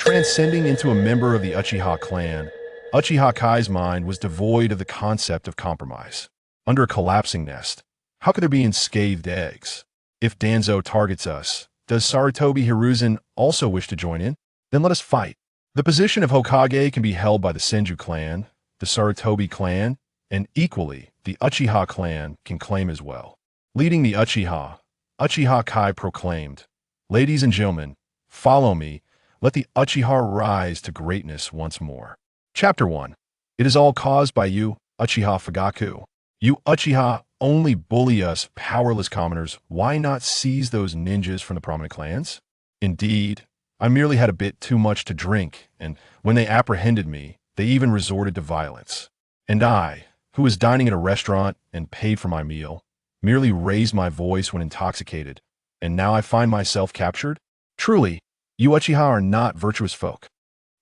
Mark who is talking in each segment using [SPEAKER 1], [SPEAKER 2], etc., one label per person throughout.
[SPEAKER 1] Transcending into a member of the Uchiha clan, Uchiha Kai's mind was devoid of the concept of compromise. Under a collapsing nest, how could there be unscathed eggs? If Danzo targets us, does Sarutobi Hiruzen also wish to join in? Then let us fight. The position of Hokage can be held by the Senju clan, the Sarutobi clan, and equally, the Uchiha clan can claim as well. Leading the Uchiha, Uchiha Kai proclaimed, "Ladies and gentlemen, follow me. Let the Uchiha rise to greatness once more." Chapter 1. It is all caused by you, Uchiha Fugaku. You Uchiha only bully us powerless commoners. Why not seize those ninjas from the prominent clans? Indeed, I merely had a bit too much to drink, and when they apprehended me, they even resorted to violence. And I, who was dining at a restaurant and paid for my meal, merely raised my voice when intoxicated, and now I find myself captured? Truly, you Uchiha are not virtuous folk.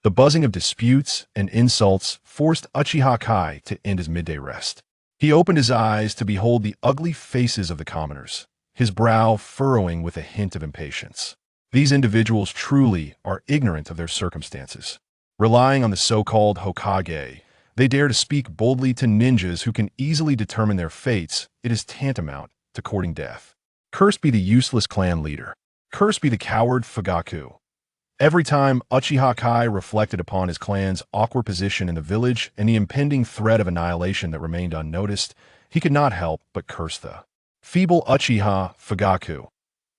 [SPEAKER 1] The buzzing of disputes and insults forced Uchiha Kai to end his midday rest. He opened his eyes to behold the ugly faces of the commoners, his brow furrowing with a hint of impatience. These individuals truly are ignorant of their circumstances. Relying on the so-called Hokage, they dare to speak boldly to ninjas who can easily determine their fates. It is tantamount to courting death. Cursed be the useless clan leader. Cursed be the coward Fugaku. Every time Uchiha Kai reflected upon his clan's awkward position in the village and the impending threat of annihilation that remained unnoticed, he could not help but curse the feeble Uchiha Fugaku.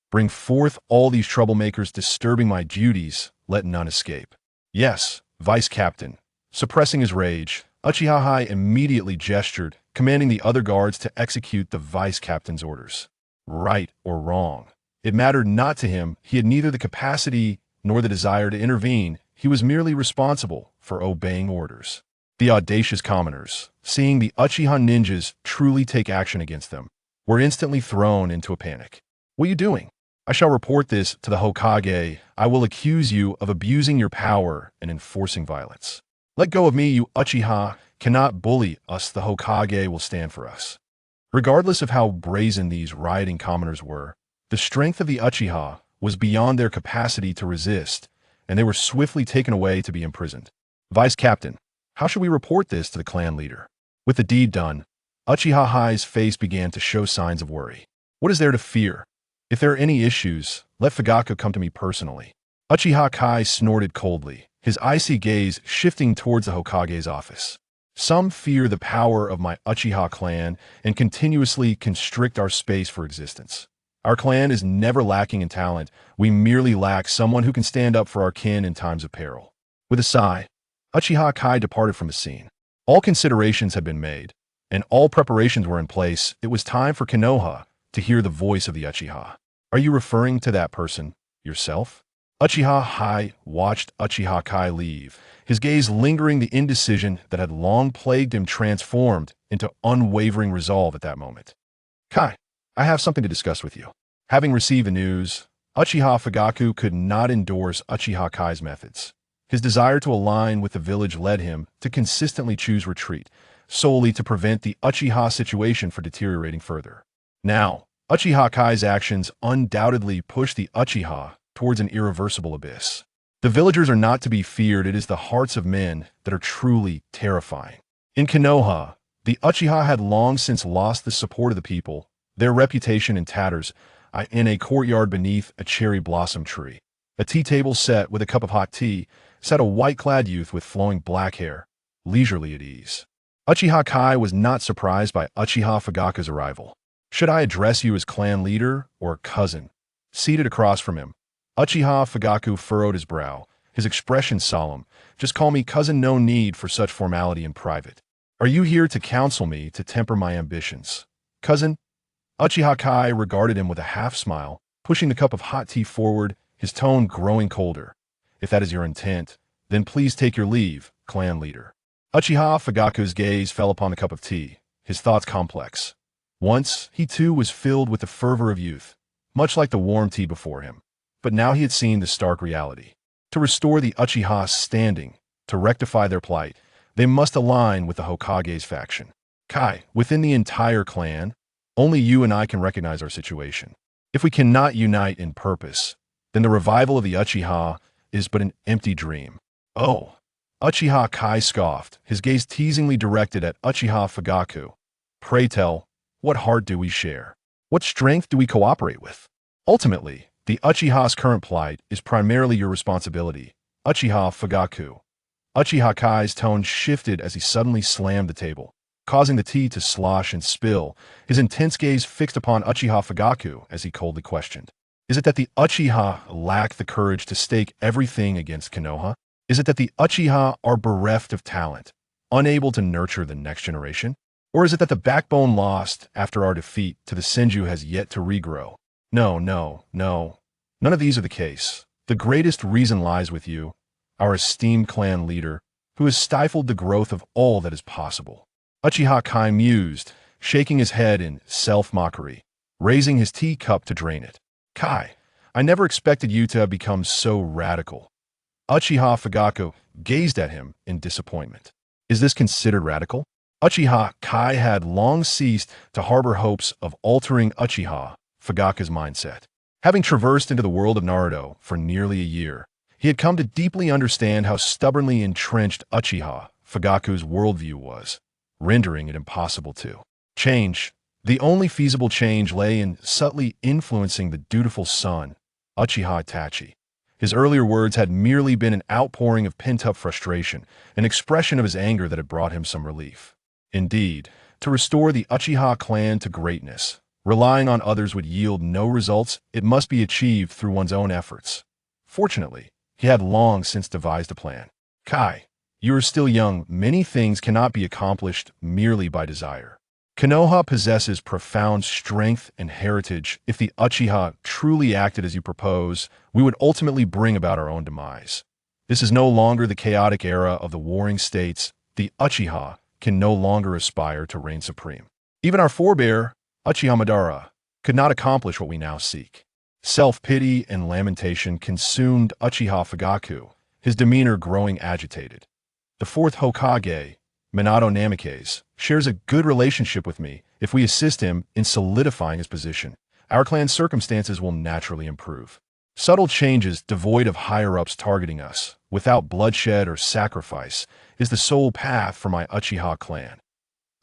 [SPEAKER 1] Bring forth all these troublemakers disturbing my duties, let none escape. Yes, Vice Captain. Suppressing his rage, Uchiha Kai immediately gestured, commanding the other guards to execute the Vice Captain's orders. Right or wrong, it mattered not to him. He had neither the capacity nor the desire to intervene. He was merely responsible for obeying orders. The audacious commoners, seeing the Uchiha ninjas truly take action against them, were instantly thrown into a panic. "What are you doing?" "I shall report this to the Hokage. I will accuse you of abusing your power and enforcing violence." "Let go of me, you Uchiha cannot bully us. The Hokage will stand for us." Regardless of how brazen these rioting commoners were, the strength of the Uchiha was beyond their capacity to resist, and they were swiftly taken away to be imprisoned. "Vice Captain, how should we report this to the clan leader?" With the deed done, Uchiha Kai's face began to show signs of worry. "What is there to fear? If there are any issues, let Fugaku come to me personally." Uchiha Kai snorted coldly, his icy gaze shifting towards the Hokage's office. "Some fear the power of my Uchiha clan and continuously constrict our space for existence. Our clan is never lacking in talent. We merely lack someone who can stand up for our kin in times of peril." With a sigh, Uchiha Kai departed from the scene. All considerations had been made, and all preparations were in place. It was time for Konoha to hear the voice of the Uchiha. "Are you referring to that person, yourself?" Uchiha Kai watched Uchiha Kai leave, his gaze lingering the indecision that had long plagued him transformed into unwavering resolve at that moment. "Kai, I have something to discuss with you." Having received the news, Uchiha Fugaku could not endorse Uchiha Kai's methods. His desire to align with the village led him to consistently choose retreat, solely to prevent the Uchiha situation from deteriorating further. Now, Uchiha Kai's actions undoubtedly pushed the Uchiha towards an irreversible abyss. The villagers are not to be feared. It is the hearts of men that are truly terrifying. In Konoha, the Uchiha had long since lost the support of the people, their reputation in tatters. In a courtyard beneath a cherry blossom tree, a tea table set with a cup of hot tea, sat a white-clad youth with flowing black hair, leisurely at ease. Uchiha Kai was not surprised by Uchiha Fugaku's arrival. "Should I address you as clan leader or cousin?" Seated across from him, Uchiha Fugaku furrowed his brow, his expression solemn. "Just call me cousin. No need for such formality in private. Are you here to counsel me to temper my ambitions?" "Cousin?" Uchiha Kai regarded him with a half-smile, pushing the cup of hot tea forward, his tone growing colder. "If that is your intent, then please take your leave, clan leader." Uchiha Fugaku's gaze fell upon the cup of tea, his thoughts complex. Once, he too was filled with the fervor of youth, much like the warm tea before him. But now he had seen the stark reality. To restore the Uchiha's standing, to rectify their plight, they must align with the Hokage's faction. "Kai, within the entire clan, only you and I can recognize our situation. If we cannot unite in purpose, then the revival of the Uchiha is but an empty dream. Oh. Uchiha Kai scoffed, his gaze teasingly directed at Uchiha Fugaku. Pray tell, what heart do we share? What strength do we cooperate with? Ultimately, the Uchiha's current plight is primarily your responsibility, Uchiha Fugaku. Uchiha Kai's tone shifted as he suddenly slammed the table, causing the tea to slosh and spill, his intense gaze fixed upon Uchiha Fugaku as he coldly questioned. Is it that the Uchiha lack the courage to stake everything against Konoha? Is it that the Uchiha are bereft of talent, unable to nurture the next generation? Or is it that the backbone lost after our defeat to the Senju has yet to regrow? No. None of these are the case. The greatest reason lies with you, our esteemed clan leader, who has stifled the growth of all that is possible. Uchiha Kai mused, shaking his head in self-mockery, raising his teacup to drain it. Kai, I never expected you to have become so radical. Uchiha Fugaku gazed at him in disappointment. Is this considered radical? Uchiha Kai had long ceased to harbor hopes of altering Uchiha Fugaku's mindset. Having traversed into the world of Naruto for nearly a year, he had come to deeply understand how stubbornly entrenched Uchiha Fugaku's worldview was, rendering it impossible to change. The only feasible change lay in subtly influencing the dutiful son, Uchiha Itachi. His earlier words had merely been an outpouring of pent-up frustration, an expression of his anger that had brought him some relief. Indeed, to restore the Uchiha clan to greatness, relying on others would yield no results. It must be achieved through one's own efforts. Fortunately, he had long since devised a plan. Kai, you are still young. Many things cannot be accomplished merely by desire. Konoha possesses profound strength and heritage. If the Uchiha truly acted as you propose, we would ultimately bring about our own demise. This is no longer the chaotic era of the warring states. The Uchiha can no longer aspire to reign supreme. Even our forebear, Uchiha Madara, could not accomplish what we now seek. Self-pity and lamentation consumed Uchiha Fugaku, his demeanor growing agitated. The fourth Hokage, Minato Namikaze, shares a good relationship with me. If we assist him in solidifying his position, our clan's circumstances will naturally improve. Subtle changes devoid of higher-ups targeting us, without bloodshed or sacrifice, is the sole path for my Uchiha clan.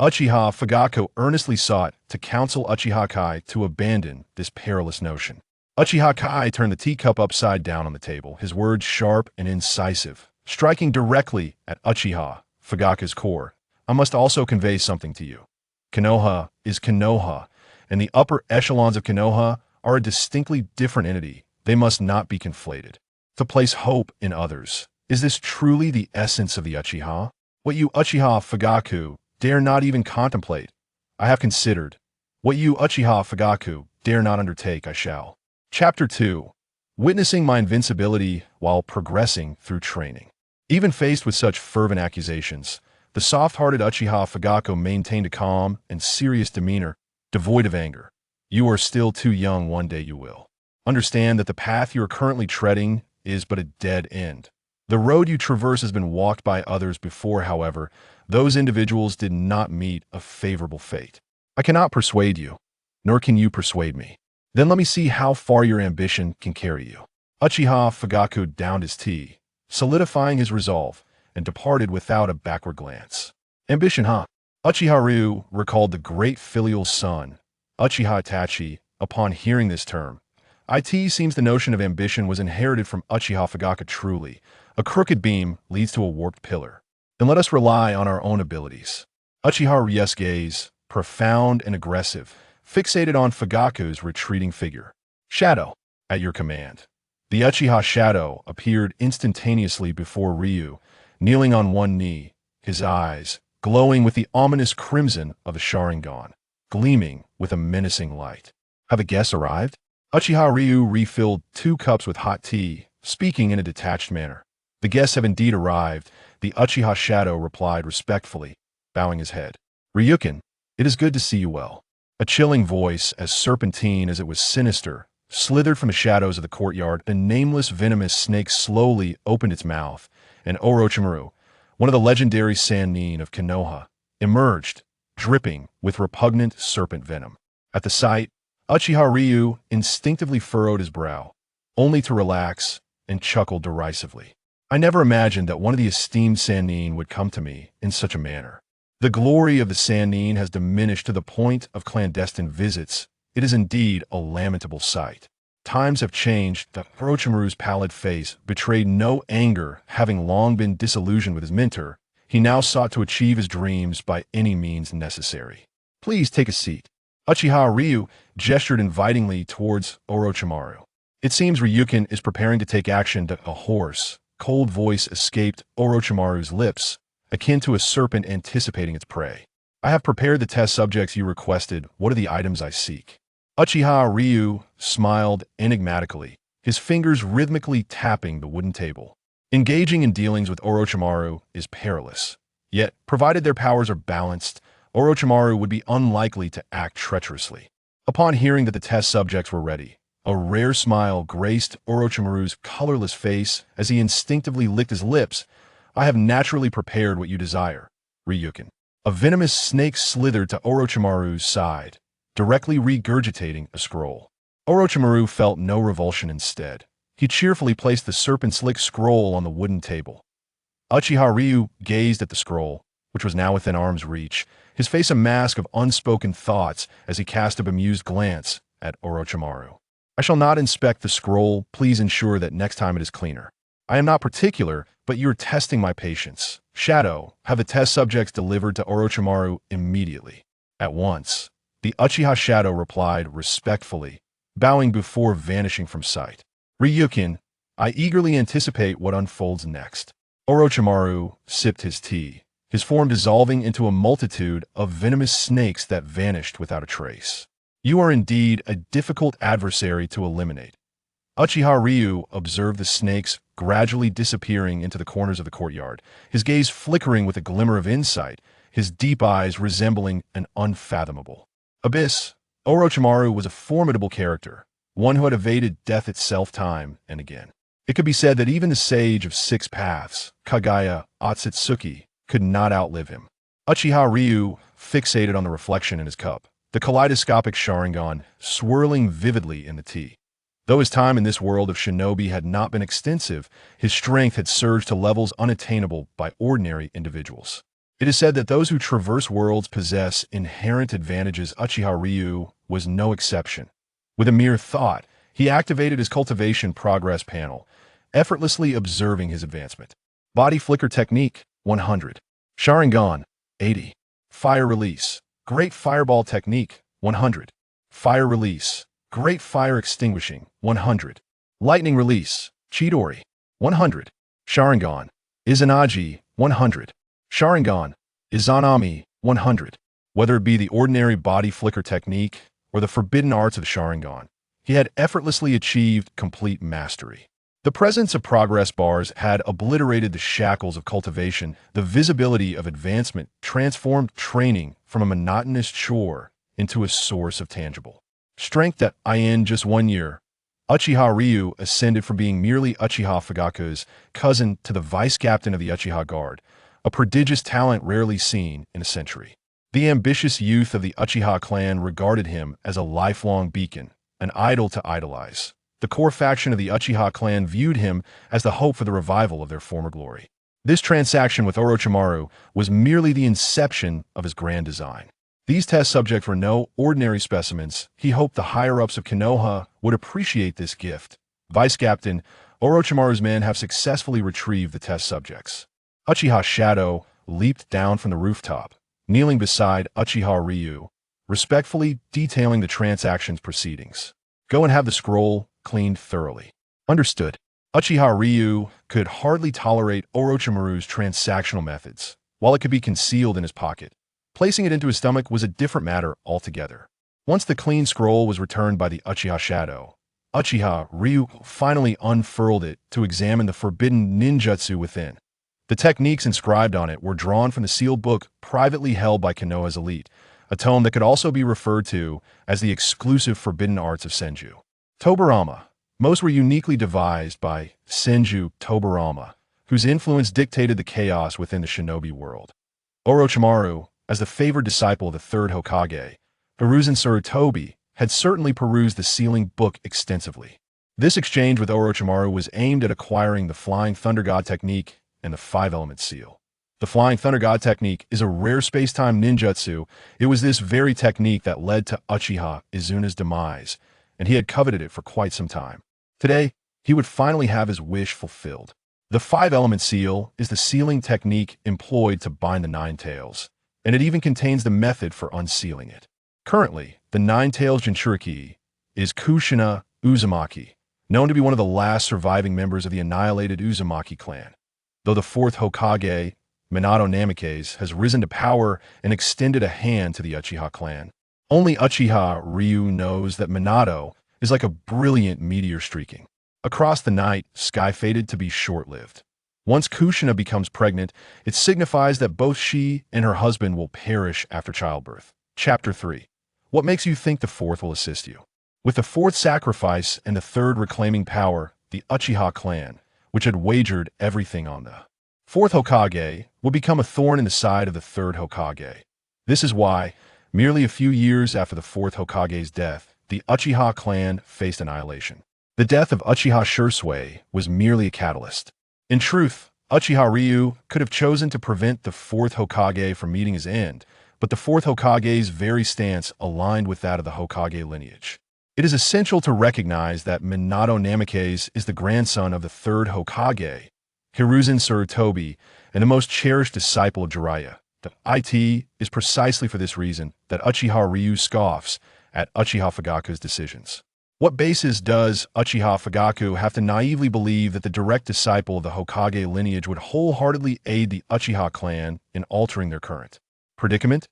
[SPEAKER 1] Uchiha Fugaku earnestly sought to counsel Uchiha Kai to abandon this perilous notion. Uchiha Kai turned the teacup upside down on the table, his words sharp and incisive, striking directly at Uchiha Fugaku's core. I must also convey something to you. Konoha is Konoha, and the upper echelons of Konoha are a distinctly different entity. They must not be conflated. To place hope in others. Is this truly the essence of the Uchiha? What you Uchiha Fugaku dare not even contemplate, I have considered. What you Uchiha Fugaku dare not undertake, I shall. Chapter 2. Witnessing my invincibility while progressing through training. Even faced with such fervent accusations, the soft-hearted Uchiha Fugaku maintained a calm and serious demeanor, devoid of anger. You are still too young. One day you will understand that the path you are currently treading is but a dead end. The road you traverse has been walked by others before, however, those individuals did not meet a favorable fate. I cannot persuade you, nor can you persuade me. Then let me see how far your ambition can carry you. Uchiha Fugaku downed his tea, solidifying his resolve, and departed without a backward glance. Ambition, huh? Uchiha Ryu recalled the great filial son, Uchiha Itachi, upon hearing this term. It seems the notion of ambition was inherited from Uchiha Fugaku. Truly, a crooked beam leads to a warped pillar. Then let us rely on our own abilities. Uchiha Ryu's gaze, profound and aggressive, fixated on Fugaku's retreating figure. Shadow, at your command. The Uchiha Shadow appeared instantaneously before Ryu, kneeling on one knee, his eyes glowing with the ominous crimson of the Sharingan, gleaming with a menacing light. Have the guests arrived? Uchiha Ryu refilled 2 cups with hot tea, speaking in a detached manner. The guests have indeed arrived, the Uchiha Shadow replied respectfully, bowing his head. Ryukin, it is good to see you well. A chilling voice, as serpentine as it was sinister, slithered from the shadows of the courtyard. A nameless venomous snake slowly opened its mouth, and Orochimaru, one of the legendary Sannin of Konoha, emerged, dripping with repugnant serpent venom. At the sight, Uchiha Ryu instinctively furrowed his brow, only to relax and chuckled derisively. I never imagined that one of the esteemed Sannin would come to me in such a manner. The glory of the Sannin has diminished to the point of clandestine visits. It is indeed a lamentable sight. Times have changed. The Orochimaru's pallid face betrayed no anger. Having long been disillusioned with his mentor, he now sought to achieve his dreams by any means necessary. Please take a seat. Uchiha Ryu gestured invitingly towards Orochimaru. It seems Ryukin is preparing to take action. A hoarse, cold voice escaped Orochimaru's lips, akin to a serpent anticipating its prey. I have prepared the test subjects you requested. What are the items I seek? Uchiha Ryu smiled enigmatically, his fingers rhythmically tapping the wooden table. Engaging in dealings with Orochimaru is perilous. Yet, provided their powers are balanced, Orochimaru would be unlikely to act treacherously. Upon hearing that the test subjects were ready, a rare smile graced Orochimaru's colorless face as he instinctively licked his lips. I have naturally prepared what you desire, Ryukin. A venomous snake slithered to Orochimaru's side, directly regurgitating a scroll. Orochimaru felt no revulsion. Instead, he cheerfully placed the serpent-slick scroll on the wooden table. Uchiha Ryu gazed at the scroll, which was now within arm's reach, his face a mask of unspoken thoughts as he cast a bemused glance at Orochimaru. I shall not inspect the scroll. Please ensure that next time it is cleaner. I am not particular, but you are testing my patience. Shadow, have the test subjects delivered to Orochimaru immediately. At once, the Uchiha Shadow replied respectfully, bowing before vanishing from sight. Ryukin, I eagerly anticipate what unfolds next. Orochimaru sipped his tea, his form dissolving into a multitude of venomous snakes that vanished without a trace. You are indeed a difficult adversary to eliminate. Uchiha Ryu observed the snakes gradually disappearing into the corners of the courtyard, his gaze flickering with a glimmer of insight, his deep eyes resembling an unfathomable abyss. Orochimaru was a formidable character, one who had evaded death itself time and again. It could be said that even the sage of six paths, Kagaya Otsutsuki, could not outlive him. Uchiha Ryu fixated on the reflection in his cup, the kaleidoscopic Sharingan swirling vividly in the tea. Though his time in this world of shinobi had not been extensive, his strength had surged to levels unattainable by ordinary individuals. It is said that those who traverse worlds possess inherent advantages. Uchiha Ryu was no exception. With a mere thought, he activated his cultivation progress panel, effortlessly observing his advancement. Body flicker technique, 100. Sharingan, 80. Fire release. Great fireball technique, 100. Fire release. Great fire extinguishing, 100. Lightning release. Chidori, 100. Sharingan. Izanagi, 100. Sharingan. Izanami, 100. Whether it be the ordinary body flicker technique or the forbidden arts of Sharingan, he had effortlessly achieved complete mastery. The presence of progress bars had obliterated the shackles of cultivation. The visibility of advancement transformed training from a monotonous chore into a source of tangible strength. That in just 1 year, Uchiha Ryu ascended from being merely Uchiha Fugaku's cousin to the vice captain of the Uchiha Guard, a prodigious talent rarely seen in a century. The ambitious youth of the Uchiha clan regarded him as a lifelong beacon, an idol to idolize. The core faction of the Uchiha clan viewed him as the hope for the revival of their former glory. This transaction with Orochimaru was merely the inception of his grand design. These test subjects were no ordinary specimens. He hoped the higher-ups of Konoha would appreciate this gift. Vice Captain, Orochimaru's men have successfully retrieved the test subjects. Uchiha Shadow leaped down from the rooftop, kneeling beside Uchiha Ryu, respectfully detailing the transaction's proceedings. Go and have the scroll cleaned thoroughly. Understood. Uchiha Ryu could hardly tolerate Orochimaru's transactional methods. While it could be concealed in his pocket, placing it into his stomach was a different matter altogether. Once the clean scroll was returned by the Uchiha Shadow, Uchiha Ryu finally unfurled it to examine the forbidden ninjutsu within. The techniques inscribed on it were drawn from the sealed book privately held by Konoha's elite, a tome that could also be referred to as the exclusive forbidden arts of Senju. Tobarama. Most were uniquely devised by Senju Tobarama, whose influence dictated the chaos within the shinobi world. Orochimaru, as the favored disciple of the third Hokage, Hiruzen Sarutobi, had certainly perused the sealing book extensively. This exchange with Orochimaru was aimed at acquiring the Flying Thunder God technique and the Five-Element Seal. The Flying Thunder God technique is a rare space-time ninjutsu. It was this very technique that led to Uchiha Izuna's demise, and he had coveted it for quite some time. Today, he would finally have his wish fulfilled. The Five-Element Seal is the sealing technique employed to bind the Nine Tails, and it even contains the method for unsealing it. Currently, the Nine Tails Jinchuriki is Kushina Uzumaki, known to be one of the last surviving members of the annihilated Uzumaki clan. Though the fourth Hokage, Minato Namikaze, has risen to power and extended a hand to the Uchiha clan, only Uchiha Ryu knows that Minato is like a brilliant meteor streaking across the night, sky fated to be short-lived. Once Kushina becomes pregnant, it signifies that both she and her husband will perish after childbirth. Chapter 3. What makes you think the fourth will assist you? With the fourth sacrifice and the third reclaiming power, the Uchiha clan, which had wagered everything on the fourth Hokage, will become a thorn in the side of the third Hokage. This is why, merely a few years after the fourth Hokage's death, the Uchiha clan faced annihilation. The death of Uchiha Shursui was merely a catalyst. In truth, Uchiha Ryu could have chosen to prevent the fourth Hokage from meeting his end, but the fourth Hokage's very stance aligned with that of the Hokage lineage. It is essential to recognize that Minato Namikaze is the grandson of the third Hokage, Hiruzen Sarutobi, and the most cherished disciple of Jiraiya. The IT is precisely for this reason that Uchiha Ryu scoffs at Uchiha Fugaku's decisions. What basis does Uchiha Fugaku have to naively believe that the direct disciple of the Hokage lineage would wholeheartedly aid the Uchiha clan in altering their current predicament?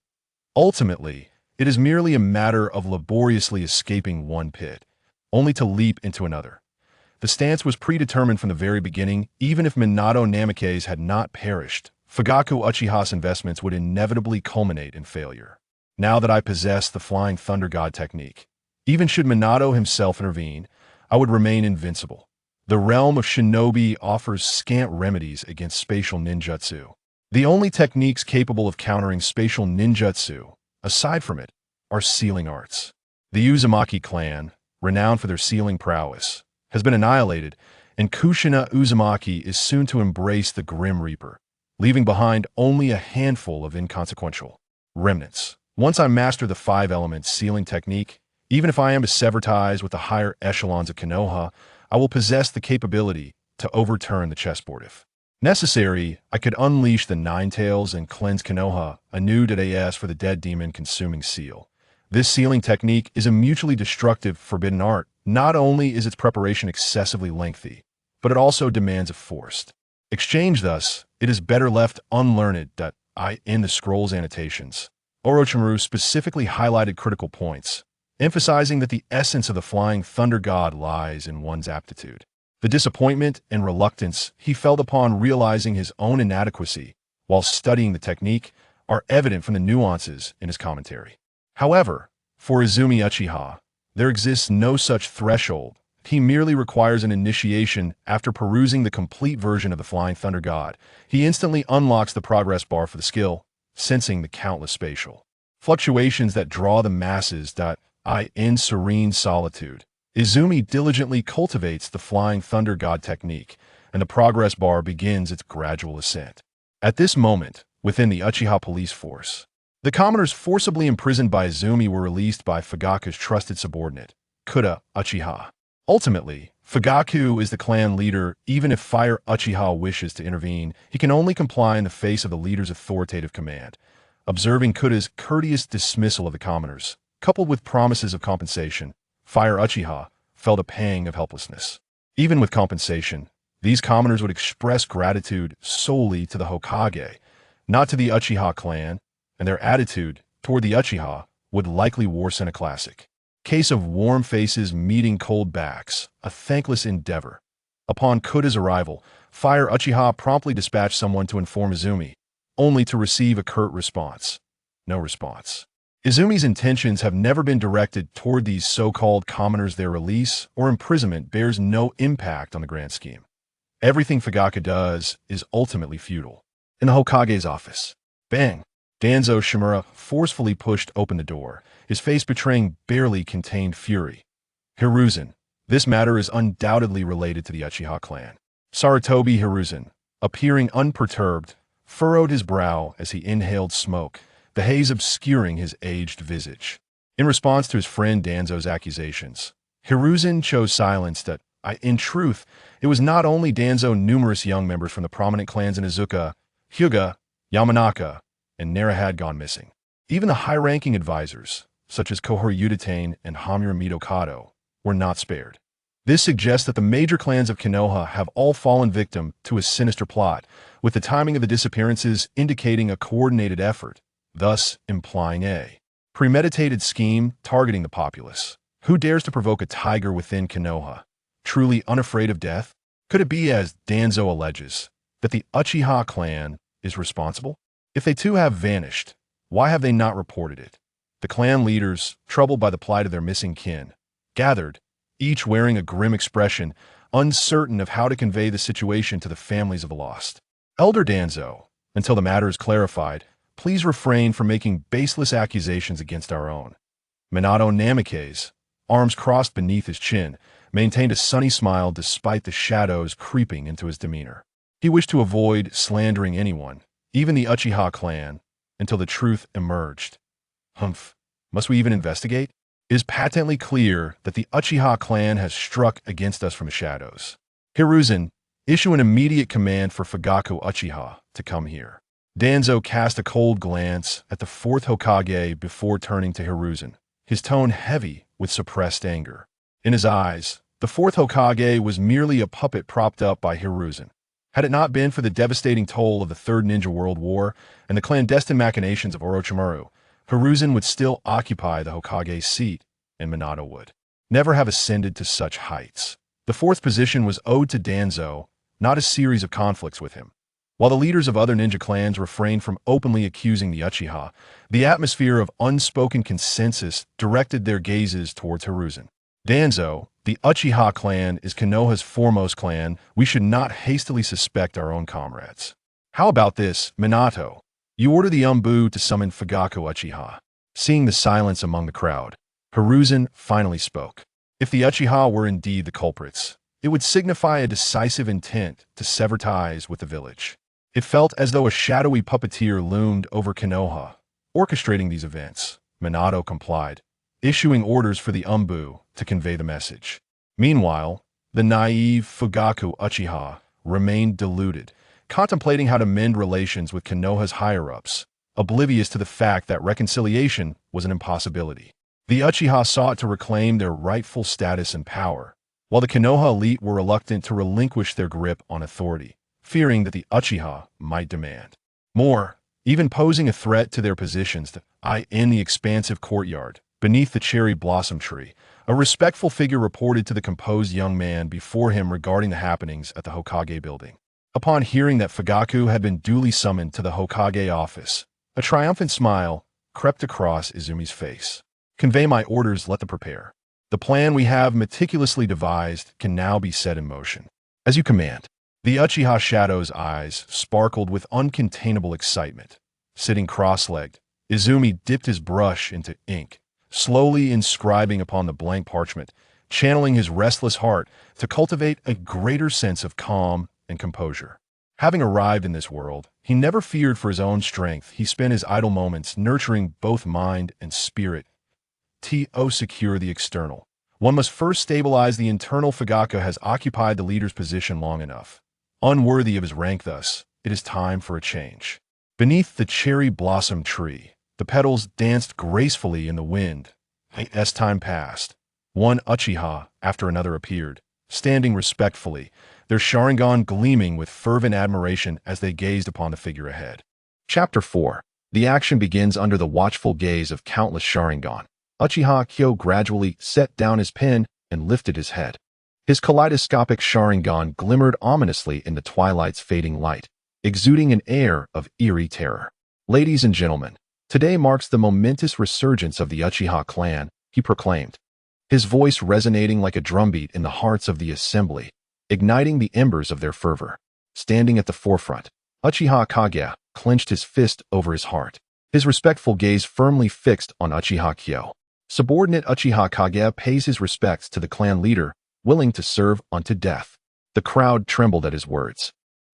[SPEAKER 1] Ultimately, it is merely a matter of laboriously escaping one pit, only to leap into another. The stance was predetermined from the very beginning. Even if Minato Namikaze had not perished, Fugaku Uchiha's investments would inevitably culminate in failure. Now that I possess the Flying Thunder God technique, even should Minato himself intervene, I would remain invincible. The realm of shinobi offers scant remedies against spatial ninjutsu. The only techniques capable of countering spatial ninjutsu, aside from it, are sealing arts. The Uzumaki clan, renowned for their sealing prowess, has been annihilated, and Kushina Uzumaki is soon to embrace the Grim Reaper, leaving behind only a handful of inconsequential remnants. Once I master the five-element sealing technique, even if I am to sever ties with the higher echelons of Konoha, I will possess the capability to overturn the chessboard. If necessary, I could unleash the Nine Tails and cleanse Konoha anew as for the dead demon-consuming seal. This sealing technique is a mutually destructive forbidden art. Not only is its preparation excessively lengthy, but it also demands a forced exchange. Thus, it is better left unlearned. In the scroll's annotations, Orochimaru specifically highlighted critical points, emphasizing that the essence of the Flying Thunder God lies in one's aptitude. The disappointment and reluctance he felt upon realizing his own inadequacy while studying the technique are evident from the nuances in his commentary. However, for Izumi Uchiha, there exists no such threshold. He merely requires an initiation. After perusing the complete version of the Flying Thunder God, he instantly unlocks the progress bar for the skill, sensing the countless spatial fluctuations that draw the masses. In serene solitude, Izumi diligently cultivates the Flying Thunder God technique, and the progress bar begins its gradual ascent. At this moment, within the Uchiha police force, the commoners forcibly imprisoned by Izumi were released by Fugaku's trusted subordinate, Kuda Uchiha. Ultimately, Fugaku is the clan leader. Even if Fire Uchiha wishes to intervene, he can only comply in the face of the leader's authoritative command. Observing Kuda's courteous dismissal of the commoners, coupled with promises of compensation, Fire Uchiha felt a pang of helplessness. Even with compensation, these commoners would express gratitude solely to the Hokage, not to the Uchiha clan, and their attitude toward the Uchiha would likely worsen a classic case of warm faces meeting cold backs, a thankless endeavor. Upon Kuda's arrival, Fire Uchiha promptly dispatched someone to inform Izumi, only to receive a curt response. No response. Izumi's intentions have never been directed toward these so-called commoners. Their release or imprisonment bears no impact on the grand scheme. Everything Fugaku does is ultimately futile. In the Hokage's office, bang! Danzo Shimura forcefully pushed open the door, his face betraying barely contained fury. Hiruzen, This matter is undoubtedly related to the Uchiha clan. Sarutobi Hiruzen, appearing unperturbed, furrowed his brow as he inhaled smoke, the haze obscuring his aged visage. In response to his friend Danzo's accusations, Hiruzen chose silence that, in truth, it was not only Danzo. Numerous young members from the prominent clans in Izuka, Hyuga, Yamanaka, and Nara had gone missing. Even the high-ranking advisors, such as Kohori Uchiha and Hamura Mitokado, were not spared. This suggests that the major clans of Konoha have all fallen victim to a sinister plot, with the timing of the disappearances indicating a coordinated effort, thus implying a premeditated scheme targeting the populace. Who dares to provoke a tiger within Konoha? Truly unafraid of death? Could it be, as Danzo alleges, that the Uchiha clan is responsible? If they too have vanished, why have they not reported it? The clan leaders, troubled by the plight of their missing kin, gathered, each wearing a grim expression, uncertain of how to convey the situation to the families of the lost. Elder Danzo, until the matter is clarified, please refrain from making baseless accusations against our own. Minato Namikaze, arms crossed beneath his chin, maintained a sunny smile despite the shadows creeping into his demeanor. He wished to avoid slandering anyone, even the Uchiha clan, until the truth emerged. Humph, must we even investigate? It is patently clear that the Uchiha clan has struck against us from the shadows. Hiruzen, issue an immediate command for Fugaku Uchiha to come here. Danzo cast a cold glance at the fourth Hokage before turning to Hiruzen, his tone heavy with suppressed anger. In his eyes, the fourth Hokage was merely a puppet propped up by Hiruzen. Had it not been for the devastating toll of the Third Ninja World War and the clandestine machinations of Orochimaru, Hiruzen would still occupy the Hokage's seat, and Minato would never have ascended to such heights. The fourth position was owed to Danzo, not a series of conflicts with him. While the leaders of other ninja clans refrained from openly accusing the Uchiha, the atmosphere of unspoken consensus directed their gazes towards Hiruzen. Danzo, the Uchiha clan is Konoha's foremost clan. We should not hastily suspect our own comrades. How about this, Minato? You order the Umbu to summon Fugaku Uchiha. Seeing the silence among the crowd, Hiruzen finally spoke. If the Uchiha were indeed the culprits, it would signify a decisive intent to sever ties with the village. It felt as though a shadowy puppeteer loomed over Konoha, orchestrating these events. Minato complied, issuing orders for the Umbu to convey the message. Meanwhile, the naive Fugaku Uchiha remained deluded, contemplating how to mend relations with Konoha's higher-ups, oblivious to the fact that reconciliation was an impossibility. The Uchiha sought to reclaim their rightful status and power, while the Konoha elite were reluctant to relinquish their grip on authority, fearing that the Uchiha might demand more, even posing a threat to their positions. In the expansive courtyard, beneath the cherry blossom tree, a respectful figure reported to the composed young man before him regarding the happenings at the Hokage building. Upon hearing that Fugaku had been duly summoned to the Hokage office, a triumphant smile crept across Izumi's face. Convey my orders, let them prepare. The plan we have meticulously devised can now be set in motion. As you command. The Uchiha Shadow's eyes sparkled with uncontainable excitement. Sitting cross-legged, Izumi dipped his brush into ink, slowly inscribing upon the blank parchment, channeling his restless heart to cultivate a greater sense of calm and composure. Having arrived in this world, he never feared for his own strength. He spent his idle moments nurturing both mind and spirit. Secure the external. One must first stabilize the internal. Fugaku has occupied the leader's position long enough. Unworthy of his rank thus, it is time for a change. Beneath the cherry blossom tree, the petals danced gracefully in the wind. As time passed, one Uchiha after another appeared, standing respectfully, their Sharingan gleaming with fervent admiration as they gazed upon the figure ahead. Chapter 4. The action begins under the watchful gaze of countless Sharingan. Uchiha Kyo gradually set down his pen and lifted his head. His kaleidoscopic Sharingan glimmered ominously in the twilight's fading light, exuding an air of eerie terror. Ladies and gentlemen, today marks the momentous resurgence of the Uchiha clan, he proclaimed, his voice resonating like a drumbeat in the hearts of the assembly, igniting the embers of their fervor. Standing at the forefront, Uchiha Kage clenched his fist over his heart, his respectful gaze firmly fixed on Uchiha Kyo. Subordinate Uchiha Kage pays his respects to the clan leader, willing to serve unto death. The crowd trembled at his words,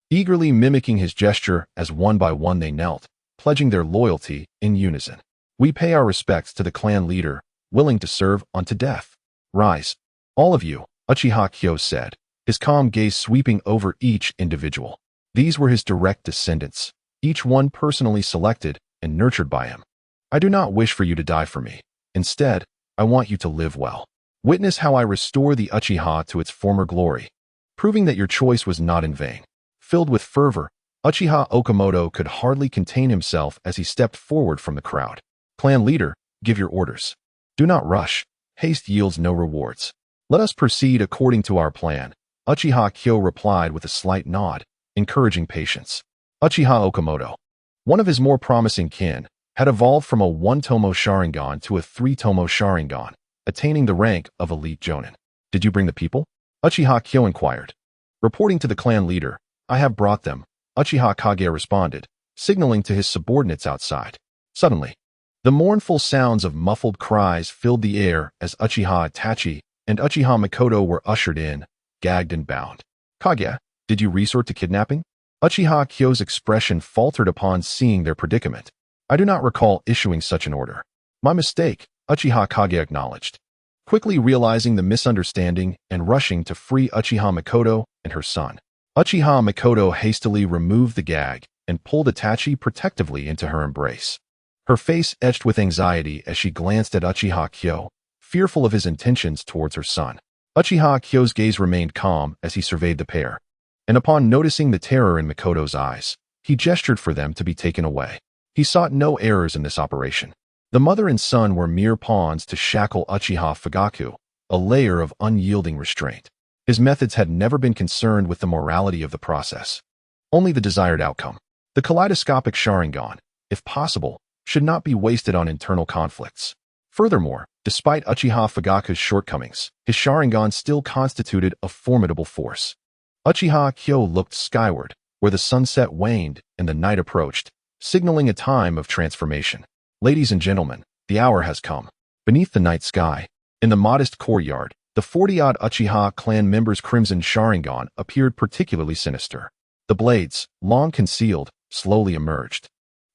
[SPEAKER 1] eagerly mimicking his gesture as one by one they knelt, pledging their loyalty in unison. We pay our respects to the clan leader, willing to serve unto death. Rise, all of you, Uchiha Kyo said, his calm gaze sweeping over each individual. These were his direct descendants, each one personally selected and nurtured by him. I do not wish for you to die for me. Instead, I want you to live well. Witness how I restore the Uchiha to its former glory, proving that your choice was not in vain. Filled with fervor, Uchiha Okamoto could hardly contain himself as he stepped forward from the crowd. Clan leader, give your orders. Do not rush. Haste yields no rewards. Let us proceed according to our plan. Uchiha Kyo replied with a slight nod, encouraging patience. Uchiha Okamoto, one of his more promising kin, had evolved from a 1-tomo Sharingan to a 3-tomo Sharingan, attaining the rank of elite Jonin. Did you bring the people? Uchiha Kyo inquired. Reporting to the clan leader, I have brought them, Uchiha Kage responded, signaling to his subordinates outside. Suddenly, the mournful sounds of muffled cries filled the air as Uchiha Itachi and Uchiha Mikoto were ushered in, gagged and bound. Kage, did you resort to kidnapping? Uchiha Kyo's expression faltered upon seeing their predicament. I do not recall issuing such an order. My mistake, Uchiha Kage acknowledged, quickly realizing the misunderstanding and rushing to free Uchiha Mikoto and her son. Uchiha Mikoto hastily removed the gag and pulled Itachi protectively into her embrace. Her face etched with anxiety as she glanced at Uchiha Kyo, fearful of his intentions towards her son. Uchiha Kyo's gaze remained calm as he surveyed the pair, and upon noticing the terror in Mikoto's eyes, he gestured for them to be taken away. He sought no errors in this operation. The mother and son were mere pawns to shackle Uchiha Fugaku, a layer of unyielding restraint. His methods had never been concerned with the morality of the process, only the desired outcome. The kaleidoscopic Sharingan, if possible, should not be wasted on internal conflicts. Furthermore, despite Uchiha Fugaku's shortcomings, his Sharingan still constituted a formidable force. Uchiha Kyo looked skyward, where the sunset waned and the night approached, signaling a time of transformation. Ladies and gentlemen, the hour has come. Beneath the night sky, in the modest courtyard, the 40-odd Uchiha clan members' crimson Sharingan appeared particularly sinister. The blades, long concealed, slowly emerged,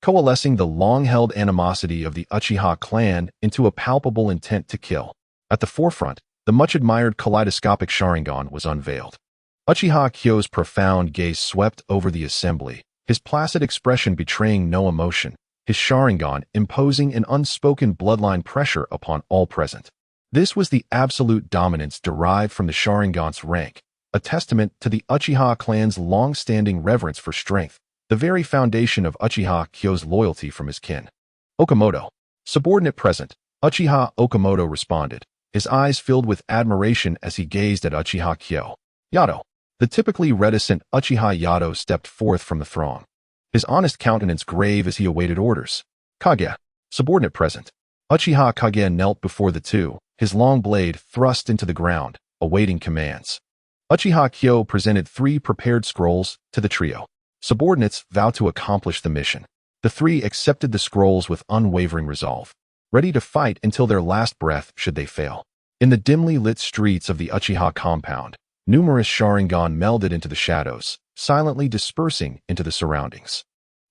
[SPEAKER 1] coalescing the long-held animosity of the Uchiha clan into a palpable intent to kill. At the forefront, the much-admired kaleidoscopic Sharingan was unveiled. Uchiha Kyo's profound gaze swept over the assembly, his placid expression betraying no emotion, his Sharingan imposing an unspoken bloodline pressure upon all present. This was the absolute dominance derived from the Sharingan's rank, a testament to the Uchiha clan's long-standing reverence for strength, the very foundation of Uchiha Kyo's loyalty from his kin. Okamoto, subordinate present, Uchiha Okamoto responded, his eyes filled with admiration as he gazed at Uchiha Kyo. Yato, the typically reticent Uchiha Yato stepped forth from the throng, his honest countenance grave as he awaited orders. Kage, subordinate present. Uchiha Kage knelt before the two, his long blade thrust into the ground, awaiting commands. Uchiha Kyo presented 3 prepared scrolls to the trio. Subordinates vowed to accomplish the mission. The 3 accepted the scrolls with unwavering resolve, ready to fight until their last breath should they fail. In the dimly lit streets of the Uchiha compound, numerous Sharingan melded into the shadows, silently dispersing into the surroundings.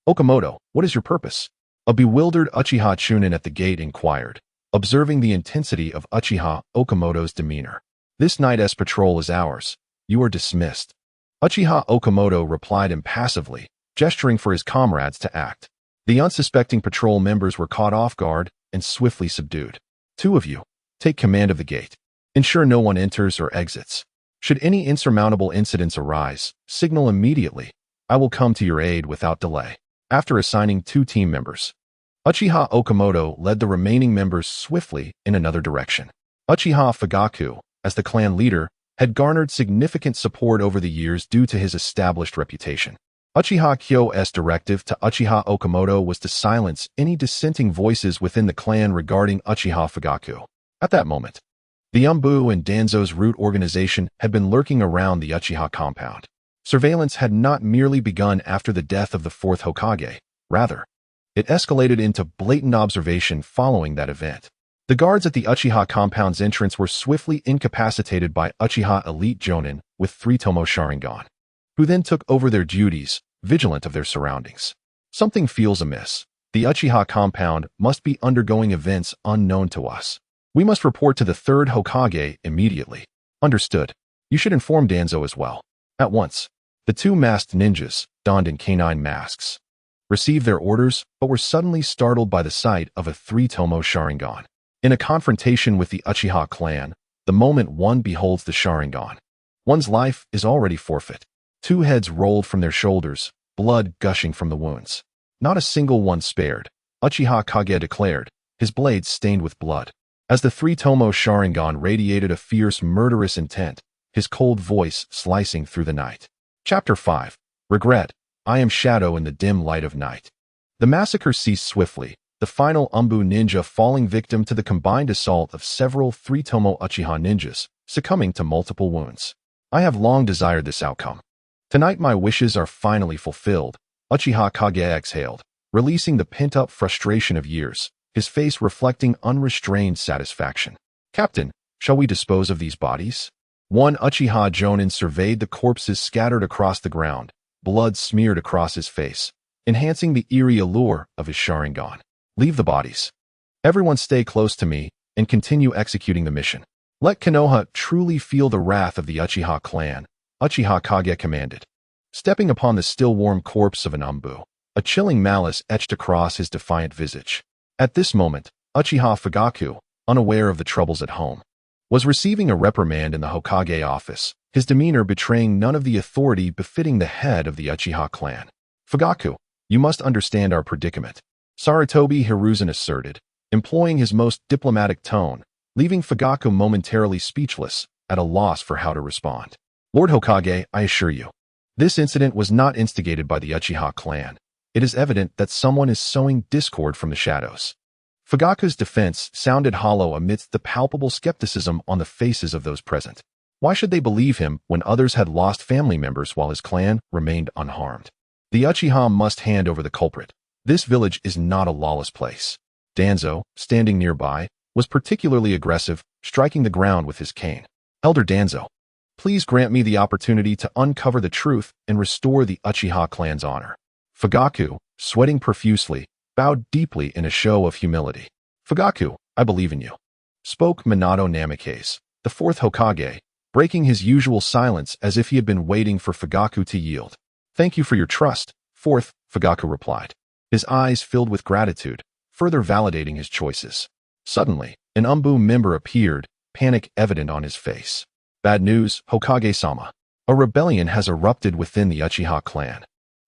[SPEAKER 1] Okamoto, what is your purpose? A bewildered Uchiha Chunin at the gate inquired, observing the intensity of Uchiha Okamoto's demeanor. This night's patrol is ours. You are dismissed. Uchiha Okamoto replied impassively, gesturing for his comrades to act. The unsuspecting patrol members were caught off guard and swiftly subdued. 2 of you, take command of the gate. Ensure no one enters or exits. Should any insurmountable incidents arise, signal immediately. I will come to your aid without delay. After assigning 2 team members, Uchiha Okamoto led the remaining members swiftly in another direction. Uchiha Fugaku, as the clan leader, had garnered significant support over the years due to his established reputation. Uchiha Kyo's directive to Uchiha Okamoto was to silence any dissenting voices within the clan regarding Uchiha Fugaku. At that moment, the Umbu and Danzo's root organization had been lurking around the Uchiha compound. Surveillance had not merely begun after the death of the 4th Hokage, rather, it escalated into blatant observation following that event. The guards at the Uchiha compound's entrance were swiftly incapacitated by Uchiha elite Jonin with 3 Tomo Sharingan, who then took over their duties, vigilant of their surroundings. Something feels amiss. The Uchiha compound must be undergoing events unknown to us. We must report to the 3rd Hokage immediately. Understood. You should inform Danzo as well. At once. The 2 masked ninjas, donned in canine masks, received their orders but were suddenly startled by the sight of a 3 Tomo Sharingan. In a confrontation with the Uchiha clan, the moment one beholds the Sharingan, one's life is already forfeit. 2 heads rolled from their shoulders, blood gushing from the wounds. Not a single one spared, Uchiha Kage declared, his blades stained with blood. As the 3 Tomo Sharingan radiated a fierce, murderous intent, his cold voice slicing through the night. Chapter 5. Regret. I am shadow in the dim light of night. The massacre ceased swiftly, the final Umbu ninja falling victim to the combined assault of several 3 Tomo Uchiha ninjas, succumbing to multiple wounds. I have long desired this outcome. Tonight my wishes are finally fulfilled, Uchiha Kage exhaled, releasing the pent-up frustration of years, his face reflecting unrestrained satisfaction. Captain, shall we dispose of these bodies? One Uchiha Jonin surveyed the corpses scattered across the ground, blood smeared across his face, enhancing the eerie allure of his Sharingan. Leave the bodies. Everyone stay close to me and continue executing the mission. Let Konoha truly feel the wrath of the Uchiha clan, Uchiha Kage commanded. Stepping upon the still warm corpse of an Umbu, a chilling malice etched across his defiant visage. At this moment, Uchiha Fugaku, unaware of the troubles at home, was receiving a reprimand in the Hokage office, his demeanor betraying none of the authority befitting the head of the Uchiha clan. Fugaku, you must understand our predicament, Sarutobi Hiruzen asserted, employing his most diplomatic tone, leaving Fugaku momentarily speechless, at a loss for how to respond. Lord Hokage, I assure you, this incident was not instigated by the Uchiha clan. It is evident that someone is sowing discord from the shadows. Fugaku's defense sounded hollow amidst the palpable skepticism on the faces of those present. Why should they believe him when others had lost family members while his clan remained unharmed? The Uchiha must hand over the culprit. This village is not a lawless place. Danzo, standing nearby, was particularly aggressive, striking the ground with his cane. Elder Danzo, please grant me the opportunity to uncover the truth and restore the Uchiha clan's honor. Fugaku, sweating profusely, bowed deeply in a show of humility. Fugaku, I believe in you, spoke Minato Namikaze, the 4th Hokage, breaking his usual silence as if he had been waiting for Fugaku to yield. Thank you for your trust, 4th, Fugaku replied. His eyes filled with gratitude, further validating his choices. Suddenly, an Umbu member appeared, panic evident on his face. Bad news, Hokage-sama. A rebellion has erupted within the Uchiha clan,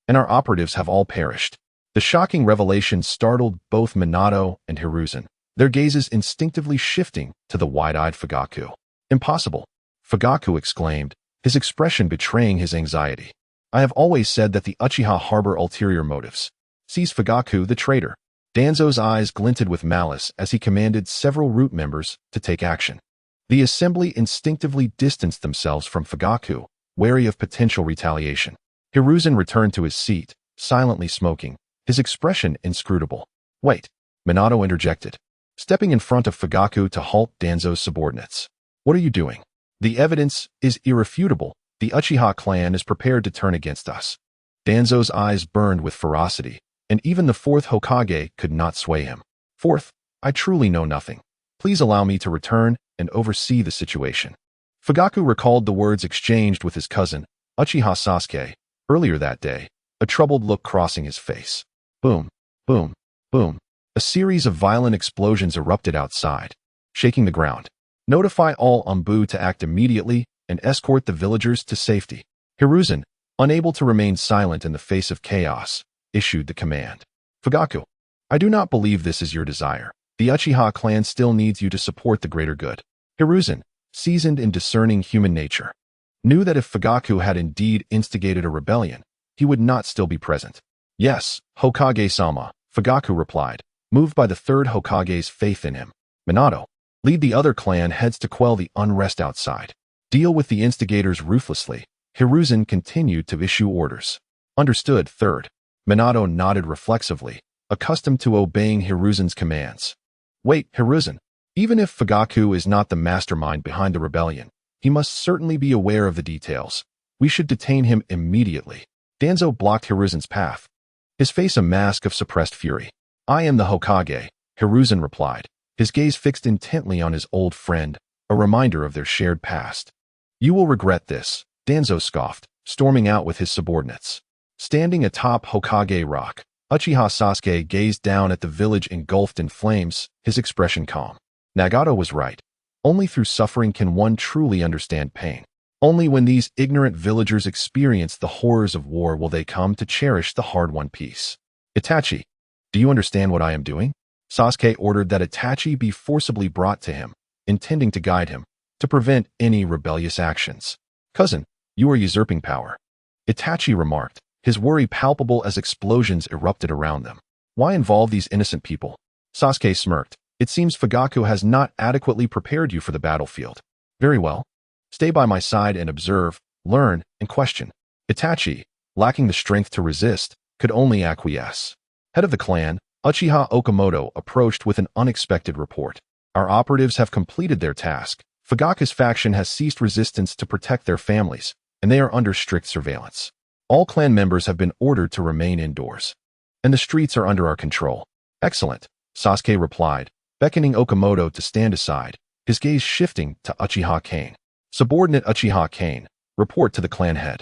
[SPEAKER 1] and our operatives have all perished. The shocking revelation startled both Minato and Hiruzen, their gazes instinctively shifting to the wide-eyed Fugaku. Impossible, Fugaku exclaimed, his expression betraying his anxiety. I have always said that the Uchiha harbor ulterior motives. Sees Fugaku the traitor. Danzo's eyes glinted with malice as he commanded several root members to take action. The assembly instinctively distanced themselves from Fugaku, wary of potential retaliation. Hiruzen returned to his seat, silently smoking, his expression inscrutable. Wait, Minato interjected, stepping in front of Fugaku to halt Danzo's subordinates. What are you doing? The evidence is irrefutable. The Uchiha clan is prepared to turn against us. Danzo's eyes burned with ferocity, and even the 4th Hokage could not sway him. 4th, I truly know nothing. Please allow me to return and oversee the situation. Fugaku recalled the words exchanged with his cousin, Uchiha Sasuke, earlier that day, a troubled look crossing his face. Boom, boom, boom. A series of violent explosions erupted outside, shaking the ground. Notify all Umbu to act immediately and escort the villagers to safety. Hiruzen, unable to remain silent in the face of chaos, issued the command. Fugaku, I do not believe this is your desire. The Uchiha clan still needs you to support the greater good. Hiruzen, seasoned in discerning human nature, knew that if Fugaku had indeed instigated a rebellion, he would not still be present. Yes, Hokage-sama, Fugaku replied, moved by the 3rd Hokage's faith in him. Minato, lead the other clan heads to quell the unrest outside. Deal with the instigators ruthlessly. Hiruzen continued to issue orders. Understood, 3rd. Minato nodded reflexively, accustomed to obeying Hiruzen's commands. Wait, Hiruzen. Even if Fugaku is not the mastermind behind the rebellion, he must certainly be aware of the details. We should detain him immediately. Danzo blocked Hiruzen's path, his face a mask of suppressed fury. I am the Hokage, Hiruzen replied, his gaze fixed intently on his old friend, a reminder of their shared past. You will regret this, Danzo scoffed, storming out with his subordinates. Standing atop Hokage Rock, Uchiha Sasuke gazed down at the village engulfed in flames, his expression calm. Nagato was right. Only through suffering can one truly understand pain. Only when these ignorant villagers experience the horrors of war will they come to cherish the hard-won peace. Itachi, do you understand what I am doing? Sasuke ordered that Itachi be forcibly brought to him, intending to guide him, to prevent any rebellious actions. Cousin, you are usurping power. Itachi remarked, his worry palpable as explosions erupted around them. Why involve these innocent people? Sasuke smirked. It seems Fugaku has not adequately prepared you for the battlefield. Very well. Stay by my side and observe, learn, and question. Itachi, lacking the strength to resist, could only acquiesce. Head of the clan, Uchiha Okamoto approached with an unexpected report. Our operatives have completed their task. Fugaku's faction has ceased resistance to protect their families, and they are under strict surveillance. All clan members have been ordered to remain indoors. And the streets are under our control. Excellent, Sasuke replied, beckoning Okamoto to stand aside, his gaze shifting to Uchiha Kane. Subordinate Uchiha Kane, report to the clan head.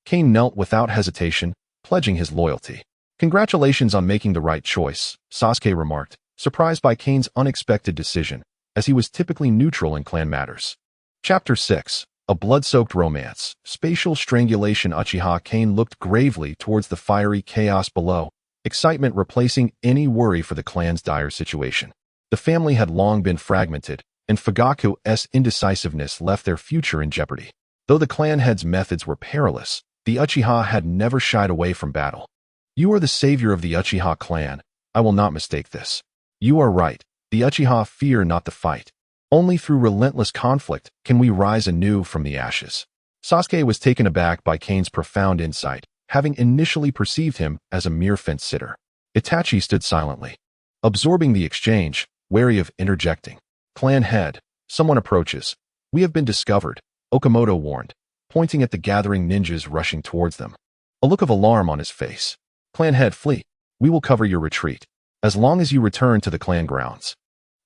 [SPEAKER 1] Kane knelt without hesitation, pledging his loyalty. Congratulations on making the right choice, Sasuke remarked, surprised by Kane's unexpected decision, as he was typically neutral in clan matters. Chapter 6. A blood-soaked romance. Spatial strangulation. Uchiha Kane looked gravely towards the fiery chaos below, excitement replacing any worry for the clan's dire situation. The family had long been fragmented, and Fugaku's indecisiveness left their future in jeopardy. Though the clan head's methods were perilous, the Uchiha had never shied away from battle. You are the savior of the Uchiha clan. I will not mistake this. You are right. The Uchiha fear not the fight. Only through relentless conflict can we rise anew from the ashes. Sasuke was taken aback by Kane's profound insight, having initially perceived him as a mere fence-sitter. Itachi stood silently, absorbing the exchange, wary of interjecting. Clan head, someone approaches. We have been discovered, Okamoto warned, pointing at the gathering ninjas rushing towards them. A look of alarm on his face. Clan head, flee. We will cover your retreat, as long as you return to the clan grounds.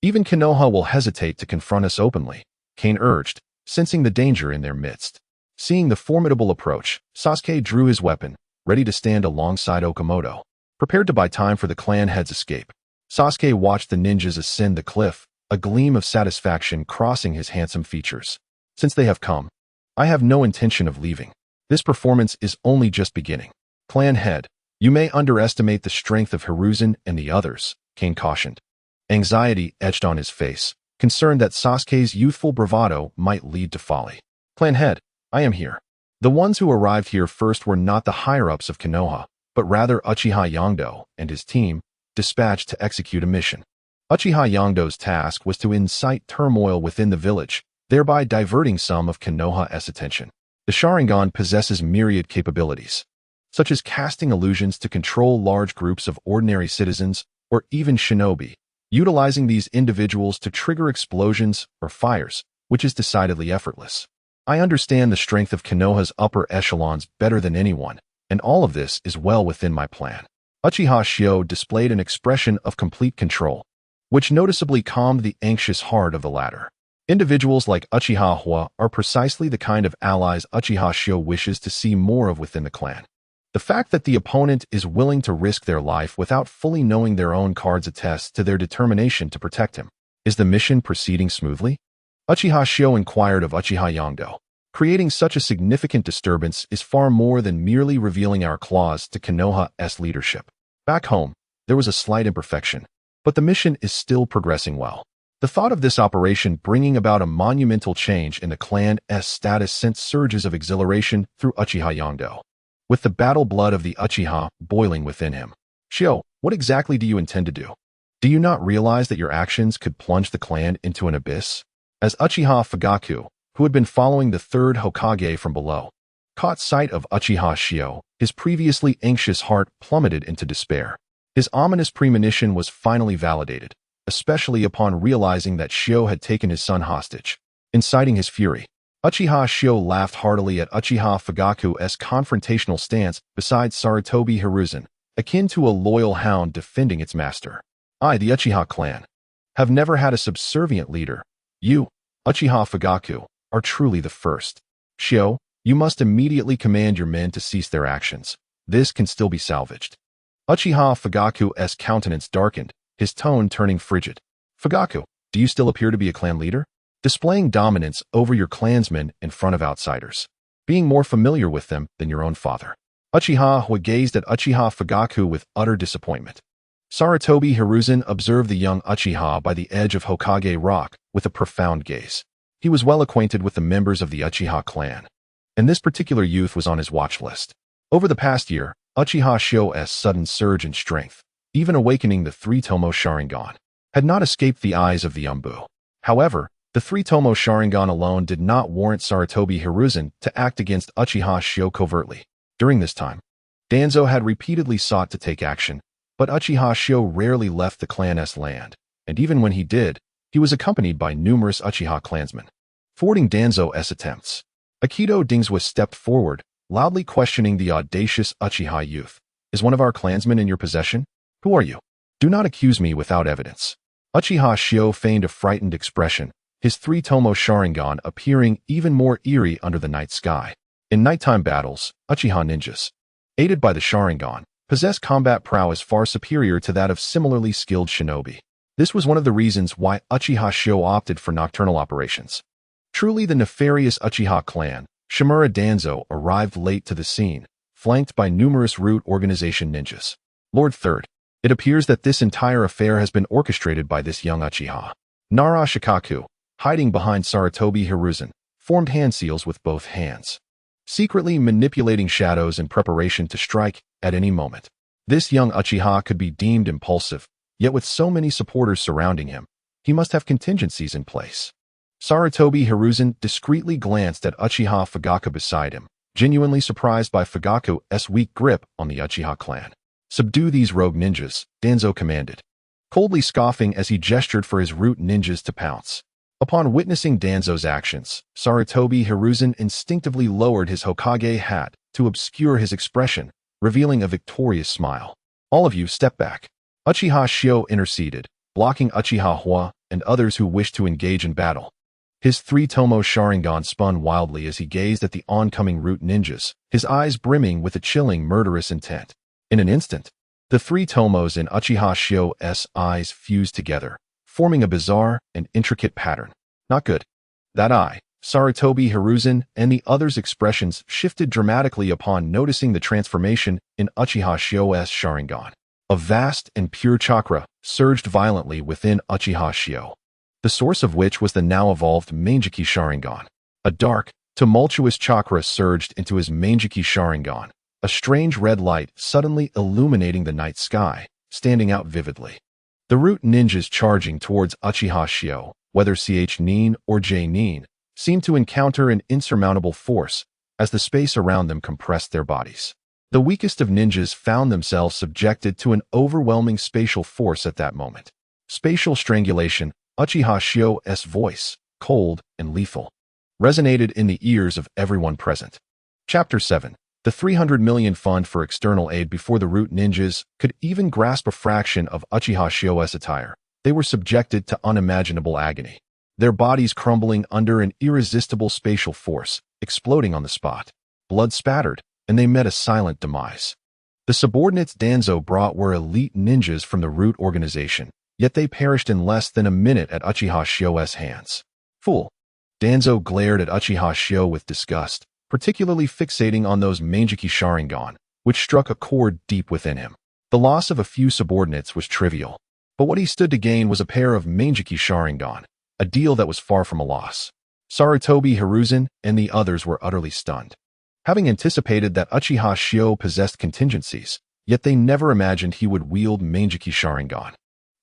[SPEAKER 1] Even Konoha will hesitate to confront us openly, Kane urged, sensing the danger in their midst. Seeing the formidable approach, Sasuke drew his weapon, ready to stand alongside Okamoto, prepared to buy time for the clan head's escape. Sasuke watched the ninjas ascend the cliff, a gleam of satisfaction crossing his handsome features. Since they have come, I have no intention of leaving. This performance is only just beginning. Clan head, you may underestimate the strength of Hiruzen and the others, Kane cautioned. Anxiety etched on his face, concerned that Sasuke's youthful bravado might lead to folly. Clan head, I am here. The ones who arrived here first were not the higher-ups of Konoha, but rather Uchiha Yongdo and his team, dispatched to execute a mission. Uchiha Yongdo's task was to incite turmoil within the village, thereby diverting some of Konoha's attention. The Sharingan possesses myriad capabilities, such as casting illusions to control large groups of ordinary citizens or even shinobi, utilizing these individuals to trigger explosions or fires, which is decidedly effortless. I understand the strength of Konoha's upper echelons better than anyone, and all of this is well within my plan. Uchiha Shio displayed an expression of complete control, which noticeably calmed the anxious heart of the latter. Individuals like Uchiha Hua are precisely the kind of allies Uchiha Shio wishes to see more of within the clan. The fact that the opponent is willing to risk their life without fully knowing their own cards attests to their determination to protect him. Is the mission proceeding smoothly? Uchiha Shio inquired of Uchiha Yongdo. Creating such a significant disturbance is far more than merely revealing our claws to Konoha's leadership. Back home, there was a slight imperfection, but the mission is still progressing well. The thought of this operation bringing about a monumental change in the clan's status sent surges of exhilaration through Uchiha Yongdo, with the battle blood of the Uchiha boiling within him. Shio, what exactly do you intend to do? Do you not realize that your actions could plunge the clan into an abyss? As Uchiha Fugaku, who had been following the third Hokage from below, caught sight of Uchiha Shio, his previously anxious heart plummeted into despair. His ominous premonition was finally validated. especially upon realizing that Shio had taken his son hostage, inciting his fury. Uchiha Shio laughed heartily at Uchiha Fugaku's confrontational stance beside Sarutobi Hiruzen, akin to a loyal hound defending its master. I, the Uchiha clan, have never had a subservient leader. You, Uchiha Fugaku, are truly the first. Shio, you must immediately command your men to cease their actions. This can still be salvaged. Uchiha Fugaku's countenance darkened, his tone turning frigid. Fugaku, do you still appear to be a clan leader? Displaying dominance over your clansmen in front of outsiders. Being more familiar with them than your own father. Uchiha gazed at Uchiha Fugaku with utter disappointment. Sarutobi Hiruzen observed the young Uchiha by the edge of Hokage Rock with a profound gaze. He was well acquainted with the members of the Uchiha clan, and this particular youth was on his watch list. Over the past year, Uchiha Shio's sudden surge in strength, even awakening the three-tomo Sharingan, had not escaped the eyes of the Umbu. However, the three-tomo Sharingan alone did not warrant Sarutobi Hiruzen to act against Uchiha Shio covertly. During this time, Danzo had repeatedly sought to take action, but Uchiha Shio rarely left the clan's land, and even when he did, he was accompanied by numerous Uchiha clansmen. Thwarting Danzo's attempts, Akito Dingswa stepped forward, loudly questioning the audacious Uchiha youth. Is one of our clansmen in your possession? Who are you? Do not accuse me without evidence. Uchiha Shio feigned a frightened expression, his three-tomo Sharingan appearing even more eerie under the night sky. In nighttime battles, Uchiha ninjas, aided by the Sharingan, possess combat prowess far superior to that of similarly skilled shinobi. This was one of the reasons why Uchiha Shio opted for nocturnal operations. Truly the nefarious Uchiha clan, Shimura Danzo arrived late to the scene, flanked by numerous root organization ninjas. Lord Third, it appears that this entire affair has been orchestrated by this young Uchiha. Nara Shikaku, hiding behind Sarutobi Hiruzen, formed hand seals with both hands, secretly manipulating shadows in preparation to strike at any moment. This young Uchiha could be deemed impulsive, yet with so many supporters surrounding him, he must have contingencies in place. Sarutobi Hiruzen discreetly glanced at Uchiha Fugaku beside him, genuinely surprised by Fugaku's weak grip on the Uchiha clan. Subdue these rogue ninjas, Danzo commanded, coldly scoffing as he gestured for his root ninjas to pounce. Upon witnessing Danzo's actions, Sarutobi Hiruzen instinctively lowered his Hokage hat to obscure his expression, revealing a victorious smile. All of you step back. Uchiha Shio interceded, blocking Uchiha Hua and others who wished to engage in battle. His three-tomo Sharingan spun wildly as he gazed at the oncoming root ninjas, his eyes brimming with a chilling murderous intent. In an instant, the three tomos in Uchiha Shio's eyes fused together, forming a bizarre and intricate pattern. Not good. That eye, Sarutobi Hiruzen and the others' expressions shifted dramatically upon noticing the transformation in Uchiha Shio's Sharingan. A vast and pure chakra surged violently within Uchiha Shio, the source of which was the now-evolved Meijiki Sharingan. A dark, tumultuous chakra surged into his Meijiki Sharingan, a strange red light suddenly illuminating the night sky, standing out vividly. The root ninjas charging towards Uchiha Shio, whether CH Nin or J Nin, seemed to encounter an insurmountable force as the space around them compressed their bodies. The weakest of ninjas found themselves subjected to an overwhelming spatial force at that moment. Spatial strangulation, Uchiha Shio's voice, cold and lethal, resonated in the ears of everyone present. Chapter 7. The 300 million fund for external aid. Before the root ninjas could even grasp a fraction of Uchiha Shio's attire, they were subjected to unimaginable agony, their bodies crumbling under an irresistible spatial force, exploding on the spot. Blood spattered, and they met a silent demise. The subordinates Danzo brought were elite ninjas from the root organization, yet they perished in less than a minute at Uchiha Shio's hands. Fool! Danzo glared at Uchiha Shio with disgust, particularly fixating on those Meijiki Sharingan, which struck a chord deep within him. The loss of a few subordinates was trivial, but what he stood to gain was a pair of Meijiki Sharingan, a deal that was far from a loss. Sarutobi Hiruzen and the others were utterly stunned, having anticipated that Uchiha Shio possessed contingencies, yet they never imagined he would wield Meijiki Sharingan.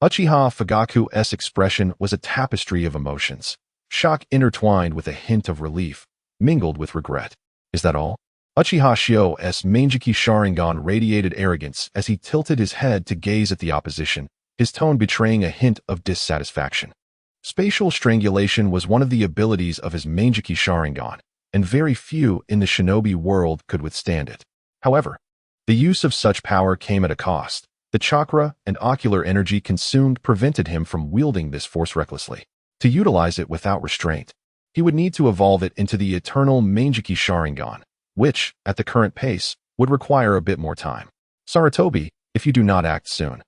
[SPEAKER 1] Uchiha Fugaku's expression was a tapestry of emotions, shock intertwined with a hint of relief, mingled with regret. Is that all? Uchiha Shio's Meijiki Sharingan radiated arrogance as he tilted his head to gaze at the opposition, his tone betraying a hint of dissatisfaction. Spatial strangulation was one of the abilities of his Manjiki Sharingan, and very few in the shinobi world could withstand it. However, the use of such power came at a cost. The chakra and ocular energy consumed prevented him from wielding this force recklessly. To utilize it without restraint, he would need to evolve it into the eternal Manjiki Sharingan, which, at the current pace, would require a bit more time. Sarutobi, if you do not act soon,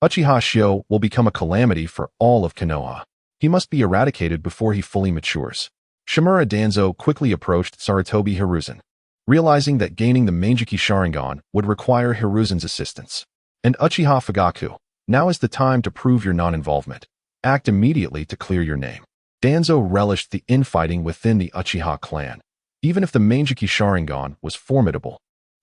[SPEAKER 1] Uchiha Shio will become a calamity for all of Konoha. He must be eradicated before he fully matures. Shimura Danzo quickly approached Sarutobi Hiruzen, realizing that gaining the Manjiki Sharingan would require Hiruzen's assistance. And Uchiha Fugaku, now is the time to prove your non-involvement. Act immediately to clear your name. Danzo relished the infighting within the Uchiha clan, even if the Manjiki Sharingan was formidable.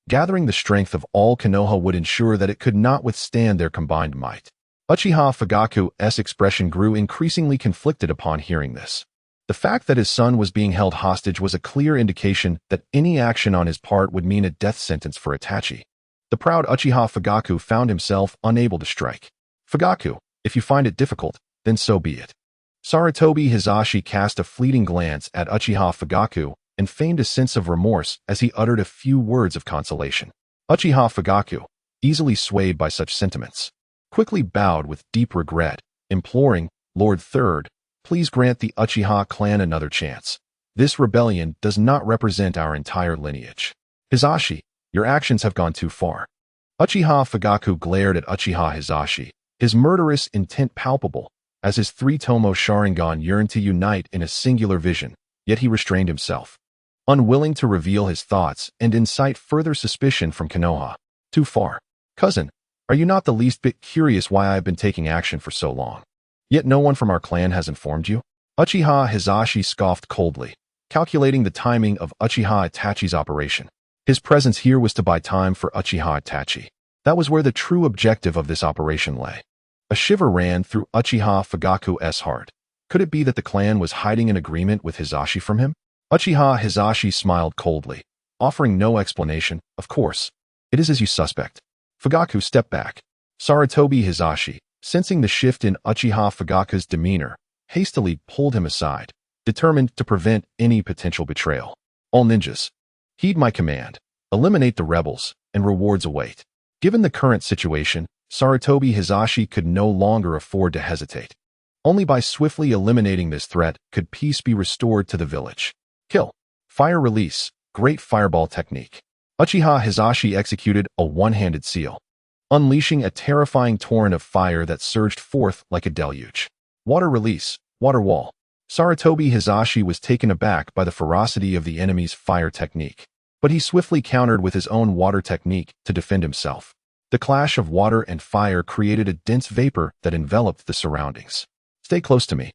[SPEAKER 1] Gathering the strength of all Konoha would ensure that it could not withstand their combined might. Uchiha Fugaku's expression grew increasingly conflicted upon hearing this. The fact that his son was being held hostage was a clear indication that any action on his part would mean a death sentence for Itachi. The proud Uchiha Fugaku found himself unable to strike. Fugaku, if you find it difficult, then so be it. Sarutobi Hizashi cast a fleeting glance at Uchiha Fugaku and feigned a sense of remorse as he uttered a few words of consolation. Uchiha Fugaku, easily swayed by such sentiments, quickly bowed with deep regret, imploring, Lord Third, please grant the Uchiha clan another chance. This rebellion does not represent our entire lineage. Hizashi, your actions have gone too far. Uchiha Fugaku glared at Uchiha Hizashi, his murderous intent palpable, as his three-tomo Sharingan yearned to unite in a singular vision, yet he restrained himself, unwilling to reveal his thoughts and incite further suspicion from Konoha. Too far. Cousin, are you not the least bit curious why I have been taking action for so long? Yet no one from our clan has informed you? Uchiha Hizashi scoffed coldly, calculating the timing of Uchiha Itachi's operation. His presence here was to buy time for Uchiha Itachi. That was where the true objective of this operation lay. A shiver ran through Uchiha Fugaku's heart. Could it be that the clan was hiding an agreement with Hizashi from him? Uchiha Hizashi smiled coldly, offering no explanation. Of course, it is as you suspect. Fugaku stepped back. Sarutobi Hizashi, sensing the shift in Uchiha Fugaku's demeanor, hastily pulled him aside, determined to prevent any potential betrayal. All ninjas, heed my command. Eliminate the rebels, and rewards await. Given the current situation, Sarutobi Hizashi could no longer afford to hesitate. Only by swiftly eliminating this threat could peace be restored to the village. Kill. Fire release. Great fireball technique. Uchiha Hizashi executed a one-handed seal, unleashing a terrifying torrent of fire that surged forth like a deluge. Water release. Water wall. Sarutobi Hizashi was taken aback by the ferocity of the enemy's fire technique, but he swiftly countered with his own water technique to defend himself. The clash of water and fire created a dense vapor that enveloped the surroundings. Stay close to me.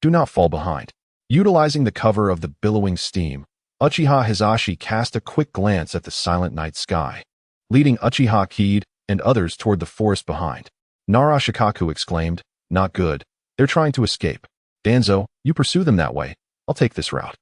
[SPEAKER 1] Do not fall behind. Utilizing the cover of the billowing steam, Uchiha Hizashi cast a quick glance at the silent night sky, leading Uchiha Kid and others toward the forest behind. Nara Shikaku exclaimed, not good. They're trying to escape. Danzo, you pursue them that way. I'll take this route.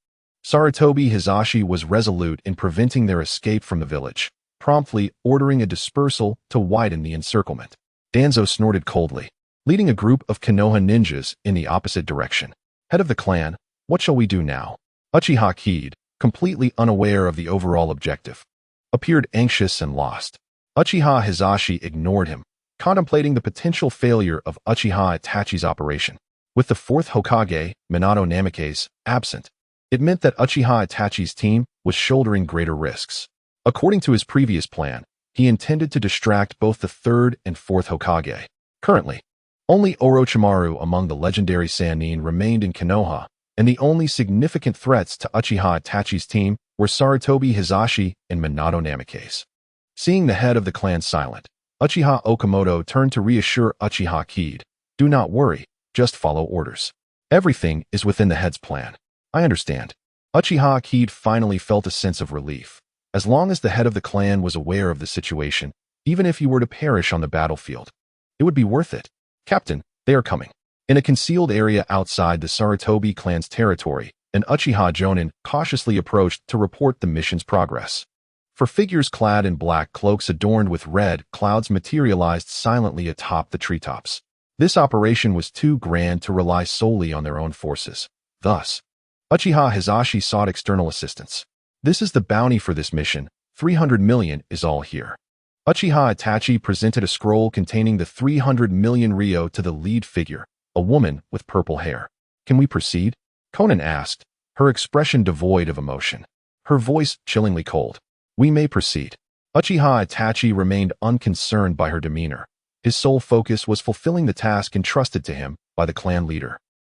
[SPEAKER 1] Sarutobi Hizashi was resolute in preventing their escape from the village, promptly ordering a dispersal to widen the encirclement. Danzo snorted coldly, leading a group of Konoha ninjas in the opposite direction. Head of the clan, what shall we do now? Uchiha Kid, completely unaware of the overall objective, appeared anxious and lost. Uchiha Hizashi ignored him, contemplating the potential failure of Uchiha Itachi's operation. With the fourth Hokage, Minato Namikaze, absent, it meant that Uchiha Itachi's team was shouldering greater risks. According to his previous plan, he intended to distract both the third and fourth Hokage. Currently, only Orochimaru among the legendary Sannin remained in Konoha, and the only significant threats to Uchiha Itachi's team were Sarutobi Hizashi and Minato Namikaze. Seeing the head of the clan silent, Uchiha Okamoto turned to reassure Uchiha Kid. Do not worry, just follow orders. Everything is within the head's plan. I understand. Uchiha Kid finally felt a sense of relief. As long as the head of the clan was aware of the situation, even if he were to perish on the battlefield, it would be worth it. Captain, they are coming. In a concealed area outside the Sarutobi clan's territory, an Uchiha Jonin cautiously approached to report the mission's progress. For figures clad in black cloaks adorned with red clouds materialized silently atop the treetops. This operation was too grand to rely solely on their own forces. Thus, Uchiha Hizashi sought external assistance. This is the bounty for this mission. 300 million is all here. Uchiha Itachi presented a scroll containing the 300 million ryo to the lead figure, a woman with purple hair. Can we proceed? Conan asked, her expression devoid of emotion. Her voice chillingly cold. We may proceed. Uchiha Itachi remained unconcerned by her demeanor. His sole focus was fulfilling the task entrusted to him by the clan leader.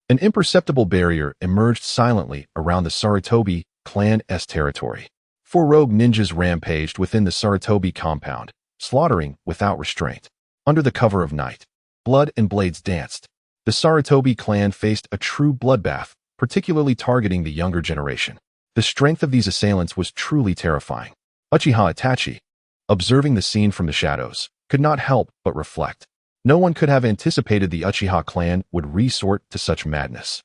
[SPEAKER 1] An imperceptible barrier emerged silently around the Sarutobi clan's territory. 4 rogue ninjas rampaged within the Sarutobi compound, slaughtering without restraint. Under the cover of night, blood and blades danced. The Sarutobi clan faced a true bloodbath, particularly targeting the younger generation. The strength of these assailants was truly terrifying. Uchiha Itachi, observing the scene from the shadows, could not help but reflect. No one could have anticipated the Uchiha clan would resort to such madness.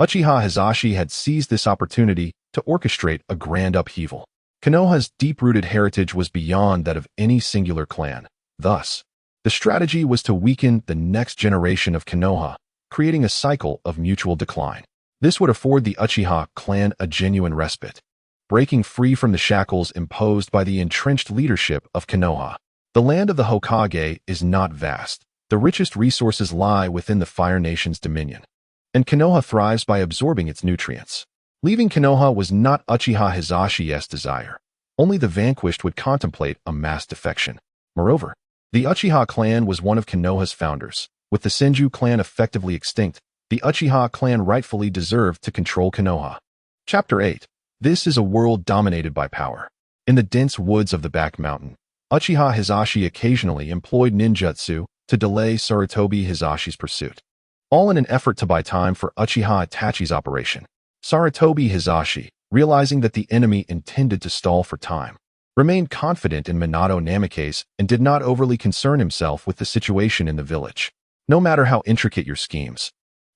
[SPEAKER 1] Uchiha Hizashi had seized this opportunity to orchestrate a grand upheaval. Konoha's deep-rooted heritage was beyond that of any singular clan. Thus, the strategy was to weaken the next generation of Konoha, creating a cycle of mutual decline. This would afford the Uchiha clan a genuine respite, breaking free from the shackles imposed by the entrenched leadership of Konoha. The land of the Hokage is not vast. The richest resources lie within the Fire Nation's dominion, and Konoha thrives by absorbing its nutrients. Leaving Konoha was not Uchiha Hizashi's desire. Only the vanquished would contemplate a mass defection. Moreover, the Uchiha clan was one of Konoha's founders. With the Senju clan effectively extinct, the Uchiha clan rightfully deserved to control Konoha. Chapter 8. This is a world dominated by power. In the dense woods of the back mountain, Uchiha Hizashi occasionally employed ninjutsu to delay Sarutobi Hizashi's pursuit, all in an effort to buy time for Uchiha Itachi's operation. Sarutobi Hizashi, realizing that the enemy intended to stall for time, remained confident in Minato Namikaze and did not overly concern himself with the situation in the village. No matter how intricate your schemes,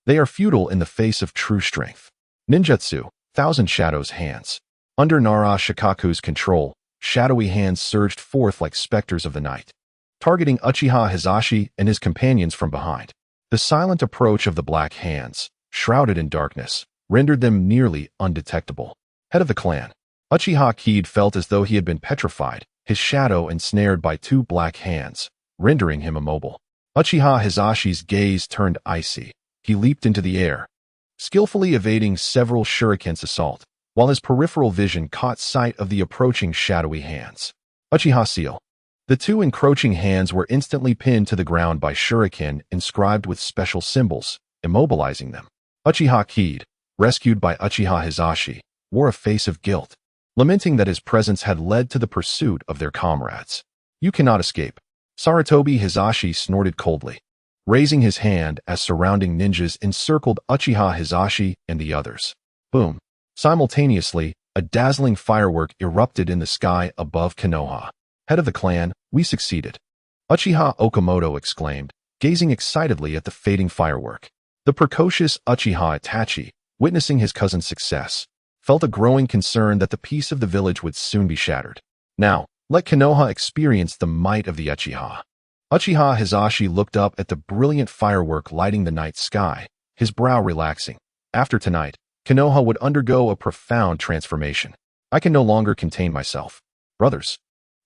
[SPEAKER 1] they are futile in the face of true strength. Ninjutsu, Thousand Shadows hands. Under Nara Shikaku's control, shadowy hands surged forth like specters of the night, targeting Uchiha Hizashi and his companions from behind. The silent approach of the black hands, shrouded in darkness, rendered them nearly undetectable. Head of the clan, Uchiha Kid felt as though he had been petrified, his shadow ensnared by 2 black hands, rendering him immobile. Uchiha Hizashi's gaze turned icy. He leaped into the air, skillfully evading several shuriken's assault, while his peripheral vision caught sight of the approaching shadowy hands. Uchiha Seal. The 2 encroaching hands were instantly pinned to the ground by shuriken inscribed with special symbols, immobilizing them. Uchiha Kid, rescued by Uchiha Hizashi, wore a face of guilt, lamenting that his presence had led to the pursuit of their comrades. You cannot escape. Sarutobi Hizashi snorted coldly, raising his hand as surrounding ninjas encircled Uchiha Hizashi and the others. Boom. Simultaneously, a dazzling firework erupted in the sky above Konoha. Head of the clan, we succeeded. Uchiha Okamoto exclaimed, gazing excitedly at the fading firework. The precocious Uchiha Itachi, witnessing his cousin's success, felt a growing concern that the peace of the village would soon be shattered. Now, let Konoha experience the might of the Uchiha. Uchiha Hizashi looked up at the brilliant firework lighting the night sky, his brow relaxing. After tonight, Konoha would undergo a profound transformation. I can no longer contain myself. Brothers,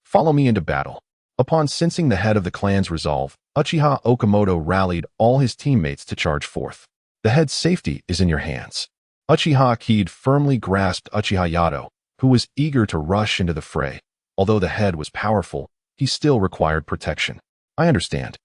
[SPEAKER 1] follow me into battle. Upon sensing the head of the clan's resolve, Uchiha Okamoto rallied all his teammates to charge forth. The head's safety is in your hands. Uchiha Kid firmly grasped Uchiha Yado, who was eager to rush into the fray. Although the head was powerful, he still required protection. I understand.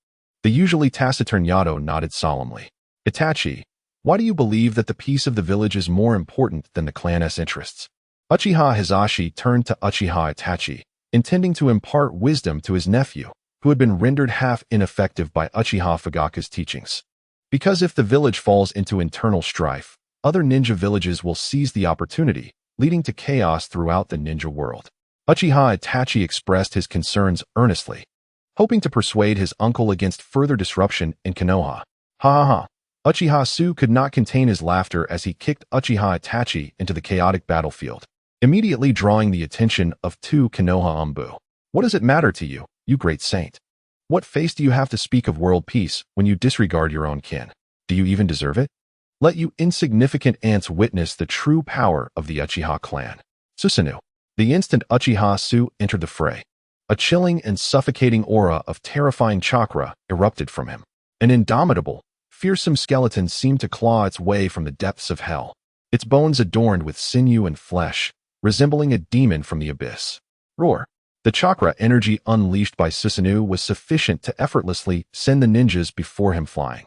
[SPEAKER 1] The usually taciturn Yado nodded solemnly. Itachi, why do you believe that the peace of the village is more important than the clan's interests? Uchiha Hizashi turned to Uchiha Itachi, intending to impart wisdom to his nephew, who had been rendered half ineffective by Uchiha Fugaku's teachings. Because if the village falls into internal strife, other ninja villages will seize the opportunity, leading to chaos throughout the ninja world. Uchiha Itachi expressed his concerns earnestly, hoping to persuade his uncle against further disruption in Konoha. Ha ha ha. Uchiha Su could not contain his laughter as he kicked Uchiha Itachi into the chaotic battlefield, immediately drawing the attention of 2 Konoha Umbu. What does it matter to you, you great saint? What face do you have to speak of world peace when you disregard your own kin? Do you even deserve it? Let you insignificant ants witness the true power of the Uchiha clan. Susanoo. The instant Uchiha Su entered the fray, a chilling and suffocating aura of terrifying chakra erupted from him. An indomitable, fearsome skeleton seemed to claw its way from the depths of hell, its bones adorned with sinew and flesh, resembling a demon from the abyss. Roar. The chakra energy unleashed by Susanoo was sufficient to effortlessly send the ninjas before him flying.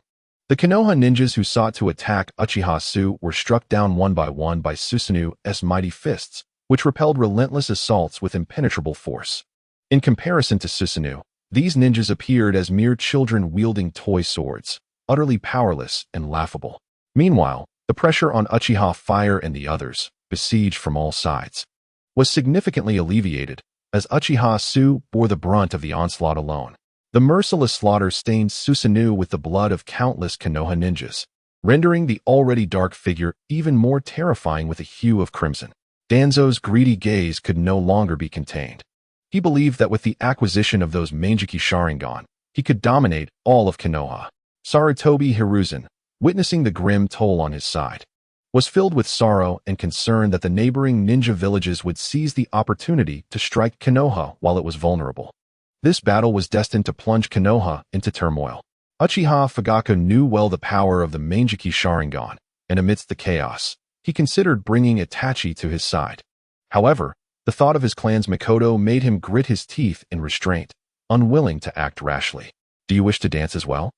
[SPEAKER 1] The Konoha ninjas who sought to attack Uchiha Su were struck down one by Susanoo's mighty fists, which repelled relentless assaults with impenetrable force. In comparison to Susanoo, these ninjas appeared as mere children wielding toy swords, utterly powerless and laughable. Meanwhile, the pressure on Uchiha Fire and the others, besieged from all sides, was significantly alleviated, as Uchiha Su bore the brunt of the onslaught alone. The merciless slaughter stained Susanoo with the blood of countless Konoha ninjas, rendering the already dark figure even more terrifying with a hue of crimson. Danzo's greedy gaze could no longer be contained. He believed that with the acquisition of those Manjiki Sharingan, he could dominate all of Konoha. Sarutobi Hiruzen, witnessing the grim toll on his side, was filled with sorrow and concern that the neighboring ninja villages would seize the opportunity to strike Konoha while it was vulnerable. This battle was destined to plunge Konoha into turmoil. Uchiha Fugaku knew well the power of the Manjiki Sharingan, and amidst the chaos, he considered bringing Itachi to his side. However, the thought of his clan's Mikoto made him grit his teeth in restraint, unwilling to act rashly. Do you wish to dance as well?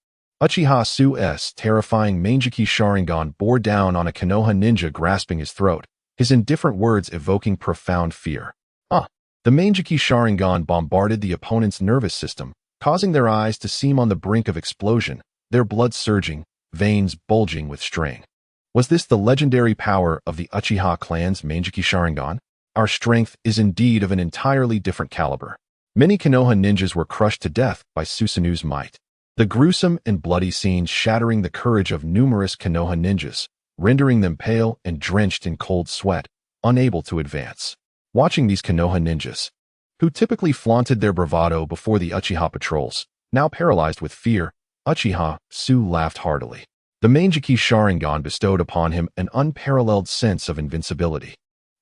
[SPEAKER 1] Uchiha Su's terrifying Manjiki Sharingan bore down on a Konoha ninja grasping his throat, his indifferent words evoking profound fear. The Manjiki Sharingan bombarded the opponent's nervous system, causing their eyes to seem on the brink of explosion, their blood surging, veins bulging with strain. Was this the legendary power of the Uchiha clan's Manjiki Sharingan? Our strength is indeed of an entirely different caliber. Many Konoha ninjas were crushed to death by Susanoo's might. The gruesome and bloody scenes shattering the courage of numerous Konoha ninjas, rendering them pale and drenched in cold sweat, unable to advance. Watching these Konoha ninjas, who typically flaunted their bravado before the Uchiha patrols, now paralyzed with fear, Uchiha Su laughed heartily. The Manjiki Sharingan bestowed upon him an unparalleled sense of invincibility,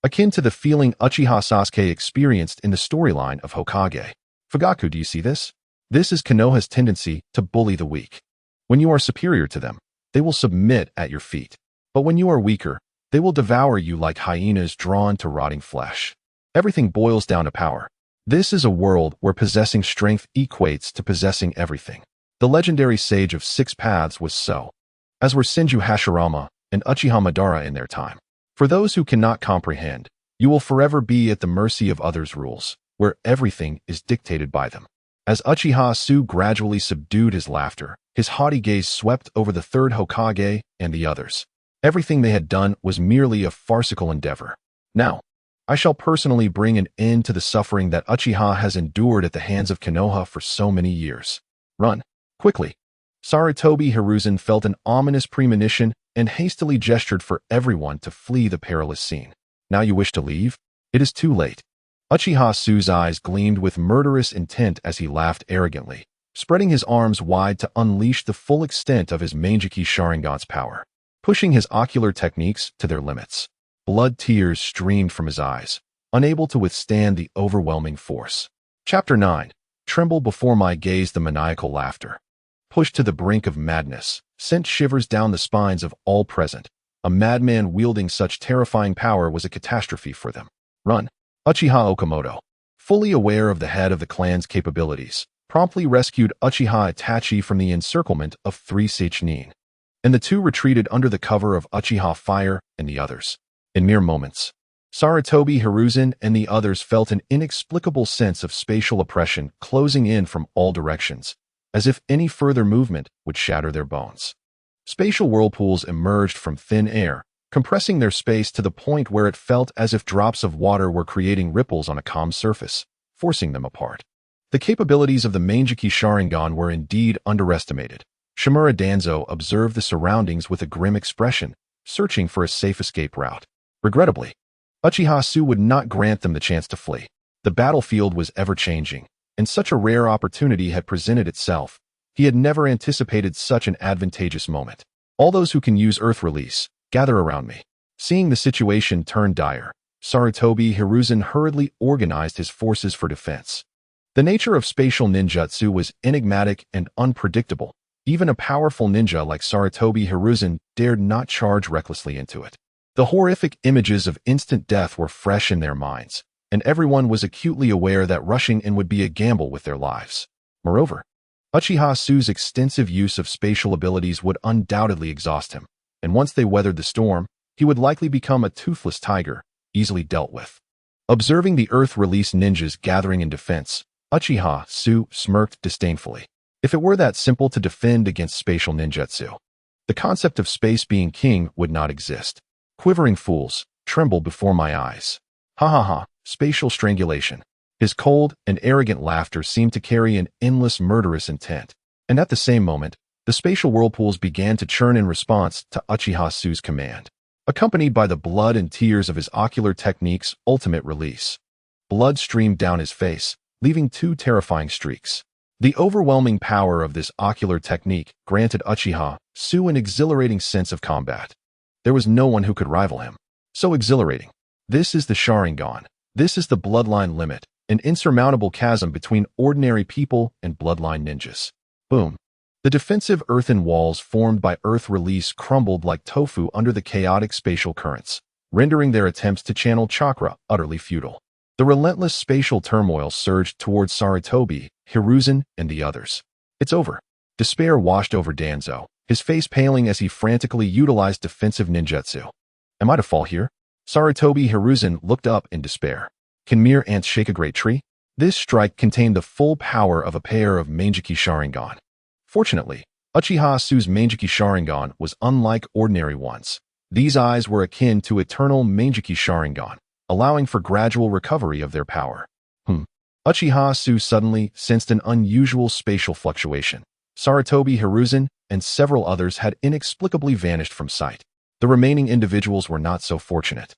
[SPEAKER 1] akin to the feeling Uchiha Sasuke experienced in the storyline of Hokage. Fugaku, do you see this? This is Konoha's tendency to bully the weak. When you are superior to them, they will submit at your feet. But when you are weaker, they will devour you like hyenas drawn to rotting flesh. Everything boils down to power. This is a world where possessing strength equates to possessing everything. The legendary sage of six paths was so, as were Senju Hashirama and Uchiha Madara in their time. For those who cannot comprehend, you will forever be at the mercy of others' rules, where everything is dictated by them. As Uchiha Su gradually subdued his laughter, his haughty gaze swept over the third Hokage and the others. Everything they had done was merely a farcical endeavor. Now, I shall personally bring an end to the suffering that Uchiha has endured at the hands of Konoha for so many years. Run, quickly. Sarutobi Hiruzen felt an ominous premonition and hastily gestured for everyone to flee the perilous scene. Now you wish to leave? It is too late. Uchiha Su's eyes gleamed with murderous intent as he laughed arrogantly, spreading his arms wide to unleash the full extent of his Manjiki Sharingan's power, pushing his ocular techniques to their limits. Blood tears streamed from his eyes, unable to withstand the overwhelming force. Chapter 9. Tremble before my gaze. The maniacal laughter, pushed to the brink of madness, sent shivers down the spines of all present. A madman wielding such terrifying power was a catastrophe for them. Run. Uchiha Okamoto, fully aware of the head of the clan's capabilities, promptly rescued Uchiha Itachi from the encirclement of three Seichnin, and the two retreated under the cover of Uchiha Fire and the others. In mere moments, Sarutobi Hiruzen and the others felt an inexplicable sense of spatial oppression closing in from all directions, as if any further movement would shatter their bones. Spatial whirlpools emerged from thin air, compressing their space to the point where it felt as if drops of water were creating ripples on a calm surface, forcing them apart. The capabilities of the Manjiki Sharingan were indeed underestimated. Shimura Danzo observed the surroundings with a grim expression, searching for a safe escape route. Regrettably, Uchiha Su would not grant them the chance to flee. The battlefield was ever-changing, and such a rare opportunity had presented itself. He had never anticipated such an advantageous moment. All those who can use Earth Release, gather around me. Seeing the situation turn dire, Sarutobi Hiruzen hurriedly organized his forces for defense. The nature of spatial ninjutsu was enigmatic and unpredictable. Even a powerful ninja like Sarutobi Hiruzen dared not charge recklessly into it. The horrific images of instant death were fresh in their minds, and everyone was acutely aware that rushing in would be a gamble with their lives. Moreover, Uchiha Su's extensive use of spatial abilities would undoubtedly exhaust him, and once they weathered the storm, he would likely become a toothless tiger, easily dealt with. Observing the Earth Release ninjas gathering in defense, Uchiha Su smirked disdainfully. If it were that simple to defend against spatial ninjutsu, the concept of space being king would not exist. Quivering fools, tremble before my eyes. Ha ha ha, spatial strangulation. His cold and arrogant laughter seemed to carry an endless murderous intent, and at the same moment, the spatial whirlpools began to churn in response to Uchiha Su's command, accompanied by the blood and tears of his ocular technique's ultimate release. Blood streamed down his face, leaving 2 terrifying streaks. The overwhelming power of this ocular technique granted Uchiha Su an exhilarating sense of combat. There was no one who could rival him. So exhilarating. This is the Sharingan. This is the bloodline limit, an insurmountable chasm between ordinary people and bloodline ninjas. Boom. The defensive earthen walls formed by Earth Release crumbled like tofu under the chaotic spatial currents, rendering their attempts to channel chakra utterly futile. The relentless spatial turmoil surged towards Sarutobi, Hiruzen, and the others. It's over. Despair washed over Danzo, his face paling as he frantically utilized defensive ninjutsu. Am I to fall here? Sarutobi Hiruzen looked up in despair. Can mere ants shake a great tree? This strike contained the full power of a pair of Manjiki Sharingan. Fortunately, Uchiha Su's Manjiki Sharingan was unlike ordinary ones. These eyes were akin to eternal Manjiki Sharingan, allowing for gradual recovery of their power. Uchiha Su suddenly sensed an unusual spatial fluctuation. Sarutobi Hiruzen and several others had inexplicably vanished from sight. The remaining individuals were not so fortunate,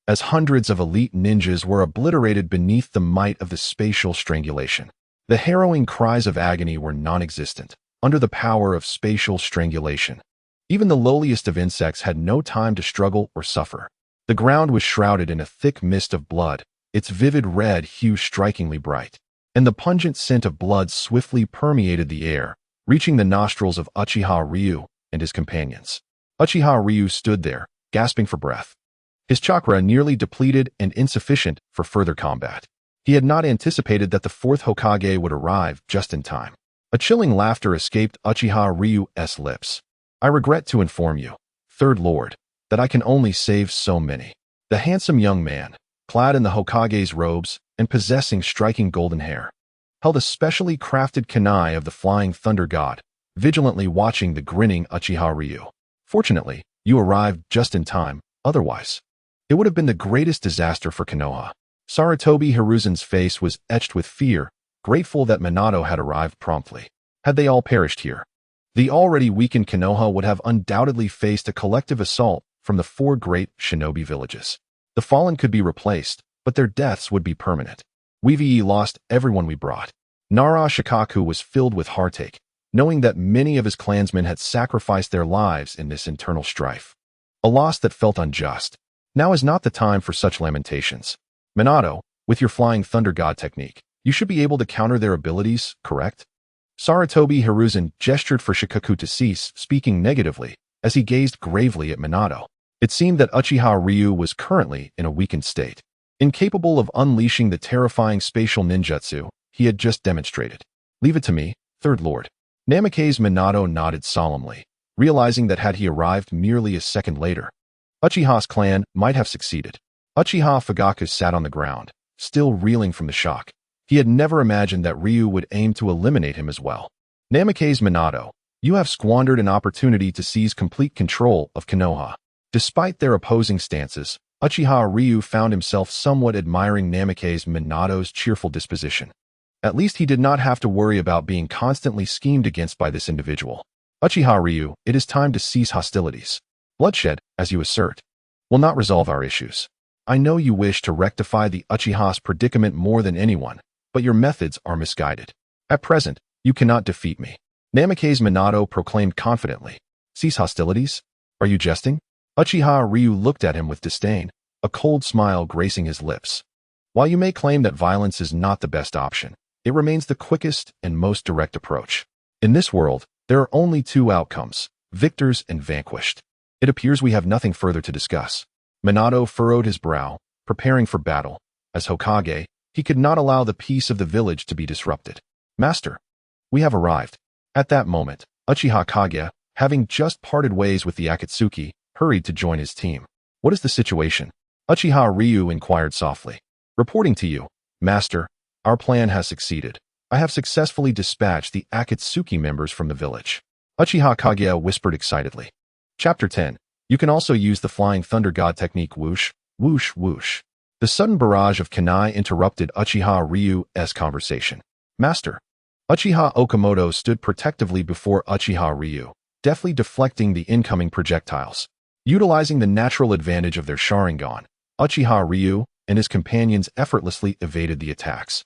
[SPEAKER 1] as hundreds of elite ninjas were obliterated beneath the might of the spatial strangulation. The harrowing cries of agony were non-existent, under the power of spatial strangulation. Even the lowliest of insects had no time to struggle or suffer. The ground was shrouded in a thick mist of blood, its vivid red hue strikingly bright, and the pungent scent of blood swiftly permeated the air, reaching the nostrils of Uchiha Ryu and his companions. Uchiha Ryu stood there, gasping for breath, his chakra nearly depleted and insufficient for further combat. He had not anticipated that the 4th Hokage would arrive just in time. A chilling laughter escaped Uchiha Ryu's lips. I regret to inform you, Third Lord, that I can only save so many. The handsome young man, clad in the Hokage's robes and possessing striking golden hair, held a specially crafted kunai of the flying thunder god, vigilantly watching the grinning Uchiha Ryu. Fortunately, you arrived just in time, otherwise it would have been the greatest disaster for Konoha. Sarutobi Hiruzen's face was etched with fear, grateful that Minato had arrived promptly. Had they all perished here, the already weakened Konoha would have undoubtedly faced a collective assault from the 4 great shinobi villages. The fallen could be replaced, but their deaths would be permanent. We lost everyone we brought. Nara Shikaku was filled with heartache, knowing that many of his clansmen had sacrificed their lives in this internal strife. A loss that felt unjust. Now is not the time for such lamentations. Minato, with your flying thunder god technique, you should be able to counter their abilities, correct? Sarutobi Hiruzen gestured for Shikaku to cease speaking negatively as he gazed gravely at Minato. It seemed that Uchiha Ryu was currently in a weakened state, incapable of unleashing the terrifying spatial ninjutsu he had just demonstrated. Leave it to me, Third Lord. Namake's Minato nodded solemnly, realizing that had he arrived merely a second later, Uchiha's clan might have succeeded. Uchiha Fugaku sat on the ground, still reeling from the shock. He had never imagined that Ryu would aim to eliminate him as well. Namake's Minato, you have squandered an opportunity to seize complete control of Konoha. Despite their opposing stances, Uchiha Ryu found himself somewhat admiring Namake's Minato's cheerful disposition. At least he did not have to worry about being constantly schemed against by this individual. Uchiha Ryu, it is time to cease hostilities. Bloodshed, as you assert, will not resolve our issues. I know you wish to rectify the Uchiha's predicament more than anyone, but your methods are misguided. At present, you cannot defeat me. Namikaze Minato proclaimed confidently. Cease hostilities? Are you jesting? Uchiha Ryu looked at him with disdain, a cold smile gracing his lips. While you may claim that violence is not the best option, it remains the quickest and most direct approach. In this world, there are only two outcomes, victors and vanquished. It appears we have nothing further to discuss. Minato furrowed his brow, preparing for battle. As Hokage, he could not allow the peace of the village to be disrupted. Master, we have arrived. At that moment, Uchiha Kage, having just parted ways with the Akatsuki, hurried to join his team. What is the situation? Uchiha Ryu inquired softly. Reporting to you, Master, our plan has succeeded. I have successfully dispatched the Akatsuki members from the village. Uchiha Kage whispered excitedly. Chapter 10. You can also use the Flying Thunder God technique whoosh, whoosh, whoosh. The sudden barrage of kunai interrupted Uchiha Ryu's conversation. Master. Uchiha Okamoto stood protectively before Uchiha Ryu, deftly deflecting the incoming projectiles. Utilizing the natural advantage of their Sharingan, Uchiha Ryu and his companions effortlessly evaded the attacks.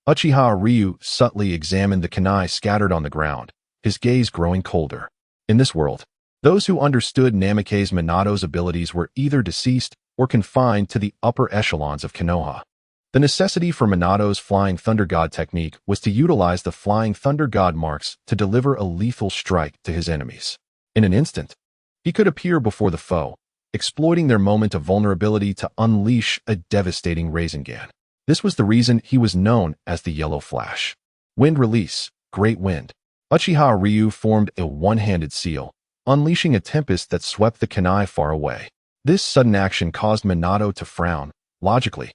[SPEAKER 1] Uchiha Ryu subtly examined the kunai scattered on the ground, his gaze growing colder. In this world, those who understood Namikaze Minato's abilities were either deceased or confined to the upper echelons of Konoha. The necessity for Minato's Flying Thunder God technique was to utilize the Flying Thunder God marks to deliver a lethal strike to his enemies. In an instant, he could appear before the foe, exploiting their moment of vulnerability to unleash a devastating Rasengan. This was the reason he was known as the Yellow Flash. Wind release, great wind. Uchiha Ryu formed a one-handed seal, unleashing a tempest that swept the kunai far away. This sudden action caused Minato to frown. Logically,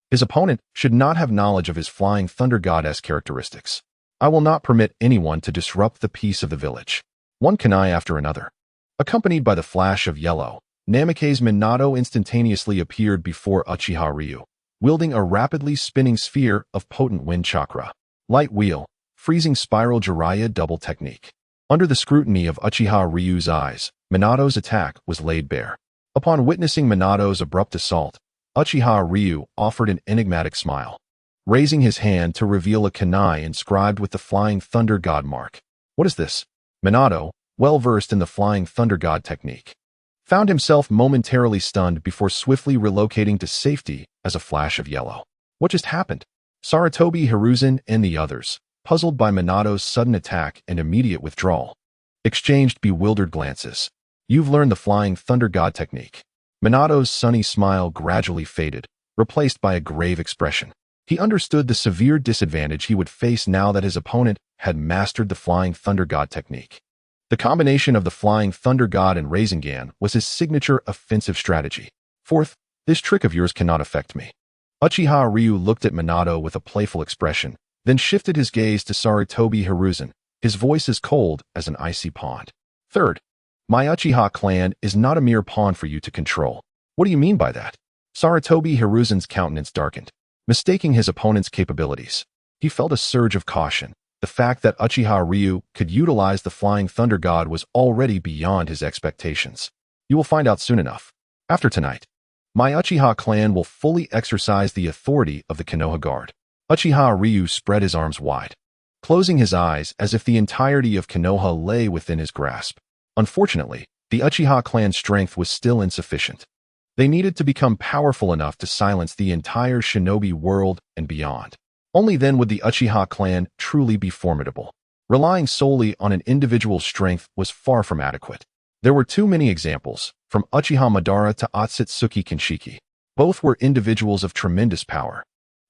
[SPEAKER 1] his opponent should not have knowledge of his Flying Thunder God-esque characteristics. I will not permit anyone to disrupt the peace of the village. One kunai after another. Accompanied by the flash of yellow, Namikaze Minato instantaneously appeared before Uchiha Ryu, wielding a rapidly spinning sphere of potent wind chakra. Light wheel, freezing spiral Jiraiya double technique. Under the scrutiny of Uchiha Ryu's eyes, Minato's attack was laid bare. Upon witnessing Minato's abrupt assault, Uchiha Ryu offered an enigmatic smile, raising his hand to reveal a kunai inscribed with the Flying Thunder God mark. What is this? Minato, well-versed in the Flying Thunder God technique, found himself momentarily stunned before swiftly relocating to safety as a flash of yellow. What just happened? Sarutobi, Hiruzen, and the others, puzzled by Minato's sudden attack and immediate withdrawal, exchanged bewildered glances. You've learned the Flying Thunder God technique. Minato's sunny smile gradually faded, replaced by a grave expression. He understood the severe disadvantage he would face now that his opponent had mastered the Flying Thunder God technique. The combination of the Flying Thunder God and Rasengan was his signature offensive strategy. Fourth, this trick of yours cannot affect me. Uchiha Ryu looked at Minato with a playful expression, then shifted his gaze to Sarutobi Hiruzen, his voice as cold as an icy pond. Third, my Uchiha clan is not a mere pawn for you to control. What do you mean by that? Sarutobi Hiruzen's countenance darkened, mistaking his opponent's capabilities. He felt a surge of caution. The fact that Uchiha Ryu could utilize the Flying Thunder God was already beyond his expectations. You will find out soon enough. After tonight, my Uchiha clan will fully exercise the authority of the Konoha Guard. Uchiha Ryu spread his arms wide, closing his eyes as if the entirety of Konoha lay within his grasp. Unfortunately, the Uchiha clan's strength was still insufficient. They needed to become powerful enough to silence the entire shinobi world and beyond. Only then would the Uchiha clan truly be formidable. Relying solely on an individual's strength was far from adequate. There were too many examples, from Uchiha Madara to Otsutsuki Kinshiki. Both were individuals of tremendous power.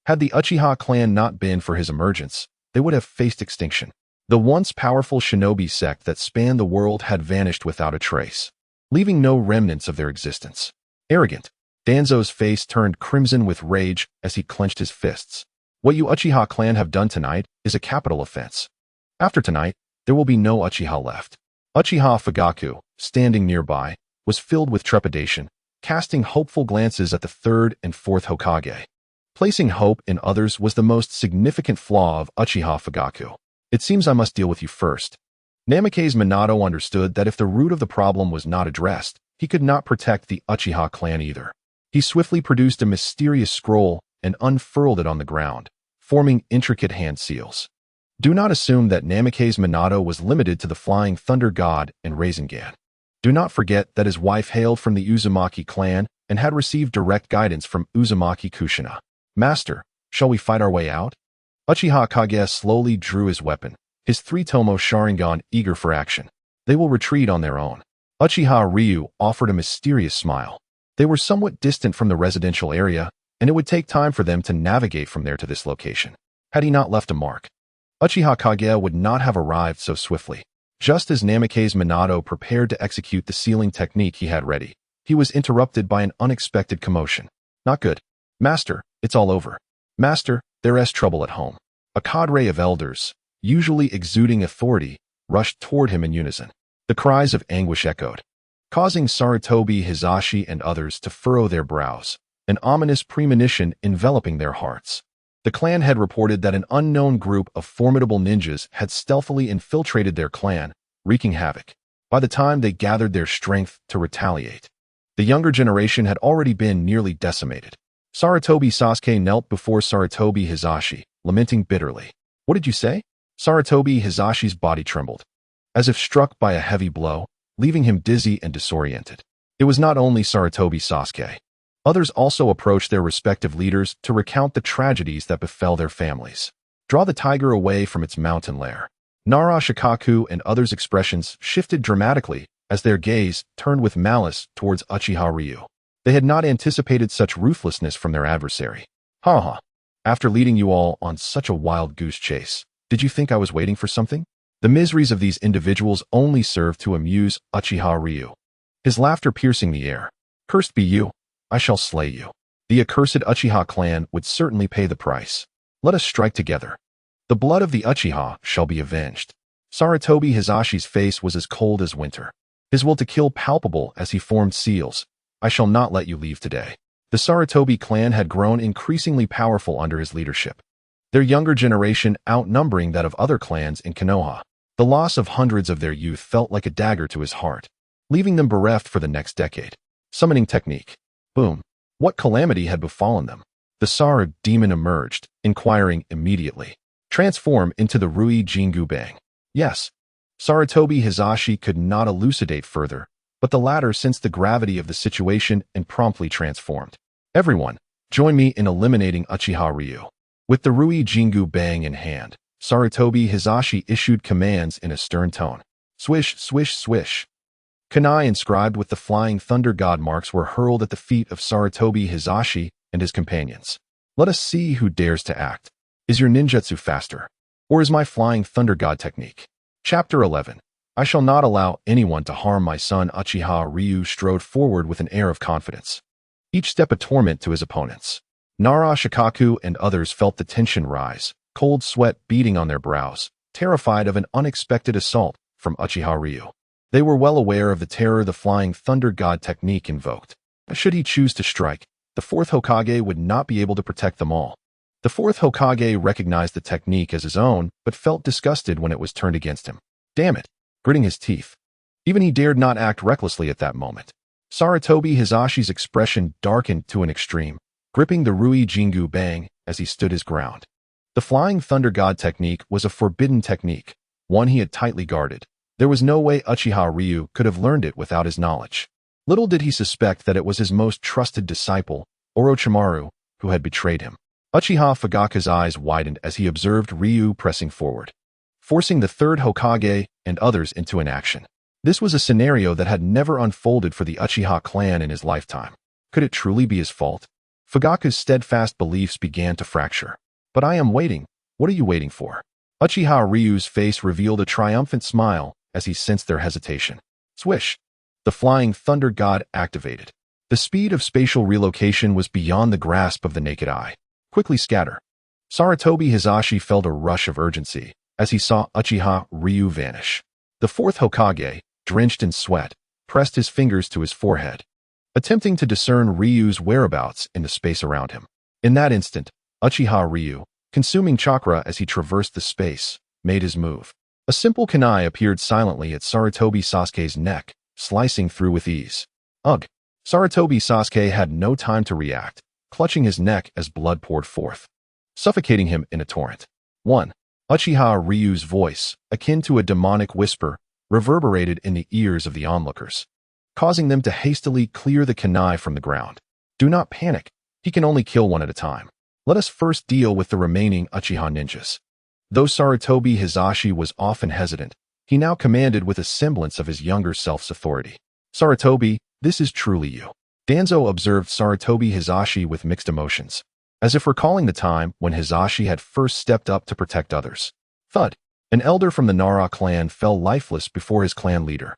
[SPEAKER 1] Had the Uchiha clan not been for his emergence, they would have faced extinction. The once powerful shinobi sect that spanned the world had vanished without a trace, leaving no remnants of their existence. Arrogant. Danzo's face turned crimson with rage as he clenched his fists. What you Uchiha clan have done tonight is a capital offense. After tonight, there will be no Uchiha left. Uchiha Fugaku, standing nearby, was filled with trepidation, casting hopeful glances at the third and fourth Hokage. Placing hope in others was the most significant flaw of Uchiha Fugaku. It seems I must deal with you first. Namikaze Minato understood that if the root of the problem was not addressed, he could not protect the Uchiha clan either. He swiftly produced a mysterious scroll and unfurled it on the ground, forming intricate hand seals. Do not assume that Namake's Minato was limited to the Flying Thunder God and Rasengan. Do not forget that his wife hailed from the Uzumaki clan and had received direct guidance from Uzumaki Kushina. Master, shall we fight our way out? Uchiha Kage slowly drew his weapon, his three-tomo Sharingan eager for action. They will retreat on their own. Uchiha Ryu offered a mysterious smile. They were somewhat distant from the residential area, and it would take time for them to navigate from there to this location, had he not left a mark. Uchiha Kage would not have arrived so swiftly. Just as Namake's Minato prepared to execute the sealing technique he had ready, he was interrupted by an unexpected commotion. Not good. Master, it's all over. Master, there's trouble at home. A cadre of elders, usually exuding authority, rushed toward him in unison. The cries of anguish echoed, causing Sarutobi Hizashi and others to furrow their brows, an ominous premonition enveloping their hearts. The clan had reported that an unknown group of formidable ninjas had stealthily infiltrated their clan, wreaking havoc. By the time they gathered their strength to retaliate, the younger generation had already been nearly decimated. Sarutobi Sasuke knelt before Sarutobi Hizashi, lamenting bitterly. What did you say? Sarutobi Hizashi's body trembled, as if struck by a heavy blow, leaving him dizzy and disoriented. It was not only Sarutobi Sasuke. Others also approached their respective leaders to recount the tragedies that befell their families. Draw the tiger away from its mountain lair. Nara Shikaku and others' expressions shifted dramatically as their gaze turned with malice towards Uchiha Ryu. They had not anticipated such ruthlessness from their adversary. Ha ha. After leading you all on such a wild goose chase, did you think I was waiting for something? The miseries of these individuals only served to amuse Uchiha Ryu. His laughter piercing the air. Cursed be you. I shall slay you. The accursed Uchiha clan would certainly pay the price. Let us strike together. The blood of the Uchiha shall be avenged. Sarutobi Hizashi's face was as cold as winter. His will to kill palpable as he formed seals. I shall not let you leave today. The Sarutobi clan had grown increasingly powerful under his leadership, their younger generation outnumbering that of other clans in Konoha. The loss of hundreds of their youth felt like a dagger to his heart, leaving them bereft for the next decade. Summoning technique. Boom. What calamity had befallen them? The Saru demon emerged, inquiring immediately. Transform into the Rui Jingu Bang. Yes. Sarutobi Hizashi could not elucidate further, but the latter sensed the gravity of the situation and promptly transformed. Everyone, join me in eliminating Uchiha Ryu. With the Rui Jingu Bang in hand, Sarutobi Hizashi issued commands in a stern tone. Swish, swish, swish. Kunai inscribed with the Flying Thunder God marks were hurled at the feet of Sarutobi Hizashi and his companions. Let us see who dares to act. Is your ninjutsu faster? Or is my Flying Thunder God technique? Chapter 11. I shall not allow anyone to harm my son. Uchiha Ryu strode forward with an air of confidence, each step a torment to his opponents. Nara Shikaku and others felt the tension rise, cold sweat beading on their brows, terrified of an unexpected assault from Uchiha Ryu. They were well aware of the terror the Flying Thunder God technique invoked. Should he choose to strike, the fourth Hokage would not be able to protect them all. The fourth Hokage recognized the technique as his own, but felt disgusted when it was turned against him. Damn it! Gritting his teeth. Even he dared not act recklessly at that moment. Sarutobi Hizashi's expression darkened to an extreme, gripping the Rui Jingu Bang as he stood his ground. The Flying Thunder God technique was a forbidden technique, one he had tightly guarded. There was no way Uchiha Ryu could have learned it without his knowledge. Little did he suspect that it was his most trusted disciple, Orochimaru, who had betrayed him. Uchiha Fugaku's eyes widened as he observed Ryu pressing forward, forcing the third Hokage and others into an action. This was a scenario that had never unfolded for the Uchiha clan in his lifetime. Could it truly be his fault? Fugaku's steadfast beliefs began to fracture. But I am waiting. What are you waiting for? Uchiha Ryu's face revealed a triumphant smile as he sensed their hesitation. Swish! The Flying Thunder God activated. The speed of spatial relocation was beyond the grasp of the naked eye. Quickly scatter. Sarutobi Hizashi felt a rush of urgency as he saw Uchiha Ryu vanish. The fourth Hokage, drenched in sweat, pressed his fingers to his forehead, attempting to discern Ryu's whereabouts in the space around him. In that instant, Uchiha Ryu, consuming chakra as he traversed the space, made his move. A simple kunai appeared silently at Sarutobi Sasuke's neck, slicing through with ease. Ugh! Sarutobi Sasuke had no time to react, clutching his neck as blood poured forth. suffocating him in a torrent. 1. Uchiha Ryu's voice, akin to a demonic whisper, reverberated in the ears of the onlookers, causing them to hastily clear the kunai from the ground. Do not panic. He can only kill one at a time. Let us first deal with the remaining Uchiha ninjas. Though Sarutobi Hizashi was often hesitant, he now commanded with a semblance of his younger self's authority. Sarutobi, this is truly you. Danzo observed Sarutobi Hizashi with mixed emotions, as if recalling the time when Hizashi had first stepped up to protect others. Thud. An elder from the Nara clan fell lifeless before his clan leader,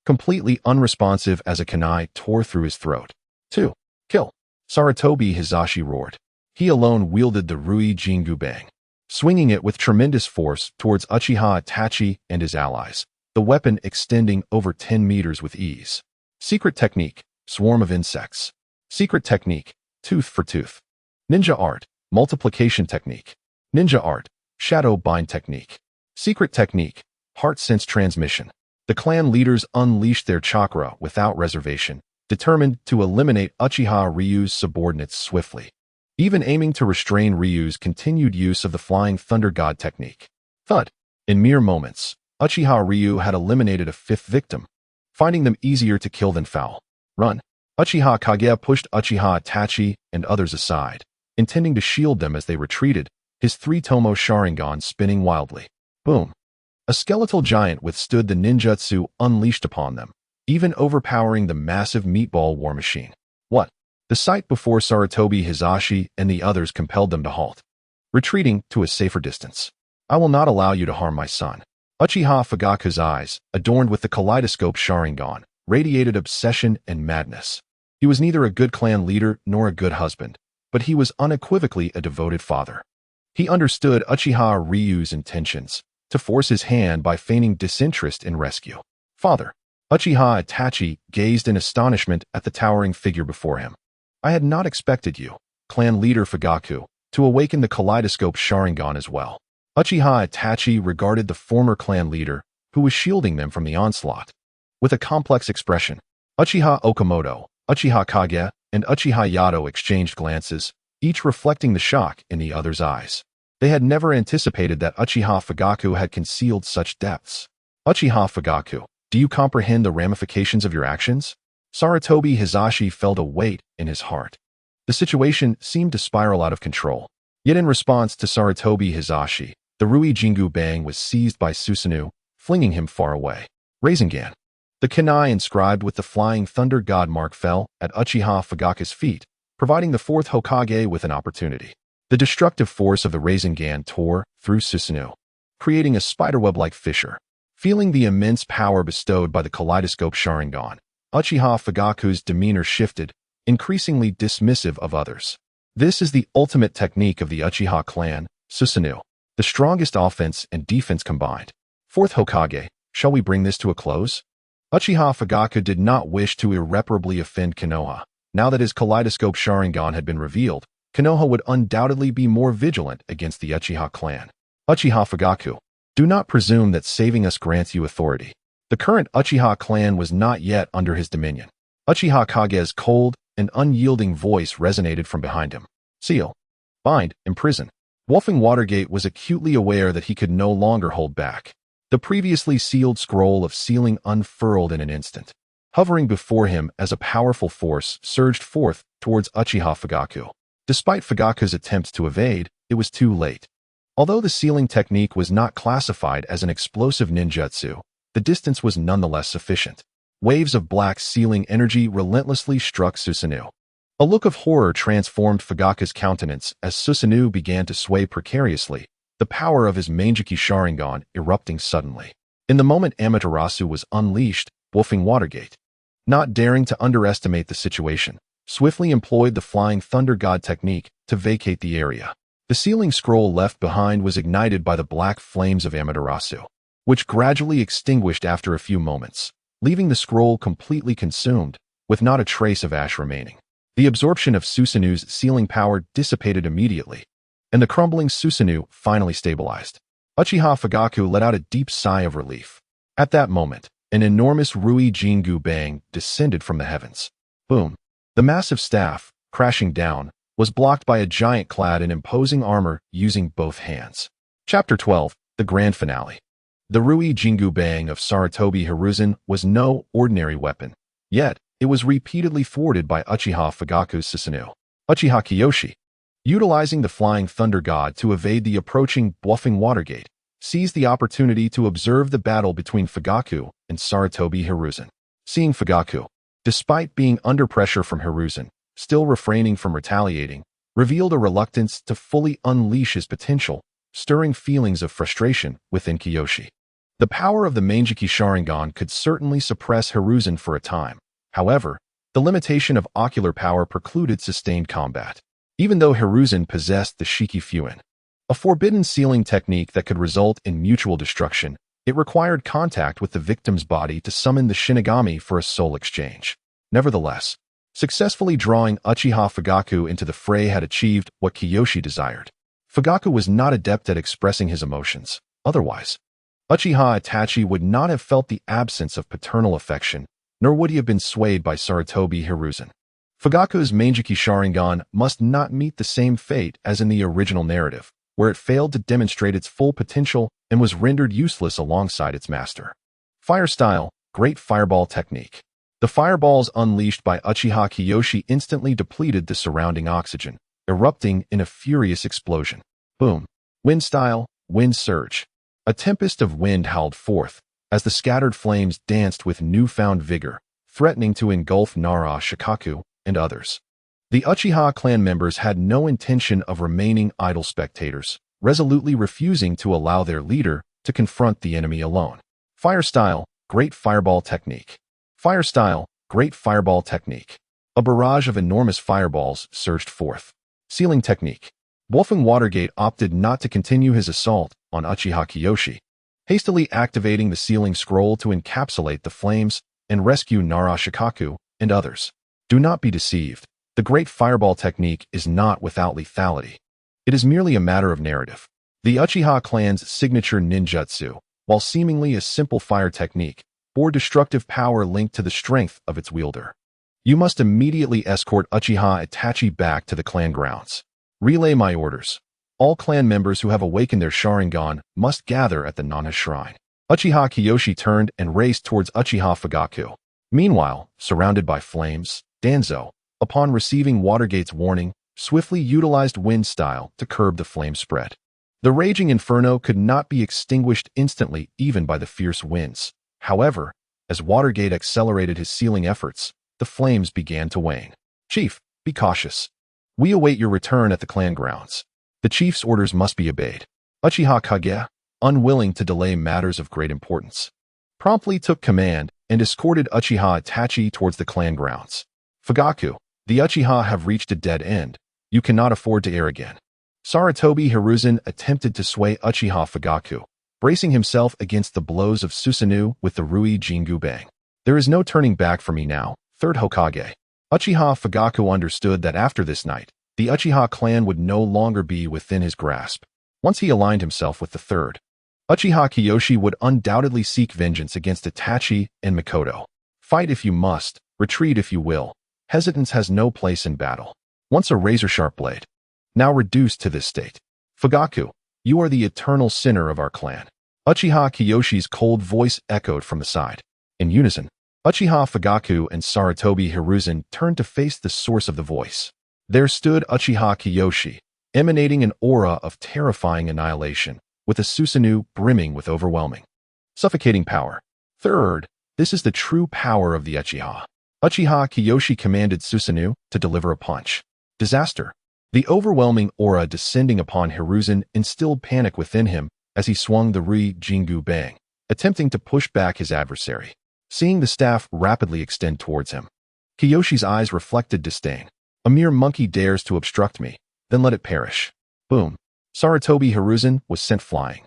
[SPEAKER 1] completely unresponsive as a kunai tore through his throat. 2. Kill. Sarutobi Hizashi roared. He alone wielded the Rui Jingu Bang, swinging it with tremendous force towards Uchiha Itachi and his allies, the weapon extending over 10 meters with ease. Secret technique, swarm of insects. Secret technique, tooth for tooth. Ninja art, multiplication technique. Ninja art, shadow bind technique. Secret technique, heart sense transmission. The clan leaders unleashed their chakra without reservation, determined to eliminate Uchiha Ryu's subordinates swiftly, even aiming to restrain Ryu's continued use of the Flying Thunder God technique. Thud. In mere moments, Uchiha Ryu had eliminated a fifth victim, finding them easier to kill than foul. Run. Uchiha Kage pushed Uchiha Itachi and others aside, intending to shield them as they retreated, his three-tomo Sharingan spinning wildly. Boom. A skeletal giant withstood the ninjutsu unleashed upon them, even overpowering the massive meatball war machine. What? The sight before Sarutobi Hizashi and the others compelled them to halt, retreating to a safer distance. I will not allow you to harm my son. Uchiha Fugaku's eyes, adorned with the kaleidoscope Sharingan, radiated obsession and madness. He was neither a good clan leader nor a good husband, but he was unequivocally a devoted father. He understood Uchiha Ryu's intentions, to force his hand by feigning disinterest in rescue. Father. Uchiha Itachi gazed in astonishment at the towering figure before him. I had not expected you, clan leader Fugaku, to awaken the kaleidoscope Sharingan as well. Uchiha Itachi regarded the former clan leader, who was shielding them from the onslaught, with a complex expression. Uchiha Okamoto, Uchiha Kage, and Uchiha Yato exchanged glances, each reflecting the shock in the other's eyes. They had never anticipated that Uchiha Fugaku had concealed such depths. Uchiha Fugaku, do you comprehend the ramifications of your actions? Sarutobi Hizashi felt a weight in his heart. The situation seemed to spiral out of control. Yet in response to Sarutobi Hizashi, the Rui Jingu Bang was seized by Susanoo, flinging him far away. Rasengan. The kunai inscribed with the Flying Thunder God mark fell at Uchiha Fugaku's feet, providing the fourth Hokage with an opportunity. The destructive force of the Rasengan tore through Susanoo, creating a spiderweb-like fissure. Feeling the immense power bestowed by the kaleidoscope Sharingan, Uchiha Fugaku's demeanor shifted, increasingly dismissive of others. This is the ultimate technique of the Uchiha clan, Susanoo, the strongest offense and defense combined. Fourth Hokage, shall we bring this to a close? Uchiha Fugaku did not wish to irreparably offend Konoha. Now that his kaleidoscope Sharingan had been revealed, Konoha would undoubtedly be more vigilant against the Uchiha clan. Uchiha Fugaku, do not presume that saving us grants you authority. The current Uchiha clan was not yet under his dominion. Uchiha Kage's cold and unyielding voice resonated from behind him. Seal. Bind. Imprison. Wolfing Watergate was acutely aware that he could no longer hold back. The previously sealed scroll of sealing unfurled in an instant. Hovering before him as a powerful force surged forth towards Uchiha Fugaku. Despite Fugaku's attempts to evade, it was too late. Although the sealing technique was not classified as an explosive ninjutsu, the distance was nonetheless sufficient. Waves of black sealing energy relentlessly struck Susanoo. A look of horror transformed Fugaku's countenance as Susanoo began to sway precariously, the power of his Manjiki Sharingan erupting suddenly. In the moment Amaterasu was unleashed, Wolfing Watergate, not daring to underestimate the situation, swiftly employed the Flying Thunder God technique to vacate the area. The sealing scroll left behind was ignited by the black flames of Amaterasu, which gradually extinguished after a few moments, leaving the scroll completely consumed, with not a trace of ash remaining. The absorption of Susanoo's sealing power dissipated immediately, and the crumbling Susanoo finally stabilized. Uchiha Fugaku let out a deep sigh of relief. At that moment, an enormous Rui Jingu Bang descended from the heavens. Boom. The massive staff, crashing down, was blocked by a giant clad in imposing armor using both hands. Chapter 12, The Grand Finale. The Rui Jingu Bang of Sarutobi Hiruzen was no ordinary weapon, yet it was repeatedly thwarted by Uchiha Fugaku's Susanoo. Uchiha Kiyoshi, utilizing the Flying Thunder God to evade the approaching bluffing Watergate, seized the opportunity to observe the battle between Fugaku and Sarutobi Hiruzen. Seeing Fugaku, despite being under pressure from Hiruzen, still refraining from retaliating, revealed a reluctance to fully unleash his potential, stirring feelings of frustration within Kiyoshi. The power of the Manjiki Sharingan could certainly suppress Hiruzen for a time. However, the limitation of ocular power precluded sustained combat. Even though Hiruzen possessed the Shiki Fuin, a forbidden sealing technique that could result in mutual destruction, it required contact with the victim's body to summon the Shinigami for a soul exchange. Nevertheless, successfully drawing Uchiha Fugaku into the fray had achieved what Kiyoshi desired. Fugaku was not adept at expressing his emotions. Otherwise, Uchiha Itachi would not have felt the absence of paternal affection, nor would he have been swayed by Sarutobi Hiruzen. Fugaku's Manjiki Sharingan must not meet the same fate as in the original narrative, where it failed to demonstrate its full potential and was rendered useless alongside its master. Fire Style, Great Fireball Technique. The fireballs unleashed by Uchiha Kiyoshi instantly depleted the surrounding oxygen, erupting in a furious explosion. Boom. Wind Style, Wind Surge. A tempest of wind howled forth, as the scattered flames danced with newfound vigor, threatening to engulf Nara Shikaku and others. The Uchiha clan members had no intention of remaining idle spectators, resolutely refusing to allow their leader to confront the enemy alone. Fire Style, Great Fireball Technique. Fire Style, Great Fireball Technique. A barrage of enormous fireballs surged forth. Sealing Technique. Bluffing Watergate opted not to continue his assault on Uchiha Kiyoshi, hastily activating the sealing scroll to encapsulate the flames and rescue Nara Shikaku and others. Do not be deceived. The Great Fireball Technique is not without lethality. It is merely a matter of narrative. The Uchiha clan's signature ninjutsu, while seemingly a simple fire technique, bore destructive power linked to the strength of its wielder. You must immediately escort Uchiha Itachi back to the clan grounds. Relay my orders. All clan members who have awakened their Sharingan must gather at the Nana Shrine. Uchiha Kiyoshi turned and raced towards Uchiha Fugaku. Meanwhile, surrounded by flames, Danzo, upon receiving Watergate's warning, swiftly utilized Wind Style to curb the flame spread. The raging inferno could not be extinguished instantly even by the fierce winds. However, as Watergate accelerated his sealing efforts, the flames began to wane. Chief, be cautious. We await your return at the clan grounds. The chief's orders must be obeyed. Uchiha Kage, unwilling to delay matters of great importance, promptly took command and escorted Uchiha Itachi towards the clan grounds. Fugaku, the Uchiha have reached a dead end. You cannot afford to err again. Sarutobi Hiruzen attempted to sway Uchiha Fugaku, bracing himself against the blows of Susanoo with the Rui Jingu Bang. There is no turning back for me now, third Hokage. Uchiha Fugaku understood that after this night, the Uchiha clan would no longer be within his grasp. Once he aligned himself with the third, Uchiha Kiyoshi would undoubtedly seek vengeance against Itachi and Mikoto. Fight if you must, retreat if you will. Hesitance has no place in battle. Once a razor-sharp blade, now reduced to this state. Fugaku, you are the eternal sinner of our clan. Uchiha Kiyoshi's cold voice echoed from the side. In unison, Uchiha Fugaku and Sarutobi Hiruzen turned to face the source of the voice. There stood Uchiha Kiyoshi, emanating an aura of terrifying annihilation, with a Susanoo brimming with overwhelming, suffocating power. Third, this is the true power of the Uchiha. Uchiha Kiyoshi commanded Susanoo to deliver a punch. Disaster. The overwhelming aura descending upon Hiruzen instilled panic within him as he swung the Rui Jingu Bang, attempting to push back his adversary. Seeing the staff rapidly extend towards him, Kiyoshi's eyes reflected disdain. A mere monkey dares to obstruct me, then let it perish. Boom. Sarutobi Hiruzen was sent flying,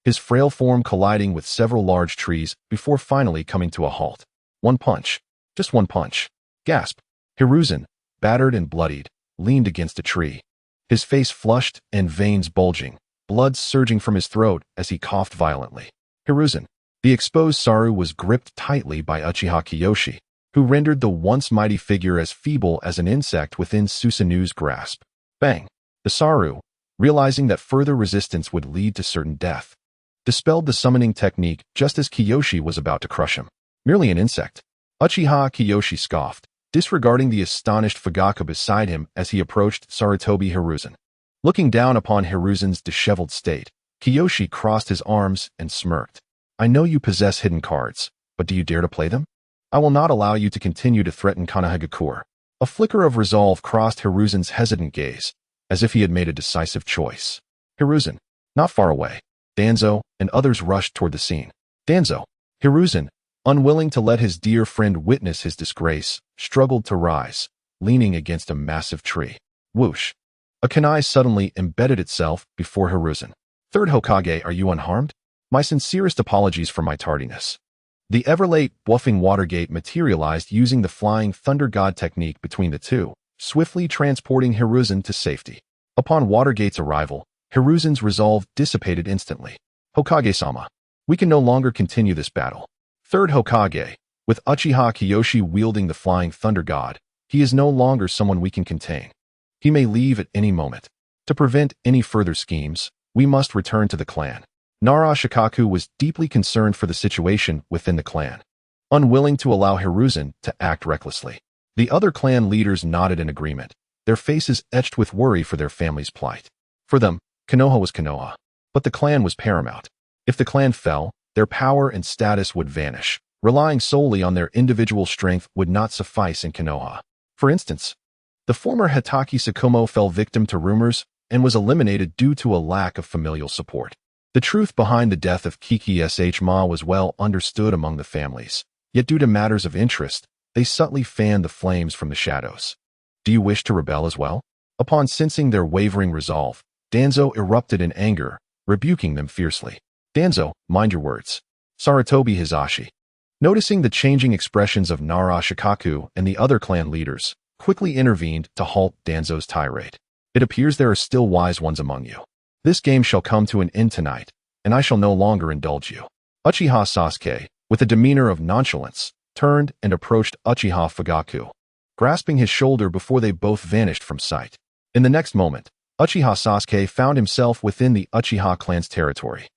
[SPEAKER 1] his frail form colliding with several large trees before finally coming to a halt. One punch. Just one punch. Gasp. Hiruzen, battered and bloodied, leaned against a tree, his face flushed and veins bulging, blood surging from his throat as he coughed violently. Hiruzen. The exposed Saru was gripped tightly by Uchiha Kiyoshi, who rendered the once mighty figure as feeble as an insect within Susanoo's grasp. Bang! The Saru, realizing that further resistance would lead to certain death, dispelled the summoning technique just as Kiyoshi was about to crush him. Merely an insect. Uchiha Kiyoshi scoffed, disregarding the astonished Fugaku beside him as he approached Sarutobi Hiruzen. Looking down upon Hiruzen's disheveled state, Kiyoshi crossed his arms and smirked. I know you possess hidden cards, but do you dare to play them? I will not allow you to continue to threaten Konohagakure. A flicker of resolve crossed Hiruzen's hesitant gaze, as if he had made a decisive choice. Hiruzen, not far away. Danzo and others rushed toward the scene. Danzo. Hiruzen, unwilling to let his dear friend witness his disgrace, struggled to rise, leaning against a massive tree. Whoosh. A kunai suddenly embedded itself before Hiruzen. Third Hokage, are you unharmed? My sincerest apologies for my tardiness. The ever-late, bluffing Watergate materialized using the flying thunder god technique between the two, swiftly transporting Hiruzen to safety. Upon Watergate's arrival, Hiruzen's resolve dissipated instantly. Hokage-sama, we can no longer continue this battle. Third Hokage, with Uchiha Kiyoshi wielding the flying thunder god, he is no longer someone we can contain. He may leave at any moment. To prevent any further schemes, we must return to the clan. Nara Shikaku was deeply concerned for the situation within the clan, unwilling to allow Hiruzen to act recklessly. The other clan leaders nodded in agreement, their faces etched with worry for their family's plight. For them, Konoha was Konoha, but the clan was paramount. If the clan fell, their power and status would vanish. Relying solely on their individual strength would not suffice in Konoha. For instance, the former Hitaki Sakumo fell victim to rumors and was eliminated due to a lack of familial support. The truth behind the death of Kiki Sh was well understood among the families, yet due to matters of interest, they subtly fanned the flames from the shadows. Do you wish to rebel as well? Upon sensing their wavering resolve, Danzo erupted in anger, rebuking them fiercely. Danzo, mind your words. Sarutobi Hizashi, noticing the changing expressions of Nara Shikaku and the other clan leaders, quickly intervened to halt Danzo's tirade. It appears there are still wise ones among you. This game shall come to an end tonight, and I shall no longer indulge you. Uchiha Sasuke, with a demeanor of nonchalance, turned and approached Uchiha Fugaku, grasping his shoulder before they both vanished from sight. In the next moment, Uchiha Sasuke found himself within the Uchiha clan's territory.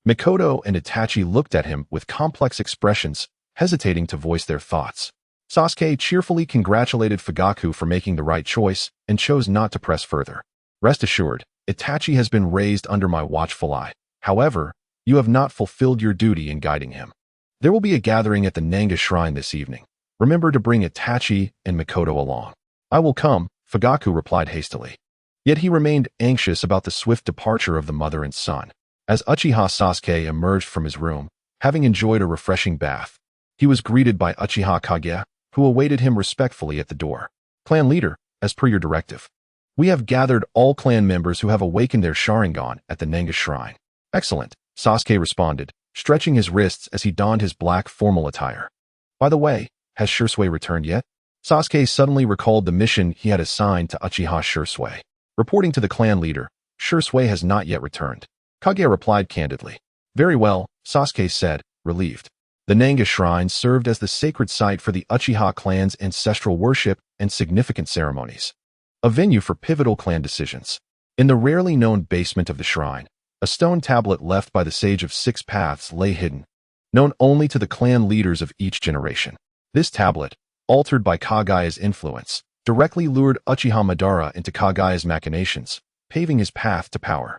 [SPEAKER 1] Mikoto and Itachi looked at him with complex expressions, hesitating to voice their thoughts. Sasuke cheerfully congratulated Fugaku for making the right choice and chose not to press further. Rest assured, Itachi has been raised under my watchful eye. However, you have not fulfilled your duty in guiding him. There will be a gathering at the Nanga Shrine this evening. Remember to bring Itachi and Mikoto along. I will come, Fugaku replied hastily. Yet he remained anxious about the swift departure of the mother and son. As Uchiha Sasuke emerged from his room, having enjoyed a refreshing bath, he was greeted by Uchiha Kage, who awaited him respectfully at the door. Clan leader, as per your directive, we have gathered all clan members who have awakened their Sharingan at the Nanga Shrine. Excellent, Sasuke responded, stretching his wrists as he donned his black formal attire. By the way, has Shursui returned yet? Sasuke suddenly recalled the mission he had assigned to Uchiha Shursui. Reporting to the clan leader, Shursui has not yet returned. Kage replied candidly. Very well, Sasuke said, relieved. The Nanga Shrine served as the sacred site for the Uchiha clan's ancestral worship and significant ceremonies, a venue for pivotal clan decisions. In the rarely known basement of the shrine, a stone tablet left by the Sage of Six Paths lay hidden, known only to the clan leaders of each generation. This tablet, altered by Kagaya's influence, directly lured Uchiha Madara into Kagaya's machinations, paving his path to power.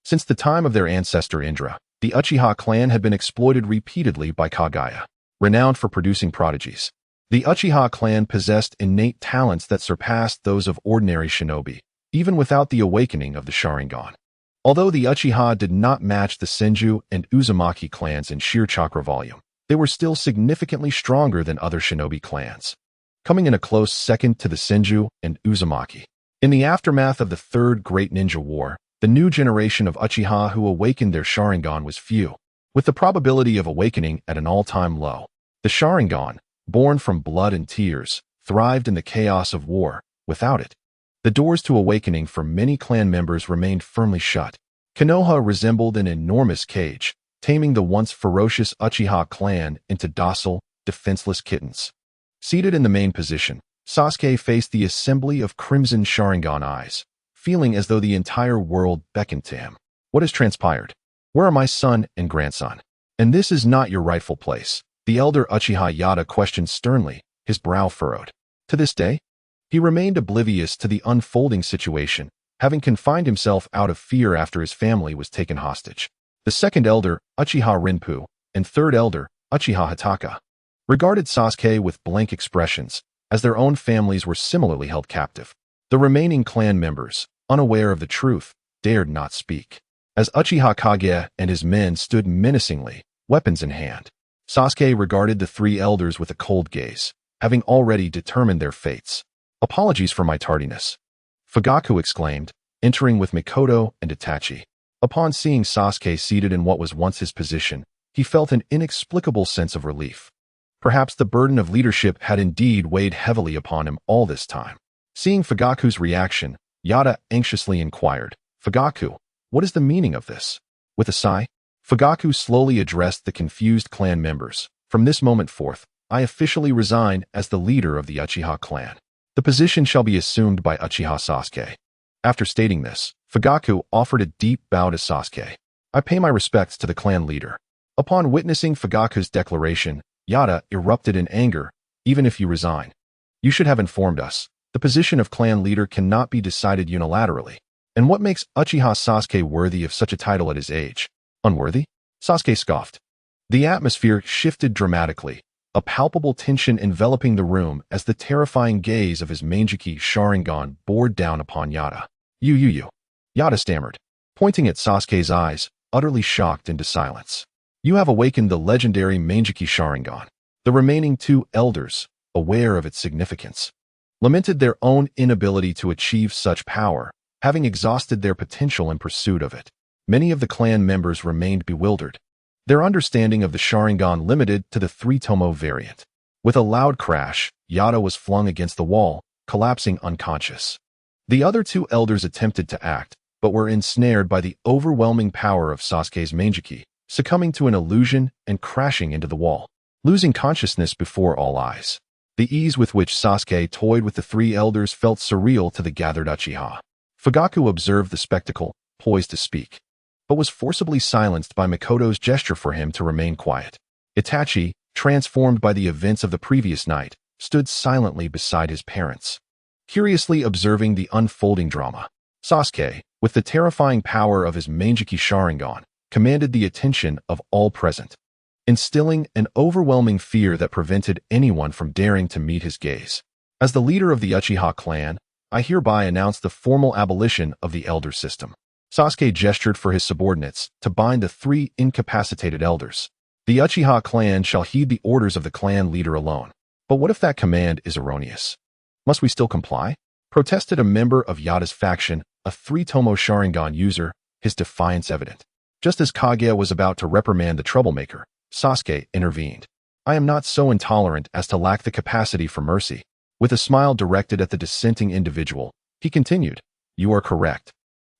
[SPEAKER 1] Since the time of their ancestor Indra, the Uchiha clan had been exploited repeatedly by Kagaya, renowned for producing prodigies. The Uchiha clan possessed innate talents that surpassed those of ordinary shinobi, even without the awakening of the Sharingan. Although the Uchiha did not match the Senju and Uzumaki clans in sheer chakra volume, they were still significantly stronger than other shinobi clans, coming in a close second to the Senju and Uzumaki. In the aftermath of the Third Great Ninja War, the new generation of Uchiha who awakened their Sharingan was few, with the probability of awakening at an all-time low. The Sharingan, born from blood and tears, thrived in the chaos of war. Without it, the doors to awakening for many clan members remained firmly shut. Konoha resembled an enormous cage, taming the once ferocious Uchiha clan into docile, defenseless kittens. Seated in the main position, Sasuke faced the assembly of crimson Sharingan eyes, feeling as though the entire world beckoned to him. What has transpired? Where are my son and grandson? And this is not your rightful place, the elder Uchiha Yada questioned sternly, his brow furrowed. To this day, he remained oblivious to the unfolding situation, having confined himself out of fear after his family was taken hostage. The second elder, Uchiha Rinpu, and third elder, Uchiha Hataka, regarded Sasuke with blank expressions, as their own families were similarly held captive. The remaining clan members, unaware of the truth, dared not speak. As Uchiha Kage and his men stood menacingly, weapons in hand, Sasuke regarded the three elders with a cold gaze, having already determined their fates. Apologies for my tardiness, Fugaku exclaimed, entering with Mikoto and Itachi. Upon seeing Sasuke seated in what was once his position, he felt an inexplicable sense of relief. Perhaps the burden of leadership had indeed weighed heavily upon him all this time. Seeing Fugaku's reaction, Yada anxiously inquired, "Fugaku, what is the meaning of this?" With a sigh, Fugaku slowly addressed the confused clan members. "From this moment forth, I officially resign as the leader of the Uchiha clan. The position shall be assumed by Uchiha Sasuke." After stating this, Fugaku offered a deep bow to Sasuke. "I pay my respects to the clan leader." Upon witnessing Fugaku's declaration, Yada erupted in anger. "Even if you resign, you should have informed us. The position of clan leader cannot be decided unilaterally. And what makes Uchiha Sasuke worthy of such a title at his age? Unworthy?" Sasuke scoffed. The atmosphere shifted dramatically, a palpable tension enveloping the room as the terrifying gaze of his Manjiki Sharingan bore down upon Yada. You. Yada stammered, pointing at Sasuke's eyes, utterly shocked into silence. "You have awakened the legendary Manjiki Sharingan." The remaining two elders, aware of its significance, lamented their own inability to achieve such power, having exhausted their potential in pursuit of it. Many of the clan members remained bewildered, their understanding of the Sharingan limited to the three-tomo variant. With a loud crash, Yada was flung against the wall, collapsing unconscious. The other two elders attempted to act, but were ensnared by the overwhelming power of Sasuke's Manjiki, succumbing to an illusion and crashing into the wall, losing consciousness before all eyes. The ease with which Sasuke toyed with the three elders felt surreal to the gathered Uchiha. Fugaku observed the spectacle, poised to speak, but was forcibly silenced by Mikoto's gesture for him to remain quiet. Itachi, transformed by the events of the previous night, stood silently beside his parents, curiously observing the unfolding drama. Sasuke, with the terrifying power of his Manjiki Sharingan, commanded the attention of all present, instilling an overwhelming fear that prevented anyone from daring to meet his gaze. "As the leader of the Uchiha clan, I hereby announce the formal abolition of the elder system." Sasuke gestured for his subordinates to bind the three incapacitated elders. "The Uchiha clan shall heed the orders of the clan leader alone." "But what if that command is erroneous? Must we still comply?" protested a member of Yada's faction, a three-tomo Sharingan user, his defiance evident. Just as Kage was about to reprimand the troublemaker, Sasuke intervened. "I am not so intolerant as to lack the capacity for mercy." With a smile directed at the dissenting individual, he continued, "You are correct.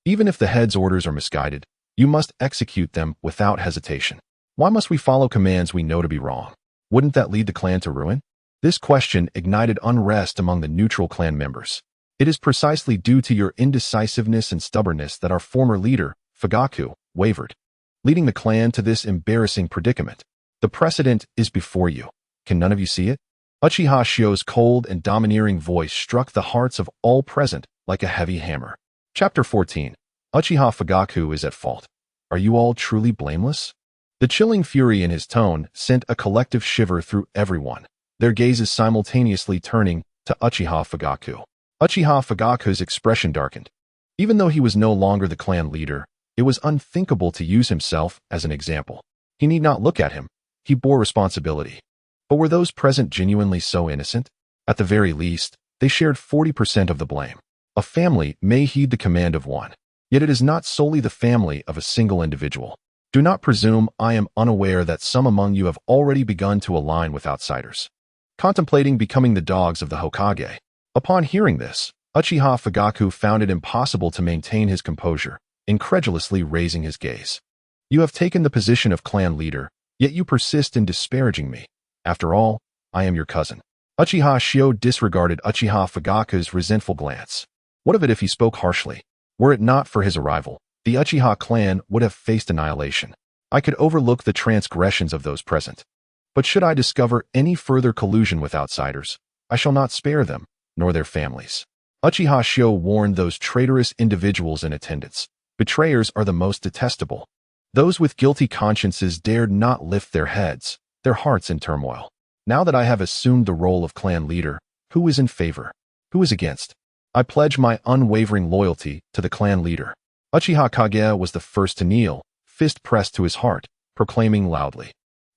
[SPEAKER 1] Even if the head's orders are misguided, you must execute them without hesitation. Why must we follow commands we know to be wrong? Wouldn't that lead the clan to ruin?" This question ignited unrest among the neutral clan members. "It is precisely due to your indecisiveness and stubbornness that our former leader, Fugaku, wavered, leading the clan to this embarrassing predicament. The precedent is before you. Can none of you see it?" Uchiha Shio's cold and domineering voice struck the hearts of all present like a heavy hammer. Chapter 14. Uchiha Fugaku is at fault. Are you all truly blameless? The chilling fury in his tone sent a collective shiver through everyone, their gazes simultaneously turning to Uchiha Fugaku. Uchiha Fugaku's expression darkened. Even though he was no longer the clan leader, it was unthinkable to use himself as an example. He need not look at him. He bore responsibility. But were those present genuinely so innocent? At the very least, they shared 40% of the blame. A family may heed the command of one, yet it is not solely the family of a single individual. Do not presume I am unaware that some among you have already begun to align with outsiders, contemplating becoming the dogs of the Hokage. Upon hearing this, Uchiha Fugaku found it impossible to maintain his composure, incredulously raising his gaze. "You have taken the position of clan leader, yet you persist in disparaging me. After all, I am your cousin." Uchiha Shio disregarded Uchiha Fugaku's resentful glance. What of it if he spoke harshly? Were it not for his arrival, the Uchiha clan would have faced annihilation. I could overlook the transgressions of those present. But should I discover any further collusion with outsiders, I shall not spare them, nor their families. Uchiha Shio warned those traitorous individuals in attendance. Betrayers are the most detestable. Those with guilty consciences dared not lift their heads, their hearts in turmoil. Now that I have assumed the role of clan leader, who is in favor? Who is against? I pledge my unwavering loyalty to the clan leader. Uchiha Kage was the first to kneel, fist pressed to his heart, proclaiming loudly.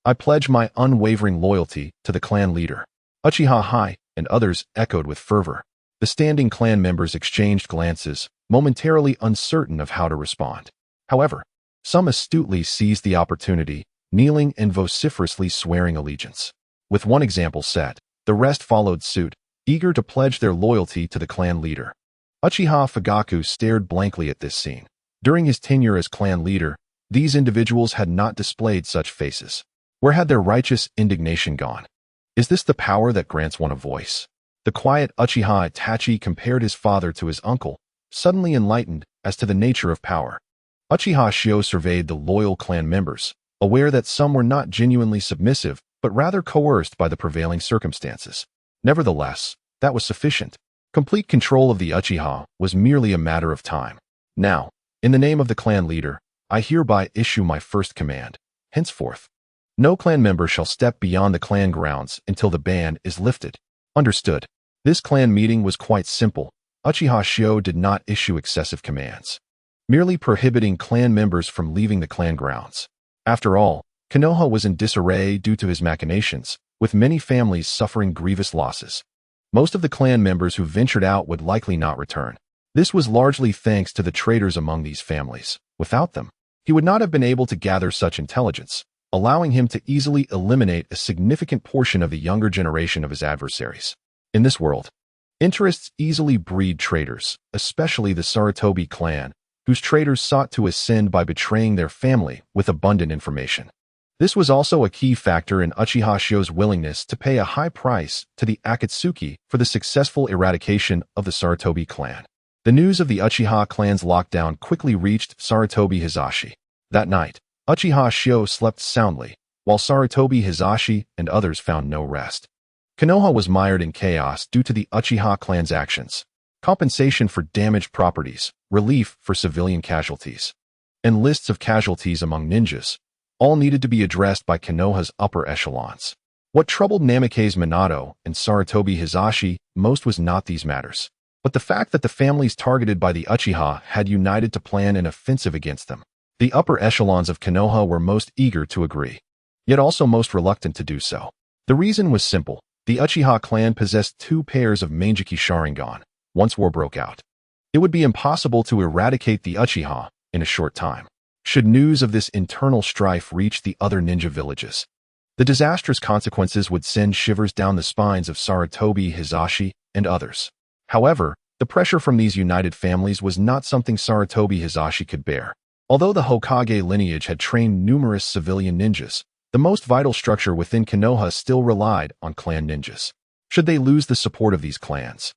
[SPEAKER 1] I pledge my unwavering loyalty to the clan leader. Uchiha Hai and others echoed with fervor. The standing clan members exchanged glances, momentarily uncertain of how to respond. However, some astutely seized the opportunity, kneeling and vociferously swearing allegiance. With one example set, the rest followed suit, eager to pledge their loyalty to the clan leader. Uchiha Fugaku stared blankly at this scene. During his tenure as clan leader, these individuals had not displayed such faces. Where had their righteous indignation gone? Is this the power that grants one a voice? The quiet Uchiha Itachi compared his father to his uncle, suddenly enlightened as to the nature of power. Uchiha Shio surveyed the loyal clan members, aware that some were not genuinely submissive, but rather coerced by the prevailing circumstances. Nevertheless, that was sufficient. Complete control of the Uchiha was merely a matter of time. Now, in the name of the clan leader, I hereby issue my first command. Henceforth, no clan member shall step beyond the clan grounds until the ban is lifted. Understood. This clan meeting was quite simple. Uchiha Shio did not issue excessive commands, merely prohibiting clan members from leaving the clan grounds. After all, Konoha was in disarray due to his machinations, with many families suffering grievous losses. Most of the clan members who ventured out would likely not return. This was largely thanks to the traitors among these families. Without them, he would not have been able to gather such intelligence, allowing him to easily eliminate a significant portion of the younger generation of his adversaries. In this world, interests easily breed traitors, especially the Sarutobi clan, whose traitors sought to ascend by betraying their family with abundant information. This was also a key factor in Uchiha Shio's willingness to pay a high price to the Akatsuki for the successful eradication of the Sarutobi clan. The news of the Uchiha clan's lockdown quickly reached Sarutobi Hizashi. That night, Uchiha Shio slept soundly, while Sarutobi Hizashi and others found no rest. Konoha was mired in chaos due to the Uchiha clan's actions. Compensation for damaged properties, relief for civilian casualties, and lists of casualties among ninjas, all needed to be addressed by Konoha's upper echelons. What troubled Namake's Minato and Sarutobi Hizashi most was not these matters, but the fact that the families targeted by the Uchiha had united to plan an offensive against them. The upper echelons of Konoha were most eager to agree, yet also most reluctant to do so. The reason was simple. The Uchiha clan possessed 2 pairs of Manjiki Sharingan. Once war broke out, it would be impossible to eradicate the Uchiha in a short time. Should news of this internal strife reach the other ninja villages, the disastrous consequences would send shivers down the spines of Sarutobi Hizashi and others. However, the pressure from these united families was not something Sarutobi Hizashi could bear. Although the Hokage lineage had trained numerous civilian ninjas, the most vital structure within Konoha still relied on clan ninjas. Should they lose the support of these clans,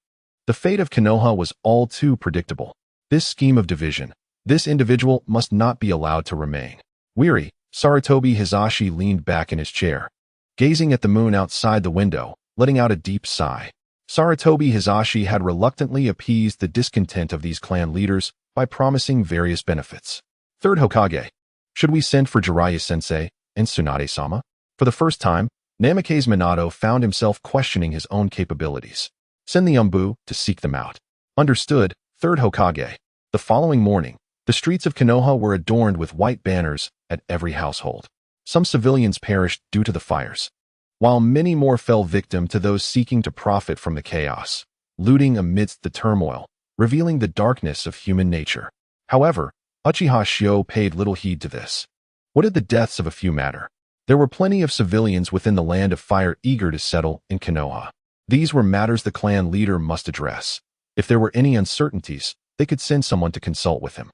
[SPEAKER 1] the fate of Konoha was all too predictable. This scheme of division, this individual must not be allowed to remain. Weary, Sarutobi Hizashi leaned back in his chair, gazing at the moon outside the window, letting out a deep sigh. Sarutobi Hizashi had reluctantly appeased the discontent of these clan leaders by promising various benefits. Third Hokage, should we send for Jiraiya-sensei and Tsunade-sama? For the first time, Namake's Minato found himself questioning his own capabilities. Send the Umbu to seek them out. Understood, Third Hokage. The following morning, the streets of Konoha were adorned with white banners at every household. Some civilians perished due to the fires, while many more fell victim to those seeking to profit from the chaos, looting amidst the turmoil, revealing the darkness of human nature. However, Uchiha Shio paid little heed to this. What did the deaths of a few matter? There were plenty of civilians within the land of fire eager to settle in Konoha. These were matters the clan leader must address. If there were any uncertainties, they could send someone to consult with him.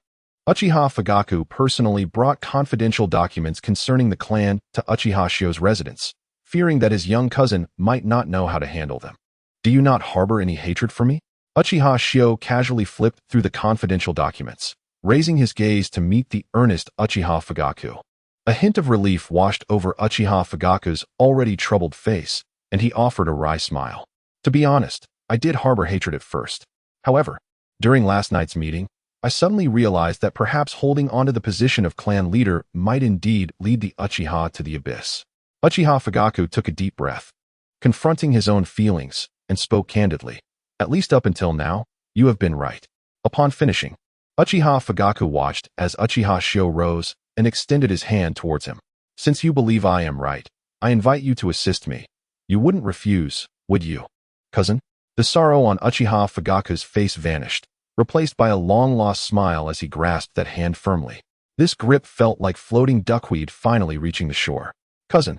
[SPEAKER 1] Uchiha Fugaku personally brought confidential documents concerning the clan to Uchiha Shio's residence, fearing that his young cousin might not know how to handle them. Do you not harbor any hatred for me? Uchiha Shio casually flipped through the confidential documents, raising his gaze to meet the earnest Uchiha Fugaku. A hint of relief washed over Uchiha Fugaku's already troubled face, and he offered a wry smile. To be honest, I did harbor hatred at first. However, during last night's meeting, I suddenly realized that perhaps holding onto the position of clan leader might indeed lead the Uchiha to the abyss. Uchiha Fugaku took a deep breath, confronting his own feelings, and spoke candidly. At least up until now, you have been right. Upon finishing, Uchiha Fugaku watched as Uchiha Shio rose and extended his hand towards him. Since you believe I am right, I invite you to assist me. You wouldn't refuse, would you, cousin? The sorrow on Uchiha Fugaku's face vanished, replaced by a long-lost smile as he grasped that hand firmly. This grip felt like floating duckweed finally reaching the shore. Cousin,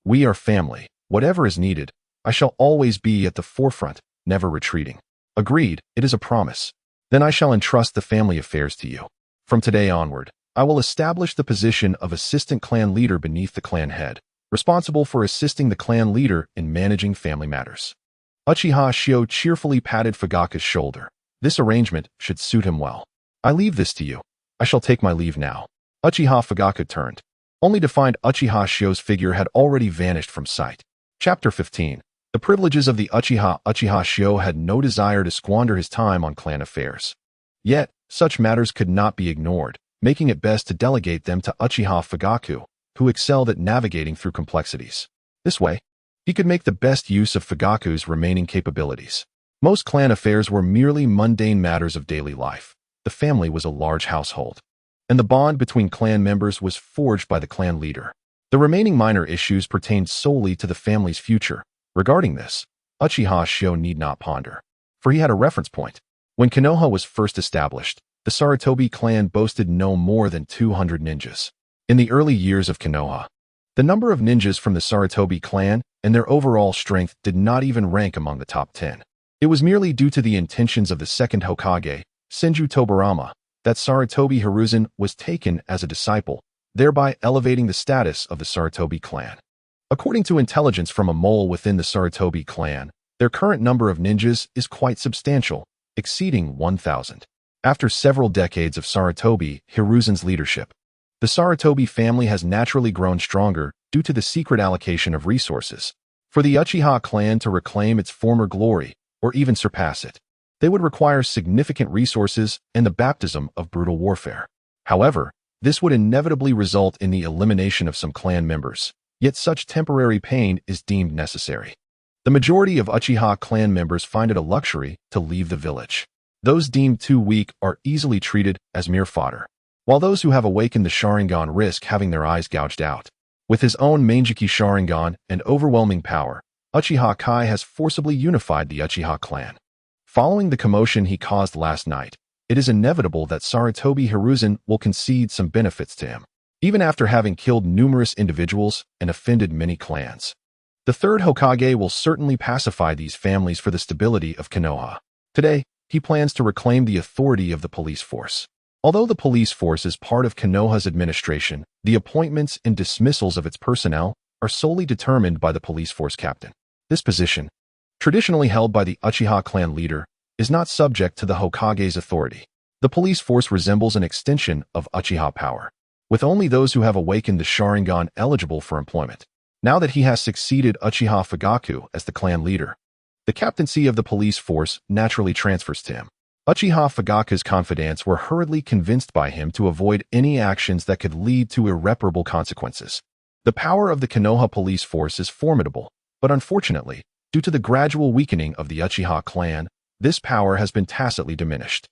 [SPEAKER 1] we are family. Whatever is needed, I shall always be at the forefront, never retreating. Agreed, it is a promise. Then I shall entrust the family affairs to you. From today onward, I will establish the position of assistant clan leader beneath the clan head, responsible for assisting the clan leader in managing family matters. Uchiha Shio cheerfully patted Fugaku's shoulder. This arrangement should suit him well. I leave this to you. I shall take my leave now. Uchiha Fugaku turned, only to find Uchiha Shio's figure had already vanished from sight. Chapter 15. The privileges of the Uchiha. Uchiha Shio had no desire to squander his time on clan affairs. Yet, such matters could not be ignored, making it best to delegate them to Uchiha Fugaku, who excelled at navigating through complexities. This way, he could make the best use of Fugaku's remaining capabilities. Most clan affairs were merely mundane matters of daily life. The family was a large household, and the bond between clan members was forged by the clan leader. The remaining minor issues pertained solely to the family's future. Regarding this, Uchiha Shio need not ponder, for he had a reference point. When Konoha was first established, the Sarutobi clan boasted no more than 200 ninjas. In the early years of Konoha, the number of ninjas from the Sarutobi clan and their overall strength did not even rank among the top 10. It was merely due to the intentions of the second Hokage, Senju Tobarama, that Sarutobi Hiruzen was taken as a disciple, thereby elevating the status of the Sarutobi clan. According to intelligence from a mole within the Sarutobi clan, their current number of ninjas is quite substantial, exceeding 1,000. After several decades of Sarutobi Hiruzen's leadership, the Sarutobi family has naturally grown stronger due to the secret allocation of resources. For the Uchiha clan to reclaim its former glory, or even surpass it, they would require significant resources and the baptism of brutal warfare. However, this would inevitably result in the elimination of some clan members, yet such temporary pain is deemed necessary. The majority of Uchiha clan members find it a luxury to leave the village. Those deemed too weak are easily treated as mere fodder, while those who have awakened the Sharingan risk having their eyes gouged out. With his own Manjiki Sharingan and overwhelming power, Uchiha Kai has forcibly unified the Uchiha clan. Following the commotion he caused last night, it is inevitable that Sarutobi Hiruzen will concede some benefits to him, even after having killed numerous individuals and offended many clans. The third Hokage will certainly pacify these families for the stability of Konoha. Today, he plans to reclaim the authority of the police force. Although the police force is part of Konoha's administration, the appointments and dismissals of its personnel are solely determined by the police force captain. This position, traditionally held by the Uchiha clan leader, is not subject to the Hokage's authority. The police force resembles an extension of Uchiha power, with only those who have awakened the Sharingan eligible for employment. Now that he has succeeded Uchiha Fugaku as the clan leader, the captaincy of the police force naturally transfers to him. Uchiha Fugaku's confidants were hurriedly convinced by him to avoid any actions that could lead to irreparable consequences. The power of the Konoha police force is formidable, but unfortunately, due to the gradual weakening of the Uchiha clan, this power has been tacitly diminished.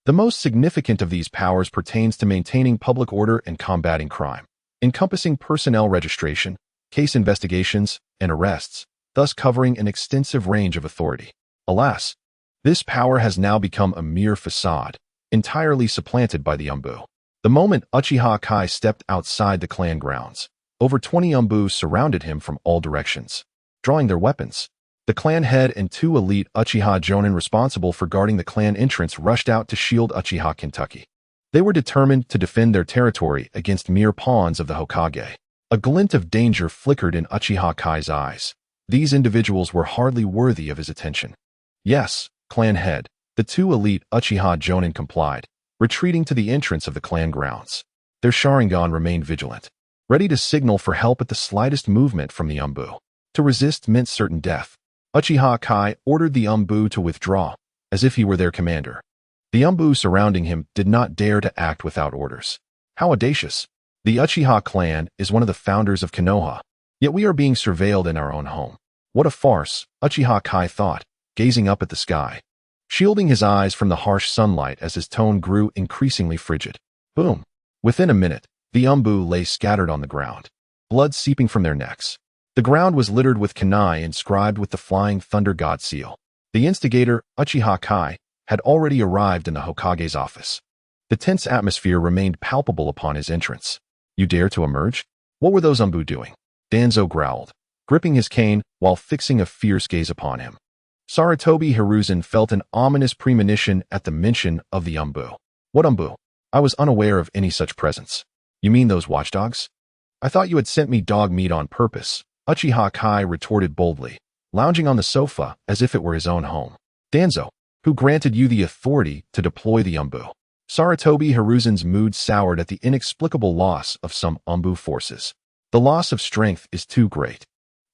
[SPEAKER 1] The most significant of these powers pertains to maintaining public order and combating crime, encompassing personnel registration, case investigations, and arrests, thus covering an extensive range of authority. Alas, this power has now become a mere facade, entirely supplanted by the Umbu. The moment Uchiha Kai stepped outside the clan grounds, over 20 Umbu surrounded him from all directions. Drawing their weapons, the clan head and 2 elite Uchiha Jonin responsible for guarding the clan entrance rushed out to shield Uchiha Kentucky. They were determined to defend their territory against mere pawns of the Hokage. A glint of danger flickered in Uchiha Kai's eyes. These individuals were hardly worthy of his attention. Yes, clan head, The two elite Uchiha Jonin complied, retreating to the entrance of the clan grounds. Their Sharingan remained vigilant, ready to signal for help at the slightest movement from the Umbu. To resist meant certain death. Uchiha Kai ordered the Umbu to withdraw, as if he were their commander. The Umbu surrounding him did not dare to act without orders. How audacious! The Uchiha clan is one of the founders of Konoha, yet we are being surveilled in our own home. What a farce, Uchiha Kai thought, gazing up at the sky, shielding his eyes from the harsh sunlight as his tone grew increasingly frigid. Boom! Within a minute, the Umbu lay scattered on the ground, blood seeping from their necks. The ground was littered with kunai inscribed with the flying thunder god seal. The instigator, Uchiha Kai, had already arrived in the Hokage's office. The tense atmosphere remained palpable upon his entrance. You dare to emerge? What were those Umbu doing? Danzo growled, gripping his cane while fixing a fierce gaze upon him. Sarutobi Hiruzen felt an ominous premonition at the mention of the Umbu. What Umbu? I was unaware of any such presence. You mean those watchdogs? I thought you had sent me dog meat on purpose, Uchiha Kai retorted boldly, lounging on the sofa as if it were his own home. Danzo, who granted you the authority to deploy the Umbu? Sarutobi Hiruzen's mood soured at the inexplicable loss of some Umbu forces. The loss of strength is too great.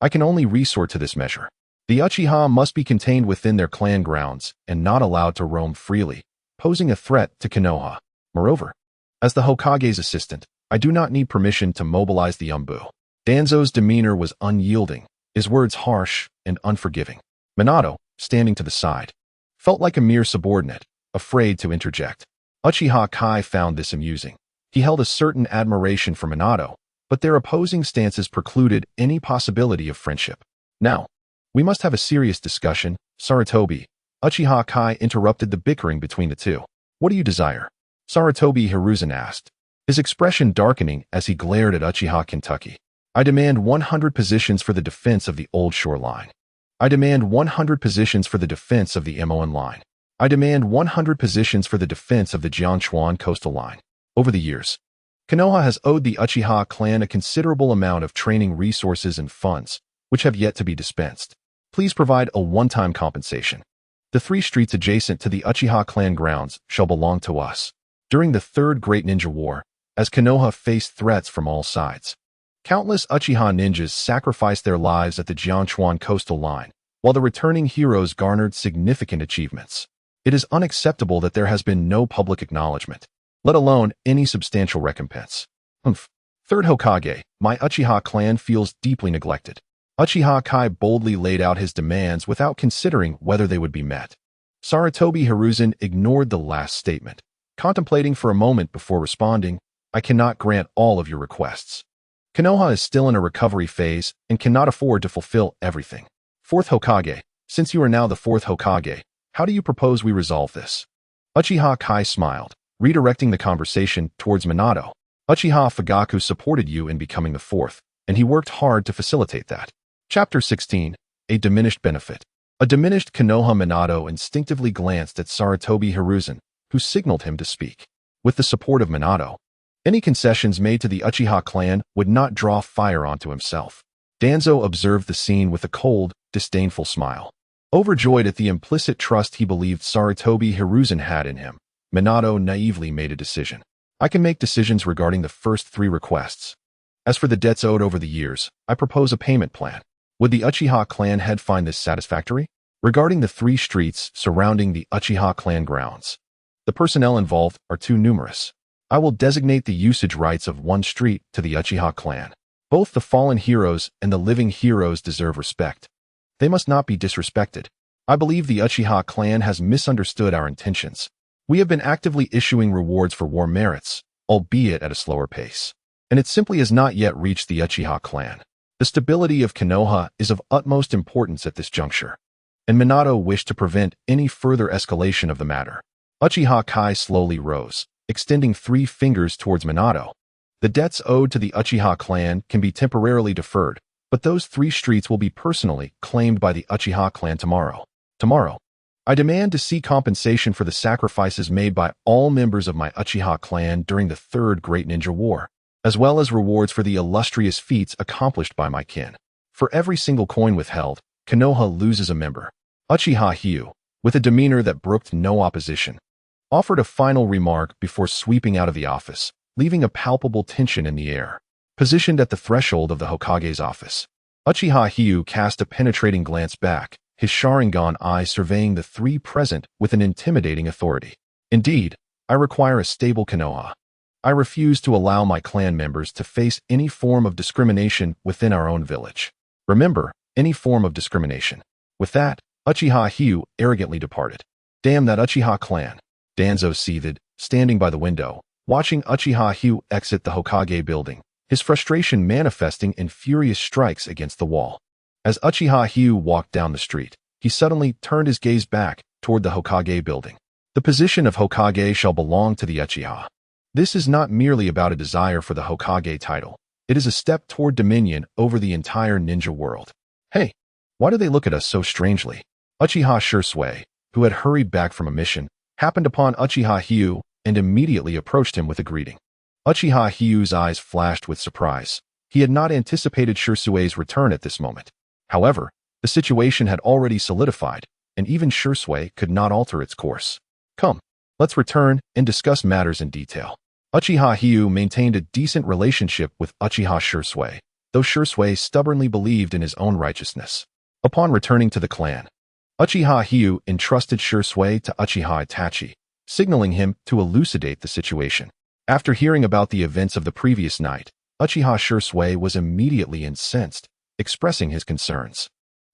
[SPEAKER 1] I can only resort to this measure. The Uchiha must be contained within their clan grounds and not allowed to roam freely, posing a threat to Konoha. Moreover, as the Hokage's assistant, I do not need permission to mobilize the Umbu. Danzo's demeanor was unyielding, his words harsh and unforgiving. Minato, standing to the side, felt like a mere subordinate, afraid to interject. Uchiha Kai found this amusing. He held a certain admiration for Minato, but their opposing stances precluded any possibility of friendship. Now, we must have a serious discussion, Sarutobi. Uchiha Kai interrupted the bickering between the two. What do you desire? Sarutobi Hiruzen asked, his expression darkening as he glared at Uchiha Kentucky. I demand 100 positions for the defense of the old shoreline. I demand 100 positions for the defense of the Moan line. I demand 100 positions for the defense of the Jiangchuan coastal line. Over the years, Konoha has owed the Uchiha clan a considerable amount of training resources and funds, which have yet to be dispensed. Please provide a one-time compensation. The 3 streets adjacent to the Uchiha clan grounds shall belong to us. During the Third Great Ninja War, as Konoha faced threats from all sides, countless Uchiha ninjas sacrificed their lives at the Jiangchuan coastal line, while the returning heroes garnered significant achievements. It is unacceptable that there has been no public acknowledgement, let alone any substantial recompense. Third Hokage, my Uchiha clan feels deeply neglected. Uchiha Kai boldly laid out his demands without considering whether they would be met. Sarutobi Hiruzen ignored the last statement, contemplating for a moment before responding, I cannot grant all of your requests. Konoha is still in a recovery phase and cannot afford to fulfill everything. Fourth Hokage, since you are now the 4th Hokage, how do you propose we resolve this? Uchiha Kai smiled, redirecting the conversation towards Minato. Uchiha Fugaku supported you in becoming the 4th, and he worked hard to facilitate that. Chapter 16, A Diminished Benefit. A diminished Konoha Minato instinctively glanced at Sarutobi Hiruzen, who signaled him to speak. With the support of Minato, any concessions made to the Uchiha clan would not draw fire onto himself. Danzo observed the scene with a cold, disdainful smile. Overjoyed at the implicit trust he believed Sarutobi Hiruzen had in him, Minato naively made a decision. I can make decisions regarding the first 3 requests. As for the debts owed over the years, I propose a payment plan. Would the Uchiha clan head find this satisfactory? Regarding the 3 streets surrounding the Uchiha clan grounds, the personnel involved are too numerous. I will designate the usage rights of 1 street to the Uchiha clan. Both the fallen heroes and the living heroes deserve respect. They must not be disrespected. I believe the Uchiha clan has misunderstood our intentions. We have been actively issuing rewards for war merits, albeit at a slower pace, and it simply has not yet reached the Uchiha clan. The stability of Konoha is of utmost importance at this juncture, and Minato wished to prevent any further escalation of the matter. Uchiha Kai slowly rose, extending 3 fingers towards Minato. The debts owed to the Uchiha clan can be temporarily deferred, but those 3 streets will be personally claimed by the Uchiha clan tomorrow. Tomorrow, I demand to see compensation for the sacrifices made by all members of my Uchiha clan during the Third Great Ninja War, as well as rewards for the illustrious feats accomplished by my kin. For every single coin withheld, Konoha loses a member. Uchiha Hyu, with a demeanor that brooked no opposition, offered a final remark before sweeping out of the office, leaving a palpable tension in the air. Positioned at the threshold of the Hokage's office, Uchiha Hyuga cast a penetrating glance back, his Sharingan eyes surveying the three present with an intimidating authority. Indeed, I require a stable Konoha. I refuse to allow my clan members to face any form of discrimination within our own village. Remember, any form of discrimination. With that, Uchiha Hyuga arrogantly departed. Damn that Uchiha clan. Danzo seethed, standing by the window, watching Uchiha Hyuga exit the Hokage building, his frustration manifesting in furious strikes against the wall. As Uchiha Hyuga walked down the street, he suddenly turned his gaze back toward the Hokage building. The position of Hokage shall belong to the Uchiha. This is not merely about a desire for the Hokage title. It is a step toward dominion over the entire ninja world. Hey, why do they look at us so strangely? Uchiha Shursui, who had hurried back from a mission, happened upon Uchiha Hyuga and immediately approached him with a greeting. Uchiha Hyuga's eyes flashed with surprise. He had not anticipated Shursui's return at this moment. However, the situation had already solidified, and even Shursui could not alter its course. Come, let's return and discuss matters in detail. Uchiha Hyuga maintained a decent relationship with Uchiha Shursui, though Shursui stubbornly believed in his own righteousness. Upon returning to the clan, Uchiha Hyuga entrusted Shursui to Uchiha Itachi, signaling him to elucidate the situation. After hearing about the events of the previous night, Uchiha Shursui was immediately incensed, expressing his concerns.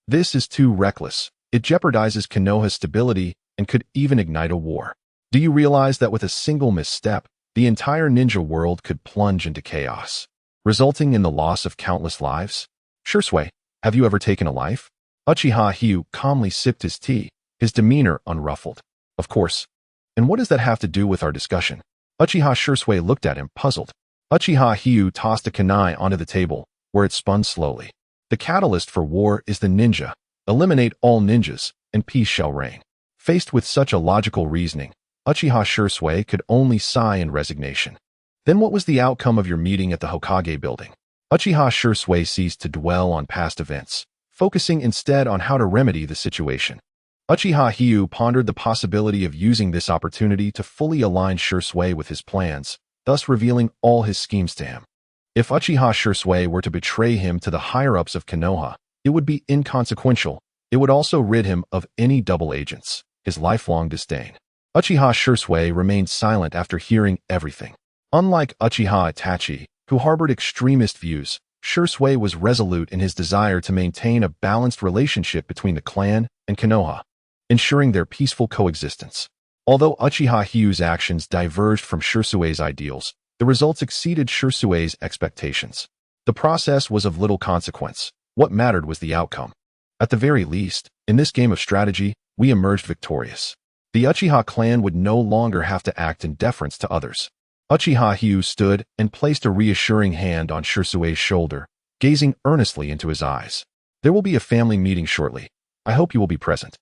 [SPEAKER 1] This is too reckless. It jeopardizes Konoha's stability and could even ignite a war. Do you realize that with a single misstep, the entire ninja world could plunge into chaos, resulting in the loss of countless lives? Shursui, have you ever taken a life? Uchiha Hyuga calmly sipped his tea, his demeanor unruffled. Of course. And what does that have to do with our discussion? Uchiha Shursui looked at him, puzzled. Uchiha Hyuga tossed a kunai onto the table, where it spun slowly. The catalyst for war is the ninja. Eliminate all ninjas, and peace shall reign. Faced with such a logical reasoning, Uchiha Shursui could only sigh in resignation. Then what was the outcome of your meeting at the Hokage building? Uchiha Shursui ceased to dwell on past events, focusing instead on how to remedy the situation. Uchiha Hyuga pondered the possibility of using this opportunity to fully align Shursui with his plans, thus revealing all his schemes to him. If Uchiha Shursui were to betray him to the higher-ups of Konoha, it would be inconsequential. It would also rid him of any double agents, his lifelong disdain. Uchiha Shursui remained silent after hearing everything. Unlike Uchiha Itachi, who harbored extremist views, Shursui was resolute in his desire to maintain a balanced relationship between the clan and Konoha, ensuring their peaceful coexistence. Although Uchiha Hyuga's actions diverged from Shursui's ideals, the results exceeded Shursui's expectations. The process was of little consequence. What mattered was the outcome. At the very least, in this game of strategy, we emerged victorious. The Uchiha clan would no longer have to act in deference to others. Uchiha Hyuga stood and placed a reassuring hand on Shursui's shoulder, gazing earnestly into his eyes. There will be a family meeting shortly. I hope you will be present.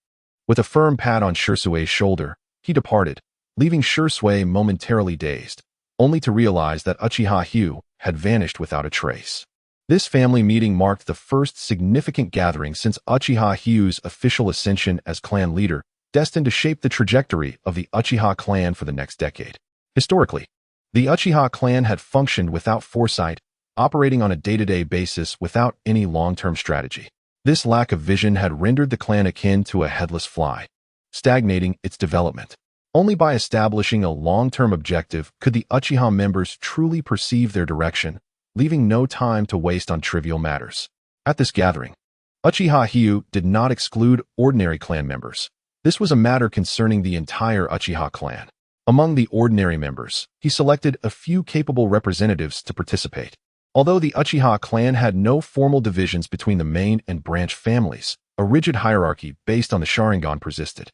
[SPEAKER 1] With a firm pat on Shursui's shoulder, he departed, leaving Shursui momentarily dazed, only to realize that Uchiha Hyuga had vanished without a trace. This family meeting marked the first significant gathering since Uchiha Hyuga's official ascension as clan leader, destined to shape the trajectory of the Uchiha clan for the next decade. Historically, the Uchiha clan had functioned without foresight, operating on a day-to-day basis without any long-term strategy. This lack of vision had rendered the clan akin to a headless fly, stagnating its development. Only by establishing a long-term objective could the Uchiha members truly perceive their direction, leaving no time to waste on trivial matters. At this gathering, Uchiha Hyuga did not exclude ordinary clan members. This was a matter concerning the entire Uchiha clan. Among the ordinary members, he selected a few capable representatives to participate. Although the Uchiha clan had no formal divisions between the main and branch families, a rigid hierarchy based on the Sharingan persisted.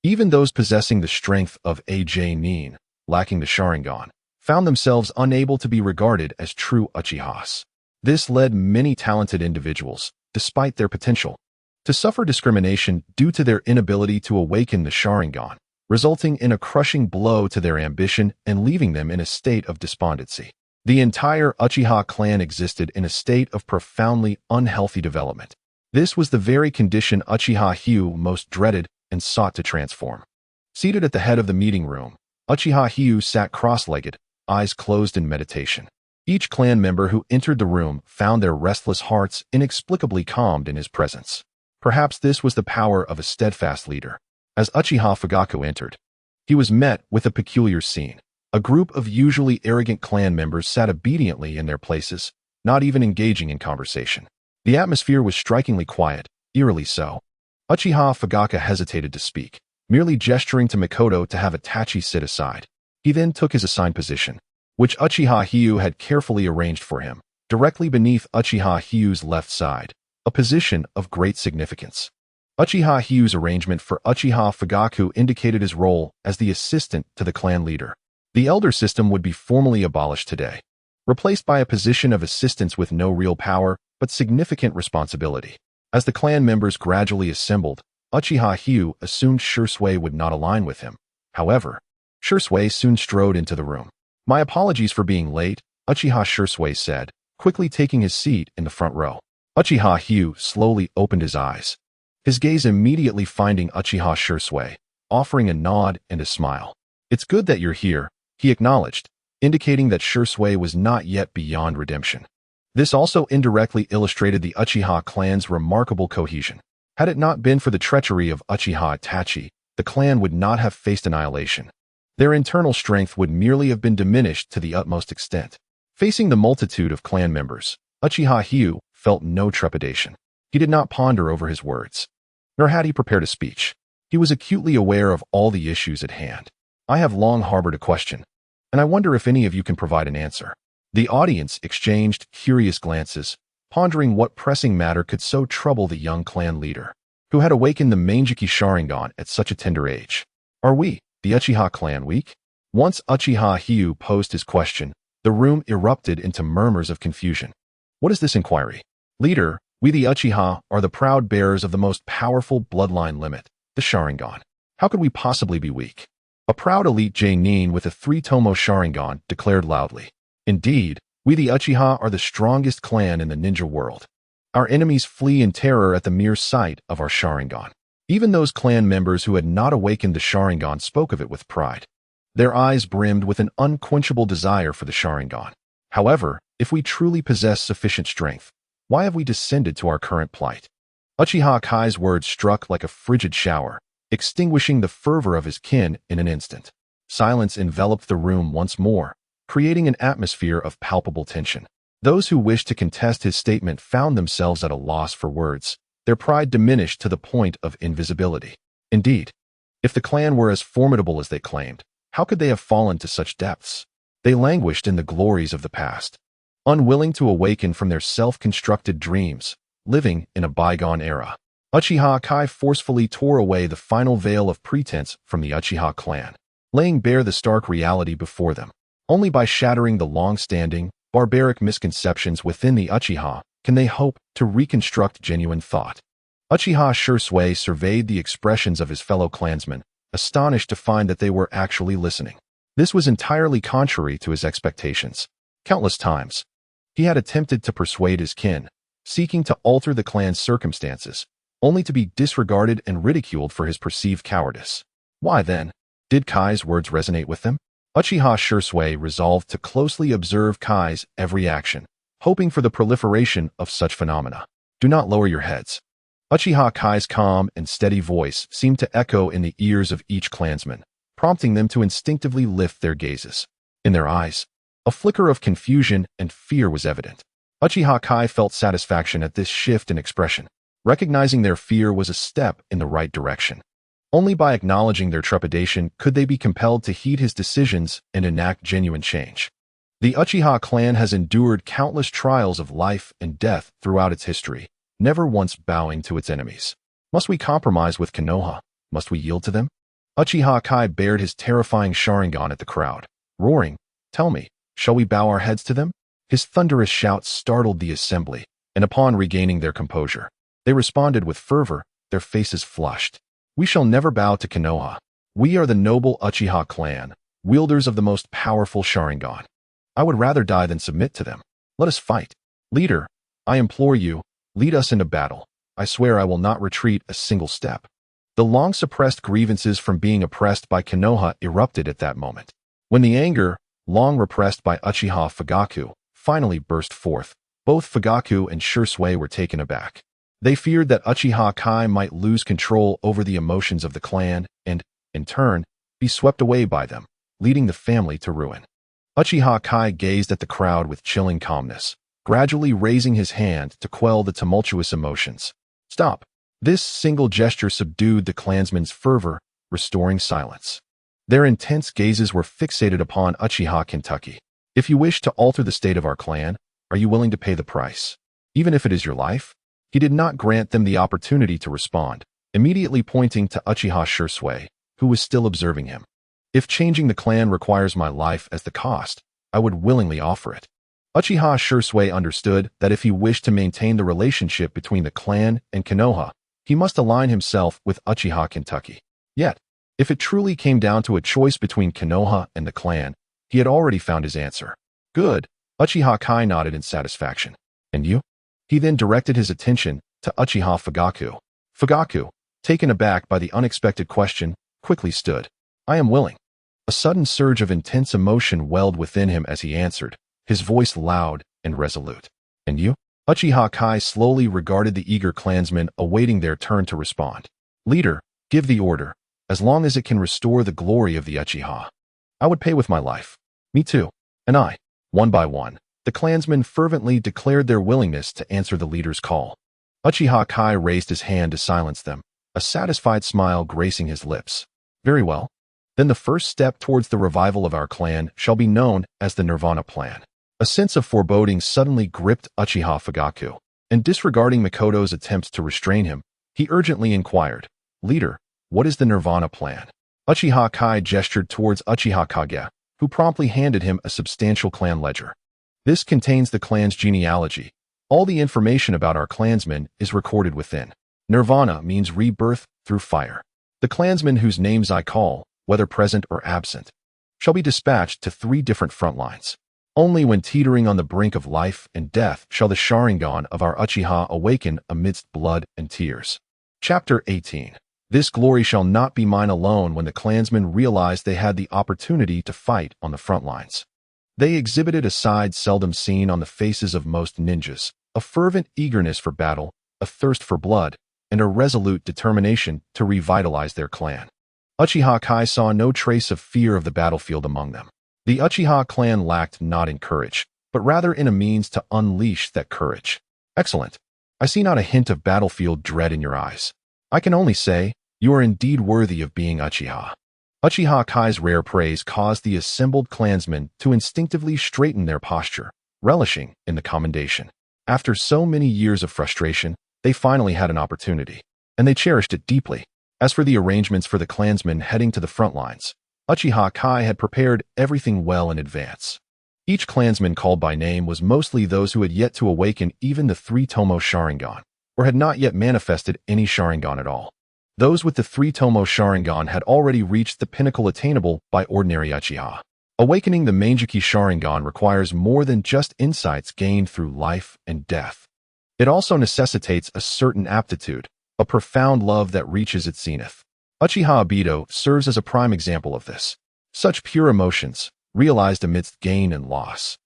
[SPEAKER 1] Even those possessing the strength of AJ Nin, lacking the Sharingan, found themselves unable to be regarded as true Uchihas. This led many talented individuals, despite their potential, to suffer discrimination due to their inability to awaken the Sharingan, resulting in a crushing blow to their ambition and leaving them in a state of despondency. The entire Uchiha clan existed in a state of profoundly unhealthy development. This was the very condition Uchiha Hyuga most dreaded, and sought to transform. Seated at the head of the meeting room, Uchiha Hyu sat cross-legged, eyes closed in meditation. Each clan member who entered the room found their restless hearts inexplicably calmed in his presence. Perhaps this was the power of a steadfast leader. As Uchiha Fugaku entered, he was met with a peculiar scene. A group of usually arrogant clan members sat obediently in their places, not even engaging in conversation. The atmosphere was strikingly quiet, eerily so. Uchiha Fugaku hesitated to speak, merely gesturing to Mikoto to have Itachi sit aside. He then took his assigned position, which Uchiha Hyu had carefully arranged for him, directly beneath Uchiha Hyu's left side, a position of great significance. Uchiha Hyu's arrangement for Uchiha Fugaku indicated his role as the assistant to the clan leader. The elder system would be formally abolished today, replaced by a position of assistants with no real power but significant responsibility. As the clan members gradually assembled, Uchiha Hyu assumed Shursui would not align with him. However, Shursui soon strode into the room. "My apologies for being late," Uchiha Shursui said, quickly taking his seat in the front row. Uchiha Hyu slowly opened his eyes, his gaze immediately finding Uchiha Shursui, offering a nod and a smile. "It's good that you're here," he acknowledged, indicating that Shursui was not yet beyond redemption. This also indirectly illustrated the Uchiha clan's remarkable cohesion. Had it not been for the treachery of Uchiha Itachi, the clan would not have faced annihilation. Their internal strength would merely have been diminished to the utmost extent. Facing the multitude of clan members, Uchiha Hyu felt no trepidation. He did not ponder over his words, nor had he prepared a speech. He was acutely aware of all the issues at hand. "I have long harbored a question, and I wonder if any of you can provide an answer." The audience exchanged curious glances, pondering what pressing matter could so trouble the young clan leader, who had awakened the Manjiki Sharingan at such a tender age. "Are we, the Uchiha clan, weak?" Once Uchiha Hyu posed his question, the room erupted into murmurs of confusion. "What is this inquiry?" "Leader, we the Uchiha are the proud bearers of the most powerful bloodline limit, the Sharingan. How could we possibly be weak?" A proud elite J-nin with a 3-tomo Sharingan declared loudly. "Indeed, we the Uchiha are the strongest clan in the ninja world. Our enemies flee in terror at the mere sight of our Sharingan." Even those clan members who had not awakened the Sharingan spoke of it with pride. Their eyes brimmed with an unquenchable desire for the Sharingan. "However, if we truly possess sufficient strength, why have we descended to our current plight?" Uchiha Kai's words struck like a frigid shower, extinguishing the fervor of his kin in an instant. Silence enveloped the room once more, creating an atmosphere of palpable tension. Those who wished to contest his statement found themselves at a loss for words, their pride diminished to the point of invisibility. Indeed, if the clan were as formidable as they claimed, how could they have fallen to such depths? They languished in the glories of the past, unwilling to awaken from their self-constructed dreams, living in a bygone era. Uchiha Kai forcefully tore away the final veil of pretense from the Uchiha clan, laying bare the stark reality before them. Only by shattering the long-standing, barbaric misconceptions within the Uchiha can they hope to reconstruct genuine thought. Uchiha Shursui surveyed the expressions of his fellow clansmen, astonished to find that they were actually listening. This was entirely contrary to his expectations. Countless times, he had attempted to persuade his kin, seeking to alter the clan's circumstances, only to be disregarded and ridiculed for his perceived cowardice. Why then? Did Kai's words resonate with them? Uchiha Shursui resolved to closely observe Kai's every action, hoping for the proliferation of such phenomena. "Do not lower your heads." Uchiha Kai's calm and steady voice seemed to echo in the ears of each clansman, prompting them to instinctively lift their gazes. In their eyes, a flicker of confusion and fear was evident. Uchiha Kai felt satisfaction at this shift in expression, recognizing their fear was a step in the right direction. Only by acknowledging their trepidation could they be compelled to heed his decisions and enact genuine change. The Uchiha clan has endured countless trials of life and death throughout its history, never once bowing to its enemies. Must we compromise with Konoha? Must we yield to them? Uchiha Kai bared his terrifying Sharingan at the crowd, roaring, "Tell me, shall we bow our heads to them?" His thunderous shout startled the assembly, and upon regaining their composure, they responded with fervor, their faces flushed. "We shall never bow to Konoha. We are the noble Uchiha clan, wielders of the most powerful Sharingan. I would rather die than submit to them. Let us fight. Leader, I implore you, lead us into battle. I swear I will not retreat a single step." The long-suppressed grievances from being oppressed by Konoha erupted at that moment. When the anger, long repressed by Uchiha Fugaku, finally burst forth, both Fugaku and Shursui were taken aback. They feared that Uchiha Kai might lose control over the emotions of the clan and, in turn, be swept away by them, leading the family to ruin. Uchiha Kai gazed at the crowd with chilling calmness, gradually raising his hand to quell the tumultuous emotions. Stop! This single gesture subdued the clansmen's fervor, restoring silence. Their intense gazes were fixated upon Uchiha Kentucky. If you wish to alter the state of our clan, are you willing to pay the price? Even if it is your life? He did not grant them the opportunity to respond, immediately pointing to Uchiha Shursui, who was still observing him. If changing the clan requires my life as the cost, I would willingly offer it. Uchiha Shursui understood that if he wished to maintain the relationship between the clan and Konoha, he must align himself with Uchiha Kentucky. Yet, if it truly came down to a choice between Konoha and the clan, he had already found his answer. Good. Uchiha Kai nodded in satisfaction. And you? He then directed his attention to Uchiha Fugaku. Fugaku, taken aback by the unexpected question, quickly stood. I am willing. A sudden surge of intense emotion welled within him as he answered, his voice loud and resolute. And you? Uchiha Kai slowly regarded the eager clansmen awaiting their turn to respond. Leader, give the order, as long as it can restore the glory of the Uchiha. I would pay with my life. Me too. And I. One by one, the clansmen fervently declared their willingness to answer the leader's call. Uchiha Kai raised his hand to silence them, a satisfied smile gracing his lips. Very well. Then the first step towards the revival of our clan shall be known as the Nirvana plan. A sense of foreboding suddenly gripped Uchiha Fugaku, and disregarding Mikoto's attempts to restrain him, he urgently inquired, Leader, what is the Nirvana plan? Uchiha Kai gestured towards Uchiha Kage, who promptly handed him a substantial clan ledger. This contains the clan's genealogy. All the information about our clansmen is recorded within. Nirvana means rebirth through fire. The clansmen whose names I call, whether present or absent, shall be dispatched to 3 different front lines. Only when teetering on the brink of life and death shall the Sharingan of our Uchiha awaken amidst blood and tears. Chapter 18. This glory shall not be mine alone when the clansmen realized they had the opportunity to fight on the front lines. They exhibited a side seldom seen on the faces of most ninjas, a fervent eagerness for battle, a thirst for blood, and a resolute determination to revitalize their clan. Uchiha Kai saw no trace of fear of the battlefield among them. The Uchiha clan lacked not in courage, but rather in a means to unleash that courage. Excellent. I see not a hint of battlefield dread in your eyes. I can only say, you are indeed worthy of being Uchiha. Uchiha Kai's rare praise caused the assembled clansmen to instinctively straighten their posture, relishing in the commendation. After so many years of frustration, they finally had an opportunity, and they cherished it deeply. As for the arrangements for the clansmen heading to the front lines, Uchiha Kai had prepared everything well in advance. Each clansman called by name was mostly those who had yet to awaken even the 3-tomo Sharingan, or had not yet manifested any Sharingan at all. Those with the 3-tomo Sharingan had already reached the pinnacle attainable by ordinary Uchiha. Awakening the Mangekyou Sharingan requires more than just insights gained through life and death. It also necessitates a certain aptitude, a profound love that reaches its zenith. Uchiha Obito serves as a prime example of this. Such pure emotions, realized amidst gain and loss,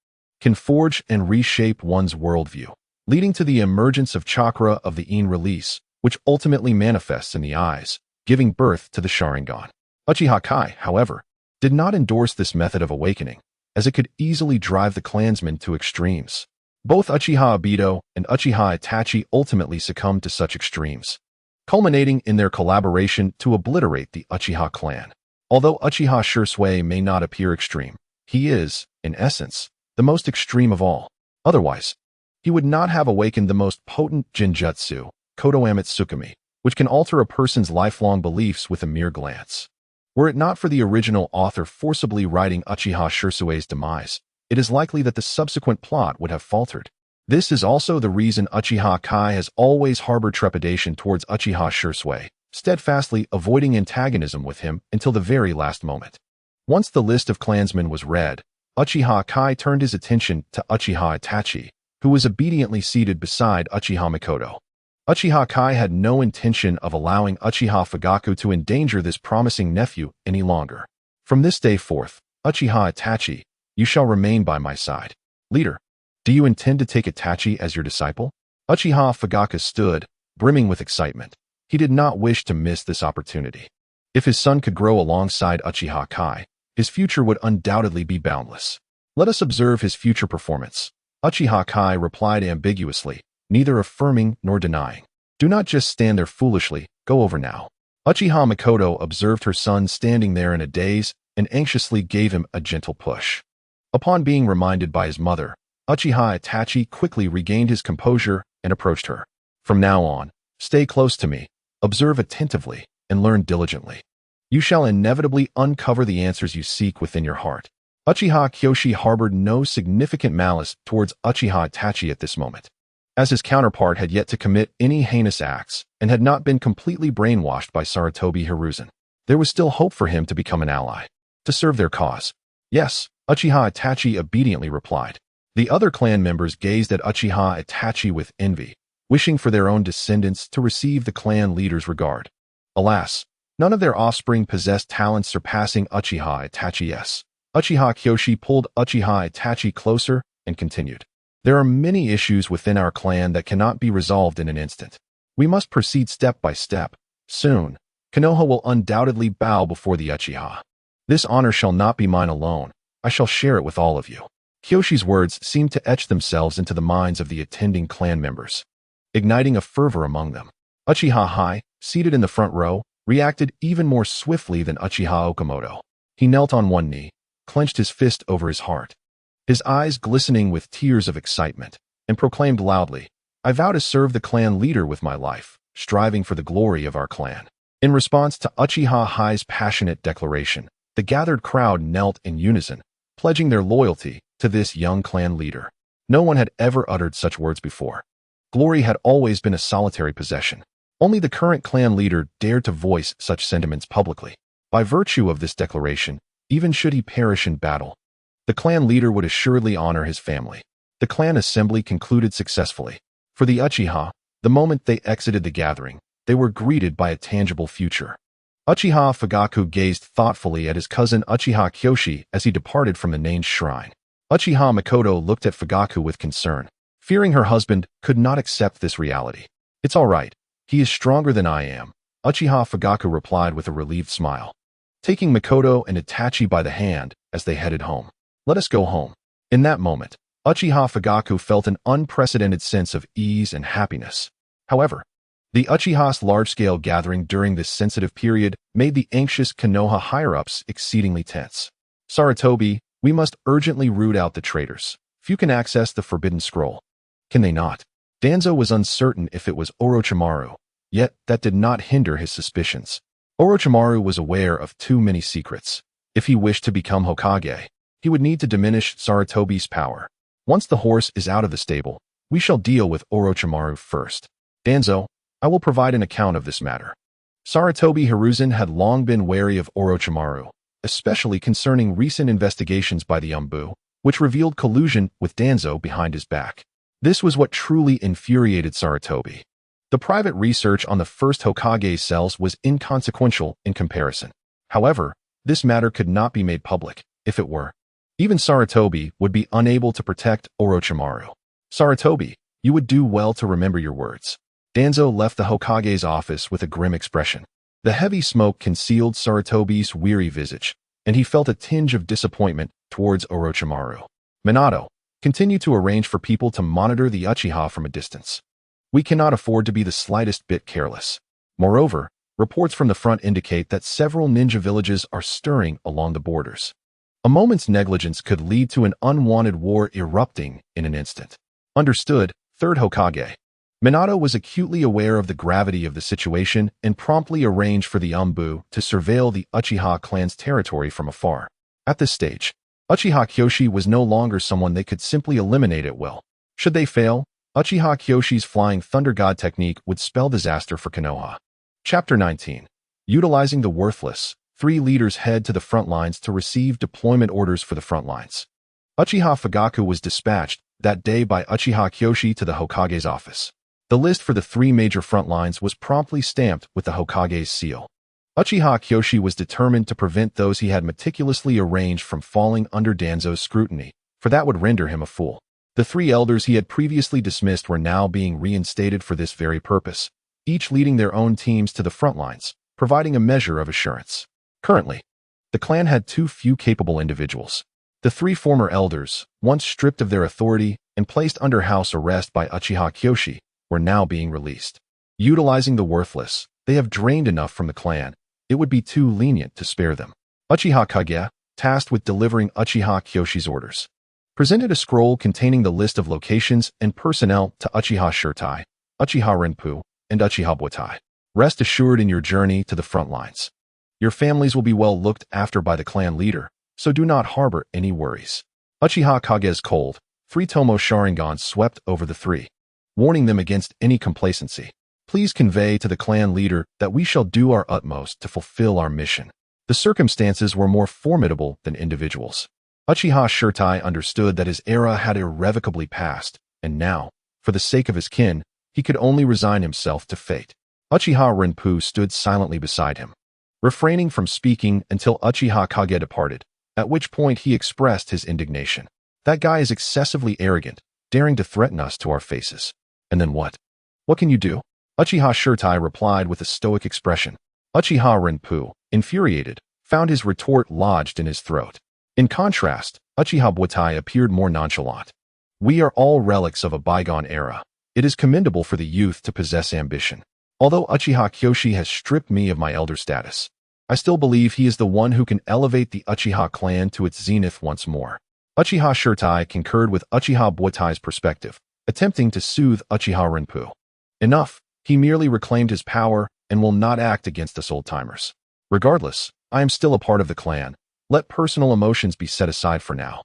[SPEAKER 1] can forge and reshape one's worldview, leading to the emergence of chakra of the In release, which ultimately manifests in the eyes, giving birth to the Sharingan. Uchiha Kai, however, did not endorse this method of awakening, as it could easily drive the clansmen to extremes. Both Uchiha Obito and Uchiha Itachi ultimately succumbed to such extremes, culminating in their collaboration to obliterate the Uchiha clan. Although Uchiha Shursui may not appear extreme, he is, in essence, the most extreme of all. Otherwise, he would not have awakened the most potent genjutsu, Kodoamitsu Tsukumi, which can alter a person's lifelong beliefs with a mere glance. Were it not for the original author forcibly writing Uchiha Shursui's demise, it is likely that the subsequent plot would have faltered. This is also the reason Uchiha Kai has always harbored trepidation towards Uchiha Shursui, steadfastly avoiding antagonism with him until the very last moment. Once the list of clansmen was read, Uchiha Kai turned his attention to Uchiha Itachi, who was obediently seated beside Uchiha Mikoto. Uchiha Kai had no intention of allowing Uchiha Fugaku to endanger this promising nephew any longer. From this day forth, Uchiha Itachi, you shall remain by my side. Leader, do you intend to take Itachi as your disciple? Uchiha Fugaku stood, brimming with excitement. He did not wish to miss this opportunity. If his son could grow alongside Uchiha Kai, his future would undoubtedly be boundless. Let us observe his future performance. Uchiha Kai replied ambiguously, neither affirming nor denying. Do not just stand there foolishly, go over now. Uchiha Makoto observed her son standing there in a daze and anxiously gave him a gentle push. Upon being reminded by his mother, Uchiha Itachi quickly regained his composure and approached her. From now on, stay close to me, observe attentively, and learn diligently. You shall inevitably uncover the answers you seek within your heart. Uchiha Kyoshi harbored no significant malice towards Uchiha Itachi at this moment, as his counterpart had yet to commit any heinous acts and had not been completely brainwashed by Sarutobi Hiruzen. There was still hope for him to become an ally, to serve their cause. Yes, Uchiha Itachi obediently replied. The other clan members gazed at Uchiha Itachi with envy, wishing for their own descendants to receive the clan leader's regard. Alas, none of their offspring possessed talents surpassing Uchiha Itachi's. Uchiha Kyoshi pulled Uchiha Itachi closer and continued. There are many issues within our clan that cannot be resolved in an instant. We must proceed step by step. Soon, Konoha will undoubtedly bow before the Uchiha. This honor shall not be mine alone. I shall share it with all of you. Kyoshi's words seemed to etch themselves into the minds of the attending clan members, igniting a fervor among them. Uchiha Hai, seated in the front row, reacted even more swiftly than Uchiha Okamoto. He knelt on one knee, clenched his fist over his heart, his eyes glistening with tears of excitement, and proclaimed loudly, I vow to serve the clan leader with my life, striving for the glory of our clan. In response to Uchiha Hai's passionate declaration, the gathered crowd knelt in unison, pledging their loyalty to this young clan leader. No one had ever uttered such words before. Glory had always been a solitary possession. Only the current clan leader dared to voice such sentiments publicly. By virtue of this declaration, even should he perish in battle, the clan leader would assuredly honor his family. The clan assembly concluded successfully. For the Uchiha, the moment they exited the gathering, they were greeted by a tangible future. Uchiha Fugaku gazed thoughtfully at his cousin Uchiha Kyoshi as he departed from the named shrine. Uchiha Makoto looked at Fugaku with concern, fearing her husband could not accept this reality. It's all right. He is stronger than I am, Uchiha Fugaku replied with a relieved smile, taking Makoto and Itachi by the hand as they headed home. Let us go home. In that moment, Uchiha Fugaku felt an unprecedented sense of ease and happiness. However, the Uchiha's large-scale gathering during this sensitive period made the anxious Konoha higher-ups exceedingly tense. Sarutobi, we must urgently root out the traitors. Few can access the Forbidden Scroll. Can they not? Danzo was uncertain if it was Orochimaru, yet that did not hinder his suspicions. Orochimaru was aware of too many secrets. If he wished to become Hokage, he would need to diminish Sarutobi's power. Once the horse is out of the stable, we shall deal with Orochimaru first. Danzo, I will provide an account of this matter. Sarutobi Hiruzen had long been wary of Orochimaru, especially concerning recent investigations by the Umbu, which revealed collusion with Danzo behind his back. This was what truly infuriated Sarutobi. The private research on the first Hokage's cells was inconsequential in comparison. However, this matter could not be made public. If it were, even Sarutobi would be unable to protect Orochimaru. Sarutobi, you would do well to remember your words. Danzo left the Hokage's office with a grim expression. The heavy smoke concealed Sarutobi's weary visage, and he felt a tinge of disappointment towards Orochimaru. Minato, continue to arrange for people to monitor the Uchiha from a distance. We cannot afford to be the slightest bit careless. Moreover, reports from the front indicate that several ninja villages are stirring along the borders. A moment's negligence could lead to an unwanted war erupting in an instant. Understood, Third Hokage. Minato was acutely aware of the gravity of the situation and promptly arranged for the Umbu to surveil the Uchiha clan's territory from afar. At this stage, Uchiha Kyoshi was no longer someone they could simply eliminate at will. Should they fail, Uchiha Kyoshi's Flying Thunder God technique would spell disaster for Konoha. Chapter 19. Utilizing the worthless, 3 leaders head to the front lines to receive deployment orders for the front lines. Uchiha Fugaku was dispatched that day by Uchiha Kyoshi to the Hokage's office. The list for the 3 major front lines was promptly stamped with the Hokage's seal. Uchiha Kyoshi was determined to prevent those he had meticulously arranged from falling under Danzo's scrutiny, for that would render him a fool. The 3 elders he had previously dismissed were now being reinstated for this very purpose, each leading their own teams to the front lines, providing a measure of assurance. Currently, the clan had too few capable individuals. The 3 former elders, once stripped of their authority and placed under house arrest by Uchiha Kyoshi, were now being released. Utilizing the worthless, they have drained enough from the clan. It would be too lenient to spare them. Uchiha Kage, tasked with delivering Uchiha Kyoshi's orders, presented a scroll containing the list of locations and personnel to Uchiha Shirtai, Uchiha Renpu, and Uchiha Butai. Rest assured in your journey to the front lines. Your families will be well looked after by the clan leader, so do not harbor any worries. Uchiha Kage's cold, 3-tomo Sharingan swept over the 3, warning them against any complacency. Please convey to the clan leader that we shall do our utmost to fulfill our mission. The circumstances were more formidable than individuals. Uchiha Shirtai understood that his era had irrevocably passed, and now, for the sake of his kin, he could only resign himself to fate. Uchiha Renpu stood silently beside him, refraining from speaking until Uchiha Kage departed, at which point he expressed his indignation. That guy is excessively arrogant, daring to threaten us to our faces. And then what? What can you do? Uchiha Shirtai replied with a stoic expression. Uchiha Renpu, infuriated, found his retort lodged in his throat. In contrast, Uchiha Butai appeared more nonchalant. We are all relics of a bygone era. It is commendable for the youth to possess ambition. Although Uchiha Kyoshi has stripped me of my elder status, I still believe he is the one who can elevate the Uchiha clan to its zenith once more. Uchiha Shirtai concurred with Uchiha Buatai's perspective, attempting to soothe Uchiha Renpu. Enough, he merely reclaimed his power and will not act against us old-timers. Regardless, I am still a part of the clan. Let personal emotions be set aside for now.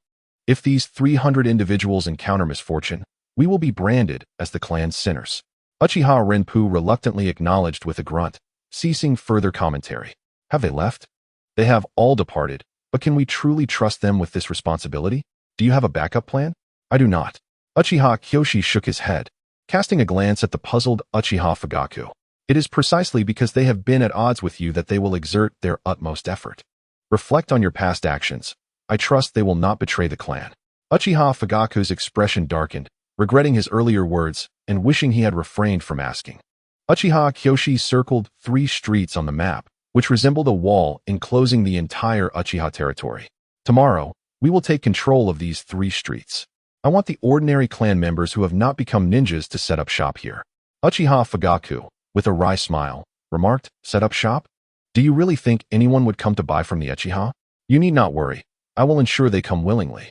[SPEAKER 1] If these 300 individuals encounter misfortune, we will be branded as the clan's sinners. Uchiha Renpu reluctantly acknowledged with a grunt, ceasing further commentary. Have they left? They have all departed, but can we truly trust them with this responsibility? Do you have a backup plan? I do not. Uchiha Kyoshi shook his head, casting a glance at the puzzled Uchiha Fugaku. It is precisely because they have been at odds with you that they will exert their utmost effort. Reflect on your past actions. I trust they will not betray the clan. Uchiha Fugaku's expression darkened, regretting his earlier words and wishing he had refrained from asking. Uchiha Kyoshi circled 3 streets on the map, which resembled a wall enclosing the entire Uchiha territory. Tomorrow, we will take control of these 3 streets. I want the ordinary clan members who have not become ninjas to set up shop here. Uchiha Fugaku, with a wry smile, remarked, set up shop? Do you really think anyone would come to buy from the Uchiha? You need not worry. I will ensure they come willingly.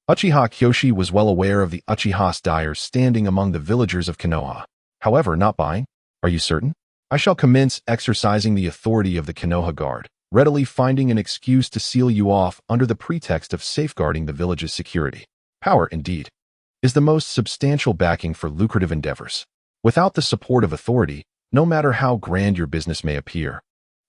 [SPEAKER 1] Uchiha Kyoshi was well aware of the Uchiha's dyers standing among the villagers of Konoha. However, not buying? Are you certain? I shall commence exercising the authority of the Konoha Guard, readily finding an excuse to seal you off under the pretext of safeguarding the village's security. Power, indeed, is the most substantial backing for lucrative endeavors. Without the support of authority, no matter how grand your business may appear,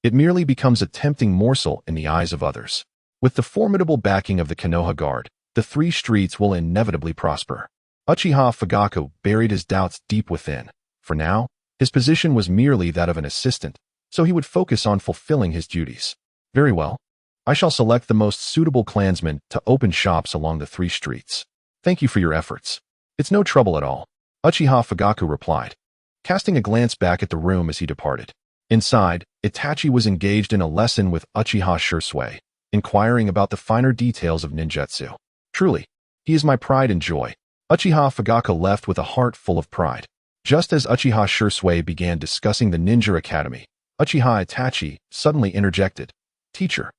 [SPEAKER 1] it merely becomes a tempting morsel in the eyes of others. With the formidable backing of the Konoha Guard, the 3 streets will inevitably prosper. Uchiha Fugaku buried his doubts deep within. For now, his position was merely that of an assistant, so he would focus on fulfilling his duties. Very well. I shall select the most suitable clansmen to open shops along the 3 streets. Thank you for your efforts. It's no trouble at all, Uchiha Fugaku replied, casting a glance back at the room as he departed. Inside, Itachi was engaged in a lesson with Uchiha Shursui, inquiring about the finer details of ninjutsu. Truly, he is my pride and joy. Uchiha Fugaku left with a heart full of pride. Just as Uchiha Shursui began discussing the ninja academy, Uchiha Itachi suddenly interjected. Teacher,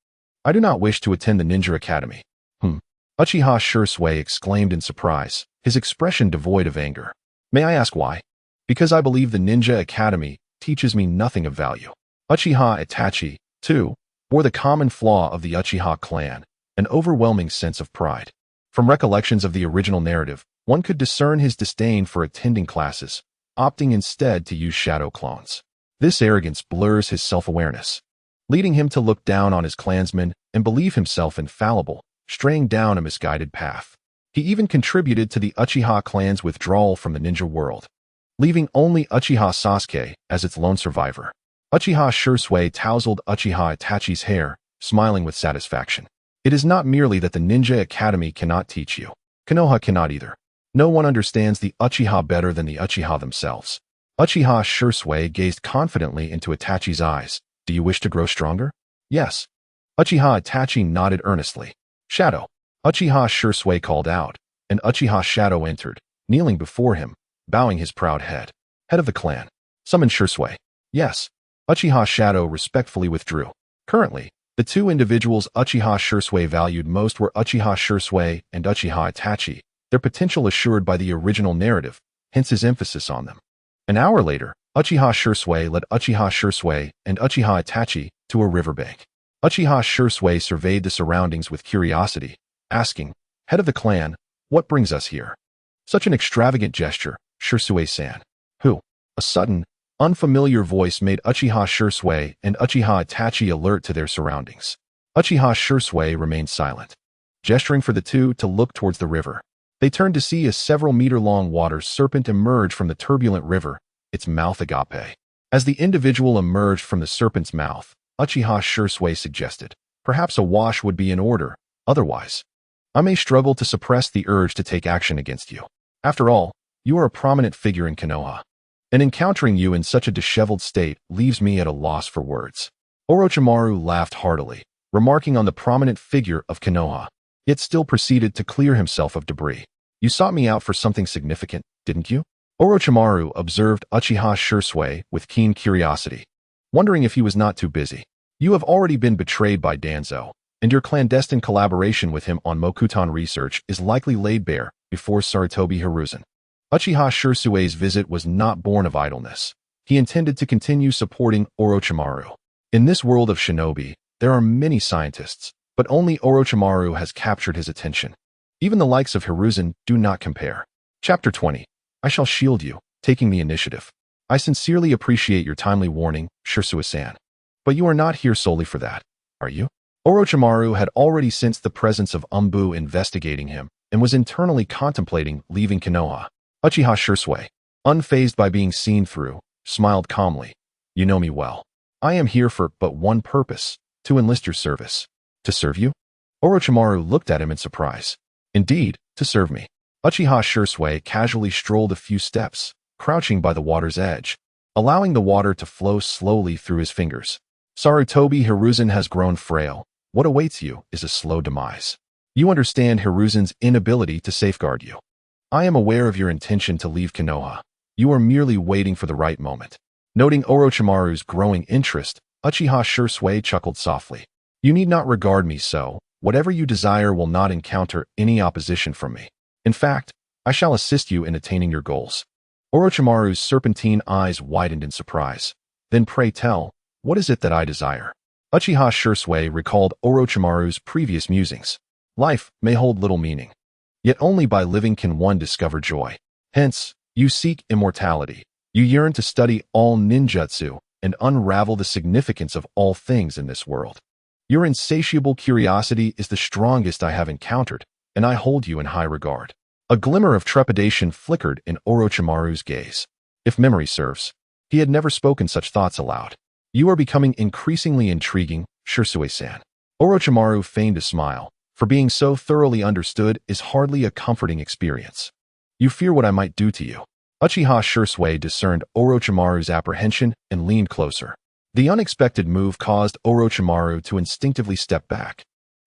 [SPEAKER 1] I do not wish to attend the ninja academy. Uchiha Shursui exclaimed in surprise, his expression devoid of anger. May I ask why? Because I believe the ninja academy teaches me nothing of value. Uchiha Itachi, too, bore the common flaw of the Uchiha clan, an overwhelming sense of pride. From recollections of the original narrative, one could discern his disdain for attending classes, opting instead to use shadow clones. This arrogance blurs his self-awareness, leading him to look down on his clansmen and believe himself infallible, straying down a misguided path. He even contributed to the Uchiha clan's withdrawal from the ninja world. leaving only Uchiha Sasuke as its lone survivor. Uchiha Shursui tousled Uchiha Itachi's hair, smiling with satisfaction. It is not merely that the Ninja Academy cannot teach you. Konoha cannot either. No one understands the Uchiha better than the Uchiha themselves. Uchiha Shursui gazed confidently into Itachi's eyes. Do you wish to grow stronger? Yes. Uchiha Itachi nodded earnestly. Shadow. Uchiha Shursui called out, and Uchiha Shadow entered, kneeling before him, bowing his proud head. Head of the clan. Summon Shursui. Yes. Uchiha Shadow respectfully withdrew. Currently, the two individuals Uchiha Shursui valued most were Uchiha Shursui and Uchiha Itachi, their potential assured by the original narrative, hence his emphasis on them. An hour later, Uchiha Shursui led Uchiha Shursui and Uchiha Itachi to a riverbank. Uchiha Shursui surveyed the surroundings with curiosity, asking, Head of the clan, what brings us here? Such an extravagant gesture, Shursui-san. Who? A sudden, unfamiliar voice made Uchiha Shursui and Uchiha Itachi alert to their surroundings. Uchiha Shursui remained silent, gesturing for the two to look towards the river. They turned to see a several-meter-long water serpent emerge from the turbulent river, its mouth agape. As the individual emerged from the serpent's mouth, Uchiha Shursui suggested, perhaps a wash would be in order, otherwise, I may struggle to suppress the urge to take action against you. After all, you are a prominent figure in Konoha, and encountering you in such a disheveled state leaves me at a loss for words. Orochimaru laughed heartily, remarking on the prominent figure of Konoha, yet still proceeded to clear himself of debris. You sought me out for something significant, didn't you? Orochimaru observed Uchiha Shursui with keen curiosity, wondering if he was not too busy. You have already been betrayed by Danzo, and your clandestine collaboration with him on Mokuton research is likely laid bare before Sarutobi Hiruzen. Uchiha Shursui's visit was not born of idleness. He intended to continue supporting Orochimaru. In this world of shinobi, there are many scientists, but only Orochimaru has captured his attention. Even the likes of Hiruzen do not compare. Chapter 20. I shall shield you, taking the initiative. I sincerely appreciate your timely warning, Shursui-san. But you are not here solely for that, are you? Orochimaru had already sensed the presence of Umbu investigating him and was internally contemplating leaving Konoha. Uchiha Shursui, unfazed by being seen through, smiled calmly. You know me well. I am here for but one purpose, to enlist your service. To serve you? Orochimaru looked at him in surprise. Indeed, to serve me. Uchiha Shursui casually strolled a few steps, crouching by the water's edge, allowing the water to flow slowly through his fingers. Sarutobi Hiruzen has grown frail. What awaits you is a slow demise. You understand Hiruzen's inability to safeguard you. I am aware of your intention to leave Konoha. You are merely waiting for the right moment. Noting Orochimaru's growing interest, Uchiha Shursui chuckled softly. You need not regard me so. Whatever you desire will not encounter any opposition from me. In fact, I shall assist you in attaining your goals. Orochimaru's serpentine eyes widened in surprise. Then pray tell, what is it that I desire? Uchiha Shursui recalled Orochimaru's previous musings. Life may hold little meaning. Yet only by living can one discover joy. Hence, you seek immortality. You yearn to study all ninjutsu and unravel the significance of all things in this world. Your insatiable curiosity is the strongest I have encountered, and I hold you in high regard. A glimmer of trepidation flickered in Orochimaru's gaze. If memory serves, he had never spoken such thoughts aloud. You are becoming increasingly intriguing, Shursui-san. Orochimaru feigned a smile, for being so thoroughly understood is hardly a comforting experience. You fear what I might do to you. Uchiha Shursui discerned Orochimaru's apprehension and leaned closer. The unexpected move caused Orochimaru to instinctively step back,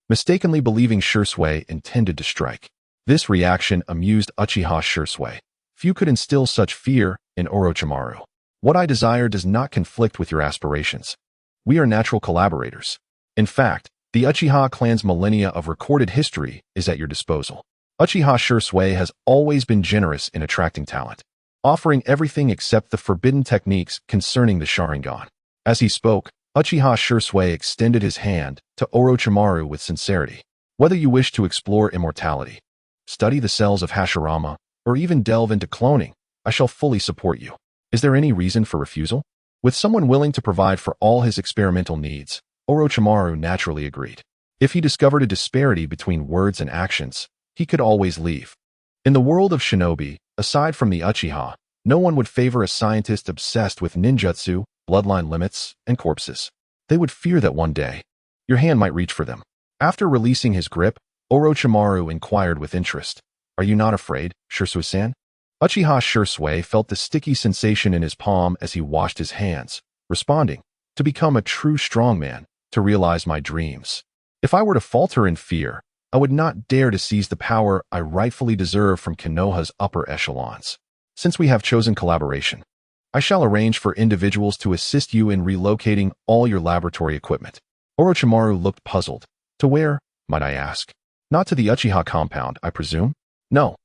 [SPEAKER 1] mistakenly believing Shursui intended to strike. This reaction amused Uchiha Shursui. Few could instill such fear in Orochimaru. What I desire does not conflict with your aspirations. We are natural collaborators. In fact, the Uchiha clan's millennia of recorded history is at your disposal. Uchiha Shursui has always been generous in attracting talent, offering everything except the forbidden techniques concerning the Sharingan. As he spoke, Uchiha Shursui extended his hand to Orochimaru with sincerity. Whether you wish to explore immortality, study the cells of Hashirama, or even delve into cloning, I shall fully support you. Is there any reason for refusal? With someone willing to provide for all his experimental needs, Orochimaru naturally agreed. If he discovered a disparity between words and actions, he could always leave. In the world of shinobi, aside from the Uchiha, No one would favor a scientist obsessed with ninjutsu, bloodline limits, and corpses. They would fear that one day, your hand might reach for them. After releasing his grip, Orochimaru inquired with interest. Are you not afraid, Shisui-san? Uchiha Shisui felt the sticky sensation in his palm as he washed his hands, responding, to become a true strongman, to realize my dreams. If I were to falter in fear, I would not dare to seize the power I rightfully deserve from Konoha's upper echelons. Since we have chosen collaboration, I shall arrange for individuals to assist you in relocating all your laboratory equipment. Orochimaru looked puzzled. To where, might I ask? Not to the Uchiha compound, I presume? No,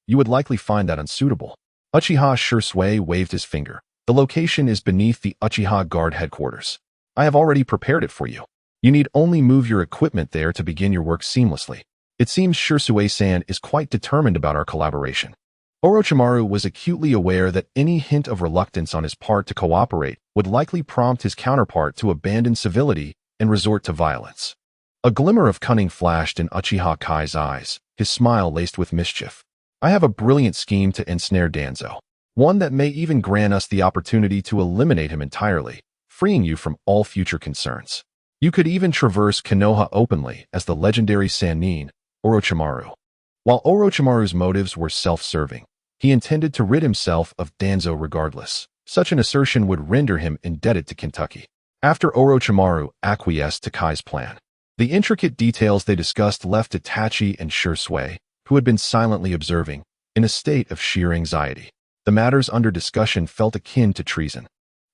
[SPEAKER 1] you would likely find that unsuitable. Uchiha Shisui waved his finger. The location is beneath the Uchiha Guard headquarters. I have already prepared it for you. You need only move your equipment there to begin your work seamlessly. It seems Shisui-san is quite determined about our collaboration. Orochimaru was acutely aware that any hint of reluctance on his part to cooperate would likely prompt his counterpart to abandon civility and resort to violence. A glimmer of cunning flashed in Uchiha Kai's eyes, his smile laced with mischief. I have a brilliant scheme to ensnare Danzo. One that may even grant us the opportunity to eliminate him entirely, freeing you from all future concerns. You could even traverse Konoha openly as the legendary Sannin, Orochimaru. While Orochimaru's motives were self-serving, he intended to rid himself of Danzo regardless. Such an assertion would render him indebted to Kentucky. After Orochimaru acquiesced to Kai's plan, the intricate details they discussed left Itachi and Shisui, who had been silently observing, in a state of sheer anxiety. The matters under discussion felt akin to treason.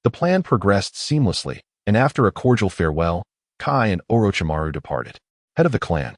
[SPEAKER 1] The plan progressed seamlessly, and after a cordial farewell, Kai and Orochimaru departed. Head of the clan,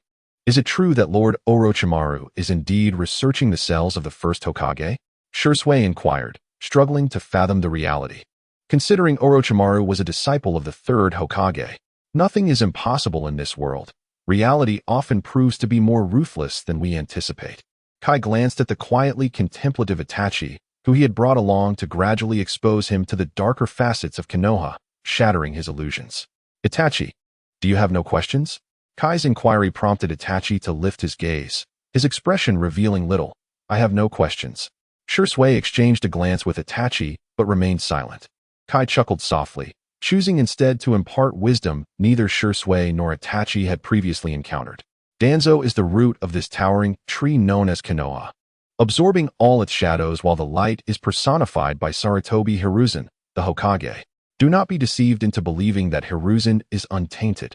[SPEAKER 1] is it true that Lord Orochimaru is indeed researching the cells of the first Hokage? Shisui inquired, struggling to fathom the reality. Considering Orochimaru was a disciple of the third Hokage, nothing is impossible in this world. Reality often proves to be more ruthless than we anticipate. Kai glanced at the quietly contemplative Itachi, who he had brought along to gradually expose him to the darker facets of Konoha, shattering his illusions. Itachi, do you have no questions? Kai's inquiry prompted Itachi to lift his gaze, his expression revealing little. I have no questions. Shisui exchanged a glance with Itachi, but remained silent. Kai chuckled softly, choosing instead to impart wisdom neither Shisui nor Itachi had previously encountered. Danzo is the root of this towering tree known as Konoha, absorbing all its shadows while the light is personified by Sarutobi Hiruzen, the Hokage. Do not be deceived into believing that Hiruzen is untainted.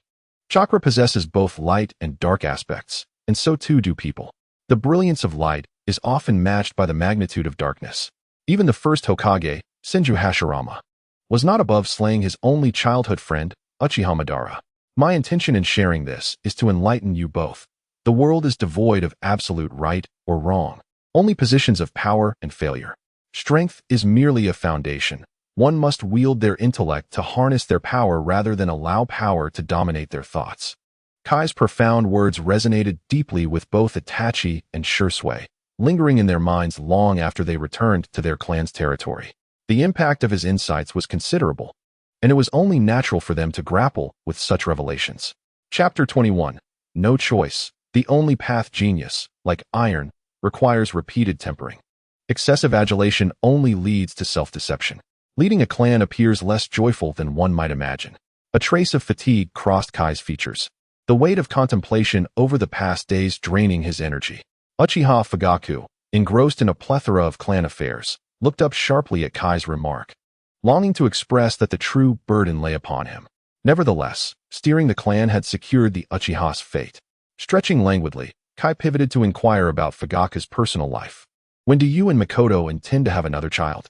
[SPEAKER 1] Chakra possesses both light and dark aspects, and so too do people. The brilliance of light is often matched by the magnitude of darkness. Even the first Hokage, Senju Hashirama, was not above slaying his only childhood friend, Uchiha Madara. My intention in sharing this is to enlighten you both. The world is devoid of absolute right or wrong, only positions of power and failure. Strength is merely a foundation. One must wield their intellect to harness their power rather than allow power to dominate their thoughts. Kai's profound words resonated deeply with both Itachi and Shisui, lingering in their minds long after they returned to their clan's territory. The impact of his insights was considerable, and it was only natural for them to grapple with such revelations. Chapter 21. No choice. The only path. Genius, like iron, requires repeated tempering. Excessive adulation only leads to self-deception. Leading a clan appears less joyful than one might imagine. A trace of fatigue crossed Kai's features, the weight of contemplation over the past days draining his energy. Uchiha Fugaku, engrossed in a plethora of clan affairs, looked up sharply at Kai's remark, longing to express that the true burden lay upon him. Nevertheless, steering the clan had secured the Uchiha's fate. Stretching languidly, Kai pivoted to inquire about Fugaku's personal life. When do you and Makoto intend to have another child?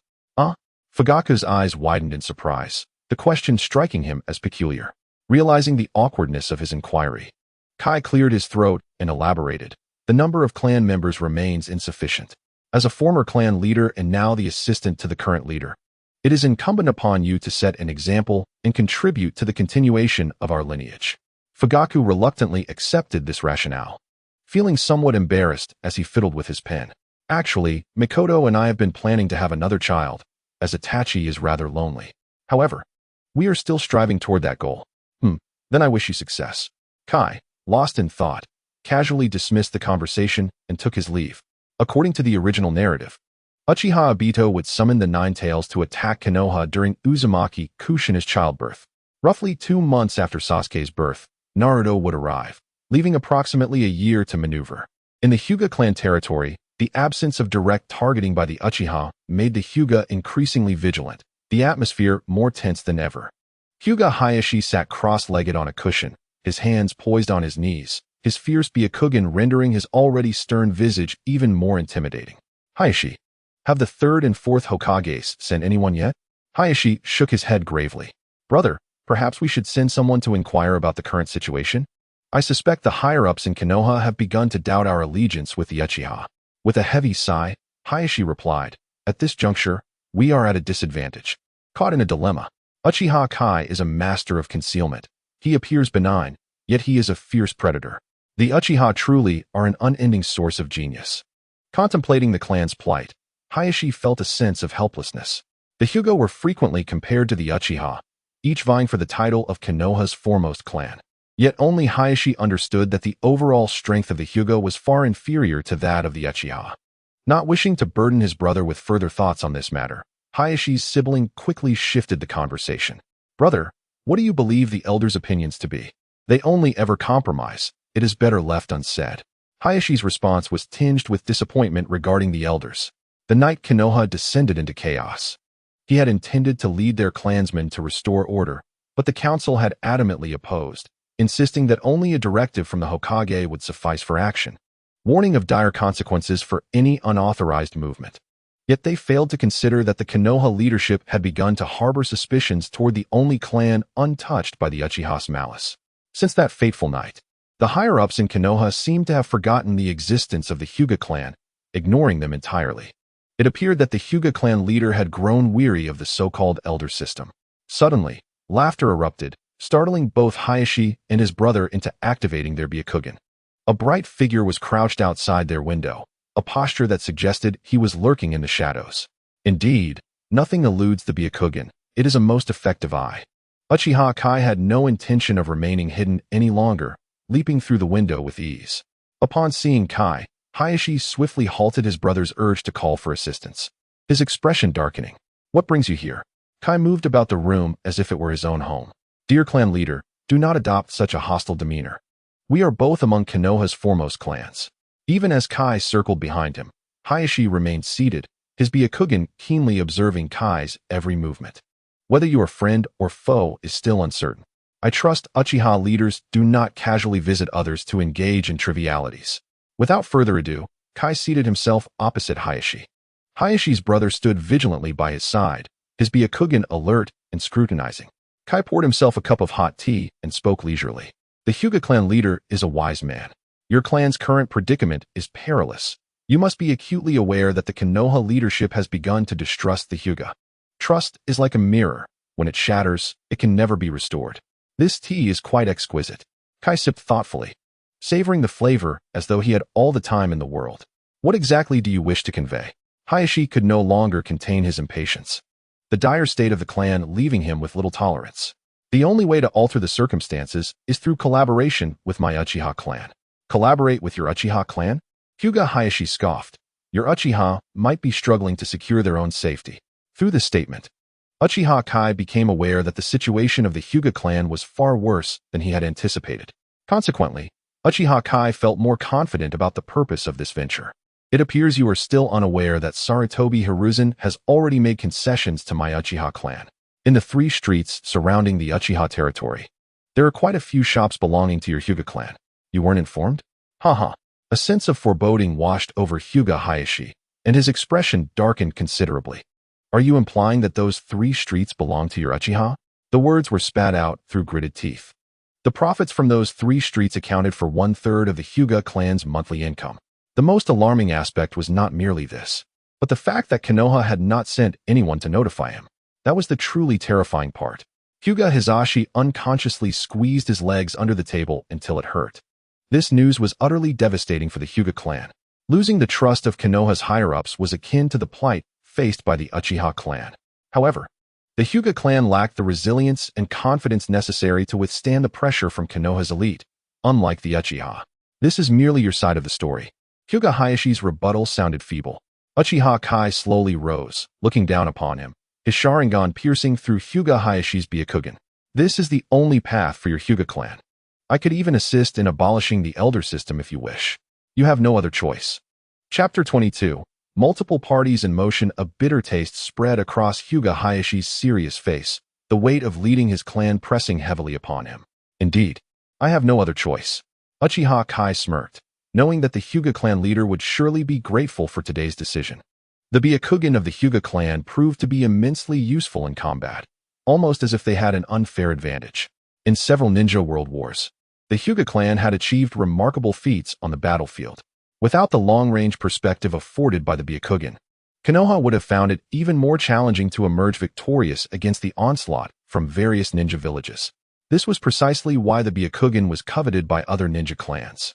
[SPEAKER 1] Fugaku's eyes widened in surprise, the question striking him as peculiar. Realizing the awkwardness of his inquiry, Kai cleared his throat and elaborated. The number of clan members remains insufficient. As a former clan leader and now the assistant to the current leader, it is incumbent upon you to set an example and contribute to the continuation of our lineage. Fugaku reluctantly accepted this rationale, feeling somewhat embarrassed as he fiddled with his pen. Actually, Makoto and I have been planning to have another child, as Itachi is rather lonely. However, we are still striving toward that goal. Then I wish you success. Kai, lost in thought, casually dismissed the conversation and took his leave. According to the original narrative, Uchiha Obito would summon the Nine Tails to attack Konoha during Uzumaki Kushina's childbirth. Roughly 2 months after Sasuke's birth, Naruto would arrive, leaving approximately a year to maneuver. In the Hyuga clan territory, the absence of direct targeting by the Uchiha made the Hyuga increasingly vigilant, the atmosphere more tense than ever. Hyuga Hayashi sat cross-legged on a cushion, his hands poised on his knees, his fierce Byakugan rendering his already stern visage even more intimidating. Hayashi, have the 3rd and 4th Hokages sent anyone yet? Hayashi shook his head gravely. Brother, perhaps we should send someone to inquire about the current situation? I suspect the higher-ups in Konoha have begun to doubt our allegiance with the Uchiha. With a heavy sigh, Hayashi replied, at this juncture, we are at a disadvantage. Caught in a dilemma. Uchiha Kai is a master of concealment. He appears benign, yet he is a fierce predator. The Uchiha truly are an unending source of genius. Contemplating the clan's plight, Hayashi felt a sense of helplessness. The Hyuga were frequently compared to the Uchiha, each vying for the title of Konoha's foremost clan. Yet only Hayashi understood that the overall strength of the Hyuga was far inferior to that of the Uchiha. Not wishing to burden his brother with further thoughts on this matter, Hayashi's sibling quickly shifted the conversation. Brother, what do you believe the elders' opinions to be? They only ever compromise. It is better left unsaid. Hayashi's response was tinged with disappointment regarding the elders. The night Konoha descended into chaos. He had intended to lead their clansmen to restore order, but the council had adamantly opposed, insisting that only a directive from the Hokage would suffice for action, warning of dire consequences for any unauthorized movement. Yet they failed to consider that the Konoha leadership had begun to harbor suspicions toward the only clan untouched by the Uchiha's malice. Since that fateful night, the higher-ups in Konoha seemed to have forgotten the existence of the Hyuga clan, ignoring them entirely. It appeared that the Hyuga clan leader had grown weary of the so-called elder system. Suddenly, laughter erupted, startling both Hayashi and his brother into activating their Byakugan. A bright figure was crouched outside their window, a posture that suggested he was lurking in the shadows. Indeed, nothing eludes the Byakugan. It is a most effective eye. Uchiha Kai had no intention of remaining hidden any longer, leaping through the window with ease. Upon seeing Kai, Hayashi swiftly halted his brother's urge to call for assistance, his expression darkening. What brings you here? Kai moved about the room as if it were his own home. Dear clan leader, do not adopt such a hostile demeanor. We are both among Konoha's foremost clans. Even as Kai circled behind him, Hayashi remained seated, his Byakugan keenly observing Kai's every movement. Whether you are friend or foe is still uncertain. I trust Uchiha leaders do not casually visit others to engage in trivialities. Without further ado, Kai seated himself opposite Hayashi. Hayashi's brother stood vigilantly by his side, his Byakugan alert and scrutinizing. Kai poured himself a cup of hot tea and spoke leisurely. The Hyuga clan leader is a wise man. Your clan's current predicament is perilous. You must be acutely aware that the Konoha leadership has begun to distrust the Hyuga. Trust is like a mirror. When it shatters, it can never be restored. This tea is quite exquisite. Kai sipped thoughtfully, savoring the flavor as though he had all the time in the world. What exactly do you wish to convey? Hayashi could no longer contain his impatience, the dire state of the clan leaving him with little tolerance. The only way to alter the circumstances is through collaboration with my Uchiha clan. Collaborate with your Uchiha clan? Hyuga Hayashi scoffed. Your Uchiha might be struggling to secure their own safety. Through this statement, Uchiha Kai became aware that the situation of the Hyuga clan was far worse than he had anticipated. Consequently, Uchiha Kai felt more confident about the purpose of this venture. It appears you are still unaware that Sarutobi Hiruzen has already made concessions to my Uchiha clan. In the 3 streets surrounding the Uchiha territory, there are quite a few shops belonging to your Hyuga clan. You weren't informed? Haha. A sense of foreboding washed over Hyuga Hayashi, and his expression darkened considerably. Are you implying that those 3 streets belong to your Uchiha? The words were spat out through gritted teeth. The profits from those 3 streets accounted for 1/3 of the Hyuga clan's monthly income. The most alarming aspect was not merely this, but the fact that Konoha had not sent anyone to notify him. That was the truly terrifying part. Hyuga Hizashi unconsciously squeezed his legs under the table until it hurt. This news was utterly devastating for the Hyuga clan. Losing the trust of Konoha's higher-ups was akin to the plight faced by the Uchiha clan. However, the Hyuga clan lacked the resilience and confidence necessary to withstand the pressure from Konoha's elite, unlike the Uchiha. This is merely your side of the story. Hyuga Hayashi's rebuttal sounded feeble. Uchiha Kai slowly rose, looking down upon him, his Sharingan piercing through Hyuga Hayashi's Byakugan. This is the only path for your Hyuga clan. I could even assist in abolishing the elder system if you wish. You have no other choice. Chapter 22. Multiple parties in motion. A bitter taste spread across Hyuga Hayashi's serious face, the weight of leading his clan pressing heavily upon him. Indeed, I have no other choice. Uchiha Kai smirked, knowing that the Hyuga clan leader would surely be grateful for today's decision. The Byakugan of the Hyuga clan proved to be immensely useful in combat, almost as if they had an unfair advantage. In several ninja world wars, the Hyuga clan had achieved remarkable feats on the battlefield. Without the long-range perspective afforded by the Byakugan, Konoha would have found it even more challenging to emerge victorious against the onslaught from various ninja villages. This was precisely why the Byakugan was coveted by other ninja clans.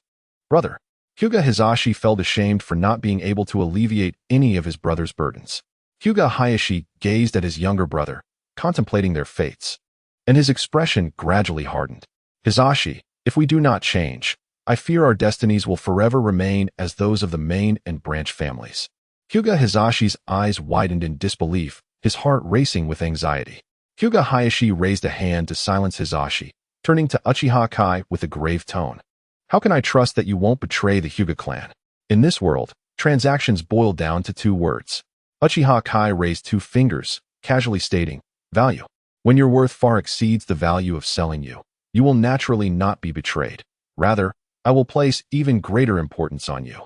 [SPEAKER 1] Brother, Hyuga Hisashi felt ashamed for not being able to alleviate any of his brother's burdens. Hyuga Hayashi gazed at his younger brother, contemplating their fates, and his expression gradually hardened. Hisashi, if we do not change, I fear our destinies will forever remain as those of the main and branch families. Hyuga Hisashi's eyes widened in disbelief, his heart racing with anxiety. Hyuga Hayashi raised a hand to silence Hisashi, turning to Uchiha Kai with a grave tone. How can I trust that you won't betray the Hyuga clan? In this world, transactions boil down to two words. Uchiha Kai raised two fingers, casually stating, value. When your worth far exceeds the value of selling you, you will naturally not be betrayed. Rather, I will place even greater importance on you.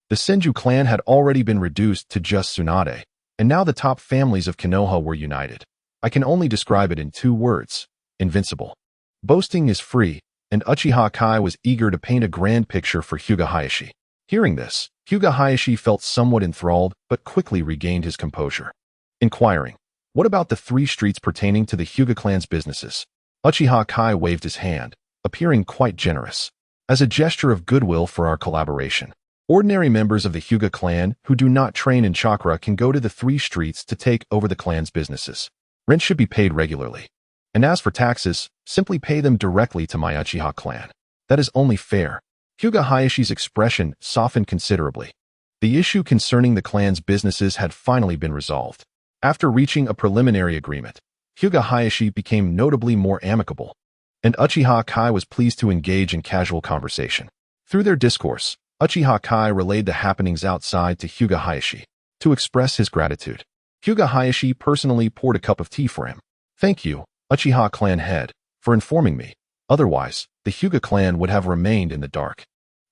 [SPEAKER 1] The Senju clan had already been reduced to just Tsunade, and now the top families of Konoha were united. I can only describe it in two words: invincible. Boasting is free, and Uchiha Kai was eager to paint a grand picture for Hyuga Hayashi. Hearing this, Hyuga Hayashi felt somewhat enthralled, but quickly regained his composure. Inquiring, what about the 3 streets pertaining to the Hyuga clan's businesses? Uchiha Kai waved his hand, appearing quite generous. As a gesture of goodwill for our collaboration, ordinary members of the Hyuga clan who do not train in chakra can go to the 3 streets to take over the clan's businesses. Rent should be paid regularly. And as for taxes, simply pay them directly to my Uchiha clan. That is only fair. Hyuga Hayashi's expression softened considerably. The issue concerning the clan's businesses had finally been resolved. After reaching a preliminary agreement, Hyuga Hayashi became notably more amicable, and Uchiha Kai was pleased to engage in casual conversation. Through their discourse, Uchiha Kai relayed the happenings outside to Hyuga Hayashi to express his gratitude. Hyuga Hayashi personally poured a cup of tea for him. Thank you, Uchiha clan head, for informing me. Otherwise, the Hyuga clan would have remained in the dark.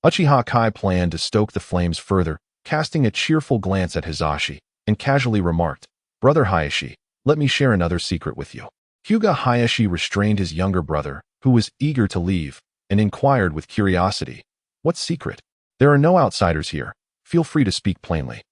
[SPEAKER 1] Uchiha Kai planned to stoke the flames further, casting a cheerful glance at Hisashi, and casually remarked, Brother Hayashi, let me share another secret with you. Hyuga Hayashi restrained his younger brother, who was eager to leave, and inquired with curiosity, what secret? There are no outsiders here. Feel free to speak plainly.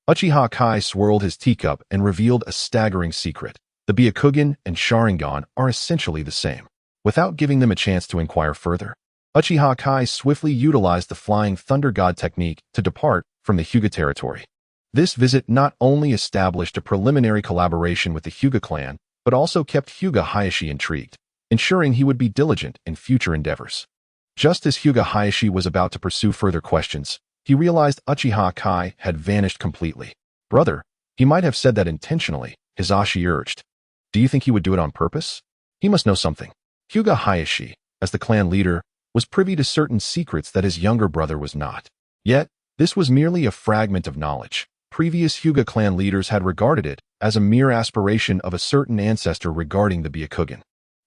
[SPEAKER 1] Uchiha Kai swirled his teacup and revealed a staggering secret. The Byakugan and Sharingan are essentially the same. Without giving them a chance to inquire further, Uchiha Kai swiftly utilized the Flying Thunder God technique to depart from the Hyuga territory. This visit not only established a preliminary collaboration with the Hyuga clan, but also kept Hyuga Hayashi intrigued, ensuring he would be diligent in future endeavors. Just as Hyuga Hayashi was about to pursue further questions, he realized Uchiha Kai had vanished completely. Brother, he might have said that intentionally, Hisashi urged. Do you think he would do it on purpose? He must know something. Hyuga Hayashi, as the clan leader, was privy to certain secrets that his younger brother was not. Yet, this was merely a fragment of knowledge. Previous Hyuga clan leaders had regarded it as a mere aspiration of a certain ancestor regarding the Byakugan.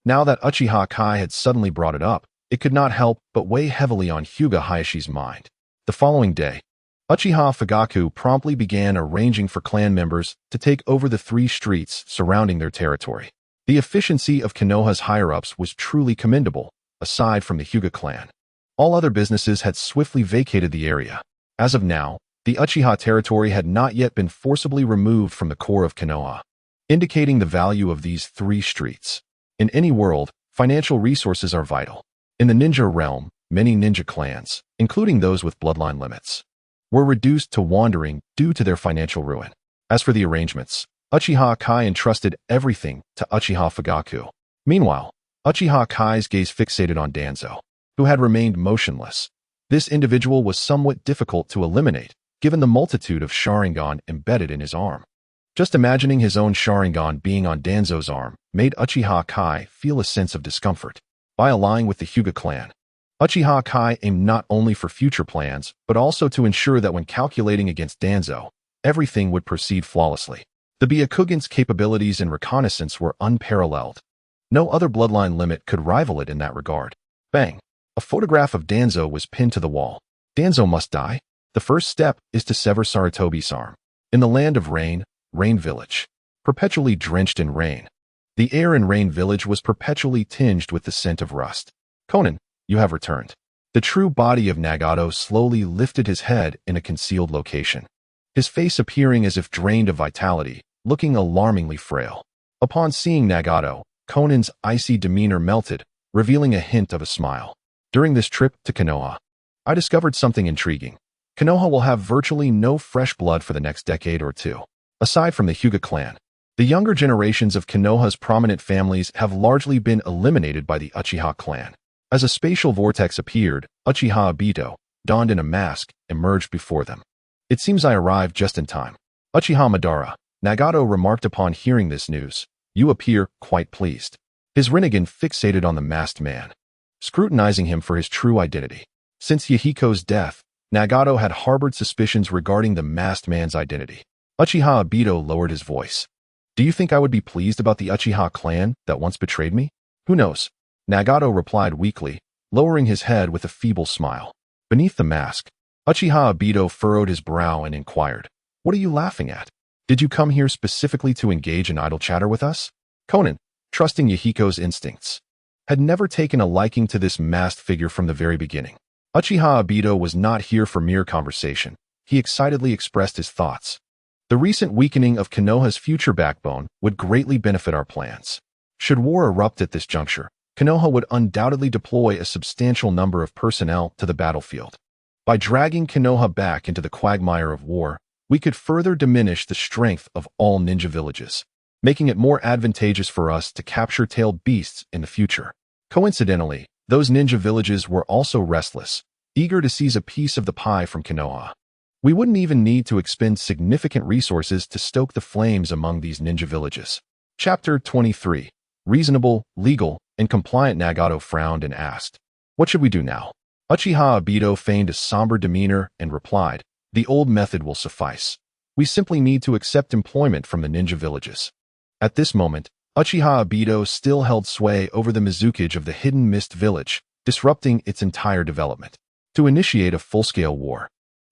[SPEAKER 1] Now that Uchiha Kai had suddenly brought it up, it could not help but weigh heavily on Hyuga Hayashi's mind. The following day, Uchiha Fugaku promptly began arranging for clan members to take over the 3 streets surrounding their territory. The efficiency of Konoha's higher-ups was truly commendable, aside from the Hyuga clan. All other businesses had swiftly vacated the area. As of now, the Uchiha territory had not yet been forcibly removed from the core of Konoha, indicating the value of these 3 streets. In any world, financial resources are vital. In the ninja realm, many ninja clans, including those with bloodline limits, were reduced to wandering due to their financial ruin. As for the arrangements, Uchiha Kai entrusted everything to Uchiha Fugaku. Meanwhile, Uchiha Kai's gaze fixated on Danzo, who had remained motionless. This individual was somewhat difficult to eliminate, given the multitude of Sharingan embedded in his arm. Just imagining his own Sharingan being on Danzo's arm made Uchiha Kai feel a sense of discomfort. By allying with the Hyuga clan, Uchiha Kai aimed not only for future plans, but also to ensure that when calculating against Danzo, everything would proceed flawlessly. The Byakugan's capabilities in reconnaissance were unparalleled. No other bloodline limit could rival it in that regard. Bang! A photograph of Danzo was pinned to the wall. Danzo must die. The first step is to sever Sarutobi's arm. In the land of Rain, Rain Village, perpetually drenched in rain. The air in Rain Village was perpetually tinged with the scent of rust. Conan, you have returned. The true body of Nagato slowly lifted his head in a concealed location, his face appearing as if drained of vitality, looking alarmingly frail. Upon seeing Nagato, Conan's icy demeanor melted, revealing a hint of a smile. During this trip to Konoha, I discovered something intriguing. Konoha will have virtually no fresh blood for the next decade or two. Aside from the Hyuga clan, the younger generations of Konoha's prominent families have largely been eliminated by the Uchiha clan. As a spatial vortex appeared, Uchiha Obito, donned in a mask, emerged before them. It seems I arrived just in time. Uchiha Madara, Nagato remarked upon hearing this news. You appear quite pleased. His Rinnegan fixated on the masked man, scrutinizing him for his true identity. Since Yahiko's death, Nagato had harbored suspicions regarding the masked man's identity. Uchiha Obito lowered his voice. Do you think I would be pleased about the Uchiha clan that once betrayed me? Who knows? Nagato replied weakly, lowering his head with a feeble smile. Beneath the mask, Uchiha Obito furrowed his brow and inquired, What are you laughing at? Did you come here specifically to engage in idle chatter with us? Conan, trusting Yahiko's instincts, had never taken a liking to this masked figure from the very beginning. Uchiha Obito was not here for mere conversation. He excitedly expressed his thoughts. The recent weakening of Konoha's future backbone would greatly benefit our plans. Should war erupt at this juncture, Konoha would undoubtedly deploy a substantial number of personnel to the battlefield. By dragging Konoha back into the quagmire of war, we could further diminish the strength of all ninja villages, making it more advantageous for us to capture tailed beasts in the future. Coincidentally, those ninja villages were also restless, eager to seize a piece of the pie from Konoha. We wouldn't even need to expend significant resources to stoke the flames among these ninja villages. Chapter 23. Reasonable, legal, and compliant. Nagato frowned and asked, What should we do now? Uchiha Obito feigned a somber demeanor and replied, The old method will suffice. We simply need to accept employment from the ninja villages. At this moment, Uchiha Obito still held sway over the Mizukage of the Hidden Mist village, disrupting its entire development. To initiate a full-scale war,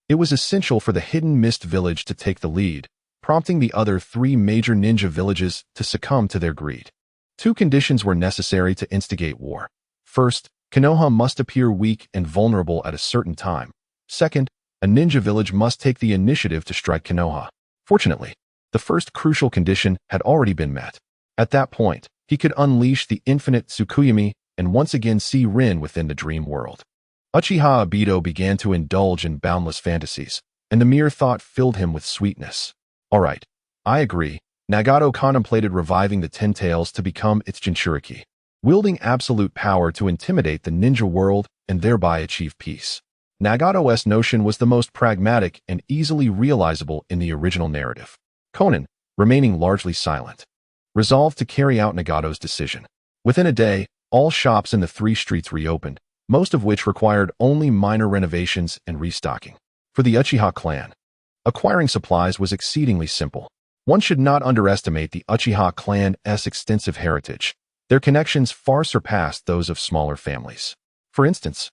[SPEAKER 1] it was essential for the Hidden Mist village to take the lead, prompting the other three major ninja villages to succumb to their greed. Two conditions were necessary to instigate war. First, Konoha must appear weak and vulnerable at a certain time. Second, a ninja village must take the initiative to strike Konoha. Fortunately, the first crucial condition had already been met. At that point, he could unleash the infinite Tsukuyomi and once again see Rin within the dream world. Uchiha Obito began to indulge in boundless fantasies, and the mere thought filled him with sweetness. All right, I agree. Nagato contemplated reviving the Ten Tails to become its Jinchuriki, wielding absolute power to intimidate the ninja world and thereby achieve peace. Nagato's notion was the most pragmatic and easily realizable in the original narrative. Conan, remaining largely silent, resolved to carry out Nagato's decision. Within a day, all shops in the three streets reopened, most of which required only minor renovations and restocking. For the Uchiha clan, acquiring supplies was exceedingly simple. One should not underestimate the Uchiha clan's extensive heritage. Their connections far surpassed those of smaller families. For instance,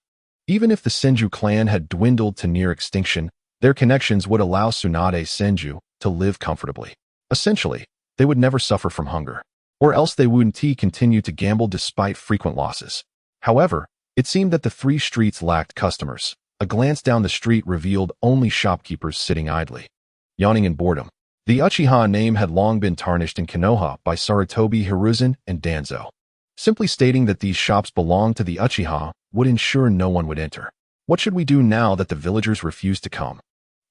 [SPEAKER 1] even if the Senju clan had dwindled to near extinction, their connections would allow Tsunade Senju to live comfortably. Essentially, they would never suffer from hunger, or else they wouldn't continue to gamble despite frequent losses. However, it seemed that the three streets lacked customers. A glance down the street revealed only shopkeepers sitting idly, yawning in boredom. The Uchiha name had long been tarnished in Konoha by Sarutobi Hiruzen and Danzo. Simply stating that these shops belonged to the Uchiha would ensure no one would enter. What should we do now that the villagers refused to come?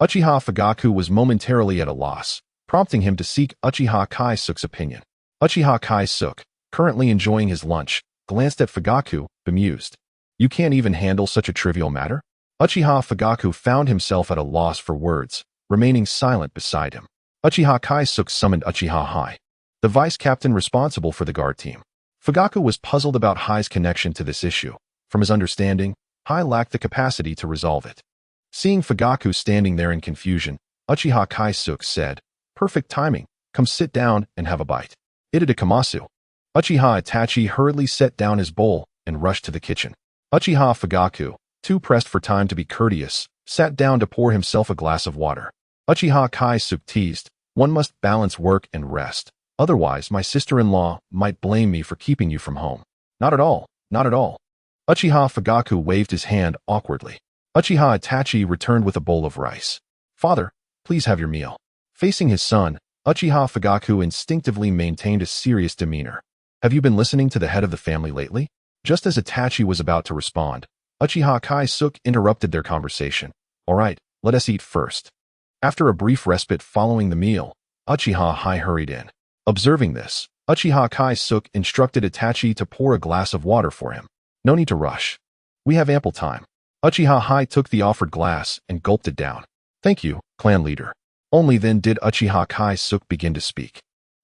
[SPEAKER 1] Uchiha Fugaku was momentarily at a loss, prompting him to seek Uchiha Kaisuk's opinion. Uchiha Kaisuk, currently enjoying his lunch, glanced at Fugaku, bemused. You can't even handle such a trivial matter? Uchiha Fugaku found himself at a loss for words, remaining silent beside him. Uchiha Kaisuke summoned Uchiha Hai, the vice captain responsible for the guard team. Fugaku was puzzled about Hai's connection to this issue. From his understanding, Hai lacked the capacity to resolve it. Seeing Fugaku standing there in confusion, Uchiha Kaisuke said, "Perfect timing. Come sit down and have a bite." Itadakamasu. Uchiha Itachi hurriedly set down his bowl and rushed to the kitchen. Uchiha Fugaku, too pressed for time to be courteous, sat down to pour himself a glass of water. Uchiha Kaisuke teased, "One must balance work and rest. Otherwise, my sister-in-law might blame me for keeping you from home." "Not at all, not at all." Uchiha Fugaku waved his hand awkwardly. Uchiha Itachi returned with a bowl of rice. "Father, please have your meal." Facing his son, Uchiha Fugaku instinctively maintained a serious demeanor. "Have you been listening to the head of the family lately?" Just as Itachi was about to respond, Uchiha Kaisuke interrupted their conversation. "All right, let us eat first." After a brief respite following the meal, Uchiha Hai hurried in. Observing this, Uchiha Kaisuke instructed Itachi to pour a glass of water for him. "No need to rush. We have ample time." Uchiha Hai took the offered glass and gulped it down. "Thank you, clan leader." Only then did Uchiha Kaisuke begin to speak.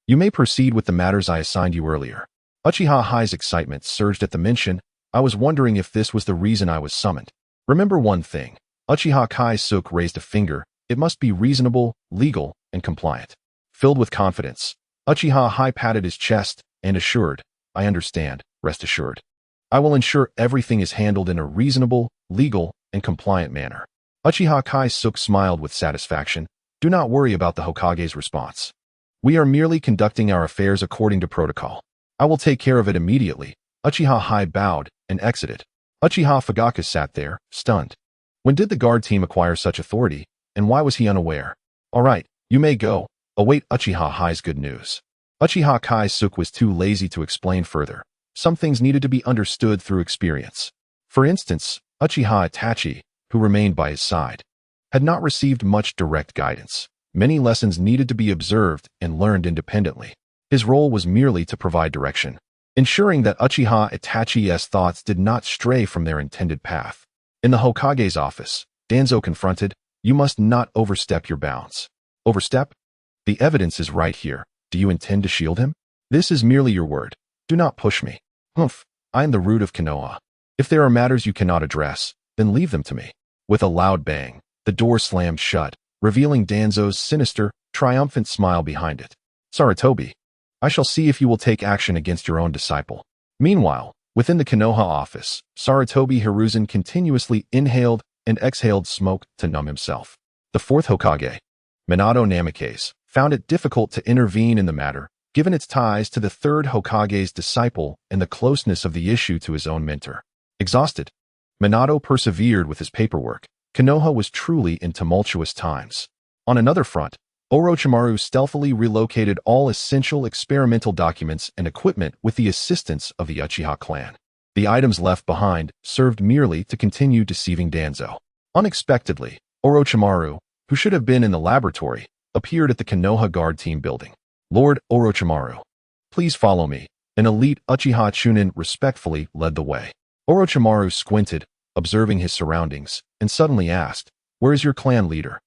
[SPEAKER 1] "You may proceed with the matters I assigned you earlier." Uchiha Hai's excitement surged at the mention. "I was wondering if this was the reason I was summoned." "Remember one thing." Uchiha Kaisuke raised a finger. "It must be reasonable, legal, and compliant." Filled with confidence, Uchiha Hai patted his chest and assured, "I understand, rest assured. I will ensure everything is handled in a reasonable, legal, and compliant manner." Uchiha Kaisuke smiled with satisfaction. "Do not worry about the Hokage's response. We are merely conducting our affairs according to protocol. I will take care of it immediately." Uchiha Hai bowed and exited. Uchiha Fugaku sat there, stunned. When did the guard team acquire such authority, and why was he unaware? "All right, you may go. Await Uchiha Hai's good news." Uchiha Kaisuke was too lazy to explain further. Some things needed to be understood through experience. For instance, Uchiha Itachi, who remained by his side, had not received much direct guidance. Many lessons needed to be observed and learned independently. His role was merely to provide direction, ensuring that Uchiha Itachi's thoughts did not stray from their intended path. In the Hokage's office, Danzo confronted, "You must not overstep your bounds." "Overstep? The evidence is right here. Do you intend to shield him?" "This is merely your word. Do not push me." "Humph, I am the root of Konoha. If there are matters you cannot address, then leave them to me." With a loud bang, the door slammed shut, revealing Danzo's sinister, triumphant smile behind it. "Sarutobi, I shall see if you will take action against your own disciple." Meanwhile, within the Konoha office, Sarutobi Hiruzen continuously inhaled and exhaled smoke to numb himself. The fourth Hokage, Minato Namikaze, found it difficult to intervene in the matter, given its ties to the third Hokage's disciple and the closeness of the issue to his own mentor. Exhausted, Minato persevered with his paperwork. Konoha was truly in tumultuous times. On another front, Orochimaru stealthily relocated all essential experimental documents and equipment with the assistance of the Uchiha clan. The items left behind served merely to continue deceiving Danzo. Unexpectedly, Orochimaru, who should have been in the laboratory, appeared at the Konoha guard team building. "Lord Orochimaru, please follow me." An elite Uchiha Chunin respectfully led the way. Orochimaru squinted, observing his surroundings, and suddenly asked, "Where is your clan leader?"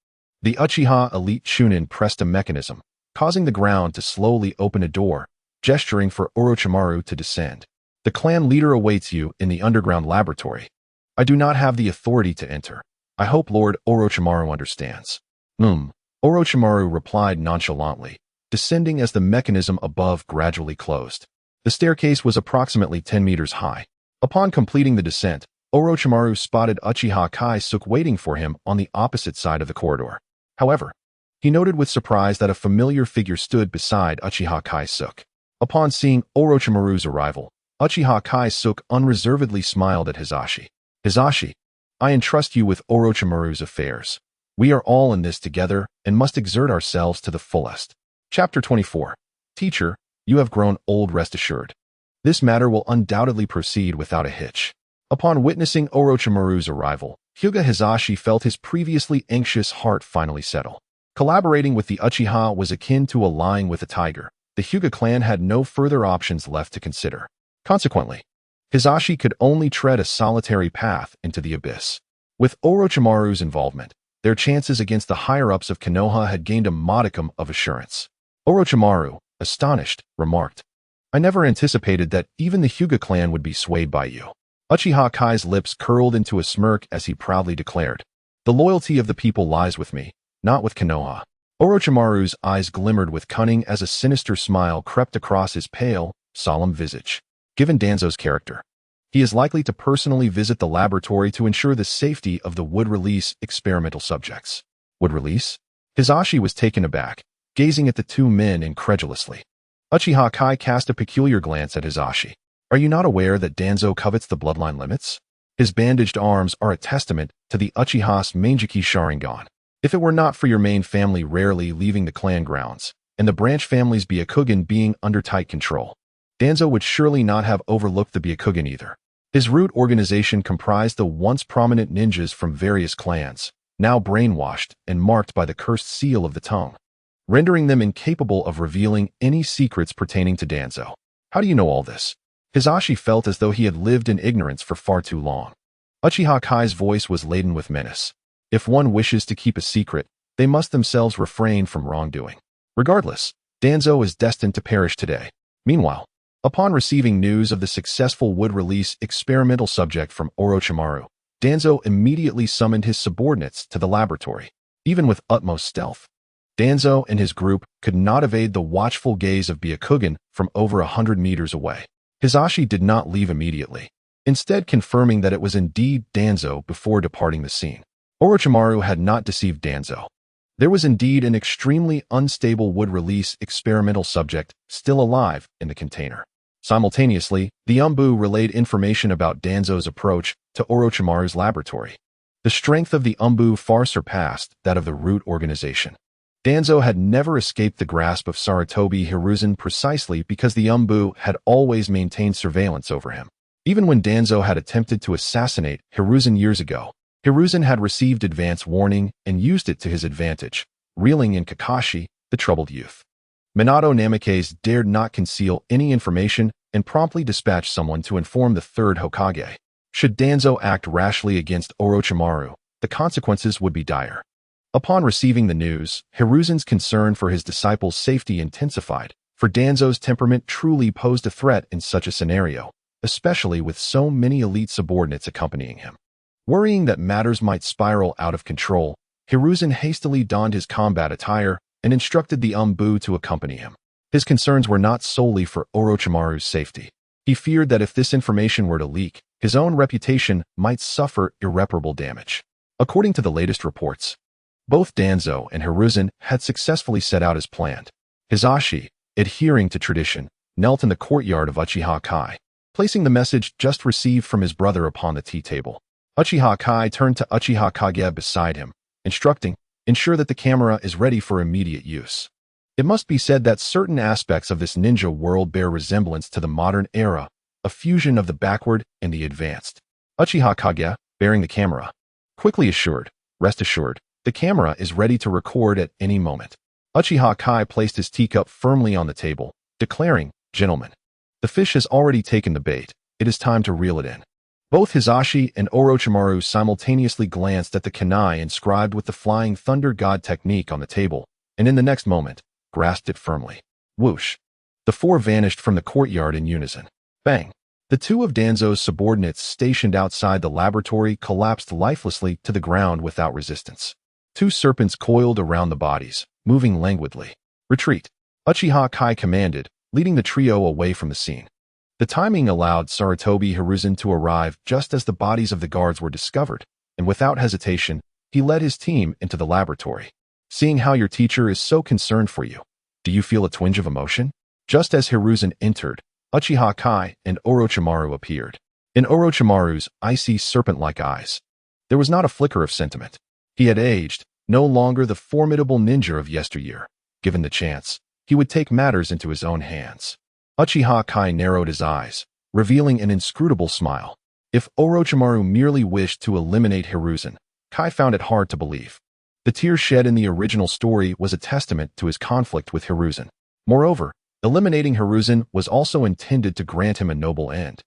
[SPEAKER 1] The Uchiha elite Chunin pressed a mechanism, causing the ground to slowly open a door, gesturing for Orochimaru to descend. "The clan leader awaits you in the underground laboratory. I do not have the authority to enter. I hope Lord Orochimaru understands." Orochimaru replied nonchalantly, descending as the mechanism above gradually closed. The staircase was approximately 10 meters high. Upon completing the descent, Orochimaru spotted Uchiha Kaisuke waiting for him on the opposite side of the corridor. However, he noted with surprise that a familiar figure stood beside Uchiha Kaisuke. Upon seeing Orochimaru's arrival, Uchiha Kaisuke unreservedly smiled at Hisashi. "Hisashi, I entrust you with Orochimaru's affairs. We are all in this together and must exert ourselves to the fullest." Chapter 24. Teacher, you have grown old, rest assured. This matter will undoubtedly proceed without a hitch. Upon witnessing Orochimaru's arrival, Hyuga Hisashi felt his previously anxious heart finally settle. Collaborating with the Uchiha was akin to allying with a tiger. The Hyuga clan had no further options left to consider. Consequently, Hisashi could only tread a solitary path into the abyss. With Orochimaru's involvement, their chances against the higher-ups of Konoha had gained a modicum of assurance. Orochimaru, astonished, remarked, "I never anticipated that even the Hyuga clan would be swayed by you." Uchiha Kai's lips curled into a smirk as he proudly declared, "The loyalty of the people lies with me, not with Konoha." Orochimaru's eyes glimmered with cunning as a sinister smile crept across his pale, solemn visage. Given Danzo's character, he is likely to personally visit the laboratory to ensure the safety of the would-release experimental subjects. Would release? Hisashi was taken aback, gazing at the two men incredulously. Uchiha Kai cast a peculiar glance at Hisashi. "Are you not aware that Danzo covets the bloodline limits? His bandaged arms are a testament to the Uchiha's Mangeki Sharingan. If it were not for your main family rarely leaving the clan grounds, and the branch family's Byakugan being under tight control, Danzo would surely not have overlooked the Byakugan either." His root organization comprised the once prominent ninjas from various clans, now brainwashed and marked by the cursed seal of the tongue, rendering them incapable of revealing any secrets pertaining to Danzo. "How do you know all this?" Hisashi felt as though he had lived in ignorance for far too long. Uchiha Kai's voice was laden with menace. If one wishes to keep a secret, they must themselves refrain from wrongdoing. Regardless, Danzo is destined to perish today. Meanwhile, upon receiving news of the successful would-release experimental subject from Orochimaru, Danzo immediately summoned his subordinates to the laboratory. Even with utmost stealth, Danzo and his group could not evade the watchful gaze of Byakugan from over 100 meters away. Hisashi did not leave immediately, instead confirming that it was indeed Danzo before departing the scene. Orochimaru had not deceived Danzo. There was indeed an extremely unstable would-release experimental subject still alive in the container. Simultaneously, the Umbu relayed information about Danzo's approach to Orochimaru's laboratory. The strength of the Umbu far surpassed that of the root organization. Danzo had never escaped the grasp of Sarutobi Hiruzen precisely because the Umbu had always maintained surveillance over him. Even when Danzo had attempted to assassinate Hiruzen years ago, Hiruzen had received advance warning and used it to his advantage, reeling in Kakashi, the troubled youth. Minato Namikaze dared not conceal any information and promptly dispatched someone to inform the third Hokage. Should Danzo act rashly against Orochimaru, the consequences would be dire. Upon receiving the news, Hiruzen's concern for his disciple's safety intensified, for Danzo's temperament truly posed a threat in such a scenario, especially with so many elite subordinates accompanying him. Worrying that matters might spiral out of control, Hiruzen hastily donned his combat attire and instructed the Umbu to accompany him. His concerns were not solely for Orochimaru's safety. He feared that if this information were to leak, his own reputation might suffer irreparable damage. According to the latest reports, both Danzo and Hiruzen had successfully set out as planned. Hisashi, adhering to tradition, knelt in the courtyard of Uchiha Kai, placing the message just received from his brother upon the tea table. Uchiha Kai turned to Uchiha Kage beside him, instructing, "Ensure that the camera is ready for immediate use." It must be said that certain aspects of this ninja world bear resemblance to the modern era, a fusion of the backward and the advanced. Uchiha Kage, bearing the camera, quickly assured, "Rest assured, the camera is ready to record at any moment." Uchiha Kai placed his teacup firmly on the table, declaring, "Gentlemen, the fish has already taken the bait. It is time to reel it in." Both Hisashi and Orochimaru simultaneously glanced at the kunai inscribed with the Flying Thunder God technique on the table, and in the next moment, grasped it firmly. Whoosh! The four vanished from the courtyard in unison. Bang! The two of Danzo's subordinates stationed outside the laboratory collapsed lifelessly to the ground without resistance. Two serpents coiled around the bodies, moving languidly. "Retreat!" Uchiha Kai commanded, leading the trio away from the scene. The timing allowed Sarutobi Hiruzen to arrive just as the bodies of the guards were discovered, and without hesitation, he led his team into the laboratory. "Seeing how your teacher is so concerned for you, do you feel a twinge of emotion?" Just as Hiruzen entered, Uchiha Kai and Orochimaru appeared. In Orochimaru's icy serpent-like eyes, there was not a flicker of sentiment. He had aged, no longer the formidable ninja of yesteryear. Given the chance, he would take matters into his own hands. Uchiha Kai narrowed his eyes, revealing an inscrutable smile. If Orochimaru merely wished to eliminate Hiruzen, Kai found it hard to believe. The tears shed in the original story was a testament to his conflict with Hiruzen. Moreover, eliminating Hiruzen was also intended to grant him a noble end,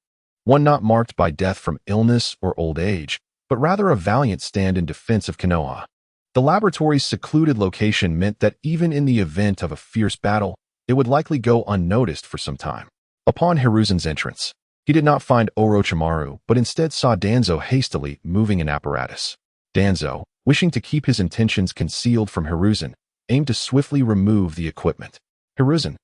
[SPEAKER 1] one not marked by death from illness or old age, but rather a valiant stand in defense of Konoha. The laboratory's secluded location meant that even in the event of a fierce battle, it would likely go unnoticed for some time. Upon Hiruzen's entrance, he did not find Orochimaru, but instead saw Danzo hastily moving an apparatus. Danzo, wishing to keep his intentions concealed from Hiruzen, aimed to swiftly remove the equipment. Hiruzen,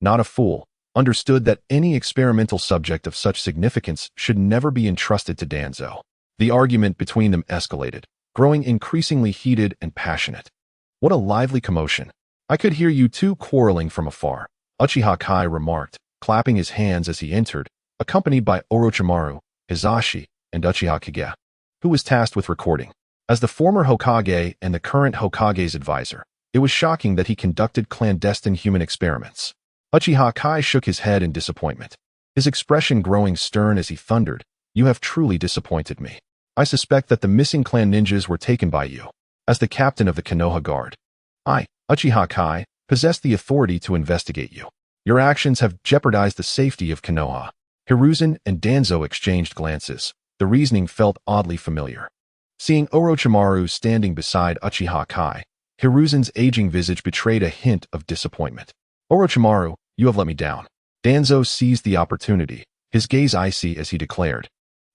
[SPEAKER 1] not a fool, understood that any experimental subject of such significance should never be entrusted to Danzo. The argument between them escalated, growing increasingly heated and passionate. What a lively commotion. I could hear you two quarreling from afar, Uchiha Kai remarked, clapping his hands as he entered, accompanied by Orochimaru, Hizashi, and Uchiha Kage, who was tasked with recording. As the former Hokage and the current Hokage's advisor, it was shocking that he conducted clandestine human experiments. Uchiha Kai shook his head in disappointment, his expression growing stern as he thundered, "You have truly disappointed me. I suspect that the missing clan ninjas were taken by you. As the captain of the Konoha Guard, I, Uchiha Kai, possess the authority to investigate you. Your actions have jeopardized the safety of Konoha." Hiruzen and Danzo exchanged glances. The reasoning felt oddly familiar. Seeing Orochimaru standing beside Uchiha Kai, Hiruzen's aging visage betrayed a hint of disappointment. "Orochimaru, you have let me down." Danzo seized the opportunity, his gaze icy as he declared,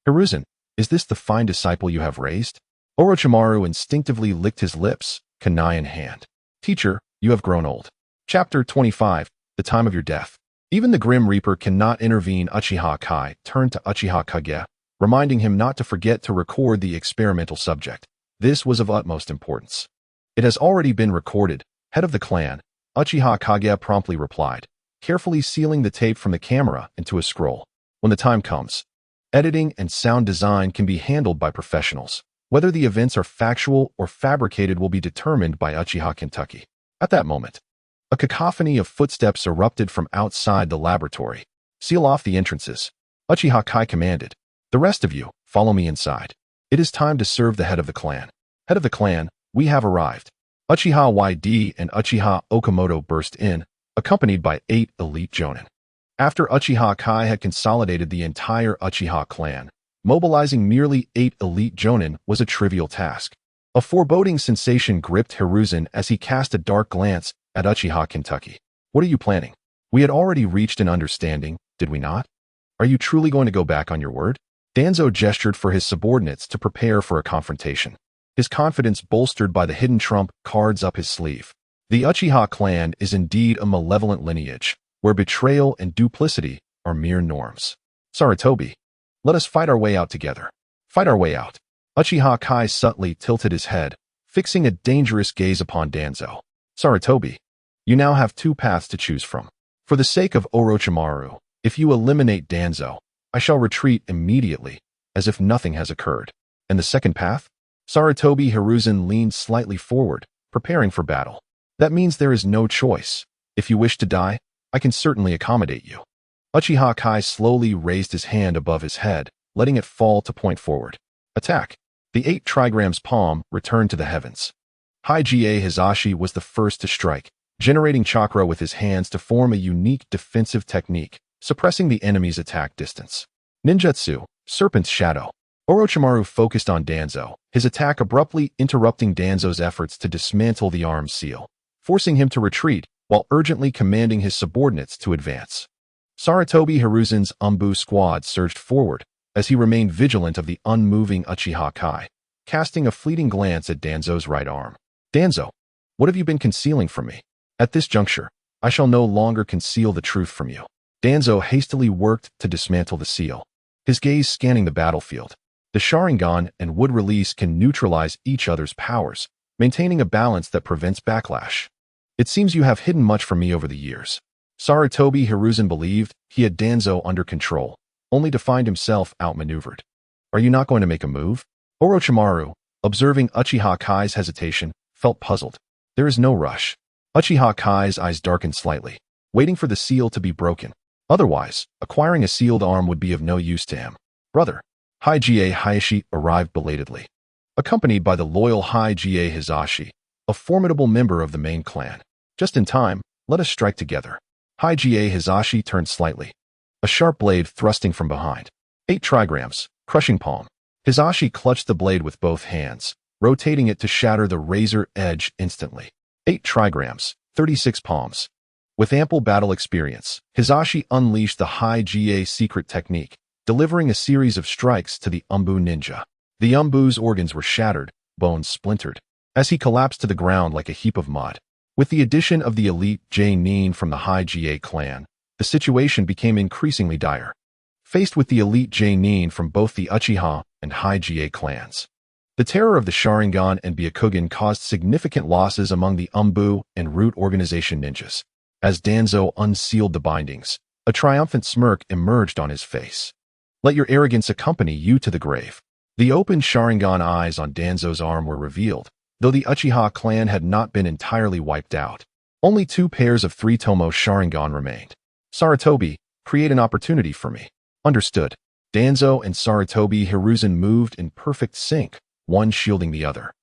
[SPEAKER 1] "Hiruzen, is this the fine disciple you have raised?" Orochimaru instinctively licked his lips, kunai in hand. "Teacher, you have grown old." Chapter 25, The Time of Your Death. Even the Grim Reaper cannot intervene. Uchiha Kai turned to Uchiha Kage, reminding him not to forget to record the experimental subject. This was of utmost importance. "It has already been recorded, head of the clan," Uchiha Kage promptly replied, carefully sealing the tape from the camera into a scroll. "When the time comes, editing and sound design can be handled by professionals. Whether the events are factual or fabricated will be determined by Uchiha Kentucky." At that moment, a cacophony of footsteps erupted from outside the laboratory. "Seal off the entrances," Uchiha Kai commanded. "The rest of you, follow me inside. It is time to serve the head of the clan." "Head of the clan, we have arrived." Uchiha YD and Uchiha Okamoto burst in, accompanied by 8 elite jonin. After Uchiha Kai had consolidated the entire Uchiha clan, mobilizing merely 8 elite jonin was a trivial task. A foreboding sensation gripped Hiruzen as he cast a dark glance at Uchiha Kentucky. "What are you planning? We had already reached an understanding, did we not? Are you truly going to go back on your word?" Danzo gestured for his subordinates to prepare for a confrontation, his confidence bolstered by the hidden trump cards up his sleeve. The Uchiha clan is indeed a malevolent lineage, where betrayal and duplicity are mere norms. "Sarutobi, let us fight our way out together." "Fight our way out." Uchiha Kai subtly tilted his head, fixing a dangerous gaze upon Danzo. "Sarutobi, you now have 2 paths to choose from. For the sake of Orochimaru, if you eliminate Danzo, I shall retreat immediately, as if nothing has occurred. And the second path?" Sarutobi Hiruzen leaned slightly forward, preparing for battle. "That means there is no choice. If you wish to die, I can certainly accommodate you." Uchiha Kai slowly raised his hand above his head, letting it fall to point forward. "Attack." The 8 trigrams palm returned to the heavens. Hyuga Hizashi was the first to strike, generating chakra with his hands to form a unique defensive technique, suppressing the enemy's attack distance. Ninjutsu, Serpent's Shadow. Orochimaru focused on Danzo, his attack abruptly interrupting Danzo's efforts to dismantle the arm's seal, forcing him to retreat while urgently commanding his subordinates to advance. Sarutobi Hiruzen's Umbu squad surged forward as he remained vigilant of the unmoving Uchiha Kai, casting a fleeting glance at Danzo's right arm. "Danzo, what have you been concealing from me? At this juncture, I shall no longer conceal the truth from you." Danzo hastily worked to dismantle the seal, his gaze scanning the battlefield. The Sharingan and Wood Release can neutralize each other's powers, maintaining a balance that prevents backlash. "It seems you have hidden much from me over the years." Sarutobi Hiruzen believed he had Danzo under control, only to find himself outmaneuvered. "Are you not going to make a move?" Orochimaru, observing Uchiha Kai's hesitation, felt puzzled. "There is no rush." Uchiha Kai's eyes darkened slightly, waiting for the seal to be broken. Otherwise, acquiring a sealed arm would be of no use to him. "Brother." Hyuga Hayashi arrived belatedly, accompanied by the loyal Hyuga Hizashi, a formidable member of the main clan. "Just in time, let us strike together." Hyuga Hizashi turned slightly, a sharp blade thrusting from behind. 8 trigrams, Crushing Palm. Hisashi clutched the blade with both hands, rotating it to shatter the razor edge instantly. 8 trigrams, 36 palms. With ample battle experience, Hisashi unleashed the Hyuga secret technique, delivering a series of strikes to the Umbu ninja. The Umbu's organs were shattered, bones splintered, as he collapsed to the ground like a heap of mud. With the addition of the elite J-Nin from the Hyuga clan, the situation became increasingly dire. Faced with the elite J-Nin from both the Uchiha and Hyuga clans, the terror of the Sharingan and Byakugan caused significant losses among the Umbu and Root Organization ninjas. As Danzo unsealed the bindings, a triumphant smirk emerged on his face. Let your arrogance accompany you to the grave. The open Sharingan eyes on Danzo's arm were revealed, though the Uchiha clan had not been entirely wiped out. Only 2 pairs of 3 Tomo Sharingan remained. Sarutobi, create an opportunity for me. Understood. Danzo and Sarutobi Hiruzen moved in perfect sync, one shielding the other.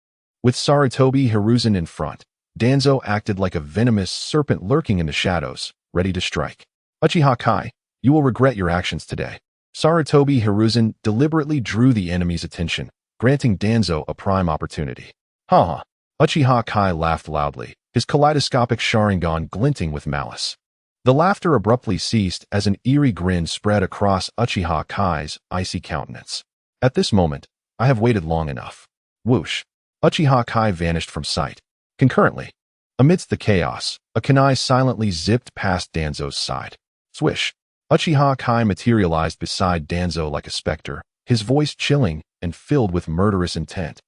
[SPEAKER 1] With Sarutobi Hiruzen in front, Danzo acted like a venomous serpent lurking in the shadows, ready to strike. Uchiha Kai, you will regret your actions today. Sarutobi Hiruzen deliberately drew the enemy's attention, granting Danzo a prime opportunity. Ha! Uchiha Kai laughed loudly, his kaleidoscopic Sharingan glinting with malice. The laughter abruptly ceased as an eerie grin spread across Uchiha Kai's icy countenance. At this moment, I have waited long enough. Whoosh! Uchiha Kai vanished from sight. Concurrently, amidst the chaos, a kunai silently zipped past Danzo's side. Swish! Uchiha Kai materialized beside Danzo like a specter, his voice chilling and filled with murderous intent.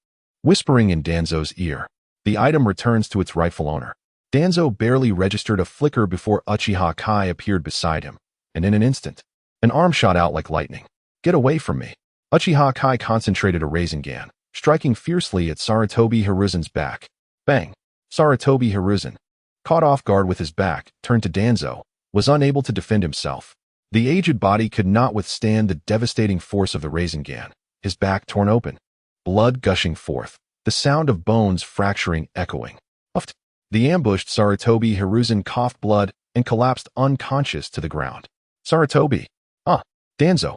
[SPEAKER 1] Whispering in Danzo's ear, the item returns to its rightful owner. Danzo barely registered a flicker before Uchiha Kai appeared beside him, and in an instant, an arm shot out like lightning. Get away from me! Uchiha Kai concentrated a Rasengan, striking fiercely at Sarutobi Hiruzen's back. Bang! Sarutobi Hiruzen, caught off guard with his back, turned to Danzo, was unable to defend himself. The aged body could not withstand the devastating force of the Rasengan, his back torn open, blood gushing forth, the sound of bones fracturing echoing. Uffed! The ambushed Sarutobi Hiruzen coughed blood and collapsed unconscious to the ground. Sarutobi! Danzo,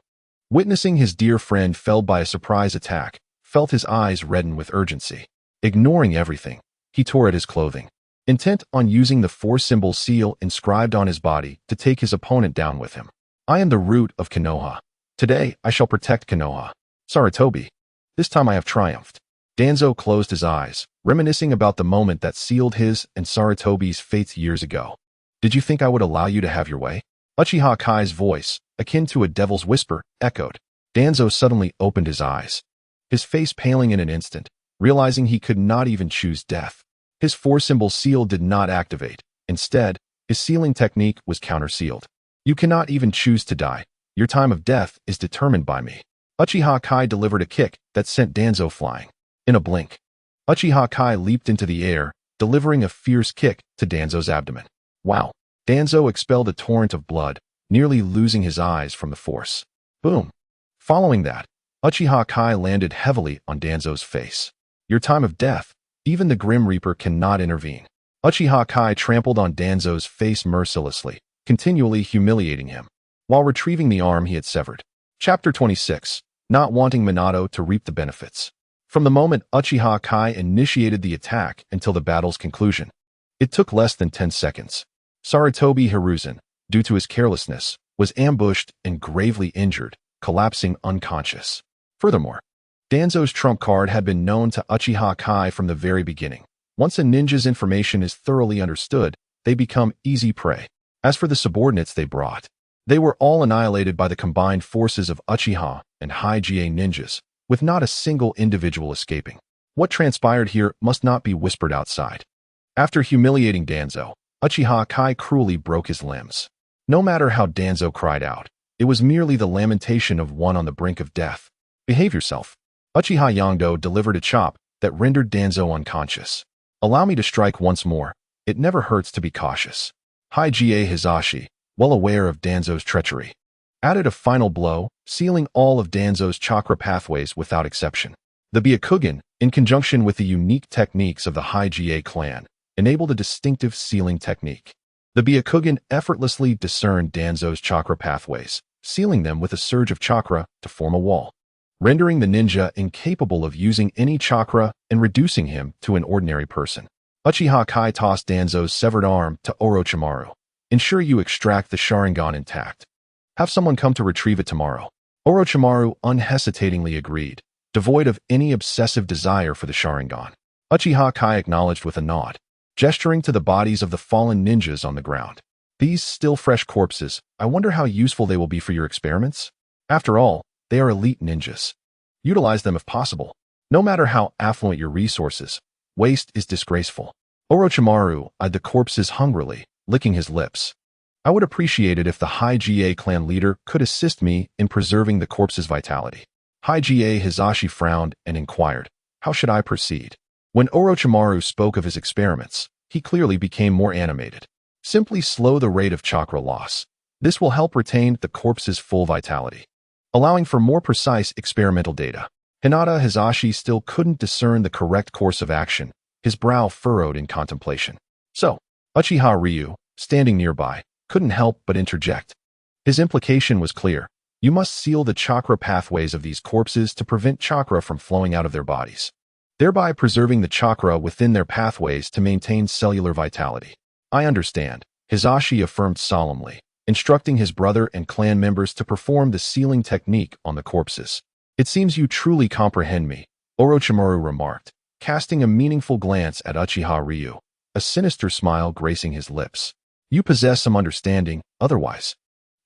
[SPEAKER 1] witnessing his dear friend felled by a surprise attack, felt his eyes redden with urgency. Ignoring everything, he tore at his clothing, intent on using the 4-symbol seal inscribed on his body to take his opponent down with him. I am the root of Konoha. Today, I shall protect Konoha. Sarutobi. This time I have triumphed. Danzo closed his eyes, reminiscing about the moment that sealed his and Sarutobi's fates years ago. Did you think I would allow you to have your way? Uchiha Kai's voice, akin to a devil's whisper, echoed. Danzo suddenly opened his eyes, his face paling in an instant, realizing he could not even choose death. His 4-symbol seal did not activate. Instead, his sealing technique was counter-sealed. You cannot even choose to die. Your time of death is determined by me. Uchiha Kai delivered a kick that sent Danzo flying. In a blink, Uchiha Kai leaped into the air, delivering a fierce kick to Danzo's abdomen. Wow! Danzo expelled a torrent of blood, nearly losing his eyes from the force. Boom! Following that, Uchiha Kai landed heavily on Danzo's face. Your time of death, even the Grim Reaper cannot intervene. Uchiha Kai trampled on Danzo's face mercilessly, continually humiliating him, while retrieving the arm he had severed. Chapter 26. Not wanting Minato to reap the benefits. From the moment Uchiha Kai initiated the attack until the battle's conclusion, it took less than 10 seconds. Sarutobi Hiruzen, due to his carelessness, was ambushed and gravely injured, collapsing unconscious. Furthermore, Danzo's trump card had been known to Uchiha Kai from the very beginning. Once a ninja's information is thoroughly understood, they become easy prey. As for the subordinates they brought, they were all annihilated by the combined forces of Uchiha and Hyuga ninjas, with not a single individual escaping. What transpired here must not be whispered outside. After humiliating Danzo, Uchiha Kai cruelly broke his limbs. No matter how Danzo cried out, it was merely the lamentation of one on the brink of death. Behave yourself. Uchiha Yongdo delivered a chop that rendered Danzo unconscious. Allow me to strike once more. It never hurts to be cautious. Hyuga Hisashi, well aware of Danzo's treachery, added a final blow, sealing all of Danzo's chakra pathways without exception. The Byakugan, in conjunction with the unique techniques of the Hyuga clan, enabled a distinctive sealing technique. The Byakugan effortlessly discerned Danzo's chakra pathways, sealing them with a surge of chakra to form a wall. rendering the ninja incapable of using any chakra and reducing him to an ordinary person. Uchiha Kai tossed Danzo's severed arm to Orochimaru. Ensure you extract the Sharingan intact. Have someone come to retrieve it tomorrow. Orochimaru unhesitatingly agreed, devoid of any obsessive desire for the Sharingan. Uchiha Kai acknowledged with a nod, gesturing to the bodies of the fallen ninjas on the ground. These still fresh corpses, I wonder how useful they will be for your experiments? After all, they are elite ninjas. Utilize them if possible. No matter how affluent your resources, waste is disgraceful. Orochimaru eyed the corpses hungrily, licking his lips. I would appreciate it if the Hyuga clan leader could assist me in preserving the corpse's vitality. Hyuga Hisashi frowned and inquired, how should I proceed? When Orochimaru spoke of his experiments, he clearly became more animated. Simply slow the rate of chakra loss. This will help retain the corpse's full vitality, allowing for more precise experimental data. Hinata Hisashi still couldn't discern the correct course of action, his brow furrowed in contemplation. So, Uchiha Ryu, standing nearby, couldn't help but interject. His implication was clear. You must seal the chakra pathways of these corpses to prevent chakra from flowing out of their bodies, thereby preserving the chakra within their pathways to maintain cellular vitality. I understand, Hisashi affirmed solemnly, instructing his brother and clan members to perform the sealing technique on the corpses. It seems you truly comprehend me, Orochimaru remarked, casting a meaningful glance at Uchiha Ryu, a sinister smile gracing his lips. You possess some understanding, otherwise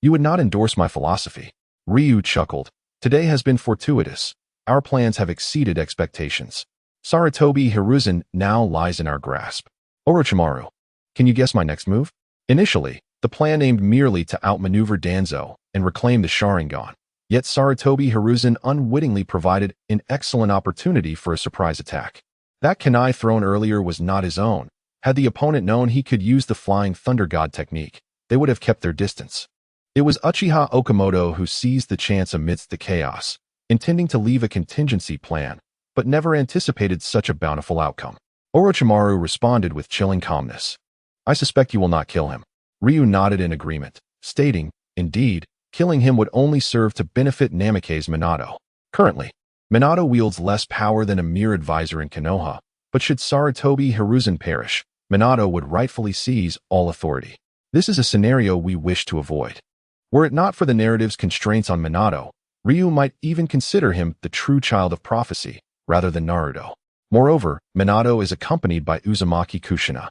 [SPEAKER 1] you would not endorse my philosophy. Ryu chuckled. Today has been fortuitous. Our plans have exceeded expectations. Sarutobi Hiruzen now lies in our grasp. Orochimaru, can you guess my next move? Initially, the plan aimed merely to outmaneuver Danzo and reclaim the Sharingan. Yet Sarutobi Hiruzen unwittingly provided an excellent opportunity for a surprise attack. That kunai thrown earlier was not his own. Had the opponent known he could use the Flying Thunder God technique, they would have kept their distance. It was Uchiha Okamoto who seized the chance amidst the chaos, intending to leave a contingency plan, but never anticipated such a bountiful outcome. Orochimaru responded with chilling calmness. I suspect you will not kill him. Ryu nodded in agreement, stating, indeed, killing him would only serve to benefit Namake's Minato. Currently, Minato wields less power than a mere advisor in Konoha, but should Sarutobi Hiruzen perish, Minato would rightfully seize all authority. This is a scenario we wish to avoid. Were it not for the narrative's constraints on Minato, Ryu might even consider him the true child of prophecy, rather than Naruto. Moreover, Minato is accompanied by Uzumaki Kushina,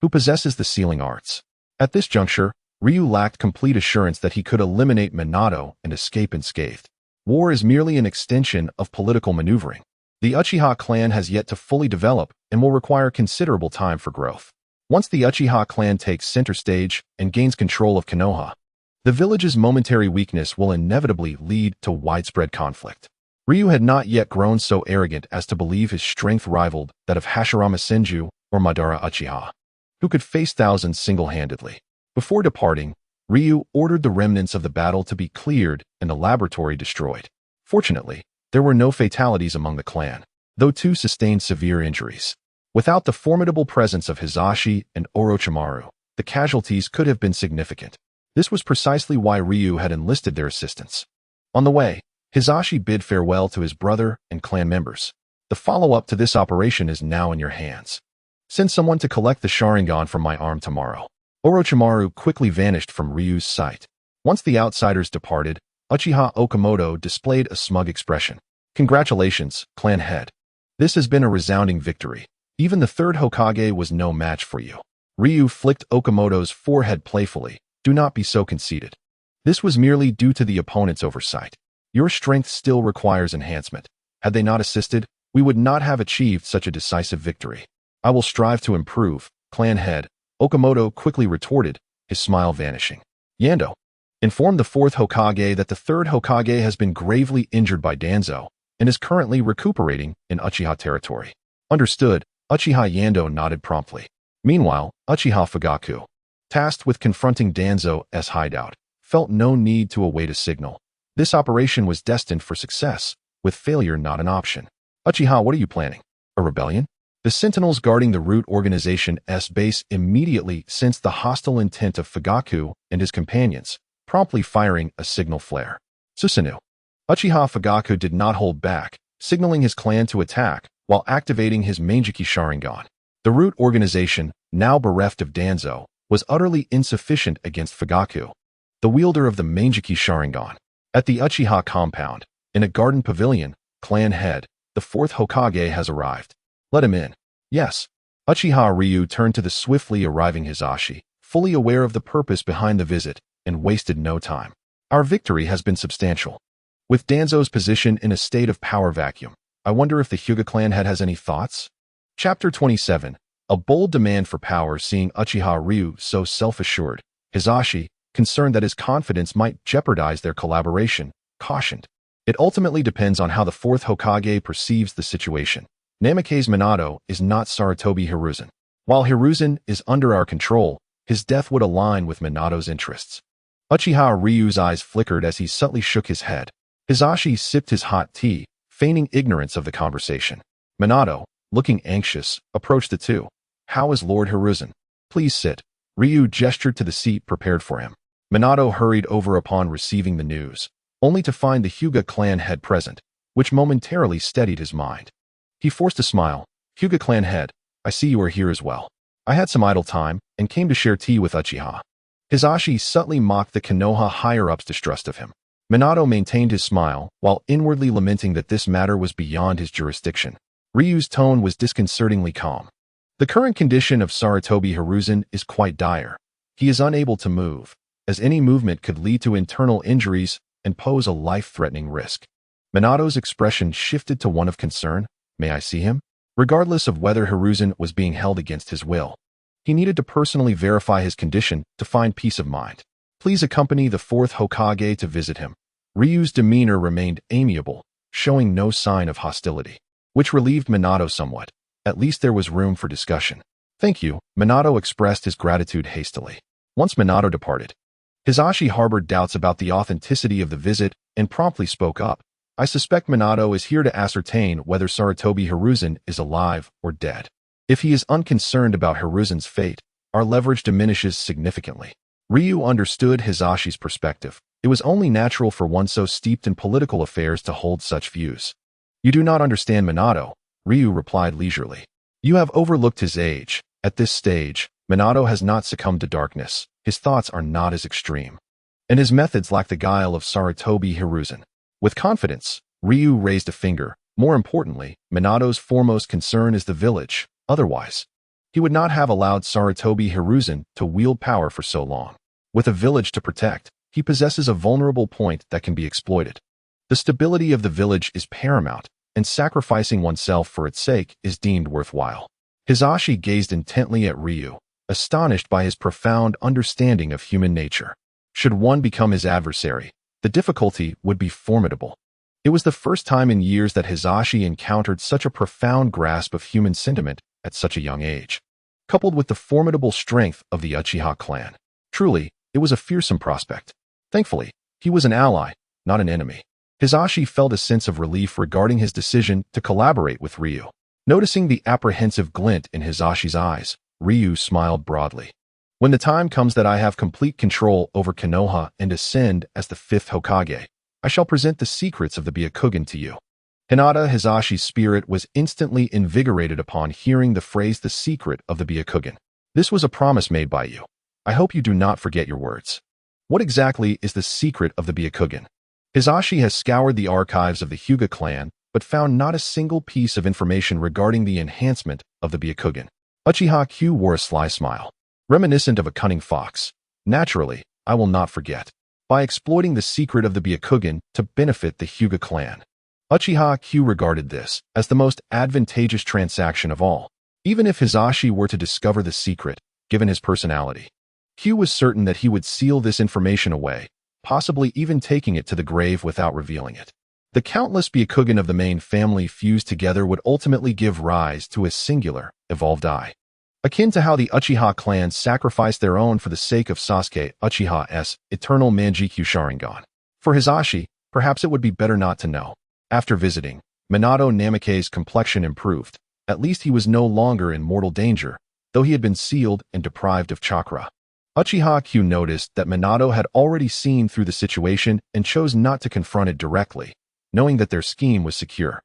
[SPEAKER 1] who possesses the sealing arts. At this juncture, Ryu lacked complete assurance that he could eliminate Minato and escape unscathed. War is merely an extension of political maneuvering. The Uchiha clan has yet to fully develop and will require considerable time for growth. Once the Uchiha clan takes center stage and gains control of Konoha, the village's momentary weakness will inevitably lead to widespread conflict. Ryu had not yet grown so arrogant as to believe his strength rivaled that of Hashirama Senju or Madara Uchiha, who could face thousands single-handedly. Before departing, Ryu ordered the remnants of the battle to be cleared and the laboratory destroyed. Fortunately, there were no fatalities among the clan, though two sustained severe injuries. Without the formidable presence of Hisashi and Orochimaru, the casualties could have been significant. This was precisely why Ryu had enlisted their assistance. On the way, Hisashi bid farewell to his brother and clan members. The follow-up to this operation is now in your hands. Send someone to collect the Sharingan from my arm tomorrow. Orochimaru quickly vanished from Ryu's sight. Once the outsiders departed, Uchiha Okamoto displayed a smug expression. Congratulations, clan head. This has been a resounding victory. Even the third Hokage was no match for you. Ryu flicked Okamoto's forehead playfully. Do not be so conceited. This was merely due to the opponent's oversight. Your strength still requires enhancement. Had they not assisted, we would not have achieved such a decisive victory. I will strive to improve, clan head, Okamoto quickly retorted, his smile vanishing. Yando, inform the fourth Hokage that the third Hokage has been gravely injured by Danzo and is currently recuperating in Uchiha territory. Understood, Uchiha Yando nodded promptly. Meanwhile, Uchiha Fugaku, tasked with confronting Danzo's hideout, felt no need to await a signal. This operation was destined for success, with failure not an option. Uchiha, what are you planning? A rebellion? The sentinels guarding the root organization's base immediately sensed the hostile intent of Fugaku and his companions, promptly firing a signal flare. Susanoo. Uchiha Fugaku did not hold back, signaling his clan to attack while activating his Meijiki Sharingan. The root organization, now bereft of Danzo, was utterly insufficient against Fugaku, the wielder of the Meijiki Sharingan. At the Uchiha compound, in a garden pavilion, clan head, the fourth Hokage has arrived. Let him in. Yes. Uchiha Ryu turned to the swiftly arriving Hisashi, fully aware of the purpose behind the visit, and wasted no time. Our victory has been substantial. With Danzo's position in a state of power vacuum, I wonder if the Hyuga clan head has any thoughts? Chapter 27. A bold demand for power. Seeing Uchiha Ryu so self-assured, Hisashi, concerned that his confidence might jeopardize their collaboration, cautioned. It ultimately depends on how the fourth Hokage perceives the situation. Namake's Minato is not Sarutobi Hiruzen. While Hiruzen is under our control, his death would align with Minato's interests. Uchiha Ryu's eyes flickered as he subtly shook his head. Hisashi sipped his hot tea, feigning ignorance of the conversation. Minato, looking anxious, approached the two. How is Lord Hiruzen? Please sit. Ryu gestured to the seat prepared for him. Minato hurried over upon receiving the news, only to find the Hyuga clan head present, which momentarily steadied his mind. He forced a smile. Hyuga clan head, I see you are here as well. I had some idle time and came to share tea with Uchiha. Hisashi subtly mocked the Konoha higher-up's distrust of him. Minato maintained his smile, while inwardly lamenting that this matter was beyond his jurisdiction. Ryu's tone was disconcertingly calm. The current condition of Sarutobi Hiruzen is quite dire. He is unable to move, as any movement could lead to internal injuries and pose a life-threatening risk. Minato's expression shifted to one of concern. May I see him? Regardless of whether Hiruzen was being held against his will, he needed to personally verify his condition to find peace of mind. Please accompany the fourth Hokage to visit him. Ryu's demeanor remained amiable, showing no sign of hostility, which relieved Minato somewhat. At least there was room for discussion. Thank you, Minato expressed his gratitude hastily. Once Minato departed, Hisashi harbored doubts about the authenticity of the visit and promptly spoke up. I suspect Minato is here to ascertain whether Sarutobi Hiruzen is alive or dead. If he is unconcerned about Hiruzen's fate, our leverage diminishes significantly. Ryu understood Hisashi's perspective. It was only natural for one so steeped in political affairs to hold such views. You do not understand Minato, Ryu replied leisurely. You have overlooked his age. At this stage, Minato has not succumbed to darkness. His thoughts are not as extreme, and his methods lack the guile of Sarutobi Hiruzen. With confidence, Ryu raised a finger. More importantly, Minato's foremost concern is the village. Otherwise, he would not have allowed Sarutobi Hiruzen to wield power for so long. With a village to protect, he possesses a vulnerable point that can be exploited. The stability of the village is paramount, and sacrificing oneself for its sake is deemed worthwhile. Hisashi gazed intently at Ryu, astonished by his profound understanding of human nature. Should one become his adversary, the difficulty would be formidable. It was the first time in years that Hisashi encountered such a profound grasp of human sentiment at such a young age, coupled with the formidable strength of the Uchiha clan. Truly, it was a fearsome prospect. Thankfully, he was an ally, not an enemy. Hisashi felt a sense of relief regarding his decision to collaborate with Ryu. Noticing the apprehensive glint in Hisashi's eyes, Ryu smiled broadly. When the time comes that I have complete control over Konoha and ascend as the fifth Hokage, I shall present the secrets of the Byakugan to you. Hinata Hisashi's spirit was instantly invigorated upon hearing the phrase the secret of the Byakugan. This was a promise made by you. I hope you do not forget your words. What exactly is the secret of the Byakugan? Hisashi has scoured the archives of the Hyuga clan, but found not a single piece of information regarding the enhancement of the Byakugan. Uchiha Q wore a sly smile, reminiscent of a cunning fox. Naturally, I will not forget. By exploiting the secret of the Byakugan to benefit the Hyuga clan. Uchiha Q regarded this as the most advantageous transaction of all. Even if Hisashi were to discover the secret, given his personality, Q was certain that he would seal this information away, possibly even taking it to the grave without revealing it. The countless Byakugan of the main family fused together would ultimately give rise to a singular, evolved eye. Akin to how the Uchiha clan sacrificed their own for the sake of Sasuke Uchiha's eternal Manjikyu Sharingan. For Hisashi, perhaps it would be better not to know. After visiting, Minato Namake's complexion improved. At least he was no longer in mortal danger, though he had been sealed and deprived of chakra. Uchiha Q noticed that Minato had already seen through the situation and chose not to confront it directly, knowing that their scheme was secure.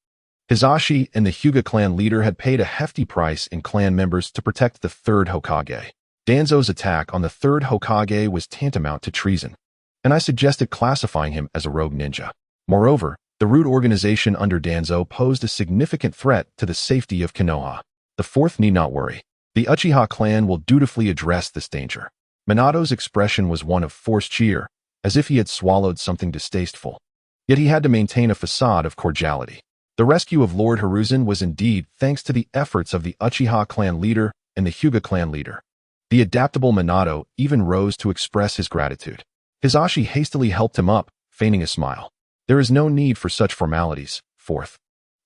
[SPEAKER 1] Hisashi and the Hyuga clan leader had paid a hefty price in clan members to protect the third Hokage. Danzo's attack on the third Hokage was tantamount to treason, and I suggested classifying him as a rogue ninja. Moreover, the root organization under Danzo posed a significant threat to the safety of Konoha. The fourth need not worry. The Uchiha clan will dutifully address this danger. Minato's expression was one of forced cheer, as if he had swallowed something distasteful. Yet he had to maintain a facade of cordiality. The rescue of Lord Hiruzen was indeed thanks to the efforts of the Uchiha clan leader and the Hyuga clan leader. The adaptable Minato even rose to express his gratitude. Hisashi hastily helped him up, feigning a smile. There is no need for such formalities, fourth.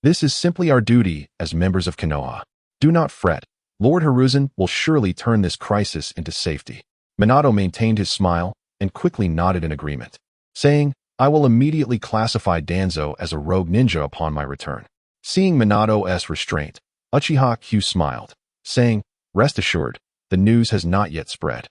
[SPEAKER 1] This is simply our duty as members of Konoha. Do not fret. Lord Hiruzen will surely turn this crisis into safety. Minato maintained his smile and quickly nodded in agreement, saying, I will immediately classify Danzo as a rogue ninja upon my return. Seeing Minato's restraint, Uchiha Q smiled, saying, Rest assured, the news has not yet spread.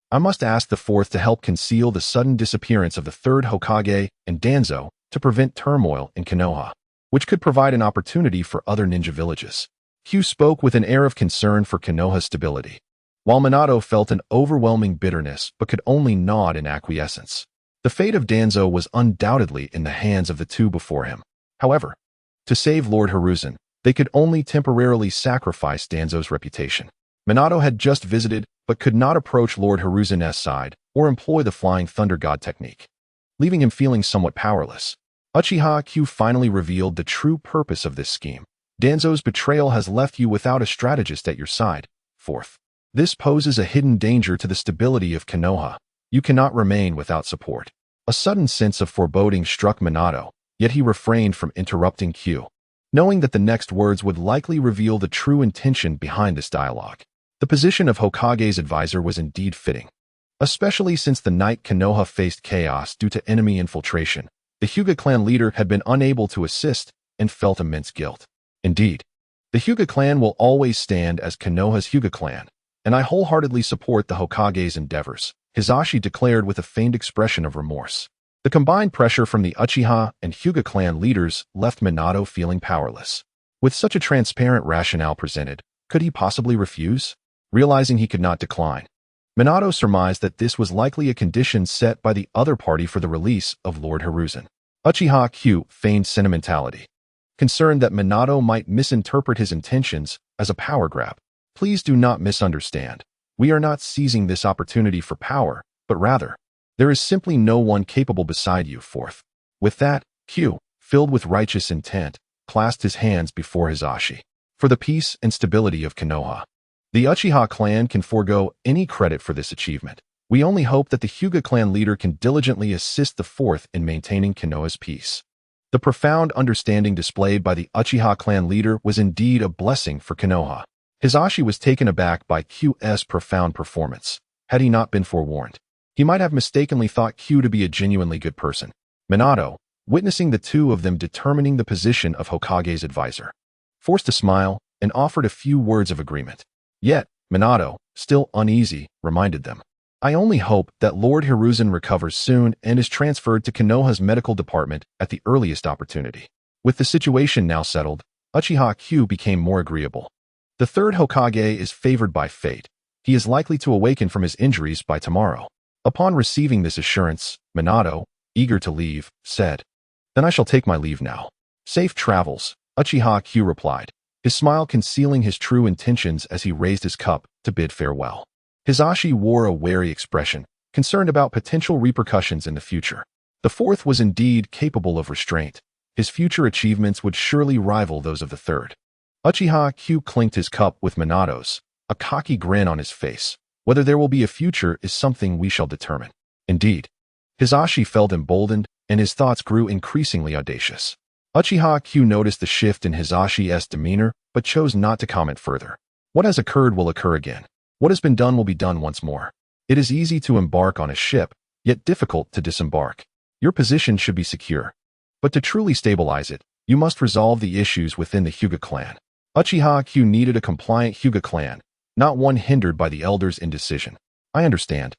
[SPEAKER 1] I must ask the fourth to help conceal the sudden disappearance of the third Hokage and Danzo to prevent turmoil in Konoha, which could provide an opportunity for other ninja villages. Q spoke with an air of concern for Konoha's stability, while Minato felt an overwhelming bitterness but could only nod in acquiescence. The fate of Danzo was undoubtedly in the hands of the two before him. However, to save Lord Hiruzen, they could only temporarily sacrifice Danzo's reputation. Minato had just visited but could not approach Lord Hiruzen's side or employ the Flying Thunder God technique, leaving him feeling somewhat powerless. Uchiha Q finally revealed the true purpose of this scheme. Danzo's betrayal has left you without a strategist at your side. Fourth, this poses a hidden danger to the stability of Konoha. You cannot remain without support. A sudden sense of foreboding struck Minato, yet he refrained from interrupting Q, knowing that the next words would likely reveal the true intention behind this dialogue. The position of Hokage's advisor was indeed fitting, especially since the night Konoha faced chaos due to enemy infiltration. The Hyuga clan leader had been unable to assist and felt immense guilt. Indeed, the Hyuga clan will always stand as Konoha's Hyuga clan, and I wholeheartedly support the Hokage's endeavors, Hisashi declared with a feigned expression of remorse. The combined pressure from the Uchiha and Hyuga clan leaders left Minato feeling powerless. With such a transparent rationale presented, could he possibly refuse? Realizing he could not decline, Minato surmised that this was likely a condition set by the other party for the release of Lord Hiruzen. Uchiha Q feigned sentimentality, concerned that Minato might misinterpret his intentions as a power grab. Please do not misunderstand. We are not seizing this opportunity for power, but rather, there is simply no one capable beside you, fourth. With that, Q, filled with righteous intent, clasped his hands before Hisashi. For the peace and stability of Konoha, the Uchiha clan can forego any credit for this achievement. We only hope that the Hyuga clan leader can diligently assist the fourth in maintaining Konoha's peace. The profound understanding displayed by the Uchiha clan leader was indeed a blessing for Konoha. Hisashi was taken aback by Q's profound performance. Had he not been forewarned, he might have mistakenly thought Q to be a genuinely good person. Minato, witnessing the two of them determining the position of Hokage's advisor, forced a smile and offered a few words of agreement. Yet, Minato, still uneasy, reminded them, I only hope that Lord Hiruzen recovers soon and is transferred to Konoha's medical department at the earliest opportunity. With the situation now settled, Uchiha Q became more agreeable. The third Hokage is favored by fate. He is likely to awaken from his injuries by tomorrow. Upon receiving this assurance, Minato, eager to leave, said, Then I shall take my leave now. Safe travels, Uchiha Q replied, his smile concealing his true intentions as he raised his cup to bid farewell. Hisashi wore a wary expression, concerned about potential repercussions in the future. The fourth was indeed capable of restraint. His future achievements would surely rival those of the third. Uchiha Q clinked his cup with Minato's, a cocky grin on his face. Whether there will be a future is something we shall determine. Indeed, Hisashi felt emboldened, and his thoughts grew increasingly audacious. Uchiha Q noticed the shift in Hisashi's demeanor, but chose not to comment further. What has occurred will occur again. What has been done will be done once more. It is easy to embark on a ship, yet difficult to disembark. Your position should be secure. But to truly stabilize it, you must resolve the issues within the Hyuga clan. Uchiha Q needed a compliant Hyuga clan, not one hindered by the elders' indecision. I understand,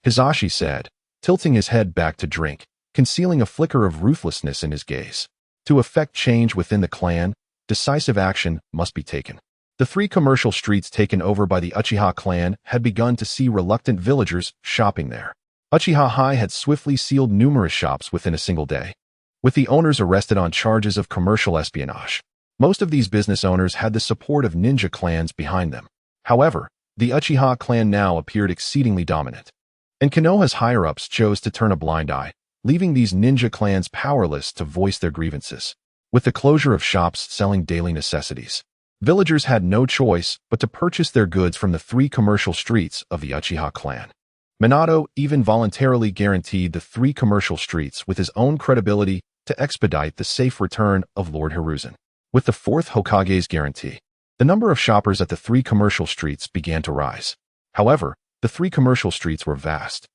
[SPEAKER 1] Hisashi said, tilting his head back to drink, concealing a flicker of ruthlessness in his gaze. To effect change within the clan, decisive action must be taken. The 3 commercial streets taken over by the Uchiha clan had begun to see reluctant villagers shopping there. Uchiha High had swiftly sealed numerous shops within a single day, with the owners arrested on charges of commercial espionage. Most of these business owners had the support of ninja clans behind them. However, the Uchiha clan now appeared exceedingly dominant, and Konoha's higher-ups chose to turn a blind eye, leaving these ninja clans powerless to voice their grievances. With the closure of shops selling daily necessities, villagers had no choice but to purchase their goods from the 3 commercial streets of the Uchiha clan. Minato even voluntarily guaranteed the 3 commercial streets with his own credibility to expedite the safe return of Lord Hiruzen. With the 4th Hokage's guarantee, the number of shoppers at the 3 commercial streets began to rise. However, the 3 commercial streets were vast,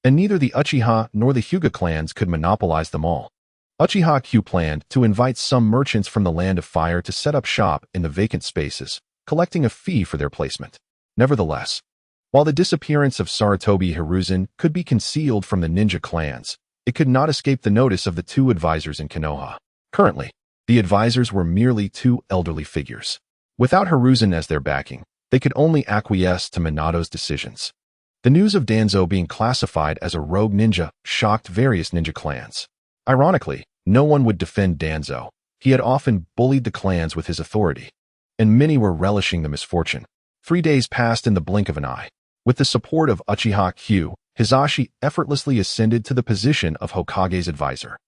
[SPEAKER 1] and neither the Uchiha nor the Hyuga clans could monopolize them all. Uchiha Q planned to invite some merchants from the Land of Fire to set up shop in the vacant spaces, collecting a fee for their placement. Nevertheless, while the disappearance of Sarutobi Hiruzen could be concealed from the ninja clans, it could not escape the notice of the 2 advisors in Konoha. Currently, the advisors were merely 2 elderly figures. Without Hiruzen as their backing, they could only acquiesce to Minato's decisions. The news of Danzo being classified as a rogue ninja shocked various ninja clans. Ironically, no one would defend Danzo. He had often bullied the clans with his authority, and many were relishing the misfortune. 3 days passed in the blink of an eye. With the support of Uchiha Q, Hisashi effortlessly ascended to the position of Hokage's advisor.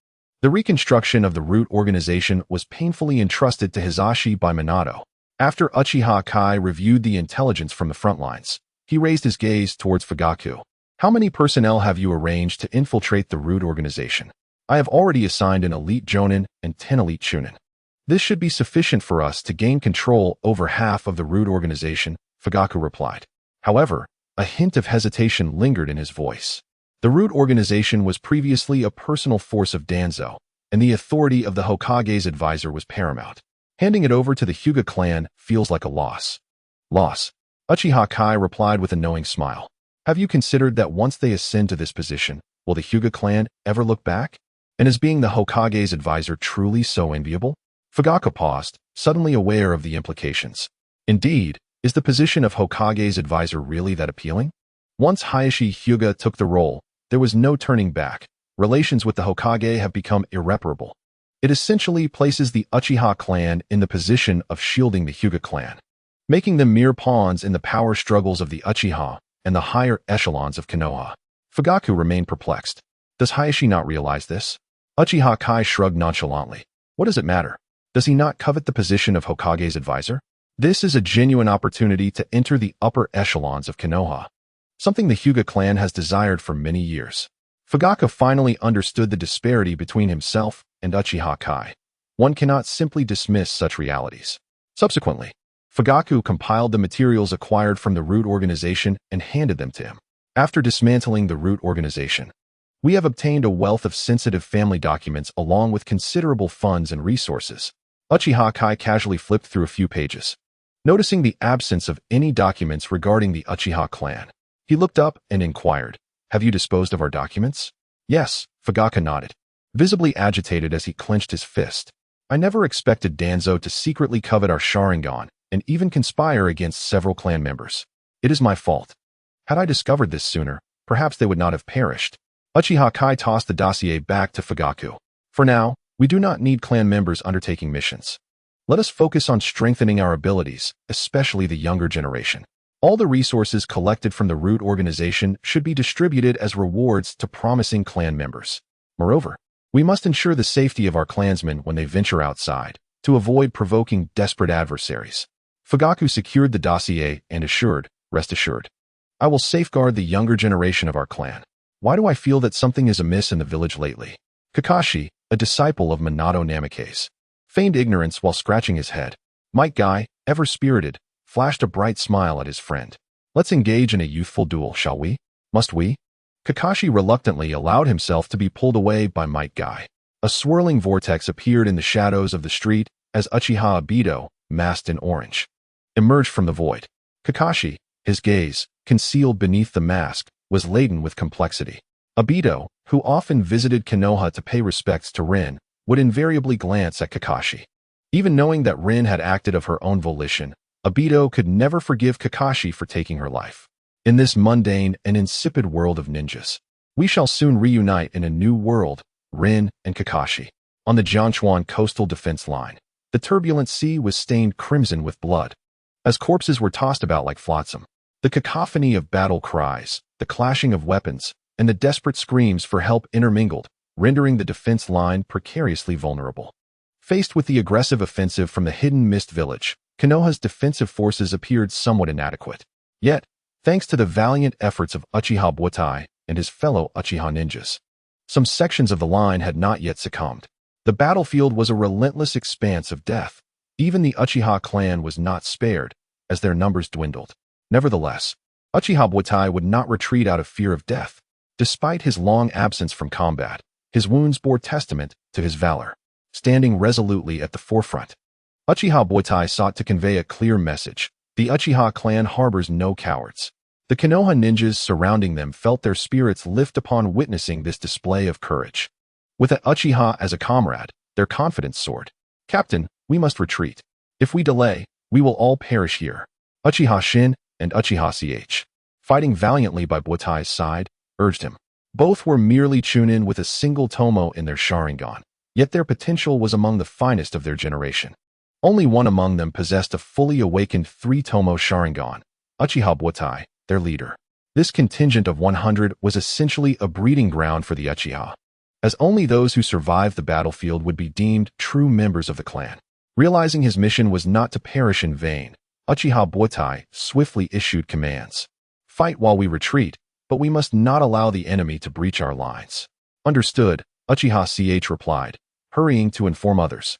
[SPEAKER 1] The reconstruction of the root organization was painfully entrusted to Hisashi by Minato. After Uchiha Kai reviewed the intelligence from the front lines, he raised his gaze towards Fugaku. How many personnel have you arranged to infiltrate the root organization? I have already assigned an elite jonin and 10 elite chunin. This should be sufficient for us to gain control over half of the root organization, Fugaku replied. However, a hint of hesitation lingered in his voice. The root organization was previously a personal force of Danzo, and the authority of the Hokage's advisor was paramount. Handing it over to the Hyuga clan feels like a loss. Loss. Uchiha Kai replied with a knowing smile. Have you considered that once they ascend to this position, will the Hyuga clan ever look back? And is being the Hokage's advisor truly so enviable? Fugaku paused, suddenly aware of the implications. Indeed, is the position of Hokage's advisor really that appealing? Once Hayashi Hyuga took the role, there was no turning back. Relations with the Hokage have become irreparable. It essentially places the Uchiha clan in the position of shielding the Hyuga clan, making them mere pawns in the power struggles of the Uchiha and the higher echelons of Konoha. Fugaku remained perplexed. Does Hayashi not realize this? Uchiha Kai shrugged nonchalantly. What does it matter? Does he not covet the position of Hokage's advisor? This is a genuine opportunity to enter the upper echelons of Konoha, something the Hyuga clan has desired for many years. Fugaku finally understood the disparity between himself and Uchiha Kai. One cannot simply dismiss such realities. Subsequently, Fugaku compiled the materials acquired from the root organization and handed them to him. After dismantling the root organization, we have obtained a wealth of sensitive family documents along with considerable funds and resources. Uchiha Kai casually flipped through a few pages. Noticing the absence of any documents regarding the Uchiha clan, he looked up and inquired, Have you disposed of our documents? Yes, Fugaku nodded, visibly agitated as he clenched his fist. I never expected Danzo to secretly covet our Sharingan and even conspire against several clan members. It is my fault. Had I discovered this sooner, perhaps they would not have perished. Uchiha Kai tossed the dossier back to Fugaku. For now, we do not need clan members undertaking missions. Let us focus on strengthening our abilities, especially the younger generation. All the resources collected from the root organization should be distributed as rewards to promising clan members. Moreover, we must ensure the safety of our clansmen when they venture outside, to avoid provoking desperate adversaries. Fugaku secured the dossier and assured, Rest assured, I will safeguard the younger generation of our clan. Why do I feel that something is amiss in the village lately? Kakashi, a disciple of Minato Namikaze, feigned ignorance while scratching his head. Might Guy, ever-spirited, flashed a bright smile at his friend. Let's engage in a youthful duel, shall we? Must we? Kakashi reluctantly allowed himself to be pulled away by Might Guy. A swirling vortex appeared in the shadows of the street as Uchiha Obito, masked in orange, emerged from the void. Kakashi, his gaze, concealed beneath the mask, was laden with complexity. Obito, who often visited Konoha to pay respects to Rin, would invariably glance at Kakashi. Even knowing that Rin had acted of her own volition, Obito could never forgive Kakashi for taking her life. In this mundane and insipid world of ninjas, we shall soon reunite in a new world, Rin and Kakashi. On the Jianchuan coastal defense line, the turbulent sea was stained crimson with blood. As corpses were tossed about like flotsam, the cacophony of battle cries, the clashing of weapons, and the desperate screams for help intermingled, rendering the defense line precariously vulnerable. Faced with the aggressive offensive from the hidden mist village, Konoha's defensive forces appeared somewhat inadequate. Yet, thanks to the valiant efforts of Uchiha Butai and his fellow Uchiha ninjas, some sections of the line had not yet succumbed. The battlefield was a relentless expanse of death. Even the Uchiha clan was not spared, as their numbers dwindled. Nevertheless, Uchiha Butai would not retreat out of fear of death. Despite his long absence from combat, his wounds bore testament to his valor. Standing resolutely at the forefront, Uchiha Butai sought to convey a clear message. The Uchiha clan harbors no cowards. The Konoha ninjas surrounding them felt their spirits lift upon witnessing this display of courage. With an Uchiha as a comrade, their confidence soared. "Captain, we must retreat. If we delay, we will all perish here." Uchiha Shin and Uchiha Ch, fighting valiantly by Butai's side, urged him. Both were merely Chunin with a single tomo in their Sharingan, yet their potential was among the finest of their generation. Only one among them possessed a fully awakened 3-tomo Sharingan, Uchiha Butai, their leader. This contingent of 100 was essentially a breeding ground for the Uchiha, as only those who survived the battlefield would be deemed true members of the clan. Realizing his mission was not to perish in vain, Uchiha Butai swiftly issued commands. "Fight while we retreat, but we must not allow the enemy to breach our lines." "Understood," Uchiha Ch replied, hurrying to inform others.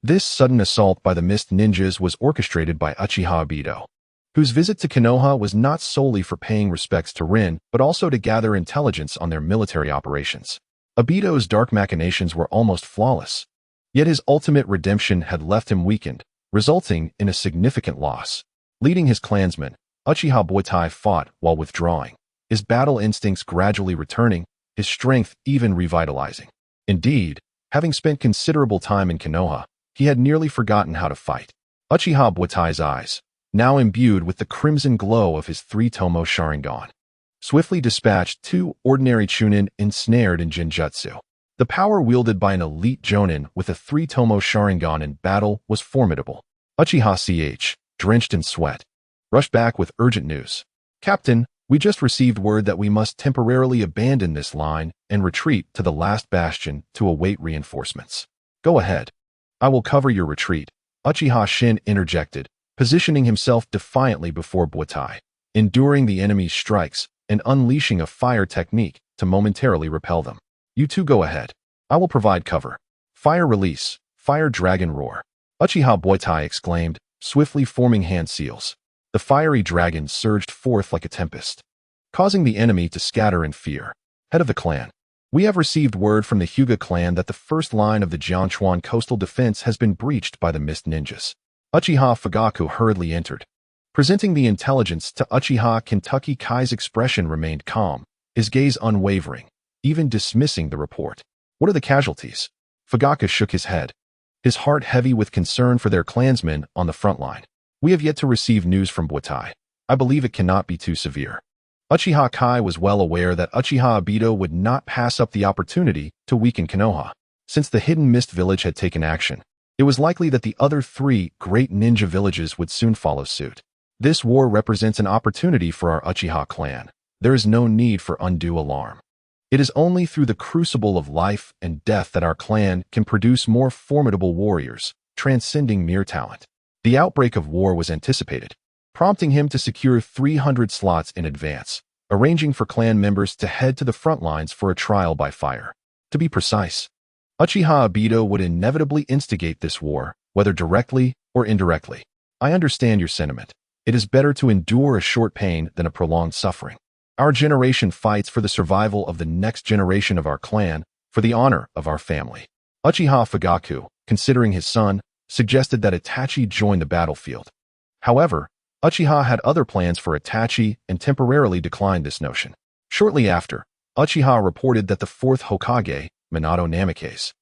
[SPEAKER 1] This sudden assault by the Mist Ninjas was orchestrated by Uchiha Obito, whose visit to Konoha was not solely for paying respects to Rin, but also to gather intelligence on their military operations. Obito's dark machinations were almost flawless, yet his ultimate redemption had left him weakened, resulting in a significant loss. Leading his clansmen, Uchiha Butai fought while withdrawing, his battle instincts gradually returning, his strength even revitalizing. Indeed, having spent considerable time in Konoha, he had nearly forgotten how to fight. Uchiha Butai's eyes, now imbued with the crimson glow of his 3-tomo Sharingan, swiftly dispatched 2 ordinary Chunin ensnared in Genjutsu. The power wielded by an elite Jonin with a 3-tomo Sharingan in battle was formidable. Uchiha Ch, drenched in sweat, rushed back with urgent news. "Captain, we just received word that we must temporarily abandon this line and retreat to the last bastion to await reinforcements." "Go ahead. I will cover your retreat," Uchiha Shin interjected, positioning himself defiantly before Butai, enduring the enemy's strikes and unleashing a fire technique to momentarily repel them. "You two go ahead. I will provide cover." "Fire release, fire dragon roar," Uchiha Butai exclaimed, swiftly forming hand seals. The fiery dragon surged forth like a tempest, causing the enemy to scatter in fear. Head of the clan, "We have received word from the Hyuga clan that the first line of the Jianchuan coastal defense has been breached by the Mist Ninjas." Uchiha Fugaku hurriedly entered. Presenting the intelligence to Uchiha Kentucky Kai's expression remained calm, his gaze unwavering, even dismissing the report. "What are the casualties?" Fugaku shook his head, his heart heavy with concern for their clansmen on the front line. "We have yet to receive news from Butai. I believe it cannot be too severe." Uchiha Kai was well aware that Uchiha Obito would not pass up the opportunity to weaken Konoha. Since the hidden mist village had taken action, it was likely that the other 3 great ninja villages would soon follow suit. This war represents an opportunity for our Uchiha clan. There is no need for undue alarm. It is only through the crucible of life and death that our clan can produce more formidable warriors, transcending mere talent. The outbreak of war was anticipated, prompting him to secure 300 slots in advance, arranging for clan members to head to the front lines for a trial by fire. To be precise, Uchiha Obito would inevitably instigate this war, whether directly or indirectly. "I understand your sentiment. It is better to endure a short pain than a prolonged suffering. Our generation fights for the survival of the next generation of our clan, for the honor of our family." Uchiha Fugaku, considering his son, suggested that Itachi join the battlefield. However, Uchiha had other plans for Itachi and temporarily declined this notion. Shortly after, Uchiha reported that the 4th Hokage, Minato Namikaze,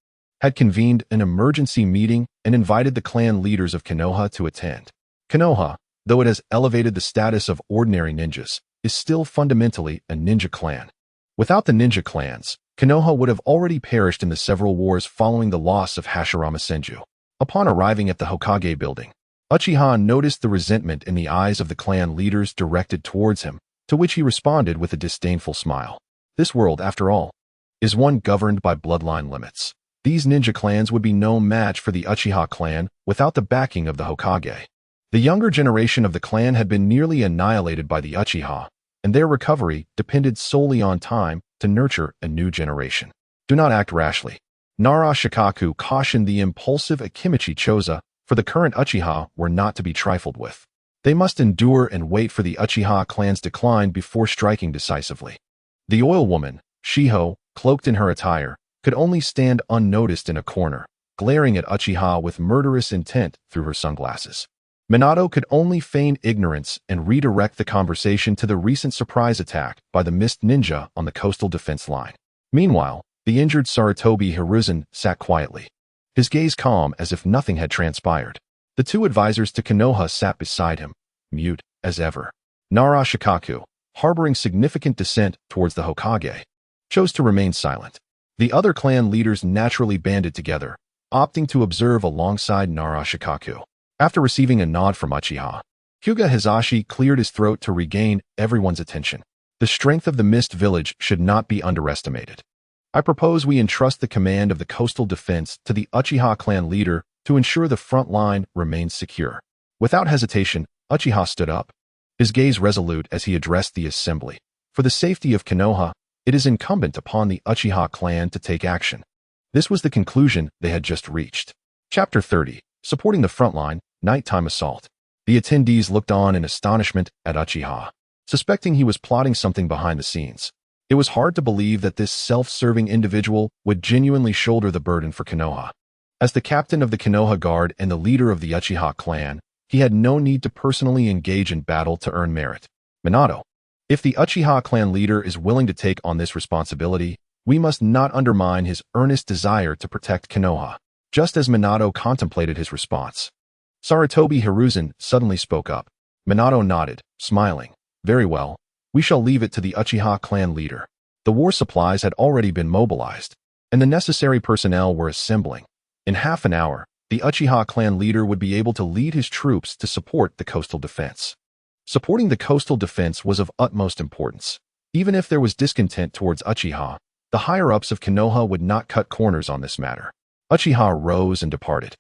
[SPEAKER 1] had convened an emergency meeting and invited the clan leaders of Konoha to attend. Konoha, though it has elevated the status of ordinary ninjas, is still fundamentally a ninja clan. Without the ninja clans, Konoha would have already perished in the several wars following the loss of Hashirama Senju. Upon arriving at the Hokage building, Uchiha noticed the resentment in the eyes of the clan leaders directed towards him, to which he responded with a disdainful smile. This world, after all, is one governed by bloodline limits. These ninja clans would be no match for the Uchiha clan without the backing of the Hokage. The younger generation of the clan had been nearly annihilated by the Uchiha, and their recovery depended solely on time to nurture a new generation. Do not act rashly. Nara Shikaku cautioned the impulsive Akimichi Choza, for the current Uchiha were not to be trifled with. They must endure and wait for the Uchiha clan's decline before striking decisively. The oil woman, Shiho, cloaked in her attire, could only stand unnoticed in a corner, glaring at Uchiha with murderous intent through her sunglasses. Minato could only feign ignorance and redirect the conversation to the recent surprise attack by the Mist Ninja on the coastal defense line. Meanwhile, the injured Sarutobi Hiruzen sat quietly, his gaze calm as if nothing had transpired. The two advisors to Konoha sat beside him, mute as ever. Nara Shikaku, harboring significant dissent towards the Hokage, chose to remain silent. The other clan leaders naturally banded together, opting to observe alongside Nara Shikaku. After receiving a nod from Uchiha, Hyuga Hizashi cleared his throat to regain everyone's attention. The strength of the Mist Village should not be underestimated. I propose we entrust the command of the coastal defense to the Uchiha clan leader to ensure the front line remains secure. Without hesitation, Uchiha stood up, his gaze resolute as he addressed the assembly. For the safety of Konoha, it is incumbent upon the Uchiha clan to take action. This was the conclusion they had just reached. Chapter 30. Supporting the frontline, Nighttime Assault. The attendees looked on in astonishment at Uchiha, suspecting he was plotting something behind the scenes. It was hard to believe that this self-serving individual would genuinely shoulder the burden for Konoha. As the captain of the Konoha Guard and the leader of the Uchiha clan, he had no need to personally engage in battle to earn merit. Minato, if the Uchiha clan leader is willing to take on this responsibility, we must not undermine his earnest desire to protect Konoha. Just as Minato contemplated his response, Sarutobi Hiruzen suddenly spoke up. Minato nodded, smiling. Very well, we shall leave it to the Uchiha clan leader. The war supplies had already been mobilized, and the necessary personnel were assembling. In half an hour, the Uchiha clan leader would be able to lead his troops to support the coastal defense. Supporting the coastal defense was of utmost importance. Even if there was discontent towards Uchiha, the higher-ups of Konoha would not cut corners on this matter. Uchiha rose and departed.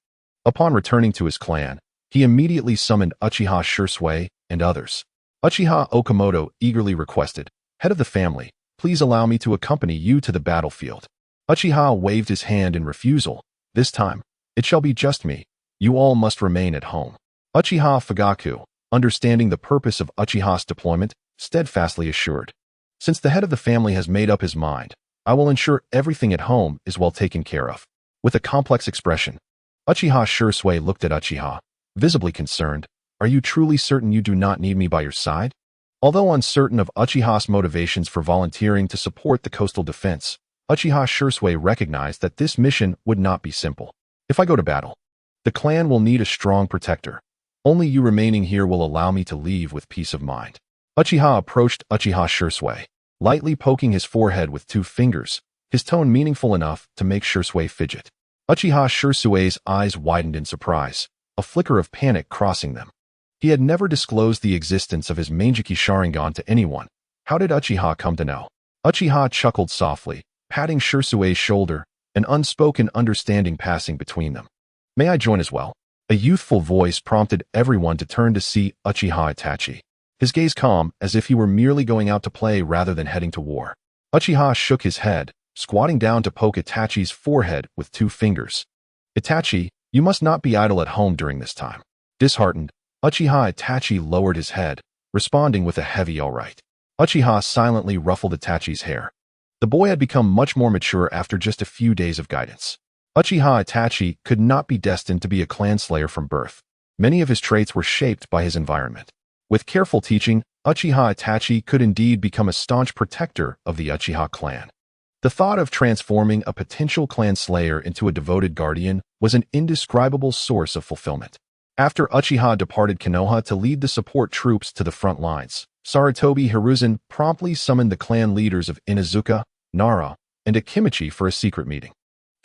[SPEAKER 1] Upon returning to his clan, he immediately summoned Uchiha Shursui and others. Uchiha Okamoto eagerly requested, "Head of the family, please allow me to accompany you to the battlefield." Uchiha waved his hand in refusal. "This time, it shall be just me. You all must remain at home." Uchiha Fugaku, understanding the purpose of Uchiha's deployment, steadfastly assured, "Since the head of the family has made up his mind, I will ensure everything at home is well taken care of." With a complex expression, Uchiha Shursui looked at Uchiha, visibly concerned. "Are you truly certain you do not need me by your side?" Although uncertain of Uchiha's motivations for volunteering to support the coastal defense, Uchiha Shursui recognized that this mission would not be simple. "If I go to battle, the clan will need a strong protector. Only you remaining here will allow me to leave with peace of mind." Uchiha approached Uchiha Shursui, lightly poking his forehead with 2 fingers, his tone meaningful enough to make Shursui fidget. Uchiha Shursui's eyes widened in surprise, a flicker of panic crossing them. He had never disclosed the existence of his Manjiki Sharingan to anyone. How did Uchiha come to know? Uchiha chuckled softly, patting Shursui's shoulder, an unspoken understanding passing between them. "May I join as well?" A youthful voice prompted everyone to turn to see Uchiha Itachi, his gaze calm as if he were merely going out to play rather than heading to war. Uchiha shook his head, squatting down to poke Itachi's forehead with 2 fingers. "Itachi, you must not be idle at home during this time." Disheartened, Uchiha Itachi lowered his head, responding with a heavy "all right." Uchiha silently ruffled Itachi's hair. The boy had become much more mature after just a few days of guidance. Uchiha Itachi could not be destined to be a clan slayer from birth. Many of his traits were shaped by his environment. With careful teaching, Uchiha Itachi could indeed become a staunch protector of the Uchiha clan. The thought of transforming a potential clan slayer into a devoted guardian was an indescribable source of fulfillment. After Uchiha departed Konoha to lead the support troops to the front lines, Sarutobi Hiruzen promptly summoned the clan leaders of Inuzuka, Nara, and Akimichi for a secret meeting.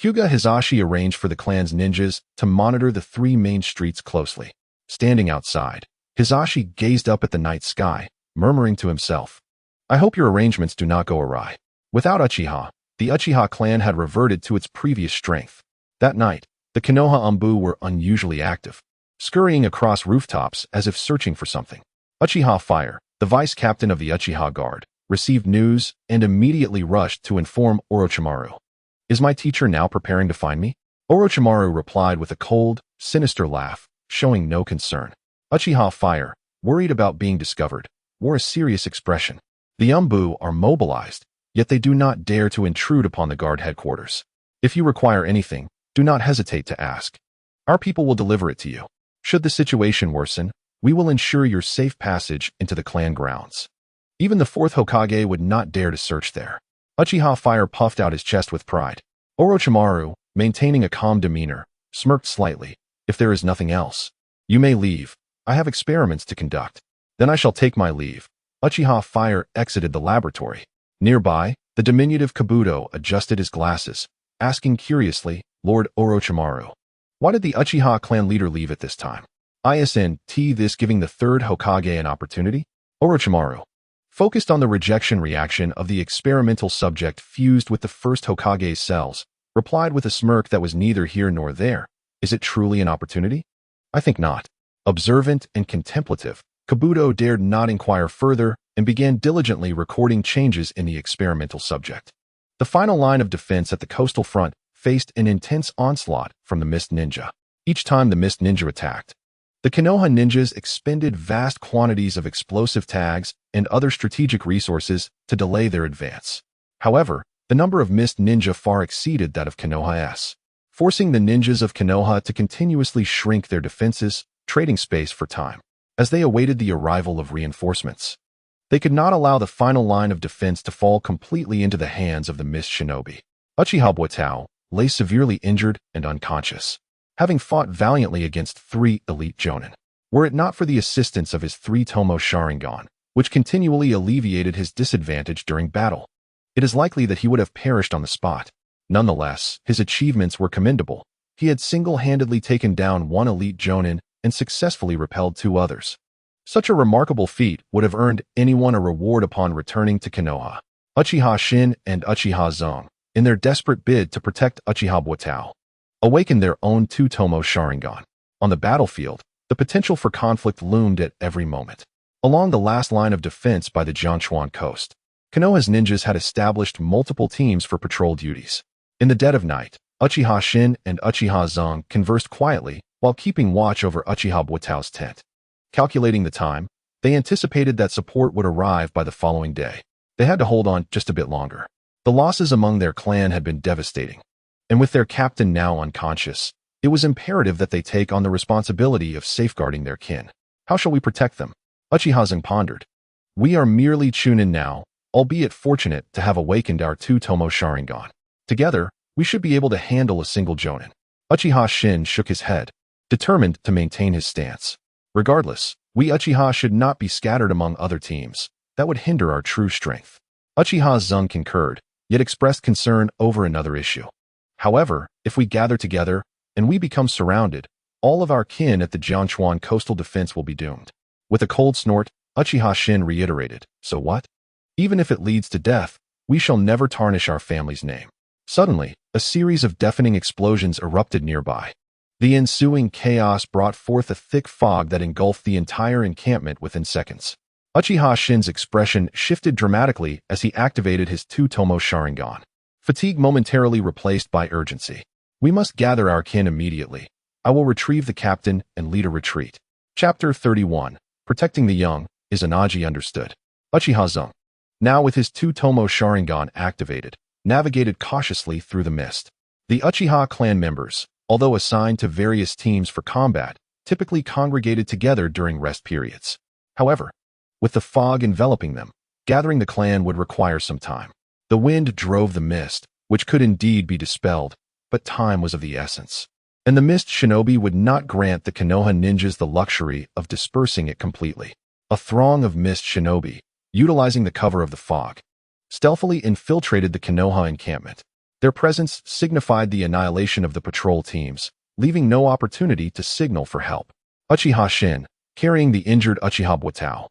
[SPEAKER 1] Hyuga Hisashi arranged for the clan's ninjas to monitor the three main streets closely. Standing outside, Hisashi gazed up at the night sky, murmuring to himself, "I hope your arrangements do not go awry." Without Uchiha, the Uchiha clan had reverted to its previous strength. That night, the Konoha Anbu were unusually active, scurrying across rooftops as if searching for something. Uchiha Fire, the vice-captain of the Uchiha Guard, received news and immediately rushed to inform Orochimaru. "Is my teacher now preparing to find me?" Orochimaru replied with a cold, sinister laugh, showing no concern. Uchiha Fire, worried about being discovered, wore a serious expression. The Anbu are mobilized, yet they do not dare to intrude upon the guard headquarters. If you require anything, do not hesitate to ask. Our people will deliver it to you. Should the situation worsen, we will ensure your safe passage into the clan grounds. Even the fourth Hokage would not dare to search there. Uchiha Fire puffed out his chest with pride. Orochimaru, maintaining a calm demeanor, smirked slightly. "If there is nothing else, you may leave. I have experiments to conduct. Then I shall take my leave." Uchiha Fire exited the laboratory. Nearby, the diminutive Kabuto adjusted his glasses, asking curiously, "Lord Orochimaru, why did the Uchiha clan leader leave at this time? Isn't this giving the third Hokage an opportunity?" Orochimaru, focused on the rejection reaction of the experimental subject fused with the first Hokage's cells, replied with a smirk that was neither here nor there. "Is it truly an opportunity? I think not." Observant and contemplative, Kabuto dared not inquire further and began diligently recording changes in the experimental subject. The final line of defense at the coastal front faced an intense onslaught from the Mist Ninja. Each time the Mist Ninja attacked, the Konoha ninjas expended vast quantities of explosive tags and other strategic resources to delay their advance. However, the number of Mist Ninja far exceeded that of Konoha's, forcing the ninjas of Konoha to continuously shrink their defenses, trading space for time. As they awaited the arrival of reinforcements, they could not allow the final line of defense to fall completely into the hands of the Mist Shinobi. Uchiha Buatao lay severely injured and unconscious, having fought valiantly against 3 elite Jonin. Were it not for the assistance of his 3 Tomo Sharingan, which continually alleviated his disadvantage during battle, it is likely that he would have perished on the spot. Nonetheless, his achievements were commendable. He had single-handedly taken down 1 elite Jonin and successfully repelled 2 others. Such a remarkable feat would have earned anyone a reward upon returning to Konoha. Uchiha Shin and Uchiha Zong, in their desperate bid to protect Uchiha Buatao, awakened their own 2 Tomo Sharingan. On the battlefield, the potential for conflict loomed at every moment. Along the last line of defense by the Jiangchuan coast, Konoha's ninjas had established multiple teams for patrol duties. In the dead of night, Uchiha Shin and Uchiha Zong conversed quietly while keeping watch over Uchiha Buatao's tent. Calculating the time, they anticipated that support would arrive by the following day. They had to hold on just a bit longer. The losses among their clan had been devastating, and with their captain now unconscious, it was imperative that they take on the responsibility of safeguarding their kin. How shall we protect them? Uchiha Zong pondered. We are merely Chunin now, albeit fortunate to have awakened our 2 Tomo Sharingan. Together, we should be able to handle a single Jonin. Uchiha Shin shook his head, determined to maintain his stance. Regardless, we Uchiha should not be scattered among other teams. That would hinder our true strength. Uchiha Zong concurred, yet expressed concern over another issue. However, if we gather together, and we become surrounded, all of our kin at the Jiangchuan coastal defense will be doomed. With a cold snort, Uchiha Shin reiterated, "So what? Even if it leads to death, we shall never tarnish our family's name." Suddenly, a series of deafening explosions erupted nearby. The ensuing chaos brought forth a thick fog that engulfed the entire encampment within seconds. Uchiha Shin's expression shifted dramatically as he activated his 2 Tomo Sharingan. Fatigue momentarily replaced by urgency. "We must gather our kin immediately. I will retrieve the captain and lead a retreat." Chapter 31. Protecting the Young. Izanagi understood. Uchiha Zong, now with his 2 Tomo Sharingan activated, navigated cautiously through the mist. The Uchiha clan members, although assigned to various teams for combat, typically congregated together during rest periods. However, with the fog enveloping them, gathering the clan would require some time. The wind drove the mist, which could indeed be dispelled, but time was of the essence. And the mist shinobi would not grant the Konoha ninjas the luxury of dispersing it completely. A throng of mist shinobi, utilizing the cover of the fog, stealthily infiltrated the Konoha encampment. Their presence signified the annihilation of the patrol teams, leaving no opportunity to signal for help. Uchiha Shin, carrying the injured Uchiha Buatao,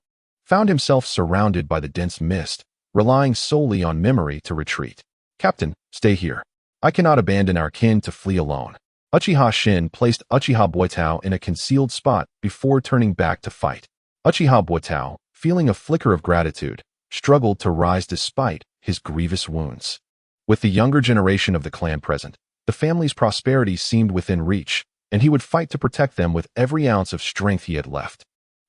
[SPEAKER 1] found himself surrounded by the dense mist, relying solely on memory to retreat. "Captain, stay here. I cannot abandon our kin to flee alone." Uchiha Shin placed Uchiha Buatao in a concealed spot before turning back to fight. Uchiha Buatao, feeling a flicker of gratitude, struggled to rise despite his grievous wounds. With the younger generation of the clan present, the family's prosperity seemed within reach, and he would fight to protect them with every ounce of strength he had left.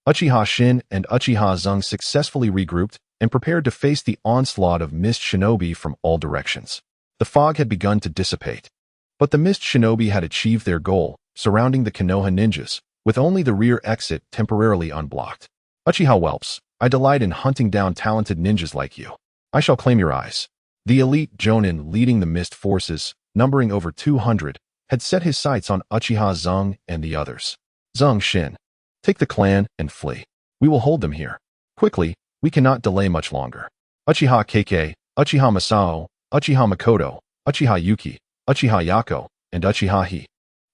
[SPEAKER 1] Uchiha Shin and Uchiha Zung successfully regrouped and prepared to face the onslaught of mist shinobi from all directions. The fog had begun to dissipate, but the mist shinobi had achieved their goal, surrounding the Konoha ninjas, with only the rear exit temporarily unblocked. "Uchiha whelps, I delight in hunting down talented ninjas like you. I shall claim your eyes." The elite Jonin leading the mist forces, numbering over 200, had set his sights on Uchiha Zung and the others. "Zung Shin, take the clan and flee. We will hold them here. Quickly, we cannot delay much longer." Uchiha Keikei, Uchiha Masao, Uchiha Makoto, Uchiha Yuki, Uchiha Yako, and Uchiha He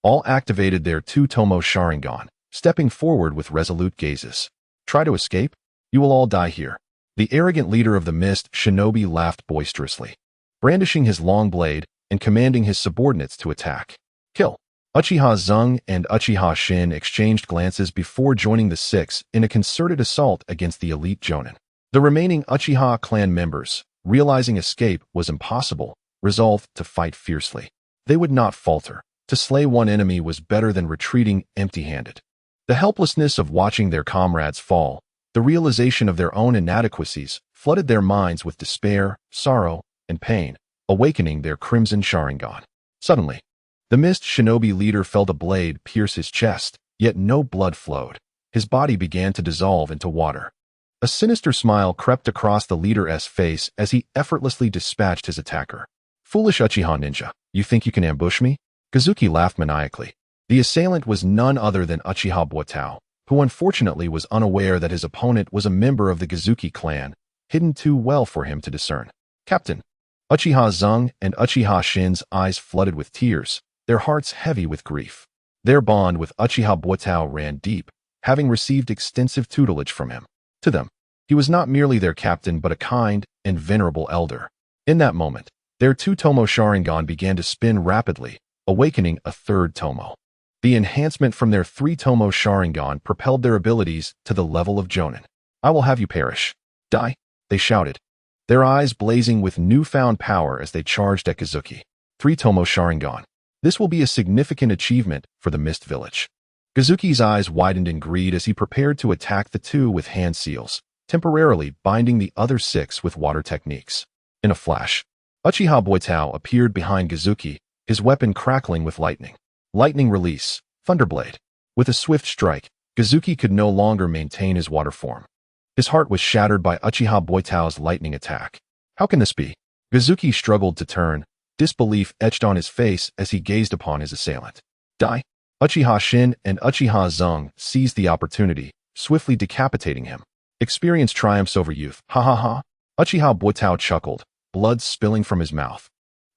[SPEAKER 1] all activated their two-tomo Sharingan, stepping forward with resolute gazes. "Try to escape? You will all die here." The arrogant leader of the mist shinobi laughed boisterously, brandishing his long blade and commanding his subordinates to attack. "Kill." Uchiha Zung and Uchiha Shin exchanged glances before joining the six in a concerted assault against the elite Jonin. The remaining Uchiha clan members, realizing escape was impossible, resolved to fight fiercely. They would not falter. To slay one enemy was better than retreating empty-handed. The helplessness of watching their comrades fall, the realization of their own inadequacies, flooded their minds with despair, sorrow, and pain, awakening their crimson Sharingan. Suddenly, the mist shinobi leader felt a blade pierce his chest, yet no blood flowed. His body began to dissolve into water. A sinister smile crept across the leader's face as he effortlessly dispatched his attacker. "Foolish Uchiha ninja, you think you can ambush me?" Kazuki laughed maniacally. The assailant was none other than Uchiha Buatao, who unfortunately was unaware that his opponent was a member of the Kazuki clan, hidden too well for him to discern. "Captain." Uchiha Zung and Uchiha Shin's eyes flooded with tears, their hearts heavy with grief. Their bond with Uchiha Buatao ran deep, having received extensive tutelage from him. To them, he was not merely their captain but a kind and venerable elder. In that moment, their two-tomo Sharingan began to spin rapidly, awakening a third tomo. The enhancement from their three-tomo Sharingan propelled their abilities to the level of Jonin. "I will have you perish. Die," they shouted, their eyes blazing with newfound power as they charged at Kazuki. Three-tomo Sharingan. This will be a significant achievement for the Mist Village. Kazuki's eyes widened in greed as he prepared to attack the two with hand seals, temporarily binding the other six with water techniques. In a flash, Uchiha Buatao appeared behind Kazuki, his weapon crackling with lightning. Lightning release, Thunderblade. With a swift strike, Kazuki could no longer maintain his water form. His heart was shattered by Uchiha Buatao's lightning attack. How can this be? Kazuki struggled to turn, disbelief etched on his face as he gazed upon his assailant. "Die." Uchiha Shin and Uchiha Zung seized the opportunity, swiftly decapitating him. Experience triumphs over youth. Ha ha ha. Uchiha Buatao chuckled, blood spilling from his mouth.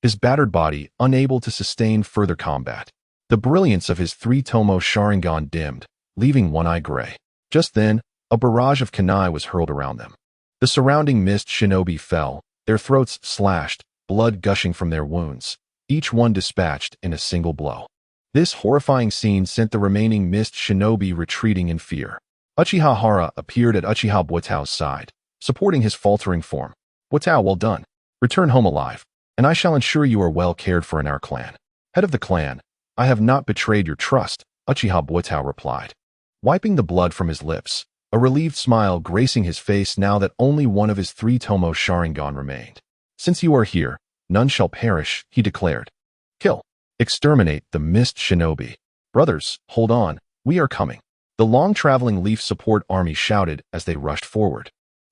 [SPEAKER 1] His battered body unable to sustain further combat. The brilliance of his three-tomo Sharingan dimmed, leaving one eye gray. Just then, a barrage of kunai was hurled around them. The surrounding mist shinobi fell, their throats slashed, blood gushing from their wounds, each one dispatched in a single blow. This horrifying scene sent the remaining mist shinobi retreating in fear. Uchiha Hara appeared at Uchiha Buatao's side, supporting his faltering form. "Buatao, well done. Return home alive, and I shall ensure you are well cared for in our clan." "Head of the clan, I have not betrayed your trust," Uchiha Buatao replied, wiping the blood from his lips, a relieved smile gracing his face now that only one of his three-tomo Sharingan remained. "Since you are here, none shall perish," he declared. "Kill. Exterminate the mist shinobi. Brothers, hold on, we are coming." The long-traveling leaf support army shouted as they rushed forward.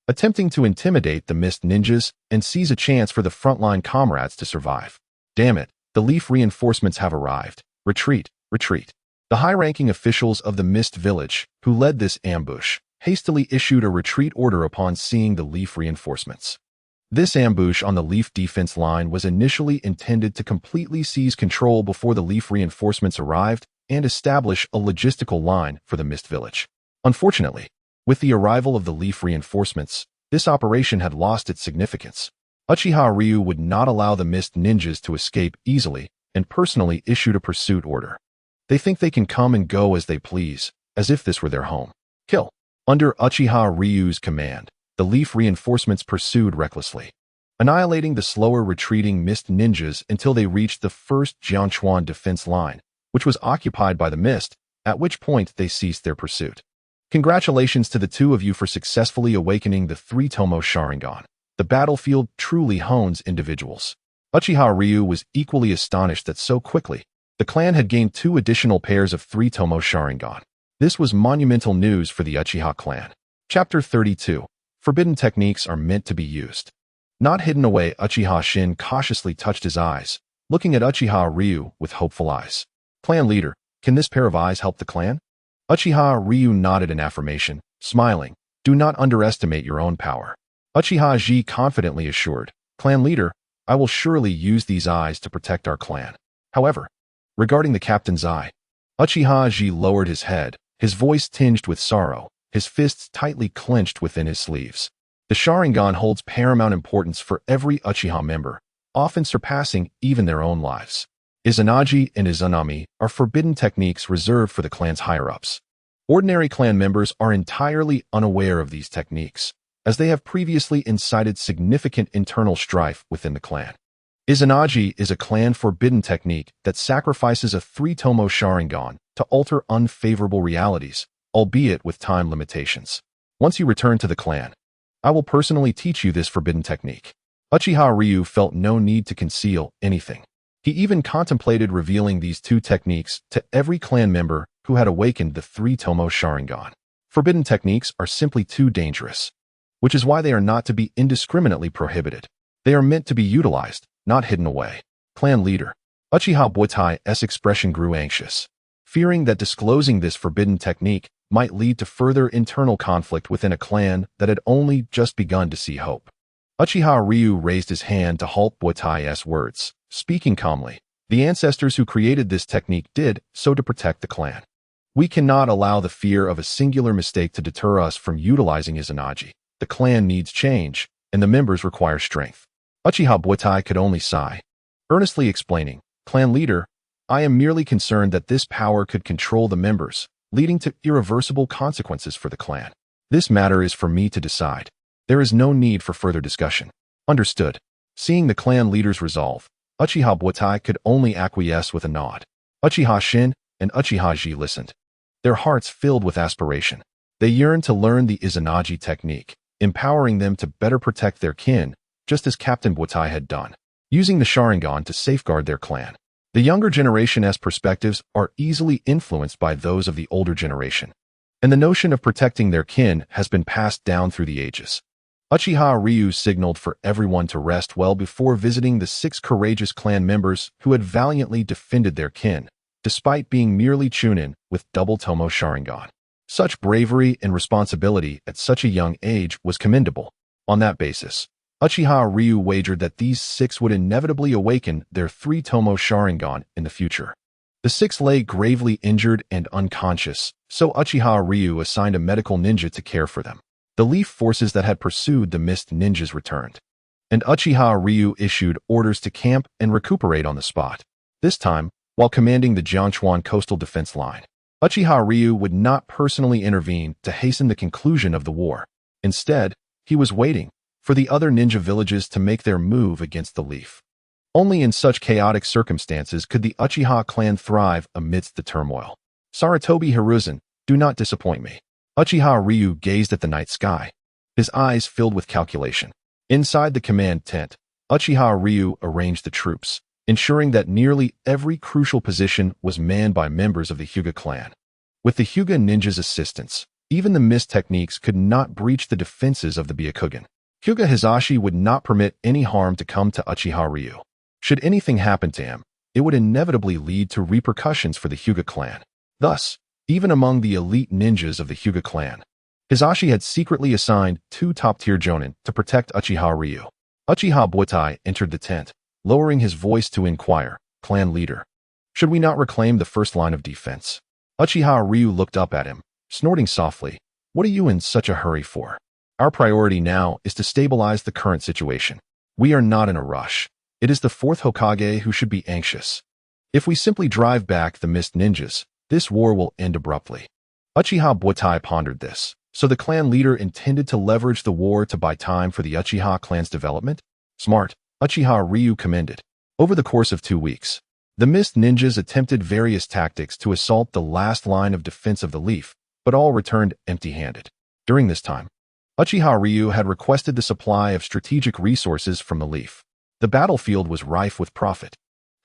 [SPEAKER 1] attempting to intimidate the mist ninjas and seize a chance for the frontline comrades to survive. Damn it, the Leaf reinforcements have arrived. Retreat, retreat. The high-ranking officials of the Mist Village, who led this ambush, hastily issued a retreat order upon seeing the Leaf reinforcements. This ambush on the Leaf defense line was initially intended to completely seize control before the Leaf reinforcements arrived and establish a logistical line for the Mist Village. Unfortunately, with the arrival of the Leaf reinforcements, this operation had lost its significance. Uchiha Ryu would not allow the Mist ninjas to escape easily and personally issued a pursuit order. They think they can come and go as they please, as if this were their home. Kill. Under Uchiha Ryu's command, the Leaf reinforcements pursued recklessly, annihilating the slower retreating Mist ninjas until they reached the first Jianchuan defense line, which was occupied by the Mist, at which point they ceased their pursuit. Congratulations to the two of you for successfully awakening the three-tomo Sharingan. The battlefield truly hones individuals. Uchiha Ryu was equally astonished that so quickly, the clan had gained 2 additional pairs of three-tomo Sharingan. This was monumental news for the Uchiha clan. Chapter 32. Forbidden techniques are meant to be used. Not hidden away, Uchiha Shin cautiously touched his eyes, looking at Uchiha Ryu with hopeful eyes. Clan leader, can this pair of eyes help the clan? Uchiha Ryu nodded in affirmation, smiling. Do not underestimate your own power. Uchiha Ji confidently assured, Clan leader, I will surely use these eyes to protect our clan. However, regarding the captain's eye, Uchiha Ji lowered his head, his voice tinged with sorrow, his fists tightly clenched within his sleeves. The Sharingan holds paramount importance for every Uchiha member, often surpassing even their own lives. Izanagi and Izanami are forbidden techniques reserved for the clan's higher-ups. Ordinary clan members are entirely unaware of these techniques, as they have previously incited significant internal strife within the clan. Izanagi is a clan forbidden technique that sacrifices a three-tomo Sharingan to alter unfavorable realities, albeit with time limitations. Once you return to the clan, I will personally teach you this forbidden technique. Uchiha Ryu felt no need to conceal anything. He even contemplated revealing these 2 techniques to every clan member who had awakened the three-tomo Sharingan. Forbidden techniques are simply too dangerous, which is why they are not to be indiscriminately prohibited. They are meant to be utilized, not hidden away. Clan leader. Uchiha Botai's expression grew anxious, fearing that disclosing this forbidden technique might lead to further internal conflict within a clan that had only just begun to see hope. Uchiha Ryu raised his hand to halt Botai's words, speaking calmly. The ancestors who created this technique did so to protect the clan. We cannot allow the fear of a singular mistake to deter us from utilizing Izanagi. The clan needs change, and the members require strength. Uchiha Botai could only sigh, earnestly explaining, Clan leader, I am merely concerned that this power could control the members, leading to irreversible consequences for the clan. This matter is for me to decide. There is no need for further discussion. Understood. Seeing the clan leader's resolve, Uchiha Botai could only acquiesce with a nod. Uchiha Shin and Uchiha Ji listened, their hearts filled with aspiration. They yearned to learn the Izanagi technique, empowering them to better protect their kin, just as Captain Botai had done, using the Sharingan to safeguard their clan. The younger generation's perspectives are easily influenced by those of the older generation, and the notion of protecting their kin has been passed down through the ages. Uchiha Ryu signaled for everyone to rest well before visiting the 6 courageous clan members who had valiantly defended their kin, despite being merely Chunin with double Tomo Sharingan. Such bravery and responsibility at such a young age was commendable. On that basis, Uchiha Ryu wagered that these 6 would inevitably awaken their 3-Tomo Sharingan in the future. The 6 lay gravely injured and unconscious, so Uchiha Ryu assigned a medical ninja to care for them. The Leaf forces that had pursued the Mist ninjas returned, and Uchiha Ryu issued orders to camp and recuperate on the spot. This time, while commanding the Jianchuan coastal defense line, Uchiha Ryu would not personally intervene to hasten the conclusion of the war. Instead, he was waiting for the other ninja villages to make their move against the Leaf. Only in such chaotic circumstances could the Uchiha clan thrive amidst the turmoil. Sarutobi Hiruzen, do not disappoint me. Uchiha Ryu gazed at the night sky, his eyes filled with calculation. Inside the command tent, Uchiha Ryu arranged the troops, ensuring that nearly every crucial position was manned by members of the Hyuga clan. With the Hyuga ninjas' assistance, Even the mist techniques could not breach the defenses of the Byakugan. Hyuga Hisashi would not permit any harm to come to Uchiha Ryu. Should anything happen to him, it would inevitably lead to repercussions for the Hyuga clan. Thus, even among the elite ninjas of the Hyuga clan, Hisashi had secretly assigned 2 top-tier jonin to protect Uchiha Ryu. Uchiha Butai entered the tent, lowering his voice to inquire, "Clan leader, should we not reclaim the first line of defense?" Uchiha Ryu looked up at him, snorting softly. "What are you in such a hurry for? Our priority now is to stabilize the current situation. We are not in a rush. It is the 4th Hokage who should be anxious. If we simply drive back the mist ninjas, this war will end abruptly." Uchiha Butai pondered this. So the clan leader intended to leverage the war to buy time for the Uchiha clan's development? Smart, Uchiha Ryu commended. Over the course of 2 weeks, the mist ninjas attempted various tactics to assault the last line of defense of the leaf, but all returned empty-handed. During this time, Uchiha Ryu had requested the supply of strategic resources from the leaf. The battlefield was rife with profit.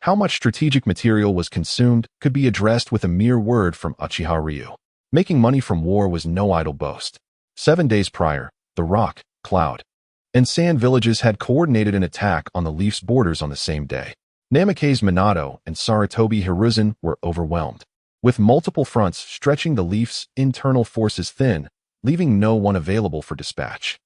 [SPEAKER 1] How much strategic material was consumed could be addressed with a mere word from Uchiha Ryu. Making money from war was no idle boast. 7 days prior, the Rock, Cloud, and Sand villages had coordinated an attack on the Leaf's borders on the same day. Namake's Minato and Sarutobi Hiruzen were overwhelmed, with multiple fronts stretching the Leaf's internal forces thin, leaving no one available for dispatch.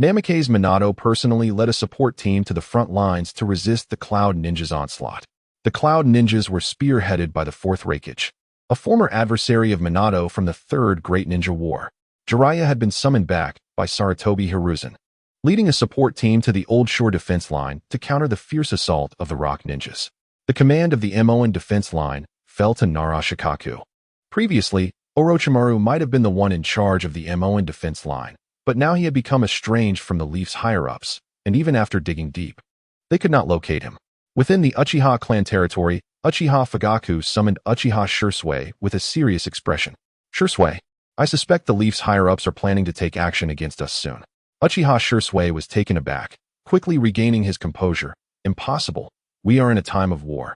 [SPEAKER 1] Namake's Minato personally led a support team to the front lines to resist the Cloud Ninjas' onslaught. The Cloud Ninjas were spearheaded by the 4th Raikage, a former adversary of Minato from the 3rd Great Ninja War. Jiraiya had been summoned back by Sarutobi Hiruzen, leading a support team to the Old Shore defense line to counter the fierce assault of the Rock Ninjas. The command of the Moen defense line fell to Nara Shikaku. Previously, Orochimaru might have been the one in charge of the Moen defense line, but now he had become estranged from the Leaf's higher-ups, and even after digging deep, they could not locate him. Within the Uchiha clan territory, Uchiha Fugaku summoned Uchiha Shursui with a serious expression. "Shursui, I suspect the Leaf's higher-ups are planning to take action against us soon." Uchiha Shursui was taken aback, quickly regaining his composure. "Impossible. We are in a time of war.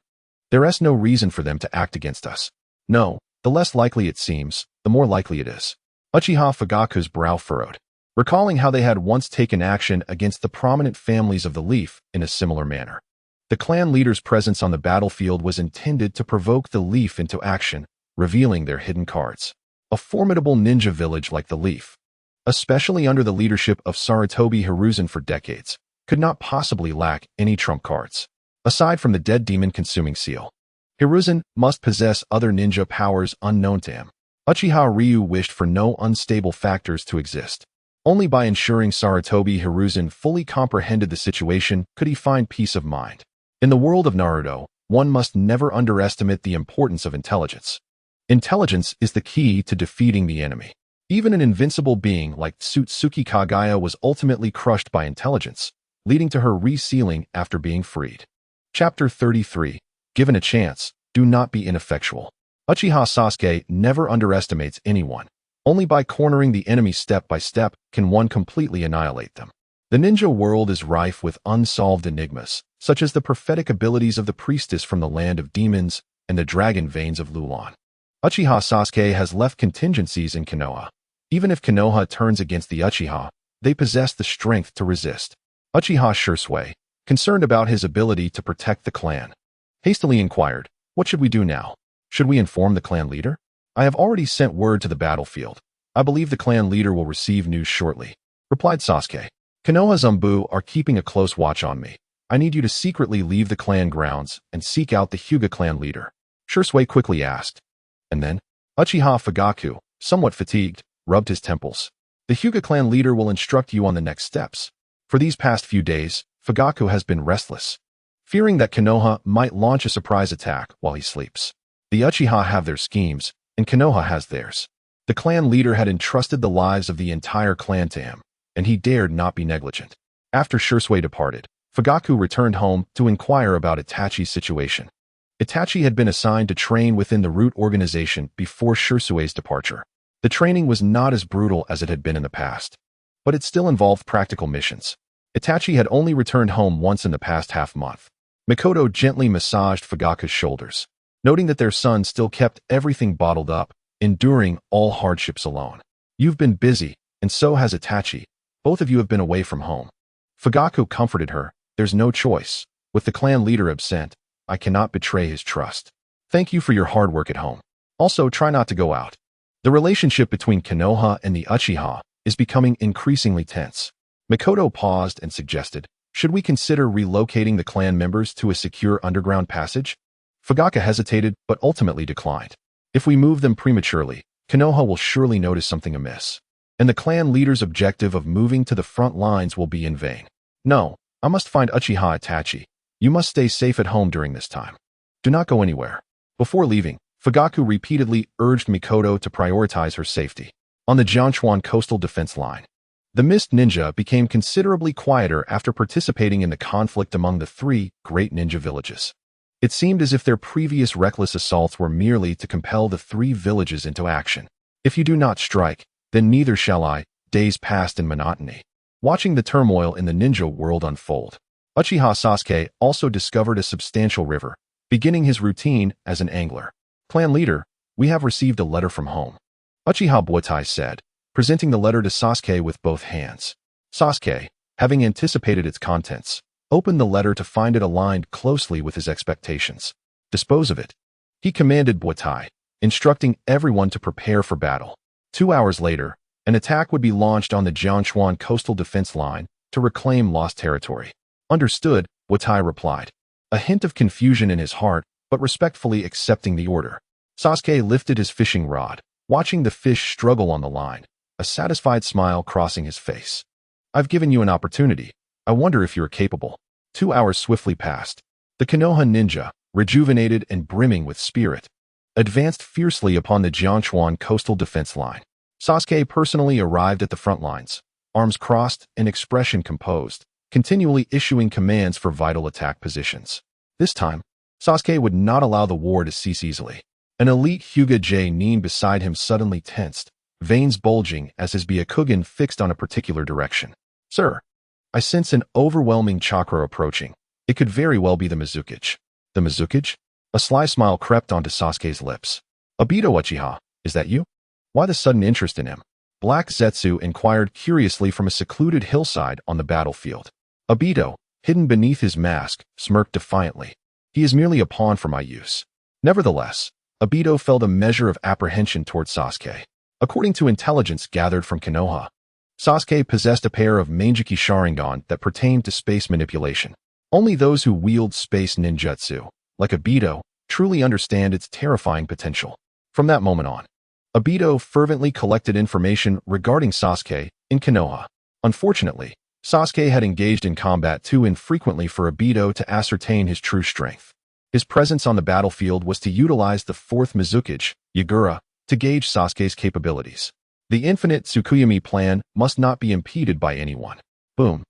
[SPEAKER 1] There is no reason for them to act against us." "No, the less likely it seems, the more likely it is." Uchiha Fugaku's brow furrowed, recalling how they had once taken action against the prominent families of the Leaf in a similar manner. The clan leader's presence on the battlefield was intended to provoke the Leaf into action, revealing their hidden cards. A formidable ninja village like the Leaf, especially under the leadership of Sarutobi Hiruzen for decades, could not possibly lack any trump cards. Aside from the dead demon consuming seal, Hiruzen must possess other ninja powers unknown to him. Uchiha Ryu wished for no unstable factors to exist. Only by ensuring Sarutobi Hiruzen fully comprehended the situation could he find peace of mind. In the world of Naruto, one must never underestimate the importance of intelligence. Intelligence is the key to defeating the enemy. Even an invincible being like Tsutsuki Kagaya was ultimately crushed by intelligence, leading to her resealing after being freed. Chapter 33. Given a chance, do not be ineffectual. Uchiha Sasuke never underestimates anyone. Only by cornering the enemy step by step can one completely annihilate them. The ninja world is rife with unsolved enigmas, such as the prophetic abilities of the priestess from the land of demons and the dragon veins of Lulan. Uchiha Sasuke has left contingencies in Konoha. Even if Konoha turns against the Uchiha, they possess the strength to resist. Uchiha Shursui, concerned about his ability to protect the clan, hastily inquired, "What should we do now? Should we inform the clan leader?" "I have already sent word to the battlefield. I believe the clan leader will receive news shortly," replied Sasuke. "Konoha Zambu are keeping a close watch on me. I need you to secretly leave the clan grounds and seek out the Hyuga clan leader." Shursui quickly asked. And then, Uchiha Fugaku, somewhat fatigued, rubbed his temples. "The Hyuga clan leader will instruct you on the next steps." For these past few days, Fugaku has been restless, fearing that Konoha might launch a surprise attack while he sleeps. The Uchiha have their schemes, and Konoha has theirs. The clan leader had entrusted the lives of the entire clan to him, and he dared not be negligent. After Shursui departed, Fugaku returned home to inquire about Itachi's situation. Itachi had been assigned to train within the root organization before Shursui's departure. The training was not as brutal as it had been in the past, but it still involved practical missions. Itachi had only returned home once in the past half-month. Mikoto gently massaged Fugaku's shoulders, noting that their son still kept everything bottled up, enduring all hardships alone. You've been busy, and so has Itachi. Both of you have been away from home. Fugaku comforted her. There's no choice. With the clan leader absent, I cannot betray his trust. Thank you for your hard work at home. Also, try not to go out. The relationship between Konoha and the Uchiha is becoming increasingly tense. Mikoto paused and suggested, should we consider relocating the clan members to a secure underground passage? Fugaku hesitated but ultimately declined. If we move them prematurely, Konoha will surely notice something amiss, and the clan leader's objective of moving to the front lines will be in vain. No, I must find Uchiha Itachi. You must stay safe at home during this time. Do not go anywhere. Before leaving, Fugaku repeatedly urged Mikoto to prioritize her safety. On the Jianchuan coastal defense line, the Mist Ninja became considerably quieter after participating in the conflict among the three great ninja villages. It seemed as if their previous reckless assaults were merely to compel the three villages into action. If you do not strike, then neither shall I. Days passed in monotony, watching the turmoil in the ninja world unfold. Uchiha Sasuke also discovered a substantial river, beginning his routine as an angler. Clan leader, we have received a letter from home. Uchiha Buotai said, presenting the letter to Sasuke with both hands. Sasuke, having anticipated its contents, opened the letter to find it aligned closely with his expectations. Dispose of it, he commanded Buotai, instructing everyone to prepare for battle. 2 hours later, an attack would be launched on the Jianchuan coastal defense line to reclaim lost territory. Understood, Buotai replied, a hint of confusion in his heart, but respectfully accepting the order. Sasuke lifted his fishing rod, watching the fish struggle on the line, a satisfied smile crossing his face. I've given you an opportunity. I wonder if you're capable. 2 hours swiftly passed. The Konoha ninja, rejuvenated and brimming with spirit, advanced fiercely upon the Jianchuan coastal defense line. Sasuke personally arrived at the front lines, arms crossed and expression composed, continually issuing commands for vital attack positions. This time, Sasuke would not allow the war to cease easily. An elite Hyuga J-nin beside him suddenly tensed, veins bulging as his Byakugan fixed on a particular direction. Sir, I sense an overwhelming chakra approaching. It could very well be the Mizukage. The Mizukage? A sly smile crept onto Sasuke's lips. Obito Uchiha, is that you? Why the sudden interest in him? Black Zetsu inquired curiously from a secluded hillside on the battlefield. Obito, hidden beneath his mask, smirked defiantly. He is merely a pawn for my use. Nevertheless, Obito felt a measure of apprehension toward Sasuke. According to intelligence gathered from Konoha, Sasuke possessed a pair of Manjiki Sharingan that pertained to space manipulation. Only those who wield space ninjutsu, like Obito, truly understand its terrifying potential. From that moment on, Obito fervently collected information regarding Sasuke in Konoha. Unfortunately, Sasuke had engaged in combat too infrequently for Obito to ascertain his true strength. His presence on the battlefield was to utilize the fourth Mizukage, Yagura, to gauge Sasuke's capabilities. The infinite Tsukuyomi plan must not be impeded by anyone. Boom.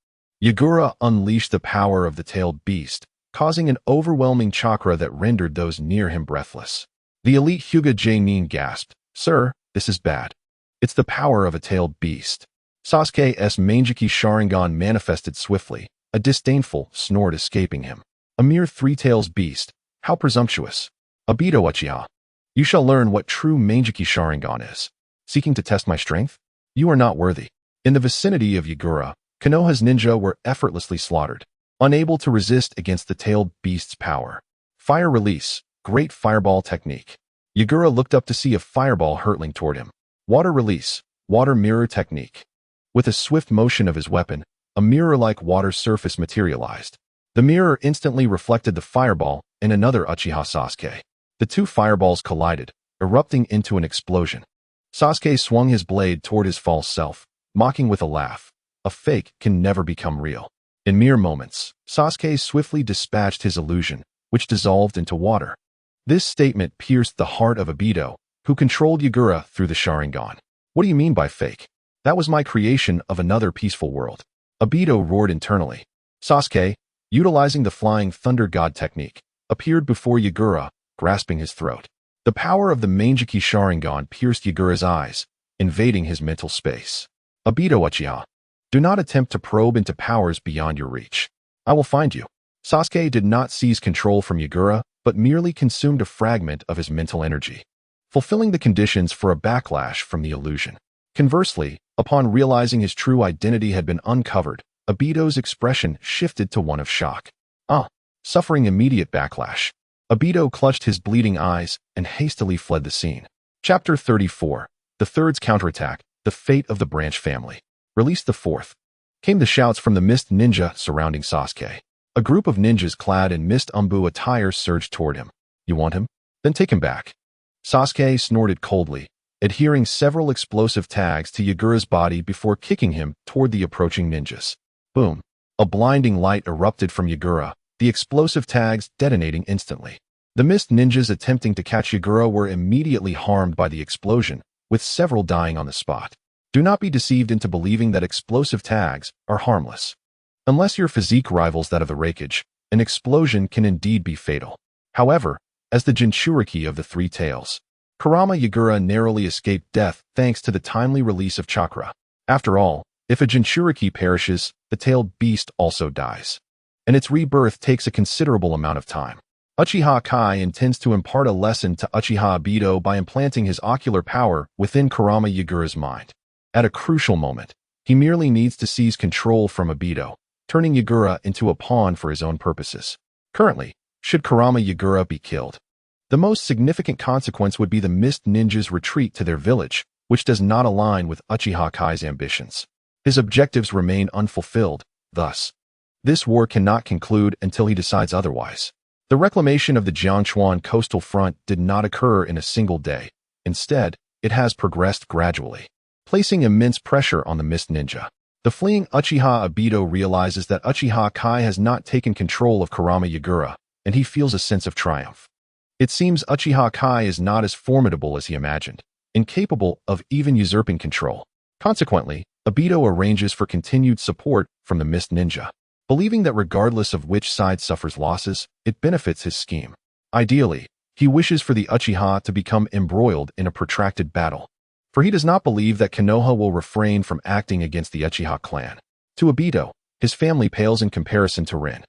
[SPEAKER 1] Yagura unleashed the power of the tailed beast, causing an overwhelming chakra that rendered those near him breathless. The elite Hyuga J-nin gasped, Sir, this is bad. It's the power of a tailed beast. Sasuke's Manjiki Sharingan manifested swiftly, a disdainful snort escaping him. A mere three-tails beast, how presumptuous. Obito Uchiha, you shall learn what true Manjiki Sharingan is. Seeking to test my strength? You are not worthy. In the vicinity of Yagura, Konoha's ninja were effortlessly slaughtered, unable to resist against the tailed beast's power. Fire release, great fireball technique. Yagura looked up to see a fireball hurtling toward him. Water release, water mirror technique. With a swift motion of his weapon, a mirror-like water surface materialized. The mirror instantly reflected the fireball and another Uchiha Sasuke. The two fireballs collided, erupting into an explosion. Sasuke swung his blade toward his false self, mocking with a laugh. A fake can never become real. In mere moments, Sasuke swiftly dispatched his illusion, which dissolved into water. This statement pierced the heart of Obito, who controlled Yagura through the Sharingan. What do you mean by fake? That was my creation of another peaceful world. Obito roared internally. Sasuke, utilizing the Flying Thunder God technique, appeared before Yagura, grasping his throat. The power of the Manjiki Sharingan pierced Yagura's eyes, invading his mental space. Obito Uchiha, do not attempt to probe into powers beyond your reach. I will find you. Sasuke did not seize control from Yagura, but merely consumed a fragment of his mental energy, fulfilling the conditions for a backlash from the illusion. Conversely, upon realizing his true identity had been uncovered, Obito's expression shifted to one of shock. Suffering immediate backlash, Obito clutched his bleeding eyes and hastily fled the scene. Chapter 34. The Third's Counterattack, The Fate of the Branch Family. Release the 4th. Came the shouts from the mist ninja surrounding Sasuke. A group of ninjas clad in mist umbu attire surged toward him. You want him? Then take him back. Sasuke snorted coldly, adhering several explosive tags to Yagura's body before kicking him toward the approaching ninjas. Boom. A blinding light erupted from Yagura, the explosive tags detonating instantly. The mist ninjas attempting to catch Yagura were immediately harmed by the explosion, with several dying on the spot. Do not be deceived into believing that explosive tags are harmless. Unless your physique rivals that of the Raikage, an explosion can indeed be fatal. However, as the Jinchuriki of the Three Tails, Kurama Yagura narrowly escaped death thanks to the timely release of chakra. After all, if a Jinchuriki perishes, the tailed beast also dies, and its rebirth takes a considerable amount of time. Uchiha Kai intends to impart a lesson to Uchiha Obito by implanting his ocular power within Kurama Yagura's mind. At a crucial moment, he merely needs to seize control from Obito, turning Yagura into a pawn for his own purposes. Currently, should Kurama Yagura be killed, the most significant consequence would be the Mist Ninja's retreat to their village, which does not align with Uchiha Kai's ambitions. His objectives remain unfulfilled, thus, this war cannot conclude until he decides otherwise. The reclamation of the Jiangchuan coastal front did not occur in a single day. Instead, it has progressed gradually, placing immense pressure on the Mist Ninja. The fleeing Uchiha Obito realizes that Uchiha Kai has not taken control of Kurama Yagura, and he feels a sense of triumph. It seems Uchiha Kai is not as formidable as he imagined, incapable of even usurping control. Consequently, Obito arranges for continued support from the Mist Ninja, believing that regardless of which side suffers losses, it benefits his scheme. Ideally, he wishes for the Uchiha to become embroiled in a protracted battle, for he does not believe that Konoha will refrain from acting against the Uchiha clan. To Obito, his family pales in comparison to Rin.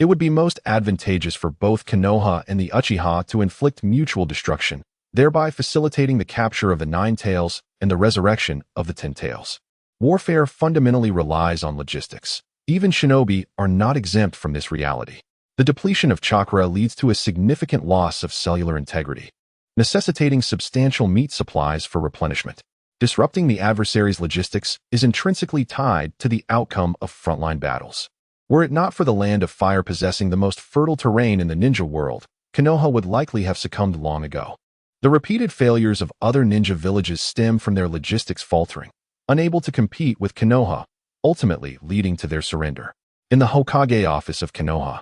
[SPEAKER 1] It would be most advantageous for both Konoha and the Uchiha to inflict mutual destruction, thereby facilitating the capture of the Nine Tails and the resurrection of the Ten Tails. Warfare fundamentally relies on logistics. Even shinobi are not exempt from this reality. The depletion of chakra leads to a significant loss of cellular integrity, necessitating substantial meat supplies for replenishment. Disrupting the adversary's logistics is intrinsically tied to the outcome of frontline battles. Were it not for the Land of Fire possessing the most fertile terrain in the ninja world, Konoha would likely have succumbed long ago. The repeated failures of other ninja villages stem from their logistics faltering, unable to compete with Konoha, ultimately leading to their surrender. In the Hokage office of Konoha,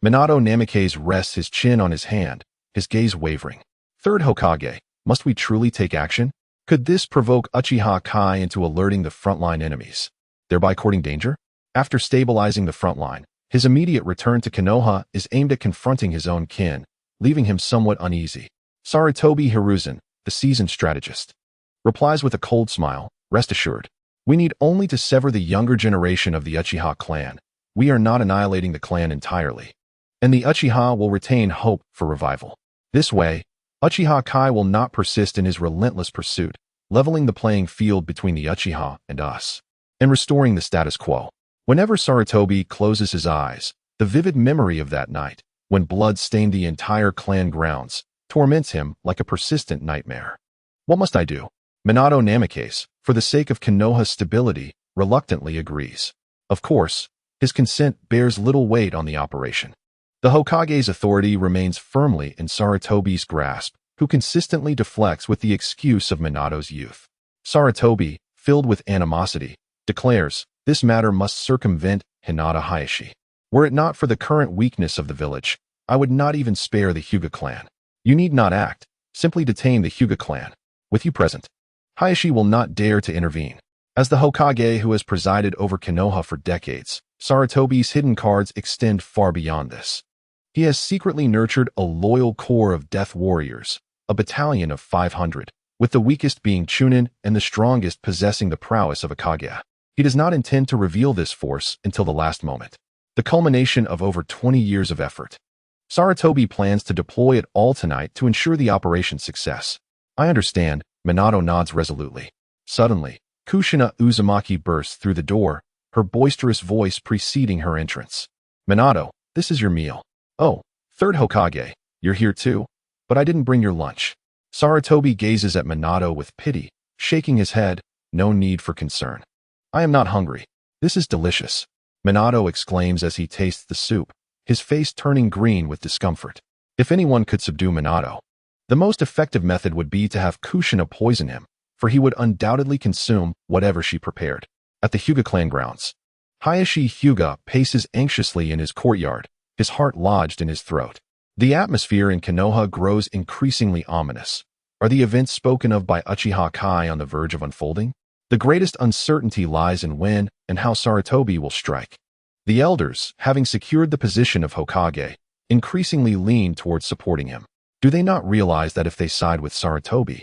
[SPEAKER 1] Minato Namikaze rests his chin on his hand, his gaze wavering. Third Hokage, must we truly take action? Could this provoke Uchiha Kai into alerting the frontline enemies, thereby courting danger? After stabilizing the frontline, his immediate return to Konoha is aimed at confronting his own kin, leaving him somewhat uneasy. Sarutobi Hiruzen, the seasoned strategist, replies with a cold smile, rest assured. We need only to sever the younger generation of the Uchiha clan. We are not annihilating the clan entirely, and the Uchiha will retain hope for revival. This way, Uchiha Kai will not persist in his relentless pursuit, leveling the playing field between the Uchiha and us, and restoring the status quo. Whenever Sarutobi closes his eyes, the vivid memory of that night, when blood stained the entire clan grounds, torments him like a persistent nightmare. What must I do? Minato Namikaze, for the sake of Konoha's stability, reluctantly agrees. Of course, his consent bears little weight on the operation. The Hokage's authority remains firmly in Sarutobi's grasp, who consistently deflects with the excuse of Minato's youth. Sarutobi, filled with animosity, declares, this matter must circumvent Hinata Hayashi. Were it not for the current weakness of the village, I would not even spare the Hyuga clan. You need not act, simply detain the Hyuga clan. With you present, Hayashi will not dare to intervene. As the Hokage who has presided over Konoha for decades, Sarutobi's hidden cards extend far beyond this. He has secretly nurtured a loyal core of death warriors, a battalion of 500, with the weakest being Chunin and the strongest possessing the prowess of a Kage. He does not intend to reveal this force until the last moment, the culmination of over 20 years of effort. Sarutobi plans to deploy it all tonight to ensure the operation's success. I understand, Minato nods resolutely. Suddenly, Kushina Uzumaki burst through the door, her boisterous voice preceding her entrance. Minato, this is your meal. Oh, third Hokage, you're here too? But I didn't bring your lunch. Sarutobi gazes at Minato with pity, shaking his head, no need for concern. I am not hungry. This is delicious. Minato exclaims as he tastes the soup, his face turning green with discomfort. If anyone could subdue Minato, the most effective method would be to have Kushina poison him, for he would undoubtedly consume whatever she prepared. At the Hyuga clan grounds, Hayashi Hyuga paces anxiously in his courtyard, his heart lodged in his throat. The atmosphere in Konoha grows increasingly ominous. Are the events spoken of by Uchiha Kai on the verge of unfolding? The greatest uncertainty lies in when and how Sarutobi will strike. The elders, having secured the position of Hokage, increasingly lean towards supporting him. Do they not realize that if they side with Sarutobi,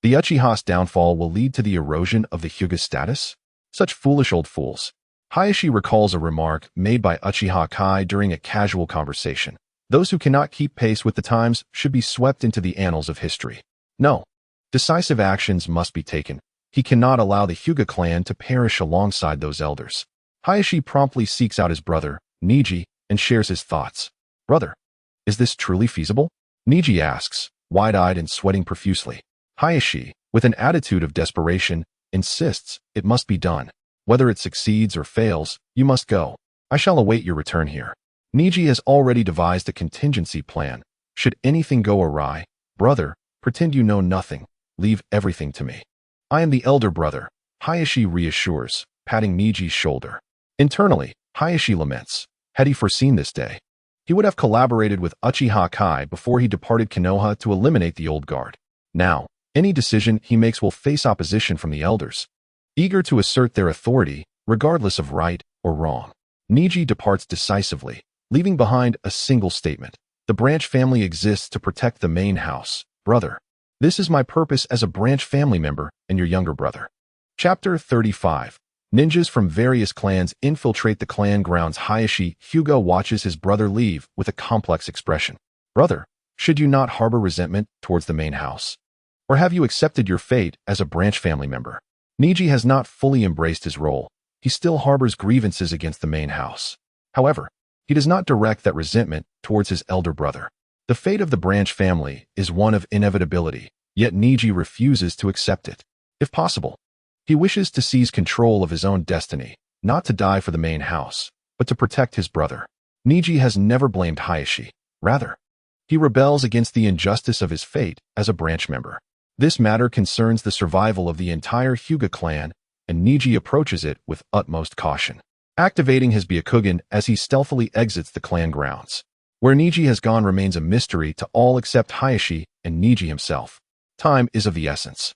[SPEAKER 1] the Uchiha's downfall will lead to the erosion of the Hyuga's status? Such foolish old fools. Hayashi recalls a remark made by Uchiha Kai during a casual conversation. Those who cannot keep pace with the times should be swept into the annals of history. No. Decisive actions must be taken. He cannot allow the Hyuga clan to perish alongside those elders. Hayashi promptly seeks out his brother, Niji, and shares his thoughts. Brother, is this truly feasible? Niji asks, wide-eyed and sweating profusely. Hayashi, with an attitude of desperation, insists it must be done. Whether it succeeds or fails, you must go. I shall await your return here. Niji has already devised a contingency plan. Should anything go awry, brother, pretend you know nothing. Leave everything to me. I am the elder brother, Hayashi reassures, patting Niji's shoulder. Internally, Hayashi laments. Had he foreseen this day, he would have collaborated with Uchiha Kai before he departed Konoha to eliminate the old guard. Now, any decision he makes will face opposition from the elders, eager to assert their authority, regardless of right or wrong. Niji departs decisively, leaving behind a single statement. The branch family exists to protect the main house. Brother, this is my purpose as a branch family member and your younger brother. Chapter 35. Ninjas from various clans infiltrate the clan grounds. Hayashi Hyuga watches his brother leave with a complex expression. Brother, should you not harbor resentment towards the main house? Or have you accepted your fate as a branch family member? Niji has not fully embraced his role. He still harbors grievances against the main house. However, he does not direct that resentment towards his elder brother. The fate of the branch family is one of inevitability, yet Niji refuses to accept it. If possible, he wishes to seize control of his own destiny, not to die for the main house, but to protect his brother. Niji has never blamed Hayashi. Rather, he rebels against the injustice of his fate as a branch member. This matter concerns the survival of the entire Hyuga clan, and Niji approaches it with utmost caution, activating his Byakugan as he stealthily exits the clan grounds. Where Niji has gone remains a mystery to all except Hayashi and Niji himself. Time is of the essence.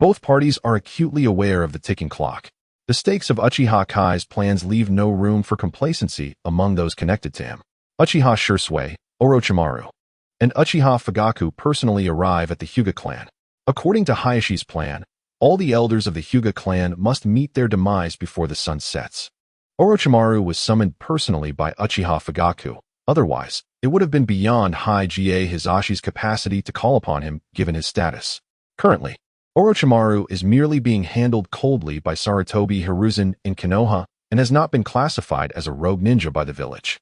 [SPEAKER 1] Both parties are acutely aware of the ticking clock. The stakes of Uchiha Kai's plans leave no room for complacency among those connected to him. Uchiha Shursui, Orochimaru, and Uchiha Fugaku personally arrive at the Hyuga clan. According to Hayashi's plan, all the elders of the Hyuga clan must meet their demise before the sun sets. Orochimaru was summoned personally by Uchiha Fugaku. Otherwise, it would have been beyond Hyuga Hizashi's capacity to call upon him given his status. Currently, Orochimaru is merely being handled coldly by Sarutobi Hiruzen in Konoha and has not been classified as a rogue ninja by the village.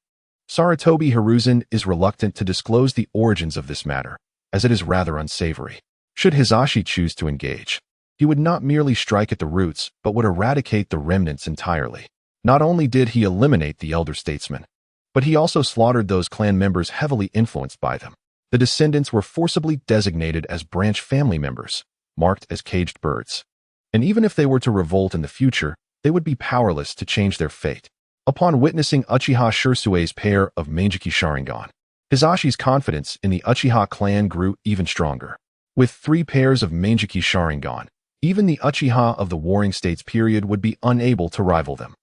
[SPEAKER 1] Sarutobi Hiruzen is reluctant to disclose the origins of this matter, as it is rather unsavory. Should Hizashi choose to engage, he would not merely strike at the roots, but would eradicate the remnants entirely. Not only did he eliminate the elder statesmen, but he also slaughtered those clan members heavily influenced by them. The descendants were forcibly designated as branch family members, marked as caged birds. And even if they were to revolt in the future, they would be powerless to change their fate. Upon witnessing Uchiha Shursui's pair of Manjiki Sharingan, Hizashi's confidence in the Uchiha clan grew even stronger. With 3 pairs of Manjiki Sharingan, even the Uchiha of the Warring States period would be unable to rival them.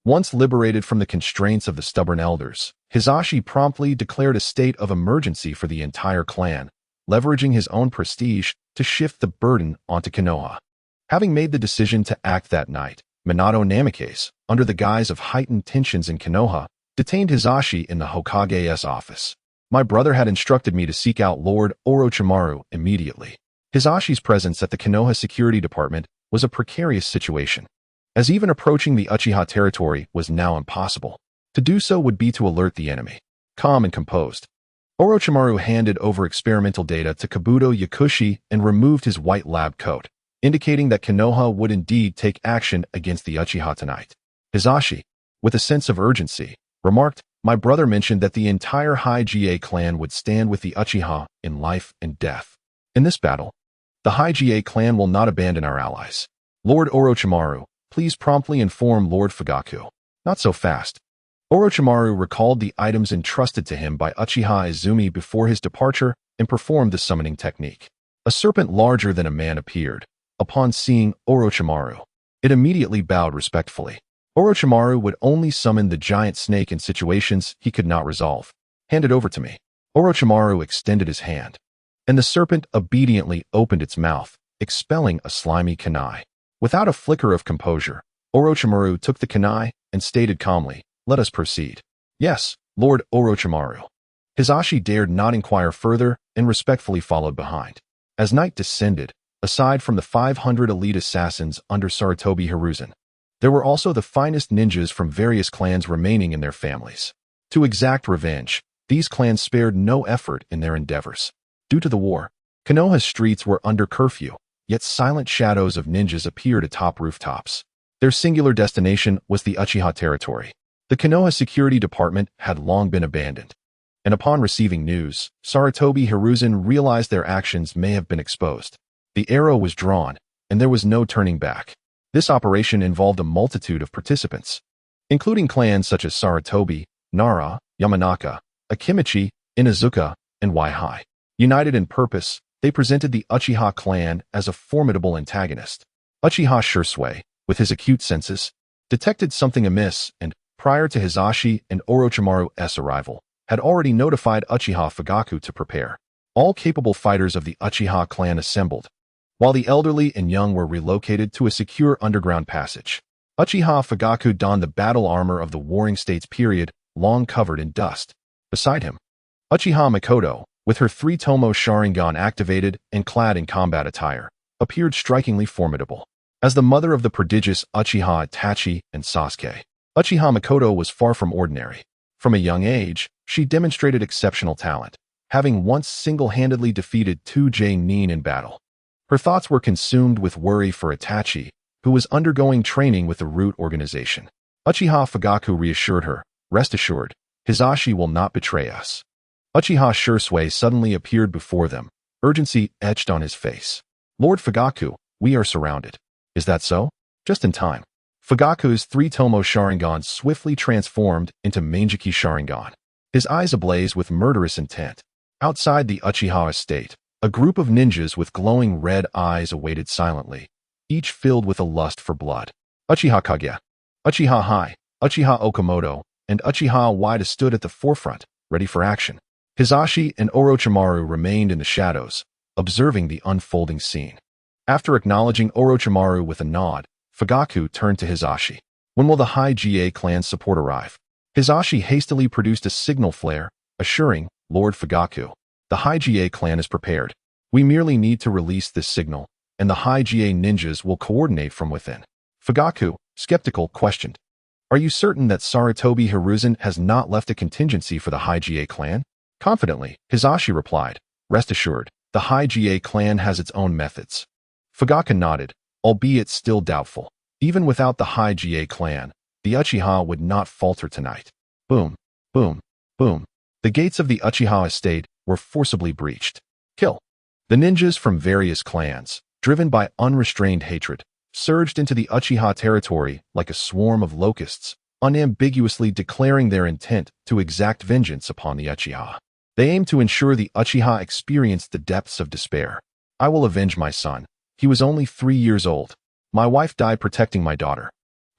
[SPEAKER 1] Once liberated from the constraints of the stubborn elders, Hizashi promptly declared a state of emergency for the entire clan, leveraging his own prestige to shift the burden onto Konoha. Having made the decision to act that night, Minato Namikaze, under the guise of heightened tensions in Konoha, detained Hizashi in the Hokage's office. My brother had instructed me to seek out Lord Orochimaru immediately. Hizashi's presence at the Konoha Security Department was a precarious situation, as even approaching the Uchiha territory was now impossible. To do so would be to alert the enemy. Calm and composed, Orochimaru handed over experimental data to Kabuto Yakushi and removed his white lab coat, indicating that Konoha would indeed take action against the Uchiha tonight. Hisashi, with a sense of urgency, remarked, "My brother mentioned that the entire Hyuga clan would stand with the Uchiha in life and death. In this battle, the Hyuga clan will not abandon our allies. Lord Orochimaru, please promptly inform Lord Fugaku." Not so fast. Orochimaru recalled the items entrusted to him by Uchiha Izumi before his departure and performed the summoning technique. A serpent larger than a man appeared. Upon seeing Orochimaru, it immediately bowed respectfully. Orochimaru would only summon the giant snake in situations he could not resolve. "Hand it over to me." Orochimaru extended his hand, and the serpent obediently opened its mouth, expelling a slimy kunai. Without a flicker of composure, Orochimaru took the kunai and stated calmly, "Let us proceed." "Yes, Lord Orochimaru." Hisashi dared not inquire further and respectfully followed behind. As night descended, aside from the 500 elite assassins under Sarutobi Hiruzen, there were also the finest ninjas from various clans remaining in their families. To exact revenge, these clans spared no effort in their endeavors. Due to the war, Konoha's streets were under curfew, yet silent shadows of ninjas appeared atop rooftops. Their singular destination was the Uchiha territory. The Konoha security department had long been abandoned, and upon receiving news, Sarutobi Hiruzen realized their actions may have been exposed. The arrow was drawn, and there was no turning back. This operation involved a multitude of participants, including clans such as Sarutobi, Nara, Yamanaka, Akimichi, Inazuka, and Waihai. United in purpose, they presented the Uchiha clan as a formidable antagonist. Uchiha Shursui, with his acute senses, detected something amiss and, prior to Hisashi and Orochimaru's arrival, had already notified Uchiha Fugaku to prepare. All capable fighters of the Uchiha clan assembled, while the elderly and young were relocated to a secure underground passage. Uchiha Fugaku donned the battle armor of the Warring States period, long covered in dust. Beside him, Uchiha Mikoto, with her 3-tomo Sharingan activated and clad in combat attire, appeared strikingly formidable. As the mother of the prodigious Uchiha Itachi and Sasuke, Uchiha Mikoto was far from ordinary. From a young age, she demonstrated exceptional talent, having once single-handedly defeated 2 Nin in battle. Her thoughts were consumed with worry for Itachi, who was undergoing training with the Root organization. Uchiha Fugaku reassured her, "Rest assured, Hisashi will not betray us." Uchiha Shursui suddenly appeared before them, urgency etched on his face. "Lord Fugaku, we are surrounded." "Is that so?" "Just in time." Fugaku's 3-tomo Sharingan swiftly transformed into Manjiki Sharingan, his eyes ablaze with murderous intent. Outside the Uchiha estate, a group of ninjas with glowing red eyes awaited silently, each filled with a lust for blood. Uchiha Kage, Uchiha Hai, Uchiha Okamoto, and Uchiha Wada stood at the forefront, ready for action. Hisashi and Orochimaru remained in the shadows, observing the unfolding scene. After acknowledging Orochimaru with a nod, Fugaku turned to Hisashi. "When will the Hyuga clan support arrive?" Hisashi hastily produced a signal flare, assuring, "Lord Fugaku, the Hyuga clan is prepared. We merely need to release this signal, and the Hyuga ninjas will coordinate from within." Fugaku, skeptical, questioned, "Are you certain that Sarutobi Hiruzen has not left a contingency for the Hyuga clan?" Confidently, Hisashi replied, "Rest assured, the Hyuga clan has its own methods." Fugaku nodded, albeit still doubtful. Even without the Hyuga clan, the Uchiha would not falter tonight. Boom, boom, boom. The gates of the Uchiha estate were forcibly breached. Kill. The ninjas from various clans, driven by unrestrained hatred, surged into the Uchiha territory like a swarm of locusts, unambiguously declaring their intent to exact vengeance upon the Uchiha. They aimed to ensure the Uchiha experienced the depths of despair. "I will avenge my son. He was only 3 years old. My wife died protecting my daughter,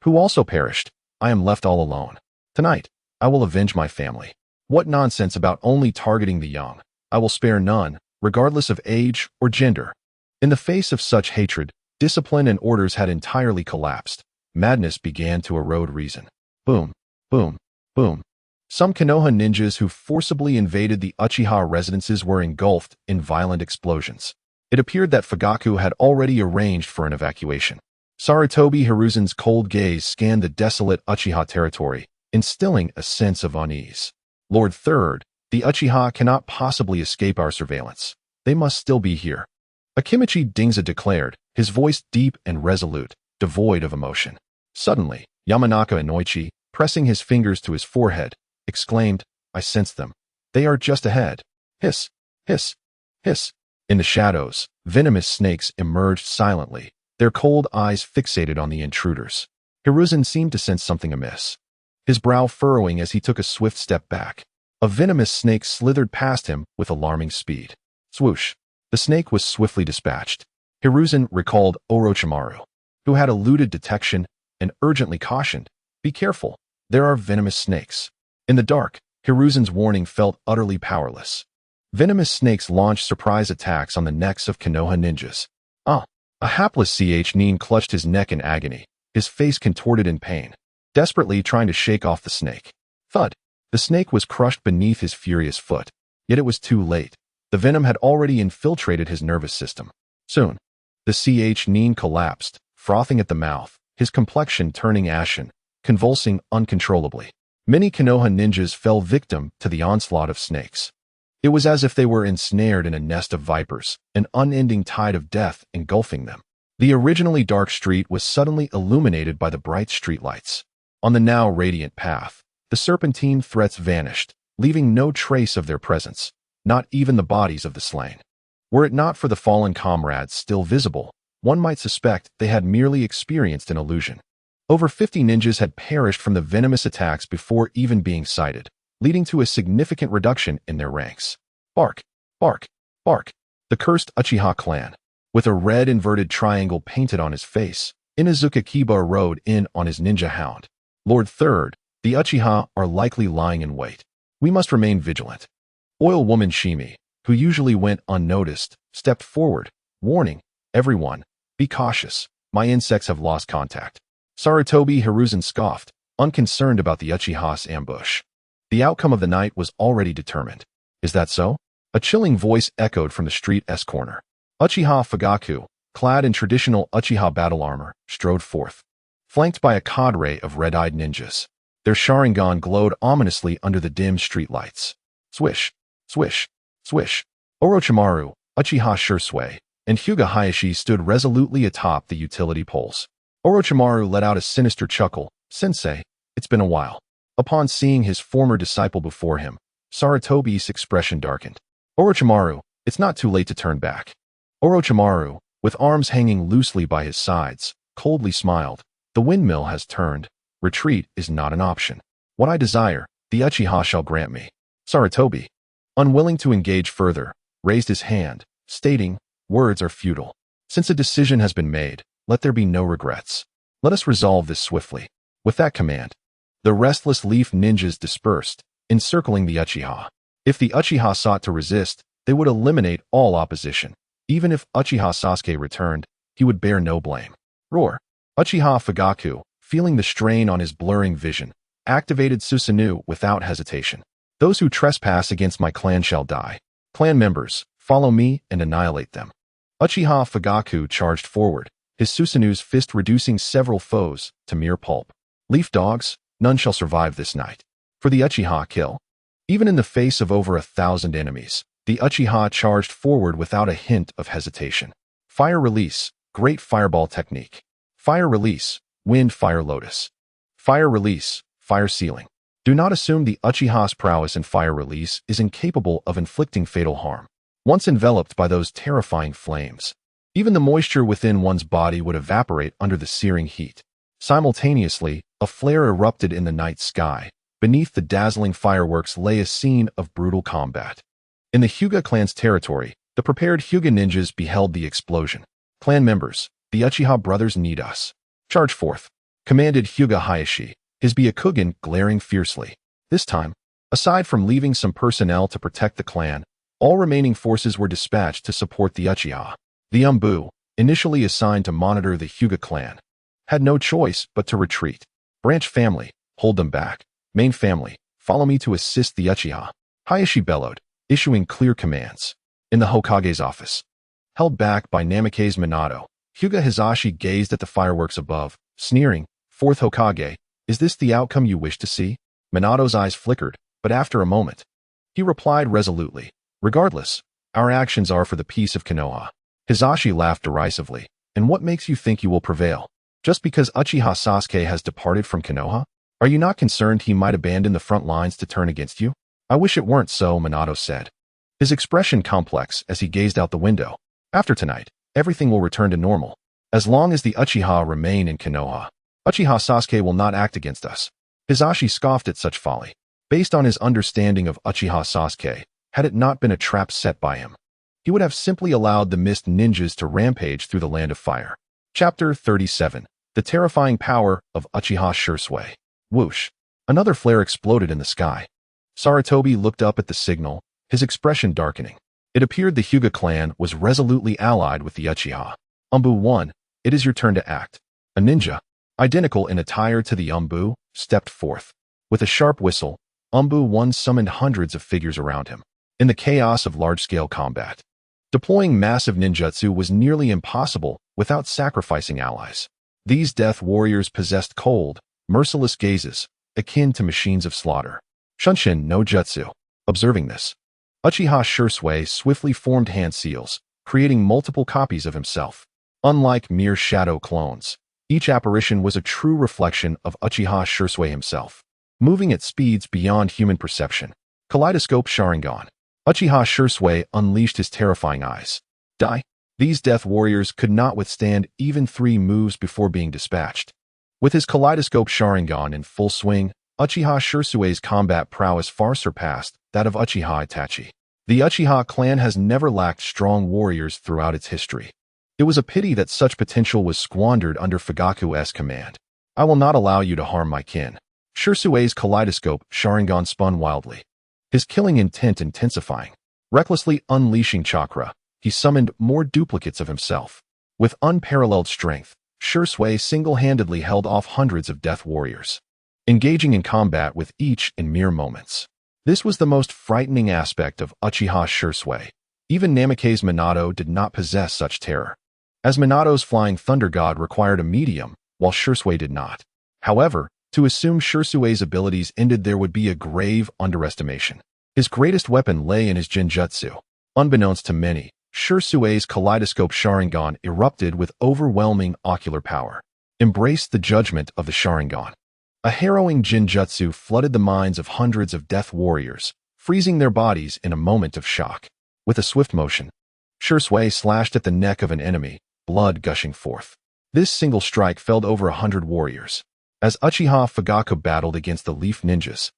[SPEAKER 1] who also perished. I am left all alone. Tonight, I will avenge my family. What nonsense about only targeting the young. I will spare none, regardless of age or gender." In the face of such hatred, discipline and orders had entirely collapsed. Madness began to erode reason. Boom, boom, boom. Some Konoha ninjas who forcibly invaded the Uchiha residences were engulfed in violent explosions. It appeared that Fugaku had already arranged for an evacuation. Sarutobi Hiruzen's cold gaze scanned the desolate Uchiha territory, instilling a sense of unease. Lord Third, the Uchiha cannot possibly escape our surveillance. They must still be here. Akimichi Dingza declared, his voice deep and resolute, devoid of emotion. Suddenly, Yamanaka Inoichi, pressing his fingers to his forehead, exclaimed, I sense them. They are just ahead. Hiss, hiss, hiss. In the shadows, venomous snakes emerged silently, their cold eyes fixated on the intruders. Hiruzen seemed to sense something amiss, his brow furrowing as he took a swift step back. A venomous snake slithered past him with alarming speed. Swoosh. The snake was swiftly dispatched. Hiruzen recalled Orochimaru, who had eluded detection and urgently cautioned, be careful, there are venomous snakes. In the dark, Hiruzen's warning felt utterly powerless. Venomous snakes launched surprise attacks on the necks of Konoha ninjas. A hapless Nin clutched his neck in agony, his face contorted in pain, desperately trying to shake off the snake. Thud! The snake was crushed beneath his furious foot, yet it was too late. The venom had already infiltrated his nervous system. Soon, the Nin collapsed, frothing at the mouth, his complexion turning ashen, convulsing uncontrollably. Many Konoha ninjas fell victim to the onslaught of snakes. It was as if they were ensnared in a nest of vipers, an unending tide of death engulfing them. The originally dark street was suddenly illuminated by the bright streetlights. On the now radiant path, the serpentine threats vanished, leaving no trace of their presence, not even the bodies of the slain. Were it not for the fallen comrades still visible, one might suspect they had merely experienced an illusion. Over 50 ninjas had perished from the venomous attacks before even being sighted, leading to a significant reduction in their ranks. Bark, bark, bark. The cursed Uchiha clan, with a red inverted triangle painted on his face, Inazuka Kiba rode in on his ninja hound. Lord Third, the Uchiha are likely lying in wait. We must remain vigilant. Oil woman Shimi, who usually went unnoticed, stepped forward, warning, everyone, be cautious, my insects have lost contact. Sarutobi Hiruzen scoffed, unconcerned about the Uchiha's ambush. The outcome of the night was already determined. Is that so? A chilling voice echoed from the street's corner. Uchiha Fugaku, clad in traditional Uchiha battle armor, strode forth, flanked by a cadre of red-eyed ninjas. Their Sharingan glowed ominously under the dim streetlights. Swish, swish, swish. Orochimaru, Uchiha Shursui, and Hyuga Hayashi stood resolutely atop the utility poles. Orochimaru let out a sinister chuckle. Sensei, it's been a while. Upon seeing his former disciple before him, Sarutobi's expression darkened. Orochimaru, it's not too late to turn back. Orochimaru, with arms hanging loosely by his sides, coldly smiled. The windmill has turned. Retreat is not an option. What I desire, the Uchiha shall grant me. Sarutobi, unwilling to engage further, raised his hand, stating, words are futile. Since a decision has been made, let there be no regrets. Let us resolve this swiftly. With that command, the restless leaf ninjas dispersed, encircling the Uchiha. If the Uchiha sought to resist, they would eliminate all opposition. Even if Uchiha Sasuke returned, he would bear no blame. Roar. Uchiha Fugaku, feeling the strain on his blurring vision, activated Susanoo without hesitation. Those who trespass against my clan shall die. Clan members, follow me and annihilate them. Uchiha Fugaku charged forward, his Susanoo's fist reducing several foes to mere pulp. Leaf dogs, none shall survive this night. For the Uchiha kill. Even in the face of over 1,000 enemies, the Uchiha charged forward without a hint of hesitation. Fire release, great fireball technique. Fire release, wind fire lotus. Fire release, fire sealing. Do not assume the Uchiha's prowess in fire release is incapable of inflicting fatal harm. Once enveloped by those terrifying flames, even the moisture within one's body would evaporate under the searing heat. Simultaneously, a flare erupted in the night sky. Beneath the dazzling fireworks lay a scene of brutal combat. In the Hyuga clan's territory, the prepared Hyuga ninjas beheld the explosion. Clan members, the Uchiha brothers need us. Charge forth, commanded Hyuga Hayashi, his Byakugan glaring fiercely. This time, aside from leaving some personnel to protect the clan, all remaining forces were dispatched to support the Uchiha. The Umbu, initially assigned to monitor the Hyuga clan, had no choice but to retreat. Branch family, hold them back. Main family, follow me to assist the Uchiha. Hayashi bellowed, issuing clear commands. In the Hokage's office, Held back by Namake's Minato, Hyuga Hisashi gazed at the fireworks above, sneering, "Fourth Hokage, is this the outcome you wish to see?" Minato's eyes flickered, but after a moment, he replied resolutely, "Regardless, our actions are for the peace of Konoha." Hisashi laughed derisively. "And what makes you think you will prevail? Just because Uchiha Sasuke has departed from Konoha? Are you not concerned he might abandon the front lines to turn against you?" "I wish it weren't so," Minato said, his expression complex as he gazed out the window. "After tonight, everything will return to normal. As long as the Uchiha remain in Konoha, Uchiha Sasuke will not act against us." Hisashi scoffed at such folly. Based on his understanding of Uchiha Sasuke, had it not been a trap set by him, he would have simply allowed the mist ninjas to rampage through the land of fire. Chapter 37. The Terrifying Power of Uchiha Shursui. Whoosh. Another flare exploded in the sky. Sarutobi looked up at the signal, his expression darkening. It appeared the Hyuga clan was resolutely allied with the Uchiha. "Umbu 1, it is your turn to act." A ninja, identical in attire to the Umbu, stepped forth. With a sharp whistle, Umbu 1 summoned hundreds of figures around him. In the chaos of large-scale combat, deploying massive ninjutsu was nearly impossible without sacrificing allies. These death warriors possessed cold, merciless gazes, akin to machines of slaughter. Shunshin no jutsu. Observing this, Uchiha Shursui swiftly formed hand seals, creating multiple copies of himself. Unlike mere shadow clones, each apparition was a true reflection of Uchiha Shursui himself, moving at speeds beyond human perception. Kaleidoscope Sharingan. Uchiha Shursui unleashed his terrifying eyes. Die. These death warriors could not withstand even 3 moves before being dispatched. With his Kaleidoscope Sharingan in full swing, Uchiha Shursui's combat prowess far surpassed that of Uchiha Itachi. The Uchiha clan has never lacked strong warriors throughout its history. It was a pity that such potential was squandered under Fugaku's command. "I will not allow you to harm my kin." Shursui's Kaleidoscope Sharingan spun wildly, his killing intent intensifying. Recklessly unleashing chakra, he summoned more duplicates of himself. With unparalleled strength, Shursui single-handedly held off hundreds of death warriors, engaging in combat with each in mere moments. This was the most frightening aspect of Uchiha Shursui. Even Namake's Minato did not possess such terror, as Minato's Flying Thunder God required a medium, while Shursui did not. However, to assume Shursui's abilities ended there would be a grave underestimation. His greatest weapon lay in his Jinjutsu. Unbeknownst to many, Shursui's Kaleidoscope Sharingan erupted with overwhelming ocular power, embraced the judgment of the Sharingan. A harrowing Jinjutsu flooded the minds of hundreds of death warriors, freezing their bodies in a moment of shock. With a swift motion, Shursui slashed at the neck of an enemy, blood gushing forth. This single strike felled over 100 warriors, as Uchiha Fugaku battled against the Leaf Ninjas.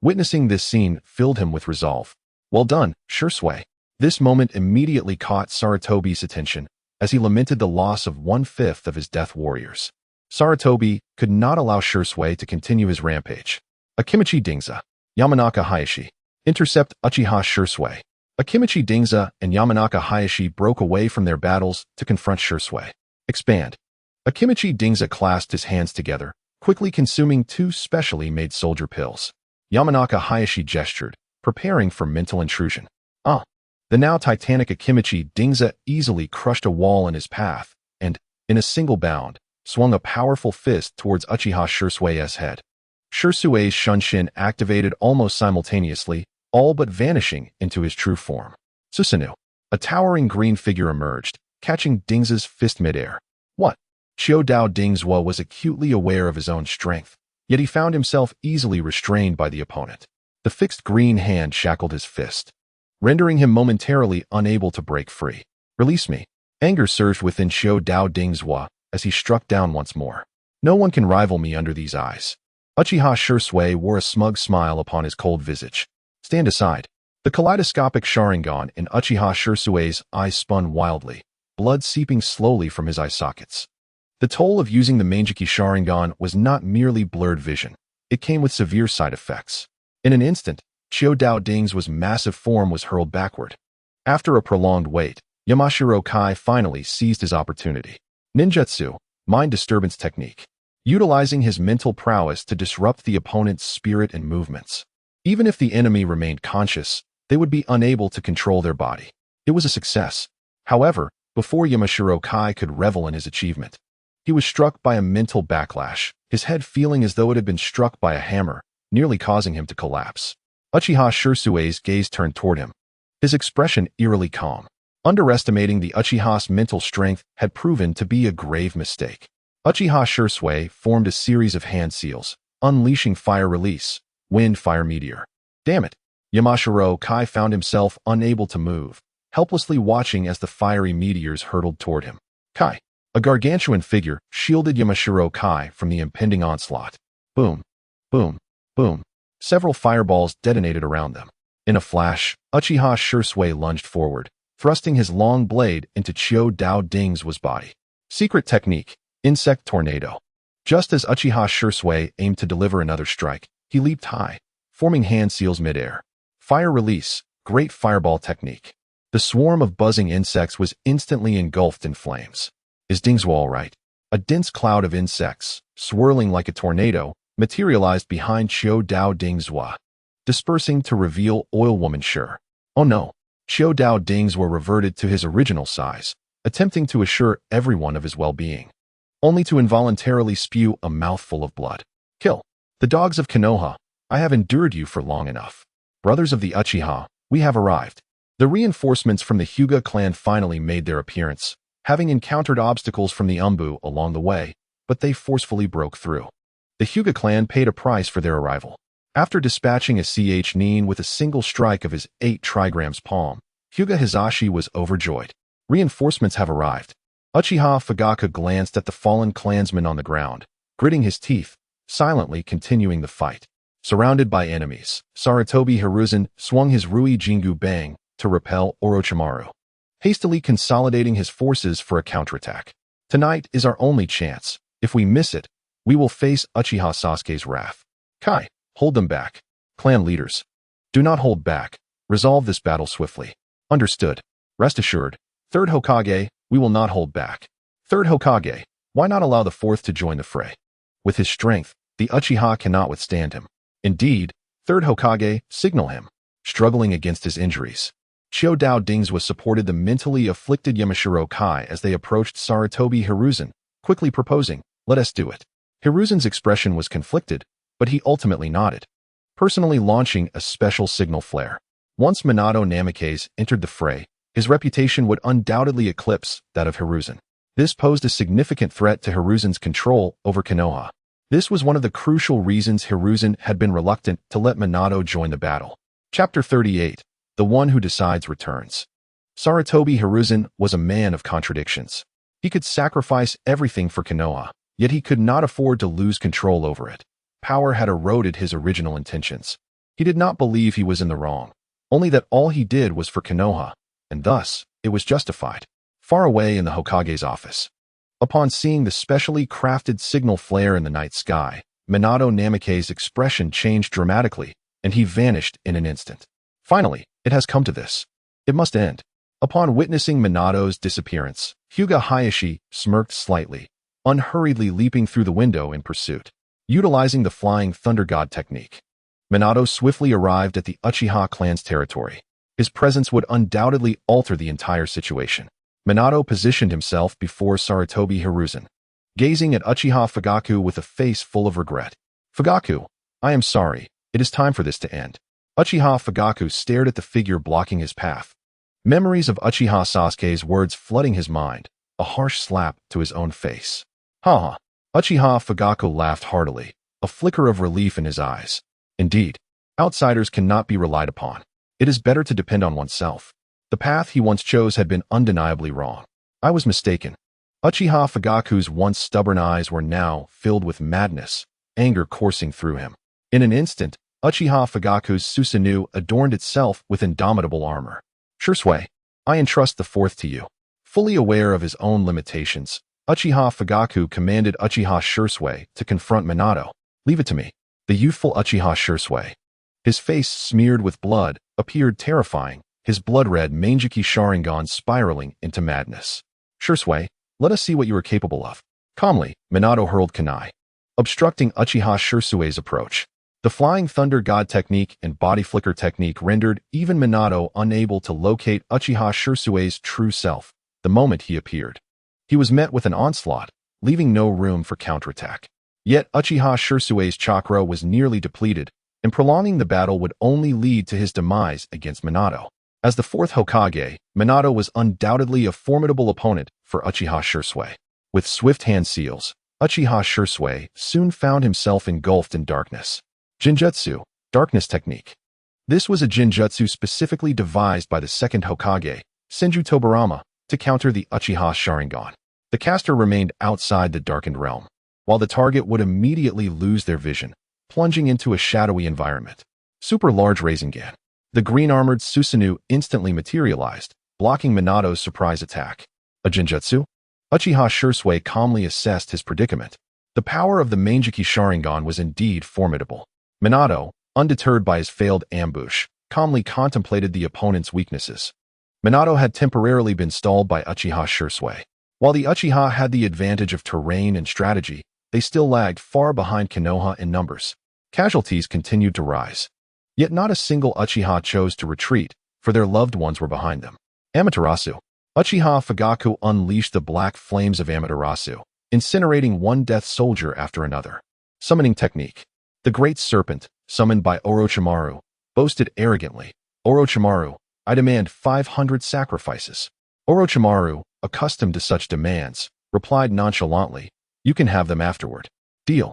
[SPEAKER 1] Witnessing this scene filled him with resolve. "Well done, Shursui." This moment immediately caught Sarutobi's attention, as he lamented the loss of 1/5 of his death warriors. Sarutobi could not allow Shursui to continue his rampage. Akimichi Dingza, Yamanaka Hayashi. Intercept Uchiha Shursui. Akimichi Dingza and Yamanaka Hayashi broke away from their battles to confront Shursui. Expand. Akimichi Dingza clasped his hands together, quickly consuming 2 specially made soldier pills. Yamanaka Hayashi gestured, preparing for mental intrusion. The now titanic Akimichi Dingza easily crushed a wall in his path, and, in a single bound, swung a powerful fist towards Uchiha Shursui's head. Shursui's Shunshin activated almost simultaneously, all but vanishing into his true form. Susanoo. A towering green figure emerged, catching Dingza's fist midair. What? Chiodao Dingzwa was acutely aware of his own strength, yet he found himself easily restrained by the opponent. The fixed green hand shackled his fist, rendering him momentarily unable to break free. "Release me." Anger surged within Chiodao Dingzwa as he struck down once more. "No one can rival me under these eyes." Uchiha Shursui wore a smug smile upon his cold visage. "Stand aside." The kaleidoscopic Sharingan in Uchiha Shursui's eyes spun wildly, blood seeping slowly from his eye sockets. The toll of using the Manjiki Sharingan was not merely blurred vision. It came with severe side effects. In an instant, Chiodao Ding's massive form was hurled backward. After a prolonged wait, Yamashiro Kai finally seized his opportunity. Ninjutsu, mind disturbance technique, utilizing his mental prowess to disrupt the opponent's spirit and movements. Even if the enemy remained conscious, they would be unable to control their body. It was a success. However, Before Yamashiro Kai could revel in his achievement, he was struck by a mental backlash, his head feeling as though it had been struck by a hammer, nearly causing him to collapse. Uchiha Shirsue's gaze turned toward him, his expression eerily calm. Underestimating the Uchiha's mental strength had proven to be a grave mistake. Uchiha Shirsue formed a series of hand seals, unleashing fire release, wind fire meteor. Damn it! Yamashiro Kai found himself unable to move, helplessly watching as the fiery meteors hurtled toward him. Kai, a gargantuan figure, shielded Yamashiro Kai from the impending onslaught. Boom, boom, boom. Several fireballs detonated around them. In a flash, Uchiha Shirsue lunged forward, thrusting his long blade into Chiu Dao Ding's body. Secret technique, insect tornado. Just as Uchiha Shirsue aimed to deliver another strike, he leaped high, forming hand seals midair. Fire release, great fireball technique. The swarm of buzzing insects was instantly engulfed in flames. Is Dingzhou all right? A dense cloud of insects, swirling like a tornado, materialized behind Chiu Dao Dingzhou, dispersing to reveal Oil Woman Sure. Oh no. Chiu Dao Dingzhou reverted to his original size, attempting to assure everyone of his well-being, only to involuntarily spew a mouthful of blood. Kill. The dogs of Konoha, I have endured you for long enough. Brothers of the Uchiha, we have arrived. The reinforcements from the Hyuga clan finally made their appearance, having encountered obstacles from the Umbu along the way, but they forcefully broke through. The Hyuga clan paid a price for their arrival. After dispatching a Nin with a single strike of his 8 trigrams palm, Hyuga Hizashi was overjoyed. Reinforcements have arrived. Uchiha Fugaku glanced at the fallen clansman on the ground, gritting his teeth, silently continuing the fight. Surrounded by enemies, Sarutobi Hiruzen swung his Rui Jingu Bang to repel Orochimaru, hastily consolidating his forces for a counterattack. Tonight is our only chance. If we miss it, we will face Uchiha Sasuke's wrath. Kai, hold them back. Clan leaders, do not hold back. Resolve this battle swiftly. Understood. Rest assured. Third Hokage, we will not hold back. Third Hokage, why not allow the fourth to join the fray? With his strength, the Uchiha cannot withstand him. Indeed, Third Hokage, signal him. Struggling against his injuries, Chiu Dao Dingzhou supported the mentally afflicted Yamashiro Kai as they approached Sarutobi Hiruzen, quickly proposing, let us do it. Hiruzen's expression was conflicted, but he ultimately nodded, personally launching a special signal flare. Once Minato Namikaze entered the fray, his reputation would undoubtedly eclipse that of Hiruzen. This posed a significant threat to Hiruzen's control over Konoha. This was one of the crucial reasons Hiruzen had been reluctant to let Minato join the battle. Chapter 38. The One Who Decides returns. Sarutobi Hiruzen was a man of contradictions. He could sacrifice everything for Konoha, yet he could not afford to lose control over it. Power had eroded his original intentions. He did not believe he was in the wrong, only that all he did was for Konoha, and thus, it was justified. Far away in the Hokage's office, upon seeing the specially crafted signal flare in the night sky, Minato Namikaze's expression changed dramatically, and he vanished in an instant. Finally, it has come to this. It must end. Upon witnessing Minato's disappearance, Hyuga Hayashi smirked slightly, unhurriedly leaping through the window in pursuit. Utilizing the Flying Thunder God technique, Minato swiftly arrived at the Uchiha clan's territory. His presence would undoubtedly alter the entire situation. Minato positioned himself before Sarutobi Hiruzen, gazing at Uchiha Fugaku with a face full of regret. Fugaku, I am sorry, it is time for this to end. Uchiha Fugaku stared at the figure blocking his path. Memories of Uchiha Sasuke's words flooding his mind, a harsh slap to his own face. Ha ha. Uchiha Fugaku laughed heartily, a flicker of relief in his eyes. Indeed, outsiders cannot be relied upon. It is better to depend on oneself. The path he once chose had been undeniably wrong. I was mistaken. Uchiha Fugaku's once stubborn eyes were now filled with madness, anger coursing through him. In an instant, Uchiha Fugaku's Susanoo adorned itself with indomitable armor. Shirsue, I entrust the fourth to you. Fully aware of his own limitations, Uchiha Fugaku commanded Uchiha Shirsue to confront Minato. Leave it to me. The youthful Uchiha Shirsue, his face smeared with blood, appeared terrifying, his blood-red Mangeki Sharingan spiraling into madness. Shirsue, let us see what you are capable of. Calmly, Minato hurled kunai, obstructing Uchiha Shirsue's approach. The Flying Thunder God technique and Body Flicker technique rendered even Minato unable to locate Uchiha Shirsue's true self. The the moment he appeared. He was met with an onslaught, leaving no room for counterattack. Yet Uchiha Shirsue's chakra was nearly depleted, and prolonging the battle would only lead to his demise against Minato. As the fourth Hokage, Minato was undoubtedly a formidable opponent for Uchiha Shirsue. With swift hand seals, Uchiha Shirsue soon found himself engulfed in darkness. Jinjutsu, Darkness Technique. This was a jinjutsu specifically devised by the second Hokage, Senju Tobirama, to counter the Uchiha Sharingan. The caster remained outside the darkened realm, while the target would immediately lose their vision, plunging into a shadowy environment. Super Large Rasengan. The green-armored Susanoo instantly materialized, blocking Minato's surprise attack. A jinjutsu? Uchiha Shirsue calmly assessed his predicament. The power of the Manjiki Sharingan was indeed formidable. Minato, undeterred by his failed ambush, calmly contemplated the opponent's weaknesses. Minato had temporarily been stalled by Uchiha Shirsue. While the Uchiha had the advantage of terrain and strategy, they still lagged far behind Konoha in numbers. Casualties continued to rise. Yet not a single Uchiha chose to retreat, for their loved ones were behind them. Amaterasu. Uchiha Fugaku unleashed the black flames of Amaterasu, incinerating one death soldier after another. Summoning Technique. The Great Serpent, summoned by Orochimaru, boasted arrogantly, "Orochimaru, I demand 500 sacrifices." Orochimaru, accustomed to such demands, replied nonchalantly, "You can have them afterward." Deal.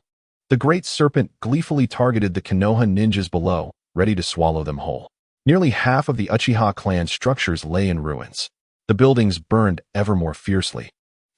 [SPEAKER 1] The Great Serpent gleefully targeted the Konoha ninjas below, ready to swallow them whole. Nearly half of the Uchiha clan's structures lay in ruins. The buildings burned ever more fiercely,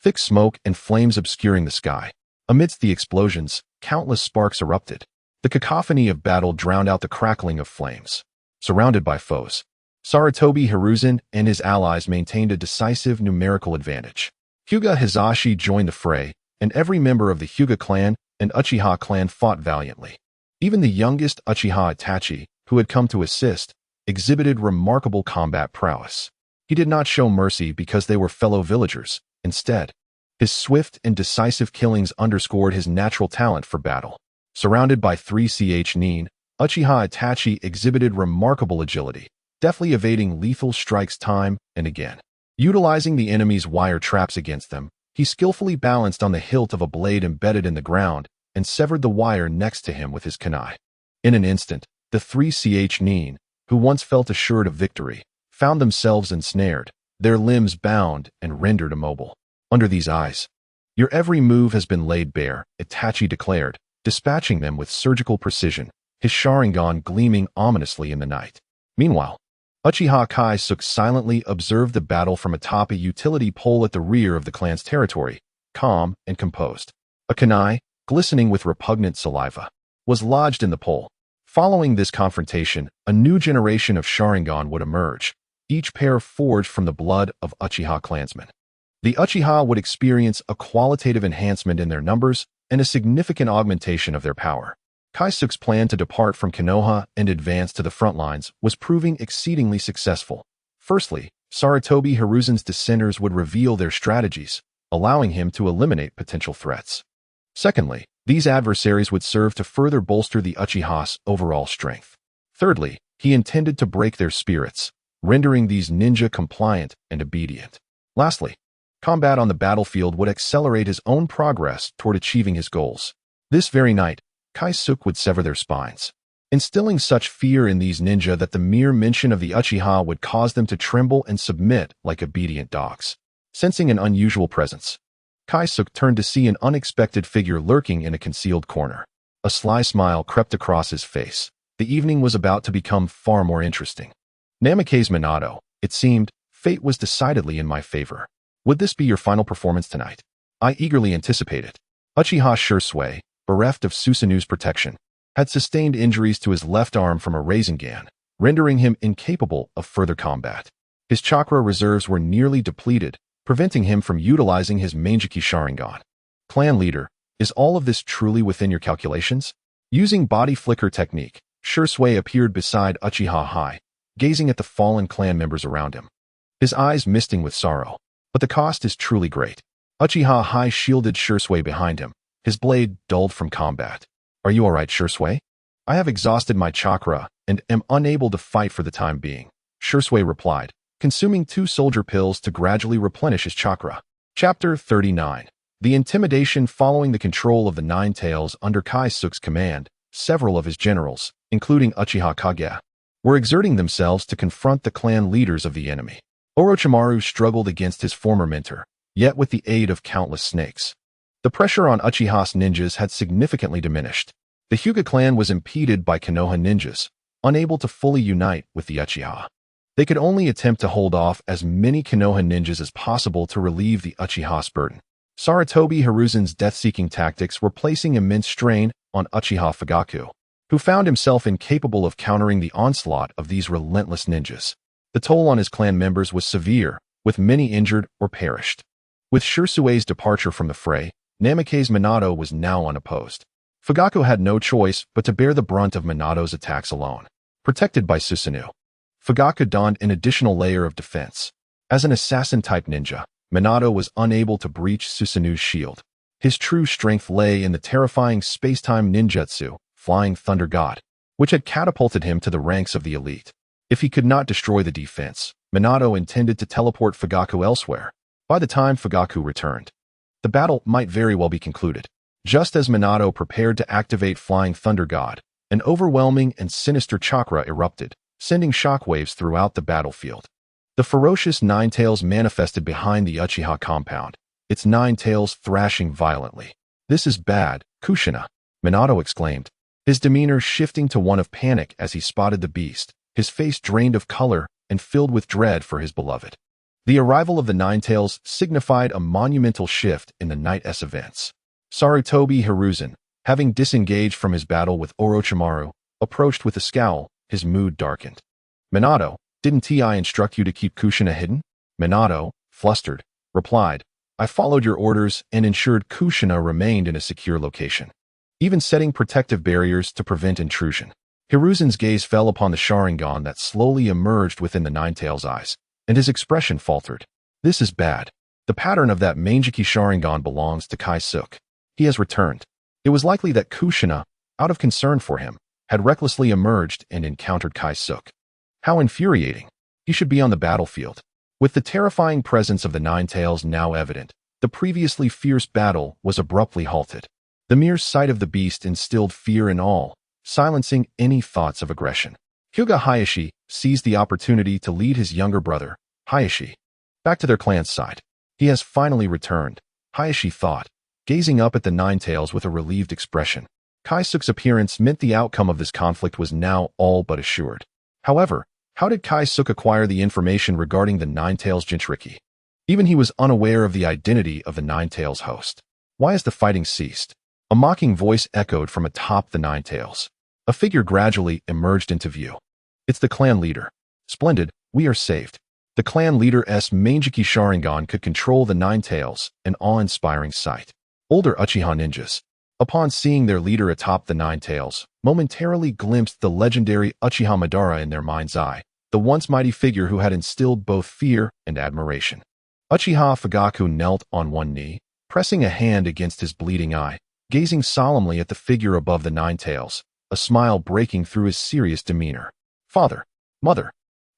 [SPEAKER 1] thick smoke and flames obscuring the sky. Amidst the explosions, countless sparks erupted. The cacophony of battle drowned out the crackling of flames. Surrounded by foes, Sarutobi Hiruzen and his allies maintained a decisive numerical advantage. Hyuga Hizashi joined the fray, and every member of the Hyuga clan and Uchiha clan fought valiantly. Even the youngest Uchiha Itachi, who had come to assist, exhibited remarkable combat prowess. He did not show mercy because they were fellow villagers. Instead, his swift and decisive killings underscored his natural talent for battle. Surrounded by 3ch Nin, Uchiha Itachi exhibited remarkable agility, deftly evading lethal strikes time and again. Utilizing the enemy's wire traps against them, he skillfully balanced on the hilt of a blade embedded in the ground and severed the wire next to him with his kunai. In an instant, the 3ch Nin, who once felt assured of victory, found themselves ensnared, their limbs bound and rendered immobile. Under these eyes, "Your every move has been laid bare," Itachi declared, dispatching them with surgical precision, his Sharingan gleaming ominously in the night. Meanwhile, Uchiha Kaisuke silently observed the battle from atop a utility pole at the rear of the clan's territory, calm and composed. A kunai, glistening with repugnant saliva, was lodged in the pole. Following this confrontation, a new generation of Sharingan would emerge, each pair forged from the blood of Uchiha clansmen. The Uchiha would experience a qualitative enhancement in their numbers and a significant augmentation of their power. Kaisuke's plan to depart from Konoha and advance to the front lines was proving exceedingly successful. Firstly, Sarutobi Hiruzen's dissenters would reveal their strategies, allowing him to eliminate potential threats. Secondly, these adversaries would serve to further bolster the Uchiha's overall strength. Thirdly, he intended to break their spirits, rendering these ninja compliant and obedient. Lastly, combat on the battlefield would accelerate his own progress toward achieving his goals. This very night, Kaisuke would sever their spines, instilling such fear in these ninja that the mere mention of the Uchiha would cause them to tremble and submit like obedient dogs. Sensing an unusual presence, Kaisuke turned to see an unexpected figure lurking in a concealed corner. A sly smile crept across his face. The evening was about to become far more interesting. Namikaze Minato, it seemed, fate was decidedly in my favor. Would this be your final performance tonight? I eagerly anticipated. Uchiha Shirsue, bereft of Susanoo's protection, had sustained injuries to his left arm from a Rasengan, rendering him incapable of further combat. His chakra reserves were nearly depleted, preventing him from utilizing his Manjiki Sharingan. Clan leader, is all of this truly within your calculations? Using body flicker technique, Shirsue appeared beside Uchiha Hai, gazing at the fallen clan members around him, his eyes misting with sorrow. But the cost is truly great. Uchiha Hai shielded Shirsue behind him, his blade dulled from combat. Are you alright, Shirsue? I have exhausted my chakra and am unable to fight for the time being, Shirsue replied, consuming 2 soldier pills to gradually replenish his chakra. Chapter 39. The intimidation following the control of the Nine Tails under Kaisuk's command. Several of his generals, including Uchiha Kage, were exerting themselves to confront the clan leaders of the enemy. Orochimaru struggled against his former mentor, yet with the aid of countless snakes. The pressure on Uchiha's ninjas had significantly diminished. The Hyuga clan was impeded by Konoha ninjas, unable to fully unite with the Uchiha. They could only attempt to hold off as many Konoha ninjas as possible to relieve the Uchiha's burden. Sarutobi Hiruzen's death-seeking tactics were placing immense strain on Uchiha Fugaku, who found himself incapable of countering the onslaught of these relentless ninjas. The toll on his clan members was severe, with many injured or perished. With Shirsue's departure from the fray, Namake's Minato was now unopposed. Fugaku had no choice but to bear the brunt of Minato's attacks alone. Protected by Susanoo, Fugaku donned an additional layer of defense. As an assassin-type ninja, Minato was unable to breach Susanoo's shield. His true strength lay in the terrifying space-time ninjutsu, Flying Thunder God, which had catapulted him to the ranks of the elite. If he could not destroy the defense, Minato intended to teleport Fugaku elsewhere. By the time Fugaku returned, the battle might very well be concluded. Just as Minato prepared to activate Flying Thunder God, an overwhelming and sinister chakra erupted, sending shockwaves throughout the battlefield. The ferocious Nine Tails manifested behind the Uchiha compound, its 9 tails thrashing violently. "This is bad, Kushina," Minato exclaimed, his demeanor shifting to one of panic as he spotted the beast, his face drained of color and filled with dread for his beloved. The arrival of the Nine Tails signified a monumental shift in the Night S events. Sarutobi Hiruzen, having disengaged from his battle with Orochimaru, approached with a scowl, his mood darkened. "Minato, didn't I instruct you to keep Kushina hidden?" Minato, flustered, replied, "I followed your orders and ensured Kushina remained in a secure location, even setting protective barriers to prevent intrusion." Hiruzen's gaze fell upon the Sharingan that slowly emerged within the Nine Tails' eyes, and his expression faltered. "This is bad. The pattern of that Mangeki Sharingan belongs to Kaisuk. He has returned." It was likely that Kushina, out of concern for him, had recklessly emerged and encountered Kaisuk. How infuriating. He should be on the battlefield. With the terrifying presence of the Nine Tails now evident, the previously fierce battle was abruptly halted. The mere sight of the beast instilled fear in all, silencing any thoughts of aggression. Hyuga Hayashi seized the opportunity to lead his younger brother, Hayashi, back to their clan's side. He has finally returned, Hayashi thought, gazing up at the Nine Tails with a relieved expression. Kaisuk's appearance meant the outcome of this conflict was now all but assured. However, how did Kaisuk acquire the information regarding the Nine Tails Jinchuriki? Even he was unaware of the identity of the Nine Tails host. Why has the fighting ceased? A mocking voice echoed from atop the Nine Tails. A figure gradually emerged into view. "It's the clan leader. Splendid, we are saved." The clan leader's Mangeki Sharingan could control the Nine Tails, an awe-inspiring sight. Older Uchiha ninjas, upon seeing their leader atop the Nine Tails, momentarily glimpsed the legendary Uchiha Madara in their mind's eye, the once mighty figure who had instilled both fear and admiration. Uchiha Fugaku knelt on one knee, pressing a hand against his bleeding eye, gazing solemnly at the figure above the Nine Tails, a smile breaking through his serious demeanor. "Father, mother."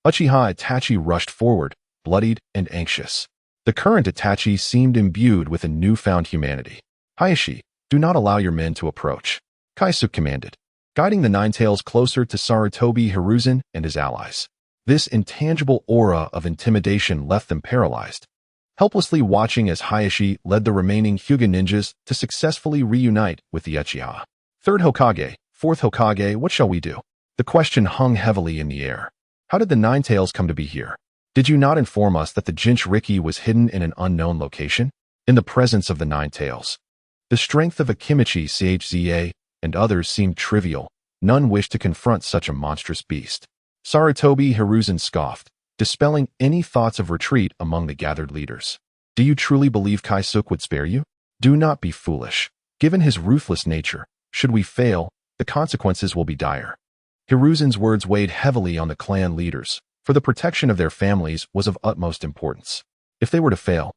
[SPEAKER 1] Uchiha Itachi rushed forward, bloodied and anxious. The current Itachi seemed imbued with a newfound humanity. "Hayashi, do not allow your men to approach," Kaisuk commanded, guiding the Nine Tails closer to Sarutobi Hiruzen and his allies. This intangible aura of intimidation left them paralyzed, helplessly watching as Hayashi led the remaining Hyuga ninjas to successfully reunite with the Uchiha. "Third Hokage, fourth Hokage, what shall we do?" The question hung heavily in the air. How did the Nine Tails come to be here? Did you not inform us that the Jinchuriki was hidden in an unknown location? In the presence of the Nine Tails, the strength of Akimichi Chza and others seemed trivial. None wished to confront such a monstrous beast. Sarutobi Hiruzen scoffed, dispelling any thoughts of retreat among the gathered leaders. "Do you truly believe Kaisuk would spare you? Do not be foolish. Given his ruthless nature, should we fail, the consequences will be dire." Hiruzen's words weighed heavily on the clan leaders, for the protection of their families was of utmost importance. If they were to fail,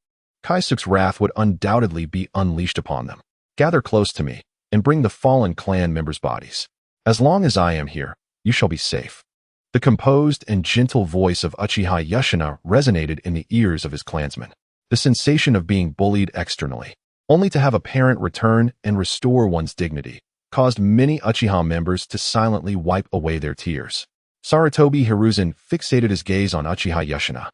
[SPEAKER 1] Kaisuk's wrath would undoubtedly be unleashed upon them. "Gather close to me, and bring the fallen clan members' bodies. As long as I am here, you shall be safe." The composed and gentle voice of Uchiha Yushina resonated in the ears of his clansmen. The sensation of being bullied externally, only to have a parent return and restore one's dignity, caused many Uchiha members to silently wipe away their tears. Sarutobi Hiruzen fixated his gaze on Uchiha Yushina,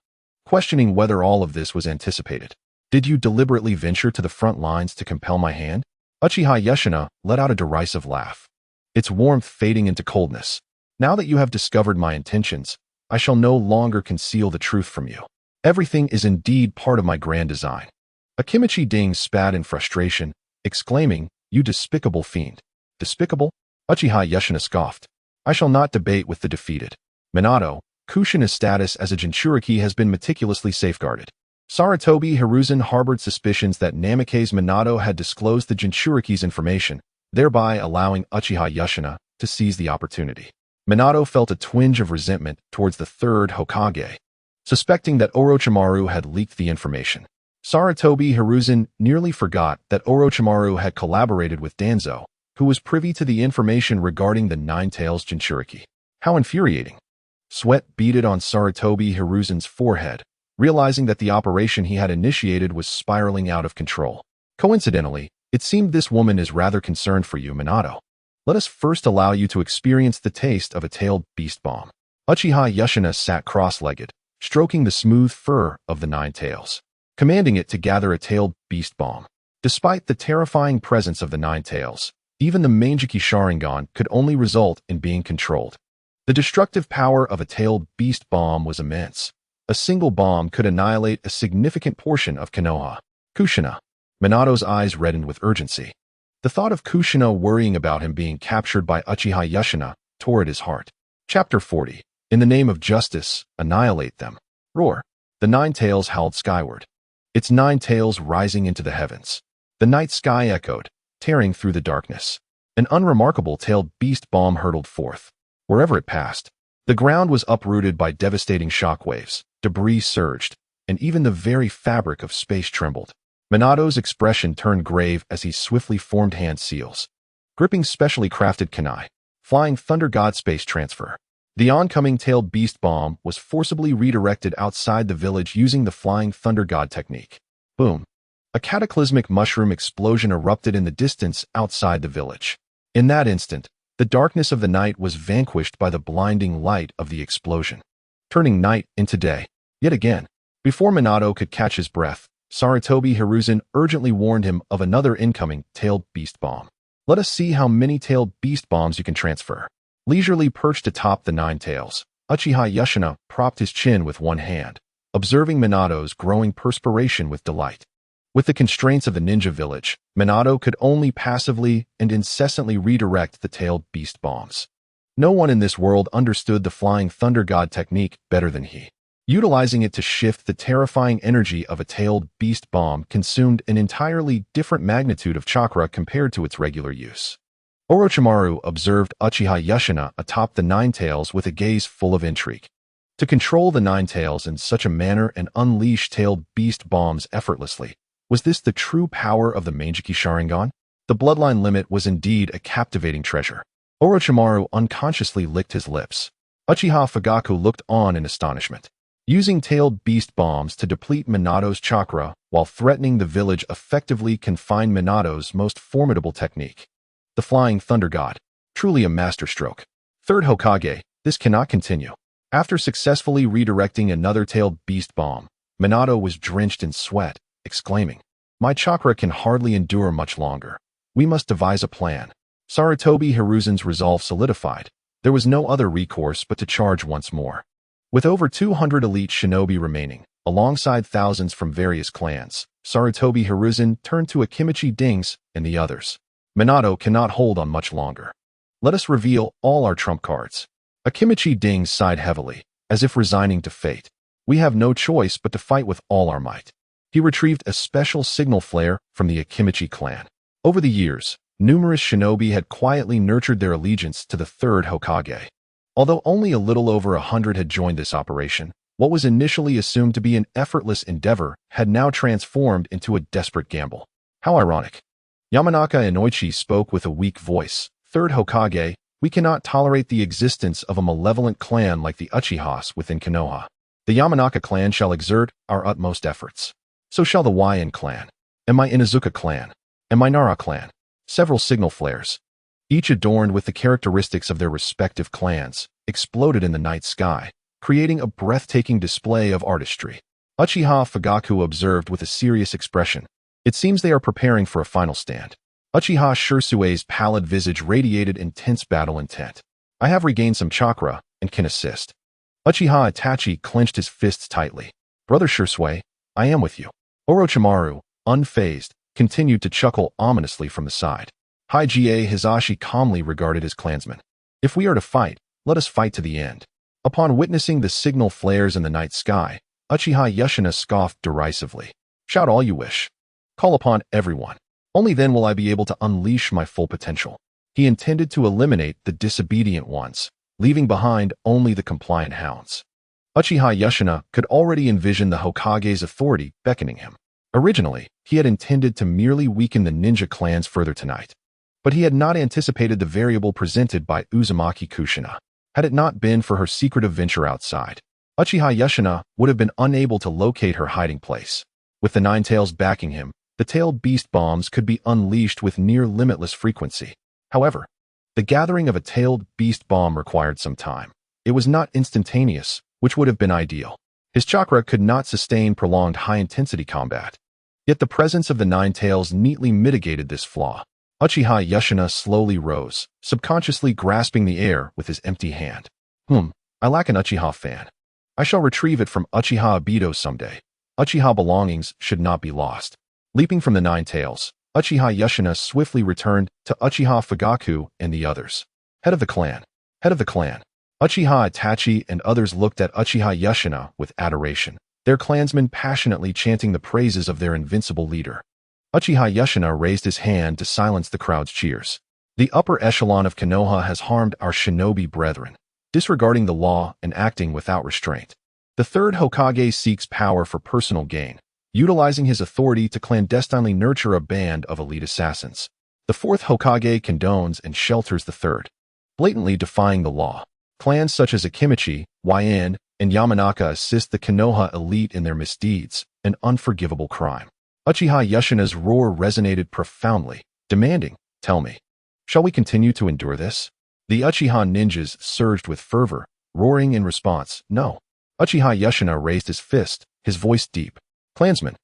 [SPEAKER 1] questioning whether all of this was anticipated. Did you deliberately venture to the front lines to compel my hand? Uchiha Yushina let out a derisive laugh, its warmth fading into coldness. Now that you have discovered my intentions, I shall no longer conceal the truth from you. Everything is indeed part of my grand design. Akimichi Ding spat in frustration, exclaiming, "You despicable fiend." Despicable? Uchiha Yushina scoffed. I shall not debate with the defeated. Minato, Kushina's status as a Jinchuriki has been meticulously safeguarded. Sarutobi Hiruzen harbored suspicions that Namake's Minato had disclosed the Jinchuriki's information, thereby allowing Uchiha Yushina to seize the opportunity. Minato felt a twinge of resentment towards the third Hokage, suspecting that Orochimaru had leaked the information. Sarutobi Hiruzen nearly forgot that Orochimaru had collaborated with Danzo, who was privy to the information regarding the Nine-Tails Jinchuriki. How infuriating. Sweat beaded on Sarutobi Hiruzen's forehead, realizing that the operation he had initiated was spiraling out of control. Coincidentally, it seemed this woman is rather concerned for you, Minato. Let us first allow you to experience the taste of a tailed beast bomb. Uchiha Yushina sat cross-legged, stroking the smooth fur of the Nine Tails, commanding it to gather a tailed beast bomb. Despite the terrifying presence of the Nine Tails, even the Manjiki Sharingan could only result in being controlled. The destructive power of a tailed beast bomb was immense. A single bomb could annihilate a significant portion of Konoha. Kushina. Minato's eyes reddened with urgency. The thought of Kushina worrying about him being captured by Uchiha Yushina tore at his heart. Chapter 40. In the name of justice, annihilate them. Roar. The Nine Tails howled skyward, its nine tails rising into the heavens. The night sky echoed, tearing through the darkness. An unremarkable tailed beast bomb hurtled forth. Wherever it passed, the ground was uprooted by devastating shockwaves, debris surged, and even the very fabric of space trembled. Minato's expression turned grave as he swiftly formed hand seals, gripping specially crafted kunai, flying Thunder God space transfer. The oncoming tailed beast bomb was forcibly redirected outside the village using the flying Thunder God technique. Boom. A cataclysmic mushroom explosion erupted in the distance outside the village. In that instant, the darkness of the night was vanquished by the blinding light of the explosion, turning night into day. Yet again, before Minato could catch his breath, Sarutobi Hiruzen urgently warned him of another incoming tailed beast bomb. Let us see how many tailed beast bombs you can transfer. Leisurely perched atop the Nine Tails, Uchiha Yushina propped his chin with one hand, observing Minato's growing perspiration with delight. With the constraints of the ninja village, Minato could only passively and incessantly redirect the tailed beast bombs. No one in this world understood the flying Thunder God technique better than he. Utilizing it to shift the terrifying energy of a tailed beast bomb consumed an entirely different magnitude of chakra compared to its regular use. Orochimaru observed Uchiha Yushina atop the Nine Tails with a gaze full of intrigue. To control the Nine Tails in such a manner and unleash tailed beast bombs effortlessly, was this the true power of the Manjiki Sharingan? The bloodline limit was indeed a captivating treasure. Orochimaru unconsciously licked his lips. Uchiha Fugaku looked on in astonishment. Using tailed beast bombs to deplete Minato's chakra while threatening the village effectively confined Minato's most formidable technique. The Flying Thunder God. Truly a masterstroke. Third Hokage, this cannot continue. After successfully redirecting another tailed beast bomb, Minato was drenched in sweat, exclaiming, "My chakra can hardly endure much longer. We must devise a plan." Sarutobi Hiruzen's resolve solidified. There was no other recourse but to charge once more. With over 200 elite shinobi remaining, alongside thousands from various clans, Sarutobi Hiruzen turned to Akimichi Dings and the others. Minato cannot hold on much longer. Let us reveal all our trump cards. Akimichi Dings sighed heavily, as if resigning to fate. We have no choice but to fight with all our might. He retrieved a special signal flare from the Akimichi clan. Over the years, numerous shinobi had quietly nurtured their allegiance to the third Hokage. Although only a little over 100 had joined this operation, what was initially assumed to be an effortless endeavor had now transformed into a desperate gamble. How ironic. Yamanaka Inoichi spoke with a weak voice. Third Hokage, We cannot tolerate the existence of a malevolent clan like the Uchihas within Konoha. The Yamanaka clan shall exert our utmost efforts. So shall the YN clan, and my Inazuka clan, and my Nara clan. Several signal flares, each adorned with the characteristics of their respective clans, exploded in the night sky, creating a breathtaking display of artistry. Uchiha Fugaku observed with a serious expression. It seems they are preparing for a final stand. Uchiha Shirsue's pallid visage radiated intense battle intent. I have regained some chakra and can assist. Uchiha Itachi clenched his fists tightly. Brother Shirsue, I am with you. Orochimaru, unfazed, continued to chuckle ominously from the side. Hyuga Hizashi calmly regarded his clansmen. If we are to fight, let us fight to the end. Upon witnessing the signal flares in the night sky, Uchiha Yushina scoffed derisively. Shout all you wish. Call upon everyone. Only then will I be able to unleash my full potential. He intended to eliminate the disobedient ones, leaving behind only the compliant hounds. Uchiha Yushina could already envision the Hokage's authority beckoning him. Originally, he had intended to merely weaken the ninja clans further tonight. But he had not anticipated the variable presented by Uzumaki Kushina. Had it not been for her secretive venture outside, Uchiha Yushina would have been unable to locate her hiding place. With the Nine Tails backing him, the tailed beast bombs could be unleashed with near limitless frequency. However, the gathering of a tailed beast bomb required some time. It was not instantaneous, which would have been ideal. His chakra could not sustain prolonged high-intensity combat. Yet the presence of the Nine Tails neatly mitigated this flaw. Uchiha Yushina slowly rose, subconsciously grasping the air with his empty hand. I lack an Uchiha fan. I shall retrieve it from Uchiha Obito someday. Uchiha belongings should not be lost. Leaping from the Nine Tails, Uchiha Yushina swiftly returned to Uchiha Fugaku and the others. Head of the clan. Head of the clan. Uchiha Itachi and others looked at Uchiha Yushina with adoration, their clansmen passionately chanting the praises of their invincible leader. Uchiha Yushina raised his hand to silence the crowd's cheers. The upper echelon of Konoha has harmed our shinobi brethren, disregarding the law and acting without restraint. The third Hokage seeks power for personal gain, utilizing his authority to clandestinely nurture a band of elite assassins. The fourth Hokage condones and shelters the third, blatantly defying the law. Clans such as Akimichi, YN, and Yamanaka assist the Konoha elite in their misdeeds, an unforgivable crime. Uchiha Yushina's roar resonated profoundly, demanding, tell me, shall we continue to endure this? The Uchiha ninjas surged with fervor, roaring in response, no. Uchiha Yushina raised his fist, his voice deep. Clansmen,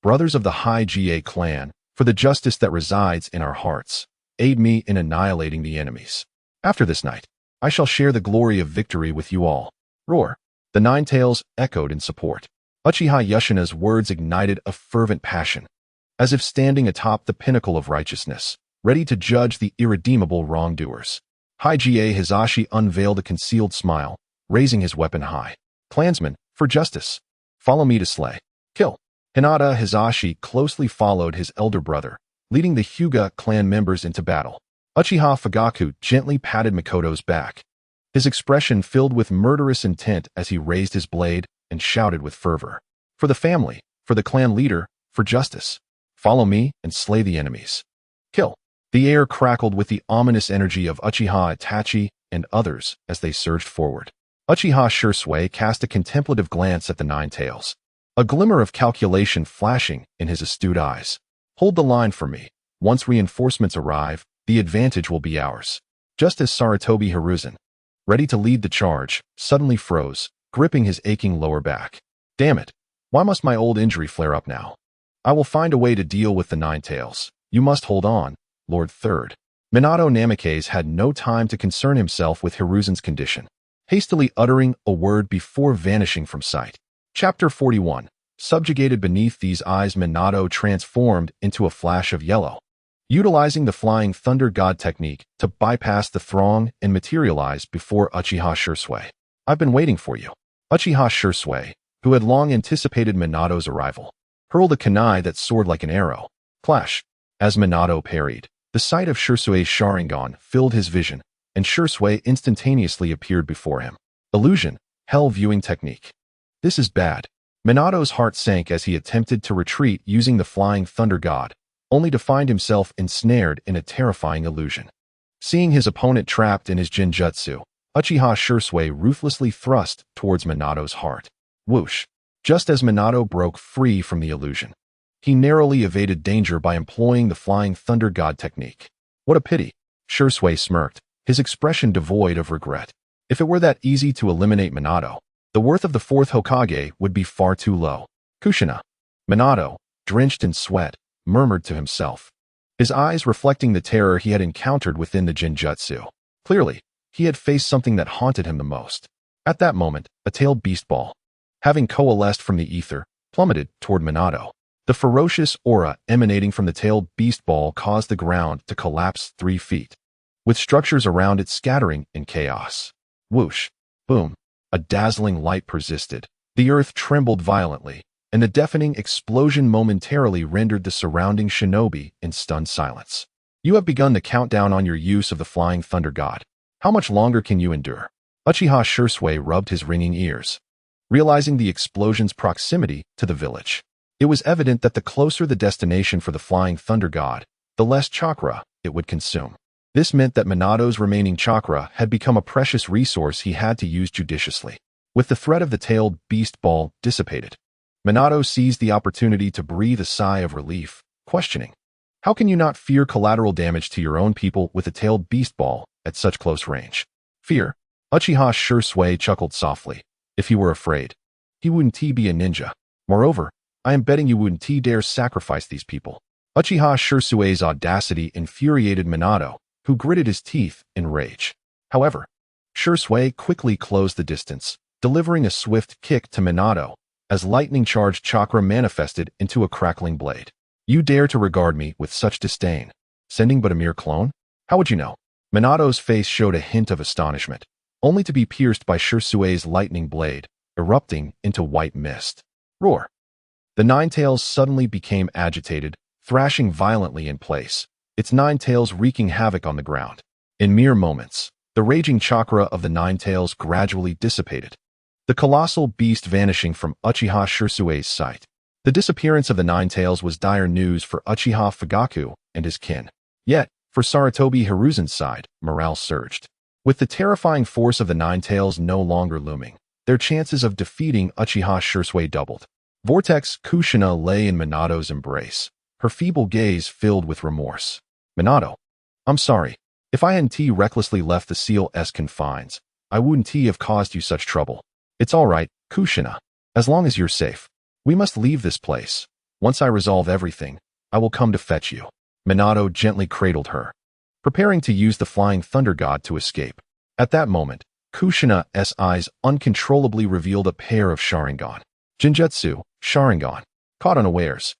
[SPEAKER 1] brothers of the Hyuga clan, for the justice that resides in our hearts, aid me in annihilating the enemies. After this night, I shall share the glory of victory with you all. Roar. The Nine Tails echoed in support. Uchiha Yushina's words ignited a fervent passion, as if standing atop the pinnacle of righteousness, ready to judge the irredeemable wrongdoers. Hyuga Hizashi unveiled a concealed smile, raising his weapon high. Clansmen, for justice. Follow me to slay. Kill. Hinata Hizashi closely followed his elder brother, leading the Hyuga clan members into battle. Uchiha Fugaku gently patted Mikoto's back, his expression filled with murderous intent as he raised his blade and shouted with fervor. For the family, for the clan leader, for justice. Follow me and slay the enemies. Kill. The air crackled with the ominous energy of Uchiha Itachi and others as they surged forward. Uchiha Shirsue cast a contemplative glance at the Nine Tails, a glimmer of calculation flashing in his astute eyes. Hold the line for me. Once reinforcements arrive, the advantage will be ours. Just as Sarutobi Hiruzen, ready to lead the charge, suddenly froze, gripping his aching lower back. Damn it. Why must my old injury flare up now? I will find a way to deal with the Nine Tails. You must hold on, Lord Third. Minato Namikaze had no time to concern himself with Hiruzen's condition, hastily uttering a word before vanishing from sight. Chapter 41. Subjugated beneath these eyes, Minato transformed into a flash of yellow, utilizing the Flying Thunder God technique to bypass the throng and materialize before Uchiha Shirsue. I've been waiting for you. Uchiha Shirsue, who had long anticipated Minato's arrival, hurled a kunai that soared like an arrow. Clash. As Minato parried, the sight of Shirsue's Sharingan filled his vision, and Shirsue instantaneously appeared before him. Illusion, hell viewing technique. This is bad. Minato's heart sank as he attempted to retreat using the Flying Thunder God, only to find himself ensnared in a terrifying illusion. Seeing his opponent trapped in his Jinjutsu, Uchiha Shursui ruthlessly thrust towards Minato's heart. Whoosh! Just as Minato broke free from the illusion, he narrowly evaded danger by employing the Flying Thunder God technique. What a pity! Shursui smirked, his expression devoid of regret. If it were that easy to eliminate Minato, the worth of the fourth Hokage would be far too low. Kushina. Minato, drenched in sweat, murmured to himself, his eyes reflecting the terror he had encountered within the Jinjutsu. Clearly, he had faced something that haunted him the most. At that moment, a tailed beast ball, having coalesced from the ether, plummeted toward Minato. The ferocious aura emanating from the tailed beast ball caused the ground to collapse 3 feet, with structures around it scattering in chaos. Whoosh! Boom! A dazzling light persisted. The earth trembled violently, and the deafening explosion momentarily rendered the surrounding shinobi in stunned silence. You have begun the countdown on your use of the Flying Thunder God. How much longer can you endure? Uchiha Shursui rubbed his ringing ears, realizing the explosion's proximity to the village. It was evident that the closer the destination for the Flying Thunder God, the less chakra it would consume. This meant that Minato's remaining chakra had become a precious resource he had to use judiciously. With the threat of the tailed beast ball dissipated, Minato seized the opportunity to breathe a sigh of relief, questioning, how can you not fear collateral damage to your own people with a tailed beast ball at such close range? Fear? Uchiha Shursui chuckled softly. If he were afraid, he wouldn't be a ninja. Moreover, I am betting you wouldn't dare sacrifice these people. Uchiha Shursui's audacity infuriated Minato, who gritted his teeth in rage. However, Shursui quickly closed the distance, delivering a swift kick to Minato, as lightning-charged chakra manifested into a crackling blade. You dare to regard me with such disdain, sending but a mere clone? How would you know? Minato's face showed a hint of astonishment, only to be pierced by Shursui's lightning blade, erupting into white mist. Roar! The Nine Tails suddenly became agitated, thrashing violently in place, its 9 tails wreaking havoc on the ground. In mere moments, the raging chakra of the 9 tails gradually dissipated, the colossal beast vanishing from Uchiha Shursui's sight. The disappearance of the 9 tails was dire news for Uchiha Fugaku and his kin. Yet, for Sarutobi Hiruzen's side, morale surged. With the terrifying force of the 9 tails no longer looming, their chances of defeating Uchiha Shursui doubled. Vortex Kushina lay in Minato's embrace, her feeble gaze filled with remorse. Minato, I'm sorry. If I hadn't recklessly left the seal's confines, I wouldn't have caused you such trouble. It's all right, Kushina. As long as you're safe. We must leave this place. Once I resolve everything, I will come to fetch you. Minato gently cradled her, preparing to use the Flying Thunder God to escape. At that moment, Kushina's eyes uncontrollably revealed a pair of Sharingan. Jinjutsu, Sharingan. Caught unawares,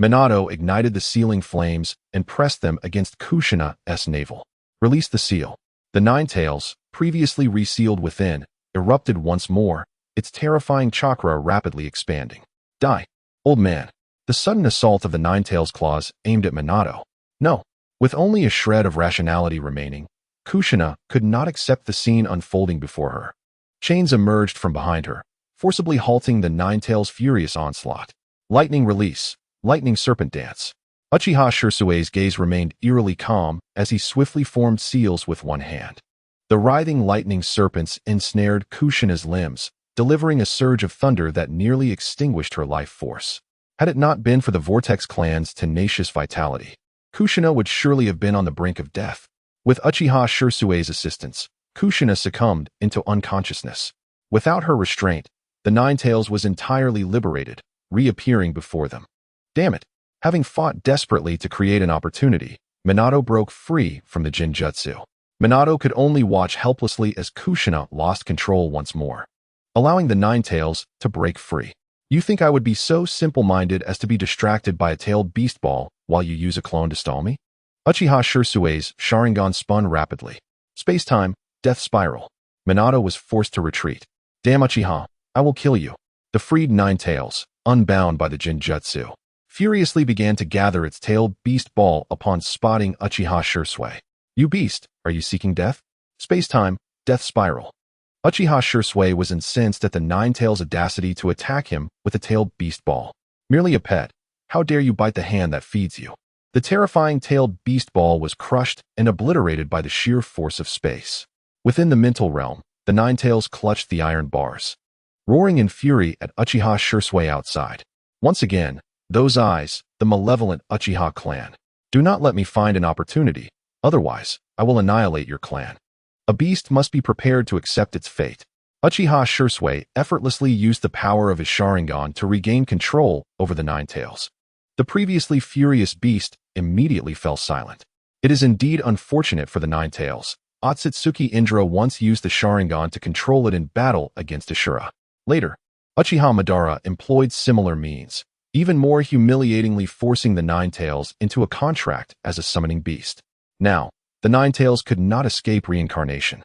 [SPEAKER 1] Minato ignited the sealing flames and pressed them against Kushina's navel. Released the seal. The 9 tails, previously resealed within, erupted once more, its terrifying chakra rapidly expanding. Die, old man. The sudden assault of the 9 tails claws aimed at Minato. No. With only a shred of rationality remaining, Kushina could not accept the scene unfolding before her. Chains emerged from behind her, forcibly halting the 9 tails' furious onslaught. Lightning release. Lightning serpent dance. Uchiha Shursui's gaze remained eerily calm as he swiftly formed seals with one hand. The writhing lightning serpents ensnared Kushina's limbs, delivering a surge of thunder that nearly extinguished her life force. Had it not been for the Vortex clan's tenacious vitality, Kushina would surely have been on the brink of death. With Uchiha Shursui's assistance, Kushina succumbed into unconsciousness. Without her restraint, the 9 tails was entirely liberated, reappearing before them. Damn it! Having fought desperately to create an opportunity, Minato broke free from the Jinjutsu. Minato could only watch helplessly as Kushina lost control once more, allowing the 9 tails to break free. You think I would be so simple-minded as to be distracted by a tailed beast ball while you use a clone to stall me? Uchiha Shursui's Sharingan spun rapidly. Space-time, death spiral. Minato was forced to retreat. Damn Uchiha, I will kill you. The freed 9 tails, unbound by the Jinjutsu, furiously began to gather its tailed beast ball upon spotting Uchiha Shursui. You beast, are you seeking death? Space-time, death spiral. Uchiha Shursui was incensed at the 9 tails' audacity to attack him with a tailed beast ball. Merely a pet. How dare you bite the hand that feeds you? The terrifying tailed beast ball was crushed and obliterated by the sheer force of space. Within the mental realm, the Nine Tails clutched the iron bars, roaring in fury at Uchiha Shursui outside. Once again, those eyes, the malevolent Uchiha clan. Do not let me find an opportunity, otherwise, I will annihilate your clan. A beast must be prepared to accept its fate. Uchiha Shursui effortlessly used the power of his Sharingan to regain control over the Nine Tails. The previously furious beast immediately fell silent. It is indeed unfortunate for the Nine Tails. Akatsuki Indra once used the Sharingan to control it in battle against Ashura. Later, Uchiha Madara employed similar means, even more humiliatingly forcing the Nine Tails into a contract as a summoning beast. Now, the Nine Tails could not escape reincarnation,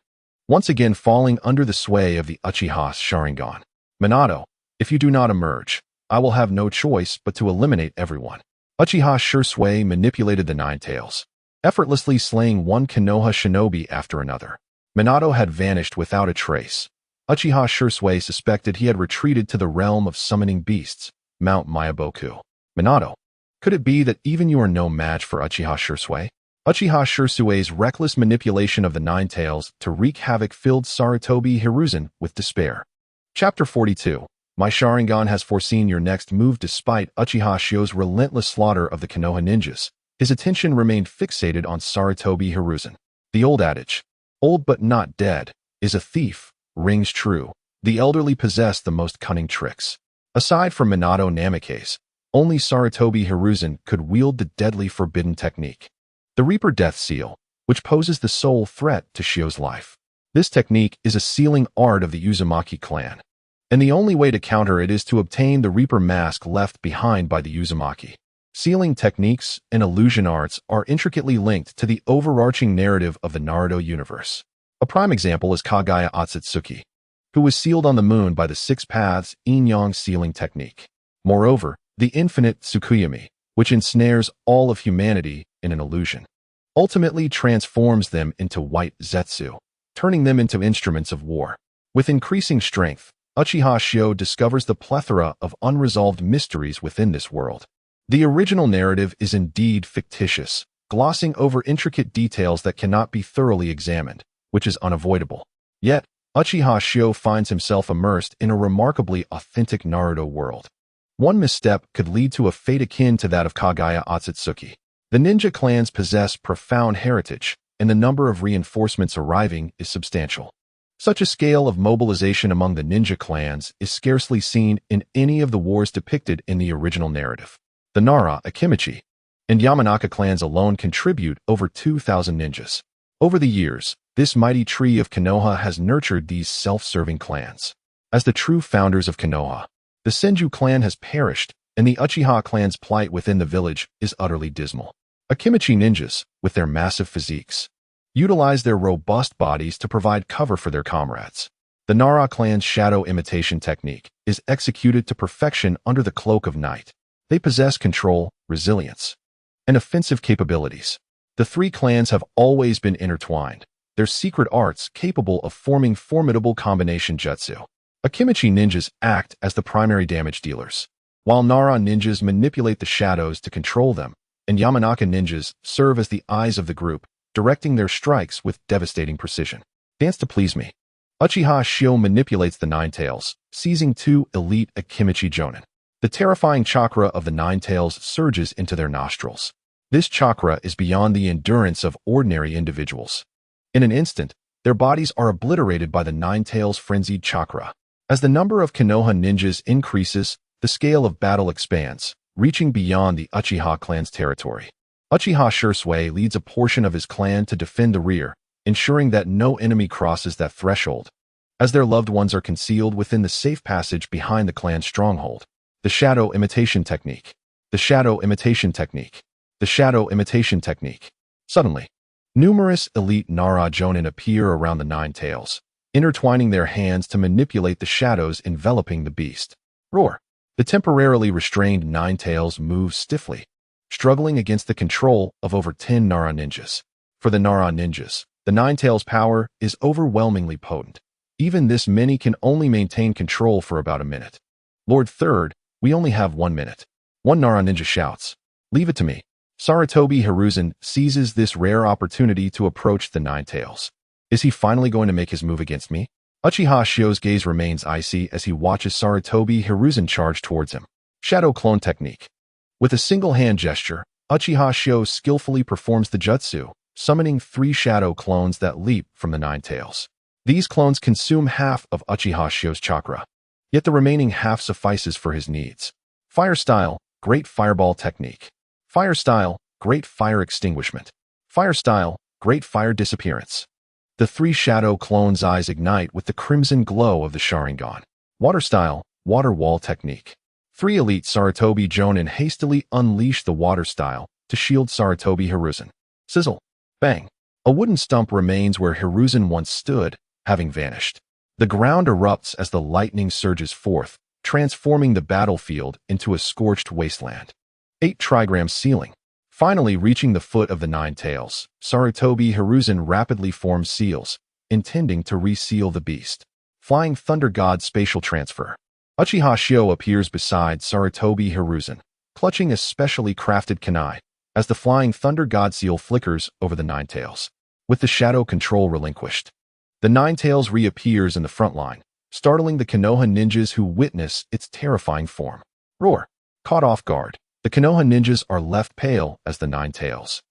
[SPEAKER 1] once again falling under the sway of the Uchiha Sharingan. Minato, if you do not emerge, I will have no choice but to eliminate everyone. Uchiha Shursui manipulated the Nine Tails, effortlessly slaying one Konoha shinobi after another. Minato had vanished without a trace. Uchiha Shursui suspected he had retreated to the realm of summoning beasts, Mount Mayaboku. Minato, could it be that even you are no match for Uchiha Shursui? Uchiha Shursui's reckless manipulation of the Nine Tails to wreak havoc filled Sarutobi Hiruzen with despair. Chapter 42. My Sharingan has foreseen your next move. Despite Uchiha Shio's relentless slaughter of the Konoha ninjas, his attention remained fixated on Sarutobi Hiruzen. The old adage, old but not dead, is a thief, rings true. The elderly possess the most cunning tricks. Aside from Minato Namikaze, only Sarutobi Hiruzen could wield the deadly forbidden technique, the Reaper Death Seal, which poses the sole threat to Shio's life. This technique is a sealing art of the Uzumaki clan, and the only way to counter it is to obtain the Reaper mask left behind by the Uzumaki. Sealing techniques and illusion arts are intricately linked to the overarching narrative of the Naruto universe. A prime example is Kaguya Akatsuki, who was sealed on the moon by the Six Paths Yin-Yang sealing technique. Moreover, the infinite Tsukuyomi, which ensnares all of humanity in an illusion, ultimately transforms them into white Zetsu, turning them into instruments of war. With increasing strength, Uchiha Shio discovers the plethora of unresolved mysteries within this world. The original narrative is indeed fictitious, glossing over intricate details that cannot be thoroughly examined, which is unavoidable. Yet, Uchiha Shio finds himself immersed in a remarkably authentic Naruto world. One misstep could lead to a fate akin to that of Kaguya Akatsuki. The ninja clans possess profound heritage, and the number of reinforcements arriving is substantial. Such a scale of mobilization among the ninja clans is scarcely seen in any of the wars depicted in the original narrative. The Nara, Akimichi, and Yamanaka clans alone contribute over 2,000 ninjas. Over the years, this mighty tree of Konoha has nurtured these self-serving clans. As the true founders of Konoha, the Senju clan has perished, and the Uchiha clan's plight within the village is utterly dismal. Akimichi ninjas, with their massive physiques, utilize their robust bodies to provide cover for their comrades. The Nara clan's shadow imitation technique is executed to perfection under the cloak of night. They possess control, resilience, and offensive capabilities. The three clans have always been intertwined, their secret arts capable of forming formidable combination jutsu. Akimichi ninjas act as the primary damage dealers, while Nara ninjas manipulate the shadows to control them, and Yamanaka ninjas serve as the eyes of the group, directing their strikes with devastating precision. Dance to please me. Uchiha Shio manipulates the Nine Tails, seizing two elite Akimichi Jonin. The terrifying chakra of the Nine Tails surges into their nostrils. This chakra is beyond the endurance of ordinary individuals. In an instant, their bodies are obliterated by the Nine Tails' frenzied chakra. As the number of Konoha ninjas increases, the scale of battle expands, reaching beyond the Uchiha clan's territory. Uchiha Shursui leads a portion of his clan to defend the rear, ensuring that no enemy crosses that threshold, as their loved ones are concealed within the safe passage behind the clan's stronghold. The shadow imitation technique. The shadow imitation technique. The shadow imitation technique. Suddenly, numerous elite Nara Jonin appear around the Nine Tails, intertwining their hands to manipulate the shadows enveloping the beast. Roar! The temporarily restrained Nine Tails moves stiffly, struggling against the control of over 10 Nara ninjas. For the Nara ninjas, the Nine Tails' power is overwhelmingly potent. Even this many can only maintain control for about a minute. Lord Third, we only have 1 minute. One Nara ninja shouts, "Leave it to me." Sarutobi Hiruzen seizes this rare opportunity to approach the Nine Tails. Is he finally going to make his move against me? Uchiha Shio's gaze remains icy as he watches Sarutobi Hiruzen charge towards him. Shadow Clone Technique. With a single hand gesture, Uchiha Shio skillfully performs the jutsu, summoning 3 shadow clones that leap from the Nine Tails. These clones consume half of Uchiha Shio's chakra, yet the remaining half suffices for his needs. Fire Style, Great Fireball Technique. Fire Style, Great Fire Extinguishment. Fire Style, Great Fire Disappearance. The 3 shadow clones' eyes ignite with the crimson glow of the Sharingan. Water Style, Water Wall Technique. 3 elite Sarutobi Jonin hastily unleash the Water Style to shield Sarutobi Hiruzen. Sizzle. Bang. A wooden stump remains where Hiruzen once stood, having vanished. The ground erupts as the lightning surges forth, transforming the battlefield into a scorched wasteland. 8 trigram ceiling. Finally reaching the foot of the Nine Tails, Sarutobi Hiruzen rapidly forms seals, intending to reseal the beast. Flying Thunder God Spatial Transfer. Uchiha Shio appears beside Sarutobi Hiruzen, clutching a specially crafted kunai, as the Flying Thunder God seal flickers over the Nine Tails. With the shadow control relinquished, the Nine Tails reappears in the front line, startling the Konoha ninjas who witness its terrifying form. Roar. Caught off guard, the Konoha ninjas are left pale as the Nine Tails,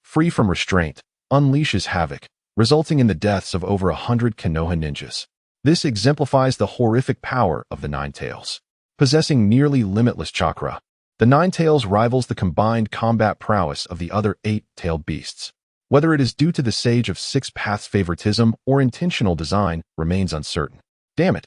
[SPEAKER 1] free from restraint, unleashes havoc, resulting in the deaths of over 100 Konoha ninjas. This exemplifies the horrific power of the Nine Tails. Possessing nearly limitless chakra, the Nine Tails rivals the combined combat prowess of the other 8-tailed beasts. Whether it is due to the Sage of 6 Paths favoritism or intentional design remains uncertain. Damn it.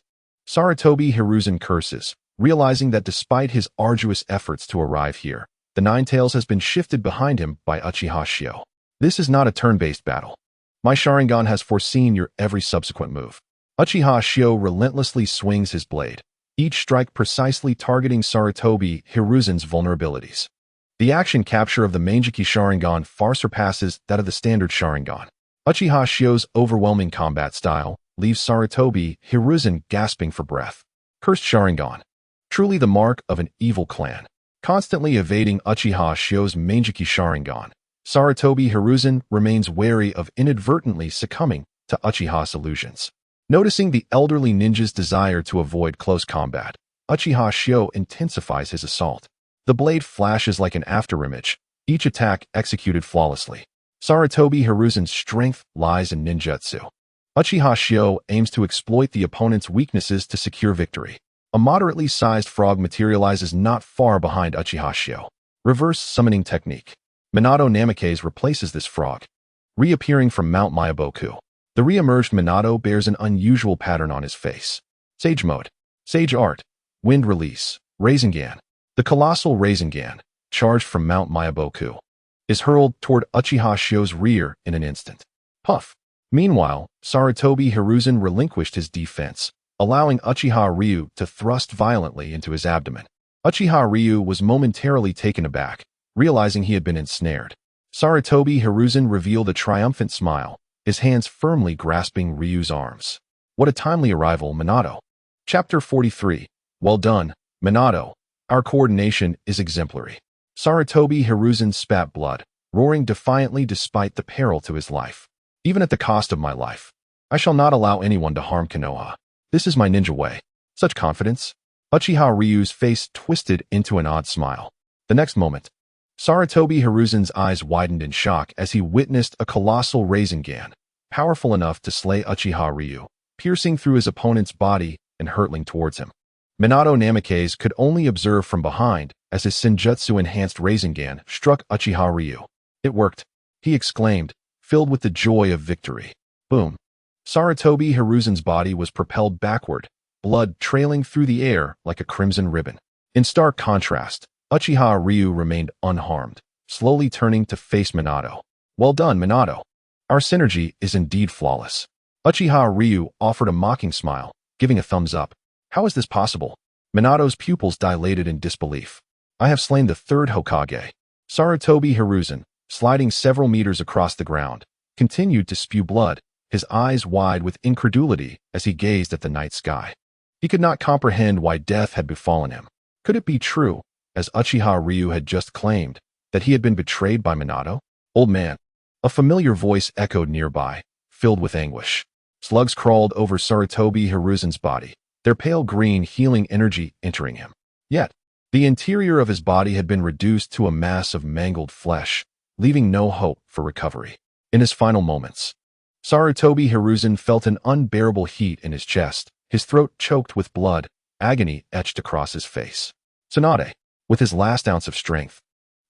[SPEAKER 1] Sarutobi Hiruzen curses, realizing that despite his arduous efforts to arrive here, the Nine Tails has been shifted behind him by Uchiha Shio. This is not a turn-based battle. My Sharingan has foreseen your every subsequent move. Uchiha Shio relentlessly swings his blade, each strike precisely targeting Sarutobi Hiruzen's vulnerabilities. The action capture of the Manjiki Sharingan far surpasses that of the standard Sharingan. Uchiha Shio's overwhelming combat style leaves Sarutobi Hiruzen gasping for breath. Cursed Sharingan. Truly the mark of an evil clan. Constantly evading Uchiha Shio's Manjiki Sharingan, Sarutobi Hiruzen remains wary of inadvertently succumbing to Uchiha's illusions. Noticing the elderly ninja's desire to avoid close combat, Uchiha Shio intensifies his assault. The blade flashes like an afterimage, each attack executed flawlessly. Sarutobi Hiruzen's strength lies in ninjutsu. Uchiha Shio aims to exploit the opponent's weaknesses to secure victory. A moderately sized frog materializes not far behind Uchiha Shio. Reverse Summoning Technique. Minato Namikaze replaces this frog, reappearing from Mount Myaboku. The re-emerged Minato bears an unusual pattern on his face. Sage Mode. Sage Art. Wind Release. Rasengan. The colossal Rasengan, charged from Mount Myaboku, is hurled toward Uchiha Shio's rear in an instant. Puff. Meanwhile, Sarutobi Hiruzen relinquished his defense, allowing Uchiha Ryu to thrust violently into his abdomen. Uchiha Ryu was momentarily taken aback, realizing he had been ensnared. Sarutobi Hiruzen revealed a triumphant smile, his hands firmly grasping Ryu's arms. What a timely arrival, Minato. Chapter 43. Well done, Minato. Our coordination is exemplary. Sarutobi Hiruzen spat blood, roaring defiantly despite the peril to his life. Even at the cost of my life, I shall not allow anyone to harm Konoha. This is my ninja way. Such confidence. Uchiha Ryu's face twisted into an odd smile. The next moment, Sarutobi Hiruzen's eyes widened in shock as he witnessed a colossal Rasengan, powerful enough to slay Uchiha Ryu, piercing through his opponent's body and hurtling towards him. Minato Namikaze could only observe from behind as his Senjutsu-enhanced Rasengan struck Uchiha Ryu. It worked, he exclaimed, filled with the joy of victory. Boom. Sarutobi Hiruzen's body was propelled backward, blood trailing through the air like a crimson ribbon. In stark contrast, Uchiha Ryu remained unharmed, slowly turning to face Minato. Well done, Minato. Our synergy is indeed flawless. Uchiha Ryu offered a mocking smile, giving a thumbs up. How is this possible? Minato's pupils dilated in disbelief. I have slain the 3rd Hokage. Sarutobi Hiruzen, sliding several meters across the ground, continued to spew blood, his eyes wide with incredulity as he gazed at the night sky. He could not comprehend why death had befallen him. Could it be true, as Uchiha Ryu had just claimed, That he had been betrayed by Minato? Old man. A familiar voice echoed nearby, filled with anguish. Slugs crawled over Sarutobi Hiruzen's body, their pale green healing energy entering him. Yet, the interior of his body had been reduced to a mass of mangled flesh, leaving no hope for recovery. In his final moments, Sarutobi Hiruzen felt an unbearable heat in his chest, his throat choked with blood, agony etched across his face. Tsunade, with his last ounce of strength,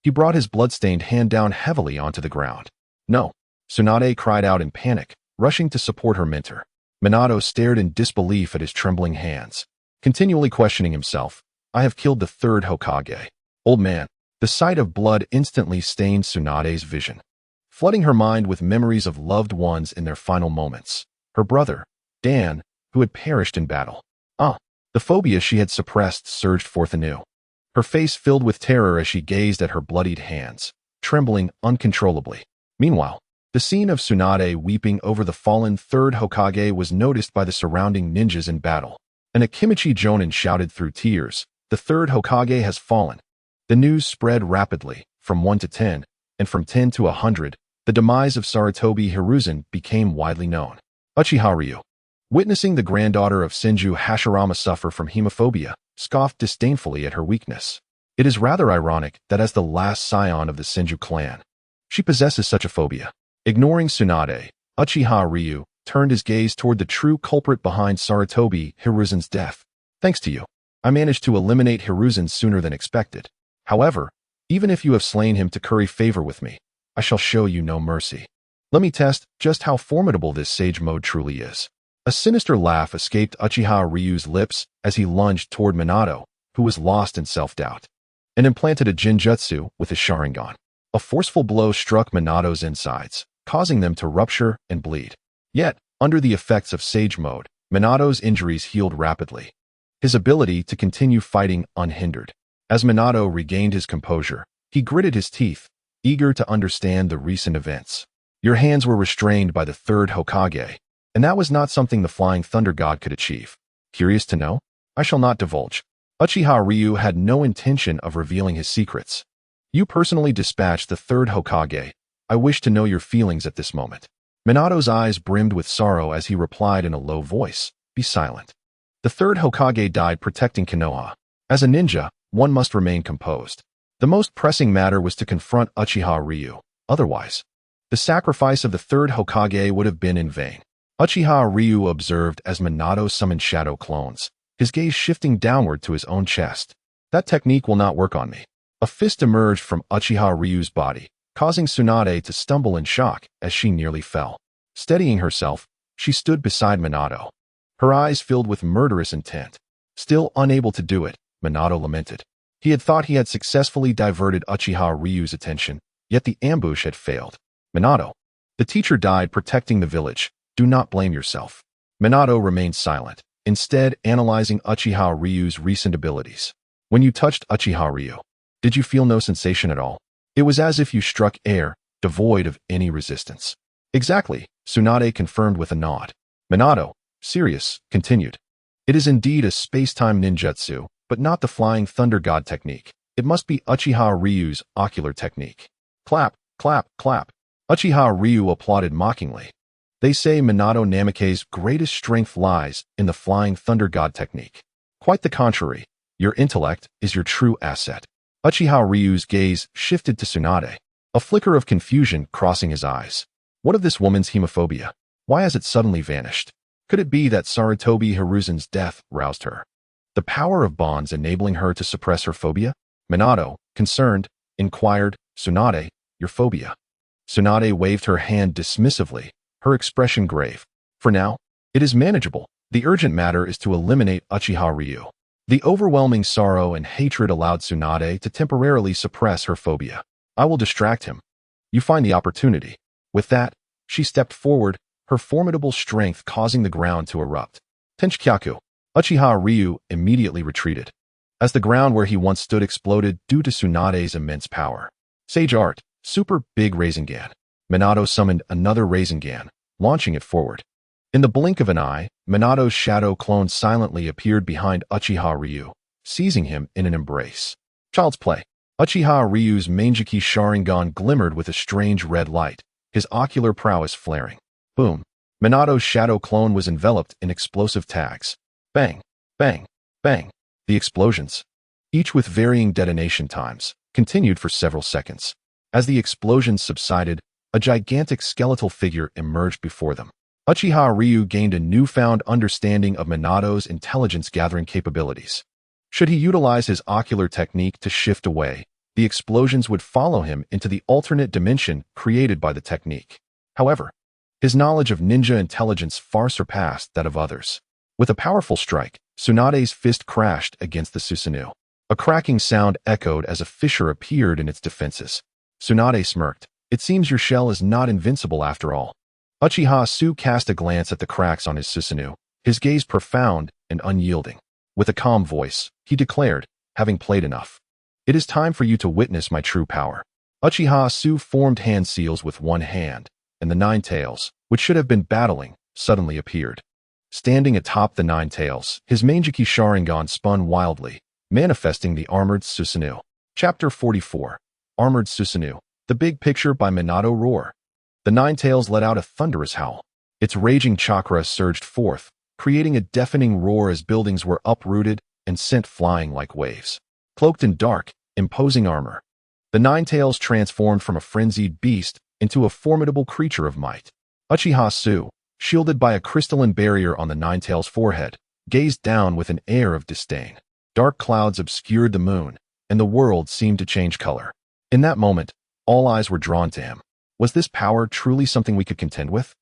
[SPEAKER 1] he brought his blood-stained hand down heavily onto the ground. No, Tsunade cried out in panic, rushing to support her mentor. Minato stared in disbelief at his trembling hands, continually questioning himself. I have killed the third Hokage. Old man. The sight of blood instantly stained Tsunade's vision, flooding her mind with memories of loved ones in their final moments. Her brother, Dan, who had perished in battle. The phobia she had suppressed surged forth anew. Her face filled with terror as she gazed at her bloodied hands, trembling uncontrollably. Meanwhile, the scene of Tsunade weeping over the fallen third Hokage was noticed by the surrounding ninjas in battle. An Akimichi Jonin shouted through tears, "The third Hokage has fallen." The news spread rapidly, from 1 to 10, and from 10 to 100, the demise of Sarutobi Hiruzen became widely known. Uchiha Ryu, witnessing the granddaughter of Senju Hashirama suffer from hemophobia, scoffed disdainfully at her weakness. It is rather ironic that as the last scion of the Senju clan, she possesses such a phobia. Ignoring Tsunade, Uchiha Ryu turned his gaze toward the true culprit behind Sarutobi Hiruzen's death. Thanks to you, I managed to eliminate Hiruzen sooner than expected. However, even if you have slain him to curry favor with me, I shall show you no mercy. Let me test just how formidable this sage mode truly is. A sinister laugh escaped Uchiha Ryu's lips as he lunged toward Minato, who was lost in self-doubt, and implanted a Jinjutsu with his Sharingan. A forceful blow struck Minato's insides, causing them to rupture and bleed. Yet, under the effects of sage mode, Minato's injuries healed rapidly, his ability to continue fighting unhindered. As Minato regained his composure, he gritted his teeth, eager to understand the recent events. Your hands were restrained by the third Hokage, and that was not something the Flying Thunder God could achieve. Curious to know? I shall not divulge. Uchiha Ryu had no intention of revealing his secrets. You personally dispatched the third Hokage. I wish to know your feelings at this moment. Minato's eyes brimmed with sorrow as he replied in a low voice, "Be silent." The third Hokage died protecting Konoha. As a ninja, one must remain composed. The most pressing matter was to confront Uchiha Ryu. Otherwise, the sacrifice of the third Hokage would have been in vain. Uchiha Ryu observed as Minato summoned shadow clones, his gaze shifting downward to his own chest. That technique will not work on me. A fist emerged from Uchiha Ryu's body, causing Tsunade to stumble in shock as she nearly fell. Steadying herself, she stood beside Minato, her eyes filled with murderous intent. Still unable to do it, Minato lamented. He had thought he had successfully diverted Uchiha Ryu's attention, yet the ambush had failed. Minato, the teacher died protecting the village. Do not blame yourself. Minato remained silent, instead analyzing Uchiha Ryu's recent abilities. When you touched Uchiha Ryu, did you feel no sensation at all? It was as if you struck air, devoid of any resistance. Exactly, Tsunade confirmed with a nod. Minato, serious, continued. It is indeed a space-time ninjutsu, but not the Flying Thunder God technique. It must be Uchiha Ryu's ocular technique. Clap, clap, clap. Uchiha Ryu applauded mockingly. They say Minato Namake's greatest strength lies in the Flying Thunder God technique. Quite the contrary. Your intellect is your true asset. Uchiha Ryu's gaze shifted to Tsunade, a flicker of confusion crossing his eyes. What of this woman's hemophobia? Why has it suddenly vanished? Could it be that Sarutobi Hiruzen's death roused her? The power of bonds enabling her to suppress her phobia? Minato, concerned, inquired, Tsunade, your phobia. Tsunade waved her hand dismissively, her expression grave. For now, it is manageable. The urgent matter is to eliminate Uchiha Ryu. The overwhelming sorrow and hatred allowed Tsunade to temporarily suppress her phobia. I will distract him. You find the opportunity. With that, she stepped forward, her formidable strength causing the ground to erupt. Tenchikyaku. Uchiha Ryu immediately retreated, as the ground where he once stood exploded due to Tsunade's immense power. Sage Art, Super Big Rasengan. Minato summoned another Rasengan, launching it forward. In the blink of an eye, Minato's shadow clone silently appeared behind Uchiha Ryu, seizing him in an embrace. Child's play. Uchiha Ryu's Manjiki Sharingan glimmered with a strange red light, his ocular prowess flaring. Boom. Minato's shadow clone was enveloped in explosive tags. Bang, bang, bang. The explosions, each with varying detonation times, continued for several seconds. As the explosions subsided, a gigantic skeletal figure emerged before them. Uchiha Ryu gained a newfound understanding of Minato's intelligence-gathering capabilities. Should he utilize his ocular technique to shift away, the explosions would follow him into the alternate dimension created by the technique. However, his knowledge of ninja intelligence far surpassed that of others. With a powerful strike, Tsunade's fist crashed against the Susanoo. A cracking sound echoed as a fissure appeared in its defenses. Tsunade smirked. It seems your shell is not invincible after all. Uchiha Su cast a glance at the cracks on his Susanoo, his gaze profound and unyielding. With a calm voice, he declared, having played enough. It is time for you to witness my true power. Uchiha Su formed hand seals with one hand, and the Nine Tails, which should have been battling, suddenly appeared. Standing atop the Nine Tails, his Manjiki Sharingan spun wildly, manifesting the Armored Susanoo. Chapter 44. Armored Susanoo. The Big Picture by Minato Roar. The Nine Tails let out a thunderous howl. Its raging chakra surged forth, creating a deafening roar as buildings were uprooted and sent flying like waves. Cloaked in dark, imposing armor, the Nine Tails transformed from a frenzied beast into a formidable creature of might. Uchiha Su, shielded by a crystalline barrier on the Nine Tails' forehead, gazed down with an air of disdain. Dark clouds obscured the moon, and the world seemed to change color. In that moment, all eyes were drawn to him. Was this power truly something we could contend with?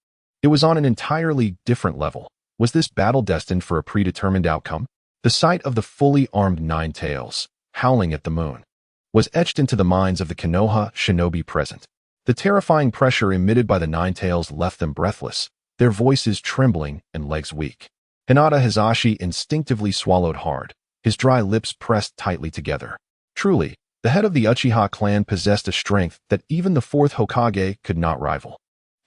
[SPEAKER 1] It was on an entirely different level. Was this battle destined for a predetermined outcome? The sight of the fully armed Nine Tails, howling at the moon, was etched into the minds of the Konoha shinobi present. The terrifying pressure emitted by the Nine Tails left them breathless, their voices trembling and legs weak. Hinata Hizashi instinctively swallowed hard, his dry lips pressed tightly together. Truly, the head of the Uchiha clan possessed a strength that even the fourth Hokage could not rival.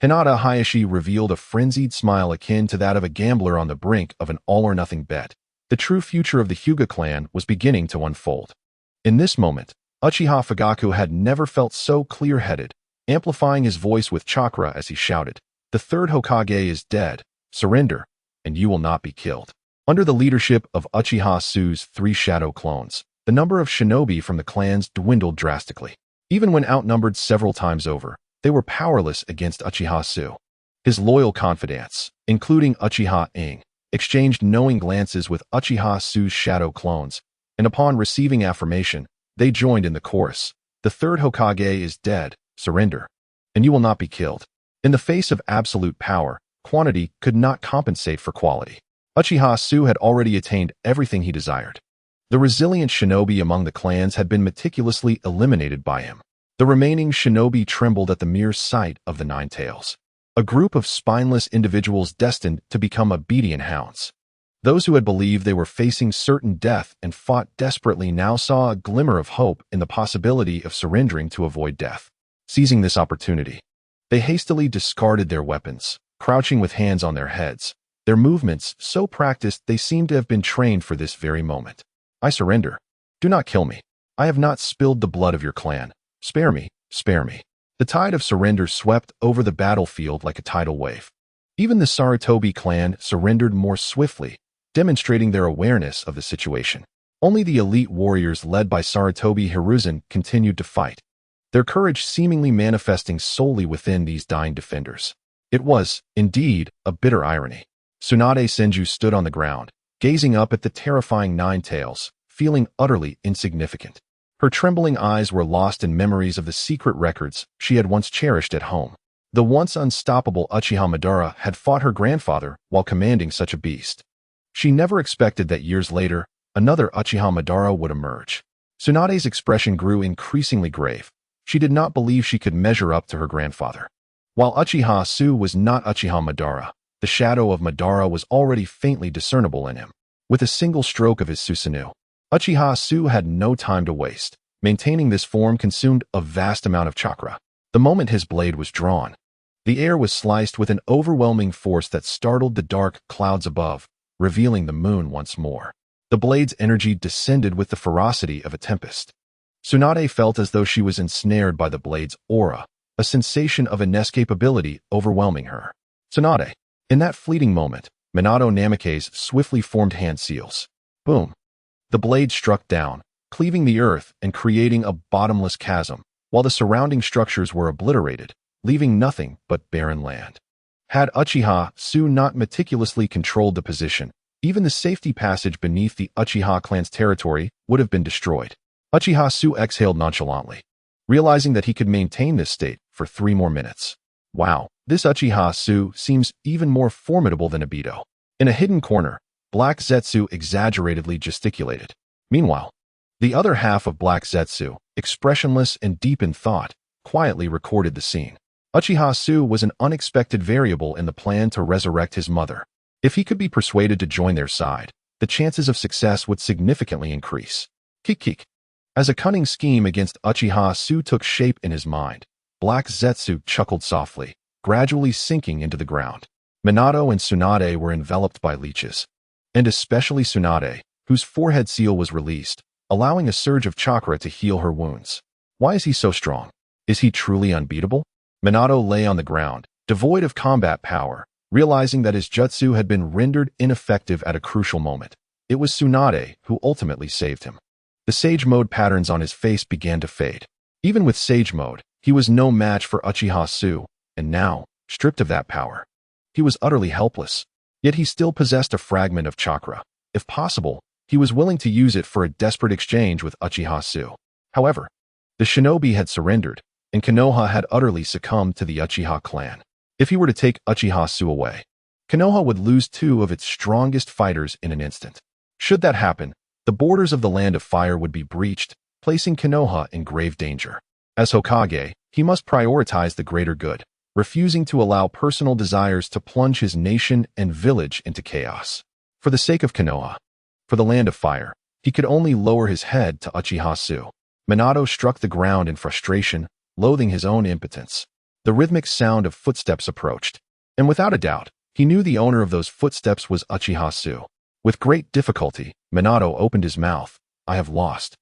[SPEAKER 1] Hinata Hayashi revealed a frenzied smile akin to that of a gambler on the brink of an all-or-nothing bet. The true future of the Hyuga clan was beginning to unfold. In this moment, Uchiha Fugaku had never felt so clear-headed, amplifying his voice with chakra as he shouted, "The third Hokage is dead. Surrender, and you will not be killed." Under the leadership of Uchiha Su's 3 shadow clones, the number of shinobi from the clans dwindled drastically. Even when outnumbered several times over, they were powerless against Uchiha Su. His loyal confidants, including Uchiha Ing, exchanged knowing glances with Uchiha Su's shadow clones, and upon receiving affirmation, they joined in the chorus. "The third Hokage is dead. Surrender, and you will not be killed." In the face of absolute power, quantity could not compensate for quality. Uchiha Su had already attained everything he desired. The resilient shinobi among the clans had been meticulously eliminated by him. The remaining shinobi trembled at the mere sight of the Nine Tails, a group of spineless individuals destined to become obedient hounds. Those who had believed they were facing certain death and fought desperately now saw a glimmer of hope in the possibility of surrendering to avoid death. Seizing this opportunity, they hastily discarded their weapons, crouching with hands on their heads, their movements so practiced they seemed to have been trained for this very moment. "I surrender. Do not kill me. I have not spilled the blood of your clan. Spare me, spare me." The tide of surrender swept over the battlefield like a tidal wave. Even the Sarutobi clan surrendered more swiftly, demonstrating their awareness of the situation. Only the elite warriors led by Sarutobi Hiruzen continued to fight, their courage seemingly manifesting solely within these dying defenders. It was, indeed, a bitter irony. Tsunade Senju stood on the ground, gazing up at the terrifying Nine Tails, feeling utterly insignificant. Her trembling eyes were lost in memories of the secret records she had once cherished at home. The once unstoppable Uchiha Madara had fought her grandfather while commanding such a beast. She never expected that years later, another Uchiha Madara would emerge. Tsunade's expression grew increasingly grave. She did not believe she could measure up to her grandfather. While Uchiha Su was not Uchiha Madara, the shadow of Madara was already faintly discernible in him. With a single stroke of his Susanoo, Uchiha Su had no time to waste. Maintaining this form consumed a vast amount of chakra. The moment his blade was drawn, the air was sliced with an overwhelming force that startled the dark clouds above, revealing the moon once more. The blade's energy descended with the ferocity of a tempest. Tsunade felt as though she was ensnared by the blade's aura, a sensation of inescapability overwhelming her. Tsunade. In that fleeting moment, Minato Namake's swiftly formed hand seals. Boom. The blade struck down, cleaving the earth and creating a bottomless chasm, while the surrounding structures were obliterated, leaving nothing but barren land. Had Uchiha Su not meticulously controlled the position, even the safety passage beneath the Uchiha clan's territory would have been destroyed. Uchiha Su exhaled nonchalantly, realizing that he could maintain this state for 3 more minutes. Wow, this Uchiha Su seems even more formidable than Obito. In a hidden corner, Black Zetsu exaggeratedly gesticulated. Meanwhile, the other half of Black Zetsu, expressionless and deep in thought, quietly recorded the scene. Uchiha Su was an unexpected variable in the plan to resurrect his mother. If he could be persuaded to join their side, the chances of success would significantly increase. Kik. As a cunning scheme against Uchiha Su took shape in his mind, Black Zetsu chuckled softly, gradually sinking into the ground. Minato and Tsunade were enveloped by leeches, and especially Tsunade, whose forehead seal was released, allowing a surge of chakra to heal her wounds. Why is he so strong? Is he truly unbeatable? Minato lay on the ground, devoid of combat power, realizing that his jutsu had been rendered ineffective at a crucial moment. It was Tsunade who ultimately saved him. The Sage Mode patterns on his face began to fade. Even with Sage Mode, he was no match for Uchiha Su, and now, stripped of that power, he was utterly helpless. Yet he still possessed a fragment of chakra. If possible, he was willing to use it for a desperate exchange with Uchiha Su. However, the shinobi had surrendered, and Konoha had utterly succumbed to the Uchiha clan. If he were to take Uchiha Su away, Konoha would lose 2 of its strongest fighters in an instant. Should that happen, the borders of the Land of Fire would be breached, placing Konoha in grave danger. As Hokage, he must prioritize the greater good, refusing to allow personal desires to plunge his nation and village into chaos. For the sake of Konoha, for the Land of Fire, he could only lower his head to Uchiha Su. Minato struck the ground in frustration, loathing his own impotence. The rhythmic sound of footsteps approached, and without a doubt, he knew the owner of those footsteps was Uchiha Su. With great difficulty, Minato opened his mouth. I have lost.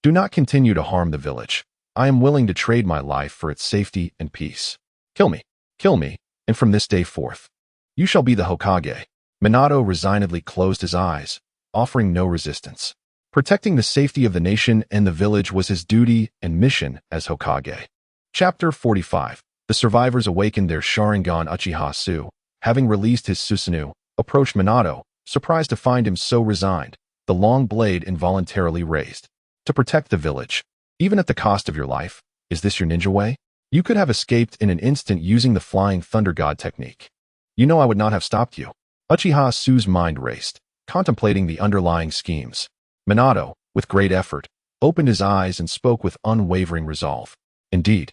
[SPEAKER 1] Do not continue to harm the village. I am willing to trade my life for its safety and peace. Kill me, and from this day forth, you shall be the Hokage. Minato resignedly closed his eyes, offering no resistance. Protecting the safety of the nation and the village was his duty and mission as Hokage. Chapter 45. The survivors awakened their Sharingan. Uchiha Su, having released his Susanoo, approached Minato, surprised to find him so resigned, the long blade involuntarily raised. To protect the village, even at the cost of your life, is this your ninja way? You could have escaped in an instant using the Flying Thunder God technique. You know I would not have stopped you. Uchiha Su's mind raced, contemplating the underlying schemes. Minato, with great effort, opened his eyes and spoke with unwavering resolve. Indeed,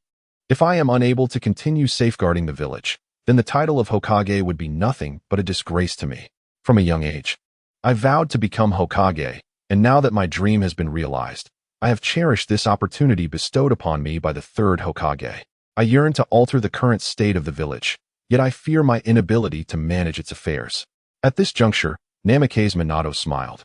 [SPEAKER 1] if I am unable to continue safeguarding the village, then the title of Hokage would be nothing but a disgrace to me. From a young age, I vowed to become Hokage, and now that my dream has been realized, I have cherished this opportunity bestowed upon me by the 3rd Hokage. I yearn to alter the current state of the village, yet I fear my inability to manage its affairs. At this juncture, Namake's Minato smiled,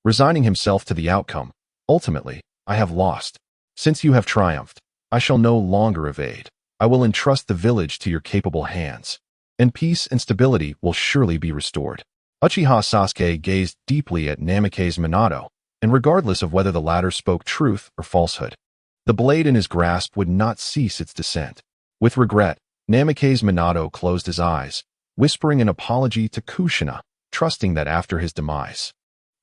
[SPEAKER 1] resigning himself to the outcome. Ultimately, I have lost. Since you have triumphed, I shall no longer evade. I will entrust the village to your capable hands, and peace and stability will surely be restored. Uchiha Sasuke gazed deeply at Namake's Minato, and regardless of whether the latter spoke truth or falsehood, the blade in his grasp would not cease its descent. With regret, Namake's Minato closed his eyes, whispering an apology to Kushina, trusting that after his demise,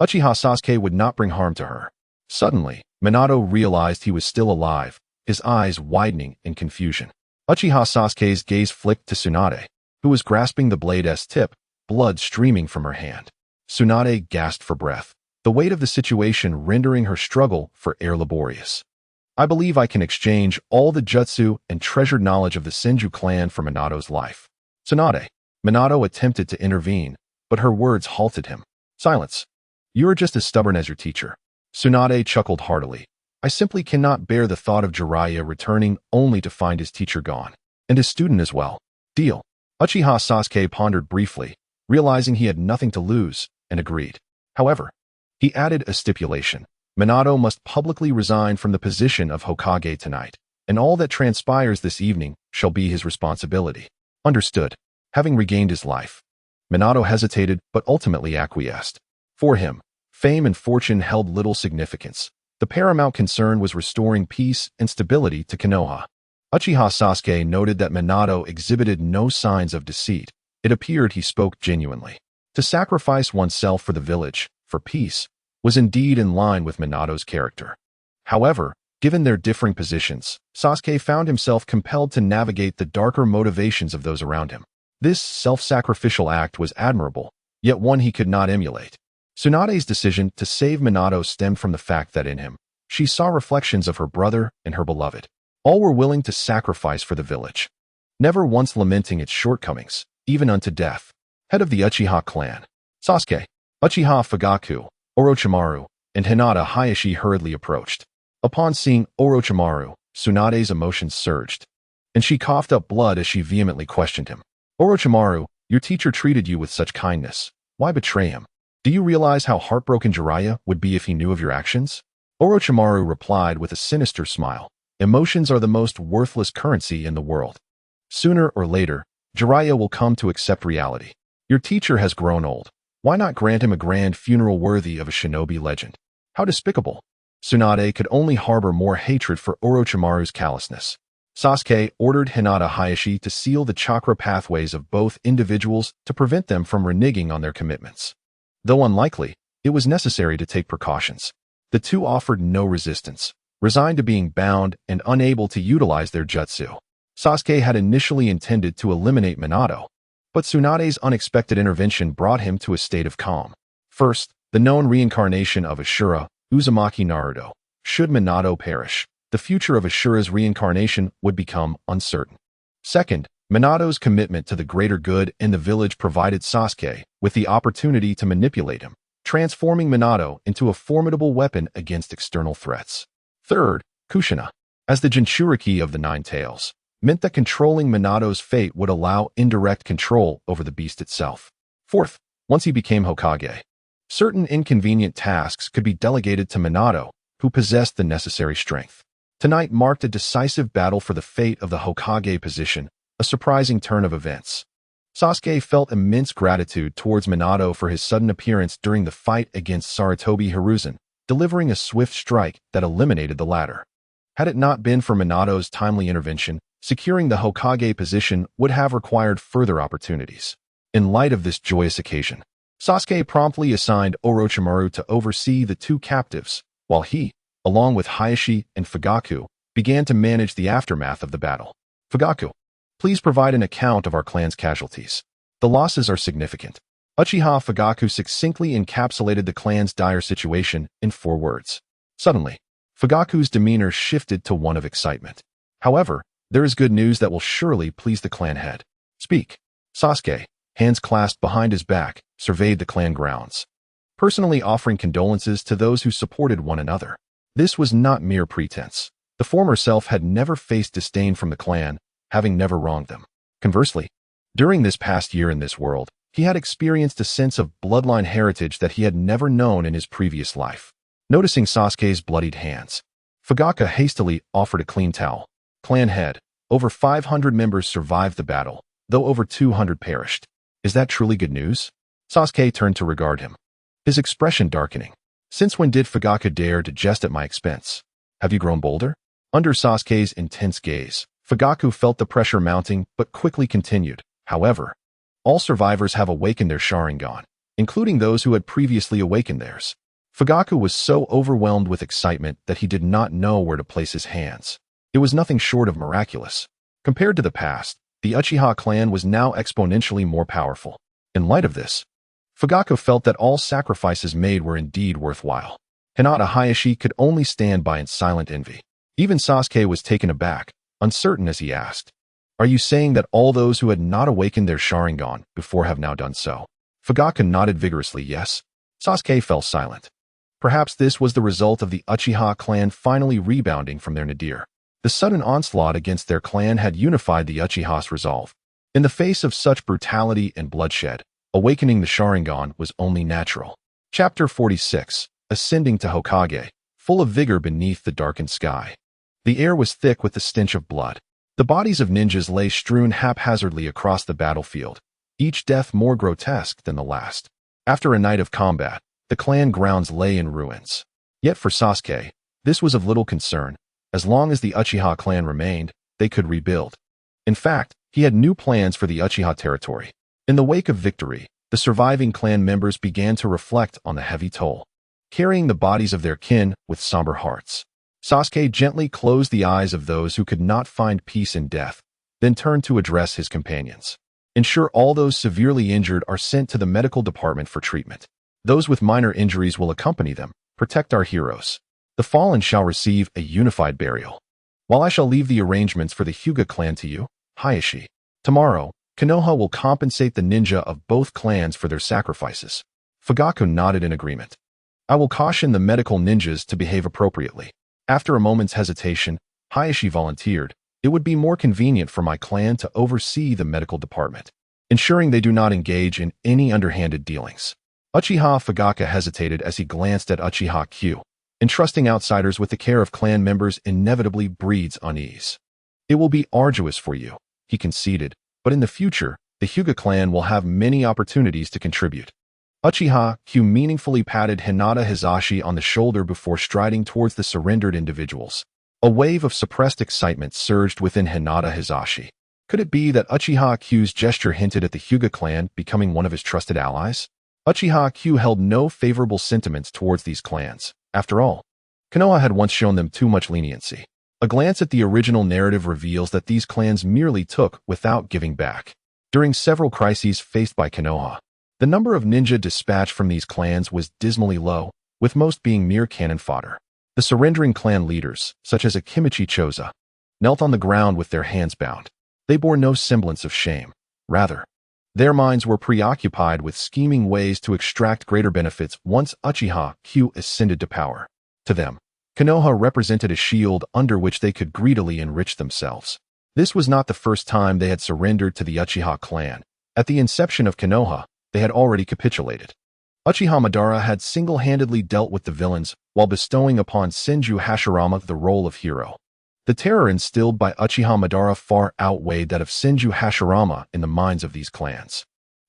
[SPEAKER 1] Uchiha Sasuke would not bring harm to her. Suddenly, Minato realized he was still alive, his eyes widening in confusion. Uchiha Sasuke's gaze flicked to Tsunade, who was grasping the blade's tip, blood streaming from her hand. Tsunade gasped for breath, the weight of the situation rendering her struggle for air laborious. I believe I can exchange all the jutsu and treasured knowledge of the Senju clan for Minato's life. Tsunade. Minato attempted to intervene, but her words halted him. Silence. You are just as stubborn as your teacher. Tsunade chuckled heartily. I simply cannot bear the thought of Jiraiya returning only to find his teacher gone, and his student as well. Deal. Uchiha Sasuke pondered briefly, realizing he had nothing to lose, and agreed. However, he added a stipulation. Minato must publicly resign from the position of Hokage tonight, and all that transpires this evening shall be his responsibility. Understood. Having regained his life, Minato hesitated but ultimately acquiesced. For him, fame and fortune held little significance. The paramount concern was restoring peace and stability to Konoha. Uchiha Sasuke noted that Minato exhibited no signs of deceit. It appeared he spoke genuinely. To sacrifice oneself for the village, for peace, was indeed in line with Minato's character. However, given their differing positions, Sasuke found himself compelled to navigate the darker motivations of those around him. This self-sacrificial act was admirable, yet one he could not emulate. Tsunade's decision to save Minato stemmed from the fact that in him, she saw reflections of her brother and her beloved. All were willing to sacrifice for the village, never once lamenting its shortcomings, even unto death. Head of the Uchiha clan, Sasuke, Uchiha Fugaku, Orochimaru, and Hinata Hayashi hurriedly approached. Upon seeing Orochimaru, Tsunade's emotions surged, and she coughed up blood as she vehemently questioned him. Orochimaru, your teacher treated you with such kindness. Why betray him? Do you realize how heartbroken Jiraiya would be if he knew of your actions? Orochimaru replied with a sinister smile. Emotions are the most worthless currency in the world. Sooner or later, Jiraiya will come to accept reality. Your teacher has grown old. Why not grant him a grand funeral worthy of a shinobi legend? How despicable. Tsunade could only harbor more hatred for Orochimaru's callousness. Sasuke ordered Hinata Hayashi to seal the chakra pathways of both individuals to prevent them from reneging on their commitments. Though unlikely, it was necessary to take precautions. The two offered no resistance, resigned to being bound and unable to utilize their jutsu. Sasuke had initially intended to eliminate Minato, but Tsunade's unexpected intervention brought him to a state of calm. First, the known reincarnation of Ashura, Uzumaki Naruto. Should Minato perish, the future of Ashura's reincarnation would become uncertain. Second, Minato's commitment to the greater good in the village provided Sasuke with the opportunity to manipulate him, transforming Minato into a formidable weapon against external threats. Third, Kushina, as the Jinchuriki of the Nine Tails, meant that controlling Minato's fate would allow indirect control over the beast itself. Fourth, once he became Hokage, certain inconvenient tasks could be delegated to Minato, who possessed the necessary strength. Tonight marked a decisive battle for the fate of the Hokage position, a surprising turn of events. Sasuke felt immense gratitude towards Minato for his sudden appearance during the fight against Sarutobi Hiruzen, delivering a swift strike that eliminated the latter. Had it not been for Minato's timely intervention, securing the Hokage position would have required further opportunities. In light of this joyous occasion, Sasuke promptly assigned Orochimaru to oversee the two captives, while he, along with Hayashi and Fugaku, began to manage the aftermath of the battle. Fugaku, please provide an account of our clan's casualties. The losses are significant. Uchiha Fugaku succinctly encapsulated the clan's dire situation in 4 words. Suddenly, Fugaku's demeanor shifted to one of excitement. However, there is good news that will surely please the clan head. Speak. Sasuke, hands clasped behind his back, surveyed the clan grounds, personally offering condolences to those who supported one another. This was not mere pretense. The former self had never faced disdain from the clan, having never wronged them. Conversely, during this past year in this world, he had experienced a sense of bloodline heritage that he had never known in his previous life. Noticing Sasuke's bloodied hands, Fugaku hastily offered a clean towel. Clan head, over 500 members survived the battle, though over 200 perished. Is that truly good news? Sasuke turned to regard him, his expression darkening. Since when did Fugaku dare to jest at my expense? Have you grown bolder? Under Sasuke's intense gaze, Fugaku felt the pressure mounting but quickly continued. However, all survivors have awakened their Sharingan, including those who had previously awakened theirs. Fugaku was so overwhelmed with excitement that he did not know where to place his hands. It was nothing short of miraculous. Compared to the past, the Uchiha clan was now exponentially more powerful. In light of this, Fugaku felt that all sacrifices made were indeed worthwhile. Hinata Hayashi could only stand by in silent envy. Even Sasuke was taken aback, uncertain as he asked, "Are you saying that all those who had not awakened their Sharingan before have now done so?" Fugaku nodded vigorously yes. Sasuke fell silent. Perhaps this was the result of the Uchiha clan finally rebounding from their nadir. The sudden onslaught against their clan had unified the Uchiha's resolve. In the face of such brutality and bloodshed, awakening the Sharingan was only natural. Chapter 46, Ascending to Hokage. full of vigor beneath the darkened sky. The air was thick with the stench of blood. The bodies of ninjas lay strewn haphazardly across the battlefield, each death more grotesque than the last. After a night of combat, the clan grounds lay in ruins. Yet for Sasuke, this was of little concern. As long as the Uchiha clan remained, they could rebuild. In fact, he had new plans for the Uchiha territory. In the wake of victory, the surviving clan members began to reflect on the heavy toll, carrying the bodies of their kin with somber hearts. Sasuke gently closed the eyes of those who could not find peace in death, then turned to address his companions. Ensure all those severely injured are sent to the medical department for treatment. Those with minor injuries will accompany them. Protect our heroes. The fallen shall receive a unified burial. While I shall leave the arrangements for the Hyuga clan to you, Hayashi. Tomorrow, Konoha will compensate the ninja of both clans for their sacrifices. Fugaku nodded in agreement. I will caution the medical ninjas to behave appropriately. After a moment's hesitation, Hayashi volunteered. It would be more convenient for my clan to oversee the medical department, ensuring they do not engage in any underhanded dealings. Uchiha Fugaku hesitated as he glanced at Uchiha Q. Entrusting outsiders with the care of clan members inevitably breeds unease. It will be arduous for you, he conceded, but in the future, the Hyuga clan will have many opportunities to contribute. Uchiha Q meaningfully patted Hinata Hizashi on the shoulder before striding towards the surrendered individuals. A wave of suppressed excitement surged within Hinata Hizashi. Could it be that Uchiha Q's gesture hinted at the Hyuga clan becoming one of his trusted allies? Uchiha Q held no favorable sentiments towards these clans. After all, Konoha had once shown them too much leniency. A glance at the original narrative reveals that these clans merely took without giving back. During several crises faced by Konoha, the number of ninja dispatched from these clans was dismally low, with most being mere cannon fodder. The surrendering clan leaders, such as Akimichi Choza, knelt on the ground with their hands bound. They bore no semblance of shame. Rather, their minds were preoccupied with scheming ways to extract greater benefits once Uchiha Q ascended to power. To them, Konoha represented a shield under which they could greedily enrich themselves. This was not the first time they had surrendered to the Uchiha clan. At the inception of Konoha, they had already capitulated. Uchiha Madara had single-handedly dealt with the villains while bestowing upon Senju Hashirama the role of hero. The terror instilled by Uchiha Madara far outweighed that of Senju Hashirama in the minds of these clans.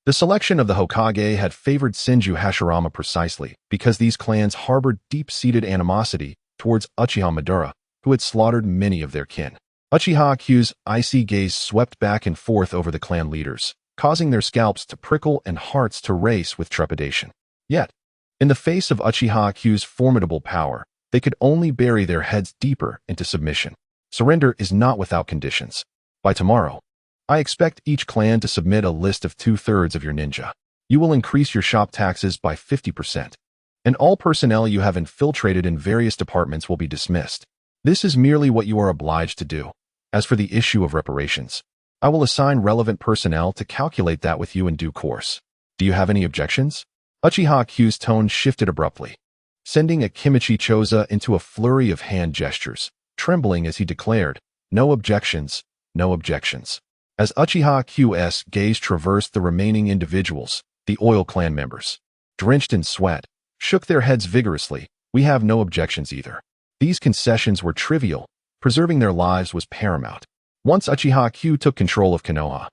[SPEAKER 1] The selection of the Hokage had favored Senju Hashirama precisely because these clans harbored deep-seated animosity towards Uchiha Madara, who had slaughtered many of their kin. Uchiha Q's icy gaze swept back and forth over the clan leaders, causing their scalps to prickle and hearts to race with trepidation. Yet, in the face of Uchiha Q's formidable power, they could only bury their heads deeper into submission. Surrender is not without conditions. By tomorrow, I expect each clan to submit a list of 2/3 of your ninja. You will increase your shop taxes by 50%, and all personnel you have infiltrated in various departments will be dismissed. This is merely what you are obliged to do. As for the issue of reparations, I will assign relevant personnel to calculate that with you in due course. Do you have any objections? Uchiha Q's tone shifted abruptly, sending Akimichi Choza into a flurry of hand gestures, trembling as he declared, "No objections, no objections." As Uchiha Q's gaze traversed the remaining individuals, the Oil Clan members, drenched in sweat, shook their heads vigorously. We have no objections either. These concessions were trivial. Preserving their lives was paramount. Once Uchiha Q took control of Konoha,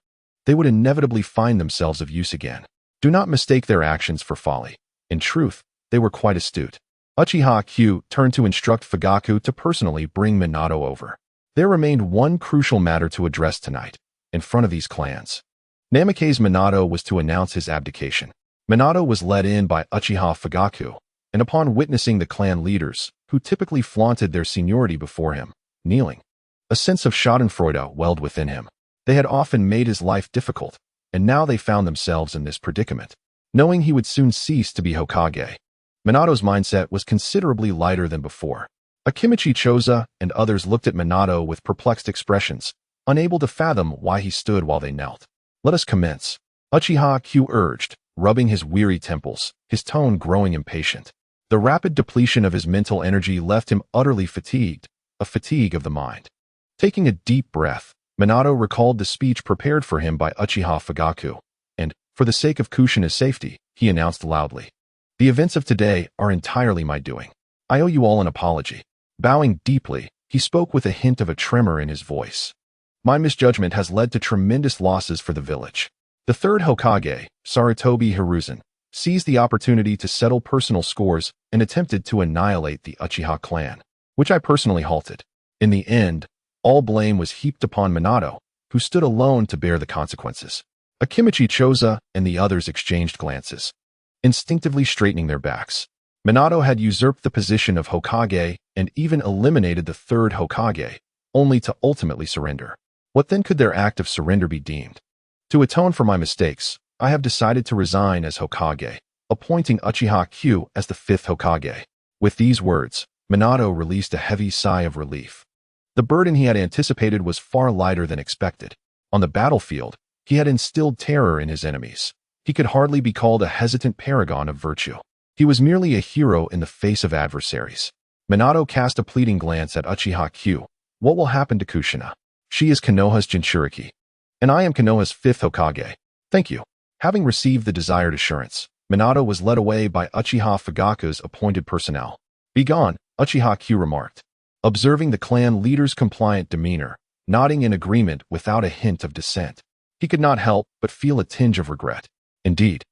[SPEAKER 1] they would inevitably find themselves of use again. Do not mistake their actions for folly. In truth, they were quite astute. Uchiha Q turned to instruct Fugaku to personally bring Minato over. There remained one crucial matter to address tonight, in front of these clans. Namake's Minato was to announce his abdication. Minato was led in by Uchiha Fugaku, and upon witnessing the clan leaders, who typically flaunted their seniority before him, kneeling, a sense of schadenfreude welled within him. They had often made his life difficult, and now they found themselves in this predicament. Knowing he would soon cease to be Hokage, Minato's mindset was considerably lighter than before. Akimichi Choza and others looked at Minato with perplexed expressions, unable to fathom why he stood while they knelt. Let us commence, Uchiha Q urged, rubbing his weary temples, his tone growing impatient. The rapid depletion of his mental energy left him utterly fatigued, a fatigue of the mind. Taking a deep breath, Minato recalled the speech prepared for him by Uchiha Fugaku, and, for the sake of Kushina's safety, he announced loudly, "The events of today are entirely my doing. I owe you all an apology. Bowing deeply, he spoke with a hint of a tremor in his voice. My misjudgment has led to tremendous losses for the village. The third Hokage, Sarutobi Hiruzen, seized the opportunity to settle personal scores and attempted to annihilate the Uchiha clan, which I personally halted. In the end, all blame was heaped upon Minato, who stood alone to bear the consequences. Akimichi Choza and the others exchanged glances, instinctively straightening their backs. Minato had usurped the position of Hokage and even eliminated the third Hokage, only to ultimately surrender. What then could their act of surrender be deemed? To atone for my mistakes, I have decided to resign as Hokage, appointing Uchiha Q as the fifth Hokage. With these words, Minato released a heavy sigh of relief. The burden he had anticipated was far lighter than expected. On the battlefield, he had instilled terror in his enemies. He could hardly be called a hesitant paragon of virtue. He was merely a hero in the face of adversaries. Minato cast a pleading glance at Uchiha Q. What will happen to Kushina? She is Konoha's Jinchuriki. And I am Konoha's fifth Hokage. Thank you. Having received the desired assurance, Minato was led away by Uchiha Fugaku's appointed personnel. Begone, Uchiha Q remarked, observing the clan leader's compliant demeanor, nodding in agreement without a hint of dissent. He could not help but feel a tinge of regret. Indeed,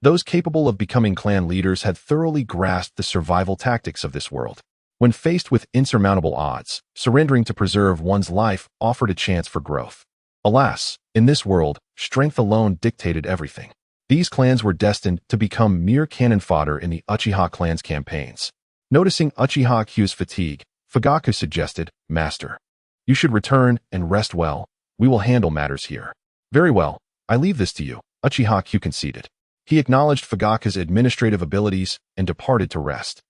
[SPEAKER 1] those capable of becoming clan leaders had thoroughly grasped the survival tactics of this world. When faced with insurmountable odds, surrendering to preserve one's life offered a chance for growth. Alas, in this world, strength alone dictated everything. These clans were destined to become mere cannon fodder in the Uchiha clan's campaigns. Noticing Uchiha Q's fatigue, Fugaku suggested, Master, you should return and rest well. We will handle matters here. Very well, I leave this to you, Uchiha Q conceded. He acknowledged Fugaku's administrative abilities and departed to rest.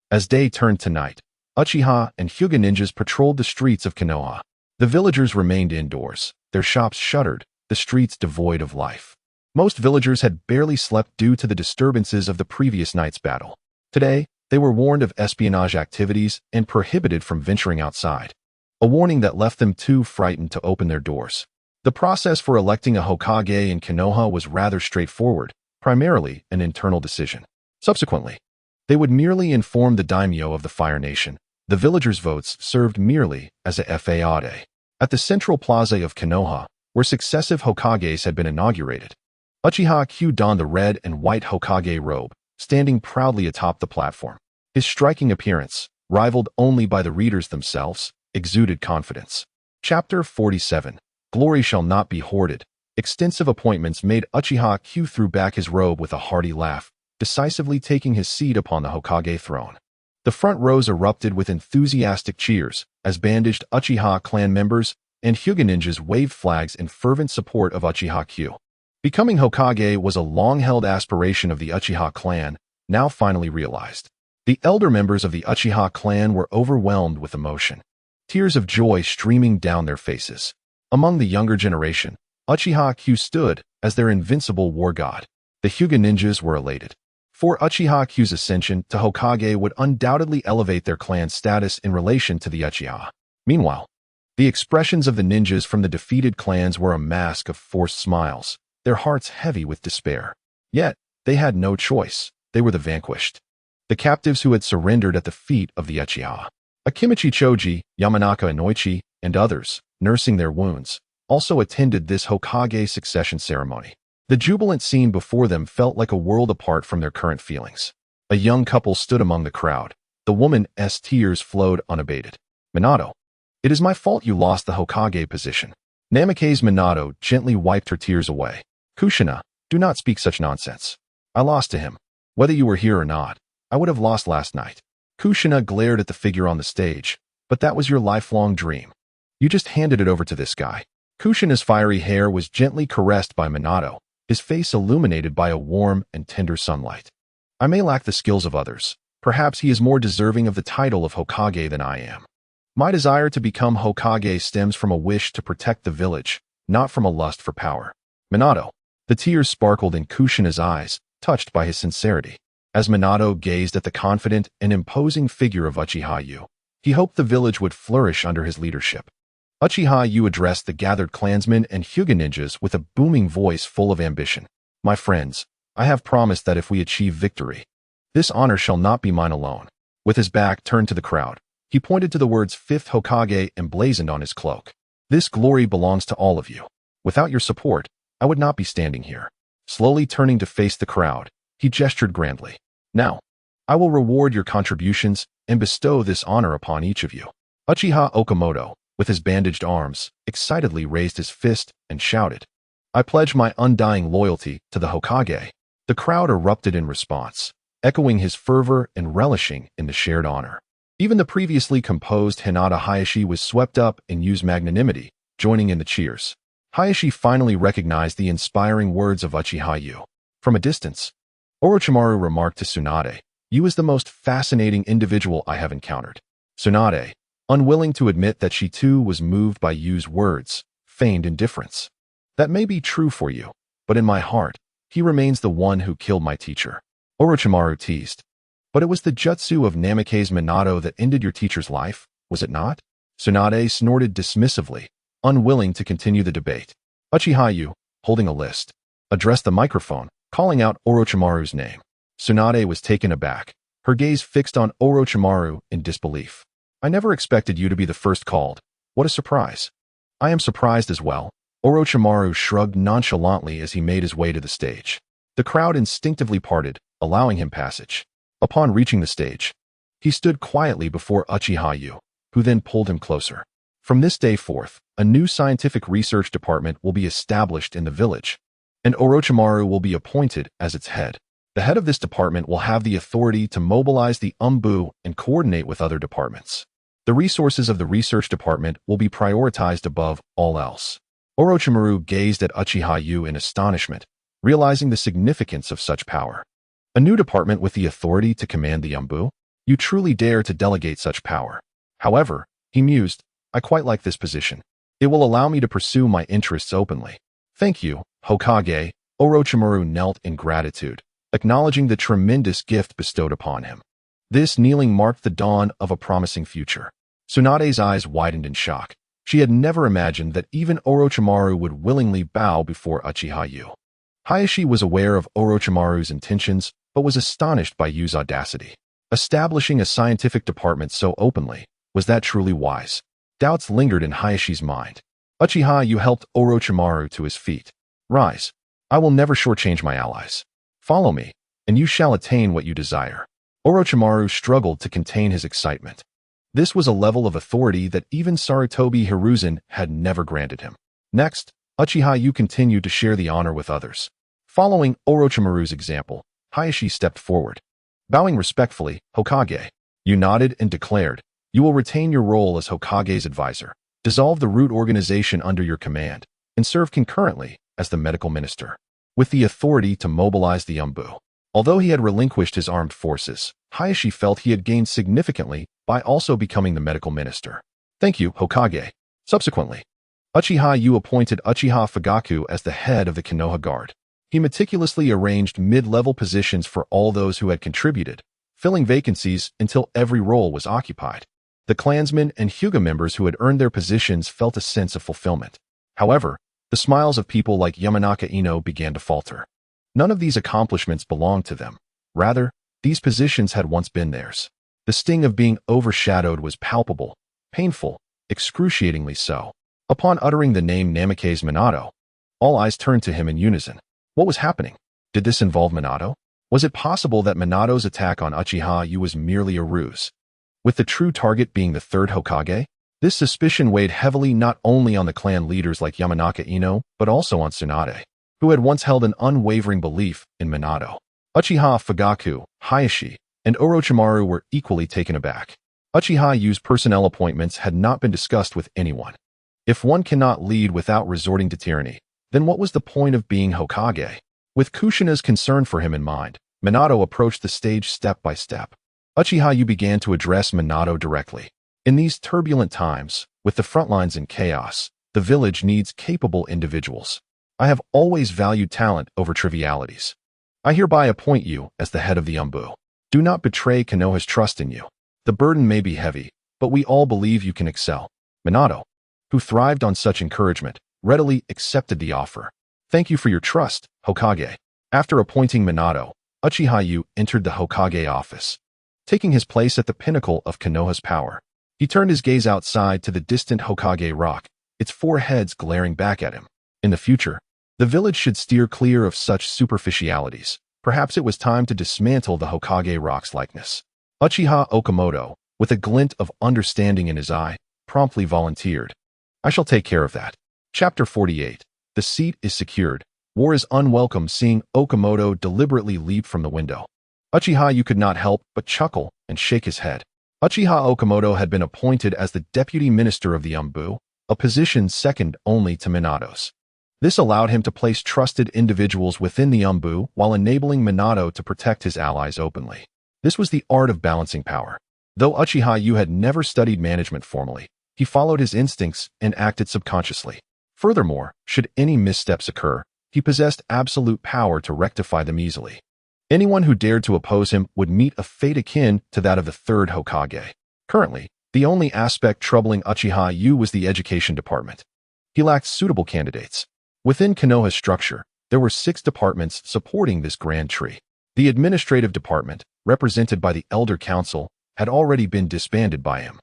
[SPEAKER 1] As day turned to night, Uchiha and Hyuga ninjas patrolled the streets of Konoha. The villagers remained indoors, their shops shuttered, the streets devoid of life. Most villagers had barely slept due to the disturbances of the previous night's battle. Today, they were warned of espionage activities and prohibited from venturing outside, a warning that left them too frightened to open their doors. The process for electing a Hokage in Konoha was rather straightforward, primarily an internal decision. Subsequently, they would merely inform the daimyo of the Fire Nation. The villagers' votes served merely as a fade. At the central plaza of Konoha, where successive Hokages had been inaugurated, Uchiha Q donned the red and white Hokage robe, standing proudly atop the platform. His striking appearance, rivaled only by the readers themselves, exuded confidence. Chapter 47. Glory shall not be hoarded. Extensive appointments made Uchiha Q threw back his robe with a hearty laugh, decisively taking his seat upon the Hokage throne. The front rows erupted with enthusiastic cheers as bandaged Uchiha clan members and Hyuga ninjas waved flags in fervent support of Uchiha Q. Becoming Hokage was a long-held aspiration of the Uchiha clan, now finally realized. The elder members of the Uchiha clan were overwhelmed with emotion, tears of joy streaming down their faces. Among the younger generation, Uchiha Q stood as their invincible war god. The Hyuga ninjas were elated, for Uchiha Q's ascension to Hokage would undoubtedly elevate their clan's status in relation to the Uchiha. Meanwhile, the expressions of the ninjas from the defeated clans were a mask of forced smiles, their hearts heavy with despair. Yet, they had no choice. They were the vanquished, the captives who had surrendered at the feet of the Uchiha. Akimichi Choji, Yamanaka Inoichi, and others, nursing their wounds, also attended this Hokage succession ceremony. The jubilant scene before them felt like a world apart from their current feelings. A young couple stood among the crowd. The woman's tears flowed unabated. Minato, it is my fault you lost the Hokage position. Namikaze Minato gently wiped her tears away. Kushina, do not speak such nonsense. I lost to him. Whether you were here or not, I would have lost last night. Kushina glared at the figure on the stage. But that was your lifelong dream. You just handed it over to this guy. Kushina's fiery hair was gently caressed by Minato, his face illuminated by a warm and tender sunlight. I may lack the skills of others. Perhaps he is more deserving of the title of Hokage than I am. My desire to become Hokage stems from a wish to protect the village, not from a lust for power. Minato. The tears sparkled in Kushina's eyes, touched by his sincerity. As Minato gazed at the confident and imposing figure of Uchiha Yu, he hoped the village would flourish under his leadership. Uchiha Yu addressed the gathered clansmen and Hyuga ninjas with a booming voice full of ambition. My friends, I have promised that if we achieve victory, this honor shall not be mine alone. With his back turned to the crowd, he pointed to the words 5th Hokage emblazoned on his cloak. This glory belongs to all of you. Without your support, I would not be standing here. Slowly turning to face the crowd, he gestured grandly. Now, I will reward your contributions and bestow this honor upon each of you. Uchiha Okamoto, with his bandaged arms, excitedly raised his fist and shouted, I pledge my undying loyalty to the Hokage. The crowd erupted in response, echoing his fervor and relishing in the shared honor. Even the previously composed Hinata Hayashi was swept up in Yu's magnanimity, joining in the cheers. Hayashi finally recognized the inspiring words of Uchiha Yu. From a distance, Orochimaru remarked to Tsunade, Yu is the most fascinating individual I have encountered. Tsunade, unwilling to admit that she too was moved by Yu's words, feigned indifference. That may be true for you, but in my heart, he remains the one who killed my teacher. Orochimaru teased. But it was the jutsu of Namake's Minato that ended your teacher's life, was it not? Tsunade snorted dismissively, unwilling to continue the debate. Uchiha Yu, holding a list, addressed the microphone, calling out Orochimaru's name. Tsunade was taken aback, her gaze fixed on Orochimaru in disbelief. I never expected you to be the first called. What a surprise. I am surprised as well. Orochimaru shrugged nonchalantly as he made his way to the stage. The crowd instinctively parted, allowing him passage. Upon reaching the stage, he stood quietly before Uchiha Yu, who then pulled him closer. From this day forth, a new scientific research department will be established in the village, and Orochimaru will be appointed as its head. The head of this department will have the authority to mobilize the Umbu and coordinate with other departments. The resources of the research department will be prioritized above all else. Orochimaru gazed at Uchiha Yu in astonishment, realizing the significance of such power. A new department with the authority to command the Umbu? You truly dare to delegate such power. However, he mused, I quite like this position. It will allow me to pursue my interests openly. Thank you, Hokage. Orochimaru knelt in gratitude, acknowledging the tremendous gift bestowed upon him. This kneeling marked the dawn of a promising future. Tsunade's eyes widened in shock. She had never imagined that even Orochimaru would willingly bow before Uchiha Yu. Hayashi was aware of Orochimaru's intentions, but was astonished by Yu's audacity. Establishing a scientific department so openly, was that truly wise? Doubts lingered in Hayashi's mind. Uchiha Yu helped Orochimaru to his feet. Rise. I will never shortchange my allies. Follow me, and you shall attain what you desire. Orochimaru struggled to contain his excitement. This was a level of authority that even Sarutobi Hiruzen had never granted him. Next, Uchiha Yu continued to share the honor with others. Following Orochimaru's example, Hayashi stepped forward. Bowing respectfully, Hokage, Yu nodded and declared, you will retain your role as Hokage's advisor, dissolve the root organization under your command, and serve concurrently as the medical minister, with the authority to mobilize the Umbu. Although he had relinquished his armed forces, Hayashi felt he had gained significantly by also becoming the medical minister. Thank you, Hokage. Subsequently, Uchiha Yu appointed Uchiha Fugaku as the head of the Konoha Guard. He meticulously arranged mid-level positions for all those who had contributed, filling vacancies until every role was occupied. The clansmen and Hyuga members who had earned their positions felt a sense of fulfillment. However, the smiles of people like Yamanaka Ino began to falter. None of these accomplishments belonged to them. Rather, these positions had once been theirs. The sting of being overshadowed was palpable, painful, excruciatingly so. Upon uttering the name Namake's Minato, all eyes turned to him in unison. What was happening? Did this involve Minato? Was it possible that Minato's attack on Uchiha Yu was merely a ruse, with the true target being the third Hokage? This suspicion weighed heavily not only on the clan leaders like Yamanaka Ino, but also on Tsunade, who had once held an unwavering belief in Minato. Uchiha Fugaku, Hayashi, and Orochimaru were equally taken aback. Uchiha Yu's personnel appointments had not been discussed with anyone. If one cannot lead without resorting to tyranny, then what was the point of being Hokage? With Kushina's concern for him in mind, Minato approached the stage step by step. Uchiha Yu began to address Minato directly. In these turbulent times, with the front lines in chaos, the village needs capable individuals. I have always valued talent over trivialities. I hereby appoint you as the head of the Umbu. Do not betray Konoha's trust in you. The burden may be heavy, but we all believe you can excel. Minato, who thrived on such encouragement, readily accepted the offer. Thank you for your trust, Hokage. After appointing Minato, Uchiha Yu entered the Hokage office. taking his place at the pinnacle of Konoha's power. He turned his gaze outside to the distant Hokage rock, its four heads glaring back at him. In the future, the village should steer clear of such superficialities. Perhaps it was time to dismantle the Hokage rock's likeness. Uchiha Okamoto, with a glint of understanding in his eye, promptly volunteered. I shall take care of that. Chapter 48. The seat is secured. War is unwelcome. Seeing Okamoto deliberately leap from the window, Uchiha could not help but chuckle and shake his head. Uchiha Okamoto had been appointed as the deputy minister of the Umbu, a position second only to Minato's. This allowed him to place trusted individuals within the Umbu while enabling Minato to protect his allies openly. This was the art of balancing power. Though Uchiha had never studied management formally, he followed his instincts and acted subconsciously. Furthermore, should any missteps occur, he possessed absolute power to rectify them easily. Anyone who dared to oppose him would meet a fate akin to that of the third Hokage. Currently, the only aspect troubling Uchiha was the education department. He lacked suitable candidates. Within Konoha's structure, there were 6 departments supporting this grand tree. The administrative department, represented by the Elder Council, had already been disbanded by him.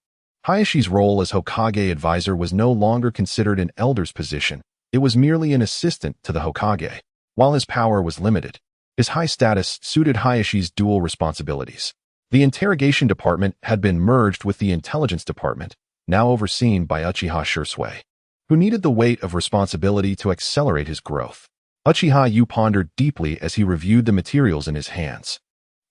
[SPEAKER 1] Hayashi's role as Hokage advisor was no longer considered an elder's position. It was merely an assistant to the Hokage. While his power was limited, his high status suited Hayashi's dual responsibilities. The interrogation department had been merged with the intelligence department, now overseen by Uchiha Shursui, who needed the weight of responsibility to accelerate his growth. Uchiha pondered deeply as he reviewed the materials in his hands.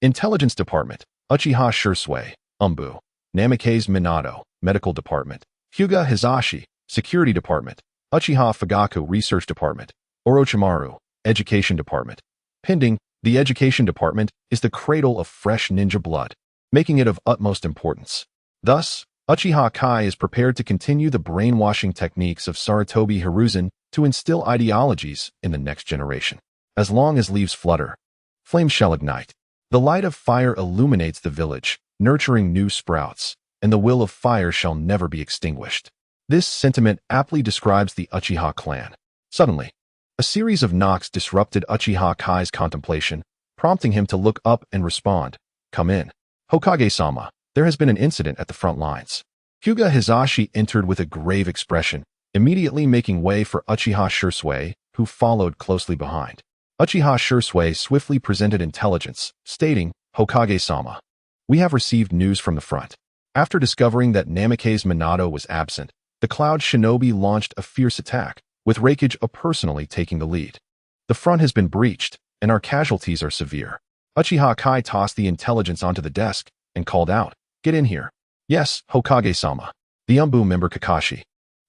[SPEAKER 1] Intelligence Department, Uchiha Shursui, Umbu. Namake's Minato, Medical Department. Hyuga Hizashi, Security Department. Uchiha Fugaku, Research Department. Orochimaru, Education Department. Pending, the Education Department is the cradle of fresh ninja blood, making it of utmost importance. Thus, Uchiha Kai is prepared to continue the brainwashing techniques of Sarutobi Hiruzen to instill ideologies in the next generation. As long as leaves flutter, flames shall ignite. The light of fire illuminates the village, nurturing new sprouts, and the will of fire shall never be extinguished. This sentiment aptly describes the Uchiha clan. Suddenly, a series of knocks disrupted Uchiha Kai's contemplation, prompting him to look up and respond. Come in. Hokage-sama, there has been an incident at the front lines. Hyuga Hizashi entered with a grave expression, immediately making way for Uchiha Shursui, who followed closely behind. Uchiha Shursui swiftly presented intelligence, stating, Hokage-sama, we have received news from the front. After discovering that Namake's Minato was absent, the Cloud Shinobi launched a fierce attack, with Raikage personally taking the lead. The front has been breached, and our casualties are severe. Uchiha Kai tossed the intelligence onto the desk and called out, Get in here. Yes, Hokage-sama. The Umbu member Kakashi,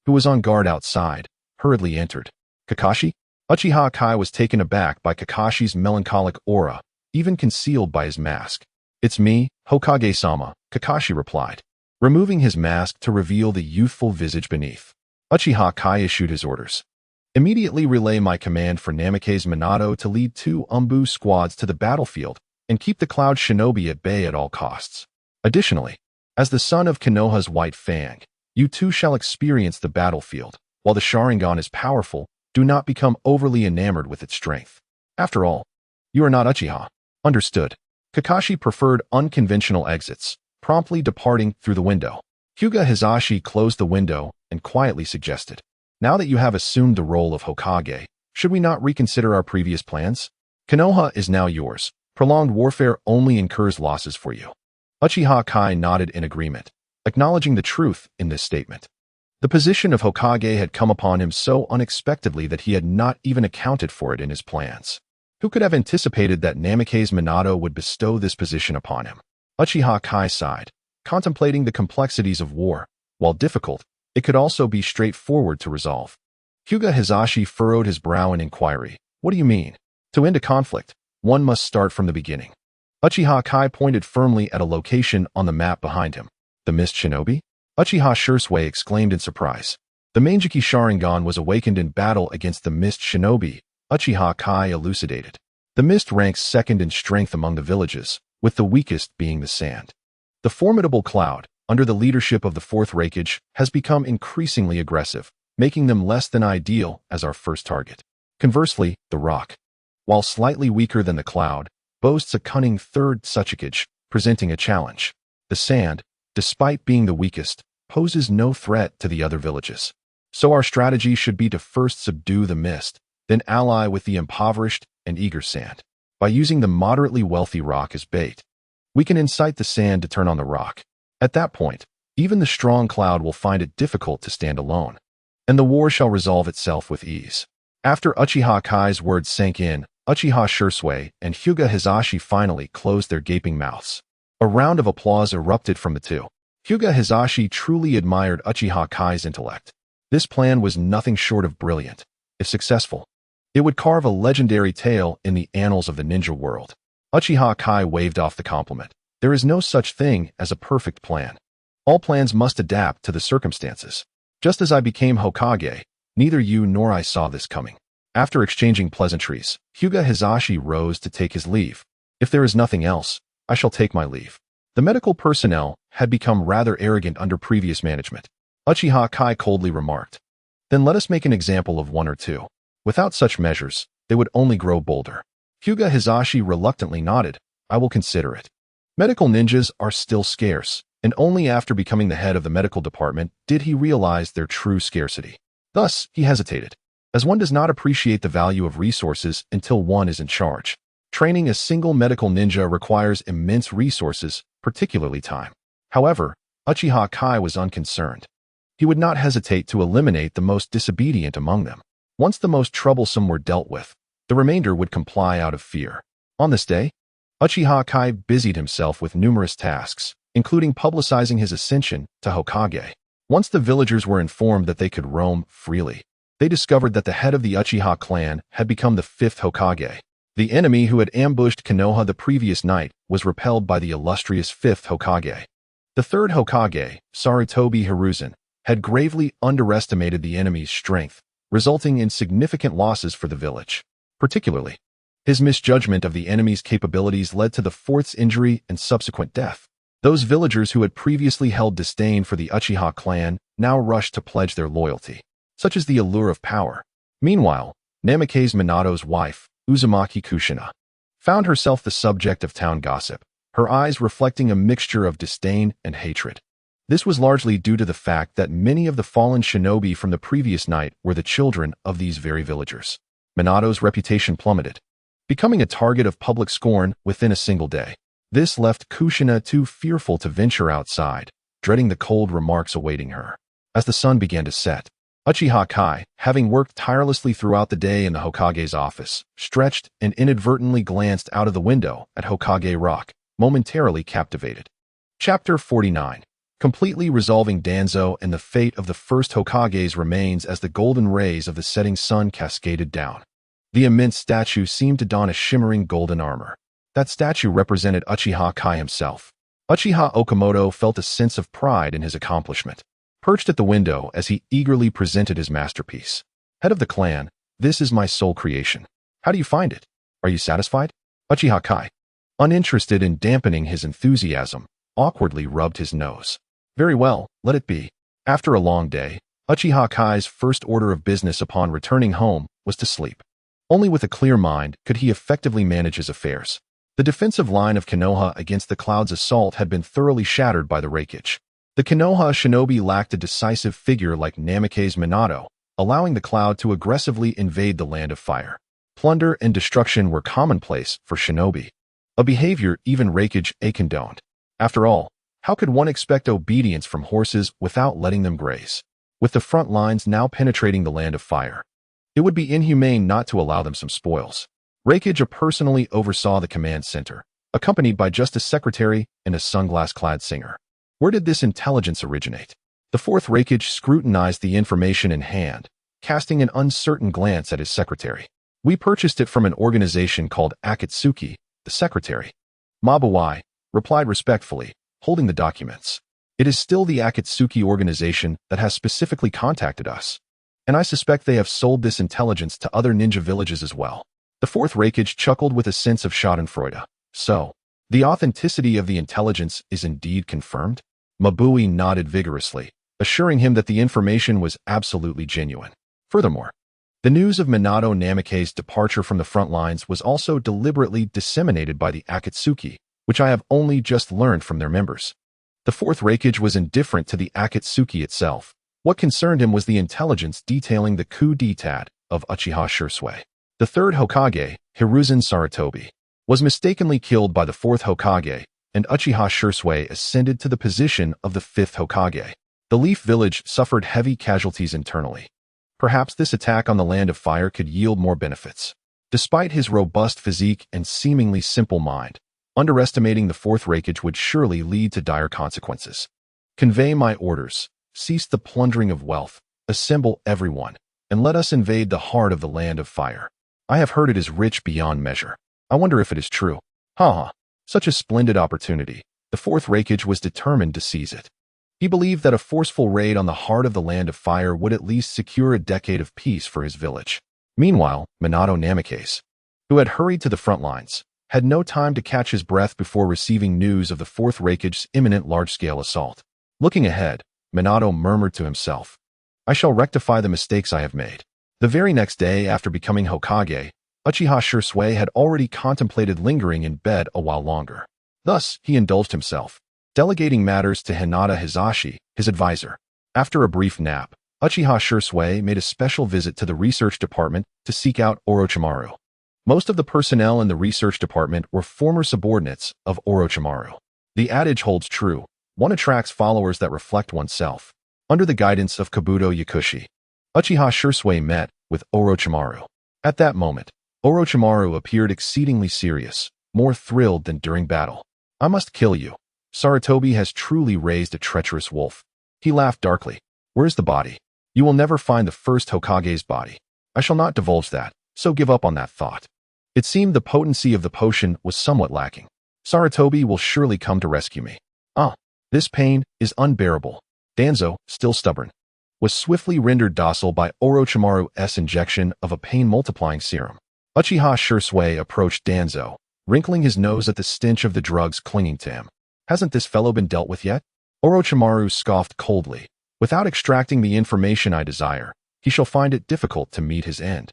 [SPEAKER 1] who was on guard outside, hurriedly entered. Kakashi? Uchiha Kai was taken aback by Kakashi's melancholic aura, even concealed by his mask. It's me, Hokage-sama, Kakashi replied, removing his mask to reveal the youthful visage beneath. Uchiha Kai issued his orders. Immediately relay my command for Namake's Minato to lead 2 Umbu squads to the battlefield and keep the Cloud Shinobi at bay at all costs. Additionally, as the son of Konoha's White Fang, you too shall experience the battlefield. While the Sharingan is powerful, do not become overly enamored with its strength. After all, you are not Uchiha. Understood. Kakashi preferred unconventional exits, promptly departing through the window. Hyuga Hizashi closed the window and quietly suggested, Now that you have assumed the role of Hokage, should we not reconsider our previous plans? Konoha is now yours. Prolonged warfare only incurs losses for you. Uchiha Kai nodded in agreement, acknowledging the truth in this statement. The position of Hokage had come upon him so unexpectedly that he had not even accounted for it in his plans. Who could have anticipated that Namake's Minato would bestow this position upon him? Uchiha Kai sighed, contemplating the complexities of war. While difficult, it could also be straightforward to resolve. Hyuga Hizashi furrowed his brow in inquiry. What do you mean? To end a conflict, one must start from the beginning. Uchiha Kai pointed firmly at a location on the map behind him. The Mist Shinobi? Uchiha Shursui exclaimed in surprise. The Manjiki Sharingan was awakened in battle against the Mist Shinobi, Uchiha Kai elucidated. The mist ranks second in strength among the villages, with the weakest being the sand. The formidable cloud, under the leadership of the 4th Raikage, has become increasingly aggressive, making them less than ideal as our first target. Conversely, the rock, while slightly weaker than the cloud, boasts a cunning 3rd Tsuchikage, presenting a challenge. The sand, despite being the weakest, poses no threat to the other villages. So our strategy should be to first subdue the mist, then ally with the impoverished and eager sand. By using the moderately wealthy rock as bait, we can incite the sand to turn on the rock. At that point, even the strong cloud will find it difficult to stand alone, and the war shall resolve itself with ease. After Uchiha Kai's words sank in, Uchiha Shursui and Hyuga Hizashi finally closed their gaping mouths. A round of applause erupted from the two. Hyuga Hizashi truly admired Uchiha Kai's intellect. This plan was nothing short of brilliant. If successful, it would carve a legendary tale in the annals of the ninja world. Uchiha Kai waved off the compliment. There is no such thing as a perfect plan. All plans must adapt to the circumstances. Just as I became Hokage, neither you nor I saw this coming. After exchanging pleasantries, Hyuga Hizashi rose to take his leave. If there is nothing else, I shall take my leave. The medical personnel had become rather arrogant under previous management. Uchiha Kai coldly remarked. Then let us make an example of one or two. Without such measures, they would only grow bolder. Hyuga Hizashi reluctantly nodded. I will consider it. Medical ninjas are still scarce, and only after becoming the head of the medical department did he realize their true scarcity. Thus, he hesitated, as one does not appreciate the value of resources until one is in charge. Training a single medical ninja requires immense resources, particularly time. However, Uchiha Kai was unconcerned. He would not hesitate to eliminate the most disobedient among them. Once the most troublesome were dealt with, the remainder would comply out of fear. On this day, Uchiha Kai busied himself with numerous tasks, including publicizing his ascension to Hokage. Once the villagers were informed that they could roam freely, they discovered that the head of the Uchiha clan had become the 5th Hokage. The enemy who had ambushed Konoha the previous night was repelled by the illustrious 5th Hokage. The 3rd Hokage, Sarutobi Hiruzen, had gravely underestimated the enemy's strength, resulting in significant losses for the village. Particularly, his misjudgment of the enemy's capabilities led to the 4th's injury and subsequent death. Those villagers who had previously held disdain for the Uchiha clan now rushed to pledge their loyalty, such as the allure of power. Meanwhile, Namake's Minato's wife, Uzumaki Kushina, found herself the subject of town gossip, her eyes reflecting a mixture of disdain and hatred. This was largely due to the fact that many of the fallen shinobi from the previous night were the children of these very villagers. Minato's reputation plummeted, becoming a target of public scorn within a single day. This left Kushina too fearful to venture outside, dreading the cold remarks awaiting her. As the sun began to set, Uchiha Kai, having worked tirelessly throughout the day in the Hokage's office, stretched and inadvertently glanced out of the window at Hokage Rock, momentarily captivated. Chapter 49. Completely resolving Danzo and the fate of the first Hokage's remains as the golden rays of the setting sun cascaded down. The immense statue seemed to don a shimmering golden armor. That statue represented Uchiha Kai himself. Uchiha Okamoto felt a sense of pride in his accomplishment, perched at the window as he eagerly presented his masterpiece. Head of the clan, this is my sole creation. How do you find it? Are you satisfied? Uchiha Kai, uninterested in dampening his enthusiasm, awkwardly rubbed his nose. Very well, let it be. After a long day, Uchiha Kai's first order of business upon returning home was to sleep. Only with a clear mind could he effectively manage his affairs. The defensive line of Konoha against the Cloud's assault had been thoroughly shattered by the Raikage. The Konoha shinobi lacked a decisive figure like Namake's Minato, allowing the Cloud to aggressively invade the Land of Fire. Plunder and destruction were commonplace for shinobi, a behavior even Raikage condoned. After all, how could one expect obedience from horses without letting them graze? With the front lines now penetrating the Land of Fire, it would be inhumane not to allow them some spoils. Raikage personally oversaw the command center, accompanied by just a secretary and a sunglass-clad singer. Where did this intelligence originate? The 4th Raikage scrutinized the information in hand, casting an uncertain glance at his secretary. We purchased it from an organization called Akatsuki, the secretary. Mabuai replied respectfully, holding the documents. It is still the Akatsuki organization that has specifically contacted us, and I suspect they have sold this intelligence to other ninja villages as well. The 4th Raikage chuckled with a sense of schadenfreude. So, the authenticity of the intelligence is indeed confirmed? Mabui nodded vigorously, assuring him that the information was absolutely genuine. Furthermore, the news of Minato Namake's departure from the front lines was also deliberately disseminated by the Akatsuki, which I have only just learned from their members. The fourth Raikage was indifferent to the Akatsuki itself. What concerned him was the intelligence detailing the coup d'etat of Uchiha Shursui. The third Hokage, Hiruzen Sarutobi, was mistakenly killed by the fourth Hokage, and Uchiha Shursui ascended to the position of the fifth Hokage. The Leaf Village suffered heavy casualties internally. Perhaps this attack on the Land of Fire could yield more benefits. Despite his robust physique and seemingly simple mind, underestimating the fourth Raikage would surely lead to dire consequences. Convey my orders. Cease the plundering of wealth. Assemble everyone, and let us invade the heart of the Land of Fire. I have heard it is rich beyond measure. I wonder if it is true. Such a splendid opportunity. The fourth Raikage was determined to seize it. He believed that a forceful raid on the heart of the Land of Fire would at least secure a decade of peace for his village. Meanwhile, Minato Namikaze, who had hurried to the front lines, had no time to catch his breath before receiving news of the fourth Raikage's imminent large-scale assault. Looking ahead, Minato murmured to himself, I shall rectify the mistakes I have made. The very next day after becoming Hokage, Uchiha Shursui had already contemplated lingering in bed a while longer. Thus, he indulged himself, delegating matters to Hinata Hisashi, his advisor. After a brief nap, Uchiha Shursui made a special visit to the research department to seek out Orochimaru. Most of the personnel in the research department were former subordinates of Orochimaru. The adage holds true, one attracts followers that reflect oneself. Under the guidance of Kabuto Yakushi, Uchiha Shursui met with Orochimaru. At that moment, Orochimaru appeared exceedingly serious, more thrilled than during battle. I must kill you. Sarutobi has truly raised a treacherous wolf. He laughed darkly. Where's the body? You will never find the first Hokage's body. I shall not divulge that, so give up on that thought. It seemed the potency of the potion was somewhat lacking. Sarutobi will surely come to rescue me. This pain is unbearable. Danzo, still stubborn, was swiftly rendered docile by Orochimaru's injection of a pain-multiplying serum. Uchiha Shursui approached Danzo, wrinkling his nose at the stench of the drugs clinging to him. Hasn't this fellow been dealt with yet? Orochimaru scoffed coldly. Without extracting the information I desire, he shall find it difficult to meet his end.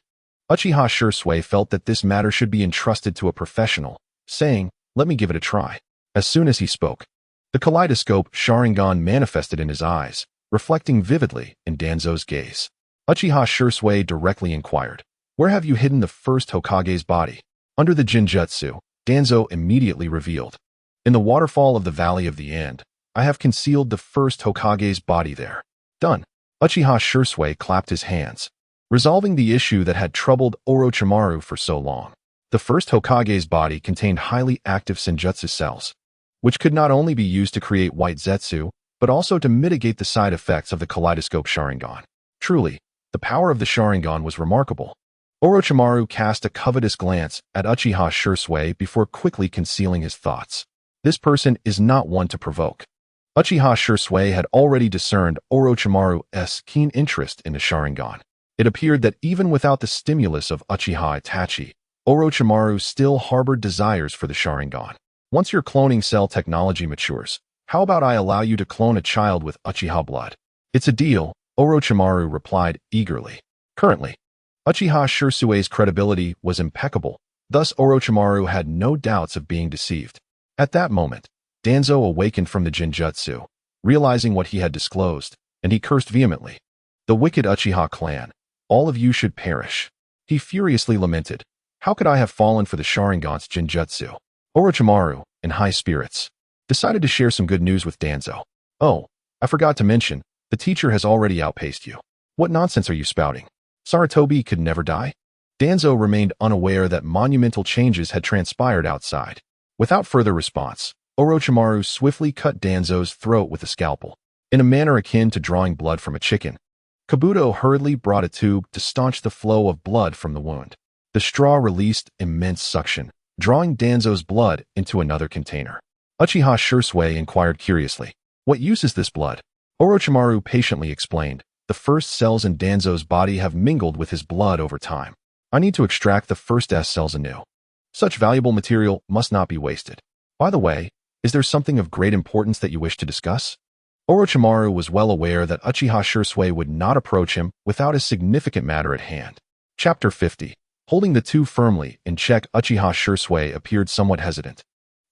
[SPEAKER 1] Uchiha Shursui felt that this matter should be entrusted to a professional, saying, let me give it a try. As soon as he spoke, the kaleidoscope Sharingan manifested in his eyes, reflecting vividly in Danzo's gaze. Uchiha Shursui directly inquired, where have you hidden the first Hokage's body? Under the Jinjutsu, Danzo immediately revealed. In the waterfall of the Valley of the End, I have concealed the first Hokage's body there. Done. Uchiha Shursui clapped his hands, resolving the issue that had troubled Orochimaru for so long. The first Hokage's body contained highly active senjutsu cells, which could not only be used to create white zetsu, but also to mitigate the side effects of the kaleidoscope Sharingan. Truly, the power of the Sharingan was remarkable. Orochimaru cast a covetous glance at Uchiha Shursui before quickly concealing his thoughts. This person is not one to provoke. Uchiha Shursui had already discerned Orochimaru's keen interest in the Sharingan. It appeared that even without the stimulus of Uchiha Itachi, Orochimaru still harbored desires for the Sharingan. Once your cloning cell technology matures, how about I allow you to clone a child with Uchiha blood? It's a deal, Orochimaru replied eagerly. Currently, Uchiha Shursui's credibility was impeccable, thus Orochimaru had no doubts of being deceived. At that moment, Danzo awakened from the Jinjutsu, realizing what he had disclosed, and he cursed vehemently. The wicked Uchiha clan, all of you should perish. He furiously lamented, how could I have fallen for the Sharingan's Jinjutsu? Orochimaru, in high spirits, decided to share some good news with Danzo. Oh, I forgot to mention, the teacher has already outpaced you. What nonsense are you spouting? Sarutobi could never die? Danzo remained unaware that monumental changes had transpired outside. Without further response, Orochimaru swiftly cut Danzo's throat with a scalpel. In a manner akin to drawing blood from a chicken, Kabuto hurriedly brought a tube to staunch the flow of blood from the wound. The straw released immense suction, drawing Danzo's blood into another container. Uchiha Shursui inquired curiously, what use is this blood? Orochimaru patiently explained, the first cells in Danzo's body have mingled with his blood over time. I need to extract the first S cells anew. Such valuable material must not be wasted. By the way, is there something of great importance that you wish to discuss? Orochimaru was well aware that Uchiha Shursui would not approach him without a significant matter at hand. Chapter 50. Holding the two firmly in check, Uchiha Shursui appeared somewhat hesitant.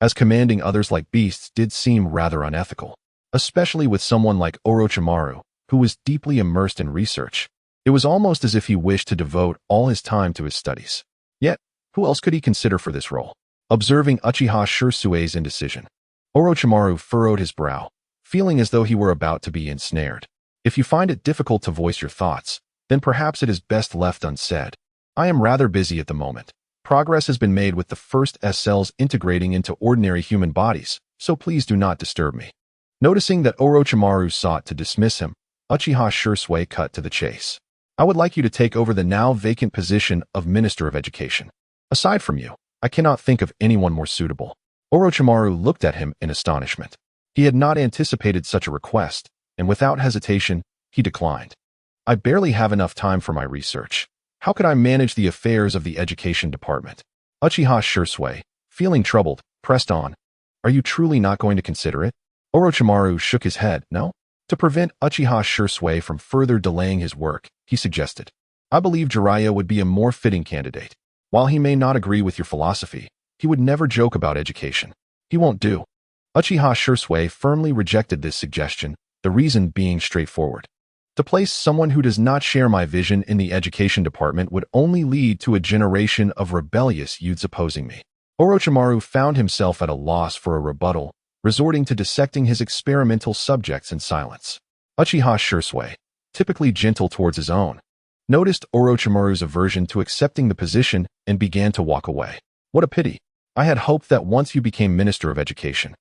[SPEAKER 1] as commanding others like beasts did seem rather unethical, especially with someone like Orochimaru, who was deeply immersed in research. It was almost as if he wished to devote all his time to his studies. Yet, who else could he consider for this role? Observing Uchiha Shirsui's indecision, Orochimaru furrowed his brow, feeling as though he were about to be ensnared. If you find it difficult to voice your thoughts, then perhaps it is best left unsaid. I am rather busy at the moment. Progress has been made with the first cells integrating into ordinary human bodies, so please do not disturb me. Noticing that Orochimaru sought to dismiss him, Uchiha Shirsui cut to the chase. I would like you to take over the now vacant position of Minister of Education. Aside from you, I cannot think of anyone more suitable. Orochimaru looked at him in astonishment. He had not anticipated such a request, and without hesitation, he declined. I barely have enough time for my research. How could I manage the affairs of the education department? Uchiha Shirsui, feeling troubled, pressed on. Are you truly not going to consider it? Orochimaru shook his head. No? To prevent Uchiha Shirsui from further delaying his work, he suggested, I believe Jiraiya would be a more fitting candidate. While he may not agree with your philosophy, he would never joke about education. He won't do. Uchiha Shirsui firmly rejected this suggestion, the reason being straightforward. To place someone who does not share my vision in the education department would only lead to a generation of rebellious youths opposing me. Orochimaru found himself at a loss for a rebuttal, resorting to dissecting his experimental subjects in silence. Uchiha Shirsui, typically gentle towards his own, noticed Orochimaru's aversion to accepting the position and began to walk away. What a pity. I had hoped that once you became Minister of Education,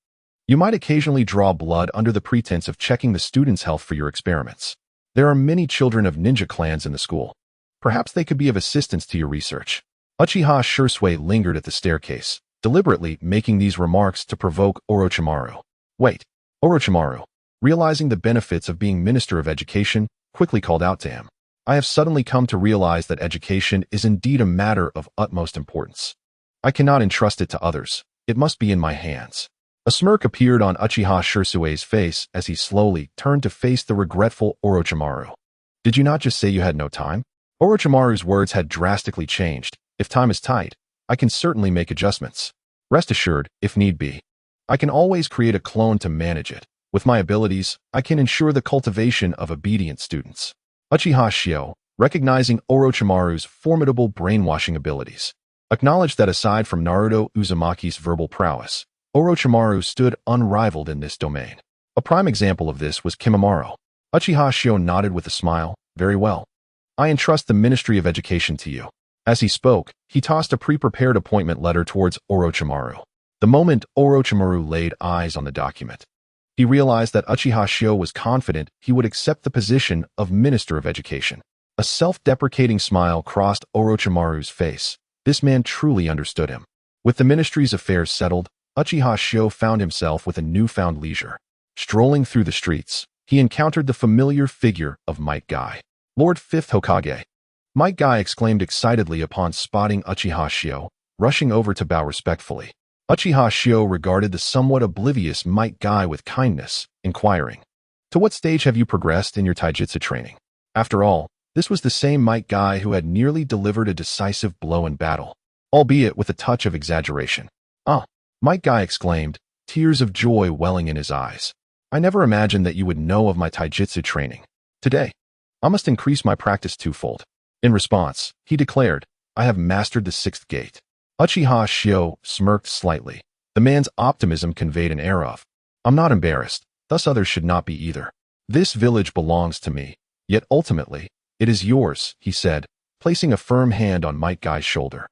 [SPEAKER 1] you might occasionally draw blood under the pretense of checking the students' health for your experiments. There are many children of ninja clans in the school. Perhaps they could be of assistance to your research. Uchiha Shirsui lingered at the staircase, deliberately making these remarks to provoke Orochimaru. Wait, Orochimaru, realizing the benefits of being Minister of Education, quickly called out to him. I have suddenly come to realize that education is indeed a matter of utmost importance. I cannot entrust it to others. It must be in my hands. A smirk appeared on Uchiha Shirsui's face as he slowly turned to face the regretful Orochimaru. Did you not just say you had no time? Orochimaru's words had drastically changed. If time is tight, I can certainly make adjustments. Rest assured, if need be, I can always create a clone to manage it. With my abilities, I can ensure the cultivation of obedient students. Uchiha Shio, recognizing Orochimaru's formidable brainwashing abilities, acknowledged that aside from Naruto Uzumaki's verbal prowess, Orochimaru stood unrivaled in this domain. A prime example of this was Kimimaro. Uchiha Shio nodded with a smile. Very well. I entrust the Ministry of Education to you. As he spoke, he tossed a pre-prepared appointment letter towards Orochimaru. The moment Orochimaru laid eyes on the document, he realized that Uchiha Shio was confident he would accept the position of Minister of Education. A self-deprecating smile crossed Orochimaru's face. This man truly understood him. With the ministry's affairs settled, Uchiha Shio found himself with a newfound leisure. Strolling through the streets, he encountered the familiar figure of Might Guy. Lord Fifth Hokage. Might Guy exclaimed excitedly upon spotting Uchiha Shio, rushing over to bow respectfully. Uchiha Shio regarded the somewhat oblivious Might Guy with kindness, inquiring, to what stage have you progressed in your taijutsu training? After all, this was the same Might Guy who had nearly delivered a decisive blow in battle, albeit with a touch of exaggeration. Ah, Might Guy exclaimed, tears of joy welling in his eyes. I never imagined that you would know of my taijutsu training. Today, I must increase my practice twofold. In response, he declared, I have mastered the sixth gate. Uchiha Shio smirked slightly. The man's optimism conveyed an air of, I'm not embarrassed, thus others should not be either. This village belongs to me, yet ultimately, it is yours, he said, placing a firm hand on Might Guy's shoulder.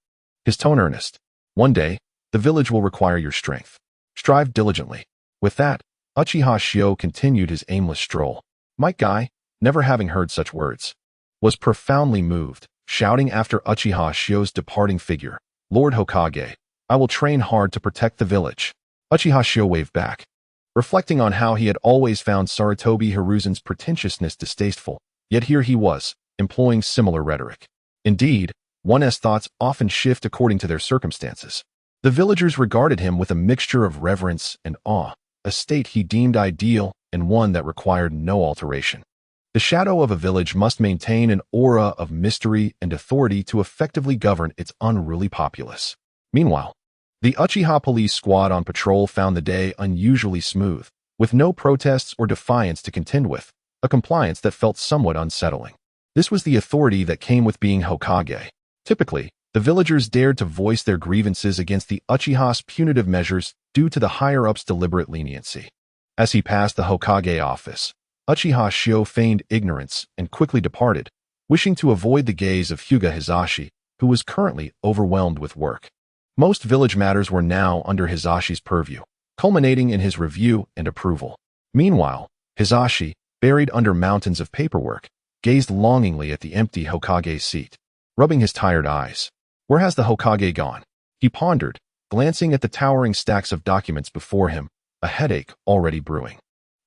[SPEAKER 1] His tone earnest. One day, the village will require your strength. Strive diligently. With that, Uchiha Shio continued his aimless stroll. Might Guy, never having heard such words, was profoundly moved, shouting after Uchiha Shio's departing figure, Lord Hokage, I will train hard to protect the village. Uchiha Shio waved back, reflecting on how he had always found Sarutobi Hiruzen's pretentiousness distasteful, yet here he was, employing similar rhetoric. Indeed, one's thoughts often shift according to their circumstances. The villagers regarded him with a mixture of reverence and awe, a state he deemed ideal and one that required no alteration. The shadow of a village must maintain an aura of mystery and authority to effectively govern its unruly populace. Meanwhile, The Uchiha police squad on patrol found the day unusually smooth, with no protests or defiance to contend with, a compliance that felt somewhat unsettling. This was the authority that came with being Hokage. Typically, the villagers dared to voice their grievances against the Uchiha's punitive measures due to the higher-ups' deliberate leniency. As he passed the Hokage office, Uchiha Shio feigned ignorance and quickly departed, wishing to avoid the gaze of Hyuga Hisashi, who was currently overwhelmed with work. Most village matters were now under Hisashi's purview, culminating in his review and approval. Meanwhile, Hisashi, buried under mountains of paperwork, gazed longingly at the empty Hokage's seat, rubbing his tired eyes. Where has the Hokage gone? He pondered, glancing at the towering stacks of documents before him, a headache already brewing.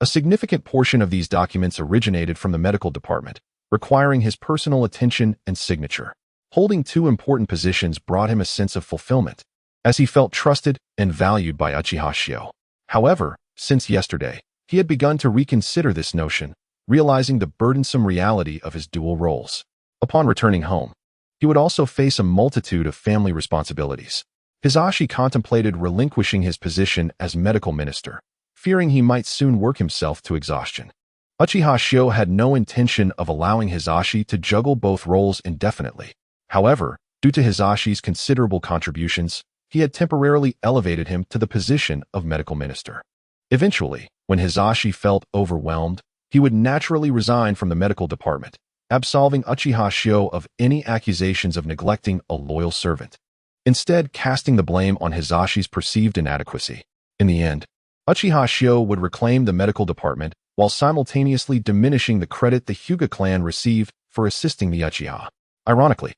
[SPEAKER 1] A significant portion of these documents originated from the medical department, requiring his personal attention and signature. Holding two important positions brought him a sense of fulfillment, as he felt trusted and valued by Uchiha Shio. However, since yesterday, he had begun to reconsider this notion, realizing the burdensome reality of his dual roles. Upon returning home, he would also face a multitude of family responsibilities. Hisashi contemplated relinquishing his position as medical minister, fearing he might soon work himself to exhaustion. Uchiha Shio had no intention of allowing Hisashi to juggle both roles indefinitely. However, due to Hisashi's considerable contributions, he had temporarily elevated him to the position of medical minister. Eventually, when Hisashi felt overwhelmed, he would naturally resign from the medical department, absolving Uchiha Shio of any accusations of neglecting a loyal servant, instead casting the blame on Hisashi's perceived inadequacy. In the end, Uchiha Shio would reclaim the medical department while simultaneously diminishing the credit the Hyuga clan received for assisting the Uchiha. Ironically,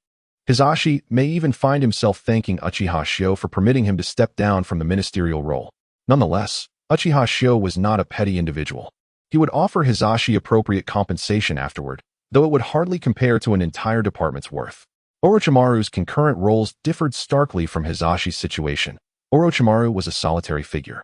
[SPEAKER 1] Hisashi may even find himself thanking Uchiha Shio for permitting him to step down from the ministerial role. Nonetheless, Uchiha Shio was not a petty individual. He would offer Hisashi appropriate compensation afterward, though it would hardly compare to an entire department's worth. Orochimaru's concurrent roles differed starkly from Hisashi's situation. Orochimaru was a solitary figure,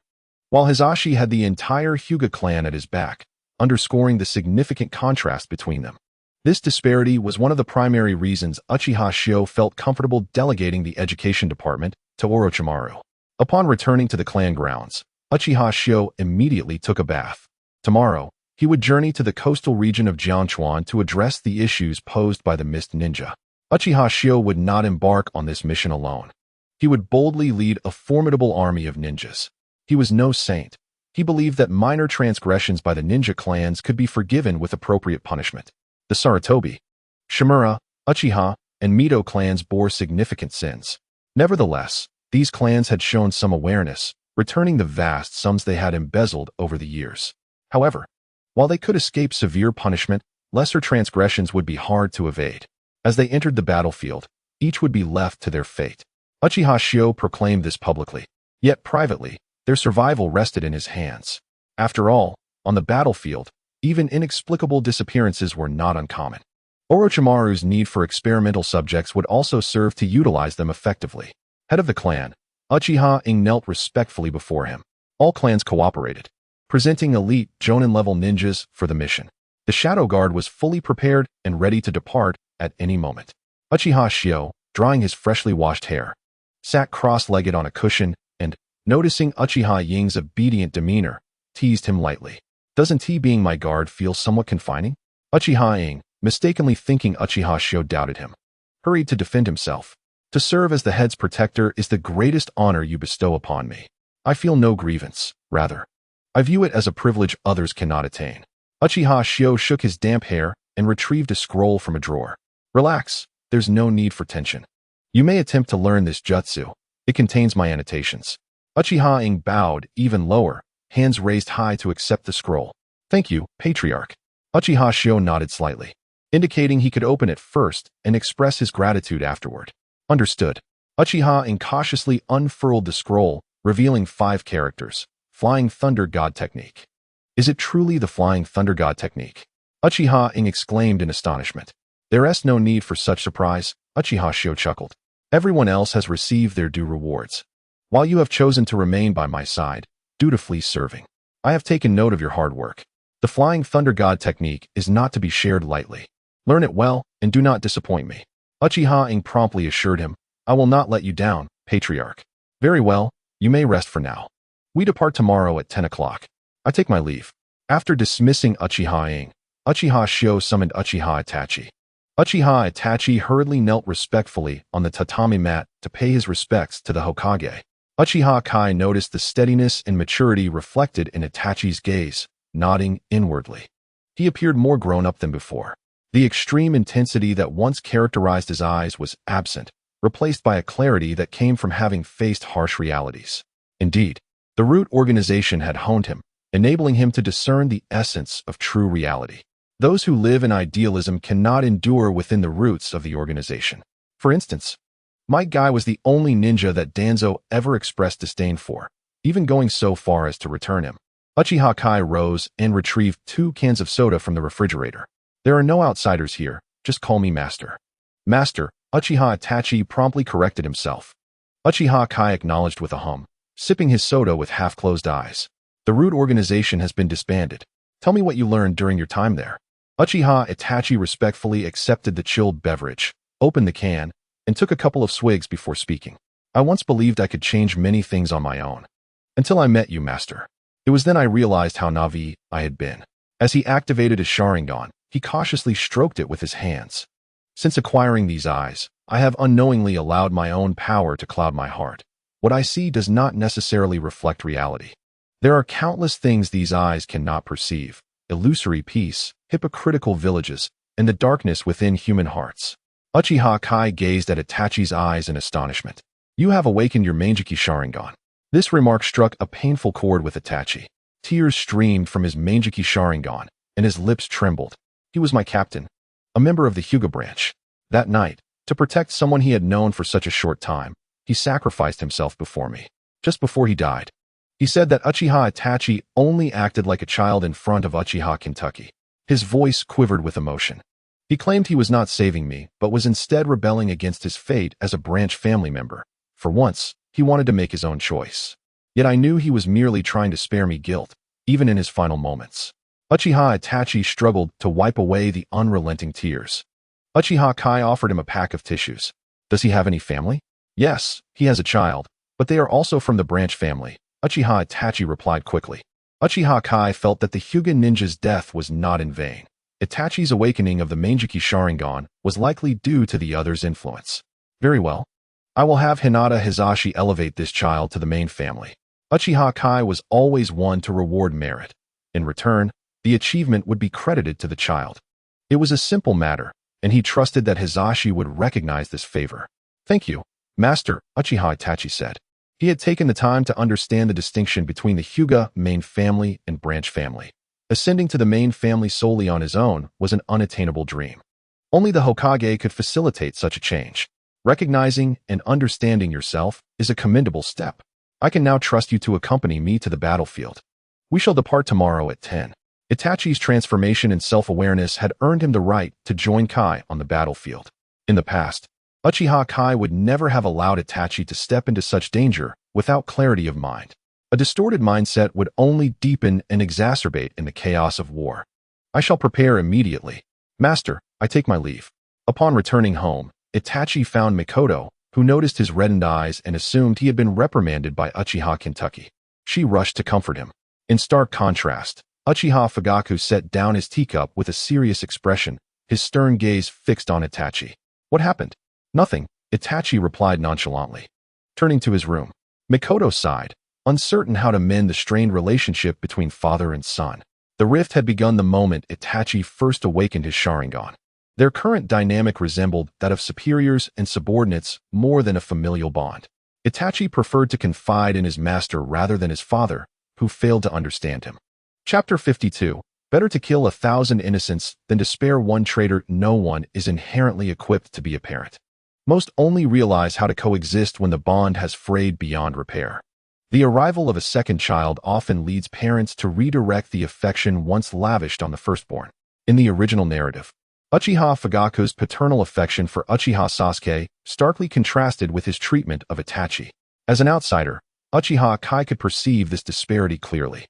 [SPEAKER 1] while Hisashi had the entire Hyuga clan at his back, underscoring the significant contrast between them. This disparity was one of the primary reasons Uchiha Shio felt comfortable delegating the education department to Orochimaru. Upon returning to the clan grounds, Uchiha Shio immediately took a bath. Tomorrow, he would journey to the coastal region of Jianchuan to address the issues posed by the Mist Ninja. Uchiha Shio would not embark on this mission alone. He would boldly lead a formidable army of ninjas. He was no saint. He believed that minor transgressions by the ninja clans could be forgiven with appropriate punishment. The Sarutobi, Shimura, Uchiha, and Mito clans bore significant sins. Nevertheless, these clans had shown some awareness, returning the vast sums they had embezzled over the years. However, while they could escape severe punishment, lesser transgressions would be hard to evade. As they entered the battlefield, each would be left to their fate. Uchiha Shio proclaimed this publicly, yet privately, their survival rested in his hands. After all, on the battlefield, even inexplicable disappearances were not uncommon. Orochimaru's need for experimental subjects would also serve to utilize them effectively. Head of the clan, Uchiha Ing knelt respectfully before him. All clans cooperated, presenting elite Jonin-level ninjas for the mission. The Shadow Guard was fully prepared and ready to depart at any moment. Uchiha Shio, drying his freshly washed hair, sat cross-legged on a cushion and, noticing Uchiha Ying's obedient demeanor, teased him lightly. Doesn't he being my guard feel somewhat confining? Uchiha Ing, mistakenly thinking Uchiha Shio doubted him, hurried to defend himself. To serve as the head's protector is the greatest honor you bestow upon me. I feel no grievance, rather. I view it as a privilege others cannot attain. Uchiha Shio shook his damp hair and retrieved a scroll from a drawer. Relax, there's no need for tension. You may attempt to learn this jutsu. It contains my annotations. Uchiha Ing bowed even lower, hands raised high to accept the scroll. Thank you, Patriarch. Uchiha Shio nodded slightly, indicating he could open it first and express his gratitude afterward. Understood. Uchiha Ing cautiously unfurled the scroll, revealing 5 characters. Flying Thunder God Technique. Is it truly the Flying Thunder God Technique? Uchiha Ing exclaimed in astonishment. There's no need for such surprise, Uchiha Shio chuckled. Everyone else has received their due rewards, while you have chosen to remain by my side, dutifully serving. I have taken note of your hard work. The Flying Thunder God Technique is not to be shared lightly. Learn it well, and do not disappoint me. Uchiha Ing promptly assured him, I will not let you down, Patriarch. Very well, you may rest for now. We depart tomorrow at 10 o'clock. I take my leave. After dismissing Uchiha-ing, Uchiha Shio summoned Uchiha Itachi. Uchiha Itachi hurriedly knelt respectfully on the tatami mat to pay his respects to the Hokage. Uchiha Kai noticed the steadiness and maturity reflected in Itachi's gaze, nodding inwardly. He appeared more grown-up than before. The extreme intensity that once characterized his eyes was absent, replaced by a clarity that came from having faced harsh realities. Indeed, the root organization had honed him, enabling him to discern the essence of true reality. Those who live in idealism cannot endure within the roots of the organization. For instance, Might Guy was the only ninja that Danzo ever expressed disdain for, even going so far as to return him. Uchiha Kai rose and retrieved 2 cans of soda from the refrigerator. There are no outsiders here, just call me Master. Master, Uchiha Itachi promptly corrected himself. Uchiha Kai acknowledged with a hum, sipping his soda with half-closed eyes. The root organization has been disbanded. Tell me what you learned during your time there. Uchiha Itachi respectfully accepted the chilled beverage, opened the can, and took a couple of swigs before speaking. I once believed I could change many things on my own. Until I met you, Master. It was then I realized how naive I had been. As he activated his Sharingan, he cautiously stroked it with his hands. Since acquiring these eyes, I have unknowingly allowed my own power to cloud my heart. What I see does not necessarily reflect reality. There are countless things these eyes cannot perceive: illusory peace, hypocritical villages, and the darkness within human hearts. Uchiha Kai gazed at Itachi's eyes in astonishment. You have awakened your Manjiki Sharingan. This remark struck a painful chord with Itachi. Tears streamed from his Manjiki Sharingan, and his lips trembled. He was my captain, a member of the Hyuga branch. That night, to protect someone he had known for such a short time, he sacrificed himself before me. Just before he died, he said that Uchiha Itachi only acted like a child in front of Uchiha Kentucky. His voice quivered with emotion. He claimed he was not saving me, but was instead rebelling against his fate as a branch family member. For once, he wanted to make his own choice. Yet I knew he was merely trying to spare me guilt, even in his final moments. Uchiha Itachi struggled to wipe away the unrelenting tears. Uchiha Kai offered him a pack of tissues. Does he have any family? Yes, he has a child, but they are also from the branch family, Uchiha Itachi replied quickly. Uchiha Kai felt that the Hyuga ninja's death was not in vain. Itachi's awakening of the Manjiki Sharingan was likely due to the other's influence. Very well. I will have Hinata Hizashi elevate this child to the main family. Uchiha Kai was always one to reward merit. In return, the achievement would be credited to the child. It was a simple matter, and he trusted that Hizashi would recognize this favor. Thank you, Master, Uchiha Itachi said. He had taken the time to understand the distinction between the Hyuga main family and branch family. Ascending to the main family solely on his own was an unattainable dream. Only the Hokage could facilitate such a change. Recognizing and understanding yourself is a commendable step. I can now trust you to accompany me to the battlefield. We shall depart tomorrow at 10. Itachi's transformation and self-awareness had earned him the right to join Kai on the battlefield. In the past, Uchiha Kai would never have allowed Itachi to step into such danger without clarity of mind. A distorted mindset would only deepen and exacerbate in the chaos of war. I shall prepare immediately. Master, I take my leave. Upon returning home, Itachi found Mikoto, who noticed his reddened eyes and assumed he had been reprimanded by Uchiha Kentucky. She rushed to comfort him. In stark contrast, Uchiha Fugaku set down his teacup with a serious expression, his stern gaze fixed on Itachi. What happened? Nothing, Itachi replied nonchalantly. Turning to his room, Mikoto sighed, uncertain how to mend the strained relationship between father and son. The rift had begun the moment Itachi first awakened his Sharingan. Their current dynamic resembled that of superiors and subordinates more than a familial bond. Itachi preferred to confide in his master rather than his father, who failed to understand him. Chapter 52. Better to kill 1,000 innocents than to spare one traitor. No one is inherently equipped to be a parent. Most only realize how to coexist when the bond has frayed beyond repair. The arrival of a second child often leads parents to redirect the affection once lavished on the firstborn. In the original narrative, Uchiha Fugaku's paternal affection for Uchiha Sasuke starkly contrasted with his treatment of Itachi. As an outsider, Uchiha Kai could perceive this disparity clearly.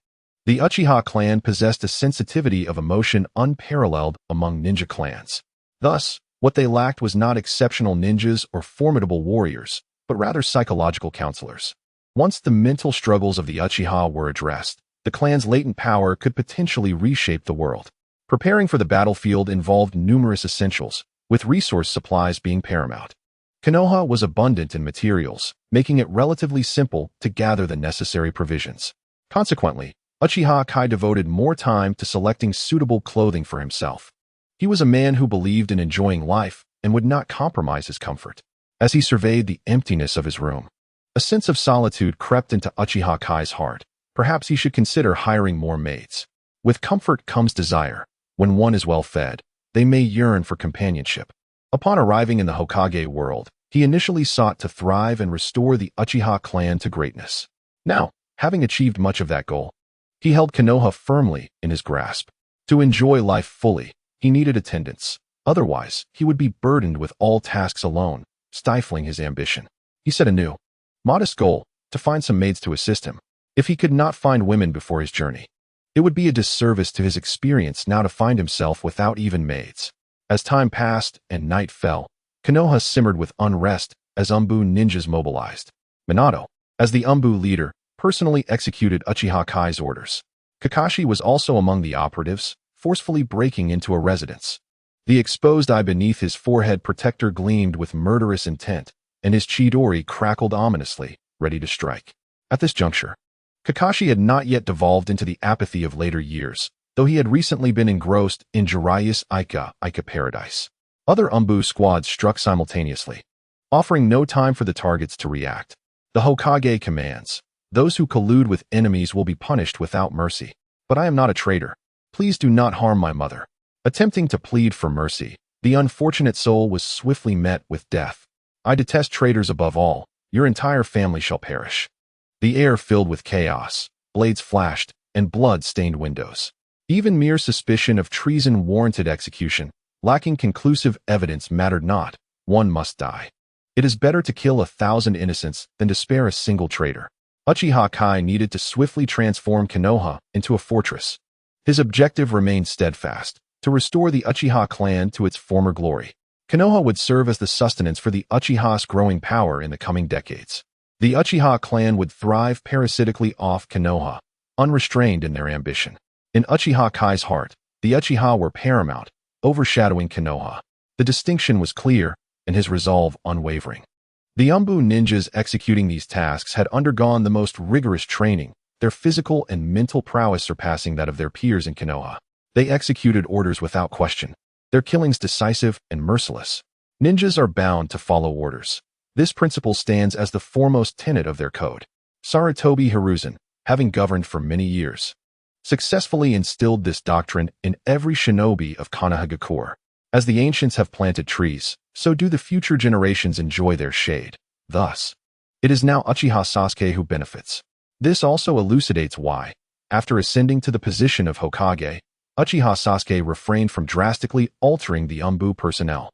[SPEAKER 1] The Uchiha clan possessed a sensitivity of emotion unparalleled among ninja clans. Thus, what they lacked was not exceptional ninjas or formidable warriors, but rather psychological counselors. Once the mental struggles of the Uchiha were addressed, the clan's latent power could potentially reshape the world. Preparing for the battlefield involved numerous essentials, with resource supplies being paramount. Konoha was abundant in materials, making it relatively simple to gather the necessary provisions. Consequently, Uchiha Kai devoted more time to selecting suitable clothing for himself. He was a man who believed in enjoying life and would not compromise his comfort. As he surveyed the emptiness of his room, a sense of solitude crept into Uchiha Kai's heart. Perhaps he should consider hiring more maids. With comfort comes desire. When one is well fed, they may yearn for companionship. Upon arriving in the Hokage world, he initially sought to thrive and restore the Uchiha clan to greatness. Now, having achieved much of that goal, he held Konoha firmly in his grasp. To enjoy life fully, he needed attendance. Otherwise, he would be burdened with all tasks alone, stifling his ambition. He set a new, modest goal, to find some maids to assist him. If he could not find women before his journey, it would be a disservice to his experience now to find himself without even maids. As time passed and night fell, Konoha simmered with unrest as Umbu ninjas mobilized. Minato, as the Umbu leader, personally executed Uchiha Kai's orders. Kakashi was also among the operatives, forcefully breaking into a residence. The exposed eye beneath his forehead protector gleamed with murderous intent, and his chidori crackled ominously, ready to strike. At this juncture, Kakashi had not yet devolved into the apathy of later years, though he had recently been engrossed in Jiraiya's Ica paradise. Other Umbu squads struck simultaneously, offering no time for the targets to react. The Hokage commands, "Those who collude with enemies will be punished without mercy. But I am not a traitor. Please do not harm my mother." Attempting to plead for mercy, the unfortunate soul was swiftly met with death. "I detest traitors above all. Your entire family shall perish." The air filled with chaos, blades flashed, and blood stained windows. Even mere suspicion of treason warranted execution. Lacking conclusive evidence mattered not. One must die. It is better to kill 1,000 innocents than to spare a single traitor. Uchiha Kai needed to swiftly transform Konoha into a fortress. His objective remained steadfast, to restore the Uchiha clan to its former glory. Konoha would serve as the sustenance for the Uchiha's growing power in the coming decades. The Uchiha clan would thrive parasitically off Konoha, unrestrained in their ambition. In Uchiha Kai's heart, the Uchiha were paramount, overshadowing Konoha. The distinction was clear, and his resolve unwavering. The Umbu ninjas executing these tasks had undergone the most rigorous training, their physical and mental prowess surpassing that of their peers in Konoha. They executed orders without question, their killings decisive and merciless. Ninjas are bound to follow orders. This principle stands as the foremost tenet of their code. Sarutobi Hiruzen, having governed for many years, successfully instilled this doctrine in every shinobi of Konohagakure. As the ancients have planted trees, so do the future generations enjoy their shade. Thus, it is now Uchiha Sasuke who benefits. This also elucidates why, after ascending to the position of Hokage, Uchiha Sasuke refrained from drastically altering the Umbu personnel.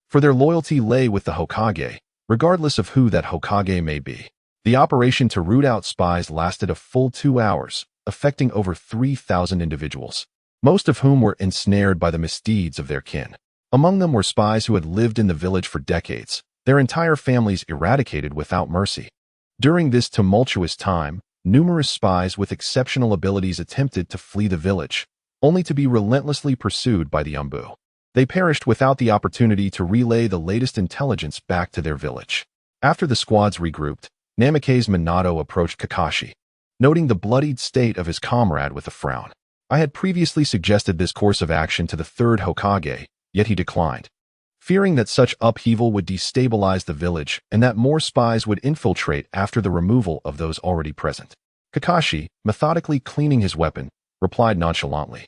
[SPEAKER 1] For their loyalty lay with the Hokage, regardless of who that Hokage may be. The operation to root out spies lasted a full 2 hours, affecting over 3,000 individuals, most of whom were ensnared by the misdeeds of their kin. Among them were spies who had lived in the village for decades, their entire families eradicated without mercy. During this tumultuous time, numerous spies with exceptional abilities attempted to flee the village, only to be relentlessly pursued by the Umbu. They perished without the opportunity to relay the latest intelligence back to their village. After the squads regrouped, Namake's Minato approached Kakashi, noting the bloodied state of his comrade with a frown. I had previously suggested this course of action to the third Hokage, yet he declined, fearing that such upheaval would destabilize the village and that more spies would infiltrate after the removal of those already present. Kakashi, methodically cleaning his weapon, replied nonchalantly,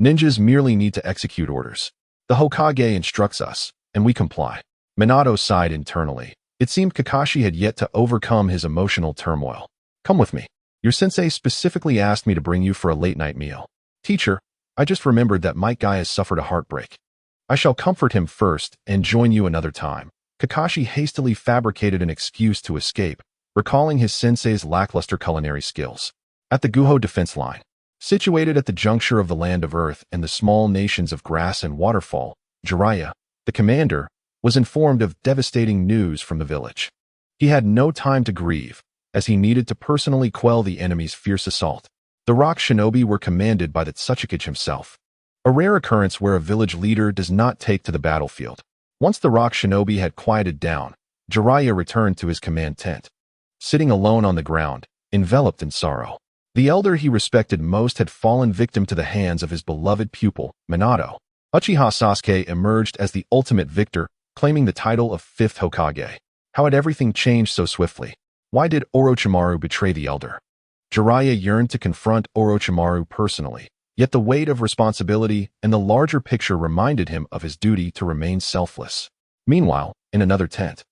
[SPEAKER 1] "Ninjas merely need to execute orders. The Hokage instructs us, and we comply." Minato sighed internally. It seemed Kakashi had yet to overcome his emotional turmoil. "Come with me. Your sensei specifically asked me to bring you for a late-night meal." "Teacher, I just remembered that Might Guy has suffered a heartbreak. I shall comfort him first and join you another time." Kakashi hastily fabricated an excuse to escape, recalling his sensei's lackluster culinary skills. At the Guho defense line, situated at the juncture of the land of earth and the small nations of grass and waterfall, Jiraiya, the commander, was informed of devastating news from the village. He had no time to grieve, as he needed to personally quell the enemy's fierce assault. The rock shinobi were commanded by the Tsuchikage himself, a rare occurrence where a village leader does not take to the battlefield. Once the rock shinobi had quieted down, Jiraiya returned to his command tent. Sitting alone on the ground, enveloped in sorrow, the elder he respected most had fallen victim to the hands of his beloved pupil, Minato. Uchiha Sasuke emerged as the ultimate victor, claiming the title of 5th Hokage. How had everything changed so swiftly? Why did Orochimaru betray the elder? Jiraiya yearned to confront Orochimaru personally, yet the weight of responsibility and the larger picture reminded him of his duty to remain selfless. Meanwhile, in another tent,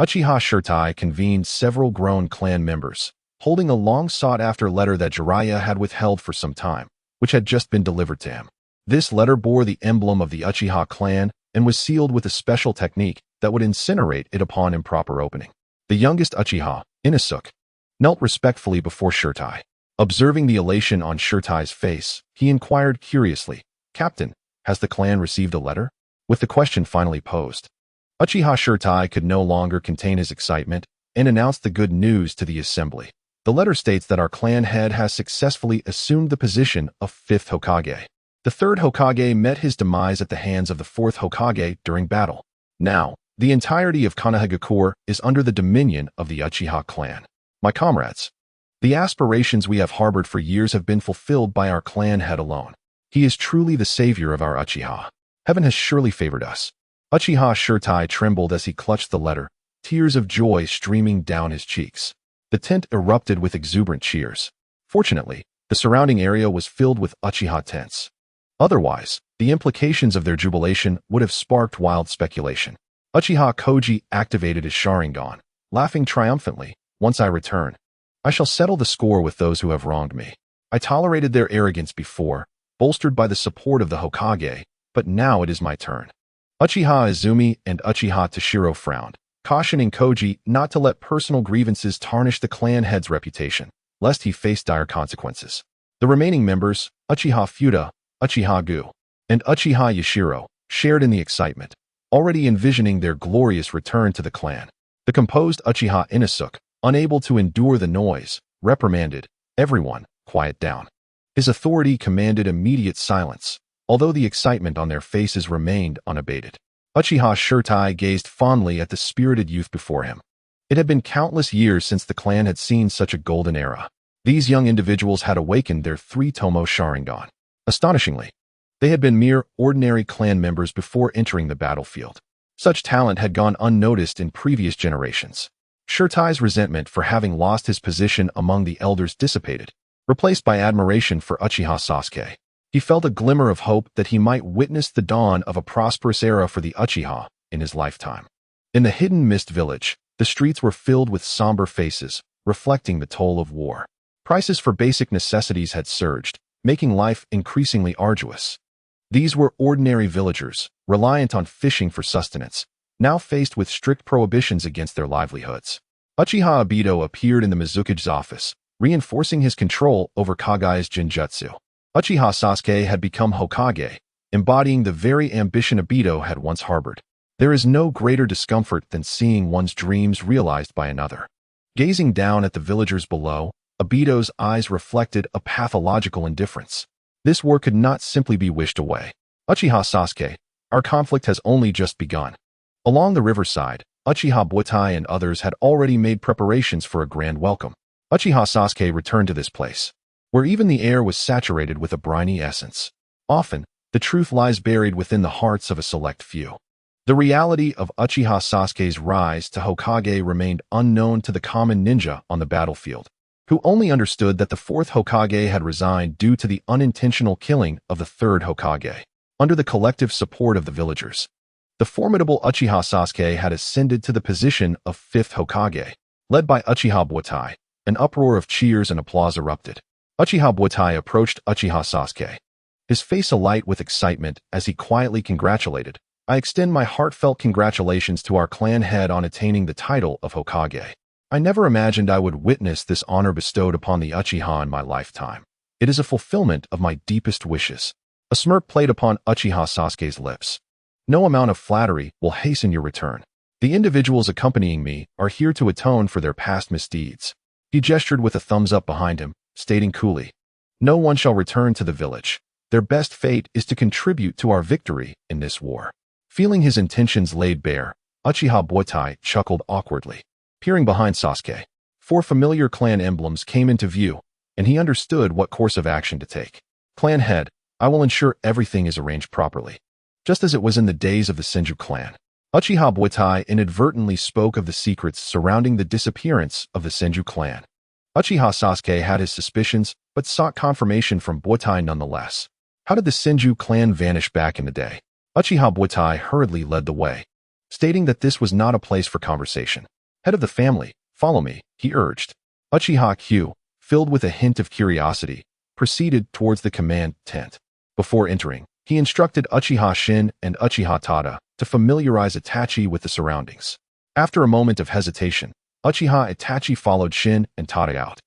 [SPEAKER 1] Uchiha Shirtai convened several grown clan members, holding a long sought-after letter that Jiraiya had withheld for some time, which had just been delivered to him. This letter bore the emblem of the Uchiha clan and was sealed with a special technique that would incinerate it upon improper opening. The youngest Uchiha, Inosuke, knelt respectfully before Shirtai. Observing the elation on Shirtai's face, he inquired curiously, "Captain, has the clan received a letter?" With the question finally posed, Uchiha Shirtai could no longer contain his excitement and announced the good news to the assembly. The letter states that our clan head has successfully assumed the position of 5th Hokage. The 3rd Hokage met his demise at the hands of the 4th Hokage during battle. Now, the entirety of Konohagakure is under the dominion of the Uchiha clan. My comrades, the aspirations we have harbored for years have been fulfilled by our clan head alone. He is truly the savior of our Uchiha. Heaven has surely favored us. Uchiha Shirtai trembled as he clutched the letter, tears of joy streaming down his cheeks. The tent erupted with exuberant cheers. Fortunately, the surrounding area was filled with Uchiha tents. Otherwise, the implications of their jubilation would have sparked wild speculation. Uchiha Koji activated his Sharingan, laughing triumphantly. "Once I return, I shall settle the score with those who have wronged me. I tolerated their arrogance before, bolstered by the support of the Hokage, but now it is my turn." Uchiha Izumi and Uchiha Toshiro frowned, cautioning Koji not to let personal grievances tarnish the clan head's reputation, lest he face dire consequences. The remaining members, Uchiha Fuda, Uchiha Gu, and Uchiha Yashiro, shared in the excitement, already envisioning their glorious return to the clan. The composed Uchiha Inosuke, unable to endure the noise, reprimanded, "Everyone, quiet down." His authority commanded immediate silence, although the excitement on their faces remained unabated. Uchiha Shirtai gazed fondly at the spirited youth before him. It had been countless years since the clan had seen such a golden era. These young individuals had awakened their 3-tomo Sharingan. Astonishingly, they had been mere ordinary clan members before entering the battlefield. Such talent had gone unnoticed in previous generations. Shirtai's resentment for having lost his position among the elders dissipated, replaced by admiration for Uchiha Sasuke. He felt a glimmer of hope that he might witness the dawn of a prosperous era for the Uchiha in his lifetime. In the hidden mist village, the streets were filled with somber faces, reflecting the toll of war. Prices for basic necessities had surged, making life increasingly arduous. These were ordinary villagers, reliant on fishing for sustenance, now faced with strict prohibitions against their livelihoods. Uchiha Obito appeared in the Mizukage's office, reinforcing his control over Kagaya's Jinjutsu. Uchiha Sasuke had become Hokage, embodying the very ambition Obito had once harbored. There is no greater discomfort than seeing one's dreams realized by another. Gazing down at the villagers below, Obito's eyes reflected a pathological indifference. This war could not simply be wished away. "Uchiha Sasuke, our conflict has only just begun." Along the riverside, Uchiha Butai and others had already made preparations for a grand welcome. Uchiha Sasuke returned to this place, where even the air was saturated with a briny essence. Often, the truth lies buried within the hearts of a select few. The reality of Uchiha Sasuke's rise to Hokage remained unknown to the common ninja on the battlefield, who only understood that the 4th Hokage had resigned due to the unintentional killing of the 3rd Hokage. Under the collective support of the villagers, the formidable Uchiha Sasuke had ascended to the position of 5th Hokage. Led by Uchiha Butai, an uproar of cheers and applause erupted. Uchiha Butai approached Uchiha Sasuke, his face alight with excitement as he quietly congratulated, "I extend my heartfelt congratulations to our clan head on attaining the title of Hokage. I never imagined I would witness this honor bestowed upon the Uchiha in my lifetime. It is a fulfillment of my deepest wishes." A smirk played upon Uchiha Sasuke's lips. "No amount of flattery will hasten your return. The individuals accompanying me are here to atone for their past misdeeds." He gestured with a thumbs up behind him, stating coolly, "No one shall return to the village. Their best fate is to contribute to our victory in this war." Feeling his intentions laid bare, Uchiha Buotai chuckled awkwardly. Peering behind Sasuke, 4 familiar clan emblems came into view, and he understood what course of action to take. "Clan head, I will ensure everything is arranged properly." Just as it was in the days of the Senju clan, Uchiha Buotai inadvertently spoke of the secrets surrounding the disappearance of the Senju clan. Uchiha Sasuke had his suspicions, but sought confirmation from Buotai nonetheless. How did the Senju clan vanish back in the day? Uchiha Buotai hurriedly led the way, stating that this was not a place for conversation. "Head of the family, follow me," he urged. Uchiha Q, filled with a hint of curiosity, proceeded towards the command tent. Before entering, he instructed Uchiha Shin and Uchiha Tada to familiarize Itachi with the surroundings. After a moment of hesitation, Uchiha Itachi followed Shin and Tada out.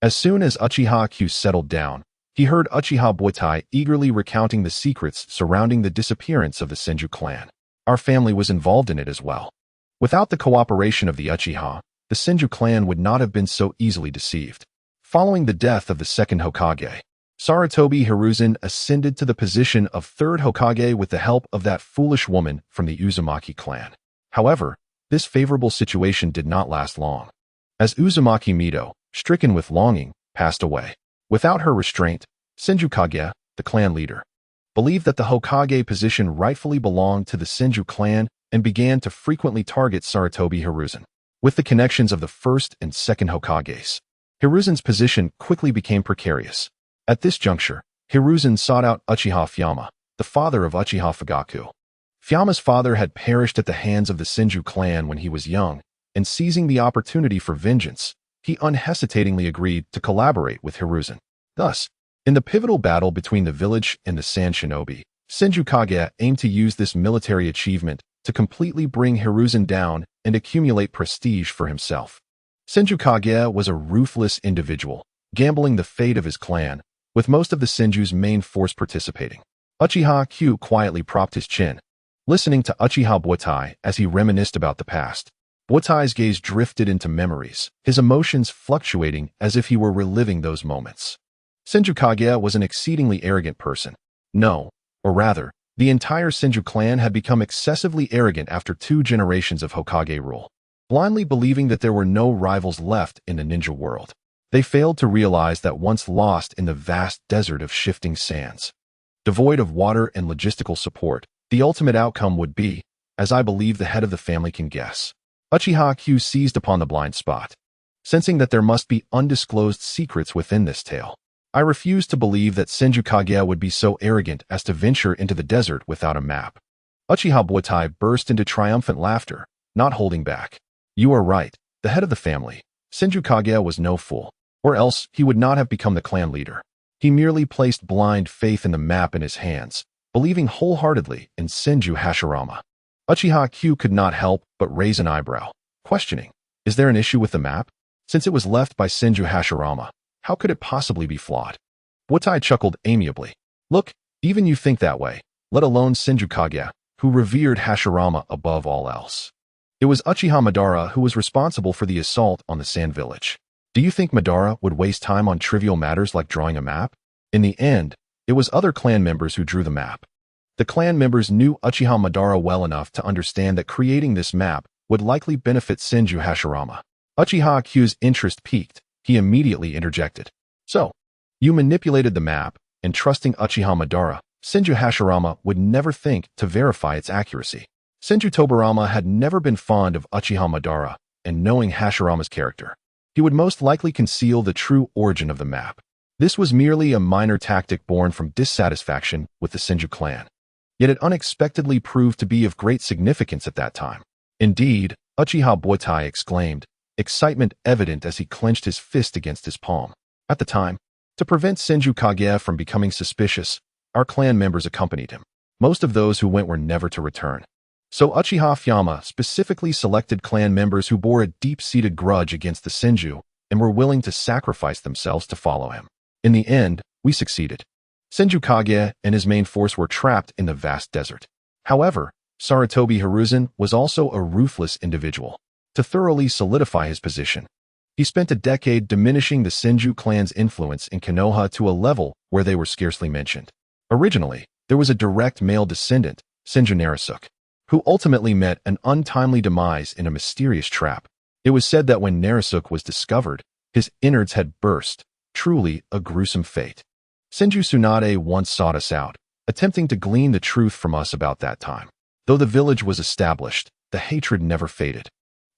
[SPEAKER 1] As soon as Uchiha Q settled down, he heard Uchiha Buotai eagerly recounting the secrets surrounding the disappearance of the Senju clan. "Our family was involved in it as well. Without the cooperation of the Uchiha, the Senju clan would not have been so easily deceived." Following the death of the second Hokage, Sarutobi Hiruzen ascended to the position of third Hokage with the help of that foolish woman from the Uzumaki clan. However, this favorable situation did not last long, as Uzumaki Mido, stricken with longing, passed away. Without her restraint, Senju Kage, the clan leader, believed that the Hokage position rightfully belonged to the Senju clan and began to frequently target Sarutobi Hiruzen. With the connections of the first and second Hokages, Hiruzen's position quickly became precarious. At this juncture, Hiruzen sought out Uchiha Fyama, the father of Uchiha Fugaku. Fyama's father had perished at the hands of the Senju clan when he was young, and seizing the opportunity for vengeance, he unhesitatingly agreed to collaborate with Hiruzen. Thus, in the pivotal battle between the village and the Sand Shinobi, Senju Kage aimed to use this military achievement to completely bring Hiruzen down and accumulate prestige for himself. Senju Kage was a ruthless individual, gambling the fate of his clan, with most of the Senju's main force participating. Uchiha Q quietly propped his chin, listening to Uchiha Buotai as he reminisced about the past. Buotai's gaze drifted into memories, his emotions fluctuating as if he were reliving those moments. Senju Kage was an exceedingly arrogant person. No, or rather, the entire Senju clan had become excessively arrogant after 2 generations of Hokage rule, blindly believing that there were no rivals left in the ninja world. They failed to realize that once lost in the vast desert of shifting sands, devoid of water and logistical support, the ultimate outcome would be, as I believe the head of the family can guess. Uchiha Q seized upon the blind spot, sensing that there must be undisclosed secrets within this tale. "I refuse to believe that Senju Kage would be so arrogant as to venture into the desert without a map." Uchiha Buotai burst into triumphant laughter, not holding back. "You are right, the head of the family. Senju Kage was no fool, or else he would not have become the clan leader. He merely placed blind faith in the map in his hands, believing wholeheartedly in Senju Hashirama." Uchiha Q could not help but raise an eyebrow, questioning, "Is there an issue with the map? Since it was left by Senju Hashirama, how could it possibly be flawed?" Buotai chuckled amiably. "Look, even you think that way, let alone Senju Kage, who revered Hashirama above all else. It was Uchiha Madara who was responsible for the assault on the Sand Village. Do you think Madara would waste time on trivial matters like drawing a map? In the end, it was other clan members who drew the map. The clan members knew Uchiha Madara well enough to understand that creating this map would likely benefit Senju Hashirama." Uchiha Q's interest piqued. He immediately interjected, "So, you manipulated the map, and trusting Uchiha Madara, Senju Hashirama would never think to verify its accuracy." Senju Tobirama had never been fond of Uchiha Madara, and knowing Hashirama's character, he would most likely conceal the true origin of the map. This was merely a minor tactic born from dissatisfaction with the Senju clan. Yet it unexpectedly proved to be of great significance at that time. Indeed, Uchiha Buotai exclaimed, excitement evident as he clenched his fist against his palm. At the time, to prevent Senju Kage from becoming suspicious, our clan members accompanied him. Most of those who went were never to return. So Uchiha Fyama specifically selected clan members who bore a deep-seated grudge against the Senju and were willing to sacrifice themselves to follow him. In the end, we succeeded. Senju Kage and his main force were trapped in the vast desert. However, Sarutobi Hiruzen was also a ruthless individual. To thoroughly solidify his position, He spent a decade diminishing the Senju clan's influence in Konoha to a level where they were scarcely mentioned. Originally, there was a direct male descendant, Senju Narasuke, who ultimately met an untimely demise in a mysterious trap. It was said that when Narasuke was discovered, his innards had burst, truly a gruesome fate. Senju Tsunade once sought us out, attempting to glean the truth from us about that time. Though the village was established, the hatred never faded.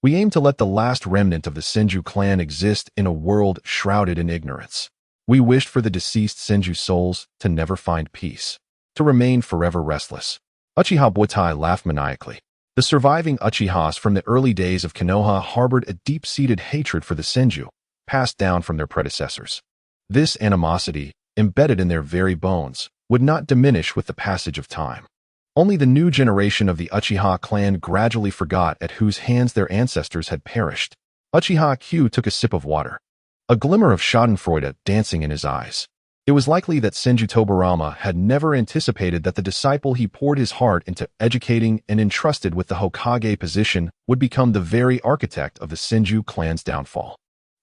[SPEAKER 1] We aim to let the last remnant of the Senju clan exist in a world shrouded in ignorance. We wished for the deceased Senju souls to never find peace, to remain forever restless. Uchiha Butai laughed maniacally. The surviving Uchihas from the early days of Konoha harbored a deep-seated hatred for the Senju, passed down from their predecessors. This animosity, embedded in their very bones, would not diminish with the passage of time. Only the new generation of the Uchiha clan gradually forgot at whose hands their ancestors had perished. Uchiha Q took a sip of water, a glimmer of schadenfreude dancing in his eyes. It was likely that Senju Tobarama had never anticipated that the disciple he poured his heart into educating and entrusted with the Hokage position would become the very architect of the Senju clan's downfall.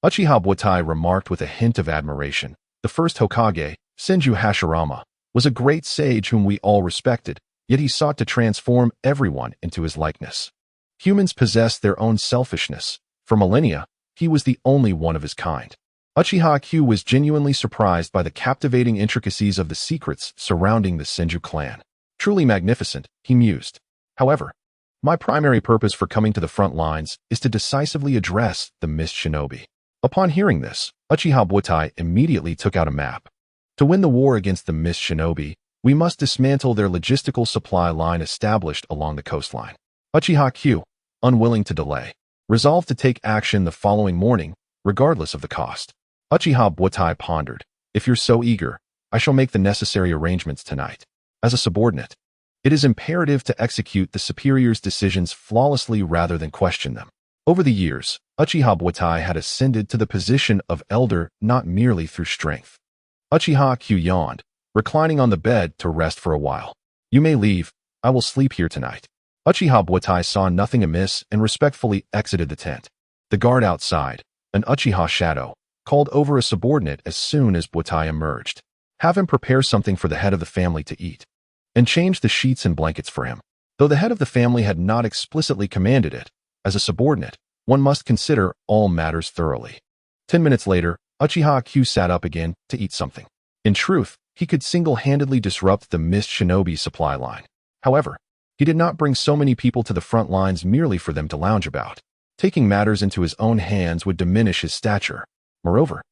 [SPEAKER 1] Uchiha Butai remarked with a hint of admiration. The first Hokage, Senju Hashirama, was a great sage whom we all respected, yet he sought to transform everyone into his likeness. Humans possess their own selfishness. For millennia, he was the only one of his kind. Uchiha Q was genuinely surprised by the captivating intricacies of the secrets surrounding the Senju clan. Truly magnificent, he mused. However, my primary purpose for coming to the front lines is to decisively address the Mist Shinobi. Upon hearing this, Uchiha Butai immediately took out a map. To win the war against the Mist Shinobi, we must dismantle their logistical supply line established along the coastline. Uchiha Q, unwilling to delay, resolved to take action the following morning, regardless of the cost. Uchiha Butai pondered. If you're so eager, I shall make the necessary arrangements tonight. As a subordinate, it is imperative to execute the superior's decisions flawlessly rather than question them. Over the years, Uchiha Butai had ascended to the position of elder not merely through strength. Uchiha Q yawned, reclining on the bed to rest for a while. You may leave, I will sleep here tonight. Uchiha Butai saw nothing amiss and respectfully exited the tent. The guard outside, an Uchiha shadow, called over a subordinate as soon as Butai emerged. Have him prepare something for the head of the family to eat, and change the sheets and blankets for him. Though the head of the family had not explicitly commanded it, as a subordinate, one must consider all matters thoroughly. 10 minutes later, Uchiha Q sat up again to eat something. In truth, he could single-handedly disrupt the Mist Shinobi supply line. However, he did not bring so many people to the front lines merely for them to lounge about. Taking matters into his own hands would diminish his stature. Moreover,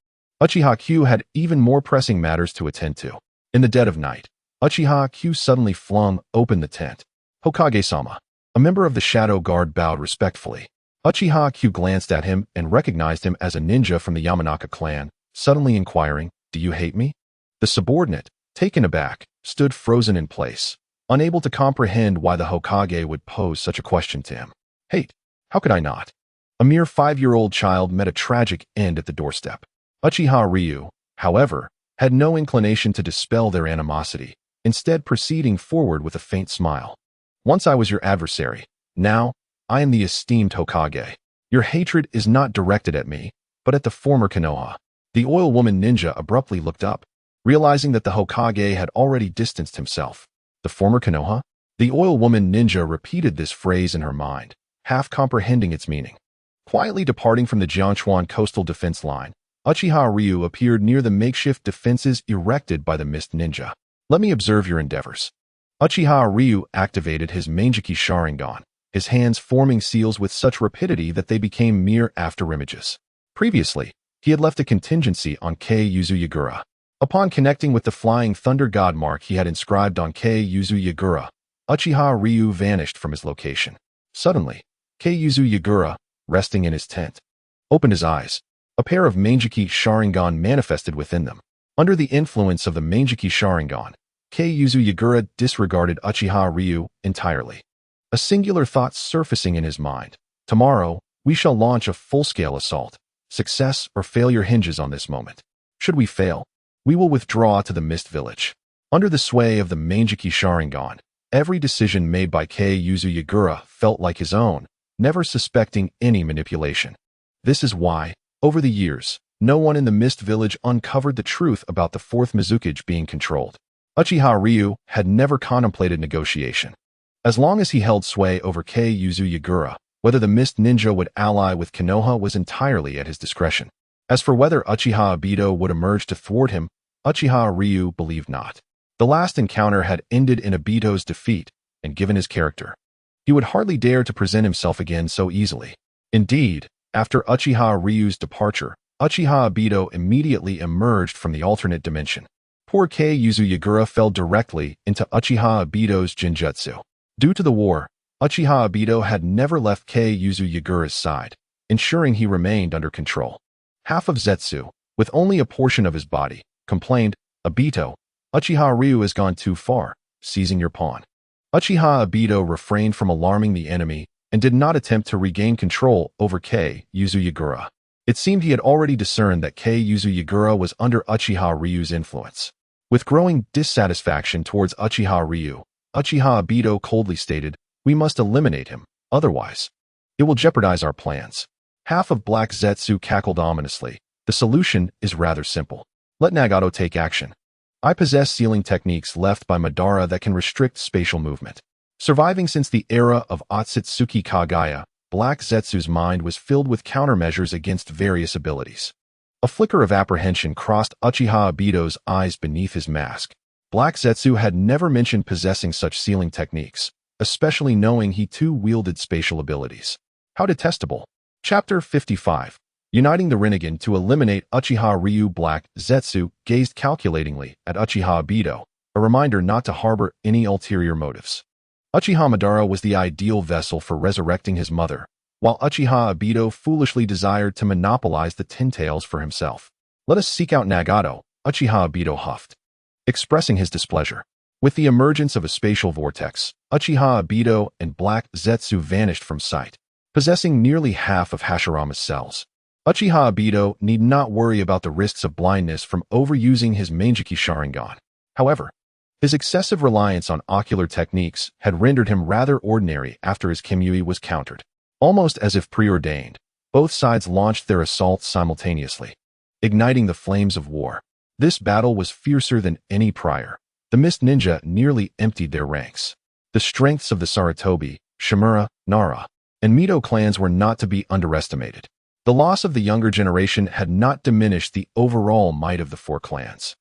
[SPEAKER 1] Uchiha Q had even more pressing matters to attend to. In the dead of night, Uchiha Q suddenly flung open the tent. Hokage-sama. A member of the Shadow Guard bowed respectfully. Uchiha Q glanced at him and recognized him as a ninja from the Yamanaka clan, suddenly inquiring, "Do you hate me?" The subordinate, taken aback, stood frozen in place, unable to comprehend why the Hokage would pose such a question to him. Hate? How could I not? A mere 5-year-old child met a tragic end at the doorstep. Uchiha Ryu, however, had no inclination to dispel their animosity, instead proceeding forward with a faint smile. Once I was your adversary, now I am the esteemed Hokage. Your hatred is not directed at me, but at the former Konoha. The oil woman ninja abruptly looked up, realizing that the Hokage had already distanced himself. The former Konoha? The oil woman ninja repeated this phrase in her mind, half comprehending its meaning. Quietly departing from the Jiangchuan coastal defense line, Uchiha Ryu appeared near the makeshift defenses erected by the Mist Ninja. Let me observe your endeavors. Uchiha Ryu activated his Manjiki Sharingan, his hands forming seals with such rapidity that they became mere afterimages. Previously, he had left a contingency on Kei Yuzu Yagura. Upon connecting with the flying thunder god mark he had inscribed on Kei Yuzu Yagura, Uchiha Ryu vanished from his location. Suddenly, Kei Yuzu Yagura, resting in his tent, opened his eyes. A pair of Manjiki Sharingan manifested within them. Under the influence of the Manjiki Sharingan, Kei Yuzu Yagura disregarded Uchiha Ryu entirely. A singular thought surfacing in his mind. Tomorrow, we shall launch a full-scale assault. Success or failure hinges on this moment. Should we fail, we will withdraw to the Mist Village. Under the sway of the Manjiki Sharingan, every decision made by Kei Yuzu Yagura felt like his own, never suspecting any manipulation. This is why, Over the years, no one in the Mist Village uncovered the truth about the fourth Mizukage being controlled. Uchiha Ryu had never contemplated negotiation. As long as he held sway over Kei Yagura, whether the Mist Ninja would ally with Konoha was entirely at his discretion. As for whether Uchiha Obito would emerge to thwart him, Uchiha Ryu believed not. The last encounter had ended in Obito's defeat, and given his character, he would hardly dare to present himself again so easily. Indeed, after Uchiha Ryu's departure, Uchiha Obito immediately emerged from the alternate dimension. Poor Kei Yagura fell directly into Uchiha Obito's Jinjutsu. Due to the war, Uchiha Obito had never left Kei Yagura's side, ensuring he remained under control. Half of Zetsu, with only a portion of his body, complained, "Obito, Uchiha Ryu has gone too far, seizing your pawn." Uchiha Obito refrained from alarming the enemy and did not attempt to regain control over Kei Yagura. It seemed he had already discerned that Kei Yagura was under Uchiha Ryu's influence. With growing dissatisfaction towards Uchiha Ryu, Uchiha Obito coldly stated, "We must eliminate him, otherwise it will jeopardize our plans." Half of Black Zetsu cackled ominously. "The solution is rather simple. Let Nagato take action. I possess sealing techniques left by Madara that can restrict spatial movement." Surviving since the era of Otsutsuki Kagaya, Black Zetsu's mind was filled with countermeasures against various abilities. A flicker of apprehension crossed Uchiha Obito's eyes beneath his mask. Black Zetsu had never mentioned possessing such sealing techniques, especially knowing he too wielded spatial abilities. How detestable. Chapter 55. Uniting the Rinnegan to eliminate Uchiha Ryu. Black Zetsu gazed calculatingly at Uchiha Obito, a reminder not to harbor any ulterior motives. Uchiha Madara was the ideal vessel for resurrecting his mother, while Uchiha Obito foolishly desired to monopolize the Ten Tails for himself. "Let us seek out Nagato," Uchiha Obito huffed, expressing his displeasure. With the emergence of a spatial vortex, Uchiha Obito and Black Zetsu vanished from sight, possessing nearly half of Hashirama's cells. Uchiha Obito need not worry about the risks of blindness from overusing his Manjiki Sharingan. However, his excessive reliance on ocular techniques had rendered him rather ordinary after his Kimui was countered. Almost as if preordained, both sides launched their assaults simultaneously, igniting the flames of war. This battle was fiercer than any prior. The Mist Ninja nearly emptied their ranks. The strengths of the Sarutobi, Shimura, Nara, and Mito clans were not to be underestimated. The loss of the younger generation had not diminished the overall might of the four clans.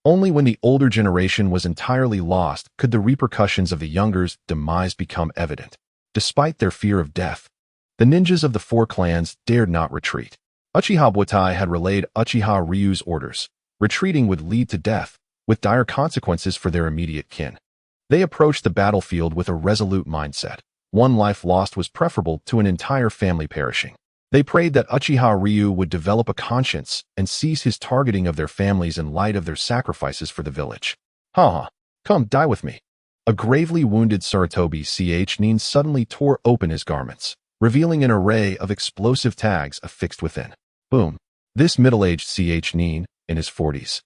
[SPEAKER 1] Only when the older generation was entirely lost could the repercussions of the younger's demise become evident. Despite their fear of death, the ninjas of the four clans dared not retreat. Uchiha Butai had relayed Uchiha Ryu's orders. Retreating would lead to death, with dire consequences for their immediate kin. They approached the battlefield with a resolute mindset. One life lost was preferable to an entire family perishing. They prayed that Uchiha Ryu would develop a conscience and cease his targeting of their families in light of their sacrifices for the village. "Haha, come die with me." A gravely wounded Sarutobi Nin suddenly tore open his garments, revealing an array of explosive tags affixed within. Boom. This middle-aged Nin, in his 40s,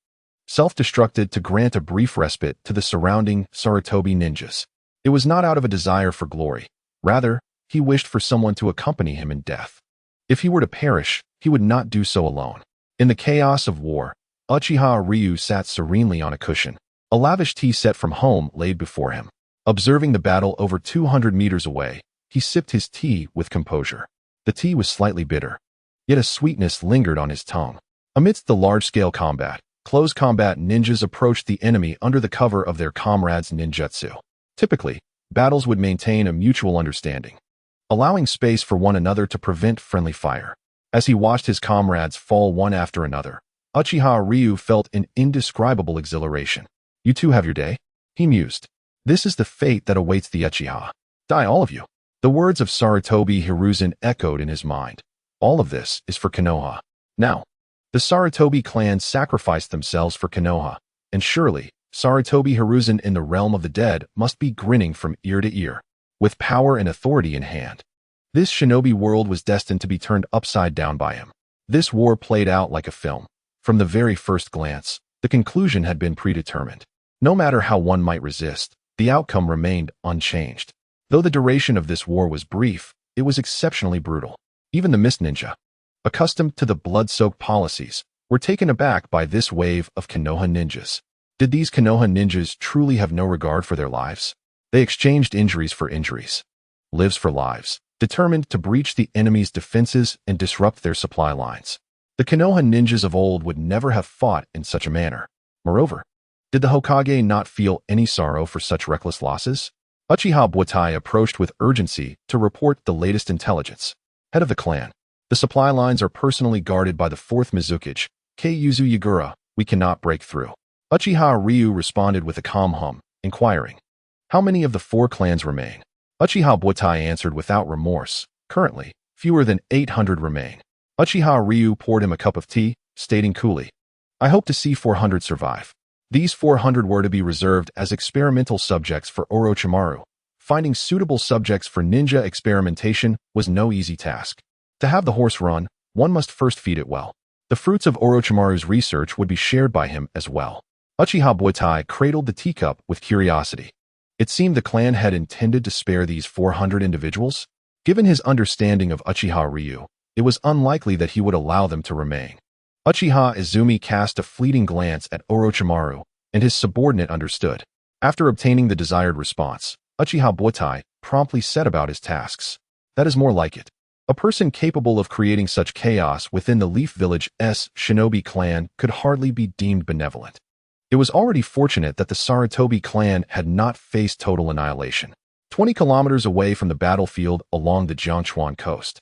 [SPEAKER 1] self-destructed to grant a brief respite to the surrounding Sarutobi ninjas. It was not out of a desire for glory. Rather, he wished for someone to accompany him in death. If he were to perish, he would not do so alone. In the chaos of war, Uchiha Ryu sat serenely on a cushion, a lavish tea set from home laid before him. Observing the battle over 200 meters away, he sipped his tea with composure. The tea was slightly bitter, yet a sweetness lingered on his tongue. Amidst the large-scale combat, close combat ninjas approached the enemy under the cover of their comrades' ninjutsu. Typically, battles would maintain a mutual understanding, allowing space for one another to prevent friendly fire. As he watched his comrades fall one after another, Uchiha Ryu felt an indescribable exhilaration. "You two have your day," he mused. "This is the fate that awaits the Uchiha. Die all of you." The words of Sarutobi Hiruzen echoed in his mind. All of this is for Konoha. Now, the Sarutobi clan sacrificed themselves for Konoha, and surely, Sarutobi Hiruzen in the realm of the dead must be grinning from ear to ear. With power and authority in hand, this shinobi world was destined to be turned upside down by him. This war played out like a film. From the very first glance, the conclusion had been predetermined. No matter how one might resist, the outcome remained unchanged. Though the duration of this war was brief, it was exceptionally brutal. Even the Mist Ninja, accustomed to the blood-soaked policies, were taken aback by this wave of Konoha ninjas. Did these Konoha ninjas truly have no regard for their lives? They exchanged injuries for injuries, lives for lives, determined to breach the enemy's defenses and disrupt their supply lines. The Konoha ninjas of old would never have fought in such a manner. Moreover, did the Hokage not feel any sorrow for such reckless losses? Uchiha Butai approached with urgency to report the latest intelligence. Head of the clan, the supply lines are personally guarded by the 4th Mizukage, Keiyuzu Yagura. We cannot break through. Uchiha Ryu responded with a calm hum, inquiring, how many of the 4 clans remain? Uchiha Butai answered without remorse, currently, fewer than 800 remain. Uchiha Ryu poured him a cup of tea, stating coolly, I hope to see 400 survive. These 400 were to be reserved as experimental subjects for Orochimaru. Finding suitable subjects for ninja experimentation was no easy task. To have the horse run, one must first feed it well. The fruits of Orochimaru's research would be shared by him as well. Uchiha Butai cradled the teacup with curiosity. It seemed the clan had intended to spare these 400 individuals. Given his understanding of Uchiha Ryu, it was unlikely that he would allow them to remain. Uchiha Izumi cast a fleeting glance at Orochimaru, and his subordinate understood. After obtaining the desired response, Uchiha Butai promptly set about his tasks. That is more like it. A person capable of creating such chaos within the Leaf Village's shinobi clan could hardly be deemed benevolent. It was already fortunate that the Sarutobi clan had not faced total annihilation. 20 kilometers away from the battlefield along the Jiangchuan coast,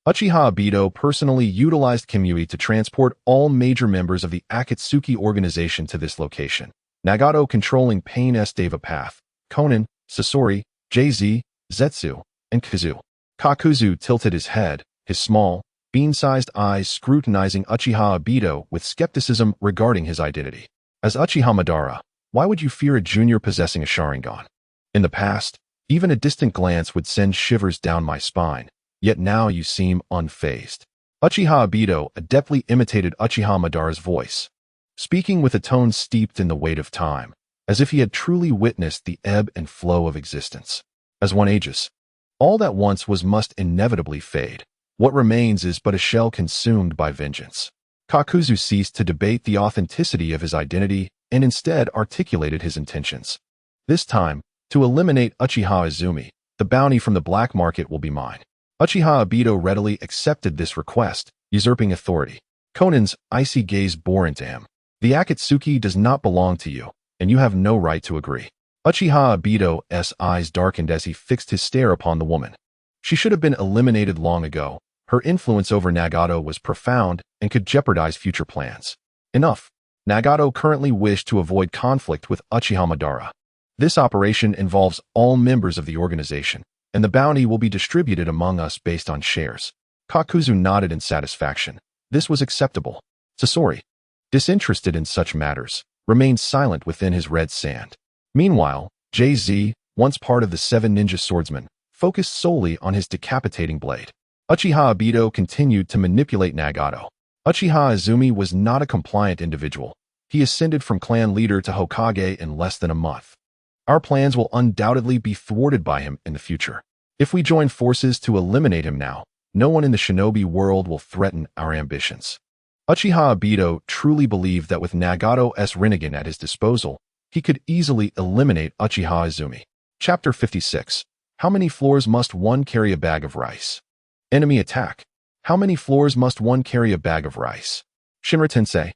[SPEAKER 1] Uchiha Obito personally utilized Kimui to transport all major members of the Akatsuki organization to this location. Nagato controlling Pain's Deva Path, Konan, Sasori, JZ, Zetsu, and Kazu. Kakuzu tilted his head, his small, bean-sized eyes scrutinizing Uchiha Obito with skepticism regarding his identity. As Uchiha Madara, why would you fear a junior possessing a Sharingan? In the past, even a distant glance would send shivers down my spine, yet now you seem unfazed. Uchiha Obito adeptly imitated Uchiha Madara's voice, speaking with a tone steeped in the weight of time, as if he had truly witnessed the ebb and flow of existence. As one ages, all that once was must inevitably fade. What remains is but a shell consumed by vengeance. Kakuzu ceased to debate the authenticity of his identity and instead articulated his intentions. This time, to eliminate Uchiha Izumi, the bounty from the black market will be mine. Uchiha Obito readily accepted this request, usurping authority. Konan's icy gaze bore into him. The Akatsuki does not belong to you, and you have no right to agree. Uchiha Obito's eyes darkened as he fixed his stare upon the woman. She should have been eliminated long ago. Her influence over Nagato was profound and could jeopardize future plans. Enough. Nagato currently wished to avoid conflict with Uchiha Madara. This operation involves all members of the organization, and the bounty will be distributed among us based on shares. Kakuzu nodded in satisfaction. This was acceptable. Sasori, disinterested in such matters, remained silent within his red sand. Meanwhile, JZ, once part of the 7 ninja swordsmen, focused solely on his decapitating blade. Uchiha Obito continued to manipulate Nagato. Uchiha Izumi was not a compliant individual. He ascended from clan leader to Hokage in less than a month. Our plans will undoubtedly be thwarted by him in the future. If we join forces to eliminate him now, no one in the shinobi world will threaten our ambitions. Uchiha Obito truly believed that with Nagato's Rinnegan at his disposal, he could easily eliminate Uchiha Izumi. Chapter 56. How many floors must one carry a bag of rice? Enemy attack. How many floors must one carry a bag of rice? Shinra Tensei.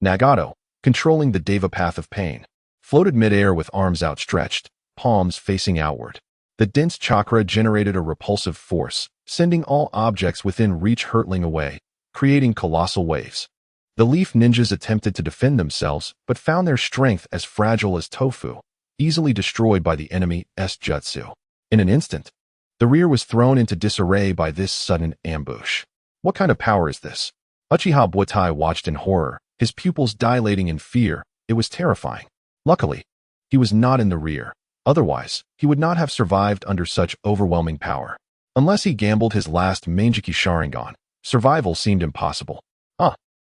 [SPEAKER 1] Nagato, controlling the Deva Path of Pain, floated midair with arms outstretched, palms facing outward. The dense chakra generated a repulsive force, sending all objects within reach hurtling away, creating colossal waves. The Leaf Ninjas attempted to defend themselves, but found their strength as fragile as tofu, easily destroyed by the enemy's jutsu. In an instant, the rear was thrown into disarray by this sudden ambush. What kind of power is this? Uchiha Butai watched in horror, his pupils dilating in fear. It was terrifying. Luckily, he was not in the rear. Otherwise, he would not have survived under such overwhelming power. Unless he gambled his last Mangeki Sharingan, survival seemed impossible.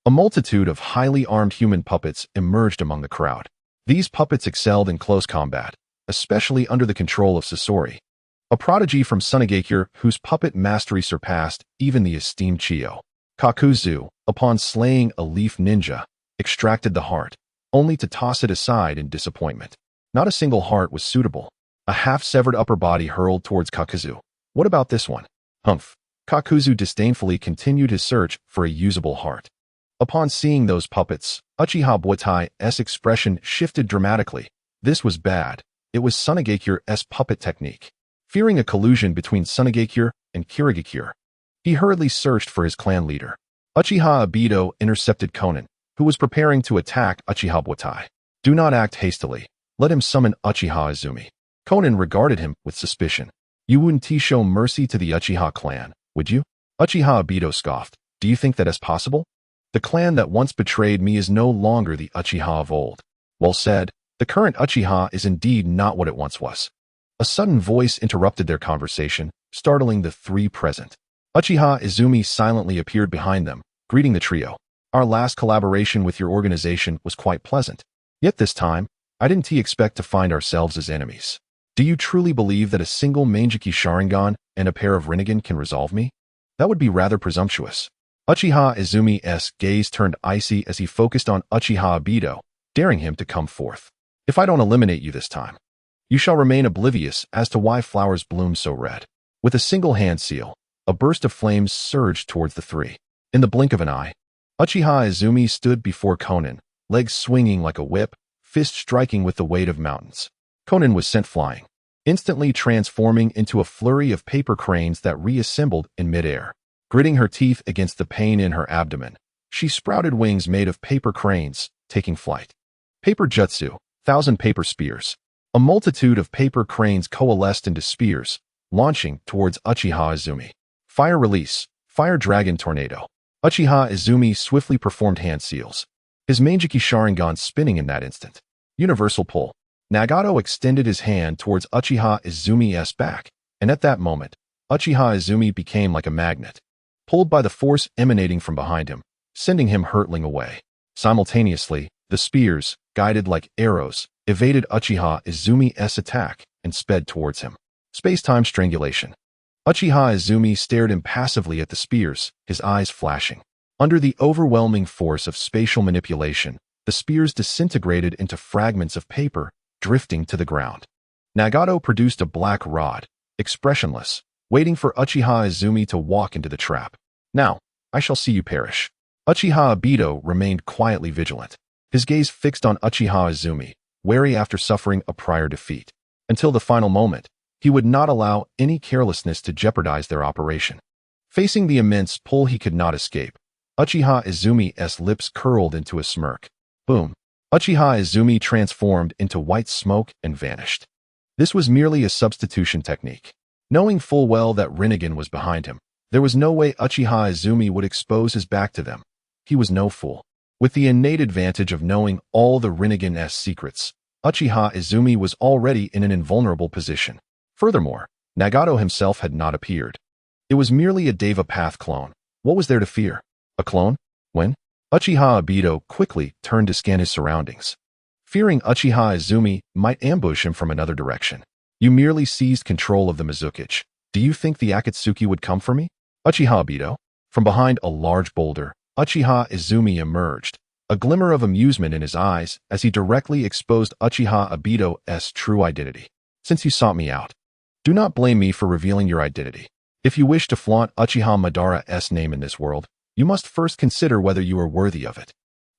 [SPEAKER 1] A multitude of highly armed human puppets emerged among the crowd. These puppets excelled in close combat, especially under the control of Sasori, a prodigy from Sunagakure whose puppet mastery surpassed even the esteemed Chiyo. Kakuzu, upon slaying a leaf ninja, extracted the heart, only to toss it aside in disappointment. Not a single heart was suitable. A half-severed upper body hurled towards Kakuzu. What about this one? Humph. Kakuzu disdainfully continued his search for a usable heart. Upon seeing those puppets, Uchiha Butai's expression shifted dramatically. This was bad. It was Tsunagekyure's puppet technique. Fearing a collusion between Tsunagekyure and Kirigakure, he hurriedly searched for his clan leader. Uchiha Obito intercepted Konan, who was preparing to attack Uchiha Butai. Do not act hastily. Let him summon Uchiha Izumi. Konan regarded him with suspicion. You wouldn't show mercy to the Uchiha clan, would you? Uchiha Obito scoffed. Do you think that is possible? The clan that once betrayed me is no longer the Uchiha of old. Well said. The current Uchiha is indeed not what it once was. A sudden voice interrupted their conversation, startling the three present. Uchiha Izumi silently appeared behind them, greeting the trio. Our last collaboration with your organization was quite pleasant. Yet this time, I didn't expect to find ourselves as enemies. Do you truly believe that a single Manjiki Sharingan and a pair of Rinnegan can resolve me? That would be rather presumptuous. Uchiha Izumi's gaze turned icy as he focused on Uchiha Obito, daring him to come forth. If I don't eliminate you this time, you shall remain oblivious as to why flowers bloom so red. With a single hand seal, a burst of flames surged towards the three. In the blink of an eye, Uchiha Izumi stood before Konan, legs swinging like a whip, fist striking with the weight of mountains. Konan was sent flying, instantly transforming into a flurry of paper cranes that reassembled in midair. Gritting her teeth against the pain in her abdomen, she sprouted wings made of paper cranes, taking flight. Paper jutsu, 1,000 paper spears. A multitude of paper cranes coalesced into spears, launching towards Uchiha Izumi. Fire release, fire dragon tornado. Uchiha Izumi swiftly performed hand seals, his Manjiki Sharingan spinning in that instant. Universal pull. Nagato extended his hand towards Uchiha Izumi's back, and at that moment, Uchiha Izumi became like a magnet, pulled by the force emanating from behind him, sending him hurtling away. Simultaneously, the spears, guided like arrows, evaded Uchiha Izumi's attack and sped towards him. Space-time strangulation. Uchiha Izumi stared impassively at the spears, his eyes flashing. Under the overwhelming force of spatial manipulation, the spears disintegrated into fragments of paper, drifting to the ground. Nagato produced a black rod, expressionless, waiting for Uchiha Izumi to walk into the trap. Now, I shall see you perish. Uchiha Obito remained quietly vigilant, his gaze fixed on Uchiha Izumi, wary after suffering a prior defeat. Until the final moment, he would not allow any carelessness to jeopardize their operation. Facing the immense pull he could not escape, Uchiha Izumi's lips curled into a smirk. Boom. Uchiha Izumi transformed into white smoke and vanished. This was merely a substitution technique. Knowing full well that Rinnegan was behind him, there was no way Uchiha Izumi would expose his back to them. He was no fool. With the innate advantage of knowing all the Rinnegan's secrets, Uchiha Izumi was already in an invulnerable position. Furthermore, Nagato himself had not appeared. It was merely a Deva Path clone. What was there to fear? A clone? When? Uchiha Obito quickly turned to scan his surroundings, fearing Uchiha Izumi might ambush him from another direction. You merely seized control of the Mizukichi. Do you think the Akatsuki would come for me? Uchiha Obito? From behind a large boulder, Uchiha Izumi emerged, a glimmer of amusement in his eyes as he directly exposed Uchiha Obito's true identity. Since you sought me out, do not blame me for revealing your identity. If you wish to flaunt Uchiha Madara's name in this world, you must first consider whether you are worthy of it.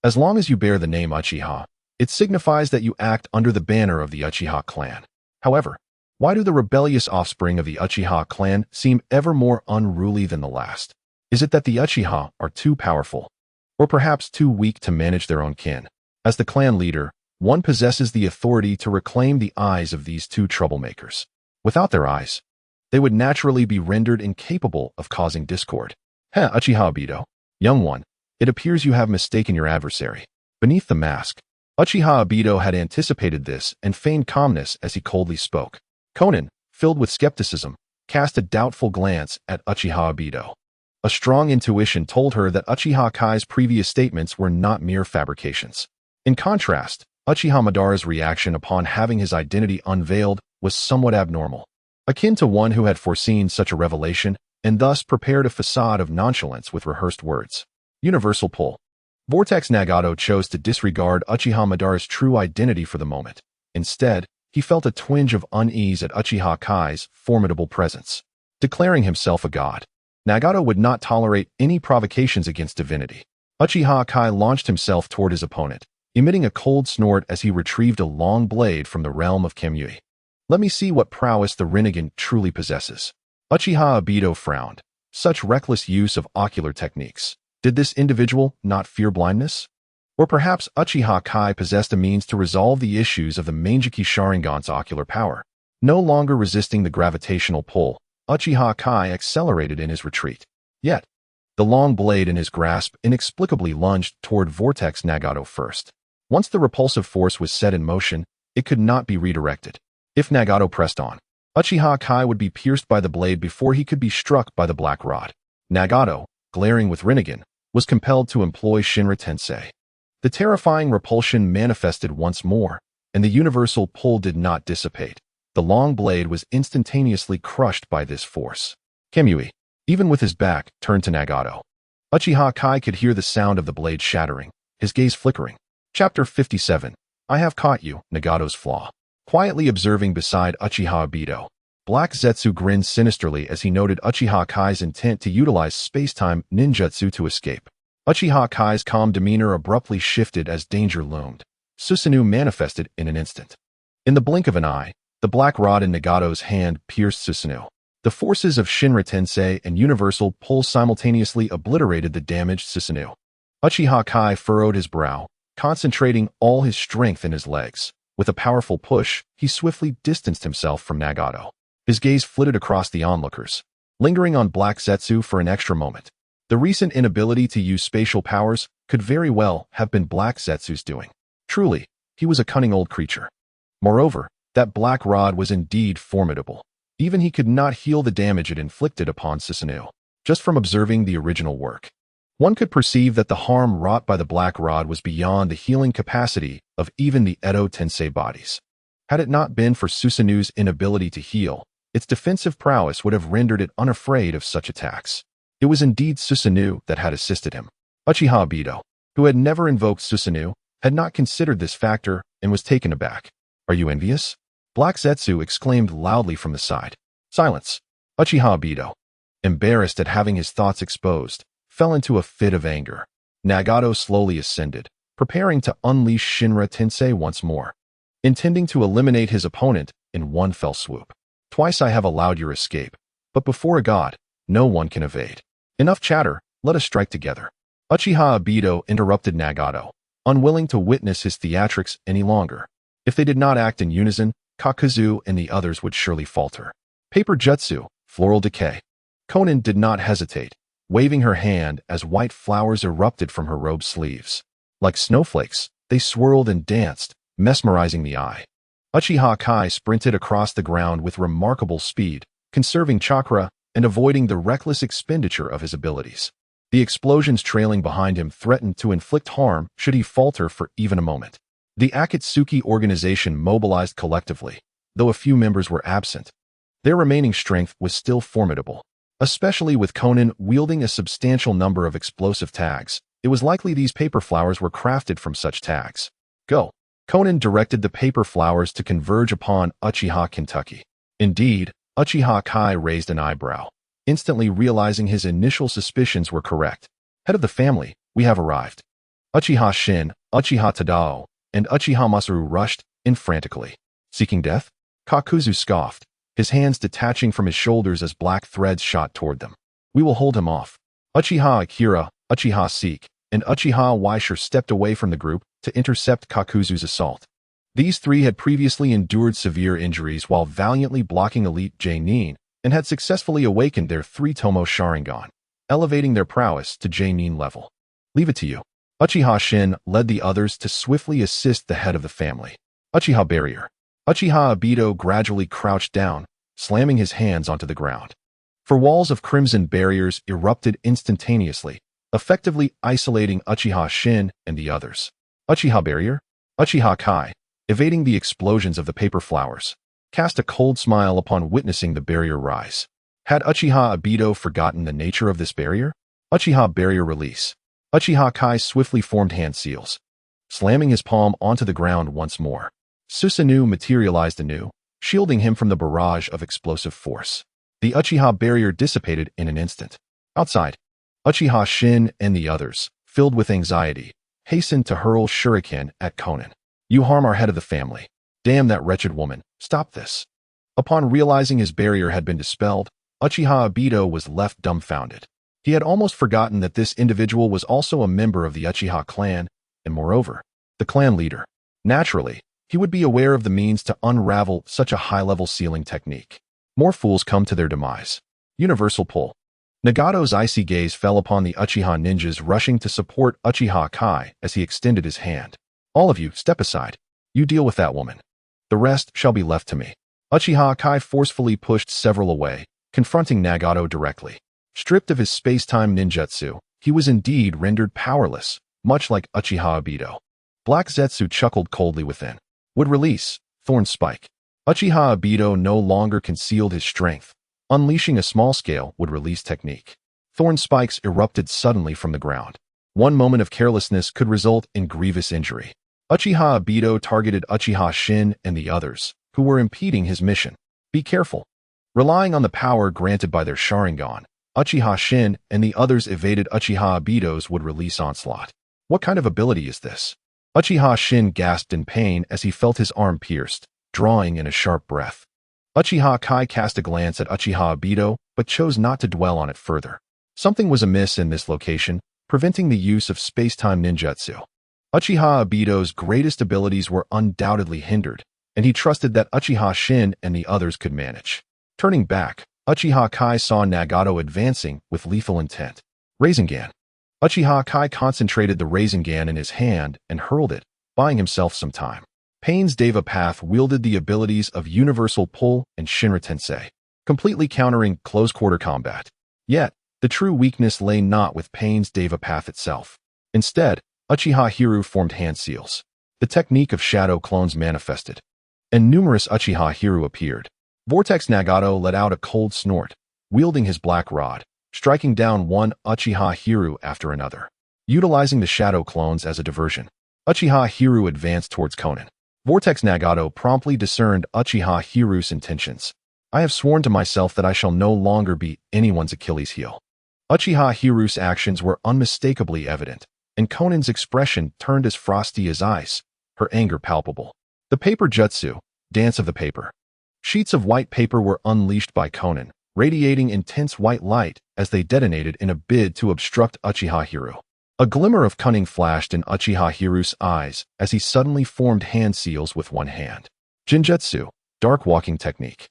[SPEAKER 1] As long as you bear the name Uchiha, it signifies that you act under the banner of the Uchiha clan. However, why do the rebellious offspring of the Uchiha clan seem ever more unruly than the last? Is it that the Uchiha are too powerful, or perhaps too weak to manage their own kin? As the clan leader, one possesses the authority to reclaim the eyes of these two troublemakers. Without their eyes, they would naturally be rendered incapable of causing discord. Uchiha Obito, young one, it appears you have mistaken your adversary. Beneath the mask, Uchiha Obito had anticipated this and feigned calmness as he coldly spoke. Konan, filled with skepticism, cast a doubtful glance at Uchiha Obito. A strong intuition told her that Uchiha Kai's previous statements were not mere fabrications. In contrast, Uchiha Madara's reaction upon having his identity unveiled was somewhat abnormal. Akin to one who had foreseen such a revelation, and thus prepared a facade of nonchalance with rehearsed words. Universal pull. Vortex Nagato chose to disregard Uchiha Madara's true identity for the moment. Instead, he felt a twinge of unease at Uchiha Kai's formidable presence. Declaring himself a god, Nagato would not tolerate any provocations against divinity. Uchiha Kai launched himself toward his opponent, emitting a cold snort as he retrieved a long blade from the realm of Kamui. Let me see what prowess the Rinnegan truly possesses. Uchiha Obito frowned. Such reckless use of ocular techniques. Did this individual not fear blindness? Or perhaps Uchiha Kai possessed a means to resolve the issues of the Manjiki Sharingan's ocular power. No longer resisting the gravitational pull, Uchiha Kai accelerated in his retreat. Yet, the long blade in his grasp inexplicably lunged toward Vortex Nagato first. Once the repulsive force was set in motion, it could not be redirected. If Nagato pressed on, Uchiha Kai would be pierced by the blade before he could be struck by the black rod. Nagato, glaring with Rinnegan, was compelled to employ Shinra Tensei. The terrifying repulsion manifested once more, and the universal pull did not dissipate. The long blade was instantaneously crushed by this force. Kamui, even with his back turned to Nagato. Uchiha Kai could hear the sound of the blade shattering, his gaze flickering. Chapter 57. I have caught you, Nagato's flaw. Quietly observing beside Uchiha Obito, Black Zetsu grinned sinisterly as he noted Uchiha Kai's intent to utilize space-time ninjutsu to escape. Uchiha Kai's calm demeanor abruptly shifted as danger loomed. Susanoo manifested in an instant. In the blink of an eye, the black rod in Nagato's hand pierced Susanoo. The forces of Shinra Tensei and Universal Pull simultaneously obliterated the damaged Susanoo. Uchiha Kai furrowed his brow, concentrating all his strength in his legs. With a powerful push, he swiftly distanced himself from Nagato. His gaze flitted across the onlookers, lingering on Black Zetsu for an extra moment. The recent inability to use spatial powers could very well have been Black Zetsu's doing. Truly, he was a cunning old creature. Moreover, that black rod was indeed formidable. Even he could not heal the damage it inflicted upon Susanoo. Just from observing the original work, one could perceive that the harm wrought by the black rod was beyond the healing capacity of even the Edo Tensei bodies. Had it not been for Susanoo's inability to heal, its defensive prowess would have rendered it unafraid of such attacks. It was indeed Susanoo that had assisted him. Uchiha Obito, who had never invoked Susanoo, had not considered this factor and was taken aback. Are you envious? Black Zetsu exclaimed loudly from the side. Silence. Uchiha Obito, embarrassed at having his thoughts exposed, fell into a fit of anger. Nagato slowly ascended, preparing to unleash Shinra Tensei once more, intending to eliminate his opponent in one fell swoop. Twice I have allowed your escape, but before a god, no one can evade. Enough chatter, let us strike together. Uchiha Obito interrupted Nagato, unwilling to witness his theatrics any longer. If they did not act in unison, Kakuzu and the others would surely falter. Paper Jutsu, Floral Decay. Konan did not hesitate, waving her hand as white flowers erupted from her robe sleeves. Like snowflakes, they swirled and danced, mesmerizing the eye. Uchiha Kai sprinted across the ground with remarkable speed, conserving chakra and avoiding the reckless expenditure of his abilities. The explosions trailing behind him threatened to inflict harm should he falter for even a moment. The Akatsuki organization mobilized collectively, though a few members were absent. Their remaining strength was still formidable. Especially with Konan wielding a substantial number of explosive tags, it was likely these paper flowers were crafted from such tags. Go. Konan directed the paper flowers to converge upon Uchiha Kentucky. Indeed, Uchiha Kai raised an eyebrow, instantly realizing his initial suspicions were correct. Head of the family, we have arrived. Uchiha Shin, Uchiha Tadao, and Uchiha Masaru rushed in frantically. Seeking death? Kakuzu scoffed, his hands detaching from his shoulders as black threads shot toward them. We will hold him off. Uchiha Akira, Uchiha Seek, and Uchiha Waisher stepped away from the group to intercept Kakuzu's assault. These three had previously endured severe injuries while valiantly blocking elite J-Nin and had successfully awakened their 3-Tomo Sharingan, elevating their prowess to J-Nin level. Leave it to you. Uchiha Shin led the others to swiftly assist the head of the family. Uchiha Barrier. Uchiha Obito gradually crouched down, slamming his hands onto the ground. For walls of crimson barriers erupted instantaneously, effectively isolating Uchiha Shin and the others. Uchiha Barrier? Uchiha Kai, evading the explosions of the paper flowers, cast a cold smile upon witnessing the barrier rise. Had Uchiha Obito forgotten the nature of this barrier? Uchiha barrier release. Uchiha Kai swiftly formed hand seals, slamming his palm onto the ground once more. Susanoo materialized anew, shielding him from the barrage of explosive force. The Uchiha barrier dissipated in an instant. Outside, Uchiha Shin and the others, filled with anxiety, hastened to hurl shuriken at Konan. You harm our head of the family. Damn that wretched woman. Stop this. Upon realizing his barrier had been dispelled, Uchiha Obito was left dumbfounded. He had almost forgotten that this individual was also a member of the Uchiha clan, and moreover, the clan leader. Naturally, he would be aware of the means to unravel such a high-level sealing technique. More fools come to their demise. Universal pull. Nagato's icy gaze fell upon the Uchiha ninjas rushing to support Uchiha Kai as he extended his hand. All of you, step aside. You deal with that woman. The rest shall be left to me. Uchiha Kai forcefully pushed several away, confronting Nagato directly. Stripped of his space-time ninjutsu, he was indeed rendered powerless, much like Uchiha Obito. Black Zetsu chuckled coldly within. Would release, Thorn Spike. Uchiha Obito no longer concealed his strength. Unleashing a small-scale would-release technique. Thorn spikes erupted suddenly from the ground. One moment of carelessness could result in grievous injury. Uchiha Obito targeted Uchiha Shin and the others, who were impeding his mission. Be careful. Relying on the power granted by their Sharingan, Uchiha Shin and the others evaded Uchiha Obito's would-release onslaught. What kind of ability is this? Uchiha Shin gasped in pain as he felt his arm pierced, drawing in a sharp breath. Uchiha Kai cast a glance at Uchiha Obito, but chose not to dwell on it further. Something was amiss in this location, preventing the use of space-time ninjutsu. Uchiha Obito's greatest abilities were undoubtedly hindered, and he trusted that Uchiha Shin and the others could manage. Turning back, Uchiha Kai saw Nagato advancing with lethal intent. Rasengan. Uchiha Kai concentrated the Rasengan in his hand and hurled it, buying himself some time. Pain's Deva Path wielded the abilities of Universal Pull and Shinra Tensei, completely countering close-quarter combat. Yet, the true weakness lay not with Pain's Deva Path itself. Instead, Uchiha Hiru formed hand seals. The technique of shadow clones manifested, and numerous Uchiha Hiru appeared. Vortex Nagato let out a cold snort, wielding his black rod, striking down one Uchiha Hiru after another. Utilizing the shadow clones as a diversion, Uchiha Hiru advanced towards Konan. Vortex Nagato promptly discerned Uchiha Hiru's intentions. I have sworn to myself that I shall no longer be anyone's Achilles heel. Uchiha Hiru's actions were unmistakably evident, and Konan's expression turned as frosty as ice, her anger palpable. The paper jutsu, dance of the paper. Sheets of white paper were unleashed by Konan, radiating intense white light as they detonated in a bid to obstruct Uchiha Hiru. A glimmer of cunning flashed in Uchiha Hiru's eyes as he suddenly formed hand seals with one hand. Jinjutsu, dark walking technique.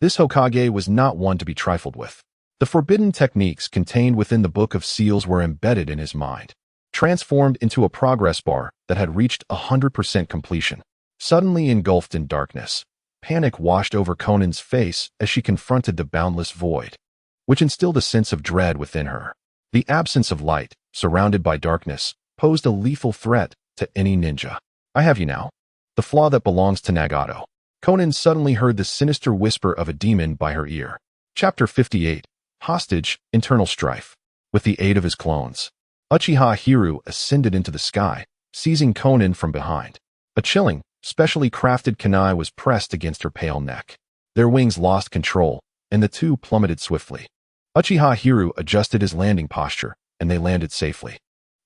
[SPEAKER 1] This Hokage was not one to be trifled with. The forbidden techniques contained within the Book of Seals were embedded in his mind, transformed into a progress bar that had reached 100% completion. Suddenly engulfed in darkness, panic washed over Konan's face as she confronted the boundless void, which instilled a sense of dread within her. The absence of light, surrounded by darkness, posed a lethal threat to any ninja. I have you now. The flaw that belongs to Nagato. Konan suddenly heard the sinister whisper of a demon by her ear. Chapter 58. Hostage, Internal Strife. With the aid of his clones, Uchiha Hiru ascended into the sky, seizing Konan from behind. A chilling, specially crafted kunai was pressed against her pale neck. Their wings lost control, and the two plummeted swiftly. Uchiha Hiru adjusted his landing posture, and they landed safely.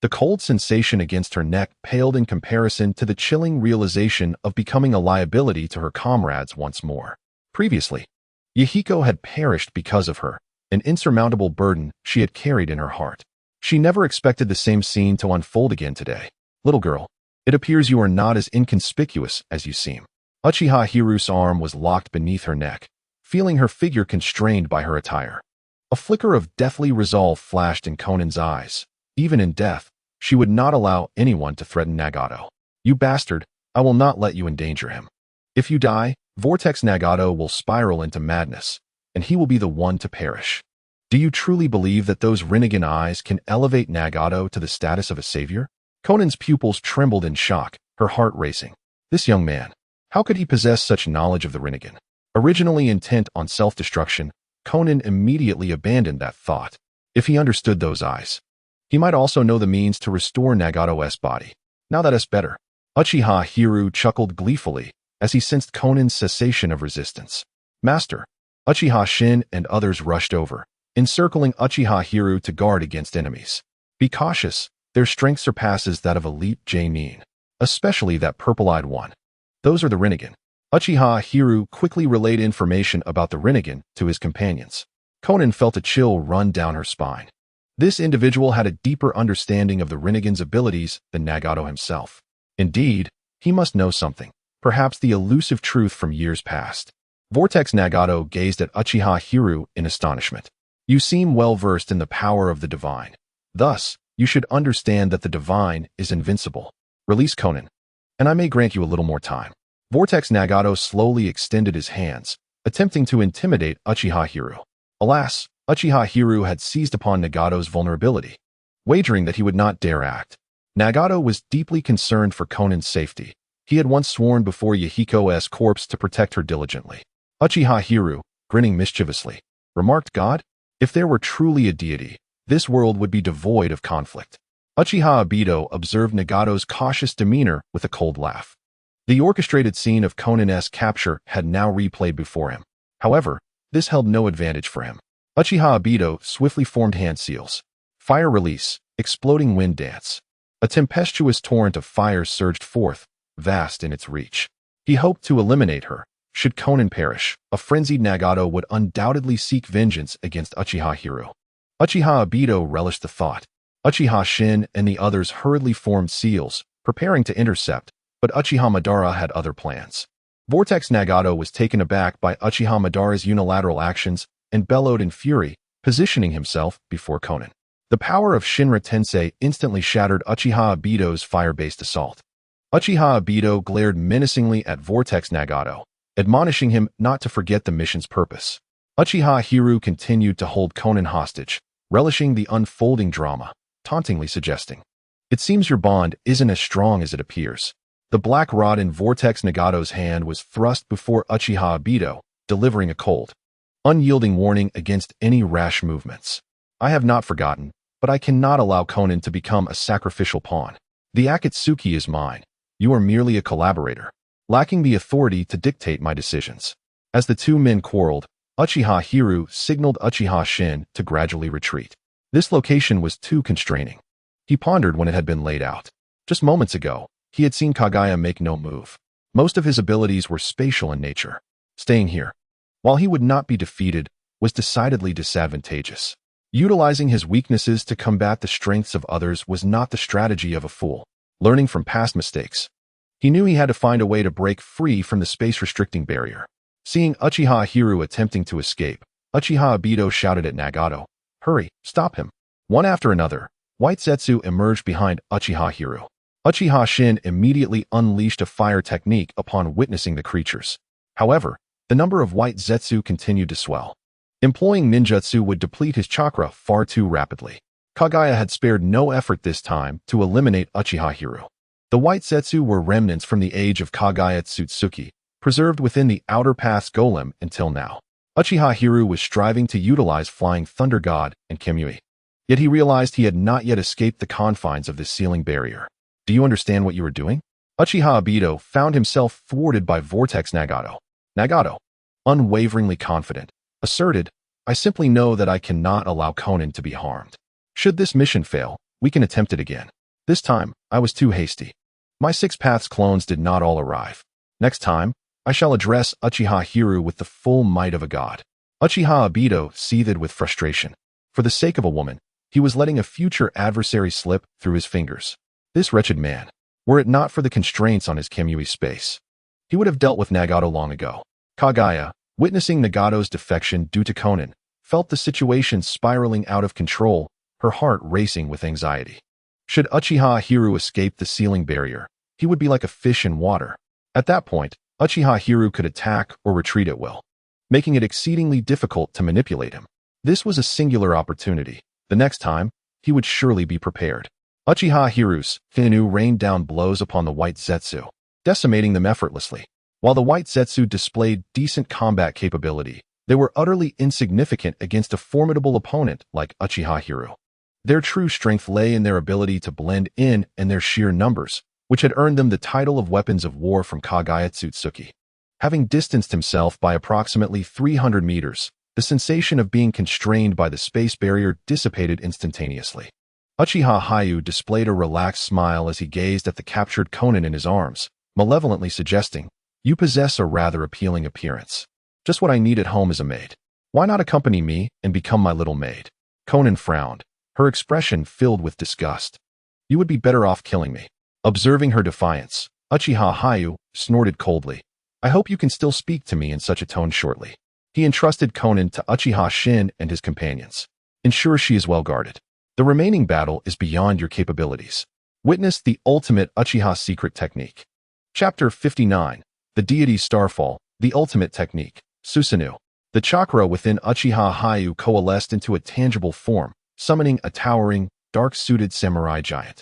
[SPEAKER 1] The cold sensation against her neck paled in comparison to the chilling realization of becoming a liability to her comrades once more. Previously, Yahiko had perished because of her, an insurmountable burden she had carried in her heart. She never expected the same scene to unfold again today. Little girl, it appears you are not as inconspicuous as you seem. Uchiha Hiru's arm was locked beneath her neck, feeling her figure constrained by her attire. A flicker of deathly resolve flashed in Konan's eyes. Even in death, she would not allow anyone to threaten Nagato. You bastard, I will not let you endanger him. If you die, Vortex Nagato will spiral into madness, and he will be the one to perish. Do you truly believe that those Rinnegan eyes can elevate Nagato to the status of a savior? Konan's pupils trembled in shock, her heart racing. This young man, how could he possess such knowledge of the Rinnegan? Originally intent on self-destruction, Conan immediately abandoned that thought. If he understood those eyes, he might also know the means to restore Nagato's body. Now that is better. Uchiha Hiru chuckled gleefully as he sensed Conan's cessation of resistance. Master. Uchiha Shin and others rushed over, encircling Uchiha Hiru to guard against enemies. Be cautious, their strength surpasses that of elite Jainin, especially that purple-eyed one. Those are the Rinnegan. Uchiha Hiru quickly relayed information about the Rinnegan to his companions. Conan felt a chill run down her spine. This individual had a deeper understanding of the Rinnegan's abilities than Nagato himself. Indeed, he must know something, perhaps the elusive truth from years past. Vortex Nagato gazed at Uchiha Hiru in astonishment. You seem well-versed in the power of the divine. Thus, you should understand that the divine is invincible. Release Conan, and I may grant you a little more time. Vortex Nagato slowly extended his hands, attempting to intimidate Uchiha Hiru. Alas, Uchiha Hiru had seized upon Nagato's vulnerability, wagering that he would not dare act. Nagato was deeply concerned for Conan's safety. He had once sworn before Yahiko's corpse to protect her diligently. Uchiha Hiru, grinning mischievously, remarked, God, if there were truly a deity, this world would be devoid of conflict. Uchiha Obito observed Nagato's cautious demeanor with a cold laugh. The orchestrated scene of Conan's capture had now replayed before him. However, this held no advantage for him. Uchiha Obito swiftly formed hand seals. Fire release, exploding wind dance. A tempestuous torrent of fire surged forth, vast in its reach. He hoped to eliminate her. Should Conan perish, a frenzied Nagato would undoubtedly seek vengeance against Uchiha Hiru. Uchiha Obito relished the thought. Uchiha Shin and the others hurriedly formed seals, preparing to intercept, but Uchiha Madara had other plans. Vortex Nagato was taken aback by Uchiha Madara's unilateral actions and bellowed in fury, positioning himself before Conan. The power of Shinra Tensei instantly shattered Uchiha Obito's fire-based assault. Uchiha Obito glared menacingly at Vortex Nagato, admonishing him not to forget the mission's purpose. Uchiha Hiru continued to hold Conan hostage, relishing the unfolding drama, tauntingly suggesting, "It seems your bond isn't as strong as it appears." The black rod in Vortex Nagato's hand was thrust before Uchiha Obito, delivering a cold, unyielding warning against any rash movements. I have not forgotten, but I cannot allow Conan to become a sacrificial pawn. The Akatsuki is mine. You are merely a collaborator, lacking the authority to dictate my decisions. As the two men quarreled, Uchiha Hiru signaled Uchiha Shin to gradually retreat. This location was too constraining. He pondered when it had been laid out. Just moments ago, he had seen Kagaya make no move. Most of his abilities were spatial in nature. Staying here, while he would not be defeated, was decidedly disadvantageous. Utilizing his weaknesses to combat the strengths of others was not the strategy of a fool. Learning from past mistakes, he knew he had to find a way to break free from the space-restricting barrier. Seeing Uchiha Hiru attempting to escape, Uchiha Obito shouted at Nagato, "Hurry, stop him." One after another, White Zetsu emerged behind Uchiha Hiru. Uchiha Shin immediately unleashed a fire technique upon witnessing the creatures. However, the number of White Zetsu continued to swell. Employing ninjutsu would deplete his chakra far too rapidly. Kagaya had spared no effort this time to eliminate Uchiha Hiru. The White Zetsu were remnants from the age of Kagaya Tsutsuki, preserved within the Outer Path's golem until now. Uchiha Hiru was striving to utilize Flying Thunder God and Kimui. Yet he realized he had not yet escaped the confines of this sealing barrier. Do you understand what you are doing? Uchiha Obito found himself thwarted by Vortex Nagato. Nagato, unwaveringly confident, asserted, "I simply know that I cannot allow Conan to be harmed. Should this mission fail, we can attempt it again. This time, I was too hasty. My 6 Paths clones did not all arrive. Next time, I shall address Uchiha Hiru with the full might of a god." Uchiha Obito seethed with frustration. For the sake of a woman, he was letting a future adversary slip through his fingers. This wretched man, were it not for the constraints on his Kimui space, he would have dealt with Nagato long ago. Kagaya, witnessing Nagato's defection due to Conan, felt the situation spiraling out of control, her heart racing with anxiety. Should Uchiha Hiru escape the sealing barrier, he would be like a fish in water. At that point, Uchiha Hiru could attack or retreat at will, making it exceedingly difficult to manipulate him. This was a singular opportunity. The next time, he would surely be prepared. Uchiha Hiru's Finu rained down blows upon the White Zetsu, decimating them effortlessly. While the White Zetsu displayed decent combat capability, They were utterly insignificant against a formidable opponent like Uchiha Hiru. Their true strength lay in their ability to blend in and their sheer numbers, which had earned them the title of weapons of war from Kage Tsutsuki. Having distanced himself by approximately 300 meters, the sensation of being constrained by the space barrier dissipated instantaneously. Uchiha Hyu displayed a relaxed smile as he gazed at the captured Konan in his arms, malevolently suggesting, "You possess a rather appealing appearance. Just what I need at home is a maid. Why not accompany me and become my little maid?" Konan frowned, her expression filled with disgust. "You would be better off killing me." Observing her defiance, Uchiha Hyu snorted coldly. "I hope you can still speak to me in such a tone shortly." He entrusted Konan to Uchiha Shin and his companions. "Ensure she is well guarded. The remaining battle is beyond your capabilities." Witness the ultimate Uchiha secret technique. Chapter 59. The Deity's Starfall, the Ultimate Technique. Susanoo. The chakra within Uchiha Hyu coalesced into a tangible form, summoning a towering, dark-suited samurai giant.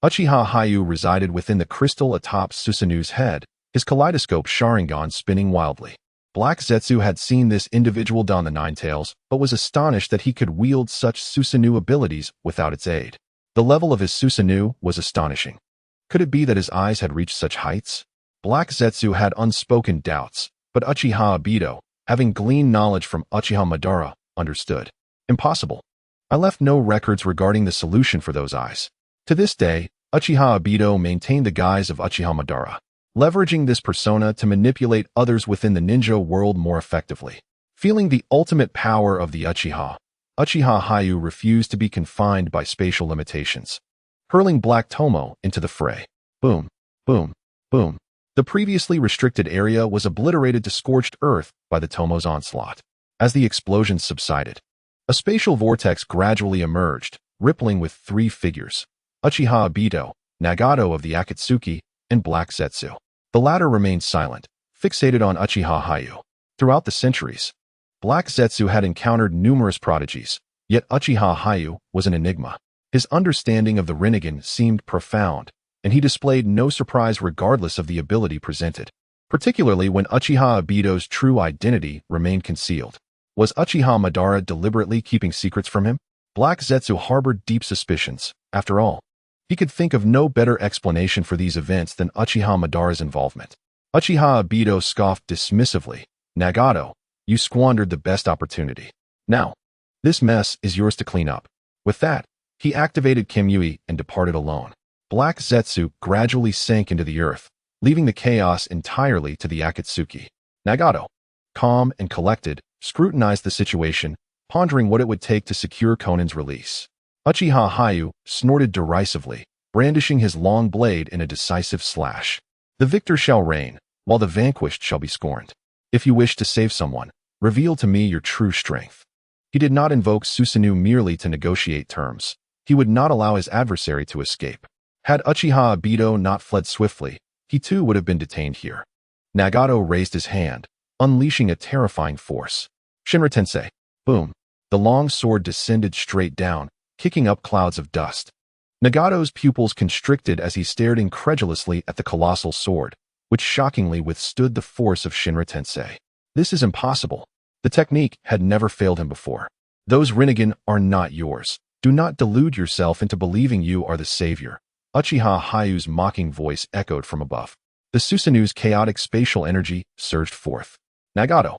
[SPEAKER 1] Uchiha Hyu resided within the crystal atop Susanoo's head, his kaleidoscope Sharingan spinning wildly. Black Zetsu had seen this individual don the Nine Tails, but was astonished that he could wield such Susanoo abilities without its aid. The level of his Susanoo was astonishing. Could it be that his eyes had reached such heights? Black Zetsu had unspoken doubts, but Uchiha Obito, having gleaned knowledge from Uchiha Madara, understood. Impossible. I left no records regarding the solution for those eyes. To this day, Uchiha Obito maintained the guise of Uchiha Madara, leveraging this persona to manipulate others within the ninja world more effectively. Feeling the ultimate power of the Uchiha, Uchiha Hyu refused to be confined by spatial limitations, hurling Black Tomo into the fray. Boom, boom, boom. The previously restricted area was obliterated to scorched earth by the Tomo's onslaught. As the explosions subsided, a spatial vortex gradually emerged, rippling with three figures: Uchiha Obito, Nagato of the Akatsuki, and Black Zetsu. The latter remained silent, fixated on Uchiha Hyu. Throughout the centuries, Black Zetsu had encountered numerous prodigies, yet Uchiha Hyu was an enigma. His understanding of the Rinnegan seemed profound, and he displayed no surprise regardless of the ability presented, particularly when Uchiha Obito's true identity remained concealed. Was Uchiha Madara deliberately keeping secrets from him? Black Zetsu harbored deep suspicions. After all, he could think of no better explanation for these events than Uchiha Madara's involvement. Uchiha Obito scoffed dismissively. "Nagato, you squandered the best opportunity. Now, this mess is yours to clean up." With that, he activated Kimyui and departed alone. Black Zetsu gradually sank into the earth, leaving the chaos entirely to the Akatsuki. Nagato, calm and collected, scrutinized the situation, pondering what it would take to secure Konan's release. Uchiha Hyu snorted derisively, brandishing his long blade in a decisive slash. "The victor shall reign, while the vanquished shall be scorned. If you wish to save someone, reveal to me your true strength." He did not invoke Susanoo merely to negotiate terms. He would not allow his adversary to escape. Had Uchiha Obito not fled swiftly, he too would have been detained here. Nagato raised his hand, unleashing a terrifying force. Shinra Tensei. Boom. The long sword descended straight down, kicking up clouds of dust. Nagato's pupils constricted as he stared incredulously at the colossal sword, which shockingly withstood the force of Shinra Tensei. This is impossible. The technique had never failed him before. Those Rinnegan are not yours. Do not delude yourself into believing you are the savior. Uchiha Hyu's mocking voice echoed from above. The Susanoo's chaotic spatial energy surged forth. Nagato,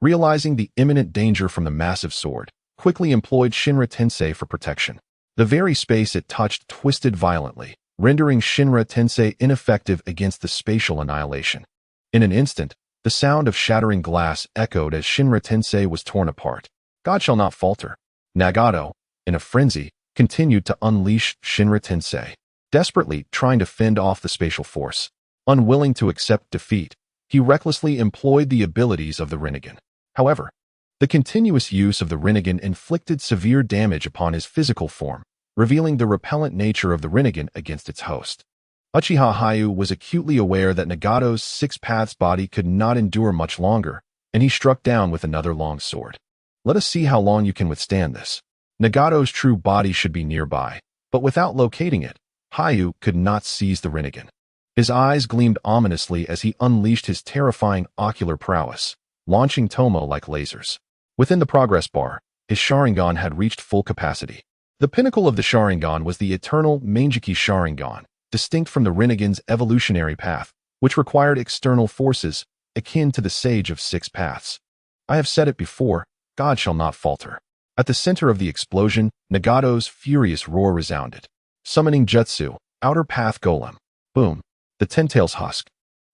[SPEAKER 1] realizing the imminent danger from the massive sword, quickly employed Shinra Tensei for protection. The very space it touched twisted violently, rendering Shinra Tensei ineffective against the spatial annihilation. In an instant, the sound of shattering glass echoed as Shinra Tensei was torn apart. God shall not falter. Nagato, in a frenzy, continued to unleash Shinra Tensei, desperately trying to fend off the spatial force. Unwilling to accept defeat, he recklessly employed the abilities of the Rinnegan. However, the continuous use of the Rinnegan inflicted severe damage upon his physical form, revealing the repellent nature of the Rinnegan against its host. Uchiha Hyu was acutely aware that Nagato's Six Paths body could not endure much longer, and he struck down with another long sword. Let us see how long you can withstand this. Nagato's true body should be nearby, but without locating it, Hyu could not seize the Rinnegan. His eyes gleamed ominously as he unleashed his terrifying ocular prowess, launching Tomo like lasers. Within the progress bar, his Sharingan had reached full capacity. The pinnacle of the Sharingan was the eternal Mangeki Sharingan, distinct from the Rinnegan's evolutionary path, which required external forces akin to the Sage of Six Paths. I have said it before, God shall not falter. At the center of the explosion, Nagato's furious roar resounded. Summoning Jutsu, Outer Path Golem. Boom. The Ten-Tails Husk.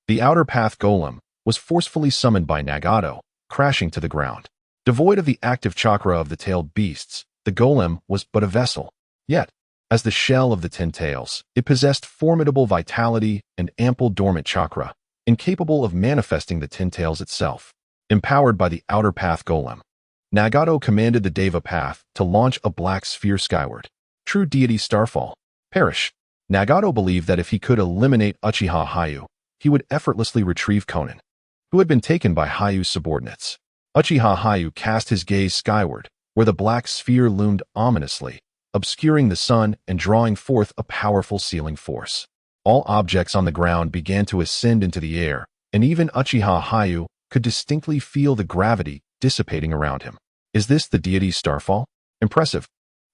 [SPEAKER 1] The Outer Path Golem was forcefully summoned by Nagato, crashing to the ground. Devoid of the active chakra of the tailed beasts, the golem was but a vessel. Yet, as the shell of the Ten-Tails, it possessed formidable vitality and ample dormant chakra, incapable of manifesting the Ten-Tails itself. Empowered by the Outer Path Golem, Nagato commanded the Deva Path to launch a black sphere skyward. True deity Starfall. Perish. Nagato believed that if he could eliminate Uchiha Hyu, he would effortlessly retrieve Konan, who had been taken by Hyu's subordinates. Uchiha Hyu cast his gaze skyward, where the black sphere loomed ominously, obscuring the sun and drawing forth a powerful sealing force. All objects on the ground began to ascend into the air, and even Uchiha Hyu could distinctly feel the gravity dissipating around him. Is this the deity's starfall? Impressive.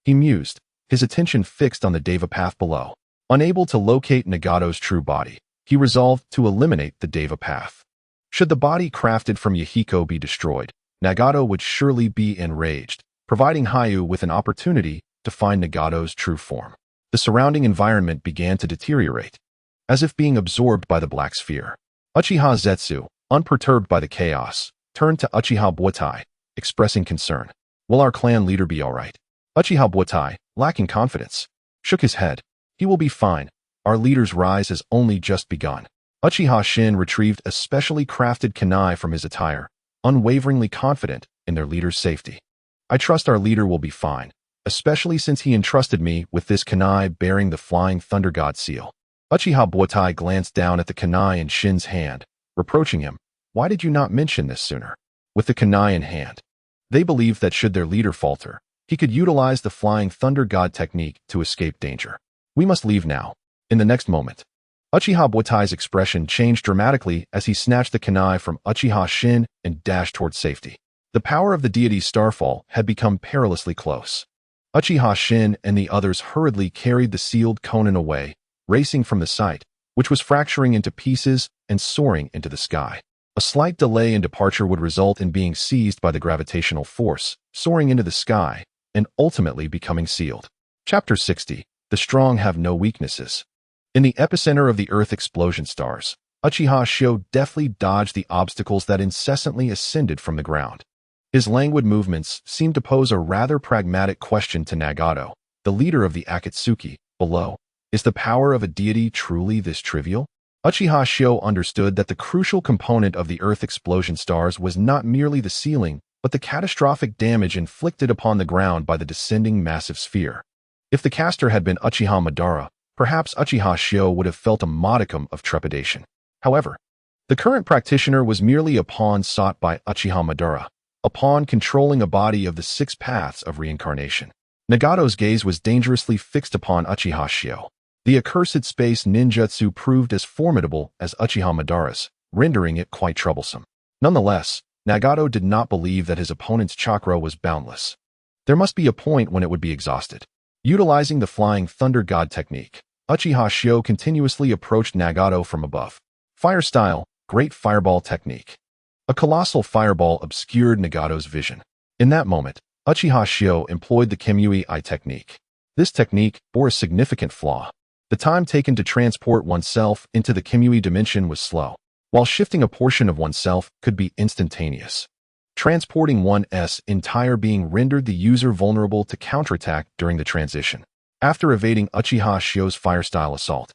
[SPEAKER 1] He mused, his attention fixed on the Deva Path below. Unable to locate Nagato's true body, he resolved to eliminate the Deva Path. Should the body crafted from Yahiko be destroyed, Nagato would surely be enraged, providing Hyu with an opportunity to find Nagato's true form. The surrounding environment began to deteriorate, as if being absorbed by the black sphere. Uchiha Zetsu, unperturbed by the chaos, turned to Uchiha Buotai, expressing concern. Will our clan leader be all right? Uchiha Buotai, lacking confidence, shook his head. He will be fine. Our leader's rise has only just begun. Uchiha Shin retrieved a specially crafted kunai from his attire, unwaveringly confident in their leader's safety. I trust our leader will be fine, especially since he entrusted me with this kunai bearing the Flying Thunder God seal. Uchiha Buotai glanced down at the kunai in Shin's hand, reproaching him. Why did you not mention this sooner? With the kunai in hand, they believed that should their leader falter, he could utilize the Flying Thunder God technique to escape danger. We must leave now. In the next moment, Uchiha Buotai's expression changed dramatically as he snatched the kunai from Uchiha Shin and dashed towards safety. The power of the deity's starfall had become perilously close. Uchiha Shin and the others hurriedly carried the sealed Konan away, racing from the site, which was fracturing into pieces and soaring into the sky. A slight delay in departure would result in being seized by the gravitational force, soaring into the sky, and ultimately becoming sealed. Chapter 60. The strong have no weaknesses. In the epicenter of the Earth explosion stars, Uchiha Shio deftly dodged the obstacles that incessantly ascended from the ground. His languid movements seemed to pose a rather pragmatic question to Nagato, the leader of the Akatsuki, below. Is the power of a deity truly this trivial? Uchiha Shio understood that the crucial component of the Earth explosion stars was not merely the sealing, but the catastrophic damage inflicted upon the ground by the descending massive sphere. If the caster had been Uchiha Madara, perhaps Uchiha Shio would have felt a modicum of trepidation. However, the current practitioner was merely a pawn sought by Uchiha Madara, a pawn controlling a body of the six paths of reincarnation. Nagato's gaze was dangerously fixed upon Uchiha Shio. The accursed space ninjutsu proved as formidable as Uchiha Madara's, rendering it quite troublesome. Nonetheless, Nagato did not believe that his opponent's chakra was boundless. There must be a point when it would be exhausted. Utilizing the Flying Thunder God technique, Uchiha Shio continuously approached Nagato from above. Fire style, Great Fireball technique. A colossal fireball obscured Nagato's vision. In that moment, Uchiha Shio employed the Kimui-I technique. This technique bore a significant flaw. The time taken to transport oneself into the Kimui dimension was slow, while shifting a portion of oneself could be instantaneous. Transporting one's entire being rendered the user vulnerable to counterattack during the transition. After evading Uchiha Shio's fire-style assault,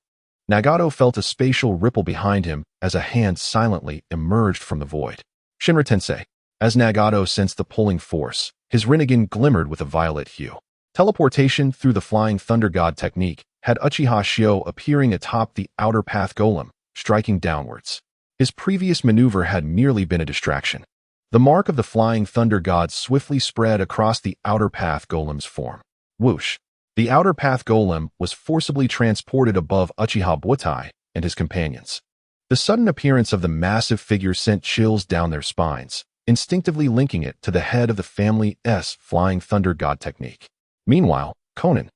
[SPEAKER 1] Nagato felt a spatial ripple behind him as a hand silently emerged from the void. Shinra Tensei. As Nagato sensed the pulling force, his Rinnegan glimmered with a violet hue. Teleportation through the Flying Thunder God technique had Uchiha Shio appearing atop the Outer Path Golem, striking downwards. His previous maneuver had merely been a distraction. The mark of the Flying Thunder God swiftly spread across the Outer Path Golem's form. Whoosh! The Outer Path Golem was forcibly transported above Uchiha Buotai and his companions. The sudden appearance of the massive figure sent chills down their spines, instinctively linking it to the head of the family's Flying Thunder God technique. Meanwhile, Conan,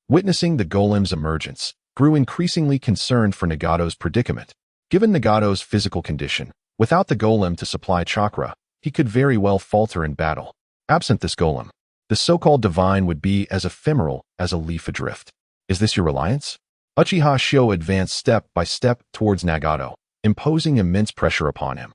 [SPEAKER 1] witnessing the golem's emergence, grew increasingly concerned for Nagato's predicament. Given Nagato's physical condition, without the golem to supply chakra, he could very well falter in battle. Absent this golem, the so-called divine would be as ephemeral as a leaf adrift. Is this your reliance? Uchiha Shio advanced step by step towards Nagato, imposing immense pressure upon him.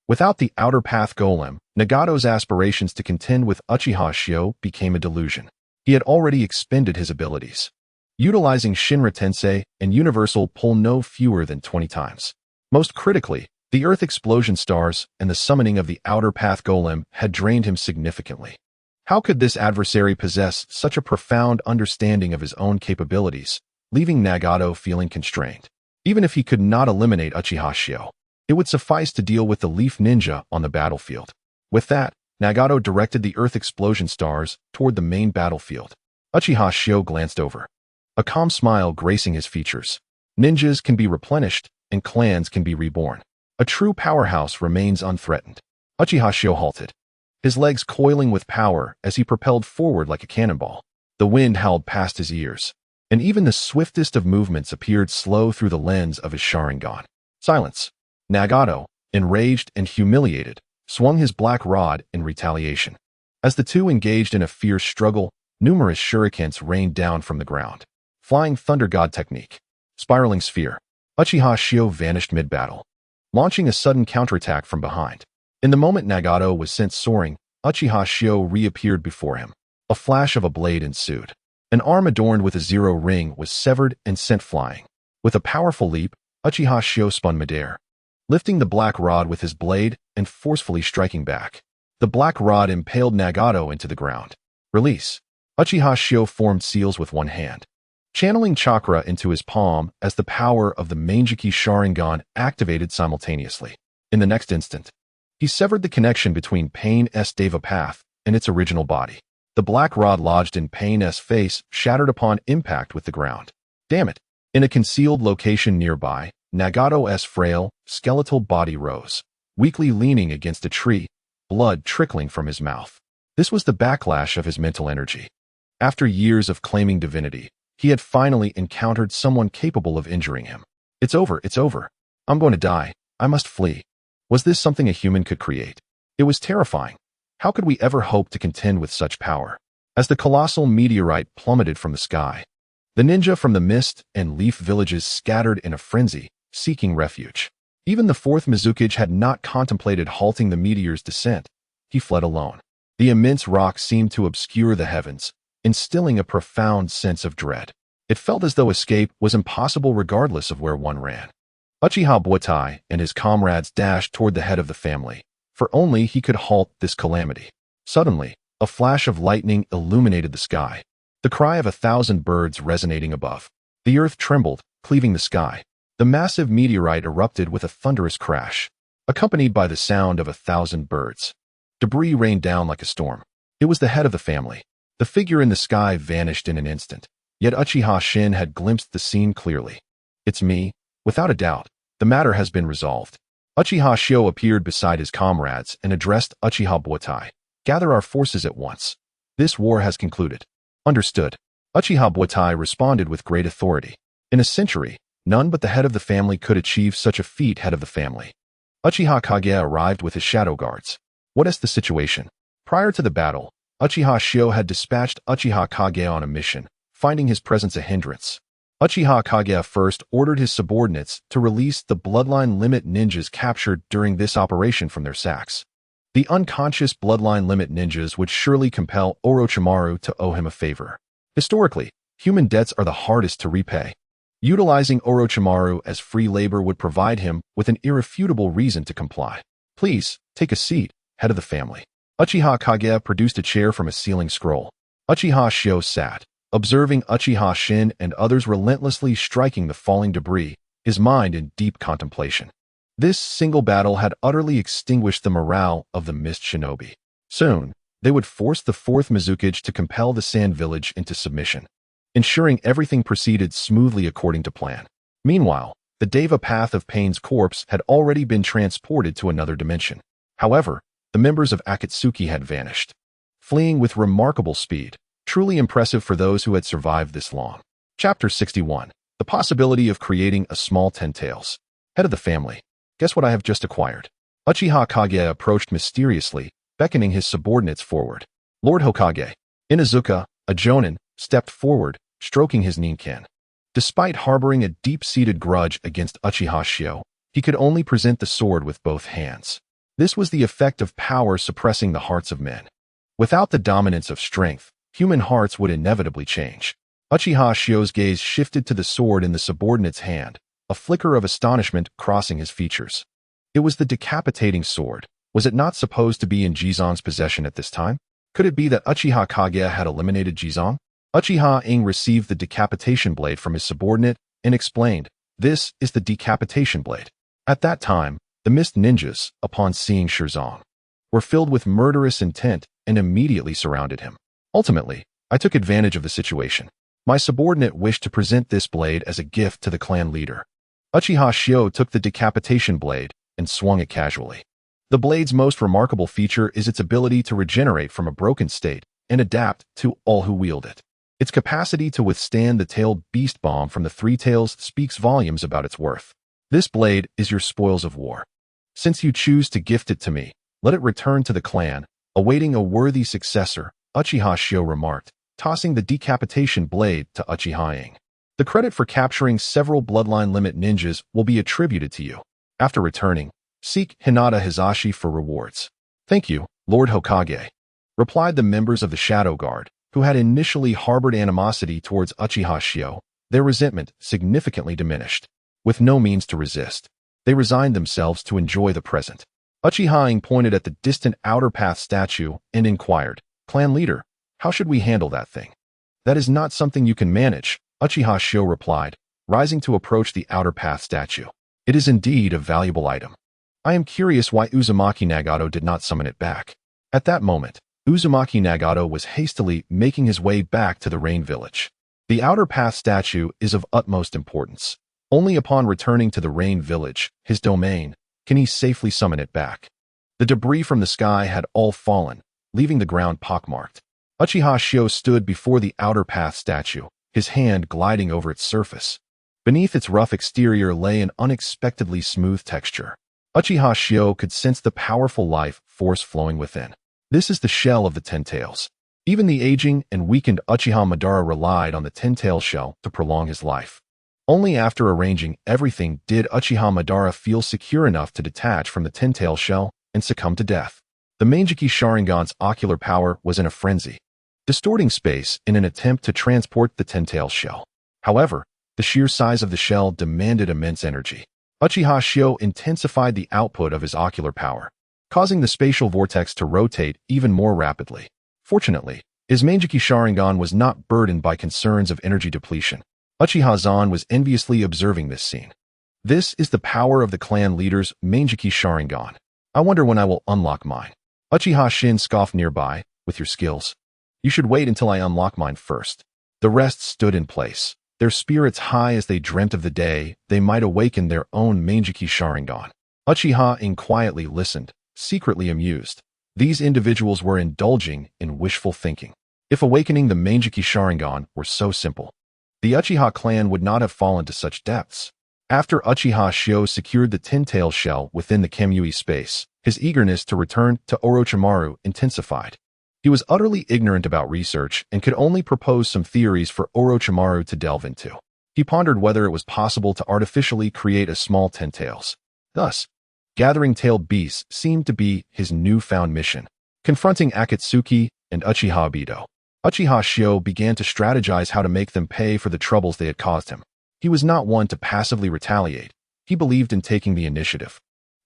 [SPEAKER 1] Without the outer path golem, Nagato's aspirations to contend with Uchiha Shio became a delusion. He had already expended his abilities, utilizing Shinra Tensei and Universal Pull no fewer than 20 times. Most critically, the Earth explosion stars and the summoning of the outer path golem had drained him significantly. How could this adversary possess such a profound understanding of his own capabilities, leaving Nagato feeling constrained? Even if he could not eliminate Uchiha Shio, it would suffice to deal with the Leaf Ninja on the battlefield. With that, Nagato directed the Earth explosion stars toward the main battlefield. Uchiha Shio glanced over, a calm smile gracing his features. Ninjas can be replenished, and clans can be reborn. A true powerhouse remains unthreatened. Uchiha Shio halted, his legs coiling with power as he propelled forward like a cannonball. The wind howled past his ears, and even the swiftest of movements appeared slow through the lens of his Sharingan. Silence. Nagato, enraged and humiliated, swung his black rod in retaliation. As the two engaged in a fierce struggle, numerous shurikens rained down from the ground. Flying Thunder God technique. Spiraling sphere. Uchiha Shio vanished mid-battle, launching a sudden counterattack from behind. In the moment Nagato was sent soaring, Uchiha Shio reappeared before him. A flash of a blade ensued. An arm adorned with a zero ring was severed and sent flying. With a powerful leap, Uchiha Shio spun midair, lifting the black rod with his blade and forcefully striking back. The black rod impaled Nagato into the ground. Release. Uchiha Shio formed seals with one hand, channeling chakra into his palm as the power of the Manjiki Sharingan activated simultaneously. In the next instant, he severed the connection between Pain's Deva Path and its original body. The black rod lodged in Pain's face shattered upon impact with the ground. Damn it! In a concealed location nearby, Nagato's frail, skeletal body rose, weakly leaning against a tree, blood trickling from his mouth. This was the backlash of his mental energy. After years of claiming divinity, he had finally encountered someone capable of injuring him. It's over, it's over. I'm going to die. I must flee. Was this something a human could create? It was terrifying. How could we ever hope to contend with such power? As the colossal meteorite plummeted from the sky, the ninja from the mist and leaf villages scattered in a frenzy, seeking refuge. Even the fourth Mizukage had not contemplated halting the meteor's descent. He fled alone. The immense rock seemed to obscure the heavens, instilling a profound sense of dread. It felt as though escape was impossible regardless of where one ran. Uchiha Buotai and his comrades dashed toward the head of the family, for only he could halt this calamity. Suddenly, a flash of lightning illuminated the sky, the cry of 1,000 birds resonating above. The earth trembled, cleaving the sky. The massive meteorite erupted with a thunderous crash, accompanied by the sound of 1,000 birds. Debris rained down like a storm. It was the head of the family. The figure in the sky vanished in an instant, yet Uchiha Shin had glimpsed the scene clearly. It's me. Without a doubt, the matter has been resolved. Uchiha Shio appeared beside his comrades and addressed Uchiha Buotai. Gather our forces at once. This war has concluded. Understood. Uchiha Buotai responded with great authority. In a century, none but the head of the family could achieve such a feat. Head of the family. Uchiha Kage arrived with his shadow guards. What is the situation? Prior to the battle, Uchiha Shio had dispatched Uchiha Kage on a mission, finding his presence a hindrance. Uchiha Kage first ordered his subordinates to release the bloodline limit ninjas captured during this operation from their sacks. The unconscious bloodline limit ninjas would surely compel Orochimaru to owe him a favor. Historically, human debts are the hardest to repay. Utilizing Orochimaru as free labor would provide him with an irrefutable reason to comply. Please, take a seat, head of the family. Uchiha Kage produced a chair from a sealing scroll. Uchiha Shio sat, observing Uchiha Shin and others relentlessly striking the falling debris, his mind in deep contemplation. This single battle had utterly extinguished the morale of the Mist Shinobi. Soon, they would force the fourth Mizukage to compel the Sand Village into submission, ensuring everything proceeded smoothly according to plan. Meanwhile, the Deva Path of Pain's corpse had already been transported to another dimension. However, the members of Akatsuki had vanished, fleeing with remarkable speed, truly impressive for those who had survived this long. Chapter 61. The possibility of creating a small 10 tails. Head of the family. Guess what I have just acquired? Uchiha Kage approached mysteriously, beckoning his subordinates forward. Lord Hokage. Inuzuka, a jonin, stepped forward, stroking his ninken. Despite harboring a deep-seated grudge against Uchiha Shio, he could only present the sword with both hands. This was the effect of power suppressing the hearts of men. Without the dominance of strength, human hearts would inevitably change. Uchiha Shio's gaze shifted to the sword in the subordinate's hand, a flicker of astonishment crossing his features. It was the decapitating sword. Was it not supposed to be in Jizong's possession at this time? Could it be that Uchiha Kage had eliminated Jizong? Uchiha Ing received the decapitation blade from his subordinate and explained, "This is the decapitation blade." At that time, the mist ninjas, upon seeing Shirzong, were filled with murderous intent and immediately surrounded him. Ultimately, I took advantage of the situation. My subordinate wished to present this blade as a gift to the clan leader. Uchiha Shio took the decapitation blade and swung it casually. The blade's most remarkable feature is its ability to regenerate from a broken state and adapt to all who wield it. Its capacity to withstand the tailed beast bomb from the three tails speaks volumes about its worth. This blade is your spoils of war. Since you choose to gift it to me, let it return to the clan, awaiting a worthy successor, Uchiha Shio remarked, tossing the decapitation blade to Uchiha Ing. The credit for capturing several bloodline limit ninjas will be attributed to you. After returning, seek Hinata Hizashi for rewards. Thank you, Lord Hokage, replied the members of the Shadow Guard, who had initially harbored animosity towards Uchiha Shio. Their resentment significantly diminished. With no means to resist, they resigned themselves to enjoy the present. Uchiha Ing pointed at the distant Outer Path statue and inquired, "Clan leader, how should we handle that thing?" "That is not something you can manage," Uchiha Shio replied, rising to approach the Outer Path statue. "It is indeed a valuable item. I am curious why Uzumaki Nagato did not summon it back." At that moment, Uzumaki Nagato was hastily making his way back to the Rain Village. The Outer Path statue is of utmost importance. Only upon returning to the Rain Village, his domain, can he safely summon it back. The debris from the sky had all fallen, leaving the ground pockmarked. Uchiha Shio stood before the Outer Path statue, his hand gliding over its surface. Beneath its rough exterior lay an unexpectedly smooth texture. Uchiha Shio could sense the powerful life force flowing within. This is the shell of the Ten Tails. Even the aging and weakened Uchiha Madara relied on the Ten Tail shell to prolong his life. Only after arranging everything did Uchiha Madara feel secure enough to detach from the Ten Tail shell and succumb to death. The Manjiki Sharingan's ocular power was in a frenzy, distorting space in an attempt to transport the Ten Tail shell. However, the sheer size of the shell demanded immense energy. Uchiha Shio intensified the output of his ocular power, causing the spatial vortex to rotate even more rapidly. Fortunately, his Manjiki Sharingan was not burdened by concerns of energy depletion. Uchiha Zan was enviously observing this scene. "This is the power of the clan leader's Manjiki Sharingan. I wonder when I will unlock mine." Uchiha Shin scoffed nearby, "With your skills, you should wait until I unlock mine first." The rest stood in place, their spirits high as they dreamt of the day they might awaken their own Manjiki Sharingan. Uchiha Ing quietly listened, secretly amused. These individuals were indulging in wishful thinking. If awakening the Manjiki Sharingan were so simple, the Uchiha clan would not have fallen to such depths. After Uchiha Shio secured the Tin-tail shell within the Kemui space, his eagerness to return to Orochimaru intensified. He was utterly ignorant about research and could only propose some theories for Orochimaru to delve into. He pondered whether it was possible to artificially create a small Ten-tails. Thus, gathering tailed beasts seemed to be his newfound mission. Confronting Akatsuki and Uchiha Obito, Uchiha Shio began to strategize how to make them pay for the troubles they had caused him. He was not one to passively retaliate. He believed in taking the initiative.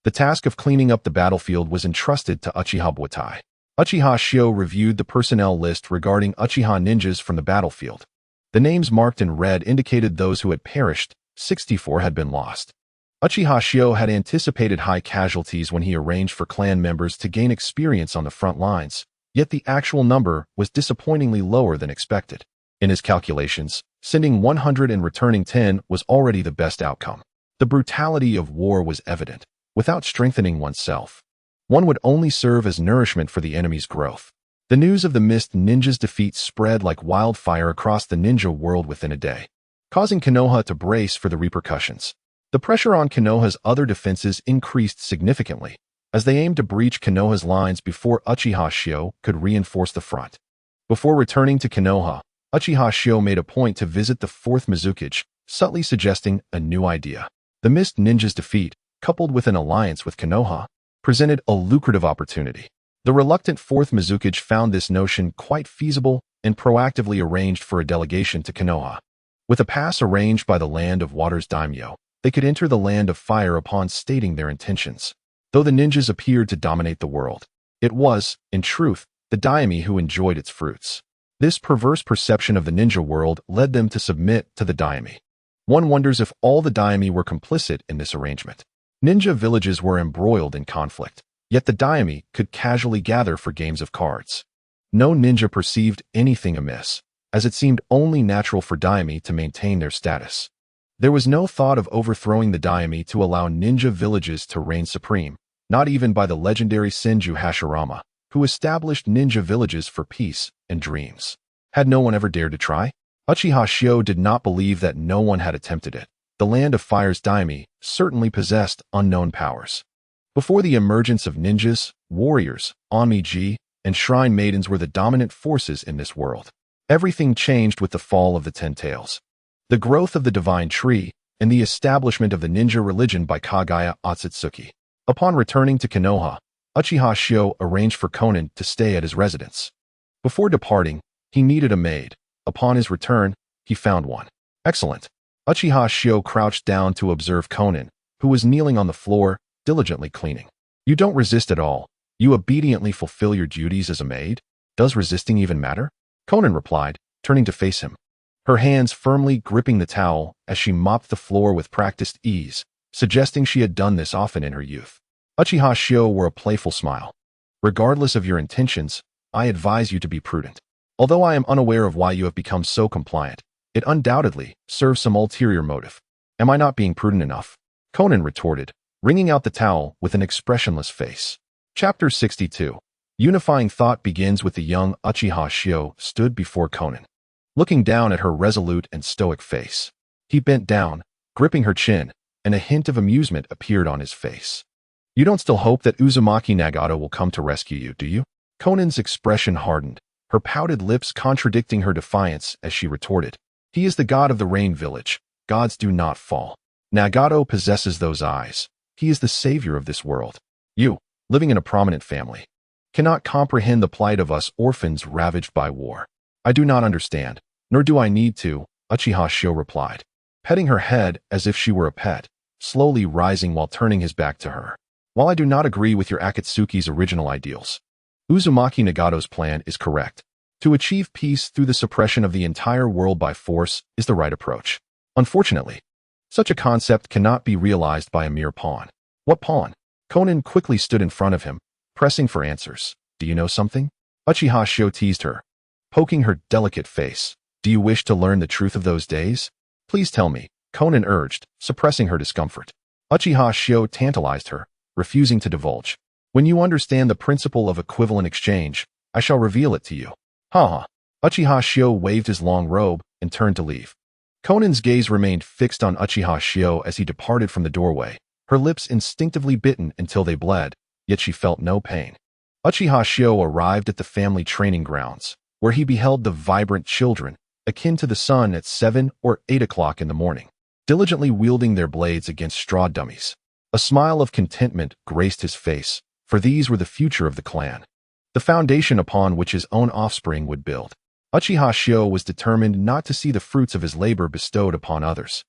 [SPEAKER 1] The task of cleaning up the battlefield was entrusted to Uchiha Butai. Uchiha Shio reviewed the personnel list regarding Uchiha ninjas from the battlefield. The names marked in red indicated those who had perished. 64 had been lost. Uchiha Shio had anticipated high casualties when he arranged for clan members to gain experience on the front lines, yet the actual number was disappointingly lower than expected. In his calculations, sending 100 and returning 10 was already the best outcome. The brutality of war was evident. Without strengthening oneself, one would only serve as nourishment for the enemy's growth. The news of the Mist Ninja's defeat spread like wildfire across the ninja world within a day, causing Konoha to brace for the repercussions. The pressure on Konoha's other defenses increased significantly, as they aimed to breach Konoha's lines before Uchiha Shio could reinforce the front. Before returning to Konoha, Uchiha Shio made a point to visit the 4th Mizukage, subtly suggesting a new idea. The Mist Ninja's defeat, coupled with an alliance with Konoha, presented a lucrative opportunity. The reluctant 4th Mizukage found this notion quite feasible and proactively arranged for a delegation to Konoha. With a pass arranged by the Land of Water's daimyo, they could enter the Land of Fire upon stating their intentions. Though the ninjas appeared to dominate the world, it was, in truth, the daimyo who enjoyed its fruits. This perverse perception of the ninja world led them to submit to the daimyo. One wonders if all the daimyo were complicit in this arrangement. Ninja villages were embroiled in conflict, yet the daimyo could casually gather for games of cards. No ninja perceived anything amiss, as it seemed only natural for daimyo to maintain their status. There was no thought of overthrowing the daimyo to allow ninja villages to reign supreme, not even by the legendary Senju Hashirama, who established ninja villages for peace and dreams. Had no one ever dared to try? Uchiha Shio did not believe that no one had attempted it. The Land of Fire's daimyo certainly possessed unknown powers. Before the emergence of ninjas, warriors, onmiji, and shrine maidens were the dominant forces in this world. Everything changed with the fall of the Ten Tails. The growth of the Divine Tree, and the establishment of the ninja religion by Kagaya Otsutsuki. Upon returning to Konoha, Uchiha Shio arranged for Konan to stay at his residence. Before departing, he needed a maid. Upon his return, he found one. Excellent. Uchiha Shio crouched down to observe Konan, who was kneeling on the floor, diligently cleaning. You don't resist at all. You obediently fulfill your duties as a maid? Does resisting even matter? Konan replied, turning to face him. Her hands firmly gripping the towel as she mopped the floor with practiced ease, suggesting she had done this often in her youth. Uchiha Shio wore a playful smile. Regardless of your intentions, I advise you to be prudent. Although I am unaware of why you have become so compliant, it undoubtedly serves some ulterior motive. Am I not being prudent enough? Konan retorted, wringing out the towel with an expressionless face. Chapter 62. Unifying thought begins with the young Uchiha Shio stood before Konan, looking down at her resolute and stoic face. He bent down, gripping her chin, and a hint of amusement appeared on his face. You don't still hope that Uzumaki Nagato will come to rescue you, do you? Konan's expression hardened, her pouted lips contradicting her defiance as she retorted. He is the god of the Rain Village. Gods do not fall. Nagato possesses those eyes. He is the savior of this world. You, living in a prominent family, cannot comprehend the plight of us orphans ravaged by war. I do not understand, nor do I need to, Uchiha Shio replied, petting her head as if she were a pet, slowly rising while turning his back to her. While I do not agree with your Akatsuki's original ideals, Uzumaki Nagato's plan is correct. To achieve peace through the suppression of the entire world by force is the right approach. Unfortunately, such a concept cannot be realized by a mere pawn. What pawn? Konan quickly stood in front of him, pressing for answers. Do you know something? Uchiha Shio teased her, poking her delicate face. Do you wish to learn the truth of those days? Please tell me, Konan urged, suppressing her discomfort. Uchiha Shio tantalized her, refusing to divulge. When you understand the principle of equivalent exchange, I shall reveal it to you. Ha. Uchiha Shio waved his long robe and turned to leave. Konan's gaze remained fixed on Uchiha Shio as he departed from the doorway, her lips instinctively bitten until they bled, yet she felt no pain. Uchiha Shio arrived at the family training grounds, where he beheld the vibrant children, akin to the sun at 7 or 8 o'clock in the morning, diligently wielding their blades against straw dummies. A smile of contentment graced his face, for these were the future of the clan, the foundation upon which his own offspring would build. Uchiha Shio was determined not to see the fruits of his labor bestowed upon others.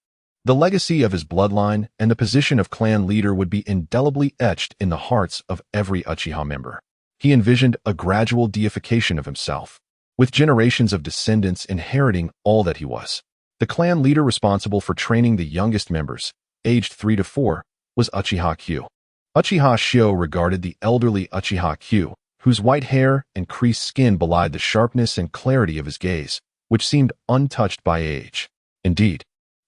[SPEAKER 1] The legacy of his bloodline and the position of clan leader would be indelibly etched in the hearts of every Uchiha member. He envisioned a gradual deification of himself, with generations of descendants inheriting all that he was. The clan leader responsible for training the youngest members, aged 3 to 4, was Uchiha Q. Uchiha Shio regarded the elderly Uchiha Q, whose white hair and creased skin belied the sharpness and clarity of his gaze, which seemed untouched by age. Indeed,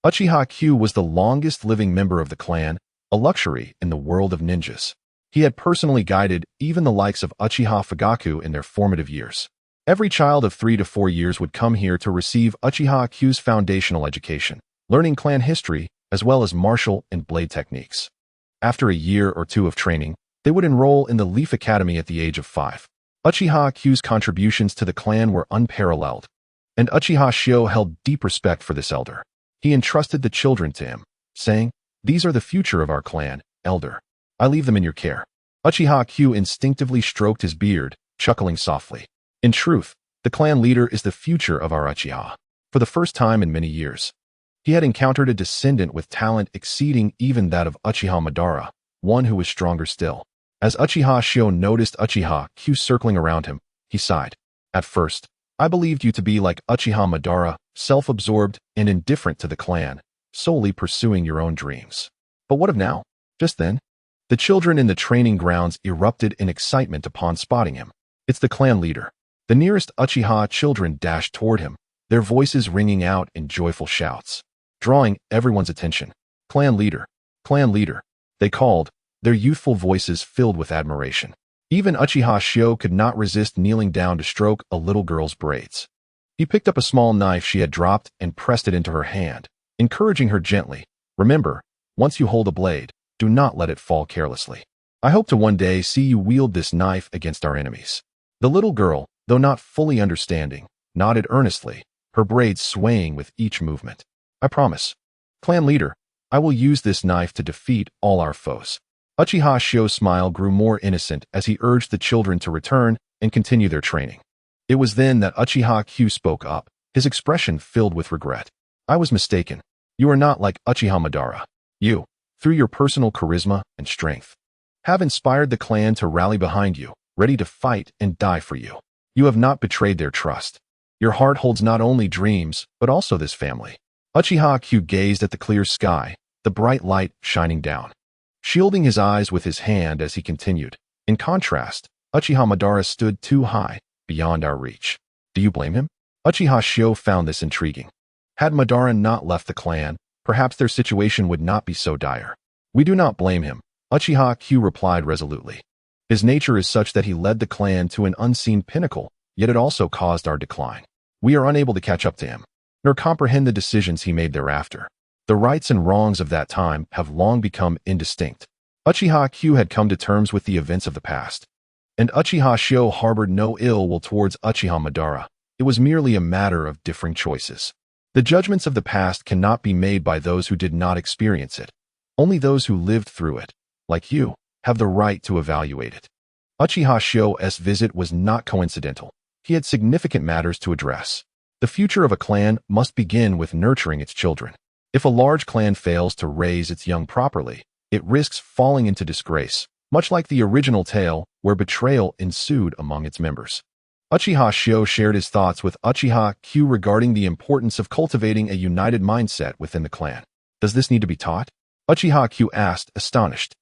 [SPEAKER 1] Uchiha Q was the longest living member of the clan, a luxury in the world of ninjas. He had personally guided even the likes of Uchiha Fugaku in their formative years. Every child of 3 to 4 years would come here to receive Uchiha Q's foundational education, learning clan history as well as martial and blade techniques. After a year or two of training, they would enroll in the Leaf Academy at the age of 5. Uchiha Q's contributions to the clan were unparalleled, and Uchiha Shio held deep respect for this elder. He entrusted the children to him, saying, "These are the future of our clan, elder. I leave them in your care." Uchiha Q instinctively stroked his beard, chuckling softly. In truth, the clan leader is the future of our Uchiha. For the first time in many years, he had encountered a descendant with talent exceeding even that of Uchiha Madara, one who was stronger still. As Uchiha Shio noticed Uchiha Q circling around him, he sighed. "At first, I believed you to be like Uchiha Madara, self-absorbed and indifferent to the clan, solely pursuing your own dreams. But what of now?" Just then, the children in the training grounds erupted in excitement upon spotting him. "It's the clan leader." The nearest Uchiha children dashed toward him, their voices ringing out in joyful shouts, drawing everyone's attention. "Clan leader! Clan leader!" they called, their youthful voices filled with admiration. Even Uchiha Shio could not resist kneeling down to stroke a little girl's braids. He picked up a small knife she had dropped and pressed it into her hand, encouraging her gently. "Remember, once you hold a blade, do not let it fall carelessly. I hope to one day see you wield this knife against our enemies." The little girl, though not fully understanding, nodded earnestly, her braids swaying with each movement. "I promise. Clan leader, I will use this knife to defeat all our foes." Uchiha Shio's smile grew more innocent as he urged the children to return and continue their training. It was then that Uchiha Q spoke up, his expression filled with regret. "I was mistaken. You are not like Uchiha Madara. You, through your personal charisma and strength, have inspired the clan to rally behind you, ready to fight and die for you. You have not betrayed their trust. Your heart holds not only dreams, but also this family." Uchiha Q gazed at the clear sky, the bright light shining down, shielding his eyes with his hand as he continued. "In contrast, Uchiha Madara stood too high, beyond our reach. Do you blame him?" Uchiha Shio found this intriguing. Had Madara not left the clan, perhaps their situation would not be so dire. "We do not blame him," Uchiha Q replied resolutely. "His nature is such that he led the clan to an unseen pinnacle, yet it also caused our decline. We are unable to catch up to him, nor comprehend the decisions he made thereafter. The rights and wrongs of that time have long become indistinct." Uchiha Q had come to terms with the events of the past, and Uchiha Shio harbored no ill will towards Uchiha Madara. It was merely a matter of differing choices. The judgments of the past cannot be made by those who did not experience it. Only those who lived through it, like you, have the right to evaluate it. Uchiha Shio's visit was not coincidental. He had significant matters to address. The future of a clan must begin with nurturing its children. If a large clan fails to raise its young properly, it risks falling into disgrace, much like the original tale where betrayal ensued among its members. Uchiha Shio shared his thoughts with Uchiha Q regarding the importance of cultivating a united mindset within the clan. "Does this need to be taught?" Uchiha Q asked, astonished.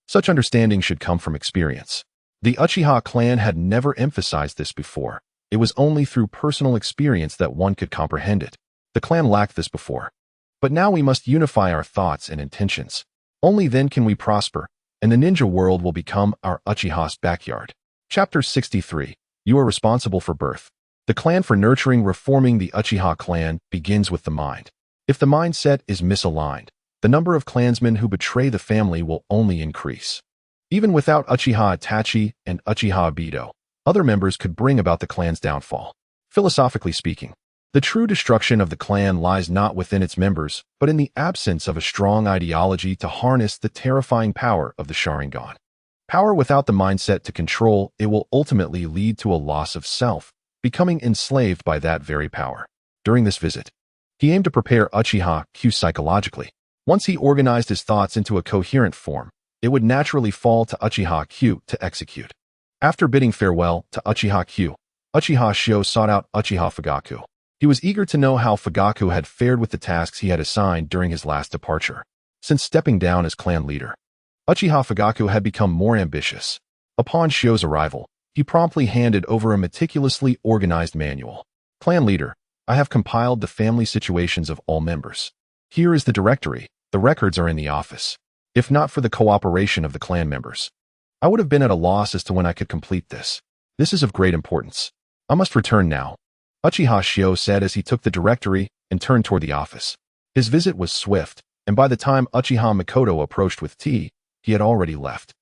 [SPEAKER 1] Such understanding should come from experience. The Uchiha clan had never emphasized this before. It was only through personal experience that one could comprehend it. The clan lacked this before. But now we must unify our thoughts and intentions. Only then can we prosper, and the ninja world will become our Uchiha's backyard. Chapter 63. You are responsible for birth. The clan for nurturing reforming the Uchiha clan begins with the mind. If the mindset is misaligned, the number of clansmen who betray the family will only increase. Even without Uchiha Itachi and Uchiha Obito, other members could bring about the clan's downfall. Philosophically speaking, the true destruction of the clan lies not within its members, but in the absence of a strong ideology to harness the terrifying power of the Sharingan. Power without the mindset to control it will ultimately lead to a loss of self, becoming enslaved by that very power. During this visit, he aimed to prepare Uchiha Q psychologically. Once he organized his thoughts into a coherent form, it would naturally fall to Uchiha Q to execute. After bidding farewell to Uchiha Q, Uchiha Shio sought out Uchiha Fugaku. He was eager to know how Fugaku had fared with the tasks he had assigned during his last departure. Since stepping down as clan leader, Uchiha Fugaku had become more ambitious. Upon Shio's arrival, he promptly handed over a meticulously organized manual. "Clan leader, I have compiled the family situations of all members. Here is the directory. The records are in the office. If not for the cooperation of the clan members, I would have been at a loss as to when I could complete this. This is of great importance. I must return now, Uchiha Shio said as he took the directory and turned toward the office. His visit was swift, and by the time Uchiha Mikoto approached with tea, he had already left.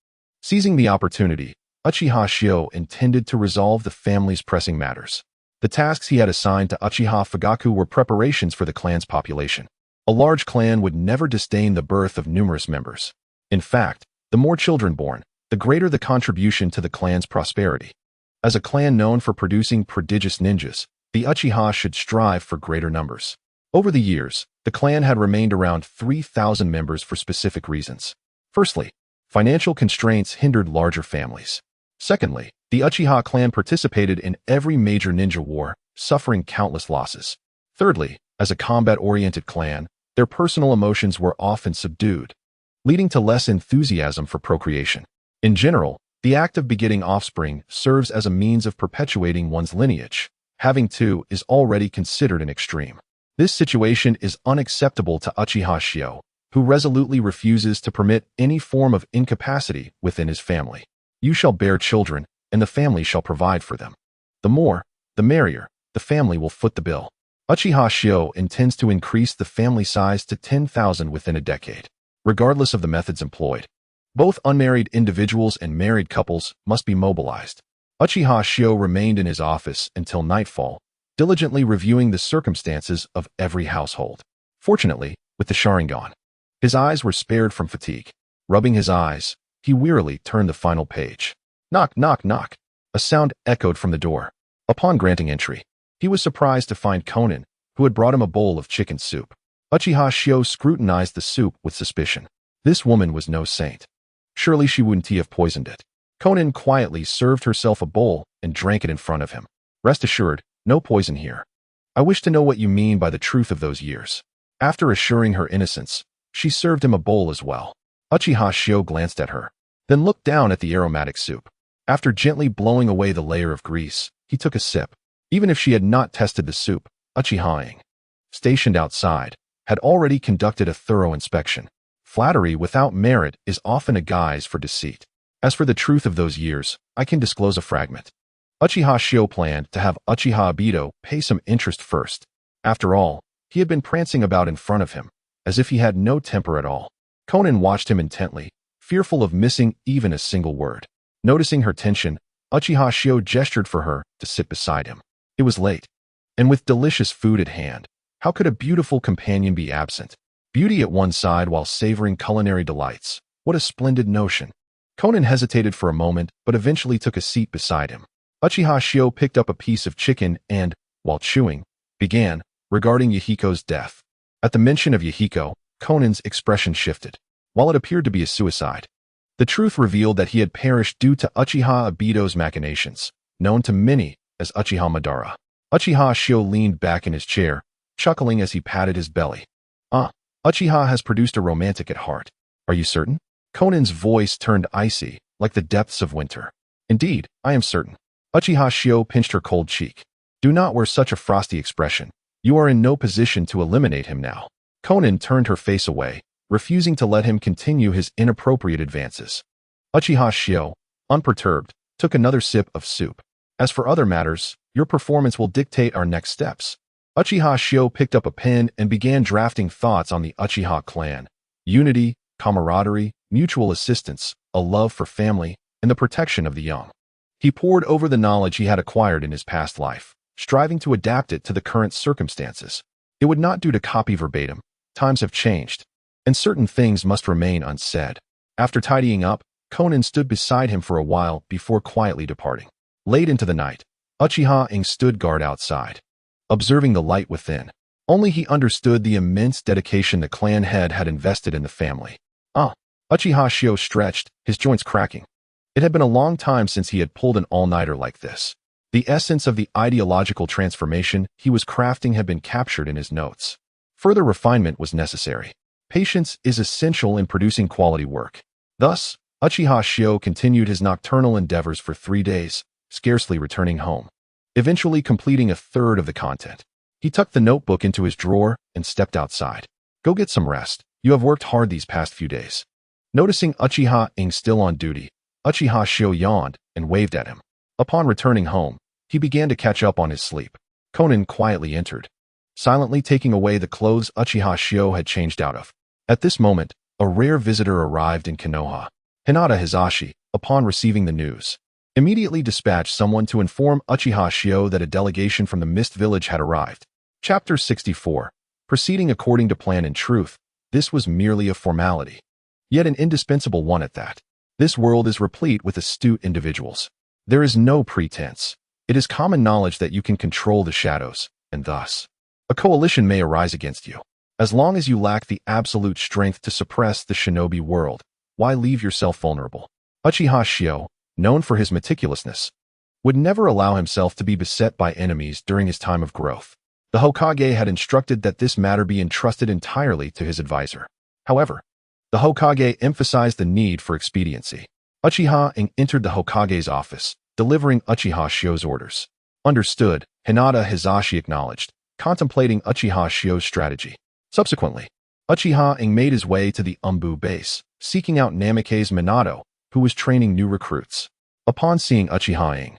[SPEAKER 1] Seizing the opportunity, Uchiha Shio intended to resolve the family's pressing matters. The tasks he had assigned to Uchiha Fugaku were preparations for the clan's population. A large clan would never disdain the birth of numerous members. In fact, the more children born, the greater the contribution to the clan's prosperity. As a clan known for producing prodigious ninjas, the Uchiha should strive for greater numbers. Over the years, the clan had remained around 3,000 members for specific reasons. Firstly, financial constraints hindered larger families. Secondly, the Uchiha clan participated in every major ninja war, suffering countless losses. Thirdly, as a combat-oriented clan, their personal emotions were often subdued, leading to less enthusiasm for procreation. In general, the act of begetting offspring serves as a means of perpetuating one's lineage. Having two is already considered an extreme. This situation is unacceptable to Uchiha Shio, who resolutely refuses to permit any form of incapacity within his family. You shall bear children, and the family shall provide for them. The more, the merrier, the family will foot the bill. Uchiha Shio intends to increase the family size to 10,000 within a decade. Regardless of the methods employed, both unmarried individuals and married couples must be mobilized. Uchiha Shio remained in his office until nightfall, diligently reviewing the circumstances of every household. Fortunately, with the Sharingan, his eyes were spared from fatigue. Rubbing his eyes, he wearily turned the final page. Knock, knock, knock. A sound echoed from the door. Upon granting entry, he was surprised to find Konan, who had brought him a bowl of chicken soup. Uchiha Shio scrutinized the soup with suspicion. This woman was no saint. Surely she wouldn't have poisoned it. Konan quietly served herself a bowl and drank it in front of him. Rest assured, no poison here. I wish to know what you mean by the truth of those years. After assuring her innocence, she served him a bowl as well. Uchiha Shio glanced at her, then looked down at the aromatic soup. After gently blowing away the layer of grease, he took a sip. Even if she had not tested the soup, Uchiha-ing, stationed outside, had already conducted a thorough inspection. Flattery without merit is often a guise for deceit. As for the truth of those years, I can disclose a fragment. Uchiha Shio planned to have Uchiha Obito pay some interest first. After all, he had been prancing about in front of him, as if he had no temper at all. Konan watched him intently, fearful of missing even a single word. Noticing her tension, Uchiha Shio gestured for her to sit beside him. It was late, and with delicious food at hand, how could a beautiful companion be absent? Beauty at one side while savoring culinary delights. What a splendid notion. Konan hesitated for a moment, but eventually took a seat beside him. Uchiha Shio picked up a piece of chicken and, while chewing, began regarding Yahiko's death. At the mention of Yahiko, Konan's expression shifted. While it appeared to be a suicide, the truth revealed that he had perished due to Uchiha Obito's machinations, known to many as Uchiha Madara. Uchiha Shio leaned back in his chair, chuckling as he patted his belly. Uchiha has produced a romantic at heart. Are you certain? Konan's voice turned icy, like the depths of winter. Indeed, I am certain. Uchiha Shio pinched her cold cheek. Do not wear such a frosty expression. You are in no position to eliminate him now. Konan turned her face away, refusing to let him continue his inappropriate advances. Uchiha Shio, unperturbed, took another sip of soup. As for other matters, your performance will dictate our next steps. Uchiha Shio picked up a pen and began drafting thoughts on the Uchiha clan. Unity, camaraderie, mutual assistance, a love for family, and the protection of the young. He pored over the knowledge he had acquired in his past life, striving to adapt it to the current circumstances. It would not do to copy verbatim. Times have changed, and certain things must remain unsaid. After tidying up, Konan stood beside him for a while before quietly departing. Late into the night, Uchiha-ing stood guard outside, observing the light within. Only he understood the immense dedication the clan head had invested in the family. Uchiha Shio stretched, his joints cracking. It had been a long time since he had pulled an all-nighter like this. The essence of the ideological transformation he was crafting had been captured in his notes. Further refinement was necessary. Patience is essential in producing quality work. Thus, Uchiha Shio continued his nocturnal endeavors for 3 days, scarcely returning home. Eventually completing a third of the content. He tucked the notebook into his drawer and stepped outside. Go get some rest. You have worked hard these past few days. Noticing Uchiha-ing still on duty, Uchiha Shio yawned and waved at him. Upon returning home, he began to catch up on his sleep. Konan quietly entered, silently taking away the clothes Uchiha Shio had changed out of. At this moment, a rare visitor arrived in Konoha. Hinata Hisashi, upon receiving the news, immediately dispatched someone to inform Uchiha Shio that a delegation from the Mist Village had arrived. Chapter 64. Proceeding according to plan. In truth, this was merely a formality, yet an indispensable one at that. This world is replete with astute individuals. There is no pretense. It is common knowledge that you can control the shadows, and thus, a coalition may arise against you. As long as you lack the absolute strength to suppress the shinobi world, why leave yourself vulnerable? Uchiha Shio, known for his meticulousness, would never allow himself to be beset by enemies during his time of growth. The Hokage had instructed that this matter be entrusted entirely to his advisor. However, the Hokage emphasized the need for expediency. Uchiha entered the Hokage's office, delivering Uchiha Shio's orders. Understood, Hinata Hisashi acknowledged, contemplating Uchiha Shio's strategy. Subsequently, Uchiha made his way to the Umbu base, seeking out Namake's Minato, who was training new recruits. Upon seeing Uchiha,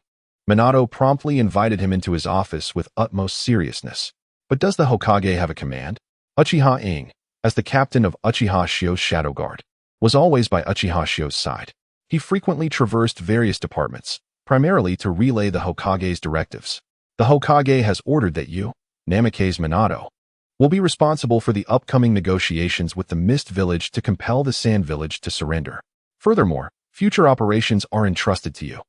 [SPEAKER 1] Minato promptly invited him into his office with utmost seriousness. But does the Hokage have a command? Uchiha, as the captain of Uchiha Shio's shadow guard, was always by Uchiha Shio's side. He frequently traversed various departments, primarily to relay the Hokage's directives. The Hokage has ordered that you, Namake's Minato, will be responsible for the upcoming negotiations with the Mist Village to compel the Sand Village to surrender. Furthermore, future operations are entrusted to you.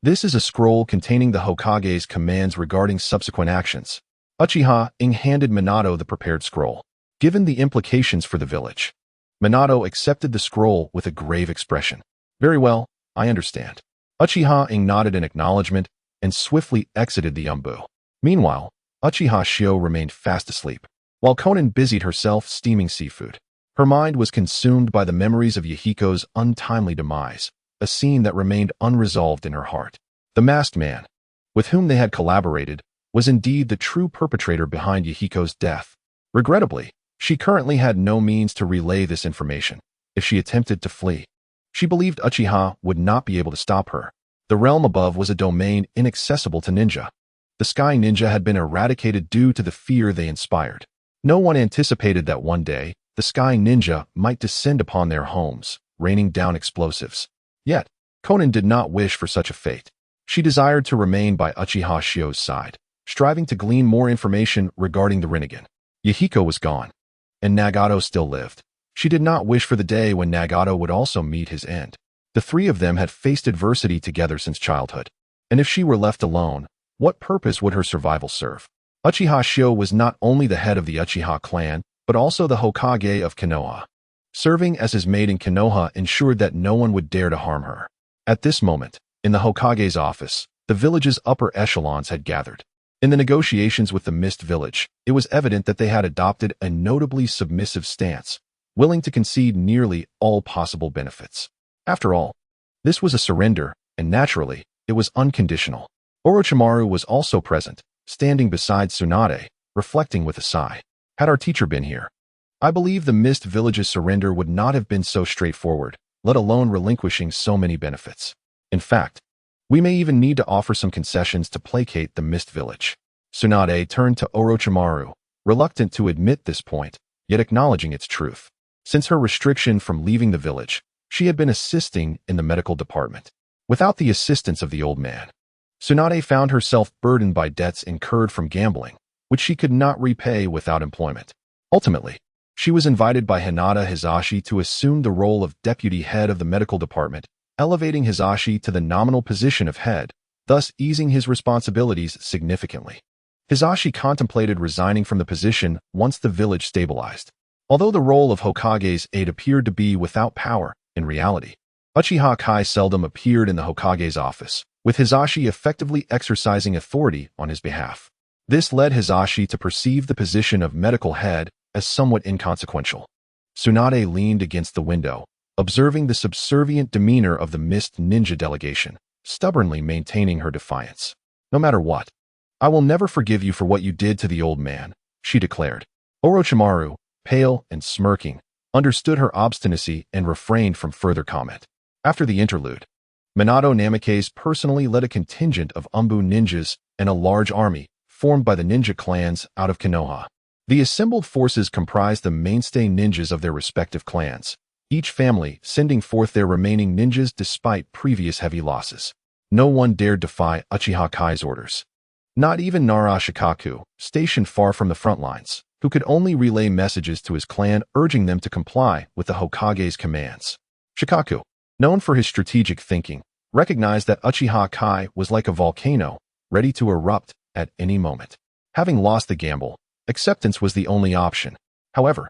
[SPEAKER 1] This is a scroll containing the Hokage's commands regarding subsequent actions. Uchiha handed Minato the prepared scroll. Given the implications for the village, Minato accepted the scroll with a grave expression. Very well, I understand. Uchiha nodded in acknowledgement and swiftly exited the Umbu. Meanwhile, Uchiha Shio remained fast asleep, while Konan busied herself steaming seafood. Her mind was consumed by the memories of Yahiko's untimely demise, a scene that remained unresolved in her heart. The masked man, with whom they had collaborated, was indeed the true perpetrator behind Yahiko's death. Regrettably, she currently had no means to relay this information. If she attempted to flee, she believed Uchiha would not be able to stop her. The realm above was a domain inaccessible to ninja. The sky ninja had been eradicated due to the fear they inspired. No one anticipated that one day, the sky ninja might descend upon their homes, raining down explosives. Yet, Konan did not wish for such a fate. She desired to remain by Uchiha Shio's side, striving to glean more information regarding the Rinnegan. Yahiko was gone, and Nagato still lived. She did not wish for the day when Nagato would also meet his end. The three of them had faced adversity together since childhood, and if she were left alone, what purpose would her survival serve? Uchiha Shio was not only the head of the Uchiha clan, but also the Hokage of Konoha. Serving as his maid in Konoha ensured that no one would dare to harm her. At this moment, in the Hokage's office, the village's upper echelons had gathered. In the negotiations with the Mist Village, it was evident that they had adopted a notably submissive stance, willing to concede nearly all possible benefits. After all, this was a surrender, and naturally, it was unconditional. Orochimaru was also present, standing beside Tsunade, reflecting with a sigh. Had our teacher been here, I believe the Mist Village's surrender would not have been so straightforward, let alone relinquishing so many benefits. In fact, we may even need to offer some concessions to placate the Mist Village. Tsunade turned to Orochimaru, reluctant to admit this point, yet acknowledging its truth. Since her restriction from leaving the village, she had been assisting in the medical department. Without the assistance of the old man, Tsunade found herself burdened by debts incurred from gambling, which she could not repay without employment. Ultimately, she was invited by Hinata Hisashi to assume the role of deputy head of the medical department, elevating Hisashi to the nominal position of head, thus easing his responsibilities significantly. Hisashi contemplated resigning from the position once the village stabilized. Although the role of Hokage's aide appeared to be without power, in reality, Uchiha Kai seldom appeared in the Hokage's office, with Hisashi effectively exercising authority on his behalf. This led Hisashi to perceive the position of medical head as somewhat inconsequential. Tsunade leaned against the window, observing the subservient demeanor of the Mist Ninja delegation, stubbornly maintaining her defiance. No matter what, I will never forgive you for what you did to the old man, she declared. Orochimaru, pale and smirking, understood her obstinacy and refrained from further comment. After the interlude, Minato Namikaze personally led a contingent of Umbu ninjas and a large army formed by the ninja clans out of Konoha. The assembled forces comprised the mainstay ninjas of their respective clans, each family sending forth their remaining ninjas despite previous heavy losses. No one dared defy Uchiha Kai's orders. Not even Nara Shikaku, stationed far from the front lines, who could only relay messages to his clan urging them to comply with the Hokage's commands. Shikaku, known for his strategic thinking, recognized that Uchiha Kai was like a volcano, ready to erupt at any moment. Having lost the gamble, acceptance was the only option. However,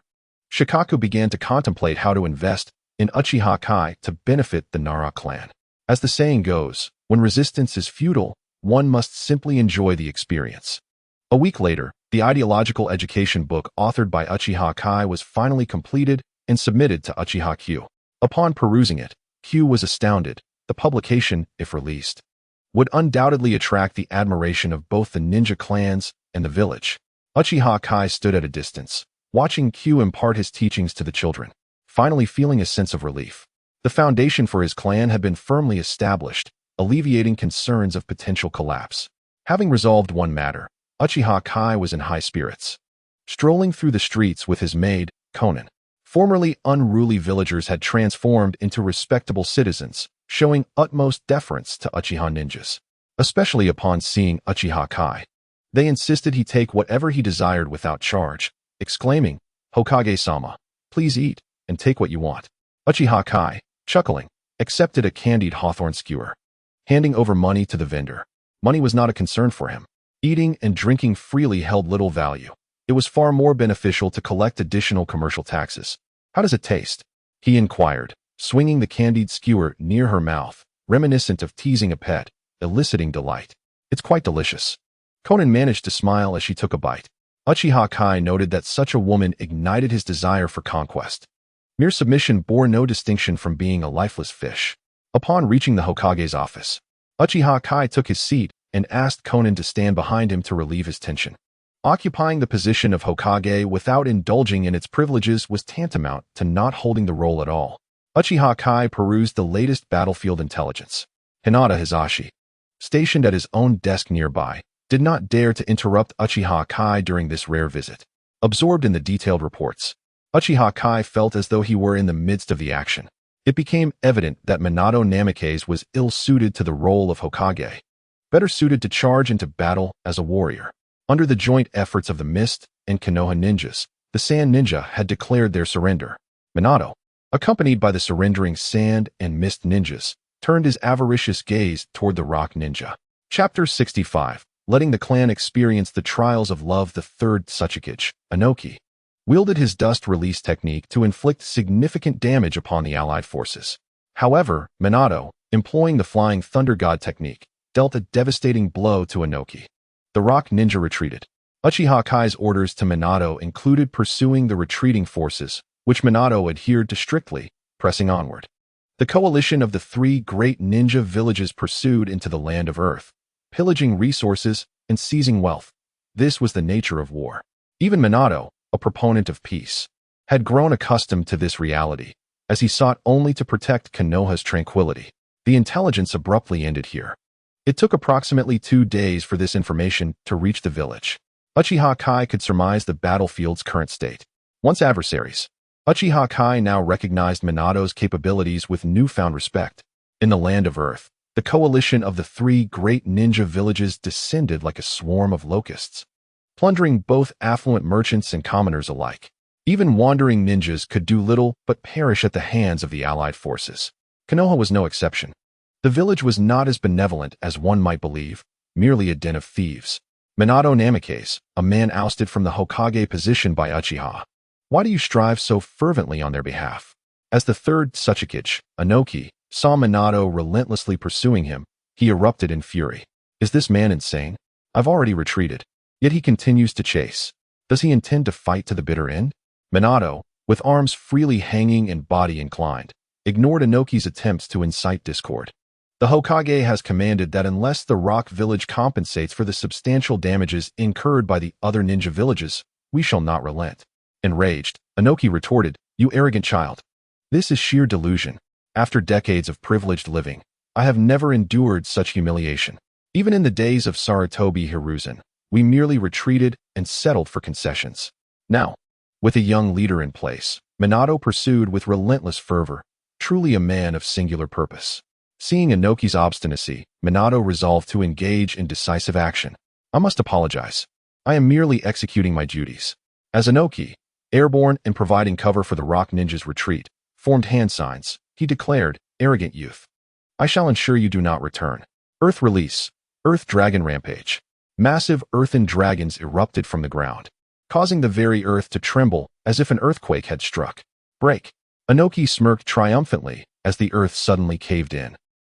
[SPEAKER 1] Shikaku began to contemplate how to invest in Uchiha Kai to benefit the Nara clan. As the saying goes, when resistance is futile, one must simply enjoy the experience. A week later, the ideological education book authored by Uchiha Kai was finally completed and submitted to Uchiha Q. Upon perusing it, Q was astounded. The publication, if released, would undoubtedly attract the admiration of both the ninja clans and the village. Uchiha Kai stood at a distance, watching Q impart his teachings to the children, finally feeling a sense of relief. The foundation for his clan had been firmly established, alleviating concerns of potential collapse. Having resolved one matter, Uchiha Kai was in high spirits. Strolling through the streets with his maid, Konan, formerly unruly villagers had transformed into respectable citizens, showing utmost deference to Uchiha ninjas, especially upon seeing Uchiha Kai. They insisted he take whatever he desired without charge, exclaiming, "Hokage-sama, please eat, and take what you want." Uchiha Kai, chuckling, accepted a candied hawthorn skewer, handing over money to the vendor. Money was not a concern for him. Eating and drinking freely held little value. It was far more beneficial to collect additional commercial taxes. "How does it taste?" he inquired, swinging the candied skewer near her mouth, reminiscent of teasing a pet, eliciting delight. "It's quite delicious." Konan managed to smile as she took a bite. Uchiha Kai noted that such a woman ignited his desire for conquest. Mere submission bore no distinction from being a lifeless fish. Upon reaching the Hokage's office, Uchiha Kai took his seat and asked Konan to stand behind him to relieve his tension. Occupying the position of Hokage without indulging in its privileges was tantamount to not holding the role at all. Uchiha Kai perused the latest battlefield intelligence. Hinata Hizashi, stationed at his own desk nearby, did not dare to interrupt Uchiha Kai during this rare visit. Absorbed in the detailed reports, Uchiha Kai felt as though he were in the midst of the action. It became evident that Minato Namikaze was ill-suited to the role of Hokage, better suited to charge into battle as a warrior. Under the joint efforts of the Mist and Konoha ninjas, the Sand Ninja had declared their surrender. Minato, accompanied by the surrendering Sand and Mist ninjas, turned his avaricious gaze toward the Rock Ninja. Chapter 65, letting the clan experience the trials of love. The third Tsuchikage, Inoki, wielded his dust release technique to inflict significant damage upon the allied forces. However, Minato, employing the Flying Thunder God technique, dealt a devastating blow to Inoki. The Rock Ninja retreated. Uchiha Kai's orders to Minato included pursuing the retreating forces, which Minato adhered to strictly, pressing onward. The coalition of the three great ninja villages pursued into the land of Earth, pillaging resources and seizing wealth. This was the nature of war. Even Minato, a proponent of peace, had grown accustomed to this reality, as he sought only to protect Konoha's tranquility. The intelligence abruptly ended here. It took approximately 2 days for this information to reach the village. Uchiha Kai could surmise the battlefield's current state. Once adversaries, Uchiha Kai now recognized Minato's capabilities with newfound respect. In the land of Earth, the coalition of the three great ninja villages descended like a swarm of locusts, plundering both affluent merchants and commoners alike. Even wandering ninjas could do little but perish at the hands of the allied forces. Konoha was no exception. The village was not as benevolent as one might believe, merely a den of thieves. Minato Namikaze, a man ousted from the Hokage position by Uchiha. Why do you strive so fervently on their behalf? As the third Tsuchikage, Inoki, saw Minato relentlessly pursuing him, he erupted in fury. Is this man insane? I've already retreated. Yet he continues to chase. Does he intend to fight to the bitter end? Minato, with arms freely hanging and body inclined, ignored Inoki's attempts to incite discord. The Hokage has commanded that unless the Rock Village compensates for the substantial damages incurred by the other ninja villages, we shall not relent. Enraged, Inoki retorted, "You arrogant child. This is sheer delusion. After decades of privileged living, I have never endured such humiliation. Even in the days of Sarutobi Hiruzen, we merely retreated and settled for concessions. Now, with a young leader in place, Minato pursued with relentless fervor, truly a man of singular purpose. Seeing Inoki's obstinacy, Minato resolved to engage in decisive action. I must apologize. I am merely executing my duties. As Inoki, airborne and providing cover for the rock ninja's retreat, formed hand signs, he declared, arrogant youth. I shall ensure you do not return. Earth release. Earth dragon rampage. Massive earthen dragons erupted from the ground, causing the very earth to tremble as if an earthquake had struck. Break. Inoki smirked triumphantly as the earth suddenly caved in,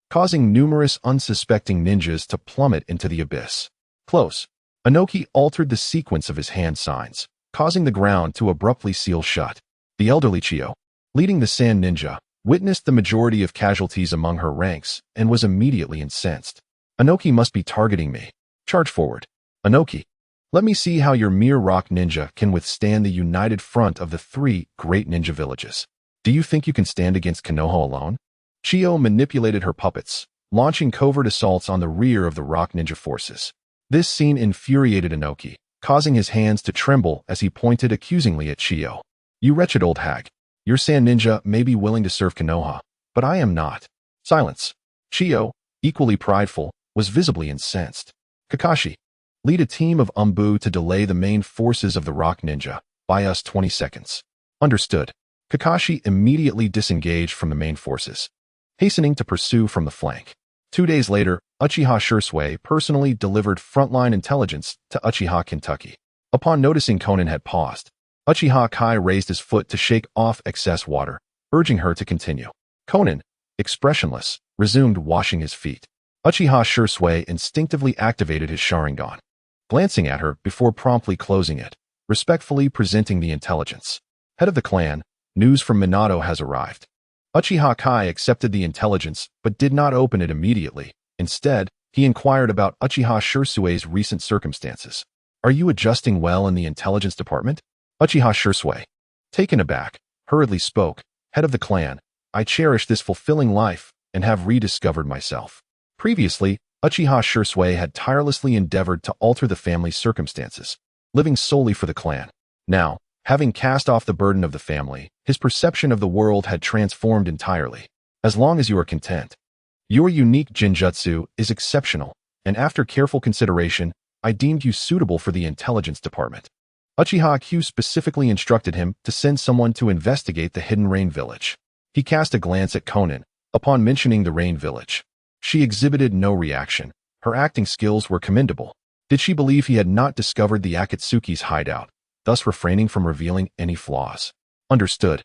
[SPEAKER 1] causing numerous unsuspecting ninjas to plummet into the abyss. Close. Inoki altered the sequence of his hand signs, causing the ground to abruptly seal shut. The elderly Chiyo, leading the Sand Ninja, witnessed the majority of casualties among her ranks and was immediately incensed. Inoki must be targeting me. Charge forward. Inoki, let me see how your mere rock ninja can withstand the united front of the 3 great ninja villages. Do you think you can stand against Konoha alone? Chiyo manipulated her puppets, launching covert assaults on the rear of the rock ninja forces. This scene infuriated Inoki, causing his hands to tremble as he pointed accusingly at Chiyo. You wretched old hag. Your Sand Ninja may be willing to serve Konoha, but I am not. Silence. Chiyo, equally prideful, was visibly incensed. Kakashi, lead a team of Umbu to delay the main forces of the rock ninja. Buy us 20 seconds. Understood. Kakashi immediately disengaged from the main forces, hastening to pursue from the flank. 2 days later, Uchiha Shursui personally delivered frontline intelligence to Uchiha Kentucky. Upon noticing Konan had paused, Uchiha Kai raised his foot to shake off excess water, urging her to continue. Konan, expressionless, resumed washing his feet. Uchiha Shursui instinctively activated his Sharingan, glancing at her before promptly closing it, respectfully presenting the intelligence. Head of the clan, news from Minato has arrived. Uchiha Kai accepted the intelligence but did not open it immediately. Instead, he inquired about Uchiha Shursui's recent circumstances. Are you adjusting well in the intelligence department? Uchiha Shursui, taken aback, hurriedly spoke, head of the clan, I cherish this fulfilling life and have rediscovered myself. Previously, Uchiha Shursui had tirelessly endeavored to alter the family's circumstances, living solely for the clan. Now, having cast off the burden of the family, his perception of the world had transformed entirely. As long as you are content. Your unique Jinjutsu is exceptional, and after careful consideration, I deemed you suitable for the intelligence department. Uchiha Q specifically instructed him to send someone to investigate the hidden rain village. He cast a glance at Konan, upon mentioning the rain village. She exhibited no reaction. Her acting skills were commendable. Did she believe he had not discovered the Akatsuki's hideout, thus refraining from revealing any flaws? Understood.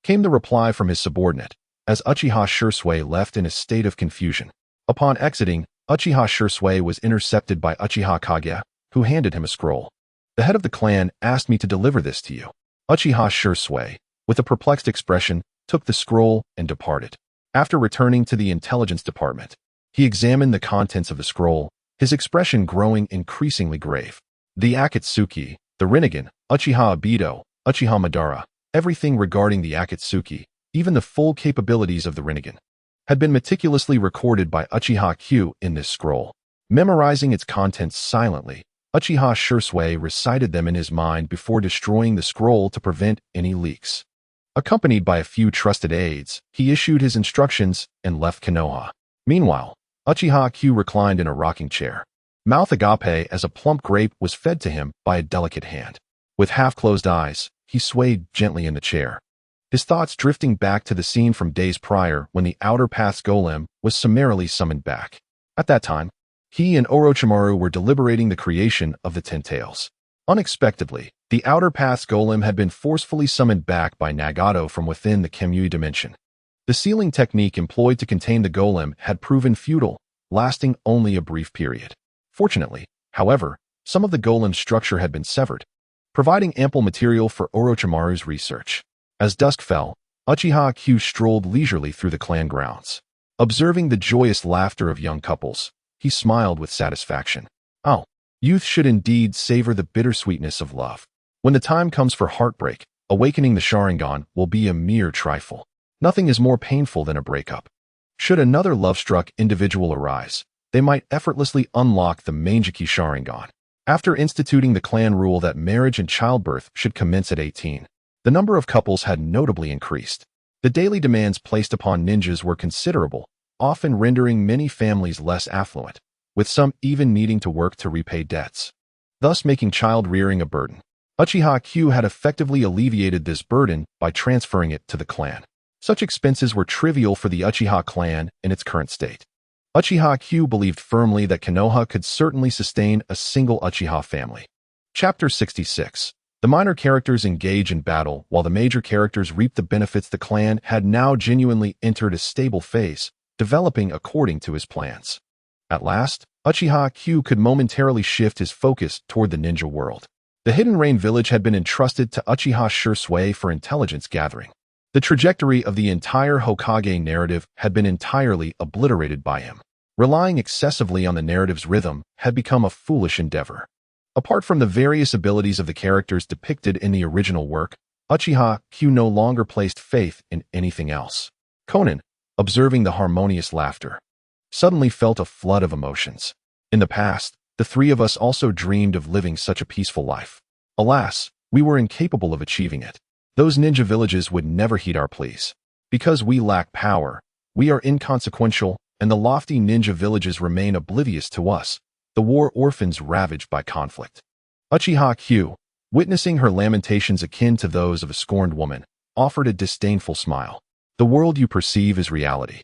[SPEAKER 1] Came the reply from his subordinate, as Uchiha Shursui left in a state of confusion. Upon exiting, Uchiha Shursui was intercepted by Uchiha Kage, who handed him a scroll. The head of the clan asked me to deliver this to you. Uchiha Shursui, with a perplexed expression, took the scroll and departed. After returning to the intelligence department, he examined the contents of the scroll, his expression growing increasingly grave. The Akatsuki, the Rinnegan, Uchiha Obito, Uchiha Madara, everything regarding the Akatsuki, even the full capabilities of the Rinnegan, had been meticulously recorded by Uchiha Q in this scroll. Memorizing its contents silently, Uchiha Shursui recited them in his mind before destroying the scroll to prevent any leaks. Accompanied by a few trusted aides, he issued his instructions and left Konoha. Meanwhile, Uchiha Q reclined in a rocking chair. Mouth agape as a plump grape was fed to him by a delicate hand. With half-closed eyes, he swayed gently in the chair, his thoughts drifting back to the scene from days prior when the Outer Path's golem was summarily summoned back. At that time, he and Orochimaru were deliberating the creation of the Ten Tails. Unexpectedly, the Outer Path's golem had been forcefully summoned back by Nagato from within the Kemui dimension. The sealing technique employed to contain the golem had proven futile, lasting only a brief period. Fortunately, however, some of the golem's structure had been severed, providing ample material for Orochimaru's research. As dusk fell, Uchiha Q strolled leisurely through the clan grounds. Observing the joyous laughter of young couples, he smiled with satisfaction. Oh, youth should indeed savor the bittersweetness of love. When the time comes for heartbreak, awakening the Sharingan will be a mere trifle. Nothing is more painful than a breakup. Should another love-struck individual arise, they might effortlessly unlock the Mangeki Sharingan. After instituting the clan rule that marriage and childbirth should commence at 18, the number of couples had notably increased. The daily demands placed upon ninjas were considerable, often rendering many families less affluent, with some even needing to work to repay debts, thus making child-rearing a burden. Uchiha Q had effectively alleviated this burden by transferring it to the clan. Such expenses were trivial for the Uchiha clan in its current state. Uchiha Q believed firmly that Konoha could certainly sustain a single Uchiha family. Chapter 66. The minor characters engage in battle while the major characters reap the benefits. The clan had now genuinely entered a stable phase, developing according to his plans. At last, Uchiha Q could momentarily shift his focus toward the ninja world. The Hidden Rain village had been entrusted to Uchiha Shursui for intelligence gathering. The trajectory of the entire Hokage narrative had been entirely obliterated by him. Relying excessively on the narrative's rhythm had become a foolish endeavor. Apart from the various abilities of the characters depicted in the original work, Uchiha Q no longer placed faith in anything else. Conan, observing the harmonious laughter, suddenly felt a flood of emotions. In the past, the three of us also dreamed of living such a peaceful life. Alas, we were incapable of achieving it. Those ninja villages would never heed our pleas. Because we lack power, we are inconsequential, and the lofty ninja villages remain oblivious to us, the war orphans ravaged by conflict. Uchiha Q, witnessing her lamentations akin to those of a scorned woman, offered a disdainful smile. The world you perceive is reality.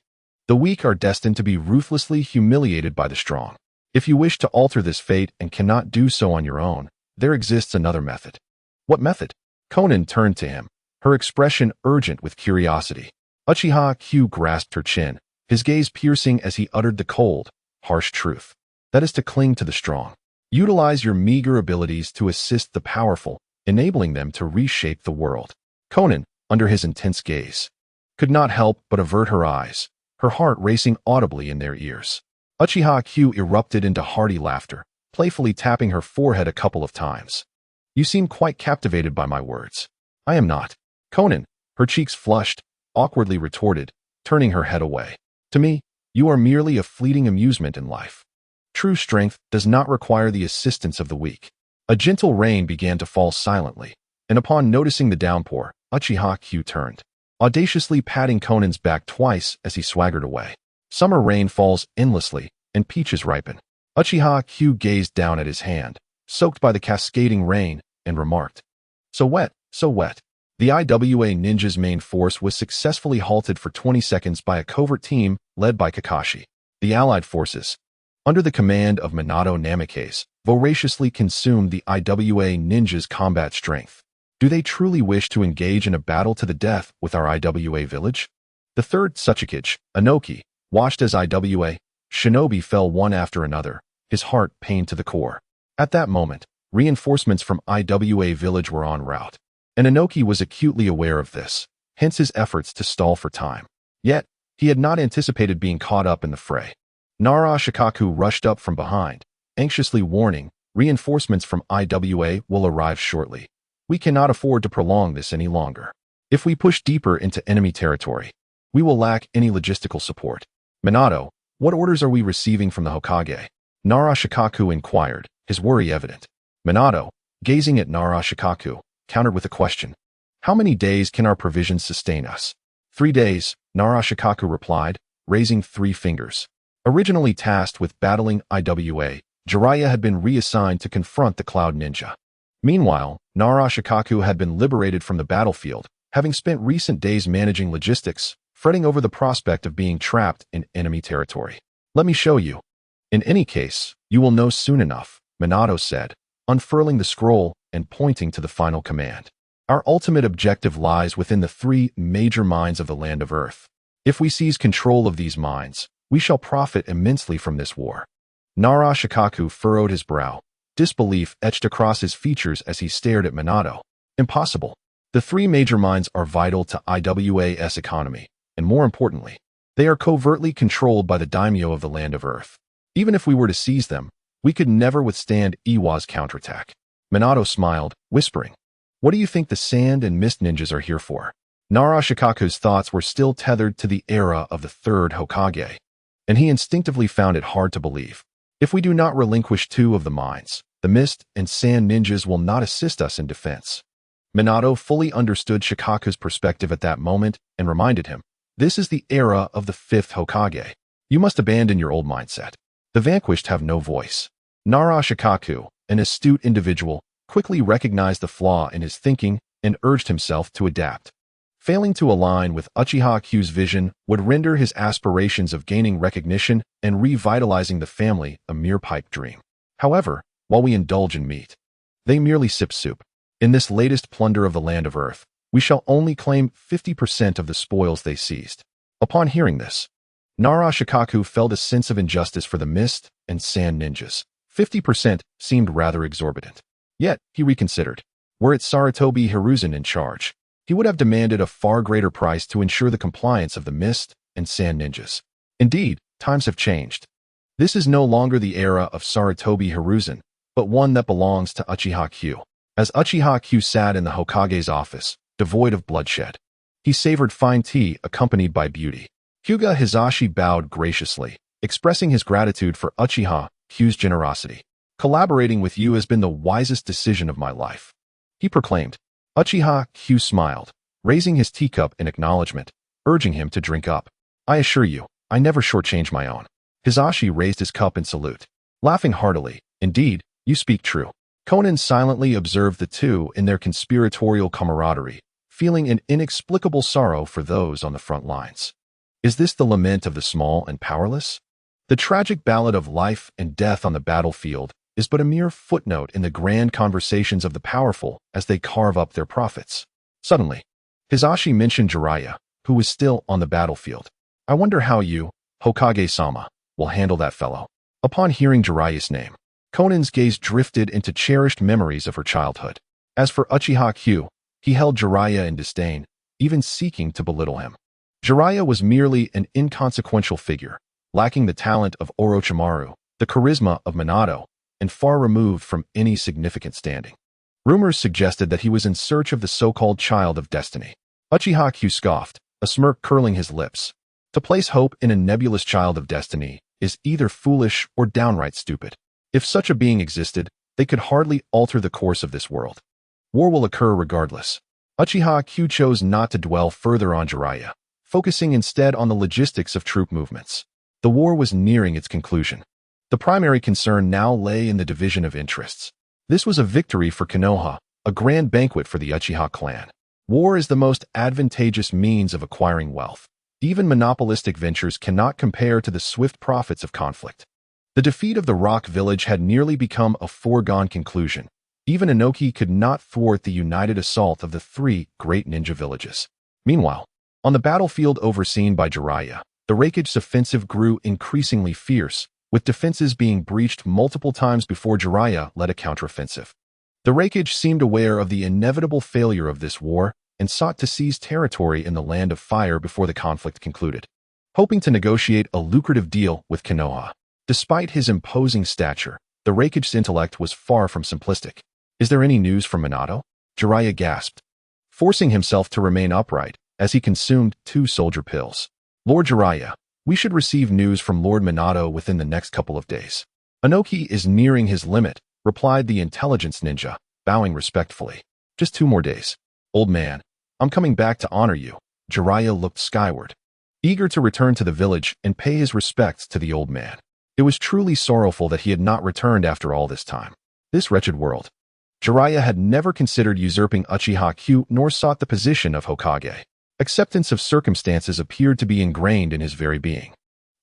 [SPEAKER 1] The weak are destined to be ruthlessly humiliated by the strong. If you wish to alter this fate and cannot do so on your own, there exists another method. What method? Conan turned to him, her expression urgent with curiosity. Uchiha Q grasped her chin, his gaze piercing as he uttered the cold, harsh truth. That is to cling to the strong. Utilize your meager abilities to assist the powerful, enabling them to reshape the world. Conan, under his intense gaze, could not help but avert her eyes, her heart racing audibly in their ears. Uchiha Q erupted into hearty laughter, playfully tapping her forehead a couple of times. You seem quite captivated by my words. I am not. Conan, her cheeks flushed, awkwardly retorted, turning her head away. To me, you are merely a fleeting amusement in life. True strength does not require the assistance of the weak. A gentle rain began to fall silently, and upon noticing the downpour, Uchiha Q turned, audaciously patting Conan's back twice as he swaggered away. Summer rain falls endlessly, and peaches ripen. Uchiha Q gazed down at his hand, soaked by the cascading rain, and remarked, So wet, so wet. The IWA ninja's main force was successfully halted for 20 seconds by a covert team led by Kakashi. The allied forces, under the command of Minato Namikaze, voraciously consumed the IWA ninja's combat strength. Do they truly wish to engage in a battle to the death with our IWA village? The third Tsuchikage, Inoki, watched as IWA shinobi fell one after another, his heart pained to the core. At that moment, reinforcements from IWA village were en route, and Inoki was acutely aware of this, hence his efforts to stall for time. Yet, he had not anticipated being caught up in the fray. Nara Shikaku rushed up from behind, anxiously warning, reinforcements from IWA will arrive shortly. We cannot afford to prolong this any longer. If we push deeper into enemy territory, we will lack any logistical support. Minato, what orders are we receiving from the Hokage? Nara Shikaku inquired, his worry evident. Minato, gazing at Nara Shikaku, countered with a question. How many days can our provisions sustain us? 3 days, Nara Shikaku replied, raising 3 fingers. Originally tasked with battling IWA, Jiraiya had been reassigned to confront the Cloud Ninja. Meanwhile, Nara Shikaku had been liberated from the battlefield, having spent recent days managing logistics, fretting over the prospect of being trapped in enemy territory. Let me show you. In any case, you will know soon enough, Minato said, unfurling the scroll and pointing to the final command. Our ultimate objective lies within the 3 major mines of the land of Earth. If we seize control of these mines, we shall profit immensely from this war. Nara Shikaku furrowed his brow, disbelief etched across his features as he stared at Minato. Impossible. The 3 major mines are vital to IWA's economy, and more importantly, they are covertly controlled by the daimyo of the land of Earth. Even if we were to seize them, we could never withstand Iwa's counterattack. Minato smiled, whispering, What do you think the sand and mist ninjas are here for? Nara Shikaku's thoughts were still tethered to the era of the third Hokage, and he instinctively found it hard to believe. If we do not relinquish two of the mines, the mist and sand ninjas will not assist us in defense. Minato fully understood Shikaku's perspective at that moment and reminded him, this is the era of the fifth Hokage. You must abandon your old mindset. The vanquished have no voice. Nara Shikaku, an astute individual, quickly recognized the flaw in his thinking and urged himself to adapt. Failing to align with Uchiha Q's vision would render his aspirations of gaining recognition and revitalizing the family a mere pipe dream. However, while we indulge in meat, they merely sip soup. In this latest plunder of the land of Earth, we shall only claim 50% of the spoils they seized. Upon hearing this, Nara Shikaku felt a sense of injustice for the mist and sand ninjas. 50% seemed rather exorbitant. Yet, he reconsidered. Were it Sarutobi Hiruzen in charge, he would have demanded a far greater price to ensure the compliance of the mist and sand ninjas. Indeed, times have changed. This is no longer the era of Sarutobi Hiruzen, but one that belongs to Uchiha Q. As Uchiha Q sat in the Hokage's office, devoid of bloodshed, he savored fine tea accompanied by beauty. Hyuga Hizashi bowed graciously, expressing his gratitude for Uchiha Q's generosity. Collaborating with you has been the wisest decision of my life, he proclaimed. Uchiha Q smiled, raising his teacup in acknowledgement, urging him to drink up. I assure you, I never shortchange my own. Hizashi raised his cup in salute, laughing heartily. Indeed, you speak true. Conan silently observed the two in their conspiratorial camaraderie, feeling an inexplicable sorrow for those on the front lines. Is this the lament of the small and powerless? The tragic ballad of life and death on the battlefield is but a mere footnote in the grand conversations of the powerful as they carve up their profits. Suddenly, Hizashi mentioned Jiraiya, who was still on the battlefield. I wonder how you, Hokage-sama, will handle that fellow. Upon hearing Jiraiya's name, Conan's gaze drifted into cherished memories of her childhood. As for Uchiha Q, he held Jiraiya in disdain, even seeking to belittle him. Jiraiya was merely an inconsequential figure, lacking the talent of Orochimaru, the charisma of Minato, and far removed from any significant standing. Rumors suggested that he was in search of the so-called child of destiny. Uchiha Q scoffed, a smirk curling his lips. To place hope in a nebulous child of destiny is either foolish or downright stupid. If such a being existed, they could hardly alter the course of this world. War will occur regardless. Uchiha Q chose not to dwell further on Jiraiya, focusing instead on the logistics of troop movements. The war was nearing its conclusion. The primary concern now lay in the division of interests. This was a victory for Konoha, a grand banquet for the Uchiha clan. War is the most advantageous means of acquiring wealth. Even monopolistic ventures cannot compare to the swift profits of conflict. The defeat of the Rock Village had nearly become a foregone conclusion. Even Inoki could not thwart the united assault of the three great ninja villages. Meanwhile, on the battlefield overseen by Jiraiya, the Raikage's offensive grew increasingly fierce, with defenses being breached multiple times before Jiraiya led a counteroffensive. The Raikage seemed aware of the inevitable failure of this war and sought to seize territory in the Land of Fire before the conflict concluded, hoping to negotiate a lucrative deal with Konoha. Despite his imposing stature, the Raikage's intellect was far from simplistic. Is there any news from Minato? Jiraiya gasped, forcing himself to remain upright as he consumed 2 soldier pills. Lord Jiraiya, we should receive news from Lord Minato within the next couple of days. Inoki is nearing his limit, replied the intelligence ninja, bowing respectfully. Just 2 more days. Old man, I'm coming back to honor you. Jiraiya looked skyward, eager to return to the village and pay his respects to the old man. It was truly sorrowful that he had not returned after all this time. This wretched world. Jiraiya had never considered usurping Uchiha Q nor sought the position of Hokage. Acceptance of circumstances appeared to be ingrained in his very being.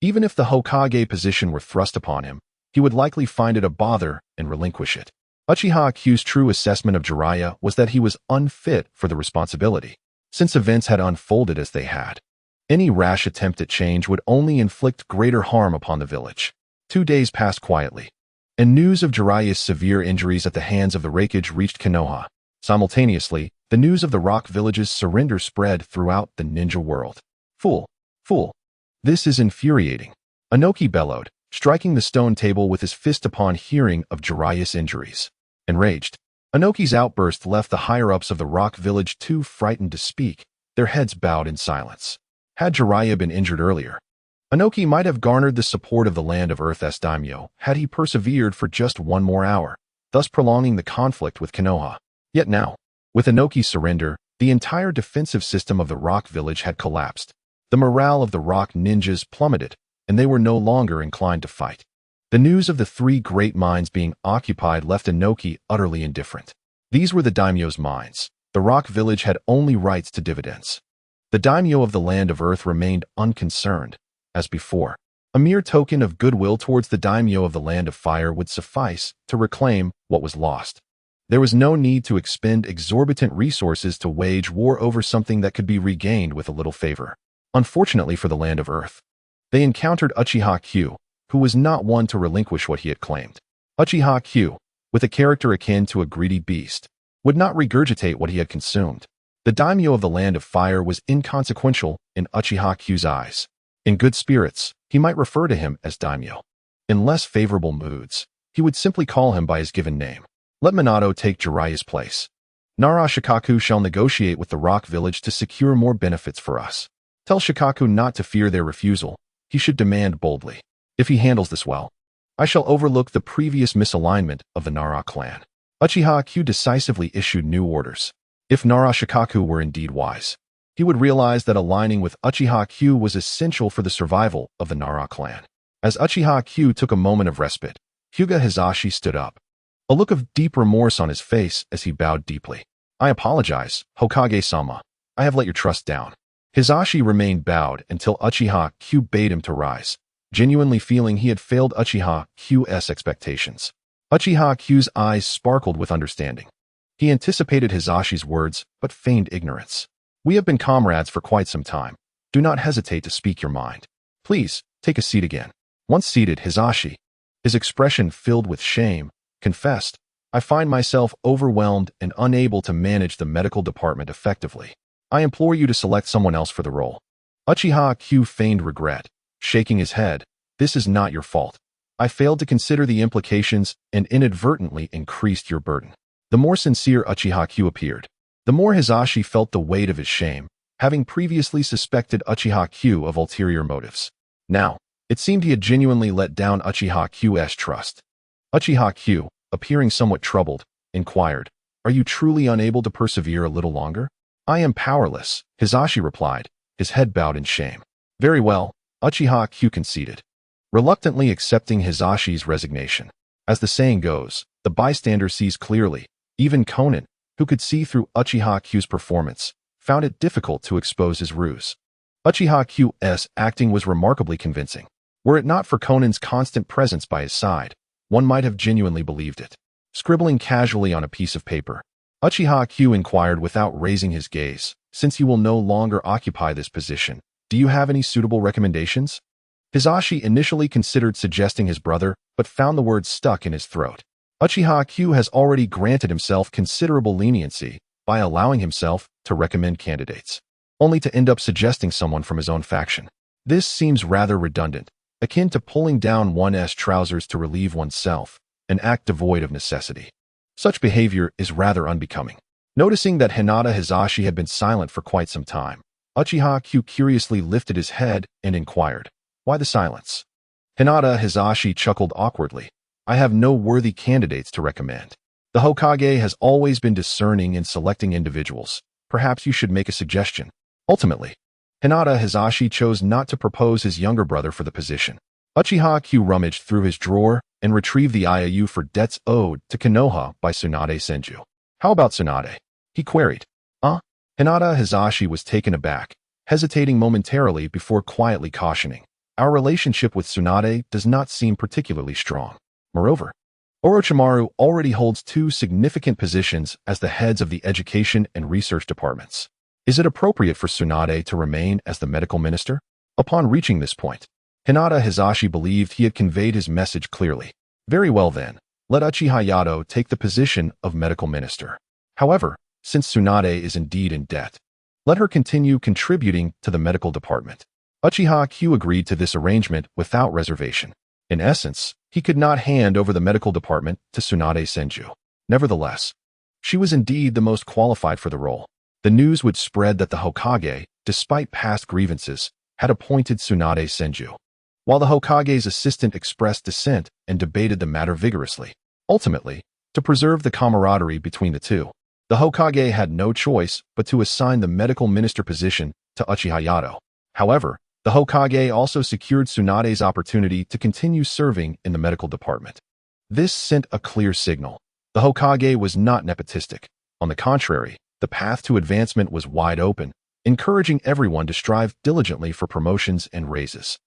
[SPEAKER 1] Even if the Hokage position were thrust upon him, he would likely find it a bother and relinquish it. Uchiha Q's true assessment of Jiraiya was that he was unfit for the responsibility, since events had unfolded as they had. Any rash attempt at change would only inflict greater harm upon the village. 2 days passed quietly, and news of Jiraiya's severe injuries at the hands of the Raikage reached Konoha. Simultaneously, the news of the Rock Village's surrender spread throughout the ninja world. Fool! Fool! This is infuriating. Inoki bellowed, striking the stone table with his fist upon hearing of Jiraiya's injuries. Enraged, Inoki's outburst left the higher-ups of the Rock Village too frightened to speak, their heads bowed in silence. Had Jiraiya been injured earlier, Inoki might have garnered the support of the Land of Earth's daimyo had he persevered for just one more hour, thus prolonging the conflict with Konoha. Yet now, with Inoki's surrender, the entire defensive system of the Rock Village had collapsed. The morale of the Rock ninjas plummeted, and they were no longer inclined to fight. The news of the three great mines being occupied left Inoki utterly indifferent. These were the daimyo's mines. The Rock Village had only rights to dividends. The daimyo of the Land of Earth remained unconcerned. As before, a mere token of goodwill towards the daimyo of the Land of Fire would suffice to reclaim what was lost. There was no need to expend exorbitant resources to wage war over something that could be regained with a little favor. Unfortunately for the Land of Earth, they encountered Uchiha Q, who was not one to relinquish what he had claimed. Uchiha Q, with a character akin to a greedy beast, would not regurgitate what he had consumed. The daimyo of the Land of Fire was inconsequential in Uchiha Q's eyes. In good spirits, he might refer to him as daimyo. In less favorable moods, he would simply call him by his given name. Let Minato take Jiraiya's place. Nara Shikaku shall negotiate with the Rock Village to secure more benefits for us. Tell Shikaku not to fear their refusal. He should demand boldly. If he handles this well, I shall overlook the previous misalignment of the Nara clan. Uchiha Q decisively issued new orders. If Nara Shikaku were indeed wise, he would realize that aligning with Uchiha Q was essential for the survival of the Nara clan. As Uchiha Q took a moment of respite, Hyuga Hizashi stood up, a look of deep remorse on his face as he bowed deeply. I apologize, Hokage-sama. I have let your trust down. Hizashi remained bowed until Uchiha Q bade him to rise, genuinely feeling he had failed Uchiha Q's expectations. Uchiha Q's eyes sparkled with understanding. He anticipated Hizashi's words, but feigned ignorance. We have been comrades for quite some time. Do not hesitate to speak your mind. Please, take a seat again. Once seated, Hizashi, his expression filled with shame, confessed, I find myself overwhelmed and unable to manage the medical department effectively. I implore you to select someone else for the role. Uchiha Q feigned regret, shaking his head. This is not your fault. I failed to consider the implications and inadvertently increased your burden. The more sincere Uchiha Q appeared, the more Hizashi felt the weight of his shame, having previously suspected Uchiha Q of ulterior motives. Now, it seemed he had genuinely let down Uchiha Q's trust. Uchiha Q, appearing somewhat troubled, inquired, Are you truly unable to persevere a little longer? I am powerless, Hizashi replied, his head bowed in shame. Very well, Uchiha Q conceded, reluctantly accepting Hizashi's resignation. As the saying goes, the bystander sees clearly. Even Conan, who could see through Uchiha Q's performance, found it difficult to expose his ruse. Uchiha Q's acting was remarkably convincing. Were it not for Conan's constant presence by his side, one might have genuinely believed it. Scribbling casually on a piece of paper, Uchiha Q inquired without raising his gaze, Since you will no longer occupy this position, do you have any suitable recommendations? Hizashi initially considered suggesting his brother, but found the words stuck in his throat. Uchiha Q has already granted himself considerable leniency by allowing himself to recommend candidates, only to end up suggesting someone from his own faction. This seems rather redundant, akin to pulling down one's trousers to relieve oneself, an act devoid of necessity. Such behavior is rather unbecoming. Noticing that Hinata Hizashi had been silent for quite some time, Uchiha Q curiously lifted his head and inquired, Why the silence? Hinata Hizashi chuckled awkwardly. I have no worthy candidates to recommend. The Hokage has always been discerning in selecting individuals. Perhaps you should make a suggestion. Ultimately, Hinata Hizashi chose not to propose his younger brother for the position. Uchiha Q rummaged through his drawer and retrieved the IOU for Debts Owed to Konoha by Tsunade Senju. How about Tsunade? He queried. Hinata Hizashi was taken aback, hesitating momentarily before quietly cautioning. Our relationship with Tsunade does not seem particularly strong. Moreover, Orochimaru already holds two significant positions as the heads of the education and research departments. Is it appropriate for Tsunade to remain as the medical minister? Upon reaching this point, Hinata Hizashi believed he had conveyed his message clearly. Very well then, let Uchiha Yato take the position of medical minister. However, since Tsunade is indeed in debt, let her continue contributing to the medical department. Uchiha Q agreed to this arrangement without reservation. In essence, he could not hand over the medical department to Tsunade Senju. Nevertheless, she was indeed the most qualified for the role. The news would spread that the Hokage, despite past grievances, had appointed Tsunade Senju. While the Hokage's assistant expressed dissent and debated the matter vigorously, ultimately, to preserve the camaraderie between the two, the Hokage had no choice but to assign the medical minister position to Uchiha Yato. However, the Hokage also secured Tsunade's opportunity to continue serving in the medical department. This sent a clear signal. The Hokage was not nepotistic. On the contrary, the path to advancement was wide open, encouraging everyone to strive diligently for promotions and raises.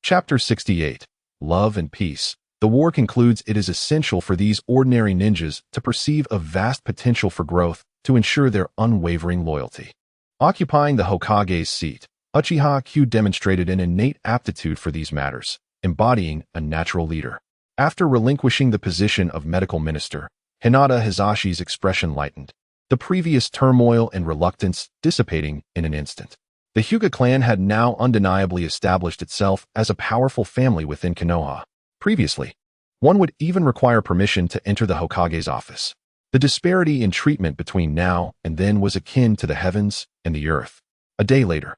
[SPEAKER 1] Chapter 68. Love and Peace. The war concludes it is essential for these ordinary ninjas to perceive a vast potential for growth to ensure their unwavering loyalty. Occupying the Hokage's seat, Uchiha Q demonstrated an innate aptitude for these matters, embodying a natural leader. After relinquishing the position of medical minister, Hinata Hizashi's expression lightened, the previous turmoil and reluctance dissipating in an instant. The Hyuga clan had now undeniably established itself as a powerful family within Konoha. Previously, one would even require permission to enter the Hokage's office. The disparity in treatment between now and then was akin to the heavens and the earth. A day later,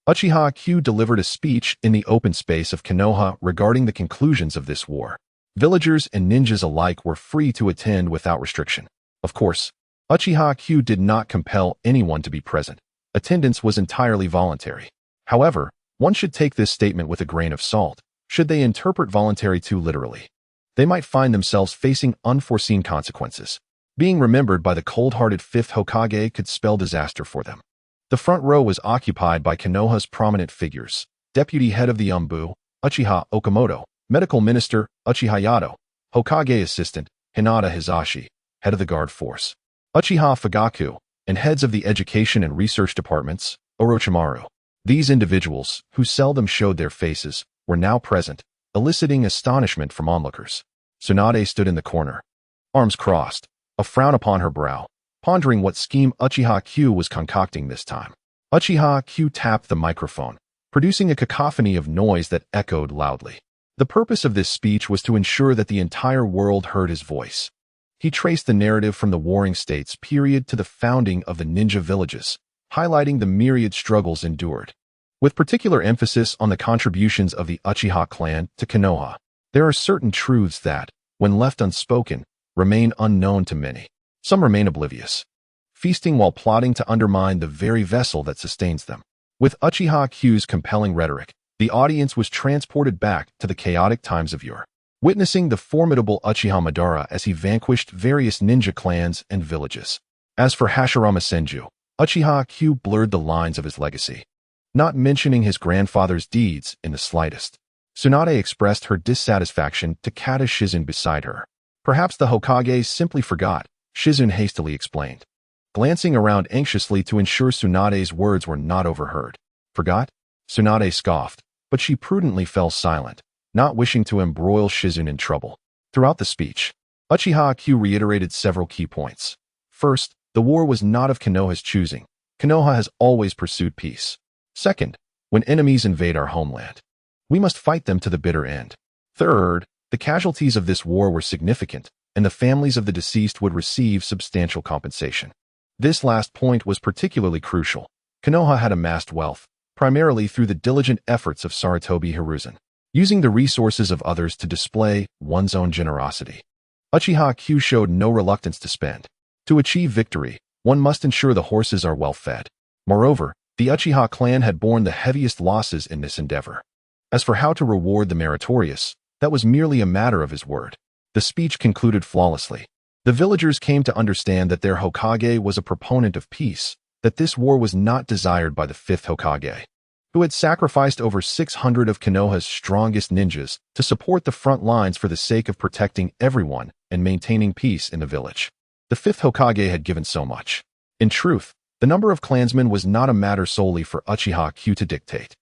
[SPEAKER 1] Uchiha Q delivered a speech in the open space of Konoha regarding the conclusions of this war. Villagers and ninjas alike were free to attend without restriction. Of course, Uchiha Q did not compel anyone to be present. Attendance was entirely voluntary. However, one should take this statement with a grain of salt. Should they interpret voluntary too literally, they might find themselves facing unforeseen consequences. Being remembered by the cold-hearted 5th Hokage could spell disaster for them. The front row was occupied by Konoha's prominent figures: Deputy Head of the Umbu, Uchiha Okamoto, Medical Minister, Uchiha Yato, Hokage Assistant, Hinata Hizashi, Head of the Guard Force, Uchiha Fugaku, and heads of the Education and Research Departments, Orochimaru. These individuals, who seldom showed their faces, were now present, eliciting astonishment from onlookers. Tsunade stood in the corner, arms crossed, a frown upon her brow, pondering what scheme Uchiha Q was concocting this time. Uchiha Q tapped the microphone, producing a cacophony of noise that echoed loudly. The purpose of this speech was to ensure that the entire world heard his voice. He traced the narrative from the Warring States period to the founding of the ninja villages, highlighting the myriad struggles endured. With particular emphasis on the contributions of the Uchiha clan to Konoha, there are certain truths that, when left unspoken, remain unknown to many. Some remain oblivious, feasting while plotting to undermine the very vessel that sustains them. With Uchiha Q's compelling rhetoric, the audience was transported back to the chaotic times of yore, witnessing the formidable Uchiha Madara as he vanquished various ninja clans and villages. As for Hashirama Senju, Uchiha Q blurred the lines of his legacy, not mentioning his grandfather's deeds in the slightest. Tsunade expressed her dissatisfaction to Kata Shizun beside her. Perhaps the Hokage simply forgot, Shizun hastily explained, glancing around anxiously to ensure Tsunade's words were not overheard. Forgot? Tsunade scoffed, but she prudently fell silent, not wishing to embroil Shizun in trouble. Throughout the speech, Uchiha Q reiterated several key points. First, the war was not of Konoha's choosing. Konoha has always pursued peace. Second, when enemies invade our homeland, we must fight them to the bitter end. Third, the casualties of this war were significant, and the families of the deceased would receive substantial compensation. This last point was particularly crucial. Konoha had amassed wealth, primarily through the diligent efforts of Sarutobi Hiruzen, using the resources of others to display one's own generosity. Uchiha Q showed no reluctance to spend. To achieve victory, one must ensure the horses are well fed. Moreover, the Uchiha clan had borne the heaviest losses in this endeavor. As for how to reward the meritorious, that was merely a matter of his word. The speech concluded flawlessly. The villagers came to understand that their Hokage was a proponent of peace, that this war was not desired by the 5th Hokage, who had sacrificed over 600 of Konoha's strongest ninjas to support the front lines for the sake of protecting everyone and maintaining peace in the village. The 5th Hokage had given so much. In truth, the number of clansmen was not a matter solely for Uchiha Q to dictate.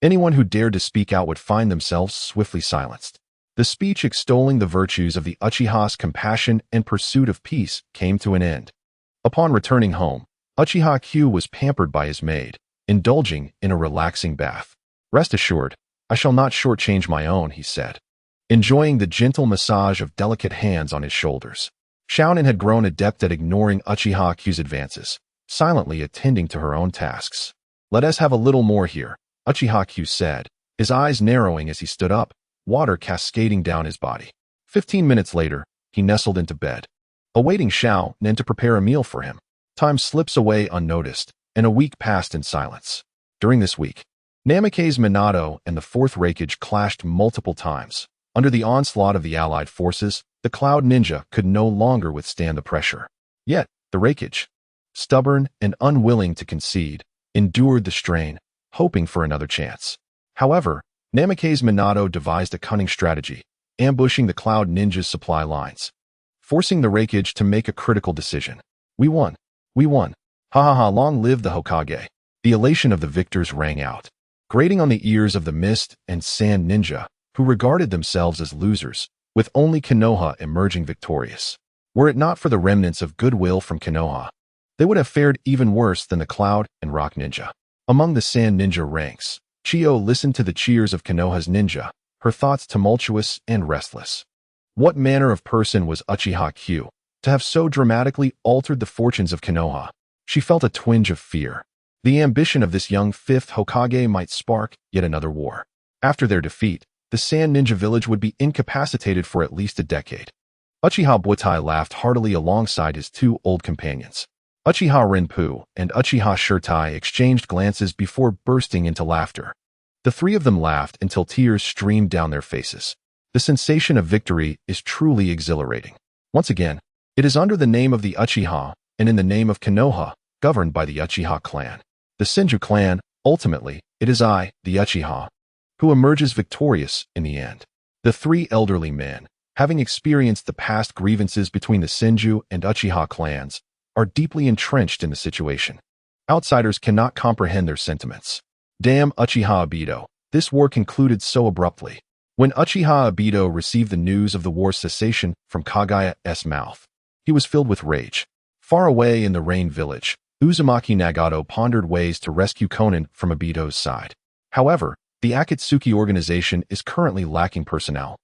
[SPEAKER 1] Anyone who dared to speak out would find themselves swiftly silenced. The speech extolling the virtues of the Uchiha's compassion and pursuit of peace came to an end. Upon returning home, Uchiha Q was pampered by his maid, indulging in a relaxing bath. "Rest assured, I shall not shortchange my own," he said, enjoying the gentle massage of delicate hands on his shoulders. Shounen had grown adept at ignoring Uchiha Q's advances, silently attending to her own tasks. "Let us have a little more here," Uchiha said, his eyes narrowing as he stood up, water cascading down his body. 15 minutes later, he nestled into bed, awaiting Shao Nen to prepare a meal for him. Time slips away unnoticed, and a week passed in silence. During this week, Namake's Minato and the Fourth Raikage clashed multiple times. Under the onslaught of the allied forces, the Cloud Ninja could no longer withstand the pressure. Yet, the Raikage, stubborn and unwilling to concede, endured the strain, hoping for another chance. However, Namake's Minato devised a cunning strategy, ambushing the Cloud Ninja's supply lines, forcing the Raikage to make a critical decision. "We won! We won! Ha ha ha, long live the Hokage!" The elation of the victors rang out, grating on the ears of the Mist and Sand Ninja, who regarded themselves as losers, with only Konoha emerging victorious. Were it not for the remnants of goodwill from Konoha, they would have fared even worse than the Cloud and Rock Ninja. Among the Sand Ninja ranks, Chiyo listened to the cheers of Konoha's ninja, her thoughts tumultuous and restless. What manner of person was Uchiha to have so dramatically altered the fortunes of Konoha? She felt a twinge of fear. The ambition of this young fifth Hokage might spark yet another war. After their defeat, the Sand Ninja village would be incapacitated for at least a decade. Uchiha Butai laughed heartily alongside his two old companions. Uchiha Rinpu and Uchiha Shirtai exchanged glances before bursting into laughter. The three of them laughed until tears streamed down their faces. The sensation of victory is truly exhilarating. Once again, it is under the name of the Uchiha and in the name of Konoha, governed by the Uchiha clan. The Senju clan, ultimately, it is I, the Uchiha, who emerges victorious in the end. The three elderly men, having experienced the past grievances between the Senju and Uchiha clans, are deeply entrenched in the situation. Outsiders cannot comprehend their sentiments. Damn Uchiha Obito, this war concluded so abruptly. When Uchiha Obito received the news of the war's cessation from Kagaya's mouth, he was filled with rage. Far away in the Rain Village, Uzumaki Nagato pondered ways to rescue Konan from Obito's side. However, the Akatsuki organization is currently lacking personnel,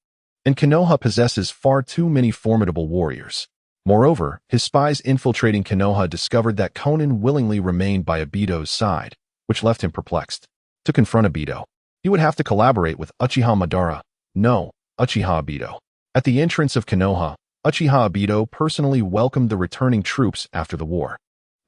[SPEAKER 1] and Konoha possesses far too many formidable warriors. Moreover, his spies infiltrating Konoha discovered that Konan willingly remained by Obito's side, which left him perplexed. To confront Obito, he would have to collaborate with Uchiha Madara, no, Uchiha Obito. At the entrance of Konoha, Uchiha Obito personally welcomed the returning troops after the war.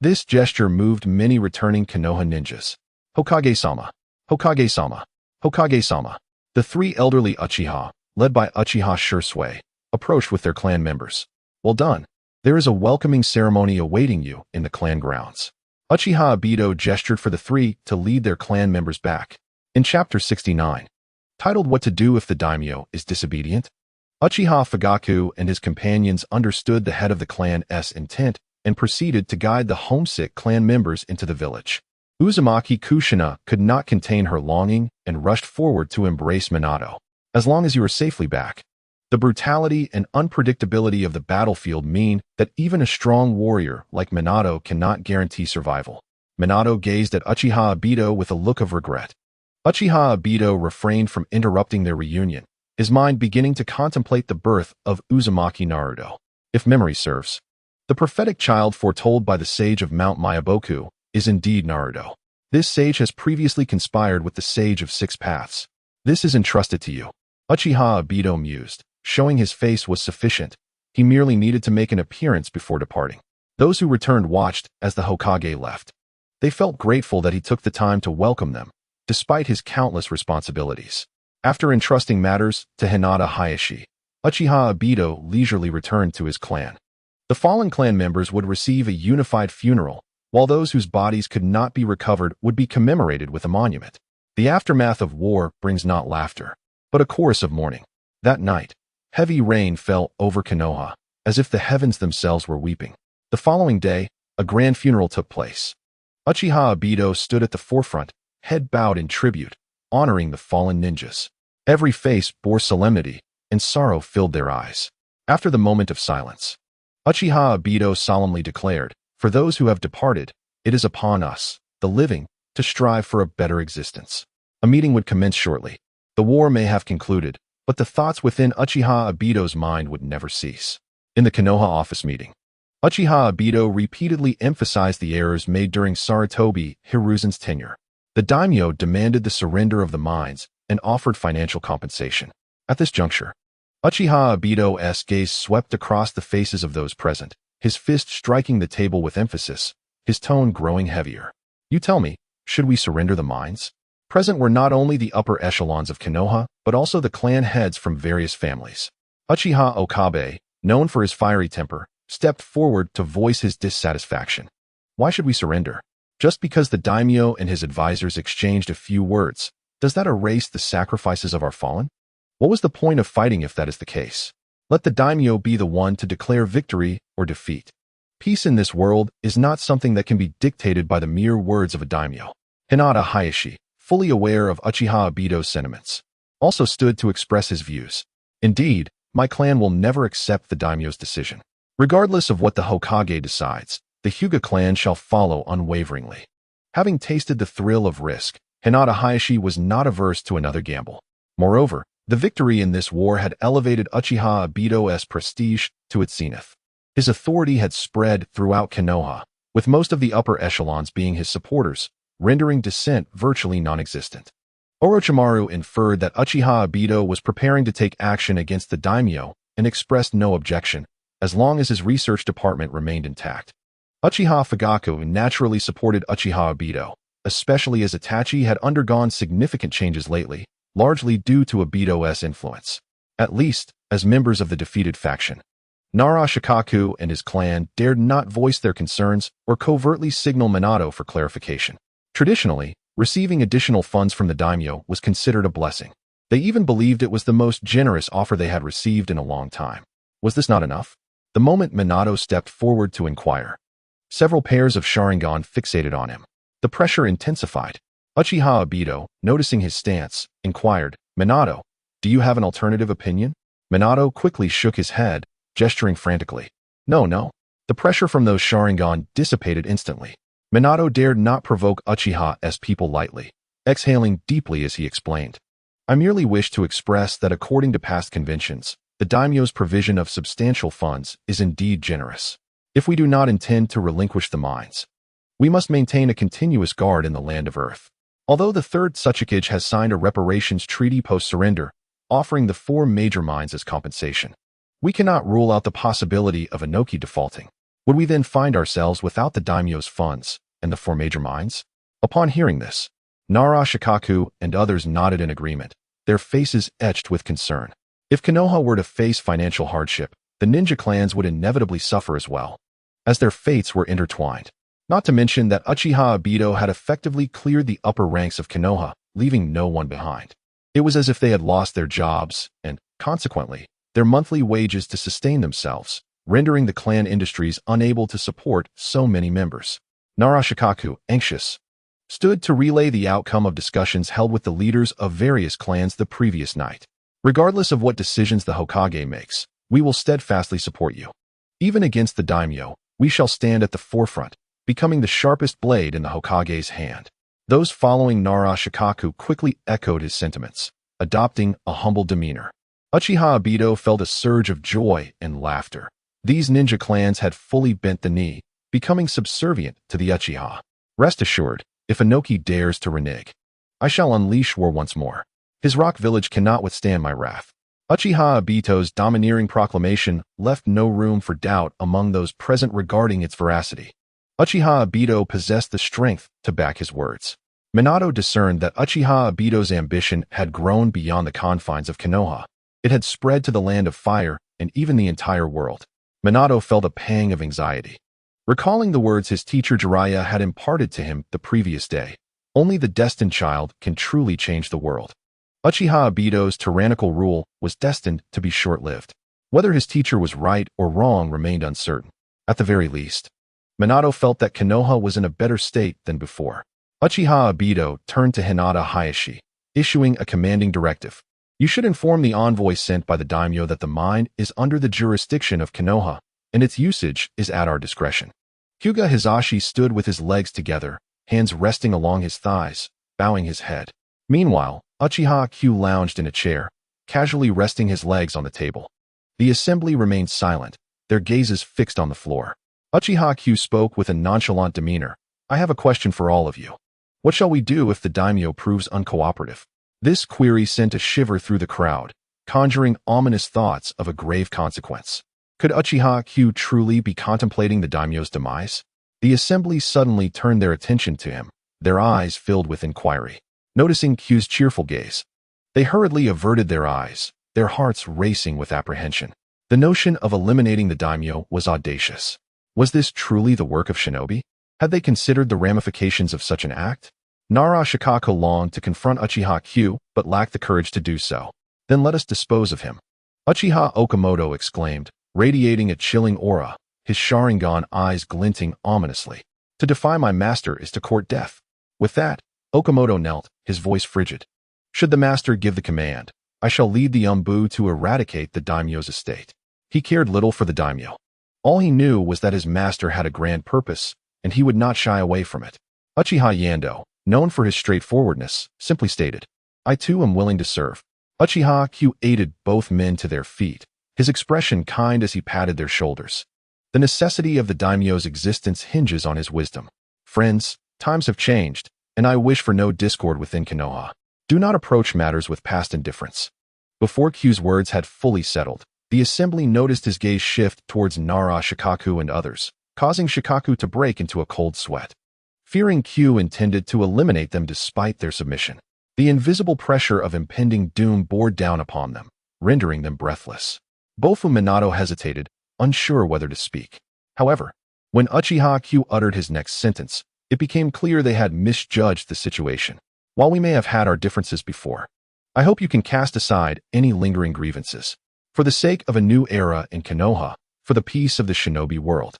[SPEAKER 1] This gesture moved many returning Konoha ninjas. Hokage-sama, Hokage-sama, Hokage-sama. The three elderly Uchiha, led by Uchiha Shursui, approached with their clan members. "Well done. There is a welcoming ceremony awaiting you in the clan grounds." Uchiha Obito gestured for the three to lead their clan members back. In Chapter 69, titled What to Do if the Daimyo is Disobedient, Uchiha Fugaku and his companions understood the head of the clan's intent and proceeded to guide the homesick clan members into the village. Uzumaki Kushina could not contain her longing and rushed forward to embrace Minato. "As long as you are safely back." The brutality and unpredictability of the battlefield mean that even a strong warrior like Minato cannot guarantee survival. Minato gazed at Uchiha Obito with a look of regret. Uchiha Obito refrained from interrupting their reunion, his mind beginning to contemplate the birth of Uzumaki Naruto. If memory serves, the prophetic child foretold by the sage of Mount Myaboku is indeed Naruto. This sage has previously conspired with the sage of Six Paths. "This is entrusted to you," Uchiha Obito mused. Showing his face was sufficient. He merely needed to make an appearance before departing. Those who returned watched as the Hokage left. They felt grateful that he took the time to welcome them, despite his countless responsibilities. After entrusting matters to Hinata Hayashi, Uchiha Obito leisurely returned to his clan. The fallen clan members would receive a unified funeral, while those whose bodies could not be recovered would be commemorated with a monument. The aftermath of war brings not laughter, but a chorus of mourning. That night, heavy rain fell over Konoha, as if the heavens themselves were weeping. The following day, a grand funeral took place. Uchiha Obito stood at the forefront, head bowed in tribute, honoring the fallen ninjas. Every face bore solemnity, and sorrow filled their eyes. After the moment of silence, Uchiha Obito solemnly declared, "For those who have departed, it is upon us, the living, to strive for a better existence." A meeting would commence shortly. The war may have concluded, but the thoughts within Uchiha Obito's mind would never cease. In the Konoha office meeting, Uchiha Obito repeatedly emphasized the errors made during Sarutobi Hiruzen's tenure. The daimyo demanded the surrender of the mines and offered financial compensation. At this juncture, Uchiha Obito's gaze swept across the faces of those present, his fist striking the table with emphasis, his tone growing heavier. You tell me, should we surrender the mines? Present were not only the upper echelons of Konoha, but also the clan heads from various families. Uchiha Okabe, known for his fiery temper, stepped forward to voice his dissatisfaction. Why should we surrender? Just because the daimyo and his advisors exchanged a few words, does that erase the sacrifices of our fallen? What was the point of fighting if that is the case? Let the daimyo be the one to declare victory or defeat. Peace in this world is not something that can be dictated by the mere words of a daimyo. Hinata Hayashi, fully aware of Uchiha Obito's sentiments, also stood to express his views. Indeed, my clan will never accept the daimyo's decision. Regardless of what the Hokage decides, the Hyuga clan shall follow unwaveringly. Having tasted the thrill of risk, Hinata Hayashi was not averse to another gamble. Moreover, the victory in this war had elevated Uchiha Obito's prestige to its zenith. His authority had spread throughout Konoha, with most of the upper echelons being his supporters, rendering dissent virtually non-existent. Orochimaru inferred that Uchiha Obito was preparing to take action against the daimyo and expressed no objection, as long as his research department remained intact. Uchiha Fugaku naturally supported Uchiha Obito, especially as Itachi had undergone significant changes lately, largely due to Obito's influence, at least as members of the defeated faction. Nara Shikaku and his clan dared not voice their concerns or covertly signal Minato for clarification. Traditionally, receiving additional funds from the daimyo was considered a blessing. They even believed it was the most generous offer they had received in a long time. Was this not enough? The moment Minato stepped forward to inquire, several pairs of Sharingan fixated on him. The pressure intensified. Uchiha Obito, noticing his stance, inquired, Minato, do you have an alternative opinion? Minato quickly shook his head, gesturing frantically. No. The pressure from those Sharingan dissipated instantly. Minato dared not provoke Uchiha's people lightly, exhaling deeply as he explained. I merely wish to express that according to past conventions, the daimyo's provision of substantial funds is indeed generous. If we do not intend to relinquish the mines, we must maintain a continuous guard in the land of Earth. Although the Third Tsuchikage has signed a reparations treaty post-surrender, offering the 4 major mines as compensation, we cannot rule out the possibility of Inoki defaulting. Would we then find ourselves without the daimyo's funds and the 4 major mines? Upon hearing this, Nara Shikaku and others nodded in agreement, their faces etched with concern. If Konoha were to face financial hardship, the ninja clans would inevitably suffer as well, as their fates were intertwined. Not to mention that Uchiha Obito had effectively cleared the upper ranks of Konoha, leaving no one behind. It was as if they had lost their jobs and, consequently, their monthly wages to sustain themselves, rendering the clan industries unable to support so many members. Nara Shikaku, anxious, stood to relay the outcome of discussions held with the leaders of various clans the previous night. Regardless of what decisions the Hokage makes, we will steadfastly support you. Even against the daimyo, we shall stand at the forefront, becoming the sharpest blade in the Hokage's hand. Those following Nara Shikaku quickly echoed his sentiments, adopting a humble demeanor. Uchiha Obito felt a surge of joy and laughter. These ninja clans had fully bent the knee, becoming subservient to the Uchiha. Rest assured, if Inoki dares to renege, I shall unleash war once more. His rock village cannot withstand my wrath. Uchiha Obito's domineering proclamation left no room for doubt among those present regarding its veracity. Uchiha Obito possessed the strength to back his words. Minato discerned that Uchiha Obito's ambition had grown beyond the confines of Konoha. It had spread to the land of fire and even the entire world. Minato felt a pang of anxiety, recalling the words his teacher Jiraiya had imparted to him the previous day. Only the destined child can truly change the world. Uchiha Obito's tyrannical rule was destined to be short-lived. Whether his teacher was right or wrong remained uncertain. At the very least, Minato felt that Konoha was in a better state than before. Uchiha Obito turned to Hinata Hayashi, issuing a commanding directive. You should inform the envoy sent by the daimyo that the mine is under the jurisdiction of Konoha, and its usage is at our discretion. Hyuga Hizashi stood with his legs together, hands resting along his thighs, bowing his head. Meanwhile, Uchiha Q lounged in a chair, casually resting his legs on the table. The assembly remained silent, their gazes fixed on the floor. Uchiha Q spoke with a nonchalant demeanor. I have a question for all of you. What shall we do if the daimyo proves uncooperative? This query sent a shiver through the crowd, conjuring ominous thoughts of a grave consequence. Could Uchiha Q truly be contemplating the daimyo's demise? The assembly suddenly turned their attention to him, their eyes filled with inquiry. Noticing Q's cheerful gaze, they hurriedly averted their eyes, their hearts racing with apprehension. The notion of eliminating the daimyo was audacious. Was this truly the work of shinobi? Had they considered the ramifications of such an act? Nara Shikaku longed to confront Uchiha Q, but lacked the courage to do so. Then let us dispose of him. Uchiha Okamoto exclaimed, radiating a chilling aura, his Sharingan eyes glinting ominously. To defy my master is to court death. With that, Okamoto knelt, his voice frigid. Should the master give the command, I shall lead the Umbu to eradicate the daimyo's estate. He cared little for the daimyo. All he knew was that his master had a grand purpose, and he would not shy away from it. Uchiha Yando, known for his straightforwardness, simply stated, I too am willing to serve. Uchiha Q aided both men to their feet, his expression kind as he patted their shoulders. The necessity of the daimyo's existence hinges on his wisdom. Friends, times have changed, and I wish for no discord within Konoha. Do not approach matters with past indifference. Before Q's words had fully settled, the assembly noticed his gaze shift towards Nara Shikaku and others, causing Shikaku to break into a cold sweat. Fearing Q intended to eliminate them despite their submission, the invisible pressure of impending doom bore down upon them, rendering them breathless. Bofu Minato hesitated, unsure whether to speak. However, when Uchiha Q uttered his next sentence, it became clear they had misjudged the situation. While we may have had our differences before, I hope you can cast aside any lingering grievances. For the sake of a new era in Konoha, for the peace of the shinobi world,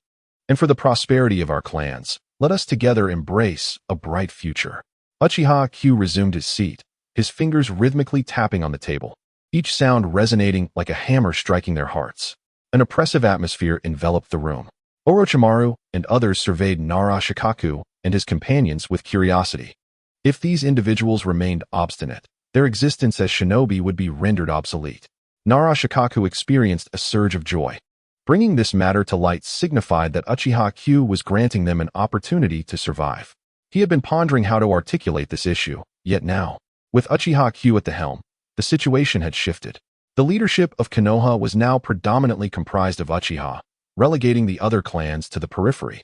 [SPEAKER 1] and for the prosperity of our clans, let us together embrace a bright future. Uchiha Q resumed his seat, his fingers rhythmically tapping on the table, each sound resonating like a hammer striking their hearts. An oppressive atmosphere enveloped the room. Orochimaru and others surveyed Nara Shikaku and his companions with curiosity. If these individuals remained obstinate, their existence as shinobi would be rendered obsolete. Nara Shikaku experienced a surge of joy. Bringing this matter to light signified that Uchiha Q was granting them an opportunity to survive. He had been pondering how to articulate this issue, yet now, with Uchiha Q at the helm, the situation had shifted. The leadership of Konoha was now predominantly comprised of Uchiha, relegating the other clans to the periphery.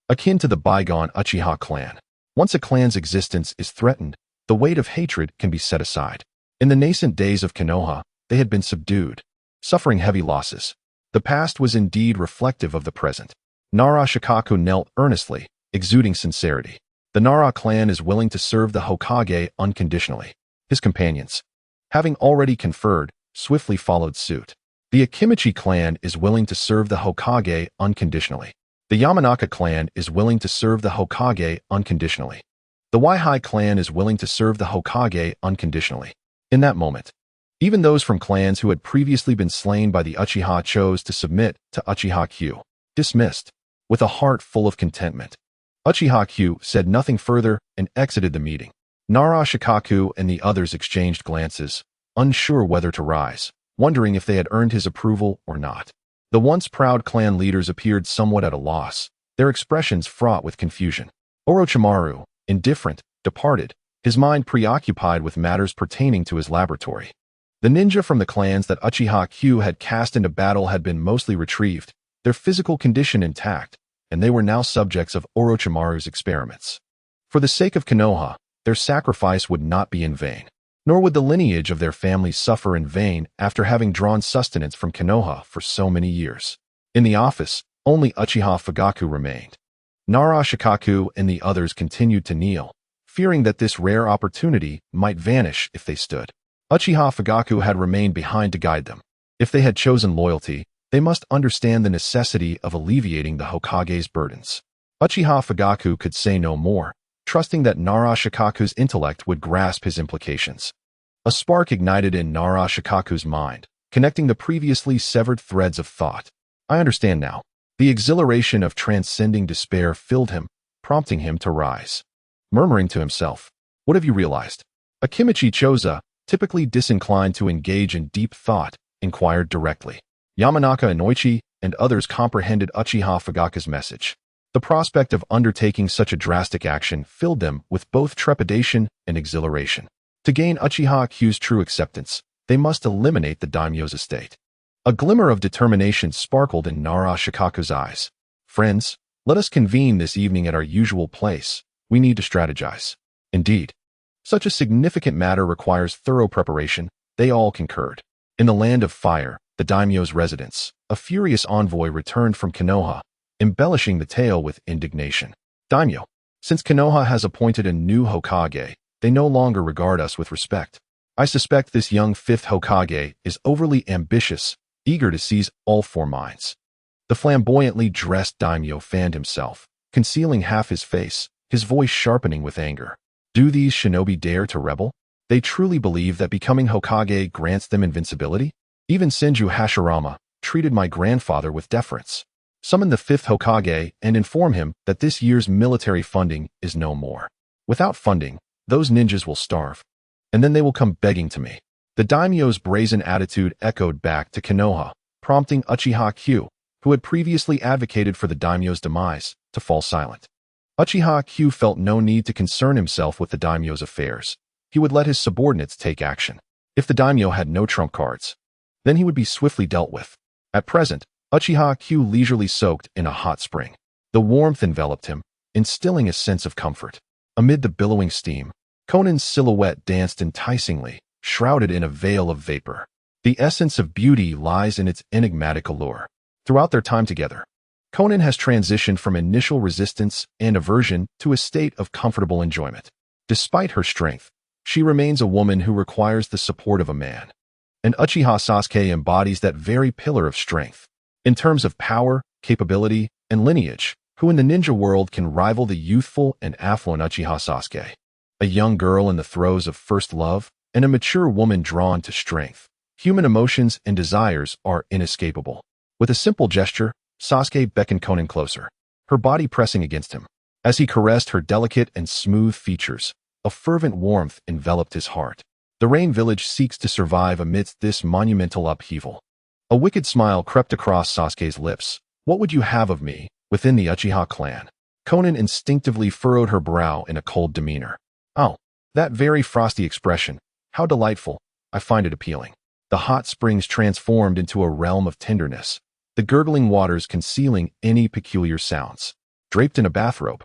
[SPEAKER 1] Akin to the bygone Uchiha clan. Once a clan's existence is threatened, the weight of hatred can be set aside. In the nascent days of Konoha, they had been subdued, suffering heavy losses. The past was indeed reflective of the present. Nara Shikaku knelt earnestly, exuding sincerity. The Nara clan is willing to serve the Hokage unconditionally. His companions, having already conferred, swiftly followed suit. The Akimichi clan is willing to serve the Hokage unconditionally. The Yamanaka clan is willing to serve the Hokage unconditionally. The Waihai clan is willing to serve the Hokage unconditionally. In that moment, even those from clans who had previously been slain by the Uchiha chose to submit to Uchiha Q. Dismissed, with a heart full of contentment. Uchiha Q said nothing further and exited the meeting. Nara Shikaku and the others exchanged glances, unsure whether to rise, wondering if they had earned his approval or not. The once proud clan leaders appeared somewhat at a loss, their expressions fraught with confusion. Orochimaru, indifferent, departed, his mind preoccupied with matters pertaining to his laboratory. The ninja from the clans that Uchiha Q had cast into battle had been mostly retrieved, their physical condition intact, and they were now subjects of Orochimaru's experiments. For the sake of Konoha, their sacrifice would not be in vain, nor would the lineage of their families suffer in vain after having drawn sustenance from Konoha for so many years. In the office, only Uchiha Fugaku remained. Nara Shikaku and the others continued to kneel, fearing that this rare opportunity might vanish if they stood. Uchiha Fugaku had remained behind to guide them. If they had chosen loyalty, they must understand the necessity of alleviating the Hokage's burdens. Uchiha Fugaku could say no more, trusting that Nara Shikaku's intellect would grasp his implications. A spark ignited in Nara Shikaku's mind, connecting the previously severed threads of thought. I understand now. The exhilaration of transcending despair filled him, prompting him to rise. Murmuring to himself, "What have you realized?" Akimichi Choza, typically disinclined to engage in deep thought, inquired directly. Yamanaka and Oichi and others comprehended Uchiha Fugaku's message. The prospect of undertaking such a drastic action filled them with both trepidation and exhilaration. To gain Uchiha Q's true acceptance, they must eliminate the daimyo's estate. A glimmer of determination sparkled in Nara Shikaku's eyes. "Friends, let us convene this evening at our usual place. We need to strategize." Indeed, such a significant matter requires thorough preparation. They all concurred. In the land of fire, the daimyo's residence, a furious envoy returned from Konoha, embellishing the tale with indignation. "Daimyo, since Konoha has appointed a new Hokage, they no longer regard us with respect. I suspect this young fifth Hokage is overly ambitious, eager to seize all four minds." The flamboyantly dressed daimyo fanned himself, concealing half his face, his voice sharpening with anger. Do these shinobi dare to rebel? They truly believe that becoming Hokage grants them invincibility? Even Senju Hashirama treated my grandfather with deference. Summon the fifth Hokage and inform him that this year's military funding is no more. Without funding, those ninjas will starve. And then they will come begging to me. The daimyo's brazen attitude echoed back to Konoha, prompting Uchiha Q, who had previously advocated for the daimyo's demise, to fall silent. Uchiha Q felt no need to concern himself with the daimyo's affairs. He would let his subordinates take action. If the daimyo had no trump cards, then he would be swiftly dealt with. At present, Uchiha Q leisurely soaked in a hot spring. The warmth enveloped him, instilling a sense of comfort. Amid the billowing steam, Conan's silhouette danced enticingly, shrouded in a veil of vapor. The essence of beauty lies in its enigmatic allure. Throughout their time together, Conan has transitioned from initial resistance and aversion to a state of comfortable enjoyment. Despite her strength, she remains a woman who requires the support of a man. And Uchiha Sasuke embodies that very pillar of strength. In terms of power, capability, and lineage, who in the ninja world can rival the youthful and affluent Uchiha Sasuke? A young girl in the throes of first love, and a mature woman drawn to strength. Human emotions and desires are inescapable. With a simple gesture, Sasuke beckoned Conan closer, her body pressing against him. As he caressed her delicate and smooth features, a fervent warmth enveloped his heart. The Rain Village seeks to survive amidst this monumental upheaval. A wicked smile crept across Sasuke's lips. "What would you have of me, within the Uchiha clan?" Conan instinctively furrowed her brow in a cold demeanor. "Oh, that very frosty expression. How delightful. I find it appealing." The hot springs transformed into a realm of tenderness, the gurgling waters concealing any peculiar sounds. Draped in a bathrobe,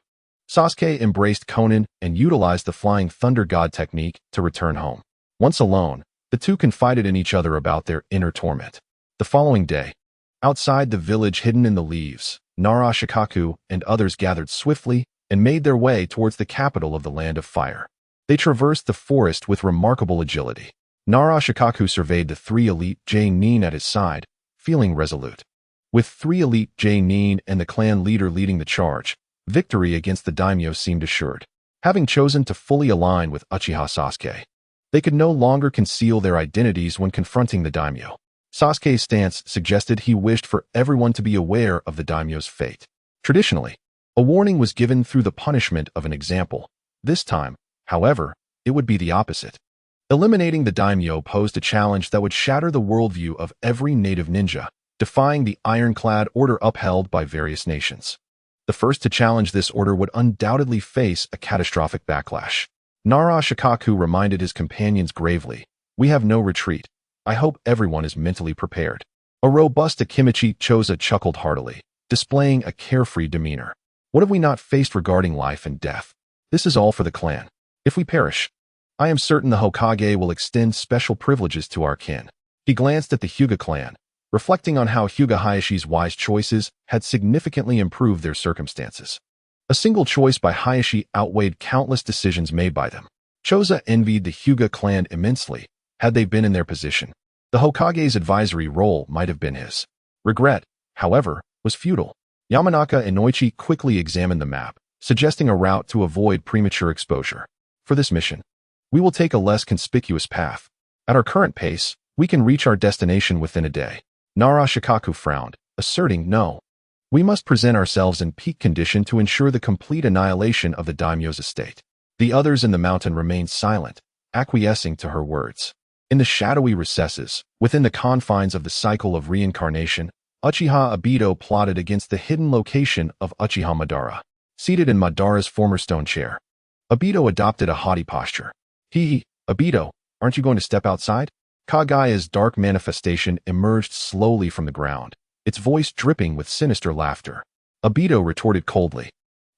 [SPEAKER 1] Sasuke embraced Conan and utilized the Flying Thunder God technique to return home. Once alone, the two confided in each other about their inner torment. The following day, outside the village hidden in the leaves, Nara Shikaku and others gathered swiftly and made their way towards the capital of the Land of Fire. They traversed the forest with remarkable agility. Nara Shikaku surveyed the three elite J-nin at his side, feeling resolute. With three elite J-nin and the clan leader leading the charge, victory against the daimyo seemed assured. Having chosen to fully align with Uchiha Sasuke, they could no longer conceal their identities when confronting the daimyo. Sasuke's stance suggested he wished for everyone to be aware of the daimyo's fate. Traditionally, a warning was given through the punishment of an example. This time, however, it would be the opposite. Eliminating the daimyo posed a challenge that would shatter the worldview of every native ninja, defying the ironclad order upheld by various nations. The first to challenge this order would undoubtedly face a catastrophic backlash. Nara Shikaku reminded his companions gravely, "We have no retreat. I hope everyone is mentally prepared." A robust Akimichi Choza chuckled heartily, displaying a carefree demeanor. "What have we not faced regarding life and death? This is all for the clan. If we perish, I am certain the Hokage will extend special privileges to our kin." He glanced at the Hyuga clan, reflecting on how Hyuga Hayashi's wise choices had significantly improved their circumstances. A single choice by Hayashi outweighed countless decisions made by them. Choza envied the Hyuga clan immensely, had they been in their position. The Hokage's advisory role might have been his. Regret, however, was futile. Yamanaka and Noichi quickly examined the map, suggesting a route to avoid premature exposure. For this mission, we will take a less conspicuous path. At our current pace, we can reach our destination within a day. Nara Shikaku frowned, asserting no. We must present ourselves in peak condition to ensure the complete annihilation of the daimyo's estate. The others in the mountain remained silent, acquiescing to her words. In the shadowy recesses, within the confines of the cycle of reincarnation, Uchiha Obito plotted against the hidden location of Uchiha Madara. Seated in Madara's former stone chair, Obito adopted a haughty posture. Obito, aren't you going to step outside? Kagaya's dark manifestation emerged slowly from the ground, its voice dripping with sinister laughter. Obito retorted coldly.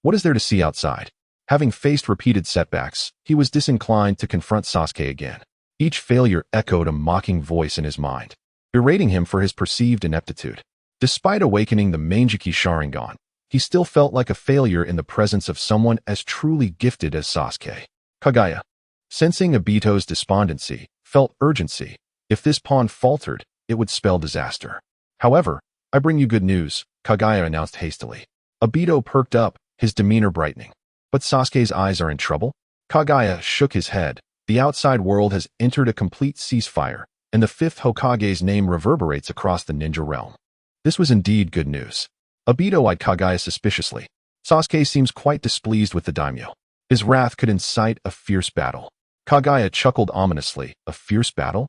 [SPEAKER 1] What is there to see outside? Having faced repeated setbacks, he was disinclined to confront Sasuke again. Each failure echoed a mocking voice in his mind, berating him for his perceived ineptitude. Despite awakening the Manjiki Sharingan, he still felt like a failure in the presence of someone as truly gifted as Sasuke. Kagaya, sensing Obito's despondency, felt urgency. If this pawn faltered, it would spell disaster. However, I bring you good news, Kagaya announced hastily. Obito perked up, his demeanor brightening. But Sasuke's eyes are in trouble? Kagaya shook his head. The outside world has entered a complete ceasefire, and the fifth Hokage's name reverberates across the ninja realm. This was indeed good news. Obito eyed Kagaya suspiciously. Sasuke seems quite displeased with the daimyo. His wrath could incite a fierce battle. Kagaya chuckled ominously. A fierce battle?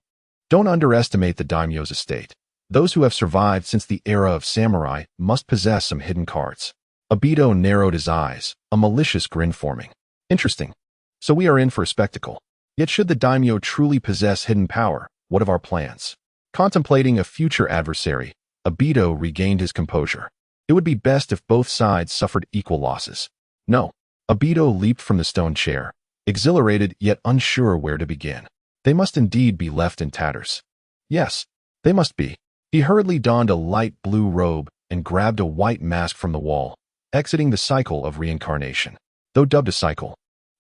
[SPEAKER 1] Don't underestimate the daimyo's estate. Those who have survived since the era of samurai must possess some hidden cards. Obito narrowed his eyes, a malicious grin forming. Interesting. So we are in for a spectacle. Yet should the daimyo truly possess hidden power, what of our plans? Contemplating a future adversary, Obito regained his composure. It would be best if both sides suffered equal losses. No. Obito leaped from the stone chair, exhilarated yet unsure where to begin. They must indeed be left in tatters. Yes, they must be. He hurriedly donned a light blue robe and grabbed a white mask from the wall, exiting the cycle of reincarnation. Though dubbed a cycle,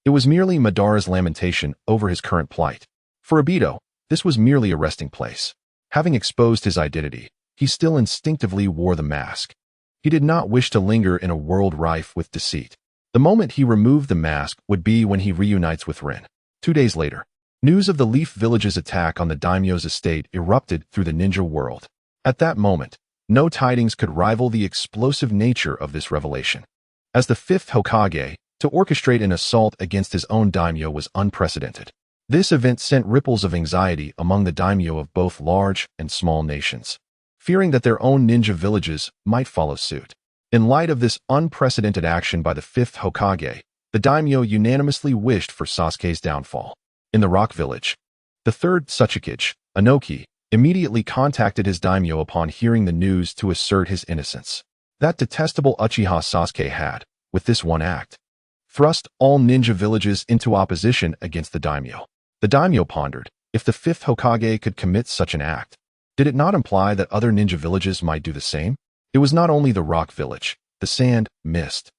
[SPEAKER 1] it was merely Madara's lamentation over his current plight. For Obito, this was merely a resting place. Having exposed his identity, he still instinctively wore the mask. He did not wish to linger in a world rife with deceit. The moment he removed the mask would be when he reunites with Rin. 2 days later, news of the Leaf Village's attack on the daimyo's estate erupted through the ninja world. At that moment, no tidings could rival the explosive nature of this revelation. As the fifth Hokage, to orchestrate an assault against his own daimyo was unprecedented. This event sent ripples of anxiety among the daimyo of both large and small nations, fearing that their own ninja villages might follow suit. In light of this unprecedented action by the fifth Hokage, the daimyo unanimously wished for Sasuke's downfall. In the Rock Village, the third Tsuchikage, Inoki, immediately contacted his daimyo upon hearing the news to assert his innocence. That detestable Uchiha Sasuke had, with this one act, thrust all ninja villages into opposition against the daimyo. The daimyo pondered, if the fifth Hokage could commit such an act, did it not imply that other ninja villages might do the same? It was not only the Rock Village, the Sand, Mist,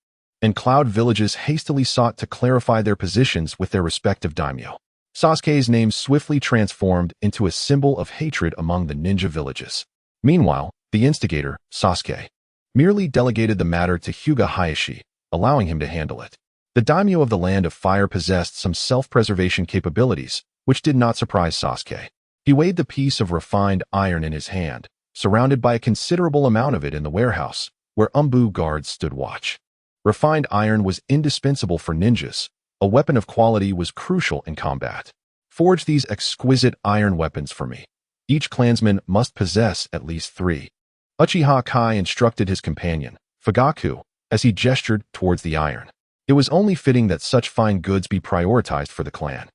[SPEAKER 1] and Cloud villages hastily sought to clarify their positions with their respective daimyo. Sasuke's name swiftly transformed into a symbol of hatred among the ninja villages. Meanwhile, the instigator, Sasuke, merely delegated the matter to Hyuga Hayashi, allowing him to handle it. The daimyo of the Land of Fire possessed some self-preservation capabilities, which did not surprise Sasuke. He weighed the piece of refined iron in his hand, surrounded by a considerable amount of it in the warehouse, where Umbu guards stood watch. Refined iron was indispensable for ninjas. A weapon of quality was crucial in combat. Forge these exquisite iron weapons for me. Each clansman must possess at least 3. Uchiha Kai instructed his companion, Fugaku, as he gestured towards the iron. It was only fitting that such fine goods be prioritized for the clan.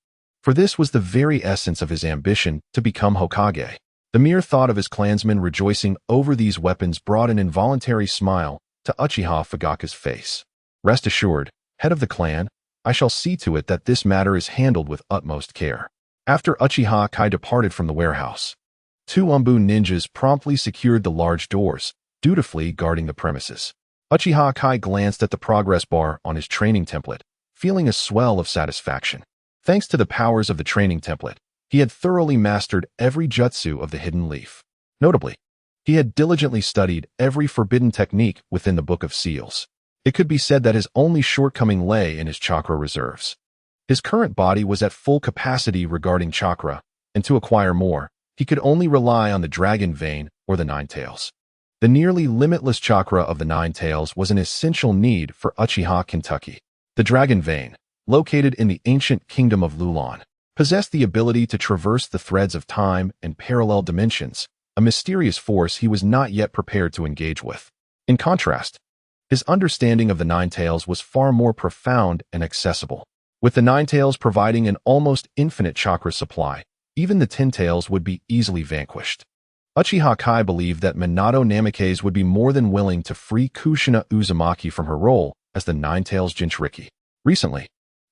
[SPEAKER 1] For this was the very essence of his ambition to become Hokage. The mere thought of his clansmen rejoicing over these weapons brought an involuntary smile to Uchiha Fugaku's face. Rest assured, head of the clan, I shall see to it that this matter is handled with utmost care. After Uchiha Kai departed from the warehouse, 2 Umbu ninjas promptly secured the large doors, dutifully guarding the premises. Uchiha Kai glanced at the progress bar on his training template, feeling a swell of satisfaction. Thanks to the powers of the training template, he had thoroughly mastered every jutsu of the Hidden Leaf. Notably, he had diligently studied every forbidden technique within the Book of Seals. It could be said that his only shortcoming lay in his chakra reserves. His current body was at full capacity regarding chakra, and to acquire more, he could only rely on the Dragon Vein or the Nine Tails. The nearly limitless chakra of the Nine Tails was an essential need for Uchiha Kentucky. The Dragon Vein, located in the ancient kingdom of Lulan, possessed the ability to traverse the threads of time and parallel dimensions, a mysterious force he was not yet prepared to engage with. In contrast, his understanding of the Nine Tails was far more profound and accessible. With the Nine Tails providing an almost infinite chakra supply, even the Ten Tails would be easily vanquished. Uchiha Kai believed that Minato Namikaze would be more than willing to free Kushina Uzumaki from her role as the Nine Tails Jinchuriki. Recently,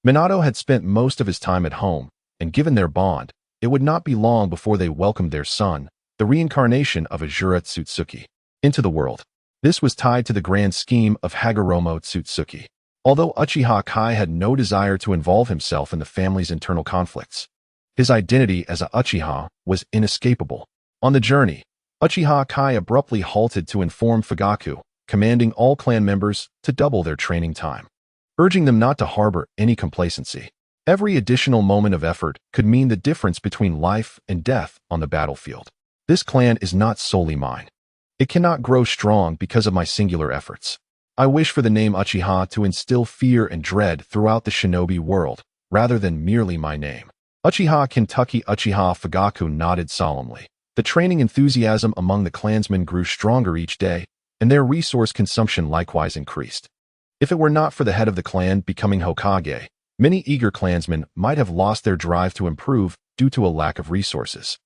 [SPEAKER 1] Minato had spent most of his time at home, and given their bond, it would not be long before they welcomed their son, the reincarnation of Azura Tsutsuki, into the world. This was tied to the grand scheme of Hagoromo Tsutsuki. Although Uchiha Kai had no desire to involve himself in the family's internal conflicts, his identity as a Uchiha was inescapable. On the journey, Uchiha Kai abruptly halted to inform Fugaku, commanding all clan members to double their training time, urging them not to harbor any complacency. Every additional moment of effort could mean the difference between life and death on the battlefield. This clan is not solely mine. It cannot grow strong because of my singular efforts. I wish for the name Uchiha to instill fear and dread throughout the shinobi world, rather than merely my name. Uchiha Kentucky Uchiha Fugaku nodded solemnly. The training enthusiasm among the clansmen grew stronger each day, and their resource consumption likewise increased. If it were not for the head of the clan becoming Hokage, many eager clansmen might have lost their drive to improve due to a lack of resources.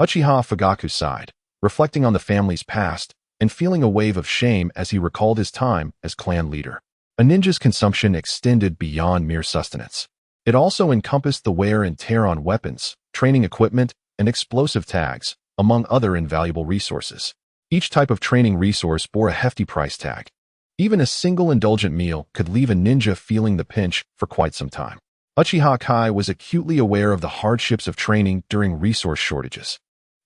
[SPEAKER 1] Uchiha Fugaku sighed, reflecting on the family's past and feeling a wave of shame as he recalled his time as clan leader. A ninja's consumption extended beyond mere sustenance. It also encompassed the wear and tear on weapons, training equipment, and explosive tags, among other invaluable resources. Each type of training resource bore a hefty price tag. Even a single indulgent meal could leave a ninja feeling the pinch for quite some time. Uchiha Kai was acutely aware of the hardships of training during resource shortages.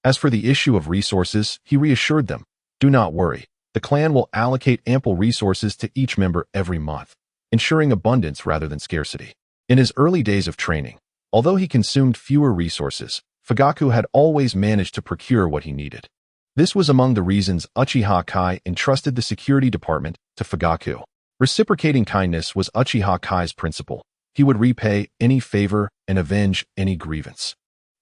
[SPEAKER 1] As for the issue of resources, he reassured them, "Do not worry. The clan will allocate ample resources to each member every month, ensuring abundance rather than scarcity." In his early days of training, although he consumed fewer resources, Fugaku had always managed to procure what he needed. This was among the reasons Uchiha Kai entrusted the security department to Fugaku. Reciprocating kindness was Uchiha Kai's principle. He would repay any favor and avenge any grievance.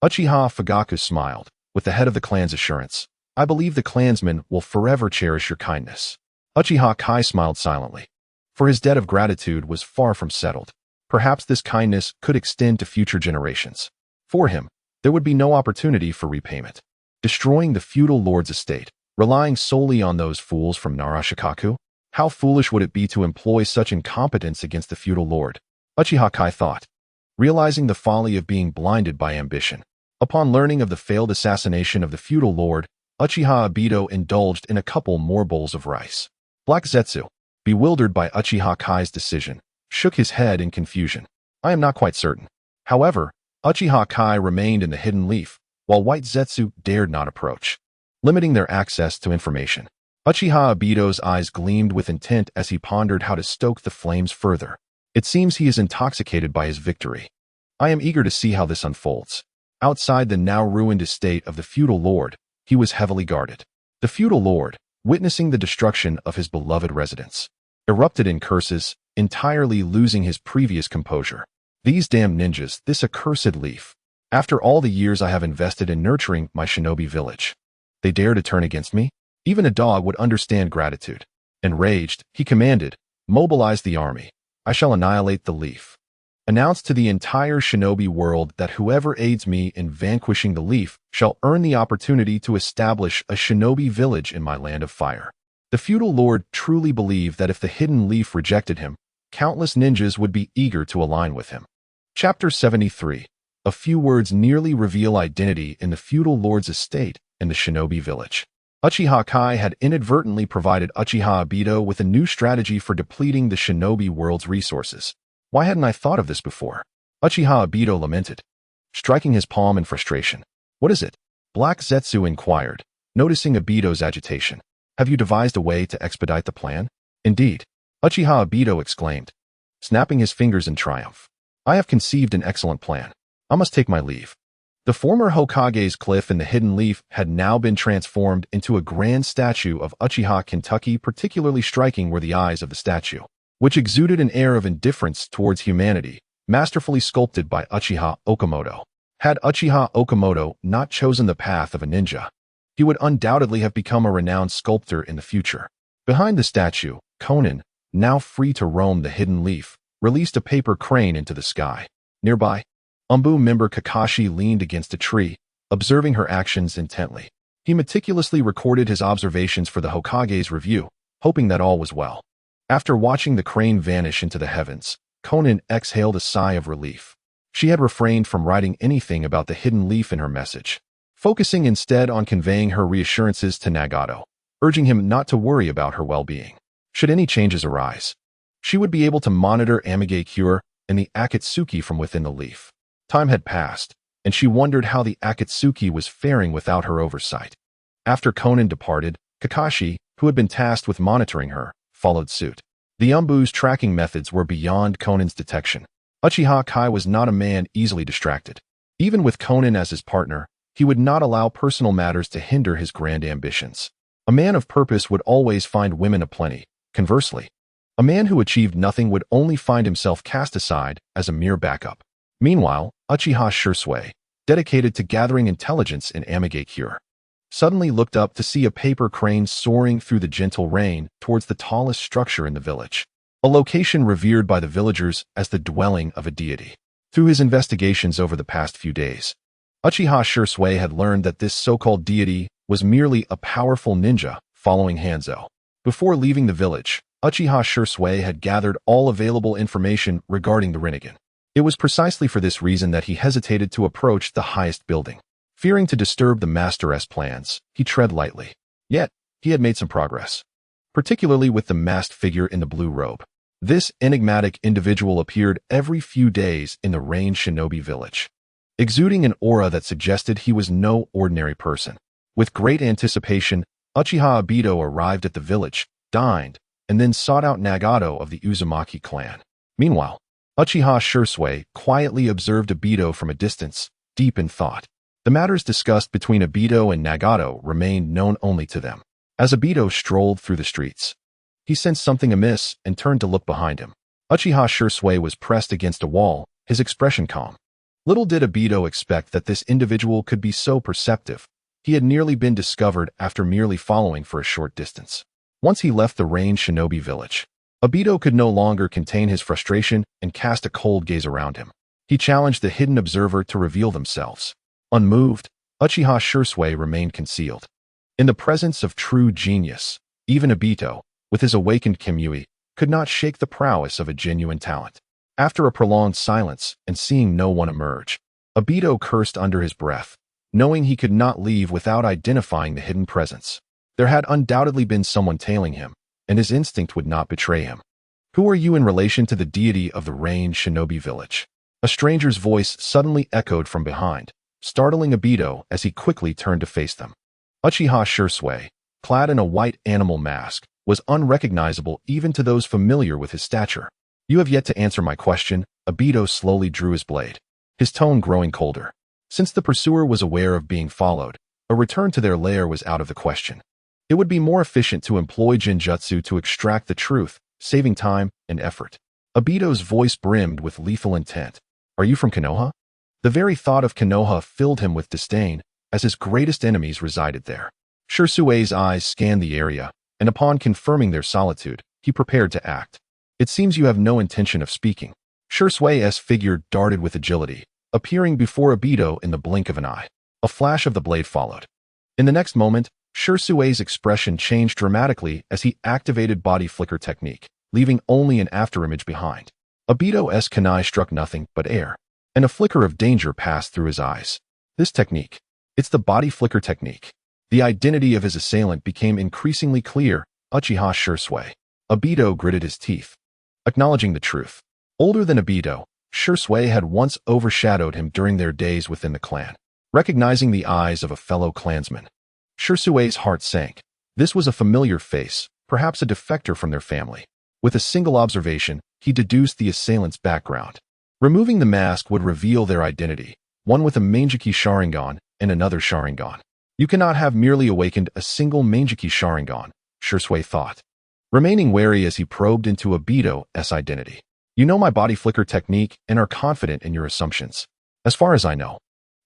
[SPEAKER 1] Uchiha Fugaku smiled, with the head of the clan's assurance, "I believe the clansmen will forever cherish your kindness." Uchiha Kai smiled silently, for his debt of gratitude was far from settled. Perhaps this kindness could extend to future generations. For him, there would be no opportunity for repayment. Destroying the feudal lord's estate, relying solely on those fools from Narashikaku? How foolish would it be to employ such incompetence against the feudal lord? Uchiha Kai thought, realizing the folly of being blinded by ambition. Upon learning of the failed assassination of the feudal lord, Uchiha Obito indulged in a couple more bowls of rice. Black Zetsu, bewildered by Uchiha Kai's decision, shook his head in confusion. "I am not quite certain." However, Uchiha Kai remained in the hidden leaf, while White Zetsu dared not approach, limiting their access to information. Uchiha Obito's eyes gleamed with intent as he pondered how to stoke the flames further. It seems he is intoxicated by his victory. I am eager to see how this unfolds. Outside the now ruined estate of the feudal lord, he was heavily guarded. The feudal lord, witnessing the destruction of his beloved residence, erupted in curses, entirely losing his previous composure. "These damn ninjas, this accursed leaf. After all the years I have invested in nurturing my shinobi village, they dare to turn against me?" Even a dog would understand gratitude. Enraged, he commanded, "Mobilize the army. I shall annihilate the leaf. Announce to the entire shinobi world that whoever aids me in vanquishing the leaf shall earn the opportunity to establish a shinobi village in my land of fire." The feudal lord truly believed that if the hidden leaf rejected him, countless ninjas would be eager to align with him. Chapter 73. A few words nearly reveal identity in the feudal lord's estate in the shinobi village. Uchiha Kai had inadvertently provided Uchiha Obito with a new strategy for depleting the shinobi world's resources. Why hadn't I thought of this before? Uchiha Obito lamented, striking his palm in frustration. "What is it?" Black Zetsu inquired, noticing Obito's agitation. "Have you devised a way to expedite the plan?" "Indeed," Uchiha Obito exclaimed, snapping his fingers in triumph. "I have conceived an excellent plan. I must take my leave." The former Hokage's cliff in the hidden leaf had now been transformed into a grand statue of Uchiha Kentucky. Particularly striking were the eyes of the statue, which exuded an air of indifference towards humanity, masterfully sculpted by Uchiha Okamoto. Had Uchiha Okamoto not chosen the path of a ninja, he would undoubtedly have become a renowned sculptor in the future. Behind the statue, Conan, now free to roam the hidden leaf, released a paper crane into the sky. Nearby, Umbu member Kakashi leaned against a tree, observing her actions intently. He meticulously recorded his observations for the Hokage's review, hoping that all was well. After watching the crane vanish into the heavens, Conan exhaled a sigh of relief. She had refrained from writing anything about the hidden leaf in her message, focusing instead on conveying her reassurances to Nagato, urging him not to worry about her well-being. Should any changes arise, she would be able to monitor Amigakure and the Akatsuki from within the leaf. Time had passed, and she wondered how the Akatsuki was faring without her oversight. After Conan departed, Kakashi, who had been tasked with monitoring her, followed suit. The Umbu's tracking methods were beyond Conan's detection. Uchiha Kai was not a man easily distracted. Even with Conan as his partner, he would not allow personal matters to hinder his grand ambitions. A man of purpose would always find women aplenty. Conversely, a man who achieved nothing would only find himself cast aside as a mere backup. Meanwhile, Uchiha Shursui, dedicated to gathering intelligence in Amigakure, suddenly looked up to see a paper crane soaring through the gentle rain towards the tallest structure in the village, a location revered by the villagers as the dwelling of a deity. Through his investigations over the past few days, Uchiha Shursui had learned that this so-called deity was merely a powerful ninja following Hanzo. Before leaving the village, Uchiha Shursui had gathered all available information regarding the Rinnegan. It was precisely for this reason that he hesitated to approach the highest building. Fearing to disturb the Master's plans, he tread lightly. Yet, he had made some progress, particularly with the masked figure in the blue robe. This enigmatic individual appeared every few days in the Rain Shinobi village, exuding an aura that suggested he was no ordinary person. With great anticipation, Uchiha Obito arrived at the village, dined, and then sought out Nagato of the Uzumaki clan. Meanwhile, Uchiha Shursui quietly observed Obito from a distance, deep in thought. The matters discussed between Obito and Nagato remained known only to them. As Obito strolled through the streets, he sensed something amiss and turned to look behind him. Uchiha Shursui was pressed against a wall, his expression calm. Little did Obito expect that this individual could be so perceptive. He had nearly been discovered after merely following for a short distance. Once he left the Rain Shinobi village, Obito could no longer contain his frustration and cast a cold gaze around him. He challenged the hidden observer to reveal themselves. Unmoved, Uchiha Shursui remained concealed. In the presence of true genius, even Obito, with his awakened Kimui, could not shake the prowess of a genuine talent. After a prolonged silence and seeing no one emerge, Obito cursed under his breath, knowing he could not leave without identifying the hidden presence. There had undoubtedly been someone tailing him, and his instinct would not betray him. Who are you in relation to the deity of the Rain Shinobi village? A stranger's voice suddenly echoed from behind, startling Obito as he quickly turned to face them. Uchiha Shursui, clad in a white animal mask, was unrecognizable even to those familiar with his stature. You have yet to answer my question. Obito slowly drew his blade, his tone growing colder. Since the pursuer was aware of being followed, a return to their lair was out of the question. It would be more efficient to employ Genjutsu to extract the truth, saving time and effort. Obito's voice brimmed with lethal intent. Are you from Konoha? The very thought of Konoha filled him with disdain, as his greatest enemies resided there. Shursui's eyes scanned the area, and upon confirming their solitude, he prepared to act. It seems you have no intention of speaking. Shursui's figure darted with agility, appearing before Obito in the blink of an eye. A flash of the blade followed. In the next moment, Shursui's expression changed dramatically as he activated body flicker technique, leaving only an afterimage behind. Obito's kunai struck nothing but air, and a flicker of danger passed through his eyes. This technique, it's the body flicker technique. The identity of his assailant became increasingly clear. Uchiha Shursui. Obito gritted his teeth, acknowledging the truth. Older than Obito, Shursui had once overshadowed him during their days within the clan. Recognizing the eyes of a fellow clansman, Shursui's heart sank. This was a familiar face, perhaps a defector from their family. With a single observation, he deduced the assailant's background. Removing the mask would reveal their identity, one with a Manjiki Sharingan and another Sharingan. You cannot have merely awakened a single Manjiki Sharingan, Shursui thought, remaining wary as he probed into Obito's identity. You know my body flicker technique and are confident in your assumptions. As far as I know,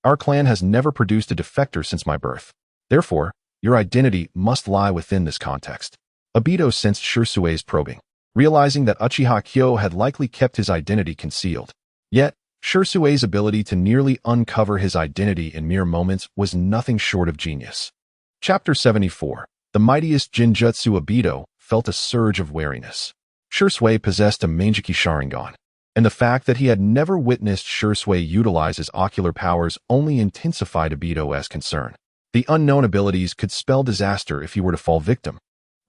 [SPEAKER 1] our clan has never produced a defector since my birth. Therefore, your identity must lie within this context. Obito sensed Shirsue's probing, realizing that Uchiha Kyo had likely kept his identity concealed. Yet, Shirsue's ability to nearly uncover his identity in mere moments was nothing short of genius. Chapter 74. The mightiest Jinjutsu. Obito felt a surge of wariness. Shirsue possessed a Manjiki Sharingan, and the fact that he had never witnessed Shirsue utilize his ocular powers only intensified Obito's concern. The unknown abilities could spell disaster if he were to fall victim.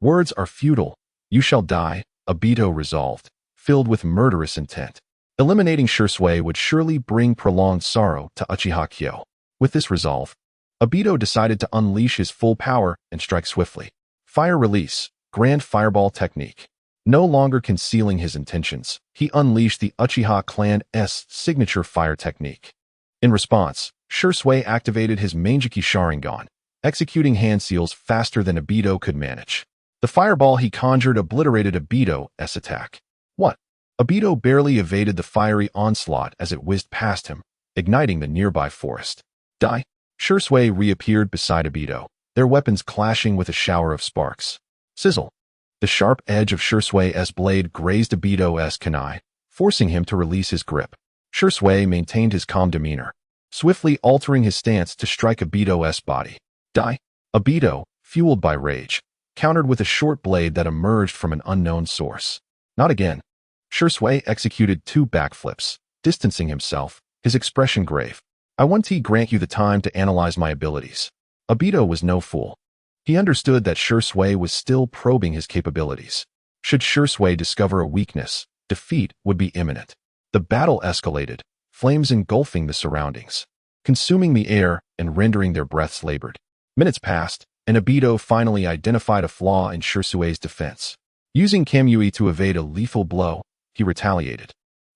[SPEAKER 1] Words are futile. You shall die, Obito resolved, filled with murderous intent. Eliminating Shirsue would surely bring prolonged sorrow to Uchiha Kyo. With this resolve, Obito decided to unleash his full power and strike swiftly. Fire release, grand fireball technique. No longer concealing his intentions, he unleashed the Uchiha clan's signature fire technique. In response, Shirsue activated his Manjiki Sharingan, executing hand seals faster than Obito could manage. The fireball he conjured obliterated Obito's attack. What? Obito barely evaded the fiery onslaught as it whizzed past him, igniting the nearby forest. Die! Shirsue reappeared beside Obito, their weapons clashing with a shower of sparks. Sizzle! The sharp edge of Shirsue's blade grazed Obito's kunai, forcing him to release his grip. Shirsue maintained his calm demeanor, swiftly altering his stance to strike Obito's body. Die! Obito, fueled by rage, countered with a short blade that emerged from an unknown source. Not again. Shirsue executed 2 backflips, distancing himself, his expression grave. I want to grant you the time to analyze my abilities. Obito was no fool. He understood that Shirsue was still probing his capabilities. Should Shirsue discover a weakness, defeat would be imminent. The battle escalated, flames engulfing the surroundings, consuming the air and rendering their breaths labored. Minutes passed, and Obito finally identified a flaw in Shirsue's defense. Using Kamui to evade a lethal blow, he retaliated,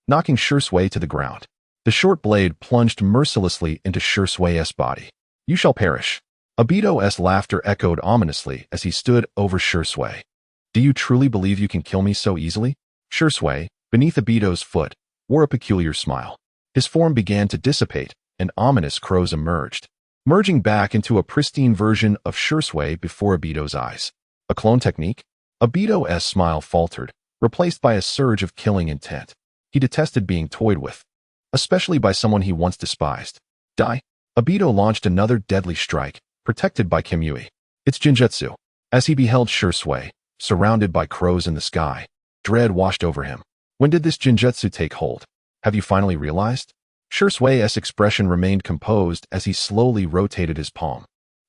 [SPEAKER 1] knocking Shirsue to the ground. The short blade plunged mercilessly into Shirsue's body. You shall perish. Obito's laughter echoed ominously as he stood over Shirsue. Do you truly believe you can kill me so easily? Shirsue, beneath Obito's foot, wore a peculiar smile. His form began to dissipate, and ominous crows emerged, merging back into a pristine version of Shirsue before Obito's eyes. A clone technique? Obito's smile faltered, replaced by a surge of killing intent. He detested being toyed with, especially by someone he once despised. Die! Obito launched another deadly strike, protected by Kamui. It's Jinjutsu. As he beheld Shirsue, surrounded by crows in the sky, dread washed over him. When did this Jinjutsu take hold? Have you finally realized? Shirsue's expression remained composed as he slowly rotated his palm.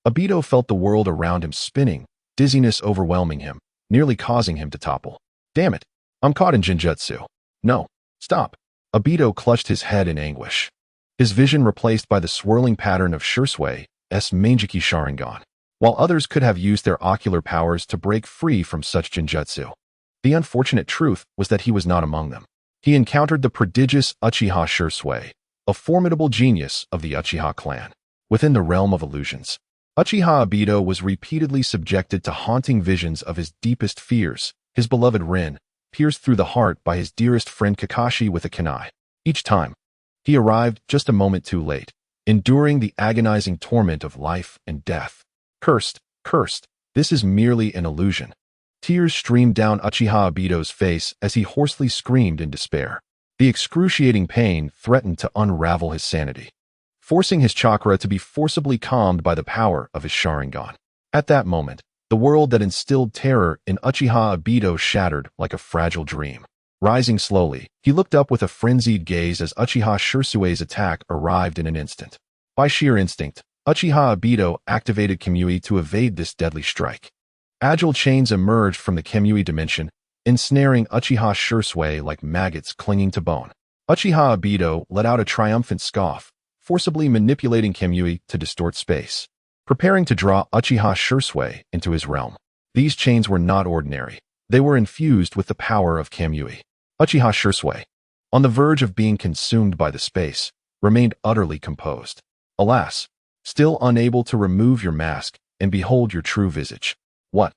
[SPEAKER 1] Obito felt the world around him spinning, dizziness overwhelming him, nearly causing him to topple. Damn it! I'm caught in Jinjutsu. No. Stop. Obito clutched his head in anguish. His vision replaced by the swirling pattern of Shirsue's Manjiki Sharingan, while others could have used their ocular powers to break free from such Jinjutsu. The unfortunate truth was that he was not among them. He encountered the prodigious Uchiha Shirsue, a formidable genius of the Uchiha clan. Within the realm of illusions, Uchiha Obito was repeatedly subjected to haunting visions of his deepest fears, his beloved Rin, pierced through the heart by his dearest friend Kakashi with a kunai. Each time, he arrived just a moment too late, enduring the agonizing torment of life and death. Cursed, cursed, this is merely an illusion. Tears streamed down Uchiha Obito's face as he hoarsely screamed in despair. The excruciating pain threatened to unravel his sanity, forcing his chakra to be forcibly calmed by the power of his Sharingan. At that moment, the world that instilled terror in Uchiha Obito shattered like a fragile dream. Rising slowly, he looked up with a frenzied gaze as Uchiha Shirsue's attack arrived in an instant. By sheer instinct, Uchiha Obito activated Kamui to evade this deadly strike. Agile chains emerged from the Kamui dimension, ensnaring Uchiha Shirsue like maggots clinging to bone. Uchiha Obito let out a triumphant scoff, forcibly manipulating Kamui to distort space, preparing to draw Uchiha Shirsue into his realm. These chains were not ordinary. They were infused with the power of Kamui. Uchiha Shirsue, on the verge of being consumed by the space, remained utterly composed. Alas, still unable to remove your mask and behold your true visage. What?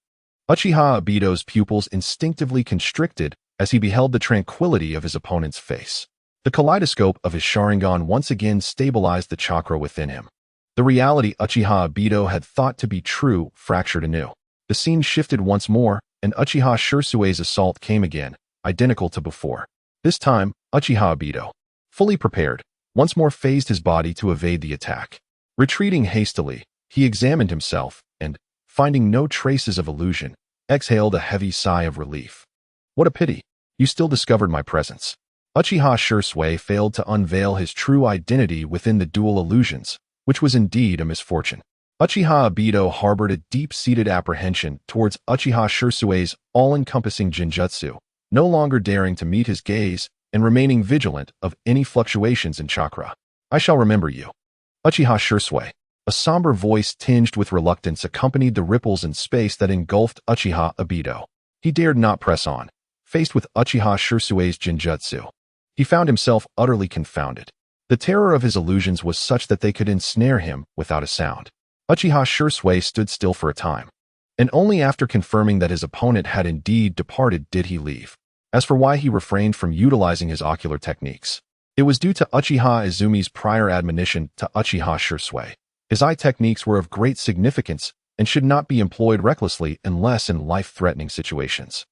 [SPEAKER 1] Uchiha Obito's pupils instinctively constricted as he beheld the tranquility of his opponent's face. The kaleidoscope of his Sharingan once again stabilized the chakra within him. The reality Uchiha Obito had thought to be true fractured anew. The scene shifted once more, and Uchiha Shirsue's assault came again, identical to before. This time, Uchiha Obito, fully prepared, once more phased his body to evade the attack. Retreating hastily, he examined himself and, finding no traces of illusion, exhaled a heavy sigh of relief. What a pity. You still discovered my presence. Uchiha Shirsue failed to unveil his true identity within the dual illusions, which was indeed a misfortune. Uchiha Obito harbored a deep-seated apprehension towards Uchiha Shirsue's all-encompassing genjutsu, no longer daring to meet his gaze and remaining vigilant of any fluctuations in chakra. I shall remember you. Uchiha Shirsue. A somber voice tinged with reluctance accompanied the ripples in space that engulfed Uchiha Obito. He dared not press on, faced with Uchiha Shirsue's genjutsu. He found himself utterly confounded. The terror of his illusions was such that they could ensnare him without a sound. Uchiha Shirsue stood still for a time, and only after confirming that his opponent had indeed departed did he leave. As for why he refrained from utilizing his ocular techniques, it was due to Uchiha Izumi's prior admonition to Uchiha Shirsue. His eye techniques were of great significance and should not be employed recklessly unless in life-threatening situations.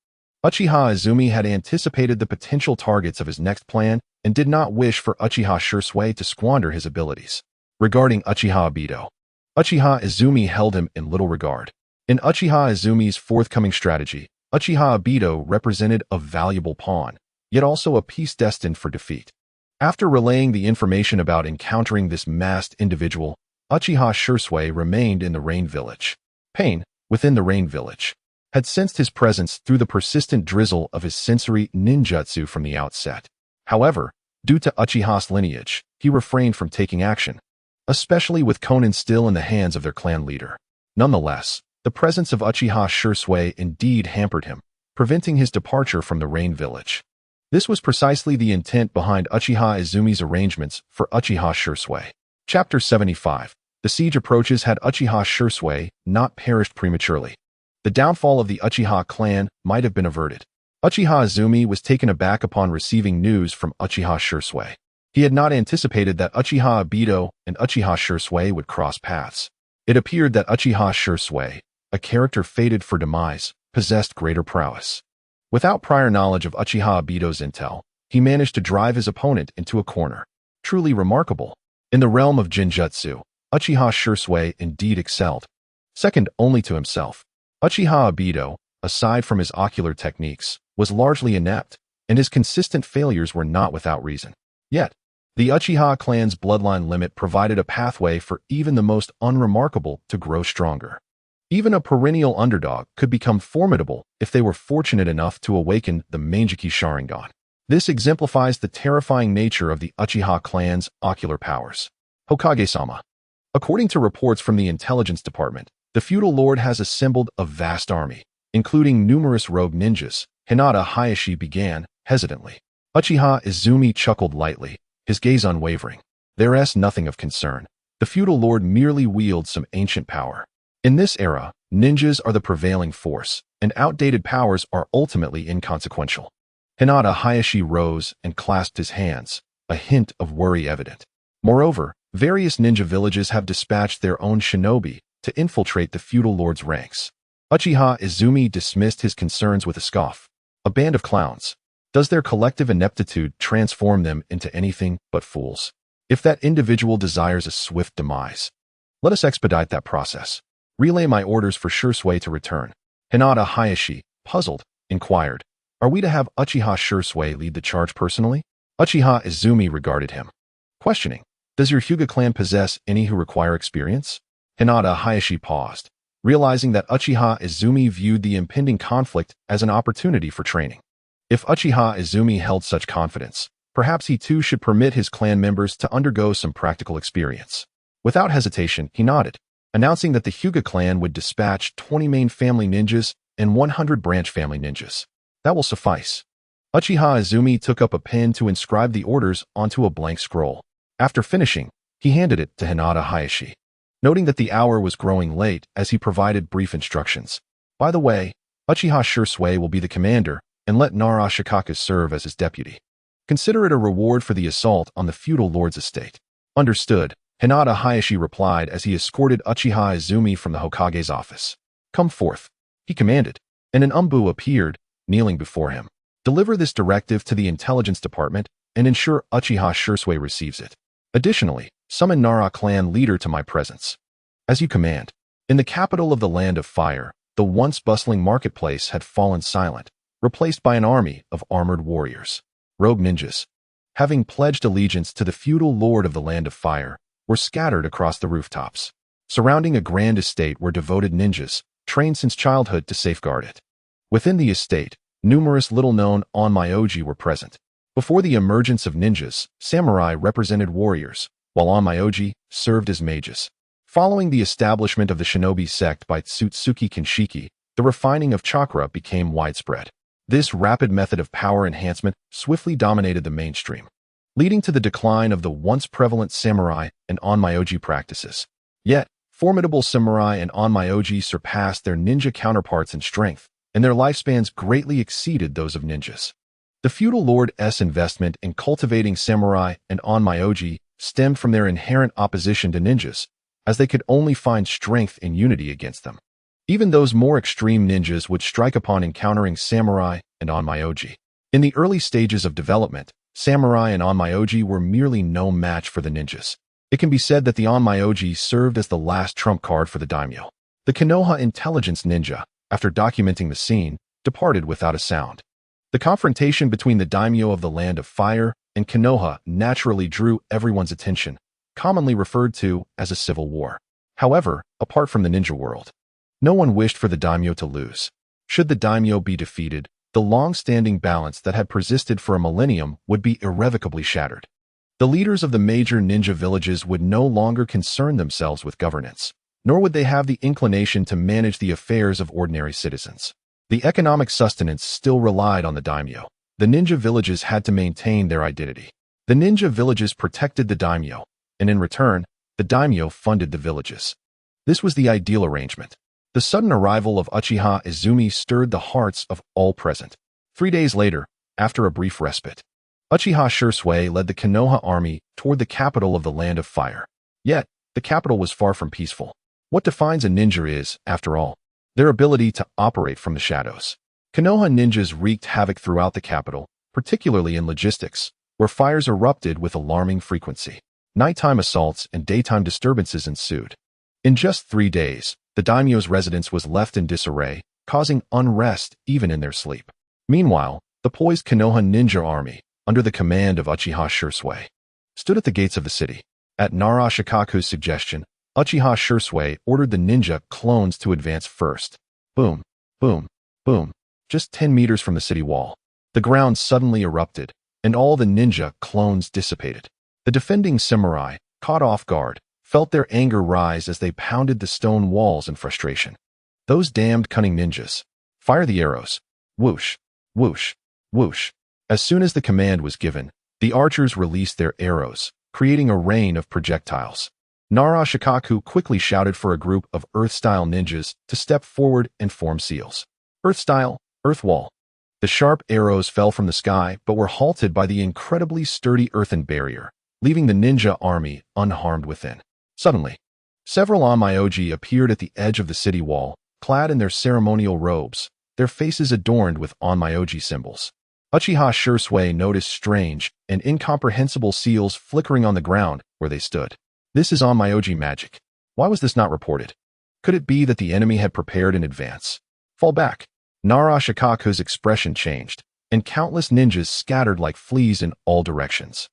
[SPEAKER 1] Uchiha Izumi had anticipated the potential targets of his next plan and did not wish for Uchiha Shirsue to squander his abilities. Regarding Uchiha Obito, Uchiha Izumi held him in little regard. In Uchiha Izumi's forthcoming strategy, Uchiha Obito represented a valuable pawn, yet also a piece destined for defeat. After relaying the information about encountering this masked individual, Uchiha Shirsue remained in the Rain Village. Pain, within the Rain Village, had sensed his presence through the persistent drizzle of his sensory ninjutsu from the outset. However, due to Uchiha's lineage, he refrained from taking action, especially with Konin still in the hands of their clan leader. Nonetheless, the presence of Uchiha Shirsue indeed hampered him, preventing his departure from the Rain Village. This was precisely the intent behind Uchiha Izumi's arrangements for Uchiha Shirsue. Chapter 75. The siege approaches. Had Uchiha Shirsue not perished prematurely, the downfall of the Uchiha clan might have been averted. Uchiha Izumi was taken aback upon receiving news from Uchiha Shirsue. He had not anticipated that Uchiha Obito and Uchiha Shirsue would cross paths. It appeared that Uchiha Shirsue, a character fated for demise, possessed greater prowess. Without prior knowledge of Uchiha Obito's intel, he managed to drive his opponent into a corner. Truly remarkable. In the realm of Jinjutsu, Uchiha Shirsue indeed excelled. Second only to himself, Uchiha Obito, aside from his ocular techniques, was largely inept, and his consistent failures were not without reason. Yet, the Uchiha clan's bloodline limit provided a pathway for even the most unremarkable to grow stronger. Even a perennial underdog could become formidable if they were fortunate enough to awaken the Mangeki Sharingan. This exemplifies the terrifying nature of the Uchiha clan's ocular powers. Hokage-sama. According to reports from the intelligence department, the feudal lord has assembled a vast army, including numerous rogue ninjas. Hinata Hayashi began, hesitantly. Uchiha Izumi chuckled lightly, his gaze unwavering. There's nothing of concern. The feudal lord merely wields some ancient power. In this era, ninjas are the prevailing force, and outdated powers are ultimately inconsequential. Hinata Hayashi rose and clasped his hands, a hint of worry evident. Moreover, various ninja villages have dispatched their own shinobi to infiltrate the feudal lord's ranks. Uchiha Izumi dismissed his concerns with a scoff. A band of clowns. Does their collective ineptitude transform them into anything but fools? If that individual desires a swift demise, let us expedite that process. Relay my orders for Shirsue to return. Hinata Hayashi, puzzled, inquired, are we to have Uchiha Shirsue lead the charge personally? Uchiha Izumi regarded him, questioning, does your Hyuga clan possess any who require experience? Hinata Hayashi paused, realizing that Uchiha Izumi viewed the impending conflict as an opportunity for training. If Uchiha Izumi held such confidence, perhaps he too should permit his clan members to undergo some practical experience. Without hesitation, he nodded, announcing that the Hyuga clan would dispatch 20 main family ninjas and 100 branch family ninjas. That will suffice. Uchiha Izumi took up a pen to inscribe the orders onto a blank scroll. After finishing, he handed it to Hinata Hayashi, noting that the hour was growing late as he provided brief instructions. By the way, Uchiha Shirsue will be the commander, and let Nara Shikaka serve as his deputy. Consider it a reward for the assault on the feudal lord's estate. Understood, Hinata Hayashi replied as he escorted Uchiha Izumi from the Hokage's office. "Come forth," he commanded, and an umbu appeared, kneeling before him. "Deliver this directive to the intelligence department and ensure Uchiha Shursui receives it. Additionally, summon Nara clan leader to my presence." "As you command." In the capital of the Land of Fire, the once bustling marketplace had fallen silent, replaced by an army of armored warriors. Rogue ninjas, having pledged allegiance to the feudal lord of the Land of Fire, were scattered across the rooftops. Surrounding a grand estate were devoted ninjas, trained since childhood to safeguard it. Within the estate, numerous little-known onmyoji were present. Before the emergence of ninjas, samurai represented warriors, while onmyoji served as mages. Following the establishment of the shinobi sect by Tsutsuki Kinshiki, the refining of chakra became widespread. This rapid method of power enhancement swiftly dominated the mainstream, leading to the decline of the once prevalent samurai and onmyoji practices. Yet, formidable samurai and onmyoji surpassed their ninja counterparts in strength, and their lifespans greatly exceeded those of ninjas. The feudal lord's investment in cultivating samurai and onmyoji stemmed from their inherent opposition to ninjas, as they could only find strength in unity against them. Even those more extreme ninjas would strike upon encountering samurai and onmyoji. In the early stages of development, samurai and onmyoji were merely no match for the ninjas. It can be said that the onmyoji served as the last trump card for the daimyo. The Konoha intelligence ninja, after documenting the scene, departed without a sound. The confrontation between the daimyo of the Land of Fire and Konoha naturally drew everyone's attention, commonly referred to as a civil war. However, apart from the ninja world, no one wished for the daimyo to lose. Should the daimyo be defeated, the long-standing balance that had persisted for a millennium would be irrevocably shattered. The leaders of the major ninja villages would no longer concern themselves with governance, nor would they have the inclination to manage the affairs of ordinary citizens. The economic sustenance still relied on the daimyo. The ninja villages had to maintain their identity. The ninja villages protected the daimyo, and in return, the daimyo funded the villages. This was the ideal arrangement. The sudden arrival of Uchiha Izumi stirred the hearts of all present. 3 days later, after a brief respite, Uchiha Shursui led the Konoha army toward the capital of the Land of Fire. Yet, the capital was far from peaceful. What defines a ninja is, after all, their ability to operate from the shadows. Konoha ninjas wreaked havoc throughout the capital, particularly in logistics, where fires erupted with alarming frequency. Nighttime assaults and daytime disturbances ensued. In just 3 days, the daimyo's residence was left in disarray, causing unrest even in their sleep. Meanwhile, the poised Konoha ninja army, under the command of Uchiha Shursui, stood at the gates of the city. At Nara Shikaku's suggestion, Uchiha Shursui ordered the ninja clones to advance first. Boom, boom, boom. Just 10 meters from the city wall, the ground suddenly erupted, and all the ninja clones dissipated. The defending samurai, caught off guard, felt their anger rise as they pounded the stone walls in frustration. Those damned cunning ninjas. Fire the arrows. Whoosh, whoosh, whoosh. As soon as the command was given, the archers released their arrows, creating a rain of projectiles. Nara Shikaku quickly shouted for a group of Earth-style ninjas to step forward and form seals. Earth-style, Earth Wall. The sharp arrows fell from the sky but were halted by the incredibly sturdy earthen barrier, leaving the ninja army unharmed within. Suddenly, several onmyoji appeared at the edge of the city wall, clad in their ceremonial robes, their faces adorned with onmyoji symbols. Uchiha Shursui noticed strange and incomprehensible seals flickering on the ground where they stood. This is onmyoji magic. Why was this not reported? Could it be that the enemy had prepared in advance? Fall back. Nara Shikaku's expression changed, and countless ninjas scattered like fleas in all directions.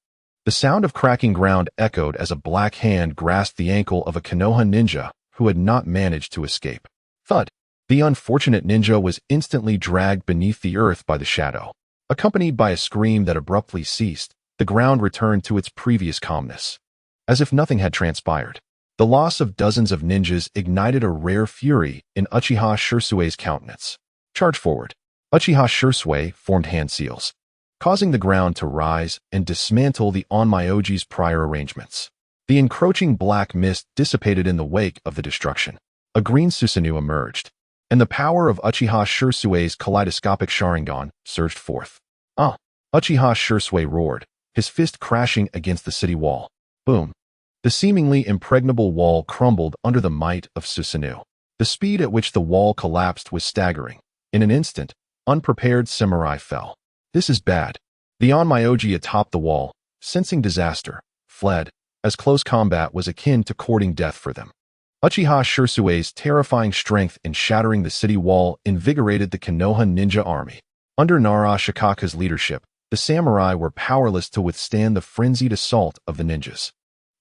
[SPEAKER 1] The sound of cracking ground echoed as a black hand grasped the ankle of a Konoha ninja who had not managed to escape. Thud. The unfortunate ninja was instantly dragged beneath the earth by the shadow. Accompanied by a scream that abruptly ceased, the ground returned to its previous calmness, as if nothing had transpired. The loss of dozens of ninjas ignited a rare fury in Uchiha Shursui's countenance. Charge forward. Uchiha Shursui formed hand seals, causing the ground to rise and dismantle the onmyoji's prior arrangements. The encroaching black mist dissipated in the wake of the destruction. A green Susanoo emerged, and the power of Uchiha Shursui's kaleidoscopic Sharingan surged forth. Ah! Uchiha Shursui roared, his fist crashing against the city wall. Boom! The seemingly impregnable wall crumbled under the might of Susanoo. The speed at which the wall collapsed was staggering. In an instant, unprepared samurai fell. This is bad. The Onmyoji atop the wall, sensing disaster, fled, as close combat was akin to courting death for them. Uchiha Shirsue's terrifying strength in shattering the city wall invigorated the Konoha ninja army. Under Nara Shikaku's leadership, the samurai were powerless to withstand the frenzied assault of the ninjas.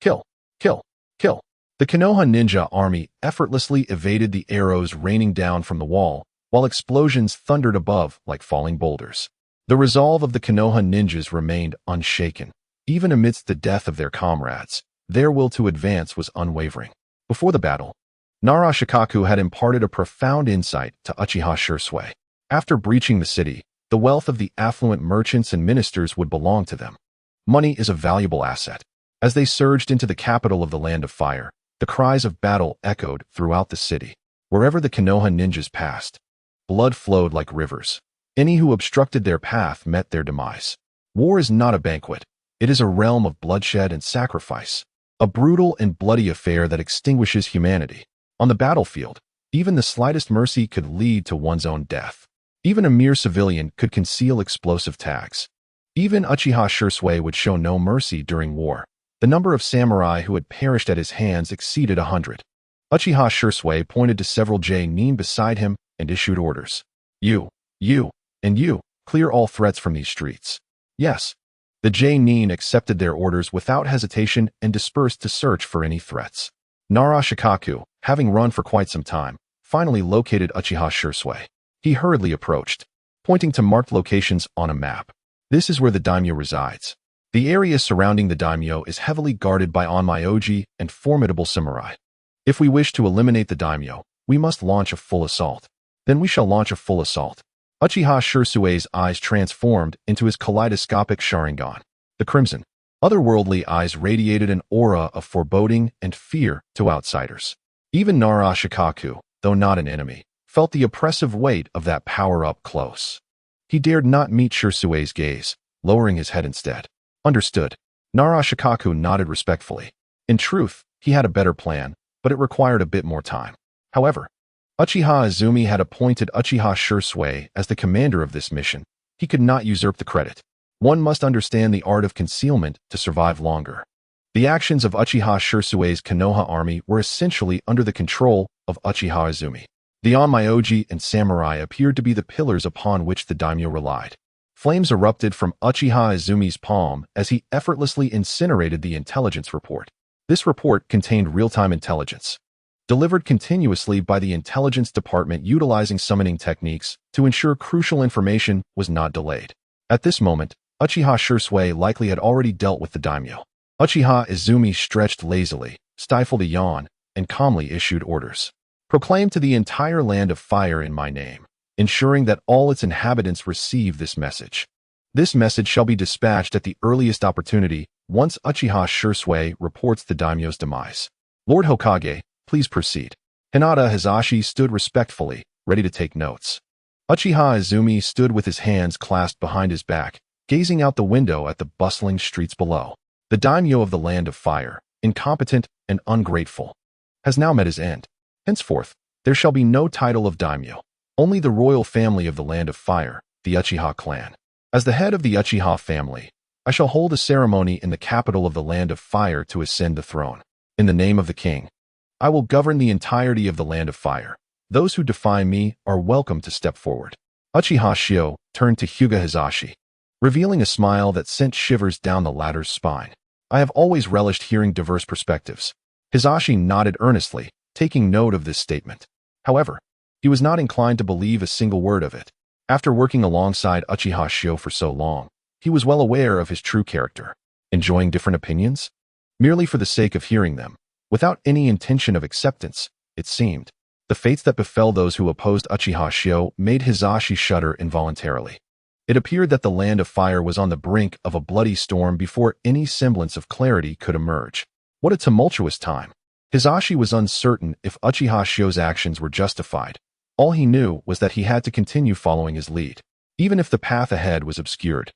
[SPEAKER 1] Kill! Kill! Kill! The Konoha ninja army effortlessly evaded the arrows raining down from the wall, while explosions thundered above like falling boulders. The resolve of the Konoha ninjas remained unshaken. Even amidst the death of their comrades, their will to advance was unwavering. Before the battle, Nara Shikaku had imparted a profound insight to Uchiha Shirsue. After breaching the city, the wealth of the affluent merchants and ministers would belong to them. Money is a valuable asset. As they surged into the capital of the Land of Fire, the cries of battle echoed throughout the city. Wherever the Konoha ninjas passed, blood flowed like rivers. Any who obstructed their path met their demise. War is not a banquet. It is a realm of bloodshed and sacrifice. A brutal and bloody affair that extinguishes humanity. On the battlefield, even the slightest mercy could lead to one's own death. Even a mere civilian could conceal explosive tags. Even Uchiha Shirsue would show no mercy during war. The number of samurai who had perished at his hands exceeded 100. Uchiha Shirsue pointed to several Nin beside him and issued orders. You, and you, clear all threats from these streets. Yes. The Nin accepted their orders without hesitation and dispersed to search for any threats. Nara Shikaku, having run for quite some time, finally located Uchiha Shirsue. He hurriedly approached, pointing to marked locations on a map. This is where the daimyo resides. The area surrounding the daimyo is heavily guarded by Onmyoji and formidable samurai. If we wish to eliminate the daimyo, we must launch a full assault. Then we shall launch a full assault. Uchiha Shirsue's eyes transformed into his kaleidoscopic Sharingan. The crimson, otherworldly eyes radiated an aura of foreboding and fear to outsiders. Even Nara Shikaku, though not an enemy, felt the oppressive weight of that power up close. He dared not meet Shirsue's gaze, lowering his head instead. Understood. Nara Shikaku nodded respectfully. In truth, he had a better plan, but it required a bit more time. However, Uchiha Izumi had appointed Uchiha Shirsue as the commander of this mission. He could not usurp the credit. One must understand the art of concealment to survive longer. The actions of Uchiha Shirsue's Konoha army were essentially under the control of Uchiha Izumi. The Onmyoji and samurai appeared to be the pillars upon which the daimyo relied. Flames erupted from Uchiha Izumi's palm as he effortlessly incinerated the intelligence report. This report contained real-time intelligence, delivered continuously by the intelligence department utilizing summoning techniques to ensure crucial information was not delayed. At this moment, Uchiha Shirsue likely had already dealt with the daimyo. Uchiha Izumi stretched lazily, stifled a yawn, and calmly issued orders. Proclaim to the entire Land of Fire in my name, ensuring that all its inhabitants receive this message. This message shall be dispatched at the earliest opportunity once Uchiha Shirsue reports the daimyo's demise. Lord Hokage, please proceed. Hinata Hizashi stood respectfully, ready to take notes. Uchiha Izumi stood with his hands clasped behind his back, gazing out the window at the bustling streets below. The daimyo of the Land of Fire, incompetent and ungrateful, has now met his end. Henceforth, there shall be no title of daimyo, only the royal family of the Land of Fire, the Uchiha clan. As the head of the Uchiha family, I shall hold a ceremony in the capital of the Land of Fire to ascend the throne. In the name of the king, I will govern the entirety of the Land of Fire. Those who defy me are welcome to step forward. Uchiha Shio turned to Hyuga Hizashi, revealing a smile that sent shivers down the latter's spine. I have always relished hearing diverse perspectives. Hizashi nodded earnestly, taking note of this statement. However, he was not inclined to believe a single word of it. After working alongside Uchiha Shio for so long, he was well aware of his true character. Enjoying different opinions? Merely for the sake of hearing them, without any intention of acceptance, it seemed. The fates that befell those who opposed Uchiha Shio made Hizashi shudder involuntarily. It appeared that the Land of Fire was on the brink of a bloody storm before any semblance of clarity could emerge. What a tumultuous time! Hizashi was uncertain if Uchiha Shio's actions were justified. All he knew was that he had to continue following his lead, even if the path ahead was obscured.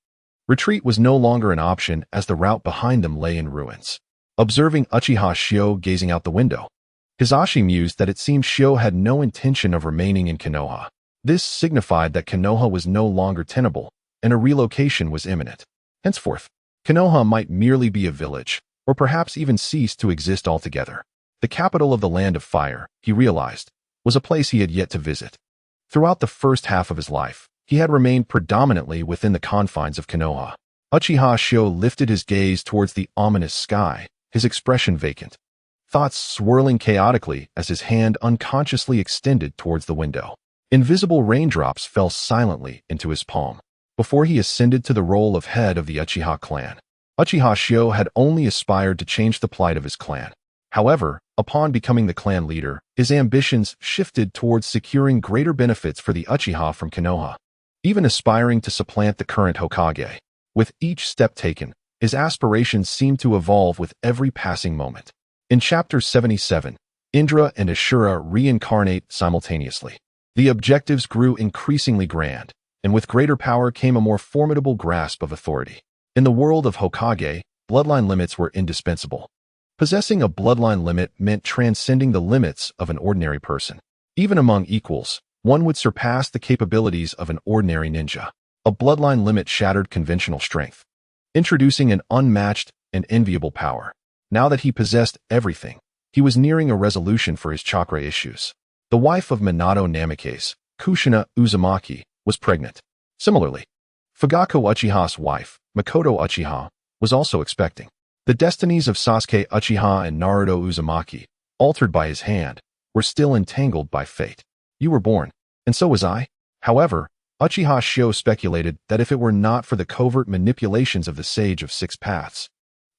[SPEAKER 1] Retreat was no longer an option as the route behind them lay in ruins. Observing Uchiha Shio gazing out the window, Hizashi mused that it seemed Shio had no intention of remaining in Konoha. This signified that Konoha was no longer tenable, and a relocation was imminent. Henceforth, Konoha might merely be a village, or perhaps even cease to exist altogether. The capital of the Land of Fire, he realized, was a place he had yet to visit. Throughout the first half of his life, he had remained predominantly within the confines of Konoha. Uchiha Shio lifted his gaze towards the ominous sky, his expression vacant, thoughts swirling chaotically as his hand unconsciously extended towards the window. Invisible raindrops fell silently into his palm. Before he ascended to the role of head of the Uchiha clan, Uchiha Shio had only aspired to change the plight of his clan. However, upon becoming the clan leader, his ambitions shifted towards securing greater benefits for the Uchiha from Konoha, even aspiring to supplant the current Hokage. With each step taken, his aspirations seemed to evolve with every passing moment. In Chapter 77, Indra and Ashura reincarnate simultaneously. The objectives grew increasingly grand, and with greater power came a more formidable grasp of authority. In the world of Hokage, bloodline limits were indispensable. Possessing a bloodline limit meant transcending the limits of an ordinary person. Even among equals, one would surpass the capabilities of an ordinary ninja. A bloodline limit shattered conventional strength, introducing an unmatched and enviable power. Now that he possessed everything, he was nearing a resolution for his chakra issues. The wife of Minato Namikaze, Kushina Uzumaki, was pregnant. Similarly, Fugaku Uchiha's wife, Makoto Uchiha, was also expecting. The destinies of Sasuke Uchiha and Naruto Uzumaki, altered by his hand, were still entangled by fate. You were born, and so was I. However, Uchiha Shio speculated that if it were not for the covert manipulations of the Sage of Six Paths,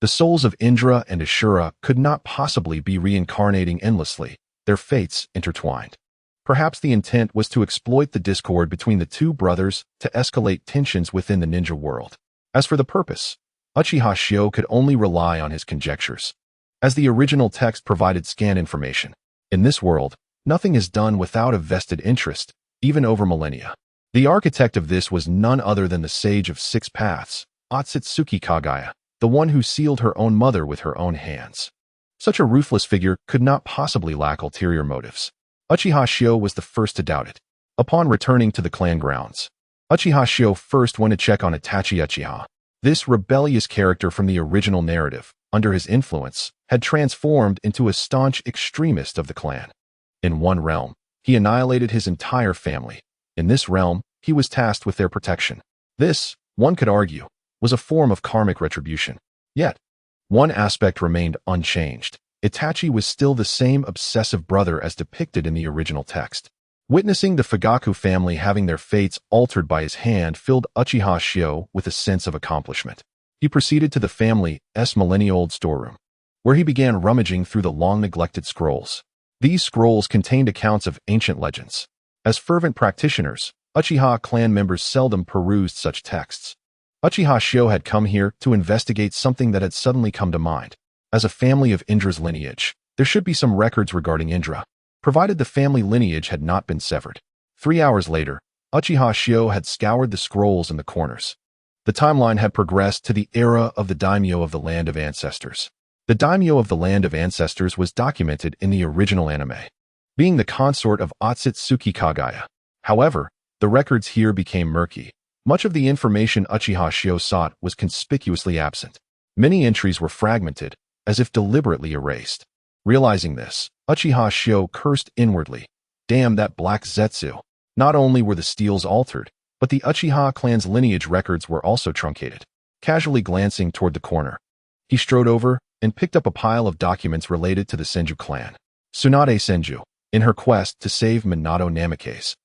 [SPEAKER 1] the souls of Indra and Ashura could not possibly be reincarnating endlessly, their fates intertwined. Perhaps the intent was to exploit the discord between the two brothers to escalate tensions within the ninja world. As for the purpose, Uchiha Shio could only rely on his conjectures, as the original text provided scant information. In this world, nothing is done without a vested interest, even over millennia. The architect of this was none other than the Sage of Six Paths, Akatsuki Kagaya, the one who sealed her own mother with her own hands. Such a ruthless figure could not possibly lack ulterior motives. Uchiha Shio was the first to doubt it. Upon returning to the clan grounds, Uchiha Shio first went to check on Itachi Uchiha. This rebellious character from the original narrative, under his influence, had transformed into a staunch extremist of the clan. In one realm, he annihilated his entire family. In this realm, he was tasked with their protection. This, one could argue, was a form of karmic retribution. Yet, one aspect remained unchanged. Itachi was still the same obsessive brother as depicted in the original text. Witnessing the Fugaku family having their fates altered by his hand filled Uchiha Shio with a sense of accomplishment. He proceeded to the family's millennia-old storeroom, where he began rummaging through the long-neglected scrolls. These scrolls contained accounts of ancient legends. As fervent practitioners, Uchiha clan members seldom perused such texts. Uchiha Shio had come here to investigate something that had suddenly come to mind. As a family of Indra's lineage, there should be some records regarding Indra, provided the family lineage had not been severed. 3 hours later, Uchiha Shio had scoured the scrolls in the corners. The timeline had progressed to the era of the daimyo of the Land of Ancestors. The daimyo of the Land of Ancestors was documented in the original anime, being the consort of Akatsuki Kagaya. However, the records here became murky. Much of the information Uchiha Shio sought was conspicuously absent. Many entries were fragmented, as if deliberately erased. Realizing this, Uchiha Shio cursed inwardly. Damn that black Zetsu. Not only were the steels altered, but the Uchiha clan's lineage records were also truncated. Casually glancing toward the corner, he strode over and picked up a pile of documents related to the Senju clan. Tsunade Senju, in her quest to save Minato Namikaze,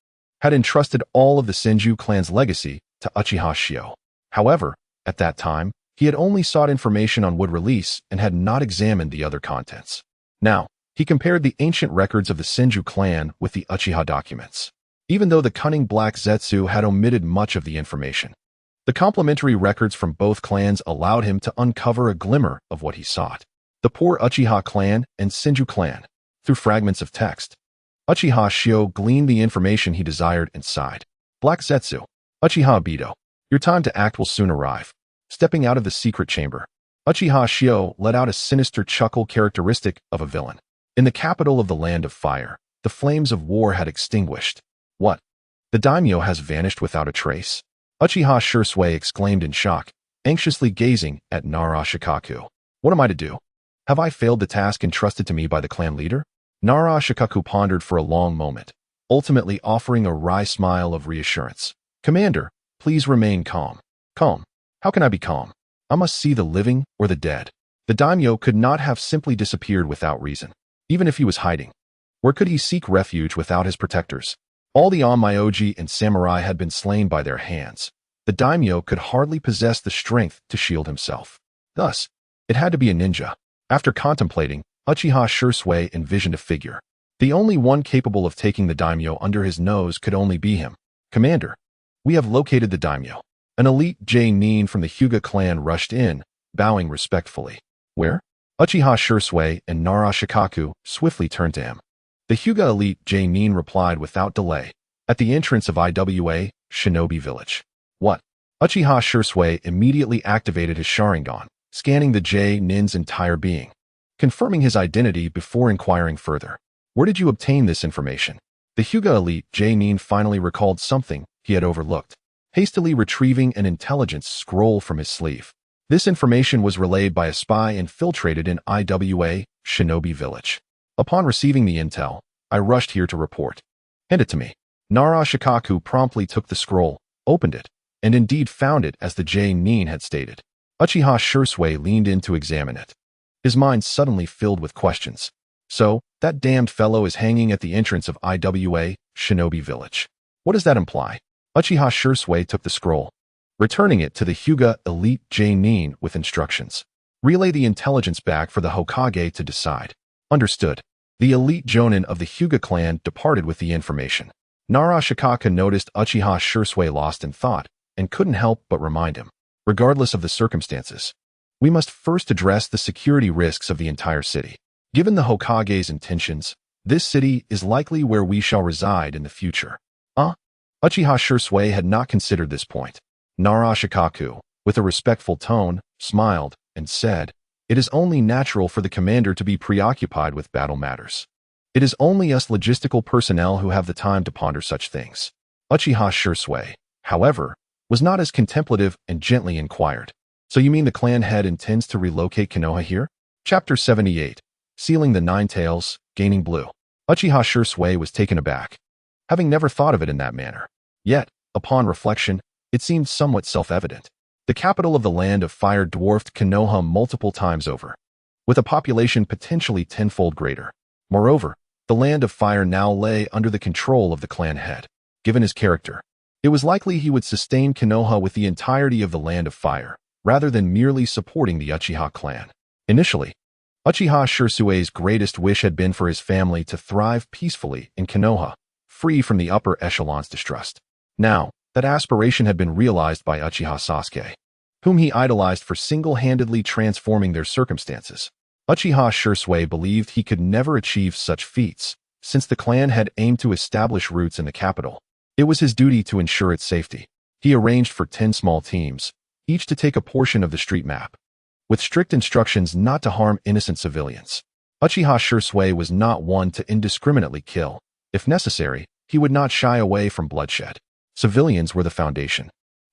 [SPEAKER 1] had entrusted all of the Senju clan's legacy to Uchiha Shio. However, at that time, he had only sought information on wood release and had not examined the other contents. Now, he compared the ancient records of the Senju clan with the Uchiha documents. Even though the cunning Black Zetsu had omitted much of the information, the complementary records from both clans allowed him to uncover a glimmer of what he sought. The poor Uchiha clan and Senju clan. Through fragments of text, Uchiha Shio gleaned the information he desired and sighed. Black Zetsu, Uchiha Obito, your time to act will soon arrive. Stepping out of the secret chamber, Uchiha Shio let out a sinister chuckle characteristic of a villain. In the capital of the Land of Fire, the flames of war had extinguished. What? The daimyo has vanished without a trace? Uchiha Shursui exclaimed in shock, anxiously gazing at Nara Shikaku. What am I to do? Have I failed the task entrusted to me by the clan leader? Nara Shikaku pondered for a long moment, ultimately offering a wry smile of reassurance. Commander, please remain calm. Calm? How can I be calm? I must see the living or the dead. The daimyo could not have simply disappeared without reason. Even if he was hiding, where could he seek refuge without his protectors? All the onmyoji and samurai had been slain by their hands. The daimyo could hardly possess the strength to shield himself. Thus, it had to be a ninja. After contemplating, Uchiha Shursui envisioned a figure. The only one capable of taking the daimyo under his nose could only be him. Commander, we have located the daimyo. An elite J-nin from the Hyuga clan rushed in, bowing respectfully. Where? Uchiha Shursui and Nara Shikaku swiftly turned to him. The Hyuga elite J-nin replied without delay, at the entrance of IWA, Shinobi Village. What? Uchiha Shursui immediately activated his Sharingan, scanning the J-nin's entire being, confirming his identity before inquiring further. Where did you obtain this information? The Hyuga elite J-nin finally recalled something he had overlooked, hastily retrieving an intelligence scroll from his sleeve. This information was relayed by a spy infiltrated in IWA, Shinobi Village. Upon receiving the intel, I rushed here to report. Hand it to me. Nara Shikaku promptly took the scroll, opened it, and indeed found it as the J-nin had stated. Uchiha Shursui leaned in to examine it. His mind suddenly filled with questions. So, that damned fellow is hanging at the entrance of IWA, Shinobi Village. What does that imply? Uchiha Shursui took the scroll, returning it to the Hyuga elite J-nin with instructions. Relay the intelligence back for the Hokage to decide. Understood. The elite jonin of the Hyuga clan departed with the information. Nara Shikaku noticed Uchiha Shursui lost in thought and couldn't help but remind him. Regardless of the circumstances, we must first address the security risks of the entire city. Given the Hokage's intentions, this city is likely where we shall reside in the future. Uchiha Shursui had not considered this point. Nara Shikaku, with a respectful tone, smiled and said, "It is only natural for the commander to be preoccupied with battle matters. It is only us logistical personnel who have the time to ponder such things." Uchiha Shursui, however, was not as contemplative and gently inquired. So you mean the clan head intends to relocate Konoha here? Chapter 78. Sealing the Nine Tails, Gaining Blue. Uchiha Shursui was taken aback, having never thought of it in that manner. Yet, upon reflection, it seemed somewhat self-evident. The capital of the Land of Fire dwarfed Konoha multiple times over, with a population potentially tenfold greater. Moreover, the Land of Fire now lay under the control of the clan head. Given his character, it was likely he would sustain Konoha with the entirety of the Land of Fire, rather than merely supporting the Uchiha clan. Initially, Uchiha Shursui's greatest wish had been for his family to thrive peacefully in Konoha, free from the upper echelon's distrust. Now, that aspiration had been realized by Uchiha Sasuke, whom he idolized for single-handedly transforming their circumstances. Uchiha Shursui believed he could never achieve such feats, since the clan had aimed to establish roots in the capital. It was his duty to ensure its safety. He arranged for 10 small teams, each to take a portion of the street map, with strict instructions not to harm innocent civilians. Uchiha Shursui was not one to indiscriminately kill. If necessary, he would not shy away from bloodshed. Civilians were the foundation,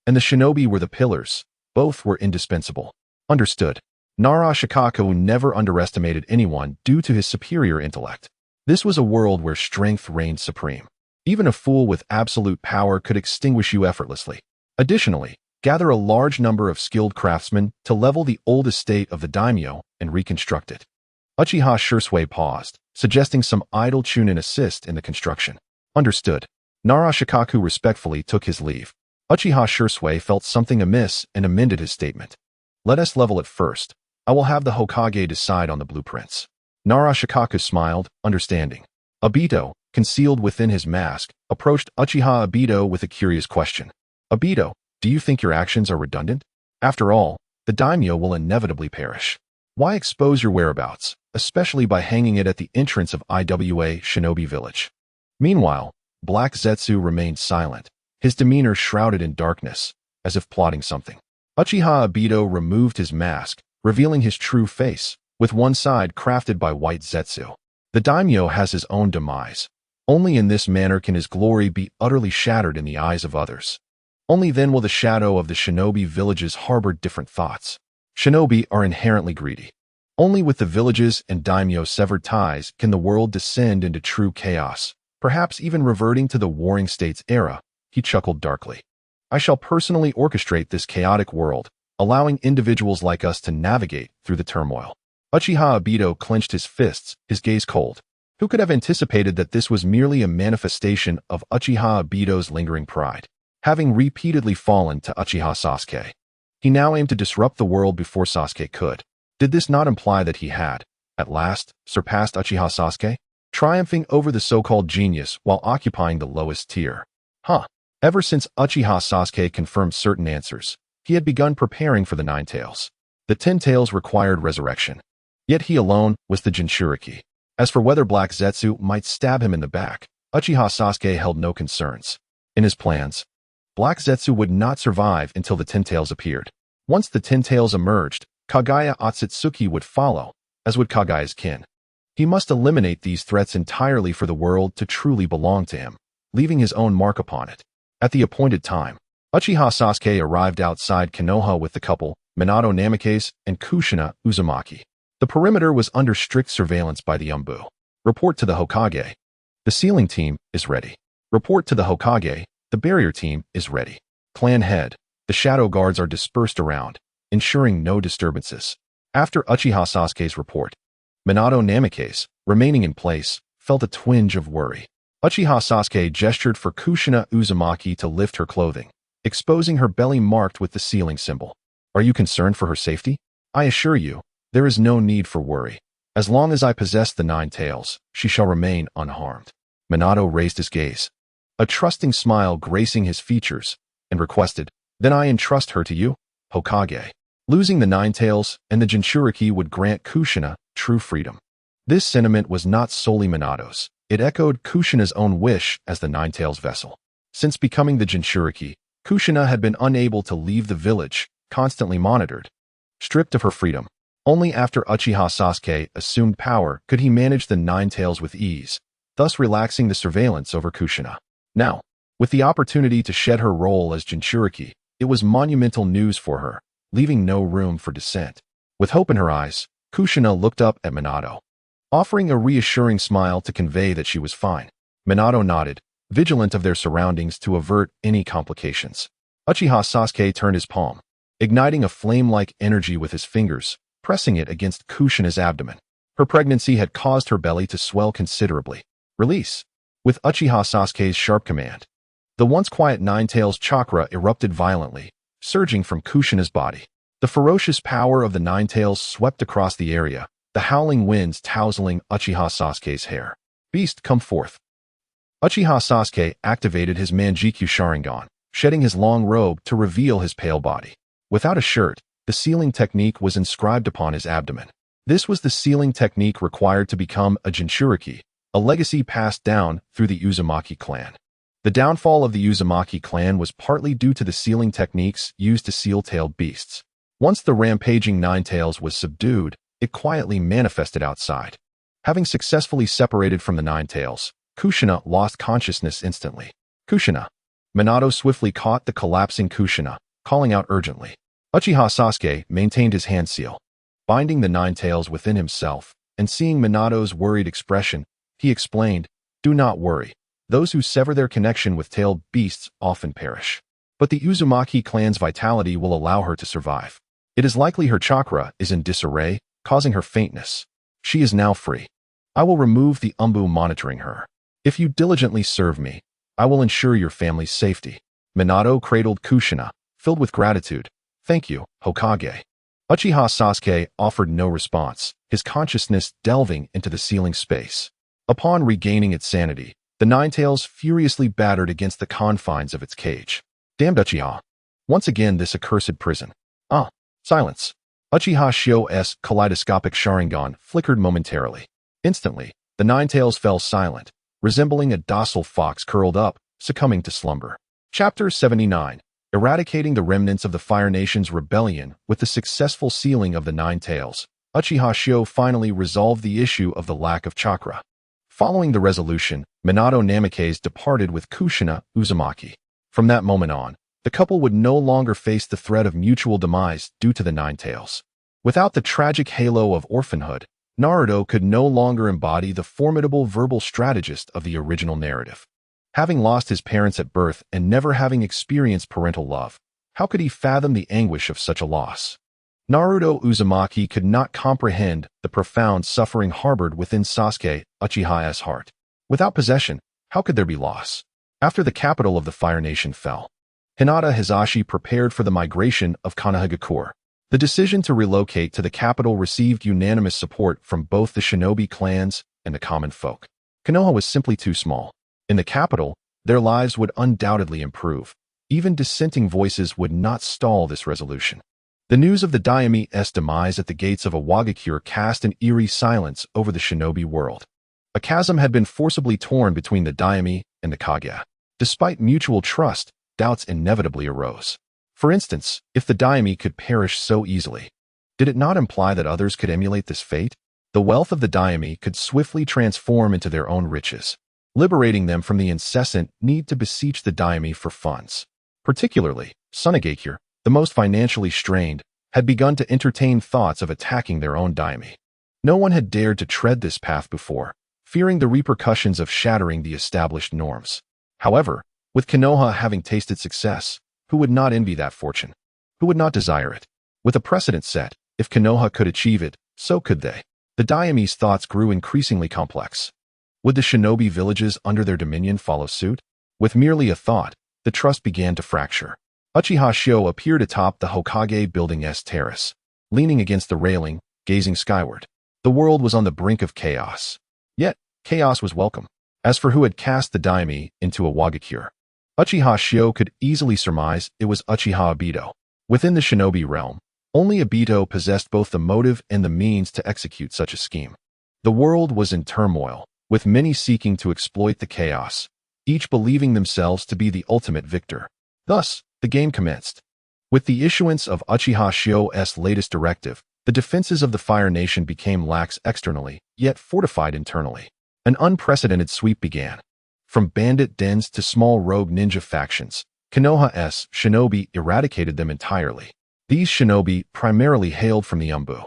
[SPEAKER 1] and the shinobi were the pillars. Both were indispensable. Understood. Nara Shikaku never underestimated anyone due to his superior intellect. This was a world where strength reigned supreme. Even a fool with absolute power could extinguish you effortlessly. Additionally, gather a large number of skilled craftsmen to level the old estate of the daimyo and reconstruct it. Uchiha Shursui paused, suggesting some idle chunin assist in the construction. Understood. Nara Shikaku respectfully took his leave. Uchiha Shursui felt something amiss and amended his statement. Let us level it first. I will have the Hokage decide on the blueprints. Nara Shikaku smiled, understanding. Obito, concealed within his mask, approached Uchiha Obito with a curious question. Obito, do you think your actions are redundant? After all, the daimyo will inevitably perish. Why expose your whereabouts, especially by hanging it at the entrance of IWA Shinobi Village? Meanwhile, Black Zetsu remained silent, his demeanor shrouded in darkness, as if plotting something. Uchiha Obito removed his mask, revealing his true face, with one side crafted by white zetsu. The daimyo has his own demise. Only in this manner can his glory be utterly shattered in the eyes of others. Only then will the shadow of the shinobi villages harbor different thoughts. Shinobi are inherently greedy. Only with the villages and daimyo severed ties can the world descend into true chaos, perhaps even reverting to the Warring States era. He chuckled darkly. I shall personally orchestrate this chaotic world, allowing individuals like us to navigate through the turmoil. Uchiha Obito clenched his fists, his gaze cold. Who could have anticipated that this was merely a manifestation of Uchiha Obito's lingering pride? Having repeatedly fallen to Uchiha Sasuke, he now aimed to disrupt the world before Sasuke could. Did this not imply that he had, at last, surpassed Uchiha Sasuke, triumphing over the so-called genius while occupying the lowest tier? Ever since Uchiha Sasuke confirmed certain answers, he had begun preparing for the Nine Tails. The 10 Tails required resurrection. Yet he alone was the Jinchuriki. As for whether Black Zetsu might stab him in the back, Uchiha Sasuke held no concerns. In his plans, Black Zetsu would not survive until the 10 Tails appeared. Once the 10 Tails emerged, Kagaya Otsutsuki would follow, as would Kagaya's kin. He must eliminate these threats entirely for the world to truly belong to him, leaving his own mark upon it. At the appointed time, Uchiha Sasuke arrived outside Konoha with the couple, Minato Namikaze and Kushina Uzumaki. The perimeter was under strict surveillance by the Umbu. Report to the Hokage. The sealing team is ready. Report to the Hokage. The barrier team is ready. Clan head. The shadow guards are dispersed around, ensuring no disturbances. After Uchiha Sasuke's report, Minato Namikaze, remaining in place, felt a twinge of worry. Uchiha Sasuke gestured for Kushina Uzumaki to lift her clothing, exposing her belly marked with the sealing symbol. Are you concerned for her safety? I assure you, there is no need for worry. As long as I possess the 9 Tails, she shall remain unharmed. Minato raised his gaze, a trusting smile gracing his features, and requested, Then I entrust her to you, Hokage. Losing the 9 Tails and the Jinchuriki would grant Kushina true freedom. This sentiment was not solely Minato's. It echoed Kushina's own wish as the 9 Tails vessel. Since becoming the Jinchuriki, Kushina had been unable to leave the village, constantly monitored. Stripped of her freedom, only after Uchiha Sasuke assumed power could he manage the 9 Tails with ease, thus relaxing the surveillance over Kushina. Now, with the opportunity to shed her role as Jinchuriki, it was monumental news for her, leaving no room for dissent. With hope in her eyes, Kushina looked up at Minato, offering a reassuring smile to convey that she was fine. Minato nodded, vigilant of their surroundings to avert any complications. Uchiha Sasuke turned his palm, igniting a flame-like energy with his fingers, pressing it against Kushina's abdomen. Her pregnancy had caused her belly to swell considerably. Release. With Uchiha Sasuke's sharp command, the once quiet 9 Tails chakra erupted violently, surging from Kushina's body. The ferocious power of the 9 Tails swept across the area, the howling winds tousling Uchiha Sasuke's hair. Beast, come forth. Uchiha Sasuke activated his Manjikyu Sharingan, shedding his long robe to reveal his pale body. Without a shirt, the sealing technique was inscribed upon his abdomen. This was the sealing technique required to become a Jinchuriki, a legacy passed down through the Uzumaki clan. The downfall of the Uzumaki clan was partly due to the sealing techniques used to seal tailed beasts. Once the rampaging 9 Tails was subdued, it quietly manifested outside. Having successfully separated from the 9 Tails, Kushina lost consciousness instantly. Kushina. Minato swiftly caught the collapsing Kushina, calling out urgently. Uchiha Sasuke maintained his hand seal, binding the 9 Tails within himself, and seeing Minato's worried expression, he explained, Do not worry. Those who sever their connection with tailed beasts often perish. But the Uzumaki clan's vitality will allow her to survive. It is likely her chakra is in disarray, causing her faintness. She is now free. I will remove the Umbu monitoring her. If you diligently serve me, I will ensure your family's safety. Minato cradled Kushina, filled with gratitude. Thank you, Hokage. Uchiha Sasuke offered no response, his consciousness delving into the sealing space. Upon regaining its sanity, the 9 Tails furiously battered against the confines of its cage. Damned Uchiha. Once again this accursed prison. Silence. Uchiha Shio's kaleidoscopic Sharingan flickered momentarily. Instantly, the 9 Tails fell silent, resembling a docile fox curled up, succumbing to slumber. Chapter 79. eradicating the remnants of the Fire Nation's rebellion with the successful sealing of the Nine Tails. Uchiha Shio finally resolved the issue of the lack of chakra. Following the resolution, Minato Namikaze departed with Kushina Uzumaki. From that moment on, the couple would no longer face the threat of mutual demise due to the Nine Tails. Without the tragic halo of orphanhood, Naruto could no longer embody the formidable verbal strategist of the original narrative. Having lost his parents at birth and never having experienced parental love, how could he fathom the anguish of such a loss? Naruto Uzumaki could not comprehend the profound suffering harbored within Sasuke Uchiha's heart. Without possession, how could there be loss? After the capital of the Fire Nation fell, Hinata Hisashi prepared for the migration of Konohagakure. The decision to relocate to the capital received unanimous support from both the shinobi clans and the common folk. Konoha was simply too small. In the capital, their lives would undoubtedly improve. Even dissenting voices would not stall this resolution. The news of the Daimyo's demise at the gates of Awagakure cast an eerie silence over the shinobi world. A chasm had been forcibly torn between the Daimyo and the Kage. Despite mutual trust, doubts inevitably arose. For instance, if the Daimyo could perish so easily, did it not imply that others could emulate this fate? The wealth of the Daimyo could swiftly transform into their own riches, liberating them from the incessant need to beseech the Daimyo for funds. Particularly, Sunagakure, the most financially strained, had begun to entertain thoughts of attacking their own Daimyo. No one had dared to tread this path before, fearing the repercussions of shattering the established norms. However, with Konoha having tasted success, who would not envy that fortune? Who would not desire it? With a precedent set, if Konoha could achieve it, so could they. The Daimyo's thoughts grew increasingly complex. Would the shinobi villages under their dominion follow suit? With merely a thought, the trust began to fracture. Uchiha Shio appeared atop the Hokage building's terrace, leaning against the railing, gazing skyward. The world was on the brink of chaos. Yet, chaos was welcome. As for who had cast the Daimyo into Awagakure, Uchiha Shio could easily surmise it was Uchiha Obito. Within the shinobi realm, only Obito possessed both the motive and the means to execute such a scheme. The world was in turmoil, with many seeking to exploit the chaos, each believing themselves to be the ultimate victor. Thus, the game commenced. With the issuance of Uchiha Shio's latest directive, the defenses of the Fire Nation became lax externally, yet fortified internally. An unprecedented sweep began. From bandit dens to small rogue ninja factions, Konoha's shinobi eradicated them entirely. These shinobi primarily hailed from the Umbu.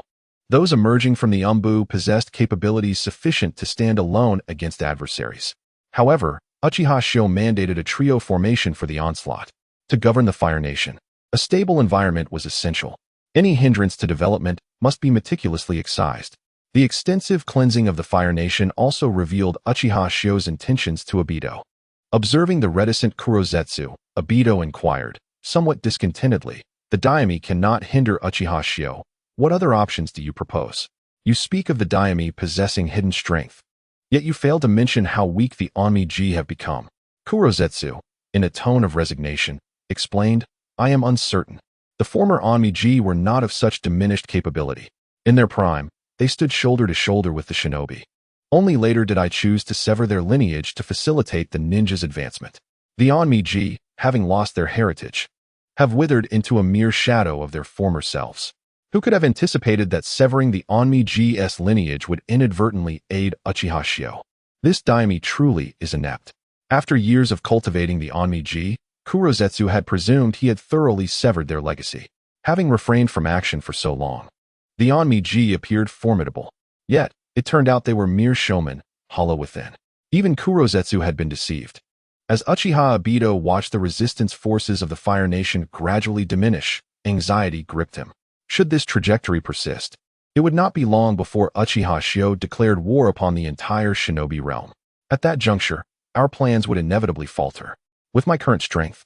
[SPEAKER 1] Those emerging from the Umbu possessed capabilities sufficient to stand alone against adversaries. However, Uchiha Shio mandated a trio formation for the onslaught. To govern the Fire Nation, a stable environment was essential. Any hindrance to development must be meticulously excised. The extensive cleansing of the Fire Nation also revealed Uchiha Shio's intentions to Obito. Observing the reticent Kurozetsu, Obito inquired, somewhat discontentedly, "The Daimyo cannot hinder Uchiha Shio. What other options do you propose? You speak of the Daimyo possessing hidden strength, yet you fail to mention how weak the Onmiji have become." Kurozetsu, in a tone of resignation, explained, "I am uncertain. The former Onmiji were not of such diminished capability. In their prime, they stood shoulder to shoulder with the shinobi. Only later did I choose to sever their lineage to facilitate the ninja's advancement. The Onmiji, having lost their heritage, have withered into a mere shadow of their former selves. Who could have anticipated that severing the Onmiji's lineage would inadvertently aid Uchiha Shio? This Daimyo truly is inept." After years of cultivating the Onmiji, Kurozetsu had presumed he had thoroughly severed their legacy. Having refrained from action for so long, the Onmiji appeared formidable. Yet, it turned out they were mere showmen, hollow within. Even Kurozetsu had been deceived. As Uchiha Obito watched the resistance forces of the Fire Nation gradually diminish, anxiety gripped him. Should this trajectory persist, it would not be long before Uchiha Shio declared war upon the entire shinobi realm. At that juncture, our plans would inevitably falter. With my current strength,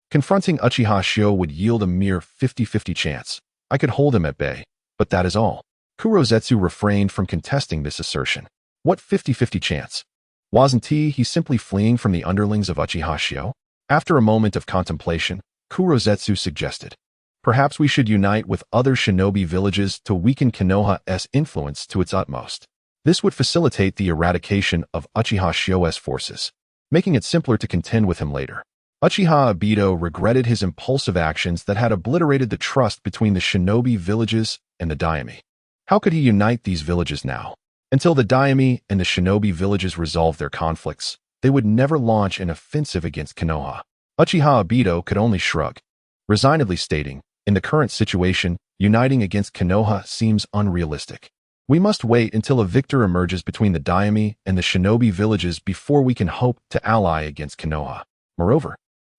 [SPEAKER 1] confronting Uchiha Shio would yield a mere 50-50 chance. I could hold him at bay, but that is all. Kurozetsu refrained from contesting this assertion. What 50-50 chance? Wasn't he simply fleeing from the underlings of Uchiha Shio? After a moment of contemplation, Kurozetsu suggested, "Perhaps we should unite with other shinobi villages to weaken Konoha's influence to its utmost. This would facilitate the eradication of Uchiha Shio's forces, making it simpler to contend with him later." Uchiha Obito regretted his impulsive actions that had obliterated the trust between the shinobi villages and the daime. How could he unite these villages now? Until the daime and the shinobi villages resolved their conflicts, they would never launch an offensive against Konoha. Uchiha Obito could only shrug, resignedly stating, in the current situation, uniting against Konoha seems unrealistic. We must wait until a victor emerges between the daime and the shinobi villages before we can hope to ally against Konoha. Moreover,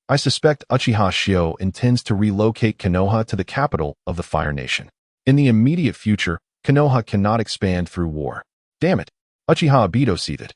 [SPEAKER 1] I suspect Uchiha Shio intends to relocate Konoha to the capital of the Fire Nation. In the immediate future, Konoha cannot expand through war. Damn it, Uchiha Obito seethed.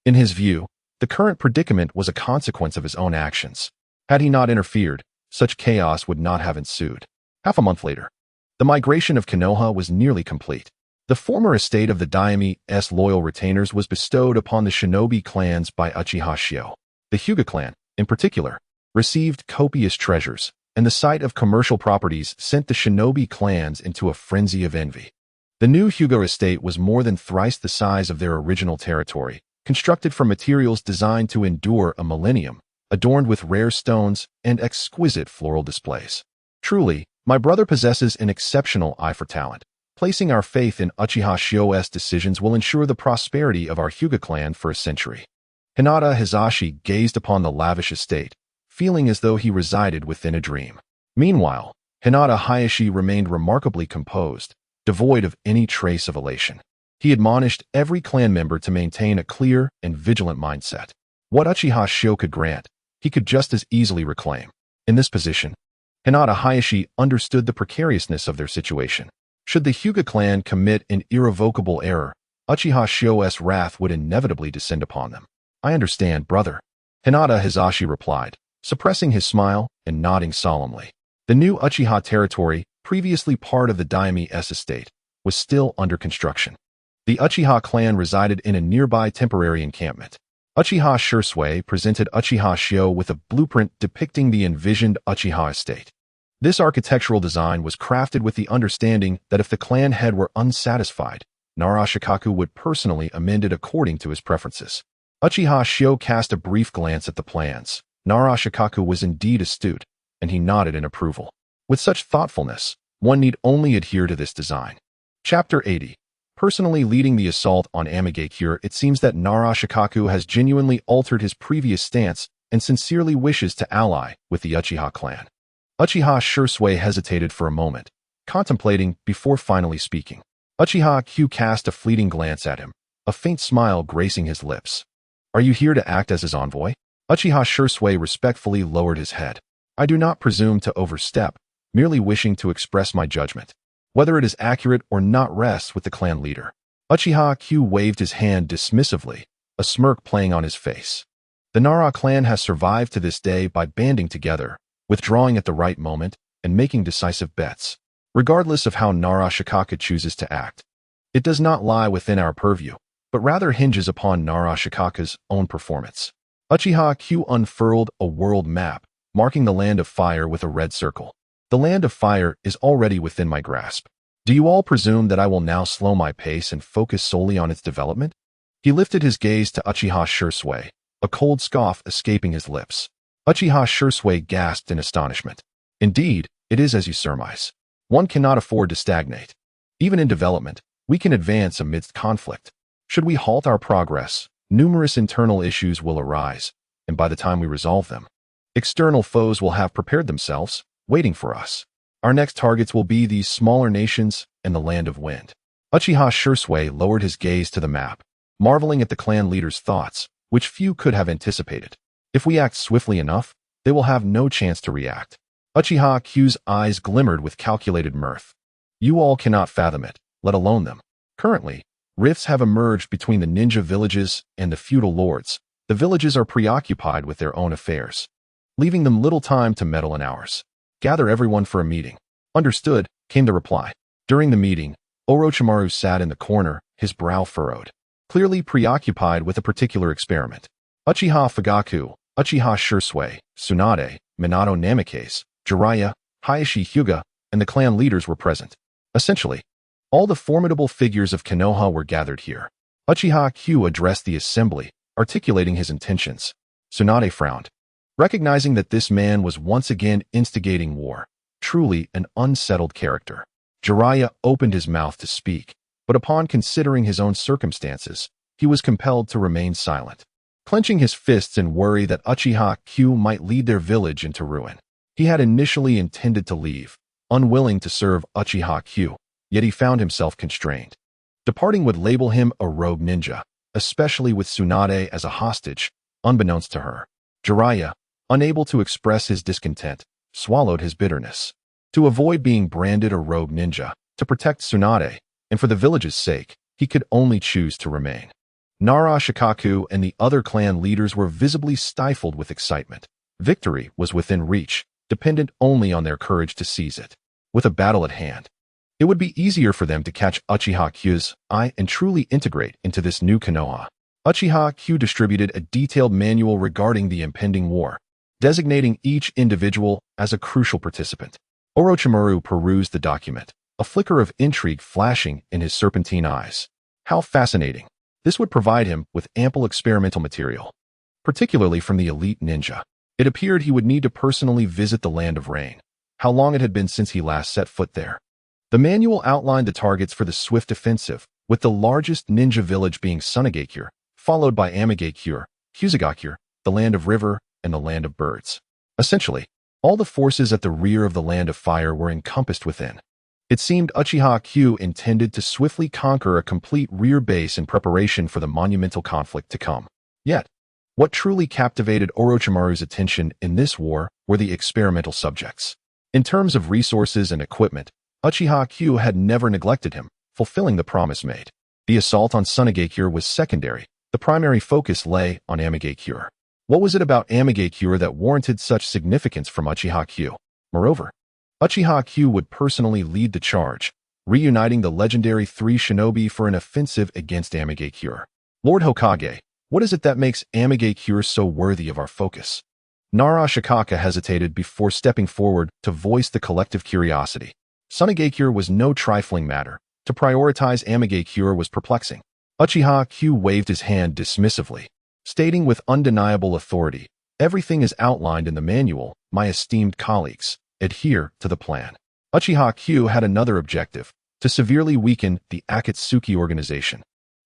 [SPEAKER 1] In his view, the current predicament was a consequence of his own actions. Had he not interfered, such chaos would not have ensued. Half a month later, the migration of Konoha was nearly complete. The former estate of the daime's loyal retainers was bestowed upon the shinobi clans by Uchiha Shio. The Hyuga clan, in particular, received copious treasures, and the sight of commercial properties sent the shinobi clans into a frenzy of envy. The new Hyuga estate was more than thrice the size of their original territory, constructed from materials designed to endure a millennium, adorned with rare stones and exquisite floral displays. Truly, my brother possesses an exceptional eye for talent. Placing our faith in Uchiha Shio's decisions will ensure the prosperity of our Hyuga clan for a century. Hinata Hizashi gazed upon the lavish estate, feeling as though he resided within a dream. Meanwhile, Hinata Hayashi remained remarkably composed, devoid of any trace of elation. He admonished every clan member to maintain a clear and vigilant mindset. What Uchiha Shio could grant, he could just as easily reclaim. In this position, Hinata Hayashi understood the precariousness of their situation. Should the Hyuga clan commit an irrevocable error, Uchiha Shio's wrath would inevitably descend upon them. I understand, brother, Hinata Hizashi replied, suppressing his smile and nodding solemnly. The new Uchiha territory, previously part of the daime's estate, was still under construction. The Uchiha clan resided in a nearby temporary encampment. Uchiha Shursui presented Uchiha Shio with a blueprint depicting the envisioned Uchiha estate. This architectural design was crafted with the understanding that if the clan head were unsatisfied, Narashikaku would personally amend it according to his preferences. Uchiha Shio cast a brief glance at the plans. Narashikaku was indeed astute, and he nodded in approval. With such thoughtfulness, one need only adhere to this design. Chapter 80. Personally leading the assault on Amigakure, it seems that Narashikaku has genuinely altered his previous stance and sincerely wishes to ally with the Uchiha clan. Uchiha Shursui hesitated for a moment, contemplating before finally speaking. Uchiha Q cast a fleeting glance at him, a faint smile gracing his lips. Are you here to act as his envoy? Uchiha Shursui respectfully lowered his head. I do not presume to overstep, merely wishing to express my judgment. Whether it is accurate or not rests with the clan leader. Uchiha Q waved his hand dismissively, a smirk playing on his face. The Nara clan has survived to this day by banding together, withdrawing at the right moment, and making decisive bets. Regardless of how Narashikaku chooses to act, it does not lie within our purview, but rather hinges upon Narashikaku's own performance. Uchiha Q unfurled a world map, marking the Land of Fire with a red circle. The Land of Fire is already within my grasp. Do you all presume that I will now slow my pace and focus solely on its development? He lifted his gaze to Uchiha Shursui, a cold scoff escaping his lips. Uchiha Shursui gasped in astonishment. Indeed, it is as you surmise. One cannot afford to stagnate. Even in development, we can advance amidst conflict. Should we halt our progress, numerous internal issues will arise, and by the time we resolve them, external foes will have prepared themselves, waiting for us. Our next targets will be these smaller nations and the Land of Wind. Uchiha Shursui lowered his gaze to the map, marveling at the clan leader's thoughts, which few could have anticipated. If we act swiftly enough, they will have no chance to react. Uchiha Q's eyes glimmered with calculated mirth. You all cannot fathom it, let alone them. Currently, rifts have emerged between the ninja villages and the feudal lords. The villages are preoccupied with their own affairs, leaving them little time to meddle in ours. Gather everyone for a meeting. Understood, came the reply. During the meeting, Orochimaru sat in the corner, his brow furrowed, clearly preoccupied with a particular experiment. Uchiha Fugaku, Uchiha Shursui, Tsunade, Minato Namikaze, Jiraiya, Hayashi Hyuga, and the clan leaders were present. Essentially, all the formidable figures of Konoha were gathered here. Uchiha Q addressed the assembly, articulating his intentions. Tsunade frowned. recognizing that this man was once again instigating war, truly an unsettled character. Jiraiya opened his mouth to speak, but upon considering his own circumstances, he was compelled to remain silent, clenching his fists in worry that Uchiha Q might lead their village into ruin. He had initially intended to leave, unwilling to serve Uchiha Q, yet he found himself constrained. Departing would label him a rogue ninja, especially with Tsunade as a hostage, unbeknownst to her. Jiraiya, unable to express his discontent, swallowed his bitterness. To avoid being branded a rogue ninja, to protect Tsunade, and for the village's sake, he could only choose to remain. Nara Shikaku and the other clan leaders were visibly stifled with excitement. Victory was within reach, dependent only on their courage to seize it. With a battle at hand, it would be easier for them to catch Uchiha Q's eye and truly integrate into this new Konoha. Uchiha Q distributed a detailed manual regarding the impending war, designating each individual as a crucial participant. Orochimaru perused the document, a flicker of intrigue flashing in his serpentine eyes. How fascinating. This would provide him with ample experimental material, particularly from the elite ninja. It appeared he would need to personally visit the Land of Rain. How long it had been since he last set foot there. The manual outlined the targets for the swift offensive, with the largest ninja village being Sunagakure, followed by Amigakure, Hyuga, the Land of River, and the Land of Birds. Essentially, all the forces at the rear of the Land of Fire were encompassed within. It seemed Uchiha Q intended to swiftly conquer a complete rear base in preparation for the monumental conflict to come. Yet, what truly captivated Orochimaru's attention in this war were the experimental subjects. In terms of resources and equipment, Uchiha Q had never neglected him, fulfilling the promise made. The assault on Sunagakure was secondary. The primary focus lay on Amigakure. What was it about Amigakure that warranted such significance from Uchiha Q? Moreover, Uchiha Q would personally lead the charge, reuniting the legendary three shinobi for an offensive against Amigakure. Lord Hokage, what is it that makes Amigakure so worthy of our focus? Nara Shikaka hesitated before stepping forward to voice the collective curiosity. Sunagakure was no trifling matter. To prioritize Amigakure was perplexing. Uchiha Q waved his hand dismissively, stating with undeniable authority, "Everything is outlined in the manual, my esteemed colleagues. Adhere to the plan." Uchiha Q had another objective, to severely weaken the Akatsuki organization,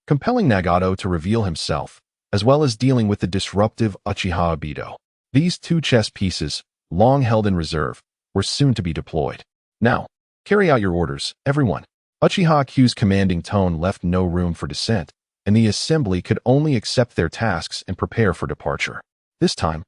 [SPEAKER 1] compelling Nagato to reveal himself, as well as dealing with the disruptive Uchiha Obito. These two chess pieces, long held in reserve, were soon to be deployed. "Now, carry out your orders, everyone." Uchiha Q's commanding tone left no room for dissent, and the assembly could only accept their tasks and prepare for departure. This time,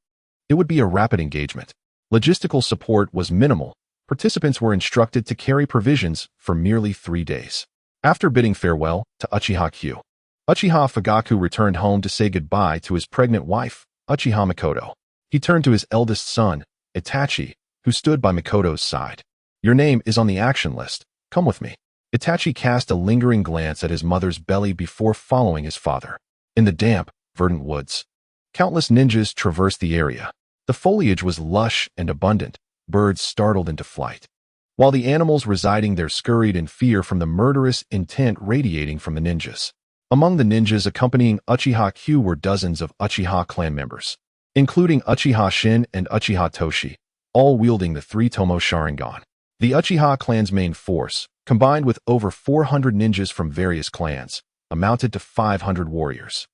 [SPEAKER 1] it would be a rapid engagement. Logistical support was minimal. Participants were instructed to carry provisions for merely 3 days. After bidding farewell to Uchiha Q, Uchiha Fugaku returned home to say goodbye to his pregnant wife, Uchiha Mikoto. He turned to his eldest son, Itachi, who stood by Mikoto's side. "Your name is on the action list. Come with me." Itachi cast a lingering glance at his mother's belly before following his father. In the damp, verdant woods, countless ninjas traversed the area. The foliage was lush and abundant, birds startled into flight, while the animals residing there scurried in fear from the murderous intent radiating from the ninjas. Among the ninjas accompanying Uchiha Q were dozens of Uchiha clan members, including Uchiha Shin and Uchiha Toshi, all wielding the three-tomo Sharingan. The Uchiha clan's main force, combined with over 400 ninjas from various clans, amounted to 500 warriors.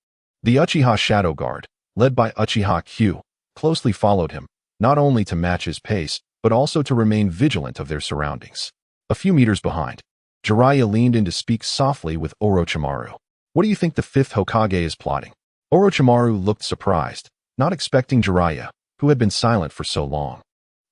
[SPEAKER 1] The Uchiha Shadow Guard, led by Uchiha Q, closely followed him, not only to match his pace, but also to remain vigilant of their surroundings. A few meters behind, Jiraiya leaned in to speak softly with Orochimaru. "What do you think the 5th Hokage is plotting?" Orochimaru looked surprised, not expecting Jiraiya, who had been silent for so long,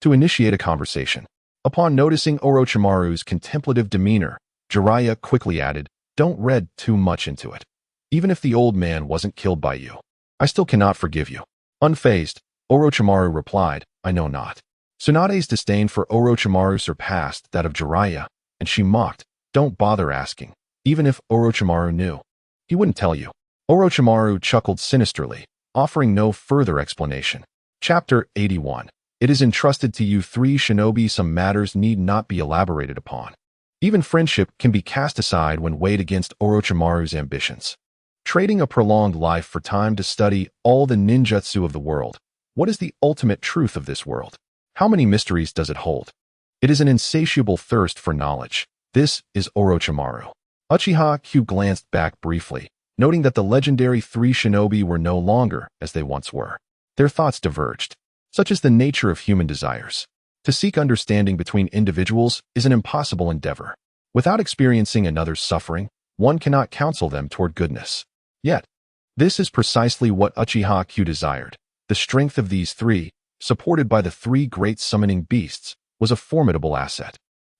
[SPEAKER 1] to initiate a conversation. Upon noticing Orochimaru's contemplative demeanor, Jiraiya quickly added, "Don't read too much into it. Even if the old man wasn't killed by you, I still cannot forgive you." Unfazed, Orochimaru replied, "I know not." Tsunade's disdain for Orochimaru surpassed that of Jiraiya, and she mocked, "Don't bother asking. Even if Orochimaru knew, he wouldn't tell you." Orochimaru chuckled sinisterly, offering no further explanation. Chapter 81. It is entrusted to you three shinobi. Some matters need not be elaborated upon. Even friendship can be cast aside when weighed against Orochimaru's ambitions. Trading a prolonged life for time to study all the ninjutsu of the world, What is the ultimate truth of this world? How many mysteries does it hold? It is an insatiable thirst for knowledge. This is Orochimaru. Uchiha Hyuga glanced back briefly, noting that the legendary three shinobi were no longer as they once were. Their thoughts diverged. Such is the nature of human desires. To seek understanding between individuals is an impossible endeavor. Without experiencing another's suffering, one cannot counsel them toward goodness. Yet, this is precisely what Uchiha Hyuga desired. The strength of these three, supported by the three great summoning beasts, was a formidable asset.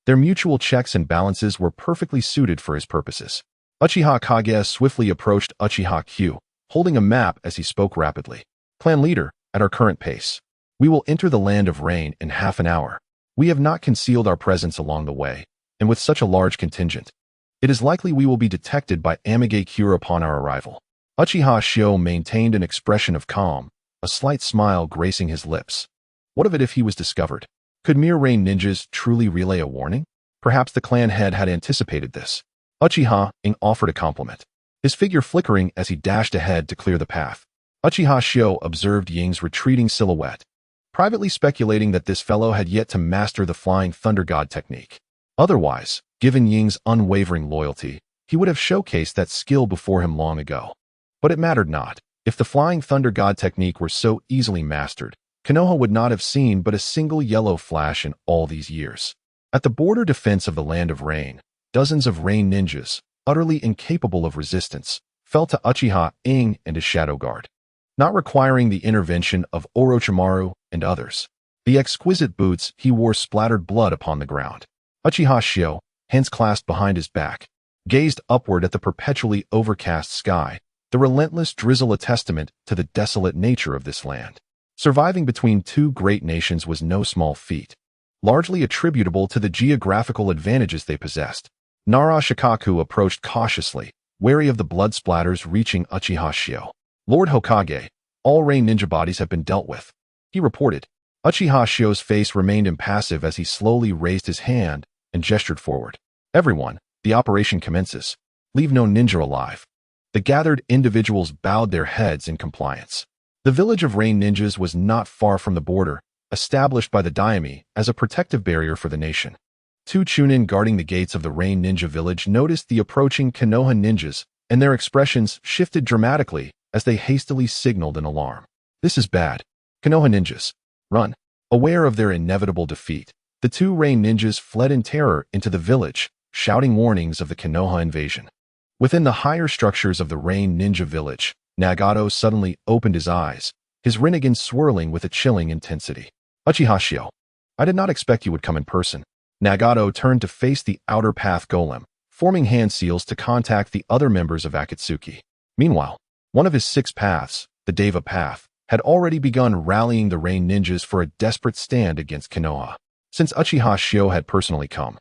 [SPEAKER 1] Their mutual checks and balances were perfectly suited for his purposes. Uchiha Kage swiftly approached Uchiha Hyuga, holding a map as he spoke rapidly. Clan leader, at our current pace, we will enter the land of rain in half an hour. We have not concealed our presence along the way, and with such a large contingent, it is likely we will be detected by Amigakure upon our arrival. Uchiha Shio maintained an expression of calm, a slight smile gracing his lips. What of it if he was discovered? Could mere rain ninjas truly relay a warning? Perhaps the clan head had anticipated this. Uchiha offered a compliment, his figure flickering as he dashed ahead to clear the path. Uchiha Shio observed Ying's retreating silhouette, privately speculating that this fellow had yet to master the flying thunder god technique. Otherwise, given Ying's unwavering loyalty, he would have showcased that skill before him long ago. But it mattered not. If the flying thunder god technique were so easily mastered, Konoha would not have seen but a single yellow flash in all these years. At the border defense of the land of rain, dozens of rain ninjas, utterly incapable of resistance, fell to Uchiha and his shadow guard, not requiring the intervention of Orochimaru and others. The exquisite boots he wore splattered blood upon the ground. Uchiha Shio, hands clasped behind his back, gazed upward at the perpetually overcast sky, the relentless drizzle a testament to the desolate nature of this land. Surviving between two great nations was no small feat, largely attributable to the geographical advantages they possessed. Nara Shikaku approached cautiously, wary of the blood splatters reaching Uchiha Shio. Lord Hokage, all rain ninja bodies have been dealt with, he reported. Uchiha Shio's face remained impassive as he slowly raised his hand and gestured forward. Everyone, the operation commences. Leave no ninja alive. The gathered individuals bowed their heads in compliance. The village of rain ninjas was not far from the border, established by the daimyo as a protective barrier for the nation. Two chunin guarding the gates of the rain ninja village noticed the approaching Konoha ninjas, and their expressions shifted dramatically as they hastily signaled an alarm. This is bad. Konoha ninjas, run. Aware of their inevitable defeat, the two rain ninjas fled in terror into the village, shouting warnings of the Konoha invasion. Within the higher structures of the rain ninja village, Nagato suddenly opened his eyes, his rinnegan swirling with a chilling intensity. Uchiha Shio, I did not expect you would come in person. Nagato turned to face the outer path golem, forming hand seals to contact the other members of Akatsuki. Meanwhile, one of his 6 paths, the Deva path, had already begun rallying the rain ninjas for a desperate stand against Konoha. Since Uchiha Shio had personally come,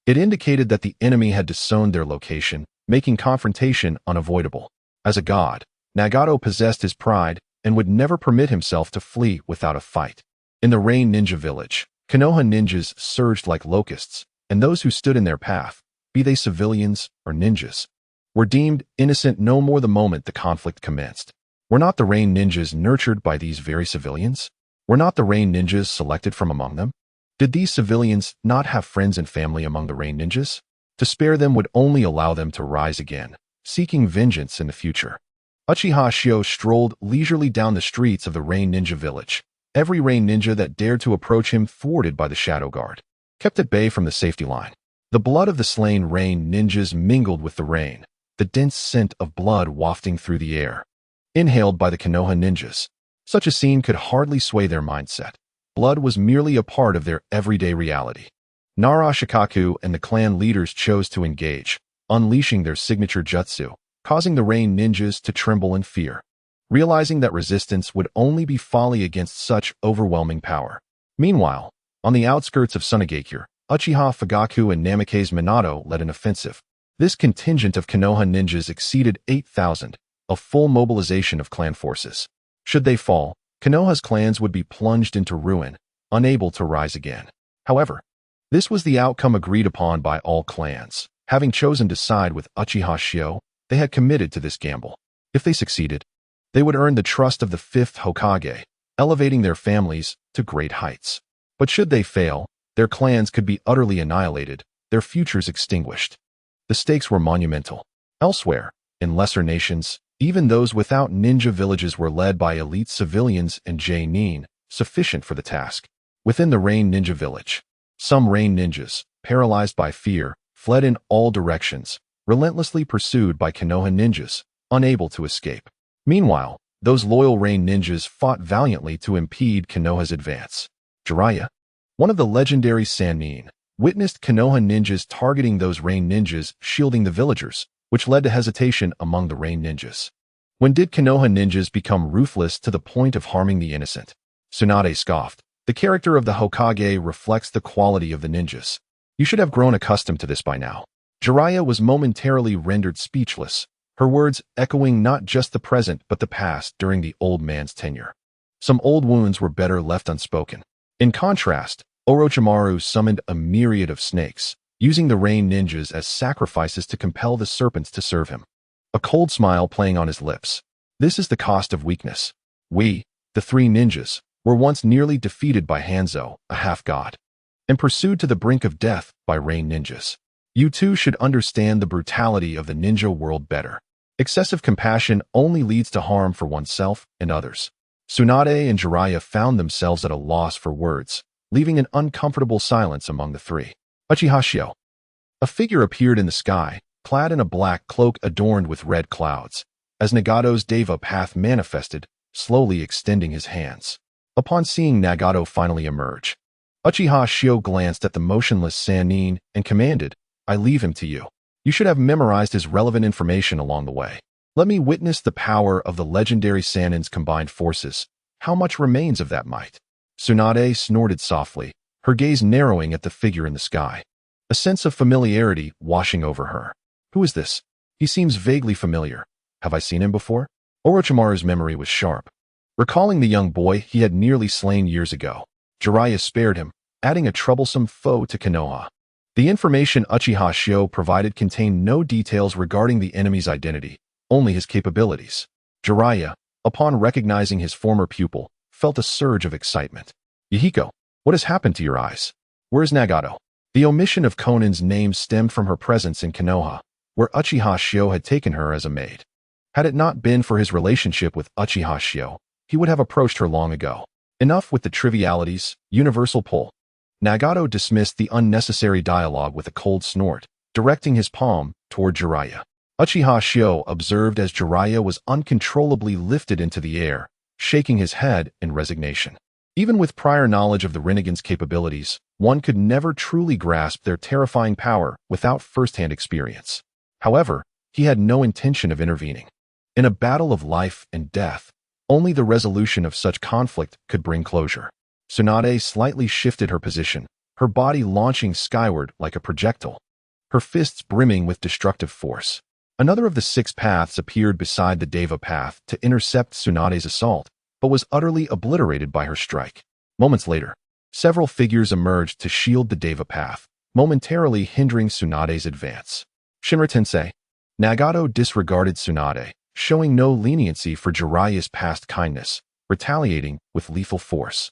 [SPEAKER 1] it indicated that the enemy had disowned their location, making confrontation unavoidable. As a god, Nagato possessed his pride and would never permit himself to flee without a fight. In the rain ninja village, Konoha ninjas surged like locusts, and those who stood in their path, be they civilians or ninjas, were deemed innocent no more the moment the conflict commenced. Were not the rain ninjas nurtured by these very civilians? Were not the rain ninjas selected from among them? Did these civilians not have friends and family among the rain ninjas? To spare them would only allow them to rise again, seeking vengeance in the future. Uchiha Shio strolled leisurely down the streets of the rain ninja village, every rain ninja that dared to approach him thwarted by the shadow guard, kept at bay from the safety line. The blood of the slain rain ninjas mingled with the rain, the dense scent of blood wafting through the air, inhaled by the Konoha ninjas. Such a scene could hardly sway their mindset. Blood was merely a part of their everyday reality. Nara Shikaku and the clan leaders chose to engage, unleashing their signature jutsu, causing the rain ninjas to tremble in fear, realizing that resistance would only be folly against such overwhelming power. Meanwhile, on the outskirts of Sunagakure, Uchiha Fugaku and Namikaze Minato led an offensive. This contingent of Konoha ninjas exceeded 8,000, a full mobilization of clan forces. Should they fall, Konoha's clans would be plunged into ruin, unable to rise again. However, this was the outcome agreed upon by all clans. Having chosen to side with Uchiha Shio, they had committed to this gamble. If they succeeded, they would earn the trust of the 5th Hokage, elevating their families to great heights. But should they fail, their clans could be utterly annihilated, their futures extinguished. The stakes were monumental. Elsewhere, in lesser nations, even those without ninja villages were led by elite civilians and J-nin, sufficient for the task. Within the Rain Ninja Village, some Rain ninjas, paralyzed by fear, fled in all directions, relentlessly pursued by Konoha ninjas, unable to escape. Meanwhile, those loyal Rain ninjas fought valiantly to impede Konoha's advance. Jiraiya, one of the legendary Sannin, witnessed Konoha ninjas targeting those Rain ninjas shielding the villagers, which led to hesitation among the Rain ninjas. When did Konoha ninjas become ruthless to the point of harming the innocent? Tsunade scoffed. The character of the Hokage reflects the quality of the ninjas. You should have grown accustomed to this by now. Jiraiya was momentarily rendered speechless, her words echoing not just the present but the past during the old man's tenure. Some old wounds were better left unspoken. In contrast, Orochimaru summoned a myriad of snakes, using the Rain ninjas as sacrifices to compel the serpents to serve him. A cold smile playing on his lips. This is the cost of weakness. We, the three ninjas, were once nearly defeated by Hanzo, a half-god, and pursued to the brink of death by Rain ninjas. You too should understand the brutality of the ninja world better. Excessive compassion only leads to harm for oneself and others. Tsunade and Jiraiya found themselves at a loss for words, leaving an uncomfortable silence among the three. Uchiha. A figure appeared in the sky, clad in a black cloak adorned with red clouds, as Nagato's Deva path manifested, slowly extending his hands. Upon seeing Nagato finally emerge, Uchiha Shio glanced at the motionless Sannin and commanded, I leave him to you. You should have memorized his relevant information along the way. Let me witness the power of the legendary Sannin's combined forces. How much remains of that might? Tsunade snorted softly, her gaze narrowing at the figure in the sky. A sense of familiarity washing over her. Who is this? He seems vaguely familiar. Have I seen him before? Orochimaru's memory was sharp. Recalling the young boy he had nearly slain years ago, Jiraiya spared him, adding a troublesome foe to Konoha. The information Uchiha Shio provided contained no details regarding the enemy's identity, only his capabilities. Jiraiya, upon recognizing his former pupil, felt a surge of excitement. Yahiko, what has happened to your eyes? Where is Nagato? The omission of Konan's name stemmed from her presence in Konoha, where Uchiha Shio had taken her as a maid. Had it not been for his relationship with Uchiha Shio, he would have approached her long ago. Enough with the trivialities, universal pull. Nagato dismissed the unnecessary dialogue with a cold snort, directing his palm toward Jiraiya. Uchiha Shio observed as Jiraiya was uncontrollably lifted into the air, shaking his head in resignation. Even with prior knowledge of the Rinnegan's capabilities, one could never truly grasp their terrifying power without first-hand experience. However, he had no intention of intervening. In a battle of life and death, only the resolution of such conflict could bring closure. Tsunade slightly shifted her position, her body launching skyward like a projectile, her fists brimming with destructive force. Another of the 6 paths appeared beside the Deva path to intercept Tsunade's assault, but was utterly obliterated by her strike. Moments later, several figures emerged to shield the Deva path, momentarily hindering Tsunade's advance. Shinra Tensei. Nagato disregarded Tsunade, showing no leniency for Jiraiya's past kindness, retaliating with lethal force.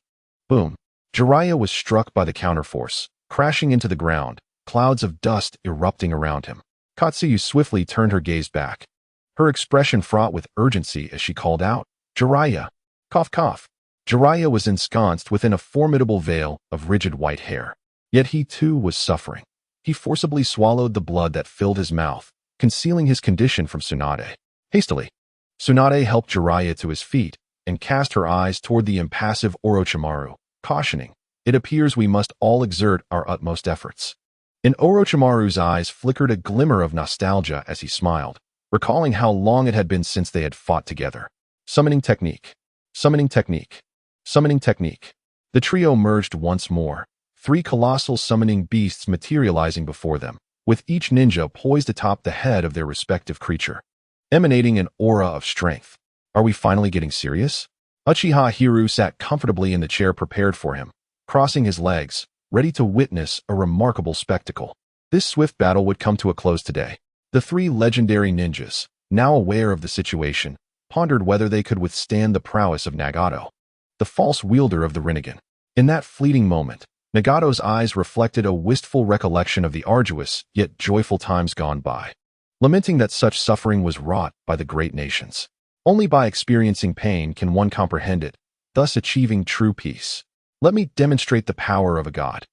[SPEAKER 1] Boom. Jiraiya was struck by the counterforce, crashing into the ground, clouds of dust erupting around him. Katsuyu swiftly turned her gaze back, her expression fraught with urgency as she called out, Jiraiya. Cough cough. Jiraiya was ensconced within a formidable veil of rigid white hair. Yet he too was suffering. He forcibly swallowed the blood that filled his mouth, concealing his condition from Tsunade. Hastily, Tsunade helped Jiraiya to his feet and cast her eyes toward the impassive Orochimaru, cautioning, it appears we must all exert our utmost efforts. In Orochimaru's eyes flickered a glimmer of nostalgia as he smiled, recalling how long it had been since they had fought together. Summoning technique. Summoning technique. Summoning technique. The trio merged once more, 3 colossal summoning beasts materializing before them, with each ninja poised atop the head of their respective creature, emanating an aura of strength. Are we finally getting serious? Uchiha Hiru sat comfortably in the chair prepared for him, crossing his legs, ready to witness a remarkable spectacle. This swift battle would come to a close today. The 3 legendary ninjas, now aware of the situation, pondered whether they could withstand the prowess of Nagato. the false wielder of the Rinnegan. In that fleeting moment, Nagato's eyes reflected a wistful recollection of the arduous, yet joyful times gone by, lamenting that such suffering was wrought by the great nations. Only by experiencing pain can one comprehend it, thus achieving true peace. Let me demonstrate the power of a god.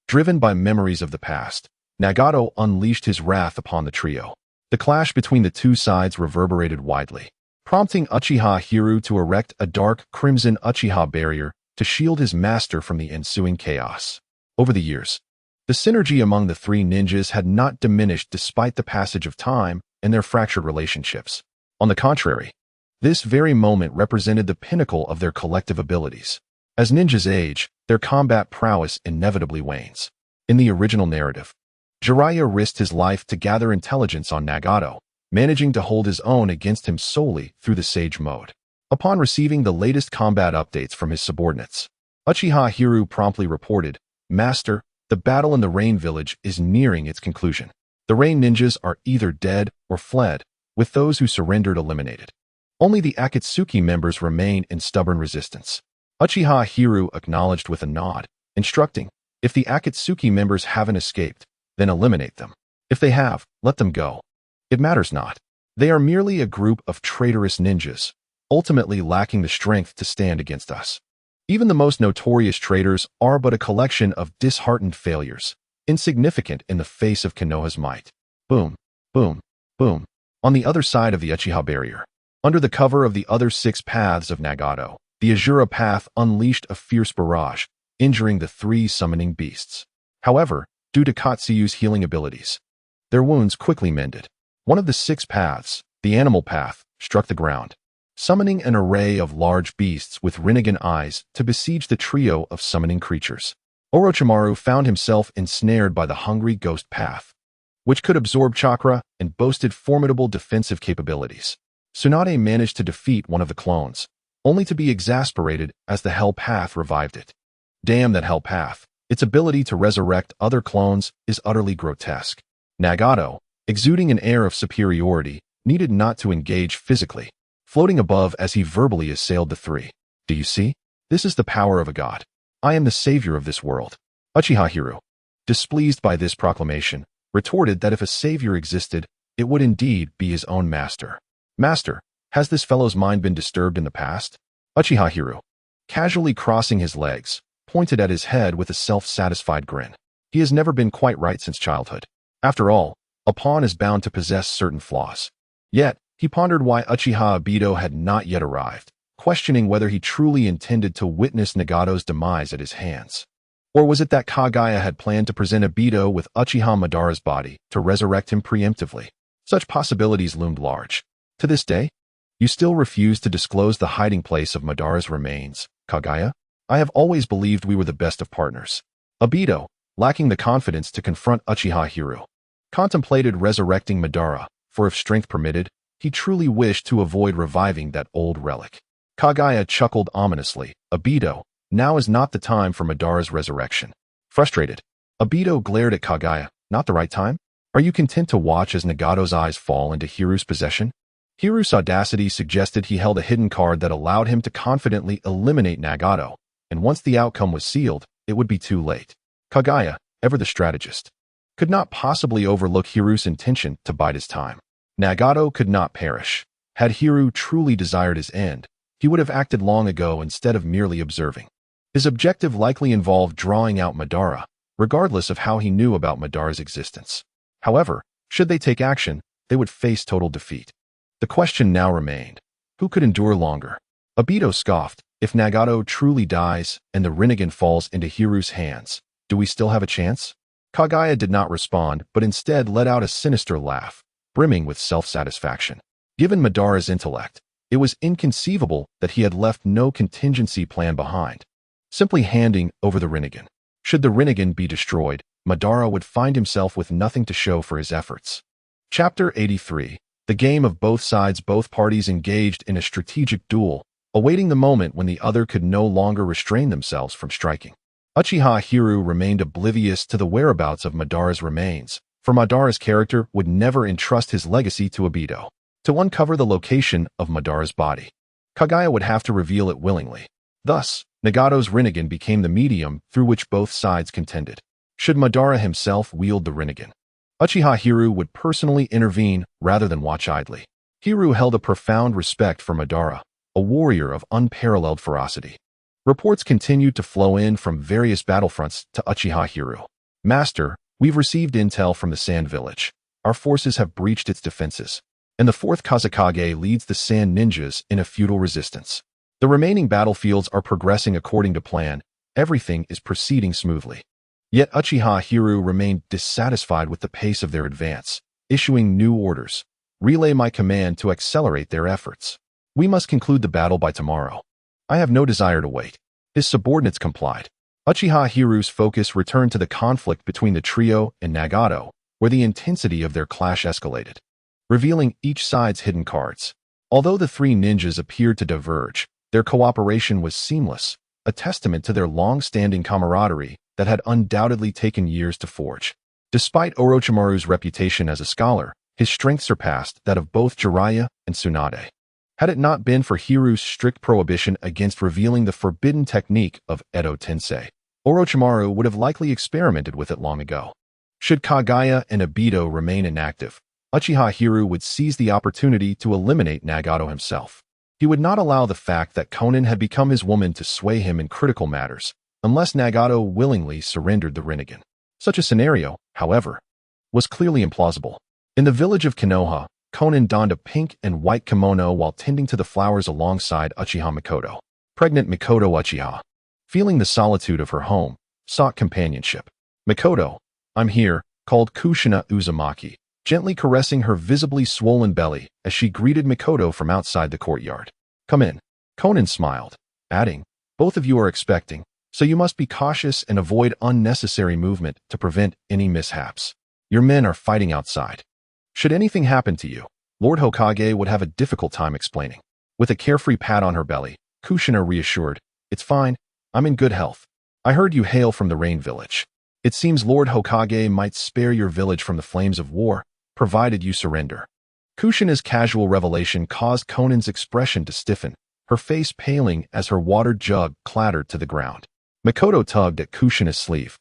[SPEAKER 1] Driven by memories of the past, Nagato unleashed his wrath upon the trio. The clash between the two sides reverberated widely, prompting Uchiha Hiru to erect a dark crimson Uchiha barrier to shield his master from the ensuing chaos. Over the years, the synergy among the three ninjas had not diminished despite the passage of time and their fractured relationships. On the contrary, this very moment represented the pinnacle of their collective abilities. As ninjas age, their combat prowess inevitably wanes. In the original narrative, Jiraiya risked his life to gather intelligence on Nagato, managing to hold his own against him solely through the Sage mode. Upon receiving the latest combat updates from his subordinates, Uchiha Hiru promptly reported, "Master, the battle in the Rain Village is nearing its conclusion. The Rain ninjas are either dead or fled, with those who surrendered eliminated. Only the Akatsuki members remain in stubborn resistance." Uchiha Hiru acknowledged with a nod, instructing, "If the Akatsuki members haven't escaped, then eliminate them. If they have, let them go. It matters not. They are merely a group of traitorous ninjas, ultimately lacking the strength to stand against us. Even the most notorious traitors are but a collection of disheartened failures, insignificant in the face of Konoha's might." Boom, boom, boom. On the other side of the Uchiha barrier, under the cover of the other 6 paths of Nagato, the Azura path unleashed a fierce barrage, injuring the 3 summoning beasts. However, due to Katsuyu's healing abilities, their wounds quickly mended. One of the 6 paths, the animal path, struck the ground, summoning an array of large beasts with Rinnegan eyes to besiege the trio of summoning creatures. Orochimaru found himself ensnared by the hungry ghost path, which could absorb chakra and boasted formidable defensive capabilities. Tsunade managed to defeat one of the clones, only to be exasperated as the Hell Path revived it. Damn that Hell Path. Its ability to resurrect other clones is utterly grotesque. Nagato, exuding an air of superiority, needed not to engage physically, floating above as he verbally assailed the 3. "Do you see? This is the power of a god. I am the savior of this world." Uchiha Hiru, displeased by this proclamation, retorted that if a savior existed, it would indeed be his own master. "Master, has this fellow's mind been disturbed in the past?" Uchiha Hiru, casually crossing his legs, pointed at his head with a self-satisfied grin. He has never been quite right since childhood. After all, a pawn is bound to possess certain flaws. Yet, he pondered why Uchiha Obito had not yet arrived, questioning whether he truly intended to witness Nagato's demise at his hands. Or was it that Kagaya had planned to present Obito with Uchiha Madara's body to resurrect him preemptively? Such possibilities loomed large. To this day, you still refuse to disclose the hiding place of Madara's remains, Kagaya? I have always believed we were the best of partners. Obito, lacking the confidence to confront Uchiha Hiru, contemplated resurrecting Madara, for if strength permitted, he truly wished to avoid reviving that old relic. Kagaya chuckled ominously. "Obito, now is not the time for Madara's resurrection." Frustrated, Obito glared at Kagaya. "Not the right time? Are you content to watch as Nagato's eyes fall into Hiru's possession?" Hiru's audacity suggested he held a hidden card that allowed him to confidently eliminate Nagato, and once the outcome was sealed, it would be too late. Kagaya, ever the strategist, could not possibly overlook Hiru's intention to bide his time. Nagato could not perish. Had Hiru truly desired his end, he would have acted long ago instead of merely observing. His objective likely involved drawing out Madara, regardless of how he knew about Madara's existence. However, should they take action, they would face total defeat. The question now remained, who could endure longer? Obito scoffed, "If Nagato truly dies and the Rinnegan falls into Hiru's hands, do we still have a chance?" Kagaya did not respond, but instead let out a sinister laugh, brimming with self-satisfaction. Given Madara's intellect, it was inconceivable that he had left no contingency plan behind, simply handing over the Rinnegan. Should the Rinnegan be destroyed, Madara would find himself with nothing to show for his efforts. Chapter 83. The game of both sides. Both parties engaged in a strategic duel, awaiting the moment when the other could no longer restrain themselves from striking. Uchiha Hiru remained oblivious to the whereabouts of Madara's remains, for Madara's character would never entrust his legacy to Obito. To uncover the location of Madara's body, Kagaya would have to reveal it willingly. Thus, Nagato's Rinnegan became the medium through which both sides contended. Should Madara himself wield the Rinnegan, Uchiha Hiru would personally intervene rather than watch idly. Hiru held a profound respect for Madara, a warrior of unparalleled ferocity. Reports continued to flow in from various battlefronts to Uchiha Hiru. Master, we've received intel from the Sand Village. Our forces have breached its defenses, and the 4th Kazekage leads the Sand Ninjas in a futile resistance. The remaining battlefields are progressing according to plan. Everything is proceeding smoothly. Yet Uchiha Hiru remained dissatisfied with the pace of their advance, issuing new orders. Relay my command to accelerate their efforts. We must conclude the battle by tomorrow. I have no desire to wait. His subordinates complied. Uchiha Hiru's focus returned to the conflict between the trio and Nagato, where the intensity of their clash escalated, revealing each side's hidden cards. Although the three ninjas appeared to diverge, their cooperation was seamless, a testament to their long-standing camaraderie that had undoubtedly taken years to forge. Despite Orochimaru's reputation as a scholar, his strength surpassed that of both Jiraiya and Tsunade. Had it not been for Hiru's strict prohibition against revealing the forbidden technique of Edo Tensei, Orochimaru would have likely experimented with it long ago. Should Kaguya and Obito remain inactive, Uchiha Hiru would seize the opportunity to eliminate Nagato himself. He would not allow the fact that Konan had become his woman to sway him in critical matters, unless Nagato willingly surrendered the Rinnegan. Such a scenario, however, was clearly implausible. In the village of Konoha, Konan donned a pink and white kimono while tending to the flowers alongside Uchiha Mikoto. Pregnant Mikoto Uchiha, feeling the solitude of her home, sought companionship. Mikoto, I'm here, called Kushina Uzumaki, gently caressing her visibly swollen belly as she greeted Mikoto from outside the courtyard. Come in. Konan smiled, adding, both of you are expecting, so you must be cautious and avoid unnecessary movement to prevent any mishaps. Your men are fighting outside. Should anything happen to you, Lord Hokage would have a difficult time explaining. With a carefree pat on her belly, Kushina reassured, it's fine, I'm in good health. I heard you hail from the Rain Village. It seems Lord Hokage might spare your village from the flames of war, provided you surrender. Kushina's casual revelation caused Konan's expression to stiffen, her face paling as her watered jug clattered to the ground. Mikoto tugged at Kushina's sleeve,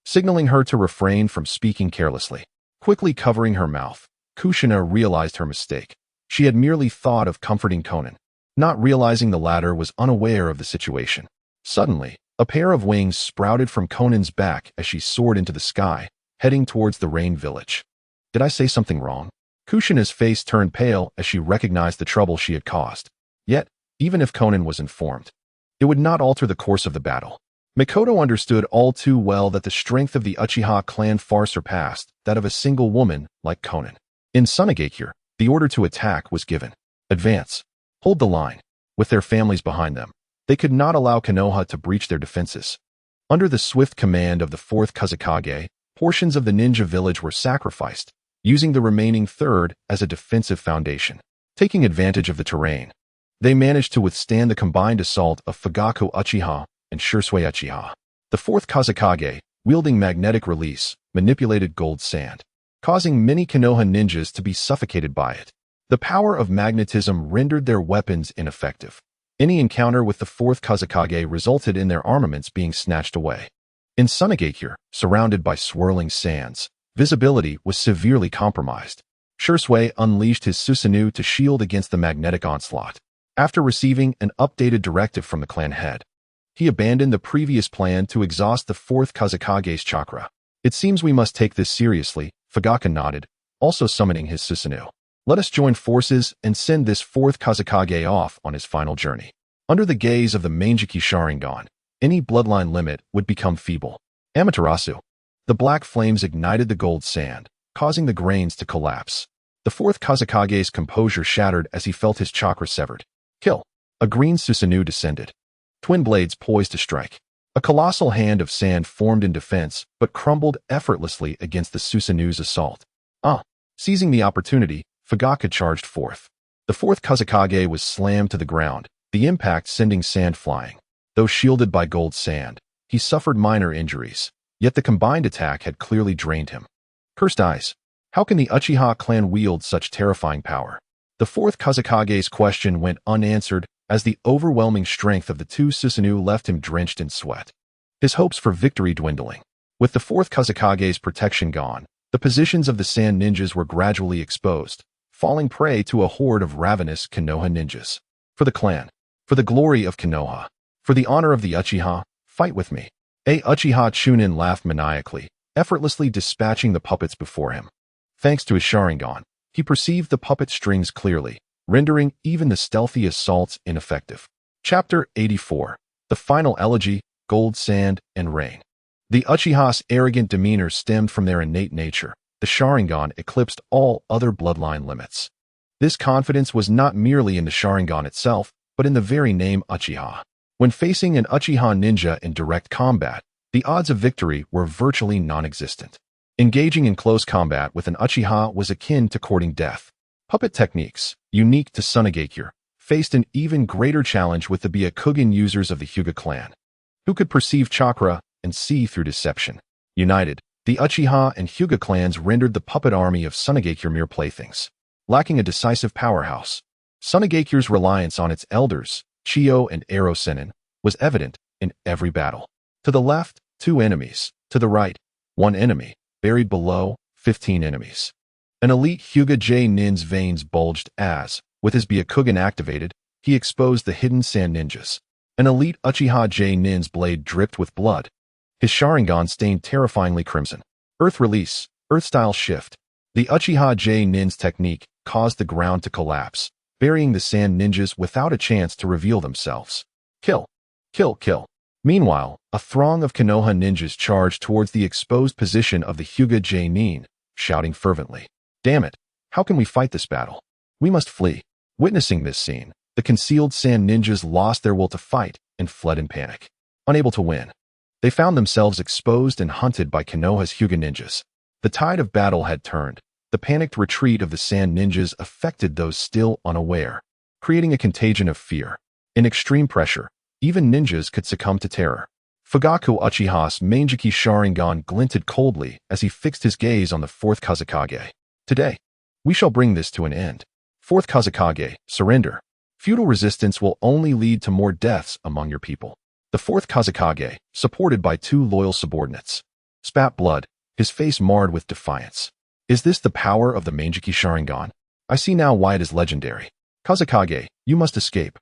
[SPEAKER 1] signaling her to refrain from speaking carelessly. Quickly covering her mouth, Kushina realized her mistake. She had merely thought of comforting Konan, not realizing the latter was unaware of the situation. Suddenly, a pair of wings sprouted from Konan's back as she soared into the sky, heading towards the Rain Village. Did I say something wrong? Kushina's face turned pale as she recognized the trouble she had caused. Yet, even if Konan was informed, it would not alter the course of the battle. Mikoto understood all too well that the strength of the Uchiha clan far surpassed that of a single woman like Konan. In Sunagakure, the order to attack was given. Advance. Hold the line. With their families behind them, they could not allow Konoha to breach their defenses. Under the swift command of the 4th Kazekage, portions of the ninja village were sacrificed, using the remaining third as a defensive foundation. Taking advantage of the terrain, they managed to withstand the combined assault of Fugaku Uchiha and Shursui Uchiha. The 4th Kazekage, wielding magnetic release, manipulated gold sand, causing many Konoha ninjas to be suffocated by it. The power of magnetism rendered their weapons ineffective. Any encounter with the 4th Kazekage resulted in their armaments being snatched away. In Sunagakure, surrounded by swirling sands, visibility was severely compromised. Shursui unleashed his Susanoo to shield against the magnetic onslaught. After receiving an updated directive from the clan head, he abandoned the previous plan to exhaust the 4th Kazekage's chakra. It seems we must take this seriously, Fugaku nodded, also summoning his Susanoo. Let us join forces and send this 4th Kazekage off on his final journey. Under the gaze of the Manjiki Sharingan, any bloodline limit would become feeble. Amaterasu. The black flames ignited the gold sand, causing the grains to collapse. The 4th Kazekage's composure shattered as he felt his chakra severed. Kill. A green Susanoo descended, twin blades poised to strike. A colossal hand of sand formed in defense, but crumbled effortlessly against the Susanoo's assault. Seizing the opportunity, Fugaku charged forth. The 4th Kazekage was slammed to the ground, the impact sending sand flying. Though shielded by gold sand, he suffered minor injuries, yet the combined attack had clearly drained him. Cursed eyes. How can the Uchiha clan wield such terrifying power? The 4th Kazekage's question went unanswered as the overwhelming strength of the two Susanoo left him drenched in sweat. His hopes for victory dwindling. With the fourth Kazekage's protection gone, the positions of the sand ninjas were gradually exposed, falling prey to a horde of ravenous Konoha ninjas. For the clan, for the glory of Konoha, for the honor of the Uchiha, fight with me. A Uchiha Chunin laughed maniacally, effortlessly dispatching the puppets before him. Thanks to his Sharingan, he perceived the puppet strings clearly, rendering even the stealthy assaults ineffective. Chapter 84. The Final Elegy, Gold Sand and Rain. The Uchiha's arrogant demeanor stemmed from their innate nature. The Sharingan eclipsed all other bloodline limits. This confidence was not merely in the Sharingan itself, but in the very name Uchiha. When facing an Uchiha ninja in direct combat, the odds of victory were virtually non-existent. Engaging in close combat with an Uchiha was akin to courting death. Puppet techniques, unique to Tsunagakure, faced an even greater challenge with the Byakugan users of the Hyuga clan, who could perceive chakra and see through deception. United, the Uchiha and Hyuga clans rendered the puppet army of Tsunagakure mere playthings. Lacking a decisive powerhouse, Tsunagakure's reliance on its elders, Chiyo and Ero-Sennin, was evident in every battle. To the left, 2 enemies. To the right, 1 enemy. Buried below, 15 enemies. An elite Hyuga J-nin's veins bulged as, with his Byakugan activated, he exposed the hidden sand ninjas. An elite Uchiha J-nin's blade dripped with blood. His Sharingan stained terrifyingly crimson. Earth release, earth-style shift. The Uchiha J-nin's technique caused the ground to collapse, burying the sand ninjas without a chance to reveal themselves. Kill. Kill, kill. Meanwhile, a throng of Konoha ninjas charged towards the exposed position of the Hyuga J-nin, shouting fervently, "Damn it! How can we fight this battle? We must flee." Witnessing this scene, the concealed sand ninjas lost their will to fight and fled in panic. Unable to win, they found themselves exposed and hunted by Konoha's Hyuga ninjas. The tide of battle had turned. The panicked retreat of the sand ninjas affected those still unaware, creating a contagion of fear. In extreme pressure, even ninjas could succumb to terror. Fugaku Uchiha's Manjiki Sharingan glinted coldly as he fixed his gaze on the fourth Kazekage. "Today, we shall bring this to an end. Fourth Kazekage, surrender. Feudal resistance will only lead to more deaths among your people." The fourth Kazekage, supported by 2 loyal subordinates, spat blood, his face marred with defiance. "Is this the power of the Manjiki Sharingan? I see now why it is legendary. Kazekage, you must escape.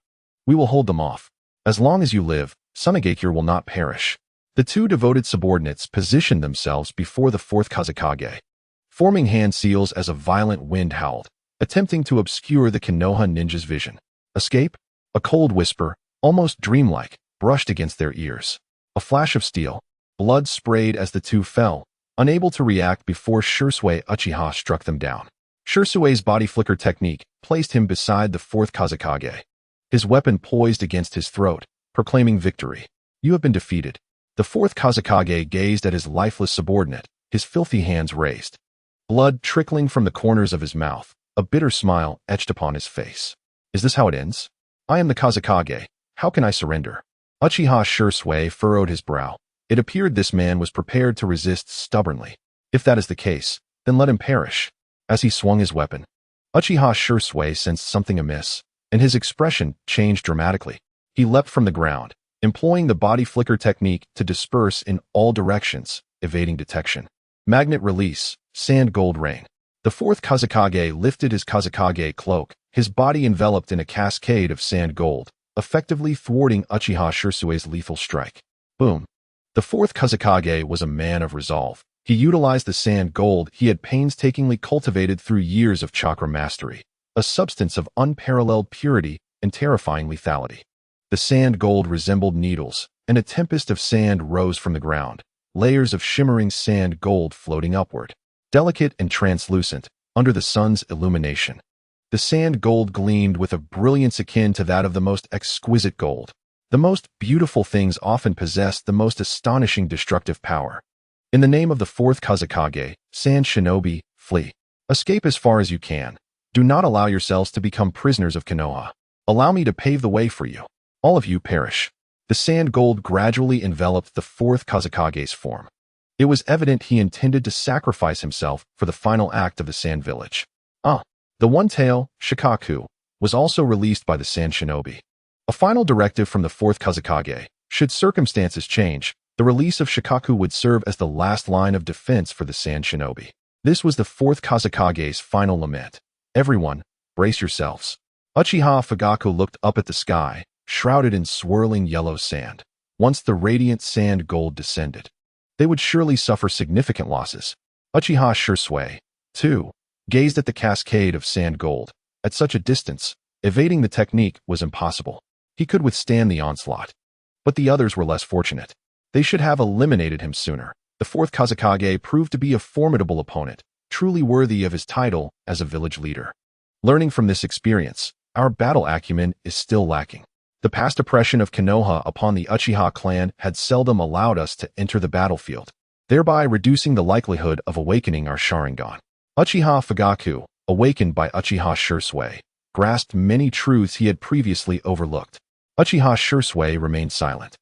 [SPEAKER 1] We will hold them off. As long as you live, Tsunagakure will not perish." The 2 devoted subordinates positioned themselves before the fourth Kazekage, forming hand seals as a violent wind howled, attempting to obscure the Konoha ninja's vision. Escape? A cold whisper, almost dreamlike, brushed against their ears. A flash of steel. Blood sprayed as the 2 fell, unable to react before Shursui Uchiha struck them down. Shursui's body flicker technique placed him beside the fourth Kazekage, his weapon poised against his throat, proclaiming victory. "You have been defeated." The fourth Kazekage gazed at his lifeless subordinate, his filthy hands raised. Blood trickling from the corners of his mouth, a bitter smile etched upon his face. "Is this how it ends? I am the Kazekage. How can I surrender?" Uchiha Shursui furrowed his brow. It appeared this man was prepared to resist stubbornly. If that is the case, then let him perish. As he swung his weapon, Uchiha Shursui sensed something amiss, and his expression changed dramatically. He leapt from the ground, employing the body flicker technique to disperse in all directions, evading detection. Magnet release, sand gold rain. The fourth Kazekage lifted his Kazekage cloak, his body enveloped in a cascade of sand gold, effectively thwarting Uchiha Shursui's lethal strike. Boom. The fourth Kazekage was a man of resolve. He utilized the sand gold he had painstakingly cultivated through years of chakra mastery, a substance of unparalleled purity and terrifying lethality. The sand gold resembled needles, and a tempest of sand rose from the ground, layers of shimmering sand gold floating upward, delicate and translucent, under the sun's illumination. The sand gold gleamed with a brilliance akin to that of the most exquisite gold. The most beautiful things often possess the most astonishing destructive power. In the name of the fourth Kazekage, Sand Shinobi, flee. Escape as far as you can. Do not allow yourselves to become prisoners of Konoha. Allow me to pave the way for you. All of you perish. The sand gold gradually enveloped the fourth Kazekage's form. It was evident he intended to sacrifice himself for the final act of the sand village. The one tail, Shikaku, was also released by the sand shinobi. A final directive from the fourth Kazekage: should circumstances change, the release of Shikaku would serve as the last line of defense for the Sand Shinobi. This was the fourth Kazekage's final lament. Everyone, brace yourselves. Uchiha Fugaku looked up at the sky, shrouded in swirling yellow sand. Once the radiant sand gold descended, they would surely suffer significant losses. Uchiha Shursui, too, gazed at the cascade of sand gold. At such a distance, evading the technique was impossible. He could withstand the onslaught. But the others were less fortunate. They should have eliminated him sooner. The fourth Kazekage proved to be a formidable opponent, truly worthy of his title as a village leader. Learning from this experience, our battle acumen is still lacking. The past oppression of Konoha upon the Uchiha clan had seldom allowed us to enter the battlefield, thereby reducing the likelihood of awakening our Sharingan. Uchiha Fugaku, awakened by Uchiha Shursui, grasped many truths he had previously overlooked. Uchiha Shursui remained silent.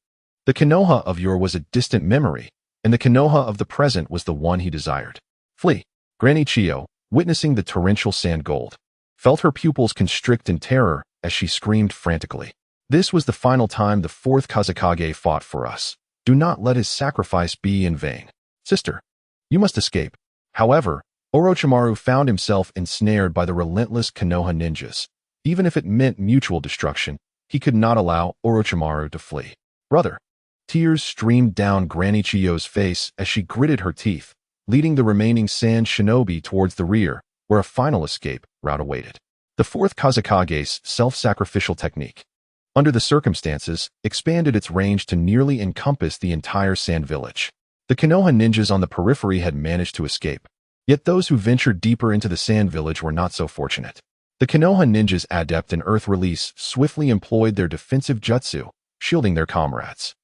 [SPEAKER 1] The Konoha of yore was a distant memory, and the Konoha of the present was the one he desired. Flee. Granny Chiyo, witnessing the torrential sand gold, felt her pupils constrict in terror as she screamed frantically. This was the final time the fourth Kazekage fought for us. Do not let his sacrifice be in vain. Sister, you must escape. However, Orochimaru found himself ensnared by the relentless Konoha ninjas. Even if it meant mutual destruction, he could not allow Orochimaru to flee. Brother. Tears streamed down Granny Chiyo's face as she gritted her teeth, leading the remaining Sand Shinobi towards the rear, where a final escape route awaited. The fourth Kazekage's self-sacrificial technique, under the circumstances, expanded its range to nearly encompass the entire Sand Village. The Konoha ninjas on the periphery had managed to escape, yet those who ventured deeper into the Sand Village were not so fortunate. The Konoha ninjas adept in Earth Release swiftly employed their defensive jutsu, shielding their comrades.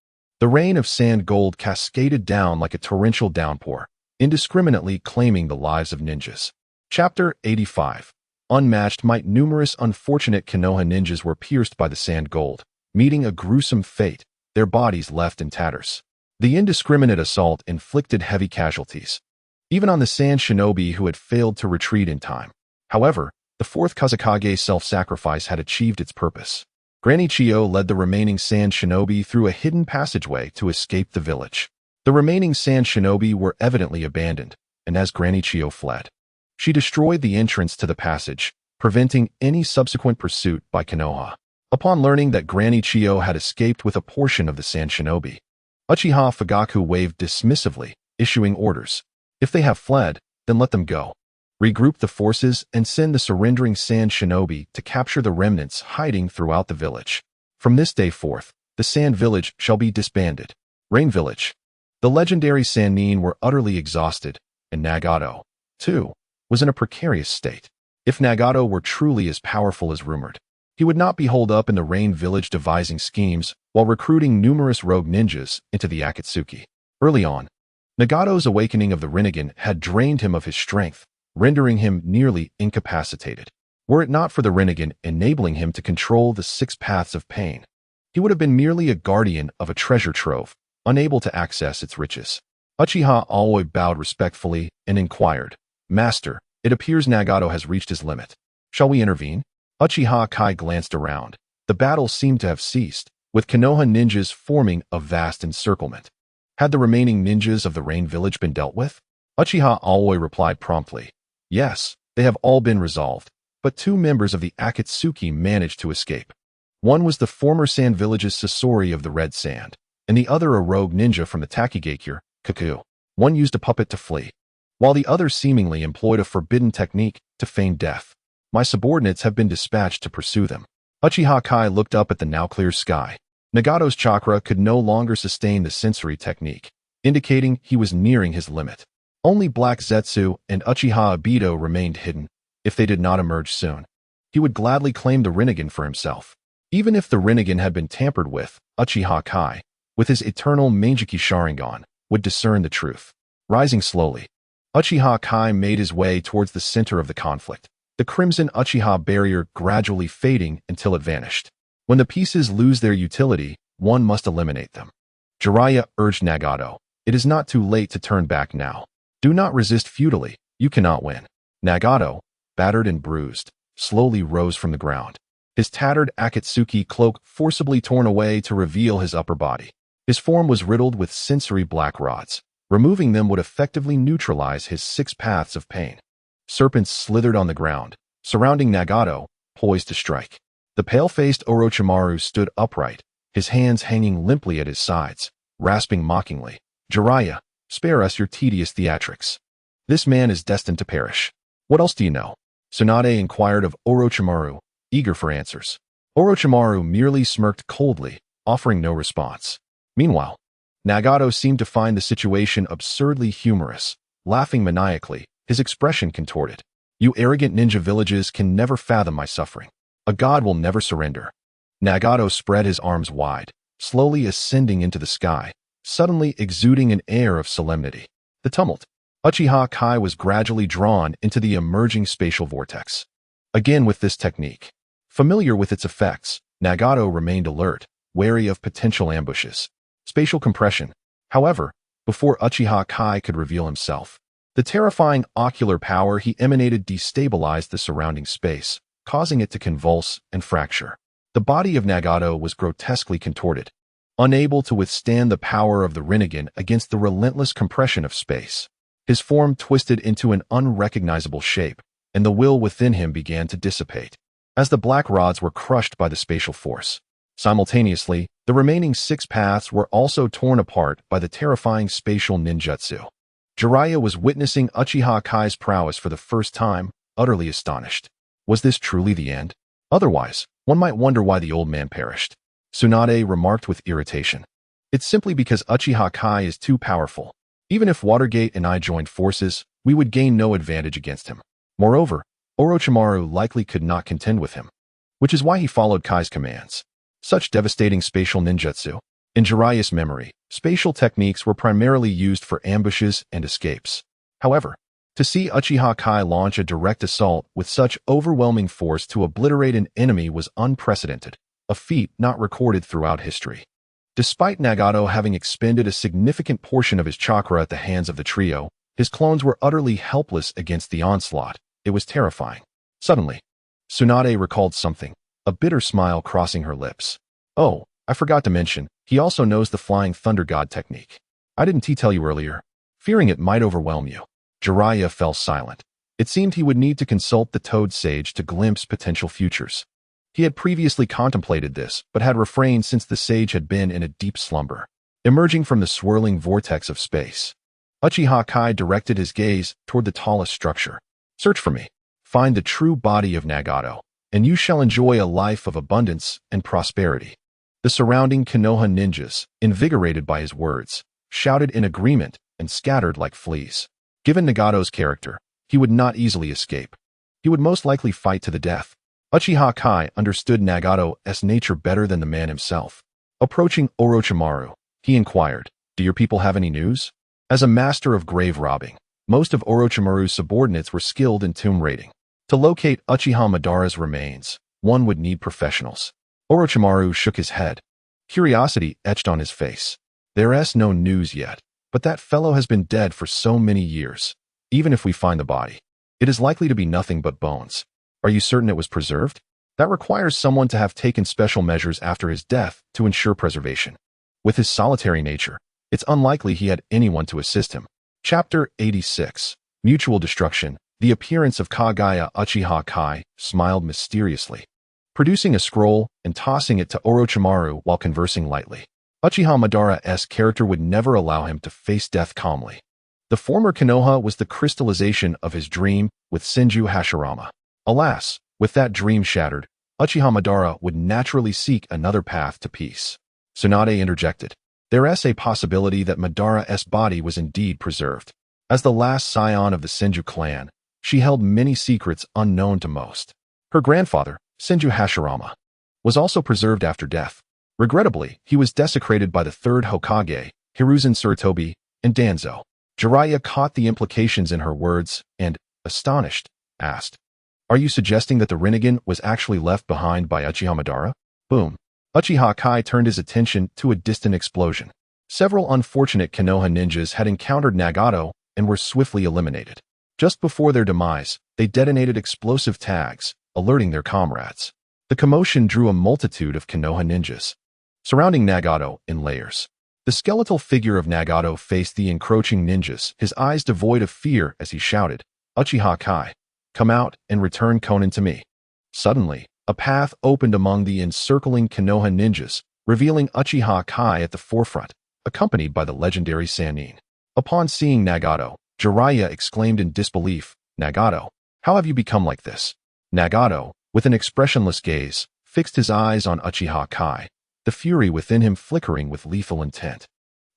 [SPEAKER 1] The rain of sand gold cascaded down like a torrential downpour, indiscriminately claiming the lives of ninjas. Chapter 85. Unmatched might. Numerous unfortunate Konoha ninjas were pierced by the sand gold, meeting a gruesome fate, their bodies left in tatters. The indiscriminate assault inflicted heavy casualties, even on the Sand Shinobi who had failed to retreat in time. However, the fourth Kazekage's self-sacrifice had achieved its purpose. Granny Chiyo led the remaining Sand Shinobi through a hidden passageway to escape the village. The remaining Sand Shinobi were evidently abandoned, and as Granny Chiyo fled, she destroyed the entrance to the passage, preventing any subsequent pursuit by Konoha. Upon learning that Granny Chiyo had escaped with a portion of the Sand Shinobi, Uchiha Fugaku waved dismissively, issuing orders. If they have fled, then let them go. Regroup the forces and send the surrendering Sand Shinobi to capture the remnants hiding throughout the village. From this day forth, the Sand Village shall be disbanded. Rain Village. The legendary Sannin were utterly exhausted, and Nagato, too, was in a precarious state. If Nagato were truly as powerful as rumored, he would not be holed up in the Rain Village devising schemes while recruiting numerous rogue ninjas into the Akatsuki. Early on, Nagato's awakening of the Rinnegan had drained him of his strength, rendering him nearly incapacitated. Were it not for the Rinnegan enabling him to control the 6 paths of pain, he would have been merely a guardian of a treasure trove, unable to access its riches. Uchiha Aoi bowed respectfully and inquired, Master, it appears Nagato has reached his limit. Shall we intervene? Uchiha Kai glanced around. The battle seemed to have ceased, with Konoha ninjas forming a vast encirclement. Had the remaining ninjas of the Rain Village been dealt with? Uchiha Aoi replied promptly, Yes, they have all been resolved, but 2 members of the Akatsuki managed to escape. One was the former Sand Village's Sasori of the Red Sand, and the other a rogue ninja from the Takigakure, Kaku. One used a puppet to flee, while the other seemingly employed a forbidden technique to feign death. My subordinates have been dispatched to pursue them. Uchiha Kai looked up at the now clear sky. Nagato's chakra could no longer sustain the sensory technique, indicating he was nearing his limit. Only Black Zetsu and Uchiha Obito remained hidden. If they did not emerge soon, he would gladly claim the Rinnegan for himself. Even if the Rinnegan had been tampered with, Uchiha Kai, with his eternal Mangeki Sharingan, would discern the truth. Rising slowly, Uchiha Kai made his way towards the center of the conflict, the crimson Uchiha barrier gradually fading until it vanished. When the pieces lose their utility, one must eliminate them. Jiraiya urged Nagato, It is not too late to turn back now. Do not resist futilely, you cannot win. Nagato, battered and bruised, slowly rose from the ground. his tattered Akatsuki cloak forcibly torn away to reveal his upper body. His form was riddled with sensory black rods. Removing them would effectively neutralize his 6 paths of pain. Serpents slithered on the ground, surrounding Nagato, poised to strike. The pale-faced Orochimaru stood upright, his hands hanging limply at his sides, rasping mockingly, "Jiraiya, spare us your tedious theatrics. This man is destined to perish. What else do you know?" Tsunade inquired of Orochimaru, eager for answers. Orochimaru merely smirked coldly, offering no response. Meanwhile, Nagato seemed to find the situation absurdly humorous, laughing maniacally, his expression contorted. "You arrogant ninja villages can never fathom my suffering. A god will never surrender." Nagato spread his arms wide, slowly ascending into the sky, suddenly exuding an air of solemnity. The tumult. Uchiha Kai was gradually drawn into the emerging spatial vortex. Again with this technique. Familiar with its effects, Nagato remained alert, wary of potential ambushes. Spatial compression. However, before Uchiha Kai could reveal himself, the terrifying ocular power he emanated destabilized the surrounding space, causing it to convulse and fracture. The body of Nagato was grotesquely contorted, unable to withstand the power of the Rinnegan against the relentless compression of space. His form twisted into an unrecognizable shape, and the will within him began to dissipate, as the black rods were crushed by the spatial force. Simultaneously, the remaining 6 paths were also torn apart by the terrifying spatial ninjutsu. Jiraiya was witnessing Uchiha Kai's prowess for the first time, utterly astonished. Was this truly the end? Otherwise, one might wonder why the old man perished. Tsunade remarked with irritation. It's simply because Uchiha Kai is too powerful. Even if Watergate and I joined forces, we would gain no advantage against him. Moreover, Orochimaru likely could not contend with him, which is why he followed Kai's commands. Such devastating spatial ninjutsu. In Jiraiya's memory, spatial techniques were primarily used for ambushes and escapes. However, to see Uchiha Kai launch a direct assault with such overwhelming force to obliterate an enemy was unprecedented, a feat not recorded throughout history. Despite Nagato having expended a significant portion of his chakra at the hands of the trio, his clones were utterly helpless against the onslaught. It was terrifying. Suddenly, Tsunade recalled something, a bitter smile crossing her lips. "Oh, I forgot to mention, he also knows the Flying Thunder God technique. I didn't tell you earlier, fearing it might overwhelm you." Jiraiya fell silent. It seemed he would need to consult the Toad Sage to glimpse potential futures. He had previously contemplated this, but had refrained since the sage had been in a deep slumber. Emerging from the swirling vortex of space, Uchiha Kai directed his gaze toward the tallest structure. "Search for me. Find the true body of Nagato, and you shall enjoy a life of abundance and prosperity." The surrounding Konoha ninjas, invigorated by his words, shouted in agreement and scattered like fleas. Given Nagato's character, he would not easily escape. He would most likely fight to the death. Uchiha Kai understood Nagato's nature better than the man himself. Approaching Orochimaru, he inquired, "Do your people have any news?" As a master of grave robbing, most of Orochimaru's subordinates were skilled in tomb raiding. To locate Uchiha Madara's remains, one would need professionals. Orochimaru shook his head. Curiosity etched on his face. "There's no news yet, but that fellow has been dead for so many years. Even if we find the body, it is likely to be nothing but bones." "Are you certain it was preserved?" "That requires someone to have taken special measures after his death to ensure preservation. With his solitary nature, it's unlikely he had anyone to assist him." Chapter 86. Mutual Destruction. The appearance of Kaguya Uchiha Kai smiled mysteriously, producing a scroll and tossing it to Orochimaru while conversing lightly. Uchiha Madara's character would never allow him to face death calmly. The former Konoha was the crystallization of his dream with Senju Hashirama. Alas, with that dream shattered, Uchiha Madara would naturally seek another path to peace. Tsunade interjected. There's a possibility that Madara's body was indeed preserved. As the last scion of the Senju clan, she held many secrets unknown to most. Her grandfather, Senju Hashirama, was also preserved after death. Regrettably, he was desecrated by the third Hokage, Hiruzen Tsurutobi, and Danzo. Jiraiya caught the implications in her words and, astonished, asked, "Are you suggesting that the Rinnegan was actually left behind by Uchiha Madara?" Boom. Uchiha Kai turned his attention to a distant explosion. Several unfortunate Konoha ninjas had encountered Nagato and were swiftly eliminated. Just before their demise, they detonated explosive tags, alerting their comrades. The commotion drew a multitude of Konoha ninjas, surrounding Nagato in layers. The skeletal figure of Nagato faced the encroaching ninjas, his eyes devoid of fear as he shouted, "Uchiha Kai, come out and return Konan to me." Suddenly, a path opened among the encircling Konoha ninjas, revealing Uchiha Kai at the forefront, accompanied by the legendary Sannin. Upon seeing Nagato, Jiraiya exclaimed in disbelief, "Nagato, how have you become like this?" Nagato, with an expressionless gaze, fixed his eyes on Uchiha Kai, the fury within him flickering with lethal intent.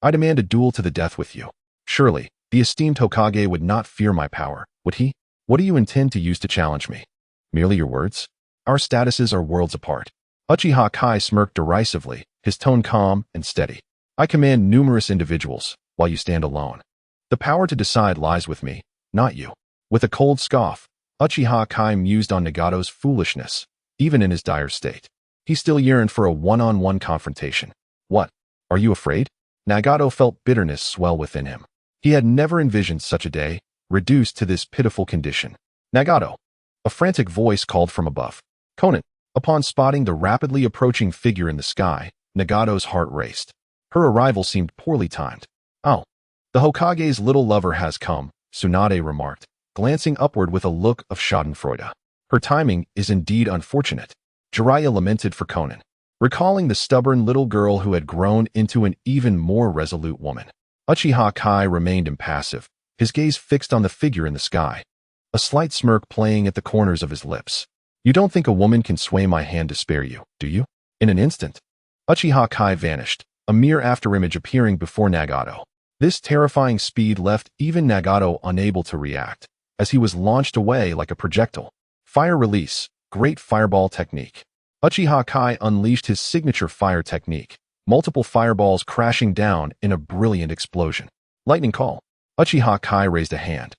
[SPEAKER 1] "I demand a duel to the death with you. Surely, the esteemed Hokage would not fear my power, would he? What do you intend to use to challenge me? Merely your words? Our statuses are worlds apart." Uchiha Kai smirked derisively, his tone calm and steady. "I command numerous individuals, while you stand alone. The power to decide lies with me, not you." With a cold scoff, Uchiha Kai mused on Nagato's foolishness, even in his dire state. He still yearned for a one-on-one confrontation. "What? Are you afraid?" Nagato felt bitterness swell within him. He had never envisioned such a day, reduced to this pitiful condition. "Nagato!" A frantic voice called from above. "Konan!" Upon spotting the rapidly approaching figure in the sky, Nagato's heart raced. Her arrival seemed poorly timed. "Oh, the Hokage's little lover has come," Tsunade remarked, glancing upward with a look of schadenfreude. "Her timing is indeed unfortunate." Jiraiya lamented for Konan, recalling the stubborn little girl who had grown into an even more resolute woman. Uchiha Kai remained impassive, his gaze fixed on the figure in the sky, a slight smirk playing at the corners of his lips. "You don't think a woman can sway my hand to spare you, do you?" In an instant, Uchiha Kai vanished, a mere afterimage appearing before Nagato. This terrifying speed left even Nagato unable to react, as he was launched away like a projectile. Fire release, great fireball technique. Uchiha Kai unleashed his signature fire technique, multiple fireballs crashing down in a brilliant explosion. "Lightning call." Uchiha Kai raised a hand,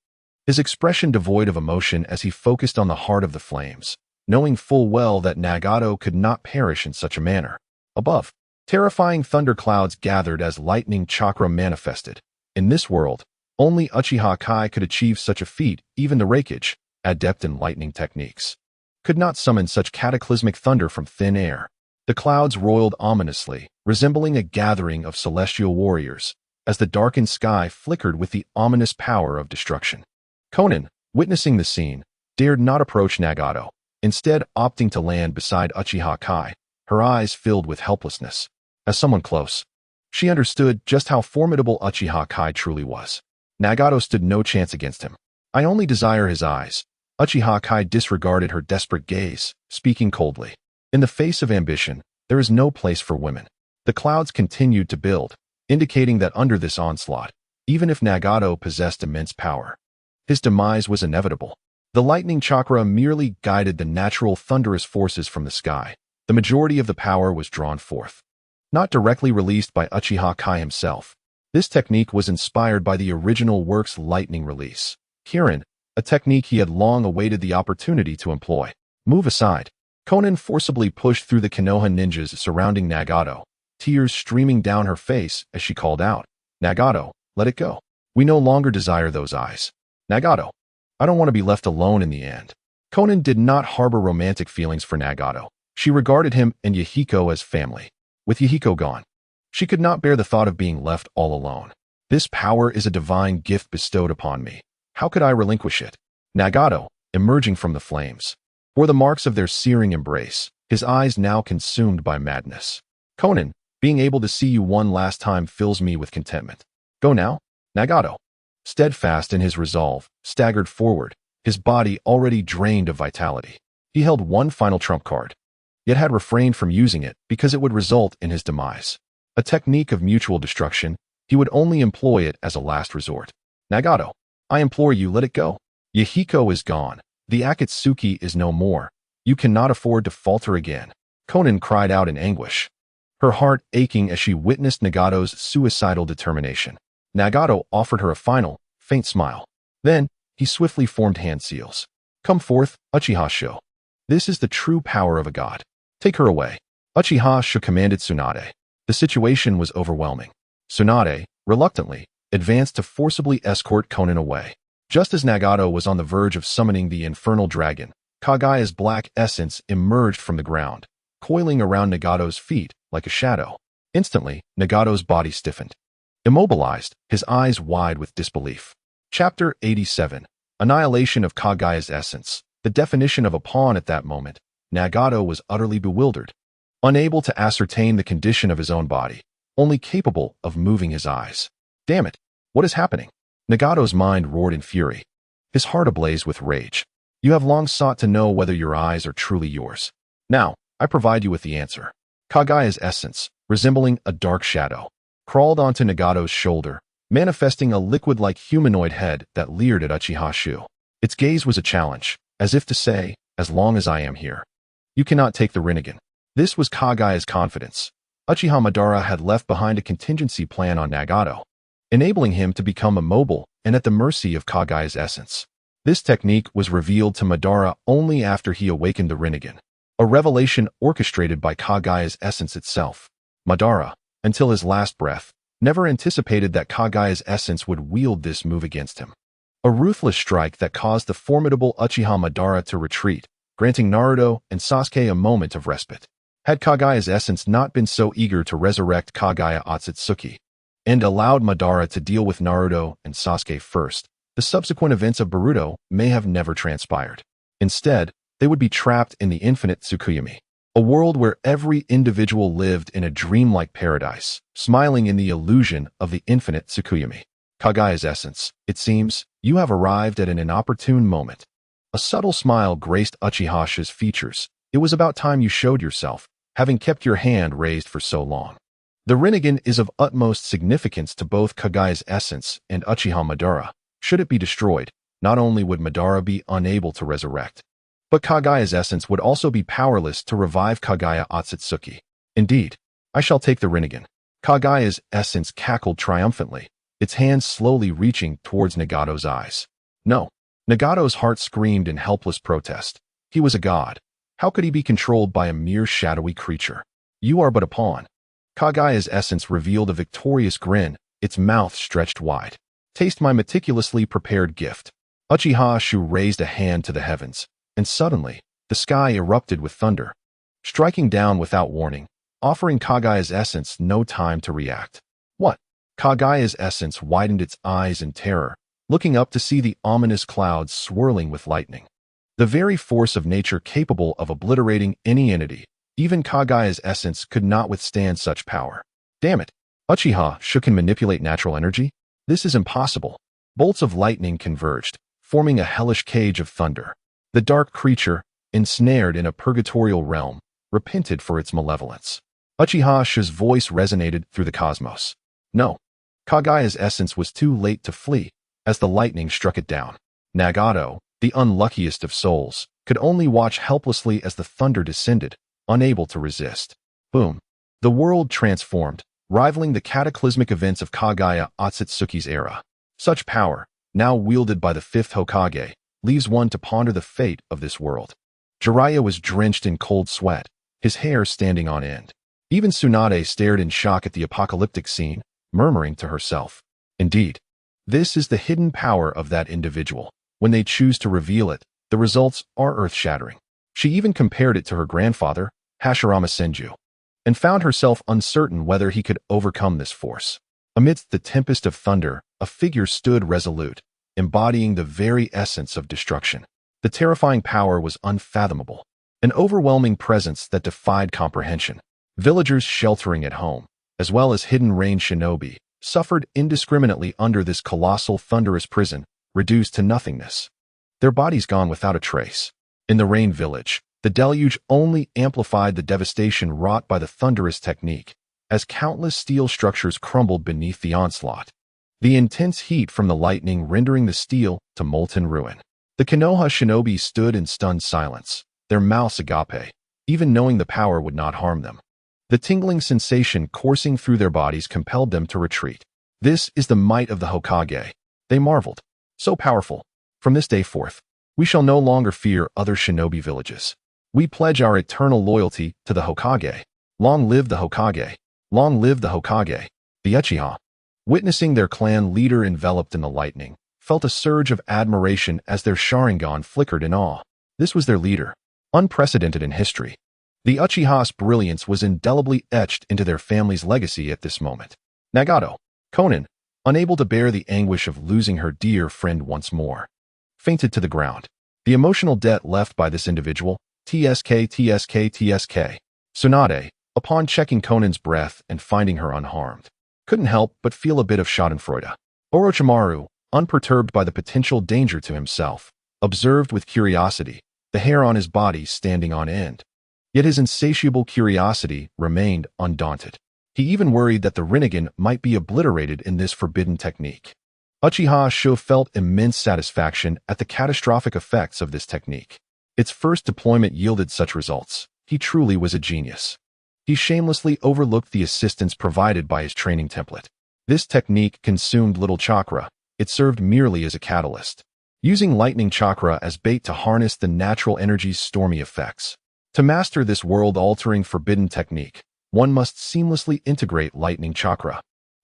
[SPEAKER 1] his expression devoid of emotion as he focused on the heart of the flames, knowing full well that Nagato could not perish in such a manner. Above, terrifying thunderclouds gathered as lightning chakra manifested. In this world, only Uchiha Kai could achieve such a feat. Even the Raikage, adept in lightning techniques, could not summon such cataclysmic thunder from thin air. The clouds roiled ominously, resembling a gathering of celestial warriors, as the darkened sky flickered with the ominous power of destruction. Konan, witnessing the scene, dared not approach Nagato, instead opting to land beside Uchiha Kai, her eyes filled with helplessness. As someone close, she understood just how formidable Uchiha Kai truly was. Nagato stood no chance against him. "I only desire his eyes." Uchiha Kai disregarded her desperate gaze, speaking coldly. "In the face of ambition, there is no place for women." The clouds continued to build, indicating that under this onslaught, even if Nagato possessed immense power, his demise was inevitable. The lightning chakra merely guided the natural thunderous forces from the sky. The majority of the power was drawn forth, not directly released by Uchiha Kai himself. This technique was inspired by the original work's lightning release. Kirin, a technique he had long awaited the opportunity to employ. "Move aside." Konan forcibly pushed through the Konoha ninjas surrounding Nagato, tears streaming down her face as she called out, "Nagato, let it go. We no longer desire those eyes. Nagato, I don't want to be left alone in the end." Konan did not harbor romantic feelings for Nagato. She regarded him and Yahiko as family. With Yahiko gone, she could not bear the thought of being left all alone. "This power is a divine gift bestowed upon me. How could I relinquish it?" Nagato, emerging from the flames, bore the marks of their searing embrace, his eyes now consumed by madness. "Konan, being able to see you one last time fills me with contentment. Go now." Nagato, steadfast in his resolve, staggered forward, his body already drained of vitality. He held one final trump card, yet had refrained from using it because it would result in his demise. A technique of mutual destruction, he would only employ it as a last resort. "Nagato, I implore you, let it go. Yahiko is gone. The Akatsuki is no more. You cannot afford to falter again." Konan cried out in anguish, her heart aching as she witnessed Nagato's suicidal determination. Nagato offered her a final, faint smile. Then, he swiftly formed hand seals. "Come forth, Uchiha Sho. This is the true power of a god. Take her away." Uchiha Sho commanded Tsunade. The situation was overwhelming. Tsunade, reluctantly, advanced to forcibly escort Konan away. Just as Nagato was on the verge of summoning the infernal dragon, Kagaya's black essence emerged from the ground, coiling around Nagato's feet like a shadow. Instantly, Nagato's body stiffened. Immobilized, his eyes wide with disbelief. Chapter 87. Annihilation of Kagaya's essence. The definition of a pawn at that moment, Nagato was utterly bewildered, unable to ascertain the condition of his own body, only capable of moving his eyes. Damn it! What is happening? Nagato's mind roared in fury, his heart ablaze with rage. You have long sought to know whether your eyes are truly yours. Now, I provide you with the answer. Kagaya's essence, resembling a dark shadow, crawled onto Nagato's shoulder, manifesting a liquid-like humanoid head that leered at Uchiha Shu. Its gaze was a challenge, as if to say, as long as I am here, you cannot take the Rinnegan. This was Kagaya's confidence. Uchiha Madara had left behind a contingency plan on Nagato, enabling him to become immobile and at the mercy of Kagaya's essence. This technique was revealed to Madara only after he awakened the Rinnegan, a revelation orchestrated by Kagaya's essence itself. Madara, until his last breath, never anticipated that Kagaya's essence would wield this move against him. A ruthless strike that caused the formidable Uchiha Madara to retreat, granting Naruto and Sasuke a moment of respite. Had Kagaya's essence not been so eager to resurrect Kagaya Otsutsuki, and allowed Madara to deal with Naruto and Sasuke first, the subsequent events of Boruto may have never transpired. Instead, they would be trapped in the infinite Tsukuyomi, a world where every individual lived in a dreamlike paradise, smiling in the illusion of the infinite Tsukuyomi. Kagaya's essence, it seems, you have arrived at an inopportune moment. A subtle smile graced Uchiha's features. It was about time you showed yourself, having kept your hand raised for so long. The Rinnegan is of utmost significance to both Kagaya's essence and Uchiha Madara. Should it be destroyed, not only would Madara be unable to resurrect, but Kagaya's essence would also be powerless to revive Kagaya Otsutsuki. Indeed, I shall take the Rinnegan. Kagaya's essence cackled triumphantly, its hands slowly reaching towards Nagato's eyes. No. Nagato's heart screamed in helpless protest. He was a god. How could he be controlled by a mere shadowy creature? You are but a pawn. Kagaya's essence revealed a victorious grin, its mouth stretched wide. Taste my meticulously prepared gift. Uchiha Shu raised a hand to the heavens, and suddenly, the sky erupted with thunder, striking down without warning, offering Kagaya's essence no time to react. What? Kagaya's essence widened its eyes in terror, looking up to see the ominous clouds swirling with lightning. The very force of nature capable of obliterating any entity, even Kagaya's essence could not withstand such power. Damn it! Uchiha Shu can manipulate natural energy? This is impossible. Bolts of lightning converged, forming a hellish cage of thunder. The dark creature, ensnared in a purgatorial realm, repented for its malevolence. Uchiha Shu's voice resonated through the cosmos. No. Kagaya's essence was too late to flee, as the lightning struck it down. Nagato, the unluckiest of souls, could only watch helplessly as the thunder descended, unable to resist. Boom. The world transformed, rivaling the cataclysmic events of Kagaya Otsutsuki's era. Such power, now wielded by the fifth Hokage, leaves one to ponder the fate of this world. Jiraiya was drenched in cold sweat, his hair standing on end. Even Tsunade stared in shock at the apocalyptic scene, murmuring to herself, "Indeed, this is the hidden power of that individual. When they choose to reveal it, the results are earth-shattering." She even compared it to her grandfather, Hashirama Senju, and found herself uncertain whether he could overcome this force. Amidst the tempest of thunder, a figure stood resolute, embodying the very essence of destruction. The terrifying power was unfathomable, an overwhelming presence that defied comprehension. Villagers sheltering at home, as well as hidden-range shinobi, suffered indiscriminately under this colossal thunderous prison, reduced to nothingness, their bodies gone without a trace. In the Rain Village, the deluge only amplified the devastation wrought by the thunderous technique, as countless steel structures crumbled beneath the onslaught, the intense heat from the lightning rendering the steel to molten ruin. The Konoha shinobi stood in stunned silence, their mouths agape, even knowing the power would not harm them. The tingling sensation coursing through their bodies compelled them to retreat. This is the might of the Hokage, they marveled. So powerful. From this day forth, we shall no longer fear other shinobi villages. We pledge our eternal loyalty to the Hokage. Long live the Hokage. Long live the Hokage. The Uchiha, witnessing their clan leader enveloped in the lightning, felt a surge of admiration as their Sharingan flickered in awe. This was their leader, unprecedented in history. The Uchiha's brilliance was indelibly etched into their family's legacy at this moment. Nagato, Konan, unable to bear the anguish of losing her dear friend once more, fainted to the ground. The emotional debt left by this individual, TSK. Tsunade, upon checking Konan's breath and finding her unharmed, couldn't help but feel a bit of schadenfreude. Orochimaru, unperturbed by the potential danger to himself, observed with curiosity, the hair on his body standing on end. Yet his insatiable curiosity remained undaunted. He even worried that the Rinnegan might be obliterated in this forbidden technique. Uchiha Sho felt immense satisfaction at the catastrophic effects of this technique. Its first deployment yielded such results. He truly was a genius. He shamelessly overlooked the assistance provided by his training template. This technique consumed little chakra. It served merely as a catalyst, using lightning chakra as bait to harness the natural energy's stormy effects. To master this world-altering forbidden technique, one must seamlessly integrate lightning chakra.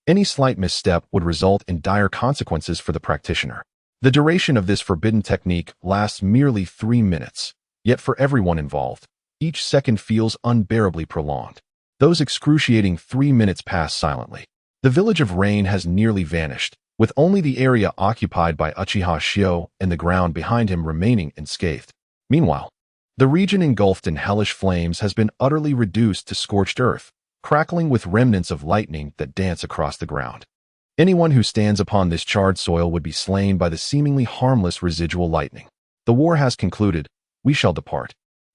[SPEAKER 1] Any slight misstep would result in dire consequences for the practitioner. The duration of this forbidden technique lasts merely 3 minutes, yet for everyone involved, each second feels unbearably prolonged. Those excruciating 3 minutes pass silently. The village of Rain has nearly vanished, with only the area occupied by Uchiha Shio and the ground behind him remaining unscathed. Meanwhile, the region engulfed in hellish flames has been utterly reduced to scorched earth, crackling with remnants of lightning that dance across the ground. Anyone who stands upon this charred soil would be slain by the seemingly harmless residual lightning. The war has concluded. We shall depart.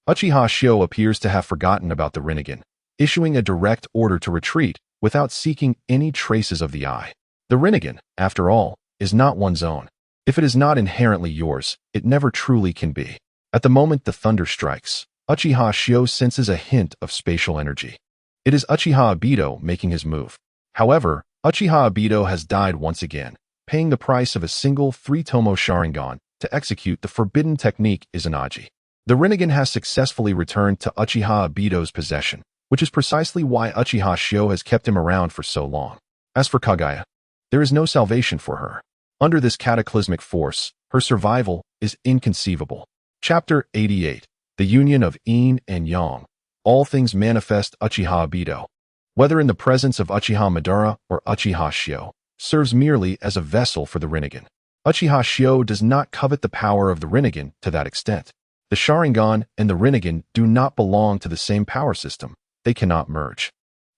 [SPEAKER 1] Uchiha Shio appears to have forgotten about the Rinnegan, issuing a direct order to retreat without seeking any traces of the eye. The Rinnegan, after all, is not one's own. If it is not inherently yours, it never truly can be. At the moment the thunder strikes, Uchiha Shio senses a hint of spatial energy. It is Uchiha Obito making his move. However, Uchiha Obito has died once again, paying the price of a single 3-tomo Sharingan to execute the forbidden technique Izanagi. The Rinnegan has successfully returned to Uchiha Obito's possession, which is precisely why Uchiha Shio has kept him around for so long. As for Kaguya, there is no salvation for her. Under this cataclysmic force, her survival is inconceivable. Chapter 88. The Union of Yin and Yang. All things manifest Uchiha Obito, whether in the presence of Uchiha Madara or Uchiha Shio, serves merely as a vessel for the Rinnegan. Uchiha Shio does not covet the power of the Rinnegan to that extent. The Sharingan and the Rinnegan do not belong to the same power system. They cannot merge.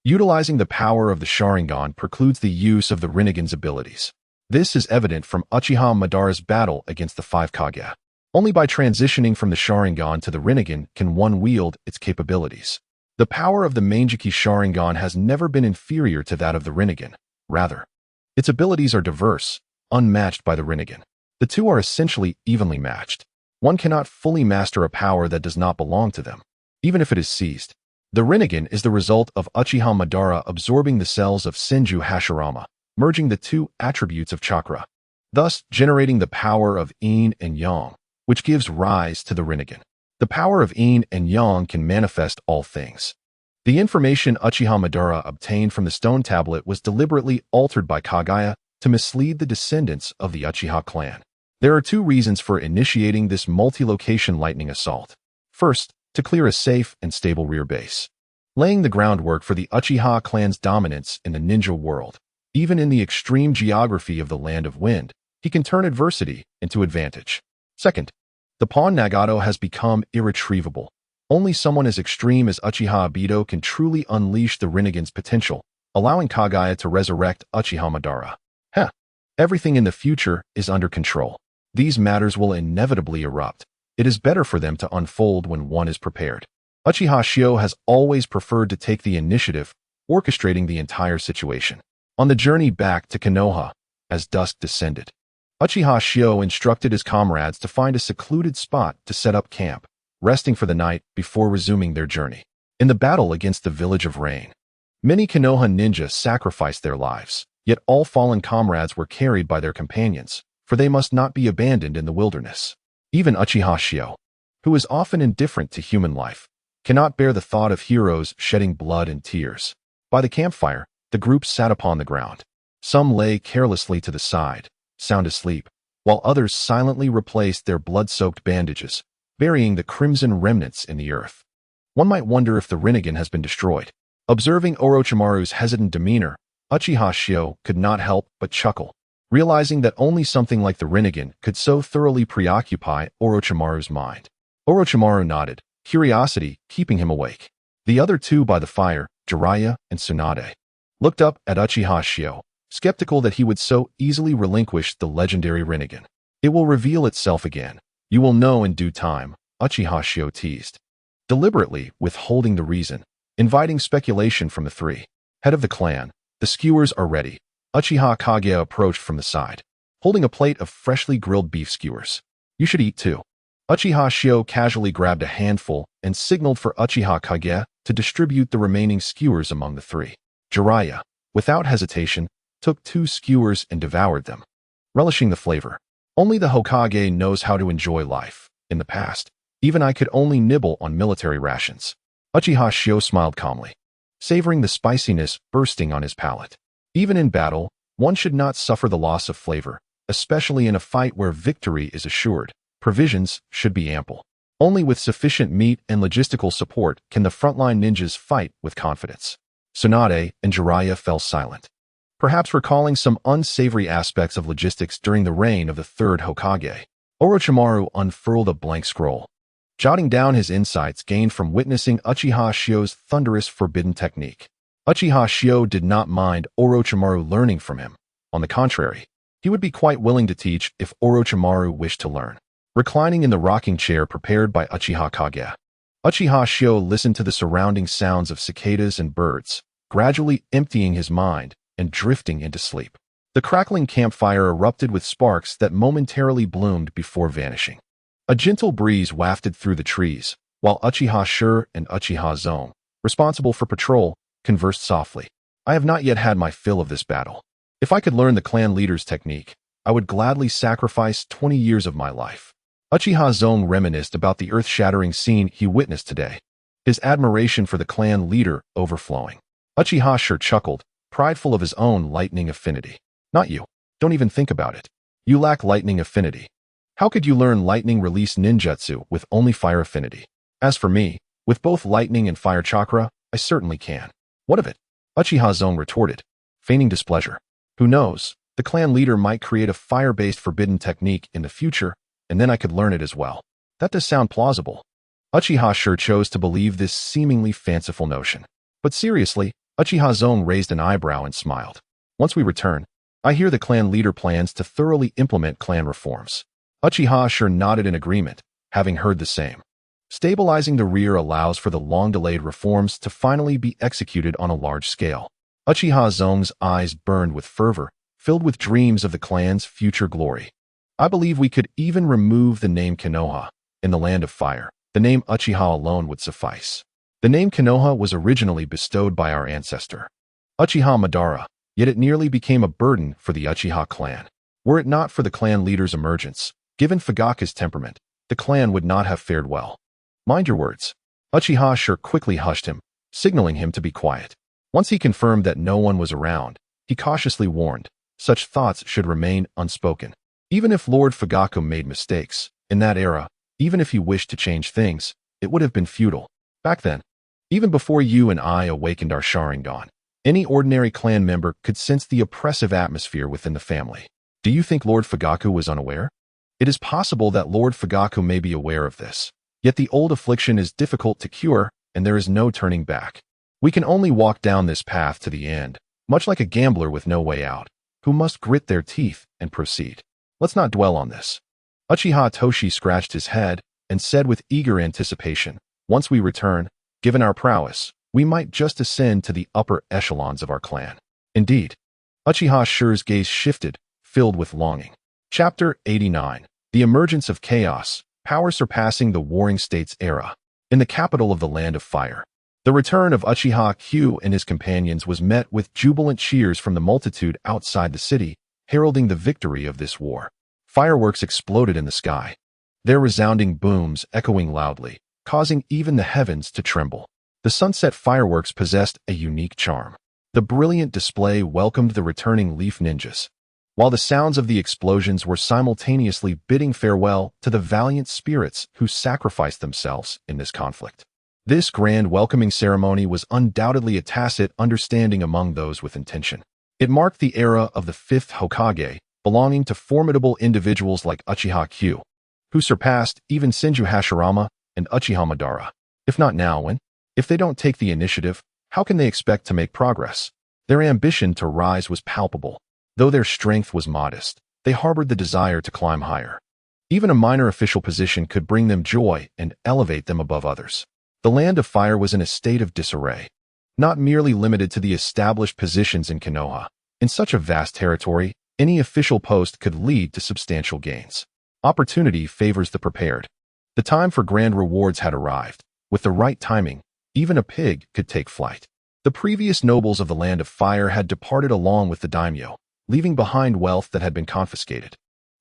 [SPEAKER 1] Utilizing the power of the Sharingan precludes the use of the Rinnegan's abilities. This is evident from Uchiha Madara's battle against the 5 Kage. Only by transitioning from the Sharingan to the Rinnegan can one wield its capabilities. The power of the Manjiki Sharingan has never been inferior to that of the Rinnegan. Rather, its abilities are diverse, unmatched by the Rinnegan. The two are essentially evenly matched. One cannot fully master a power that does not belong to them, even if it is seized. The Rinnegan is the result of Uchiha Madara absorbing the cells of Senju Hashirama, merging the two attributes of chakra, thus generating the power of Yin and Yang, which gives rise to the Rinnegan. The power of Yin and Yang can manifest all things. The information Uchiha Madara obtained from the stone tablet was deliberately altered by Kaguya to mislead the descendants of the Uchiha clan. There are 2 reasons for initiating this multi-location lightning assault. First, to clear a safe and stable rear base, laying the groundwork for the Uchiha clan's dominance in the ninja world. Even in the extreme geography of the Land of Wind, he can turn adversity into advantage. Second, the pawn Nagato has become irretrievable. Only someone as extreme as Uchiha Obito can truly unleash the Rinnegan's potential, allowing Kaguya to resurrect Uchiha Madara. Everything in the future is under control. These matters will inevitably erupt. It is better for them to unfold when one is prepared. Uchiha Shio has always preferred to take the initiative, orchestrating the entire situation. On the journey back to Konoha, as dusk descended, Uchiha Shio instructed his comrades to find a secluded spot to set up camp, resting for the night before resuming their journey. In the battle against the village of Rain, many Konoha ninja sacrificed their lives, yet all fallen comrades were carried by their companions, for they must not be abandoned in the wilderness. Even Uchiha Shio, who is often indifferent to human life, cannot bear the thought of heroes shedding blood and tears. By the campfire, the group sat upon the ground. Some lay carelessly to the side, sound asleep, while others silently replaced their blood-soaked bandages, burying the crimson remnants in the earth. One might wonder if the Rinnegan has been destroyed. Observing Orochimaru's hesitant demeanor, Uchiha Shio could not help but chuckle, realizing that only something like the Rinnegan could so thoroughly preoccupy Orochimaru's mind. Orochimaru nodded, curiosity keeping him awake. The other two by the fire, Jiraiya and Tsunade, looked up at Uchiha Shio, skeptical that he would so easily relinquish the legendary Rinnegan. It will reveal itself again. You will know in due time, Uchiha Shio teased, deliberately withholding the reason, inviting speculation from the three. Head of the clan, the skewers are ready. Uchiha Kage approached from the side, holding a plate of freshly grilled beef skewers. You should eat too. Uchiha Shio casually grabbed a handful and signaled for Uchiha Kage to distribute the remaining skewers among the three. Jiraiya, without hesitation, took 2 skewers and devoured them, relishing the flavor. Only the Hokage knows how to enjoy life. In the past, even I could only nibble on military rations. Uchiha Shio smiled calmly, savoring the spiciness bursting on his palate. Even in battle, one should not suffer the loss of flavor, especially in a fight where victory is assured. Provisions should be ample. Only with sufficient meat and logistical support can the frontline ninjas fight with confidence. Tsunade and Jiraiya fell silent, perhaps recalling some unsavory aspects of logistics during the reign of the third Hokage. Orochimaru unfurled a blank scroll, jotting down his insights gained from witnessing Uchiha Shio's thunderous forbidden technique. Uchiha Shio did not mind Orochimaru learning from him. On the contrary, he would be quite willing to teach if Orochimaru wished to learn. Reclining in the rocking chair prepared by Uchiha Kage, Uchiha Shio listened to the surrounding sounds of cicadas and birds, gradually emptying his mind and drifting into sleep. The crackling campfire erupted with sparks that momentarily bloomed before vanishing. A gentle breeze wafted through the trees, while Uchiha Shur and Uchiha Zone, responsible for patrol, conversed softly. I have not yet had my fill of this battle. If I could learn the clan leader's technique, I would gladly sacrifice 20 years of my life. Uchiha Zone reminisced about the earth-shattering scene he witnessed today, his admiration for the clan leader overflowing. Uchiha Shur chuckled, prideful of his own lightning affinity. Not you. Don't even think about it. You lack lightning affinity. How could you learn lightning release ninjutsu with only fire affinity? As for me, with both lightning and fire chakra, I certainly can. What of it? Uchiha Zone retorted, feigning displeasure. Who knows, the clan leader might create a fire-based forbidden technique in the future, and then I could learn it as well. That does sound plausible. Uchiha Shur chose to believe this seemingly fanciful notion. But seriously, Uchiha Zone raised an eyebrow and smiled. Once we return, I hear the clan leader plans to thoroughly implement clan reforms. Uchiha Shur nodded in agreement, having heard the same. Stabilizing the rear allows for the long-delayed reforms to finally be executed on a large scale. Uchiha Zone's eyes burned with fervor, filled with dreams of the clan's future glory. I believe we could even remove the name Konoha. In the land of fire, the name Uchiha alone would suffice. The name Konoha was originally bestowed by our ancestor, Uchiha Madara, yet it nearly became a burden for the Uchiha clan. Were it not for the clan leader's emergence, given Fugaku's temperament, the clan would not have fared well. Mind your words. Uchiha Shur quickly hushed him, signaling him to be quiet. Once he confirmed that no one was around, he cautiously warned, such thoughts should remain unspoken. Even if Lord Fugaku made mistakes, in that era, even if he wished to change things, it would have been futile. Back then, even before you and I awakened our Sharingan, any ordinary clan member could sense the oppressive atmosphere within the family. Do you think Lord Fugaku was unaware? It is possible that Lord Fugaku may be aware of this, yet the old affliction is difficult to cure, and there is no turning back. We can only walk down this path to the end, much like a gambler with no way out, who must grit their teeth and proceed. Let's not dwell on this. Uchiha Toshi scratched his head and said with eager anticipation, once we return, given our prowess, we might just ascend to the upper echelons of our clan. Indeed. Uchiha Shur's gaze shifted, filled with longing. Chapter 89. The Emergence of Chaos, Power Surpassing the Warring States Era. In the capital of the Land of Fire, the return of Uchiha Q and his companions was met with jubilant cheers from the multitude outside the city, heralding the victory of this war. Fireworks exploded in the sky, their resounding booms echoing loudly, causing even the heavens to tremble. The sunset fireworks possessed a unique charm. The brilliant display welcomed the returning Leaf Ninjas, while the sounds of the explosions were simultaneously bidding farewell to the valiant spirits who sacrificed themselves in this conflict. This grand welcoming ceremony was undoubtedly a tacit understanding among those with intention. It marked the era of the fifth Hokage, belonging to formidable individuals like Uchiha Q, who surpassed even Senju Hashirama and Uchiha Madara. If not now, when? If they don't take the initiative, how can they expect to make progress? Their ambition to rise was palpable. Though their strength was modest, they harbored the desire to climb higher. Even a minor official position could bring them joy and elevate them above others. The Land of Fire was in a state of disarray, not merely limited to the established positions in Konoha. In such a vast territory, any official post could lead to substantial gains. Opportunity favors the prepared. The time for grand rewards had arrived. With the right timing, even a pig could take flight. The previous nobles of the Land of Fire had departed along with the daimyo, leaving behind wealth that had been confiscated.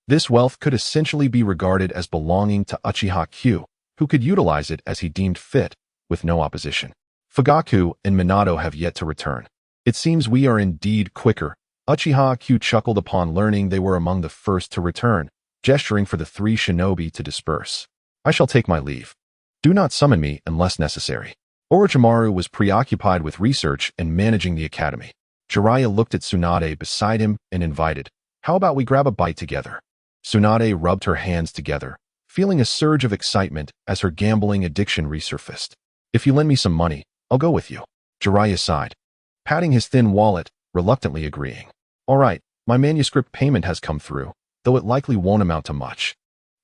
[SPEAKER 1] This wealth could essentially be regarded as belonging to Uchiha Q, who could utilize it as he deemed fit, with no opposition. Fugaku and Minato have yet to return. It seems we are indeed quicker. Uchiha Q chuckled upon learning they were among the first to return, gesturing for the three shinobi to disperse. I shall take my leave. Do not summon me unless necessary. Orochimaru was preoccupied with research and managing the academy. Jiraiya looked at Tsunade beside him and invited, "How about we grab a bite together?" Tsunade rubbed her hands together, feeling a surge of excitement as her gambling addiction resurfaced. "If you lend me some money, I'll go with you." Jiraiya sighed, patting his thin wallet, reluctantly agreeing. "All right, my manuscript payment has come through, though it likely won't amount to much."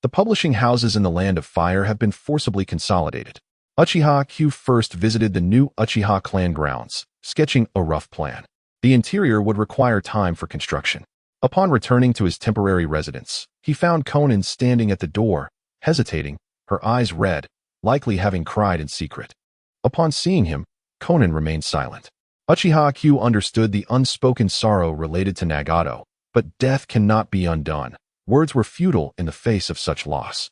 [SPEAKER 1] The publishing houses in the Land of Fire have been forcibly consolidated. Uchiha Q first visited the new Uchiha clan grounds, sketching a rough plan. The interior would require time for construction. Upon returning to his temporary residence, he found Konan standing at the door, hesitating, her eyes red, likely having cried in secret. Upon seeing him, Konan remained silent. Uchiha Q understood the unspoken sorrow related to Nagato, but death cannot be undone. Words were futile in the face of such loss.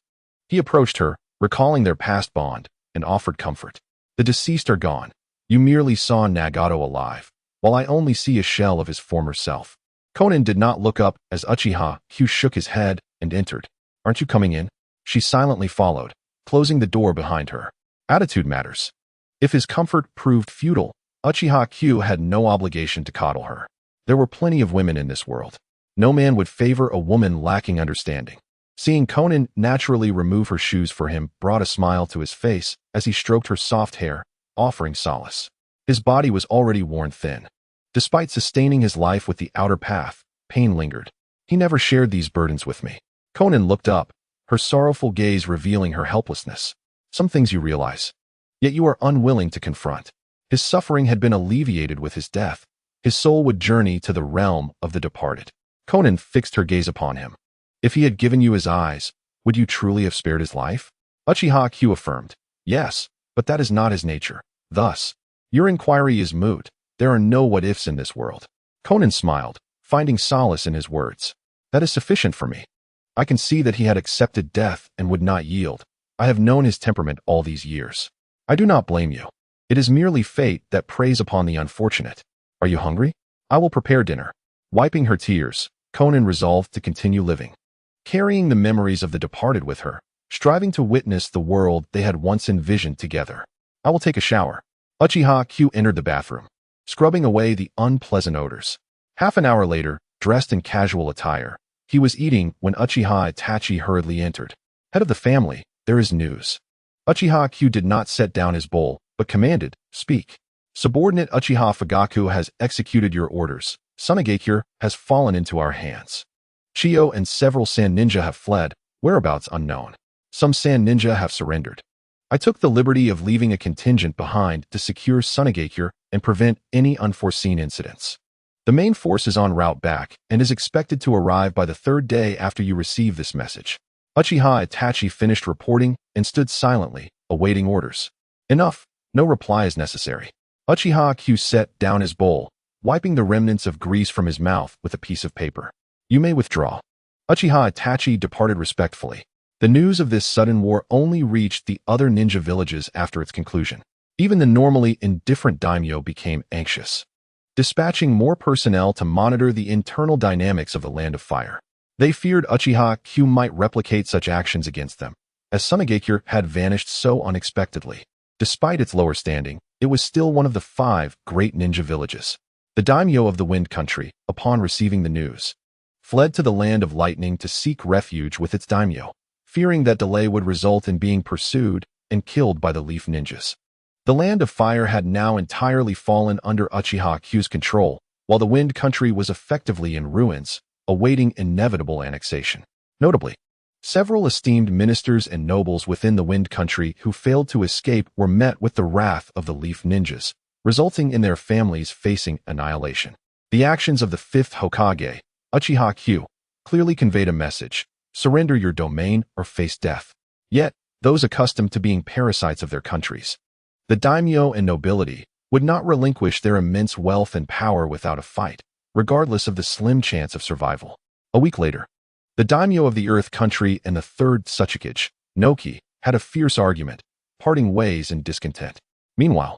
[SPEAKER 1] He approached her, recalling their past bond, and offered comfort. "The deceased are gone. You merely saw Nagato alive, while I only see a shell of his former self." Konan did not look up as Uchiha Q shook his head and entered. "Aren't you coming in?" She silently followed, closing the door behind her. Attitude matters. If his comfort proved futile, Uchiha Q had no obligation to coddle her. There were plenty of women in this world. No man would favor a woman lacking understanding. Seeing Konan naturally remove her shoes for him brought a smile to his face as he stroked her soft hair, offering solace. His body was already worn thin. Despite sustaining his life with the outer path, pain lingered. "He never shared these burdens with me." Konan looked up, her sorrowful gaze revealing her helplessness. "Some things you realize, yet you are unwilling to confront." His suffering had been alleviated with his death. His soul would journey to the realm of the departed. Konan fixed her gaze upon him. "If he had given you his eyes, would you truly have spared his life?" Uchiha Q affirmed, "Yes, but that is not his nature. Thus, your inquiry is moot. There are no what-ifs in this world." Konan smiled, finding solace in his words. "That is sufficient for me. I can see that he had accepted death and would not yield. I have known his temperament all these years. I do not blame you. It is merely fate that preys upon the unfortunate. Are you hungry? I will prepare dinner." Wiping her tears, Konan resolved to continue living, carrying the memories of the departed with her, striving to witness the world they had once envisioned together. "I will take a shower." Uchiha Q entered the bathroom, scrubbing away the unpleasant odors. Half an hour later, dressed in casual attire, he was eating when Uchiha Itachi hurriedly entered. "Head of the family, there is news." Uchiha Q did not set down his bowl, but commanded, "Speak." "Subordinate Uchiha Fugaku has executed your orders. Sunagakure has fallen into our hands. Chiyo and several sand ninja have fled, whereabouts unknown. Some sand ninja have surrendered. I took the liberty of leaving a contingent behind to secure Sunagakure and prevent any unforeseen incidents. The main force is en route back and is expected to arrive by the third day after you receive this message." Uchiha Itachi finished reporting and stood silently, awaiting orders. "Enough, no reply is necessary." Uchiha Q set down his bowl, wiping the remnants of grease from his mouth with a piece of paper. "You may withdraw." Uchiha Itachi departed respectfully. The news of this sudden war only reached the other ninja villages after its conclusion. Even the normally indifferent daimyo became anxious. dispatching more personnel to monitor the internal dynamics of the Land of Fire. They feared Uchiha Q might replicate such actions against them, as Sunagakure had vanished so unexpectedly. Despite its lower standing, it was still one of the 5 great ninja villages. The daimyo of the Wind Country, upon receiving the news, fled to the Land of Lightning to seek refuge with its daimyo, fearing that delay would result in being pursued and killed by the Leaf Ninjas. The Land of Fire had now entirely fallen under Uchiha Q's control, while the Wind Country was effectively in ruins, awaiting inevitable annexation. Notably, several esteemed ministers and nobles within the Wind Country who failed to escape were met with the wrath of the Leaf Ninjas, resulting in their families facing annihilation. The actions of the 5th Hokage, Uchiha Q, clearly conveyed a message: surrender your domain or face death. Yet, those accustomed to being parasites of their countries, the daimyo and nobility, would not relinquish their immense wealth and power without a fight, regardless of the slim chance of survival. A week later, the daimyo of the Earth Country and the 3rd Tsuchikage, Noki, had a fierce argument, parting ways in discontent. Meanwhile,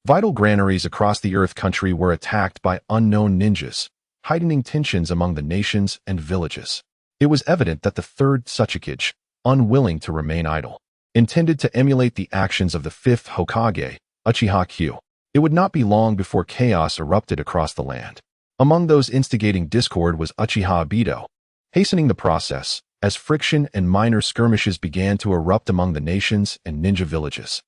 [SPEAKER 1] vital granaries across the Earth Country were attacked by unknown ninjas, heightening tensions among the nations and villages. It was evident that the 3rd Tsuchikage, unwilling to remain idle, intended to emulate the actions of the 5th Hokage, Uchiha Q. It would not be long before chaos erupted across the land. Among those instigating discord was Uchiha Obito, hastening the process, as friction and minor skirmishes began to erupt among the nations and ninja villages.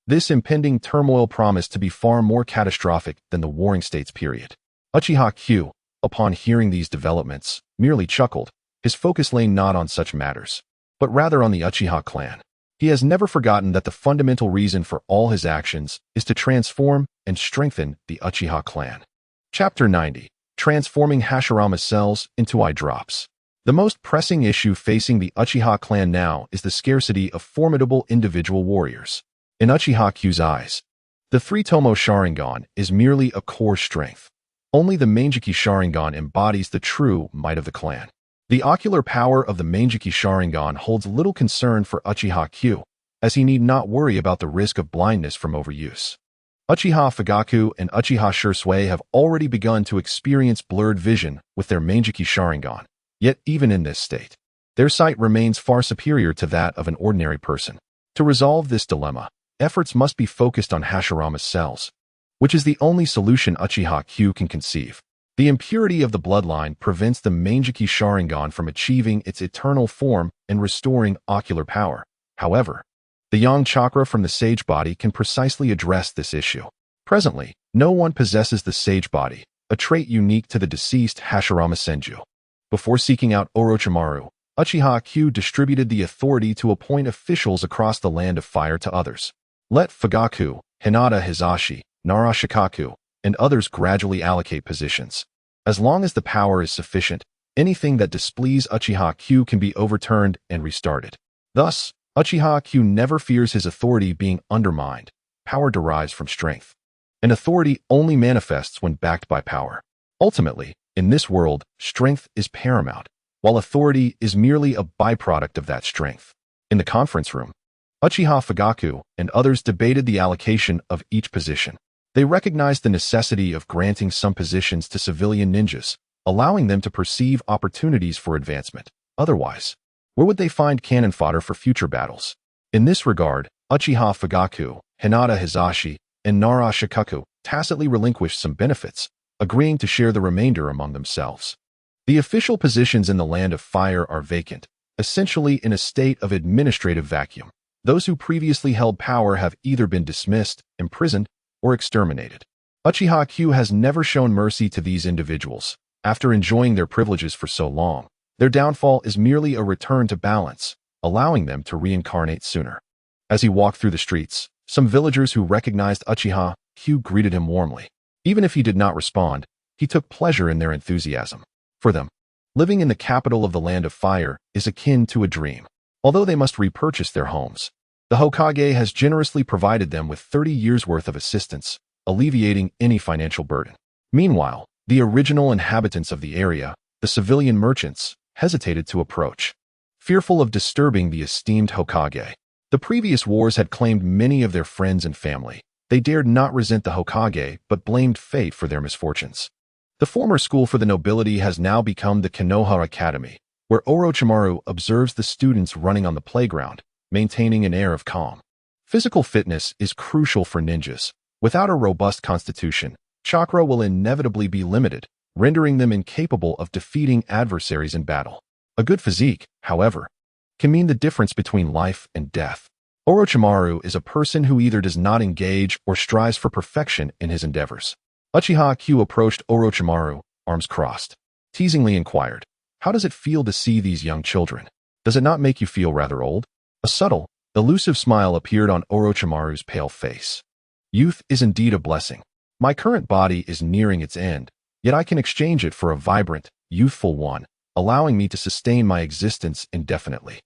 [SPEAKER 1] This impending turmoil promised to be far more catastrophic than the Warring States period. Uchiha Q, upon hearing these developments, merely chuckled, his focus lay not on such matters, but rather on the Uchiha clan. He has never forgotten that the fundamental reason for all his actions is to transform and strengthen the Uchiha clan. Chapter 90. Transforming Hashirama's cells into eye drops. The most pressing issue facing the Uchiha clan now is the scarcity of formidable individual warriors. In Uchiha Q's eyes, the 3-tomo Sharingan is merely a core strength. Only the Manjiki Sharingan embodies the true might of the clan. The ocular power of the Manjiki Sharingan holds little concern for Uchiha Q, as he need not worry about the risk of blindness from overuse. Uchiha Fugaku and Uchiha Shursui have already begun to experience blurred vision with their Manjiki Sharingan, yet even in this state, their sight remains far superior to that of an ordinary person. To resolve this dilemma, efforts must be focused on Hashirama's cells, which is the only solution Uchiha Q can conceive. The impurity of the bloodline prevents the Manjiki Sharingan from achieving its eternal form and restoring ocular power. However, the Yang Chakra from the Sage Body can precisely address this issue. Presently, no one possesses the Sage Body, a trait unique to the deceased Hashirama Senju. Before seeking out Orochimaru, Uchiha Q distributed the authority to appoint officials across the Land of Fire to others. Let Fugaku, Hinata Hizashi, Nara Shikaku, and others gradually allocate positions. As long as the power is sufficient, anything that displeases Uchiha Q can be overturned and restarted. Thus, Uchiha Q never fears his authority being undermined. Power derives from strength, and authority only manifests when backed by power. Ultimately, in this world, strength is paramount, while authority is merely a byproduct of that strength. In the conference room, Uchiha Fugaku and others debated the allocation of each position. They recognized the necessity of granting some positions to civilian ninjas, allowing them to perceive opportunities for advancement. Otherwise, where would they find cannon fodder for future battles? In this regard, Uchiha Fugaku, Hinata Hizashi, and Nara Shikaku tacitly relinquished some benefits, agreeing to share the remainder among themselves. The official positions in the Land of Fire are vacant, essentially in a state of administrative vacuum. Those who previously held power have either been dismissed, imprisoned, or exterminated. Uchiha Q has never shown mercy to these individuals. After enjoying their privileges for so long, their downfall is merely a return to balance, allowing them to reincarnate sooner. As he walked through the streets, some villagers who recognized Uchiha Q greeted him warmly. Even if he did not respond, he took pleasure in their enthusiasm. For them, living in the capital of the Land of Fire is akin to a dream. Although they must repurchase their homes, the Hokage has generously provided them with 30 years' worth of assistance, alleviating any financial burden. Meanwhile, the original inhabitants of the area, the civilian merchants, hesitated to approach, fearful of disturbing the esteemed Hokage. The previous wars had claimed many of their friends and family. They dared not resent the Hokage, but blamed fate for their misfortunes. The former school for the nobility has now become the Konoha Academy, where Orochimaru observes the students running on the playground, maintaining an air of calm. Physical fitness is crucial for ninjas. Without a robust constitution, chakra will inevitably be limited, rendering them incapable of defeating adversaries in battle. A good physique, however, can mean the difference between life and death. Orochimaru is a person who either does not engage or strives for perfection in his endeavors. Uchiha Q approached Orochimaru, arms crossed. Teasingly inquired, "How does it feel to see these young children? Does it not make you feel rather old?" A subtle, elusive smile appeared on Orochimaru's pale face. "Youth is indeed a blessing. My current body is nearing its end, yet I can exchange it for a vibrant, youthful one, allowing me to sustain my existence indefinitely."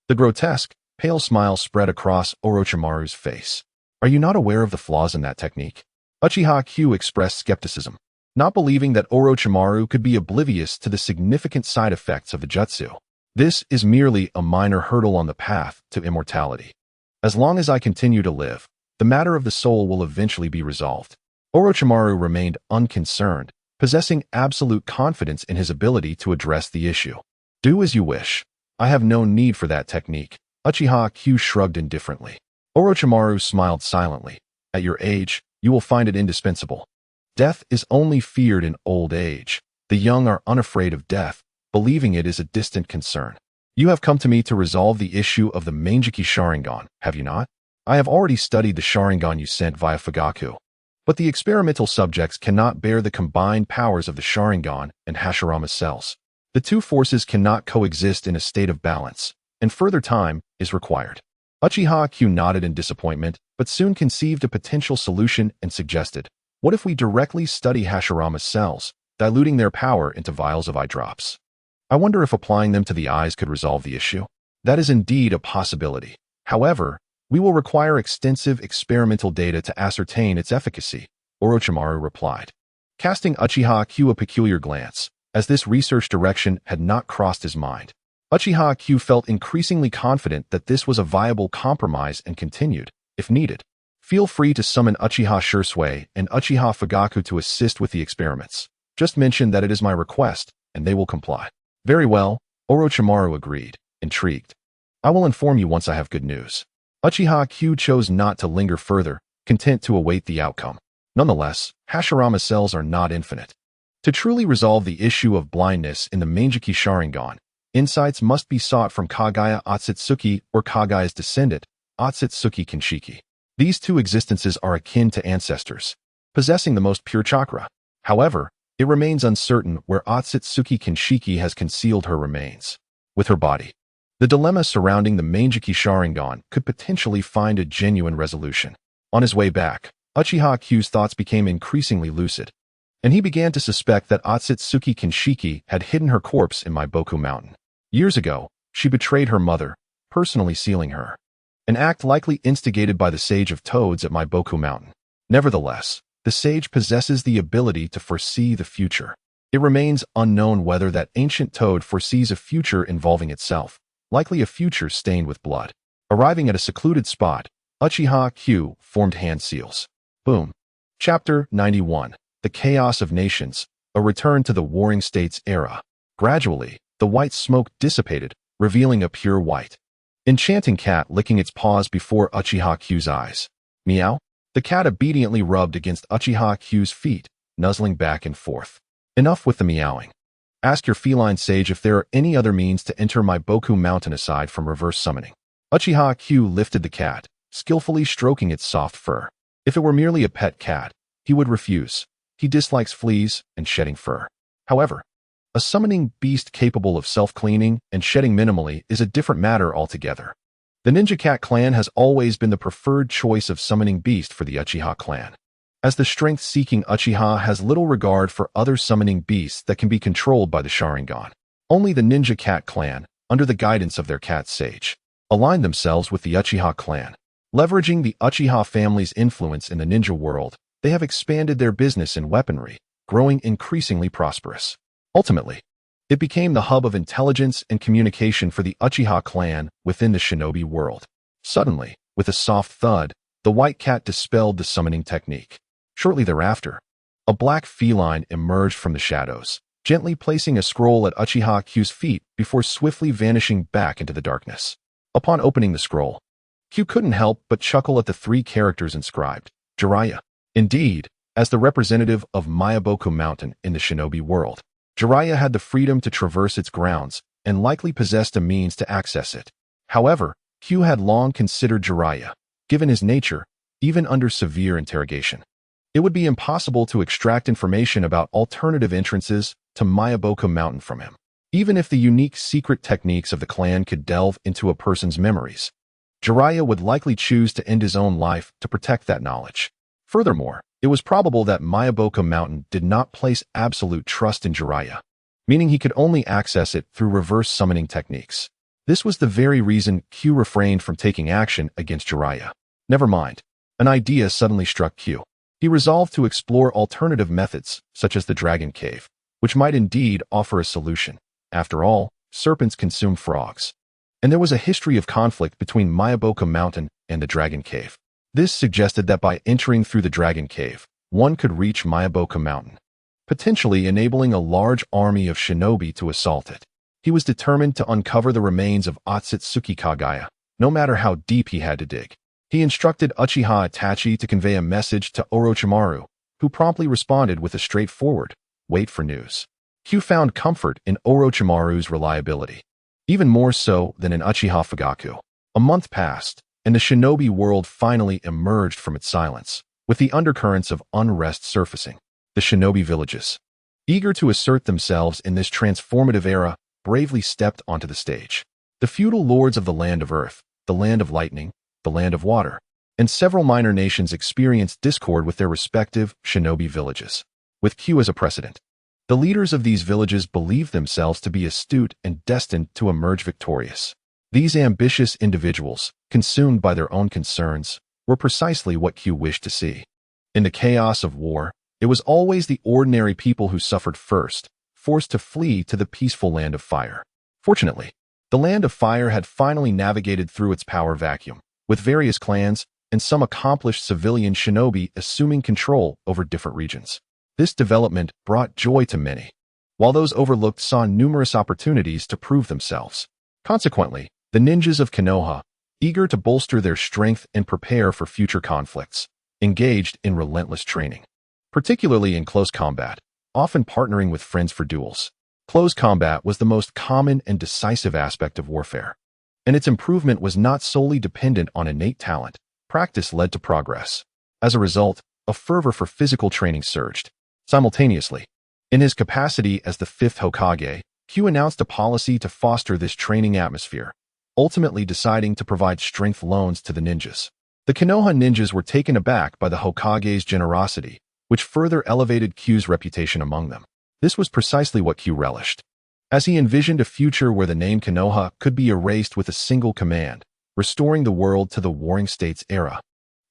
[SPEAKER 1] The grotesque, pale smile spread across Orochimaru's face. "Are you not aware of the flaws in that technique?" Uchiha Q expressed skepticism, not believing that Orochimaru could be oblivious to the significant side effects of the jutsu. "This is merely a minor hurdle on the path to immortality. As long as I continue to live, the matter of the soul will eventually be resolved." Orochimaru remained unconcerned, possessing absolute confidence in his ability to address the issue. "Do as you wish. I have no need for that technique." Uchiha Q shrugged indifferently. Orochimaru smiled silently. "At your age, you will find it indispensable. Death is only feared in old age. The young are unafraid of death, believing it is a distant concern. You have come to me to resolve the issue of the Menjiki Sharingan, have you not? I have already studied the Sharingan you sent via Fugaku. But the experimental subjects cannot bear the combined powers of the Sharingan and Hashirama's cells. The two forces cannot coexist in a state of balance, and further time is required." Uchiha Q nodded in disappointment, but soon conceived a potential solution and suggested, "What if we directly study Hashirama's cells, diluting their power into vials of eye drops? I wonder if applying them to the eyes could resolve the issue." "That is indeed a possibility. However, we will require extensive experimental data to ascertain its efficacy," Orochimaru replied, casting Uchiha Q a peculiar glance, as this research direction had not crossed his mind. Uchiha Q felt increasingly confident that this was a viable compromise and continued, "If needed, feel free to summon Uchiha Shursui and Uchiha Fugaku to assist with the experiments. Just mention that it is my request, and they will comply." "Very well," Orochimaru agreed, intrigued. "I will inform you once I have good news." Uchiha Q chose not to linger further, content to await the outcome. Nonetheless, Hashirama's cells are not infinite. To truly resolve the issue of blindness in the Menjiki Sharingan, insights must be sought from Kagaya Otsutsuki or Kagaya's descendant, Otsutsuki Kinshiki. These two existences are akin to ancestors, possessing the most pure chakra. However, it remains uncertain where Otsutsuki Kinshiki has concealed her remains. With her body, the dilemma surrounding the Menjiki Sharingan could potentially find a genuine resolution. On his way back, Uchiha Q's thoughts became increasingly lucid, and he began to suspect that Otsutsuki Kinshiki had hidden her corpse in Maiboku Mountain. Years ago, she betrayed her mother, personally sealing her, an act likely instigated by the Sage of Toads at Maiboku Mountain. Nevertheless, the sage possesses the ability to foresee the future. It remains unknown whether that ancient toad foresees a future involving itself, likely a future stained with blood. Arriving at a secluded spot, Uchiha Q formed hand seals. Boom. Chapter 91. The Chaos of Nations, a return to the Warring States era. Gradually, the white smoke dissipated, revealing a pure white, enchanting cat licking its paws before Uchiha Q's eyes. Meow. The cat obediently rubbed against Uchiha Q's feet, nuzzling back and forth. Enough with the meowing. Ask your feline sage if there are any other means to enter Maiboku Mountain aside from reverse summoning. Uchiha Q lifted the cat, skillfully stroking its soft fur. If it were merely a pet cat, he would refuse. He dislikes fleas and shedding fur. However, a summoning beast capable of self-cleaning and shedding minimally is a different matter altogether. The Ninja Cat clan has always been the preferred choice of summoning beast for the Uchiha clan, as the strength-seeking Uchiha has little regard for other summoning beasts that can be controlled by the Sharingan. Only the Ninja Cat clan, under the guidance of their cat sage, aligned themselves with the Uchiha clan. Leveraging the Uchiha family's influence in the ninja world, they have expanded their business in weaponry, growing increasingly prosperous. Ultimately, it became the hub of intelligence and communication for the Uchiha clan within the shinobi world. Suddenly, with a soft thud, The white cat dispelled the summoning technique. Shortly thereafter, a black feline emerged from the shadows, gently placing a scroll at Uchiha Q's feet before swiftly vanishing back into the darkness. Upon opening the scroll, Q couldn't help but chuckle at the 3 characters inscribed, Jiraiya. Indeed, as the representative of Mayaboku Mountain in the shinobi world, Jiraiya had the freedom to traverse its grounds and likely possessed a means to access it. However, Q had long considered Jiraiya, given his nature, even under severe interrogation. It would be impossible to extract information about alternative entrances to Mayaboku Mountain from him. Even if the unique secret techniques of the clan could delve into a person's memories, Jiraiya would likely choose to end his own life to protect that knowledge. Furthermore, it was probable that Mayaboku Mountain did not place absolute trust in Jiraiya, meaning he could only access it through reverse summoning techniques. This was the very reason Q refrained from taking action against Jiraiya. Never mind. An idea suddenly struck Q. He resolved to explore alternative methods, such as the Dragon Cave, which might indeed offer a solution. After all, serpents consume frogs. And there was a history of conflict between Mayaboku Mountain and the Dragon Cave. This suggested that by entering through the Dragon Cave, one could reach Mayaboku Mountain, potentially enabling a large army of shinobi to assault it. He was determined to uncover the remains of Otsutsuki Kagaya, no matter how deep he had to dig. He instructed Uchiha Itachi to convey a message to Orochimaru, who promptly responded with a straightforward, "Wait for news." Q found comfort in Orochimaru's reliability, even more so than in Uchiha Fugaku. A month passed, and the shinobi world finally emerged from its silence, with the undercurrents of unrest surfacing. The shinobi villages, eager to assert themselves in this transformative era, bravely stepped onto the stage. The feudal lords of the Land of Earth, the Land of Lightning, the Land of Water, and several minor nations experienced discord with their respective shinobi villages, with Q as a precedent. The leaders of these villages believed themselves to be astute and destined to emerge victorious. These ambitious individuals, consumed by their own concerns, were precisely what Q wished to see. In the chaos of war, it was always the ordinary people who suffered first, forced to flee to the peaceful Land of Fire. Fortunately, the Land of Fire had finally navigated through its power vacuum, with various clans and some accomplished civilian shinobi assuming control over different regions. This development brought joy to many, while those overlooked saw numerous opportunities to prove themselves. Consequently, the ninjas of Konoha, eager to bolster their strength and prepare for future conflicts, engaged in relentless training, particularly in close combat, often partnering with friends for duels. Close combat was the most common and decisive aspect of warfare, and its improvement was not solely dependent on innate talent. Practice led to progress. As a result, a fervor for physical training surged. Simultaneously, in his capacity as the 5th Hokage, Q announced a policy to foster this training atmosphere, ultimately deciding to provide strength loans to the ninjas. The Konoha ninjas were taken aback by the Hokage's generosity, which further elevated Q's reputation among them. This was precisely what Q relished, as he envisioned a future where the name Konoha could be erased with a single command, restoring the world to the Warring States era,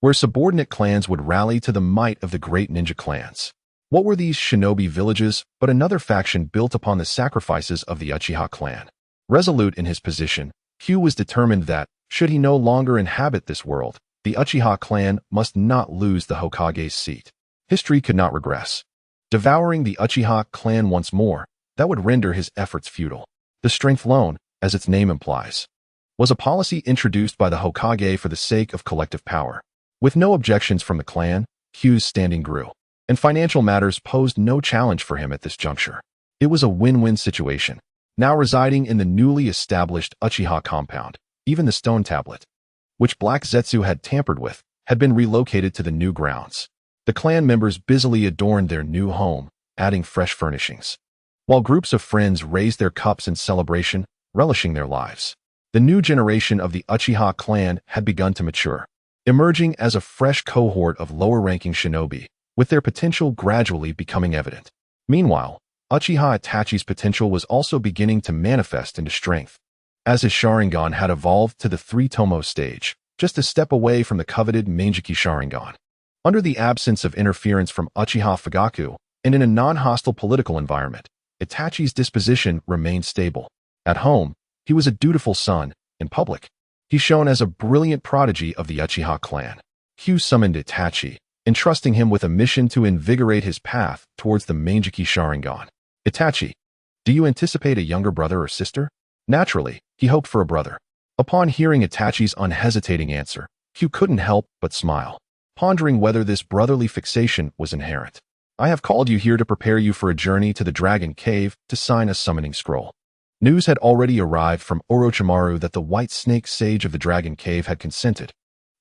[SPEAKER 1] where subordinate clans would rally to the might of the great ninja clans. What were these shinobi villages but another faction built upon the sacrifices of the Uchiha clan? Resolute in his position, Q was determined that, should he no longer inhabit this world, the Uchiha clan must not lose the Hokage's seat. History could not regress. Devouring the Uchiha clan once more, that would render his efforts futile. The strength loan, as its name implies, was a policy introduced by the Hokage for the sake of collective power. With no objections from the clan, Q's standing grew, and financial matters posed no challenge for him at this juncture. It was a win-win situation. Now residing in the newly established Uchiha compound, even the stone tablet, which Black Zetsu had tampered with, had been relocated to the new grounds. The clan members busily adorned their new home, adding fresh furnishings, while groups of friends raised their cups in celebration, relishing their lives. The new generation of the Uchiha clan had begun to mature, emerging as a fresh cohort of lower-ranking shinobi, with their potential gradually becoming evident. Meanwhile, Uchiha Itachi's potential was also beginning to manifest into strength, as his Sharingan had evolved to the 3-tomo stage, just a step away from the coveted Manjiki Sharingan. Under the absence of interference from Uchiha Fugaku, and in a non-hostile political environment, Itachi's disposition remained stable. At home, he was a dutiful son. In public, he shone as a brilliant prodigy of the Uchiha clan. Hugh summoned Itachi, entrusting him with a mission to invigorate his path towards the Mangeki Sharingan. Itachi, do you anticipate a younger brother or sister? Naturally, he hoped for a brother. Upon hearing Itachi's unhesitating answer, Hugh couldn't help but smile, pondering whether this brotherly fixation was inherent. I have called you here to prepare you for a journey to the Dragon Cave to sign a summoning scroll. News had already arrived from Orochimaru that the White Snake Sage of the Dragon Cave had consented,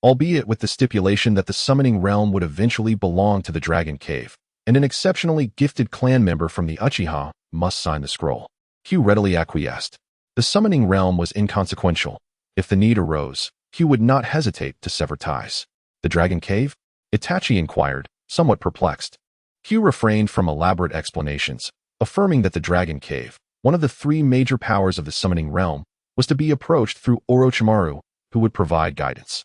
[SPEAKER 1] albeit with the stipulation that the summoning realm would eventually belong to the Dragon Cave, and an exceptionally gifted clan member from the Uchiha must sign the scroll. Hugh readily acquiesced. The summoning realm was inconsequential. If the need arose, Hugh would not hesitate to sever ties. The Dragon Cave? Itachi inquired, somewhat perplexed. Hugh refrained from elaborate explanations, affirming that the Dragon Cave, one of the three major powers of the summoning realm, was to be approached through Orochimaru, who would provide guidance.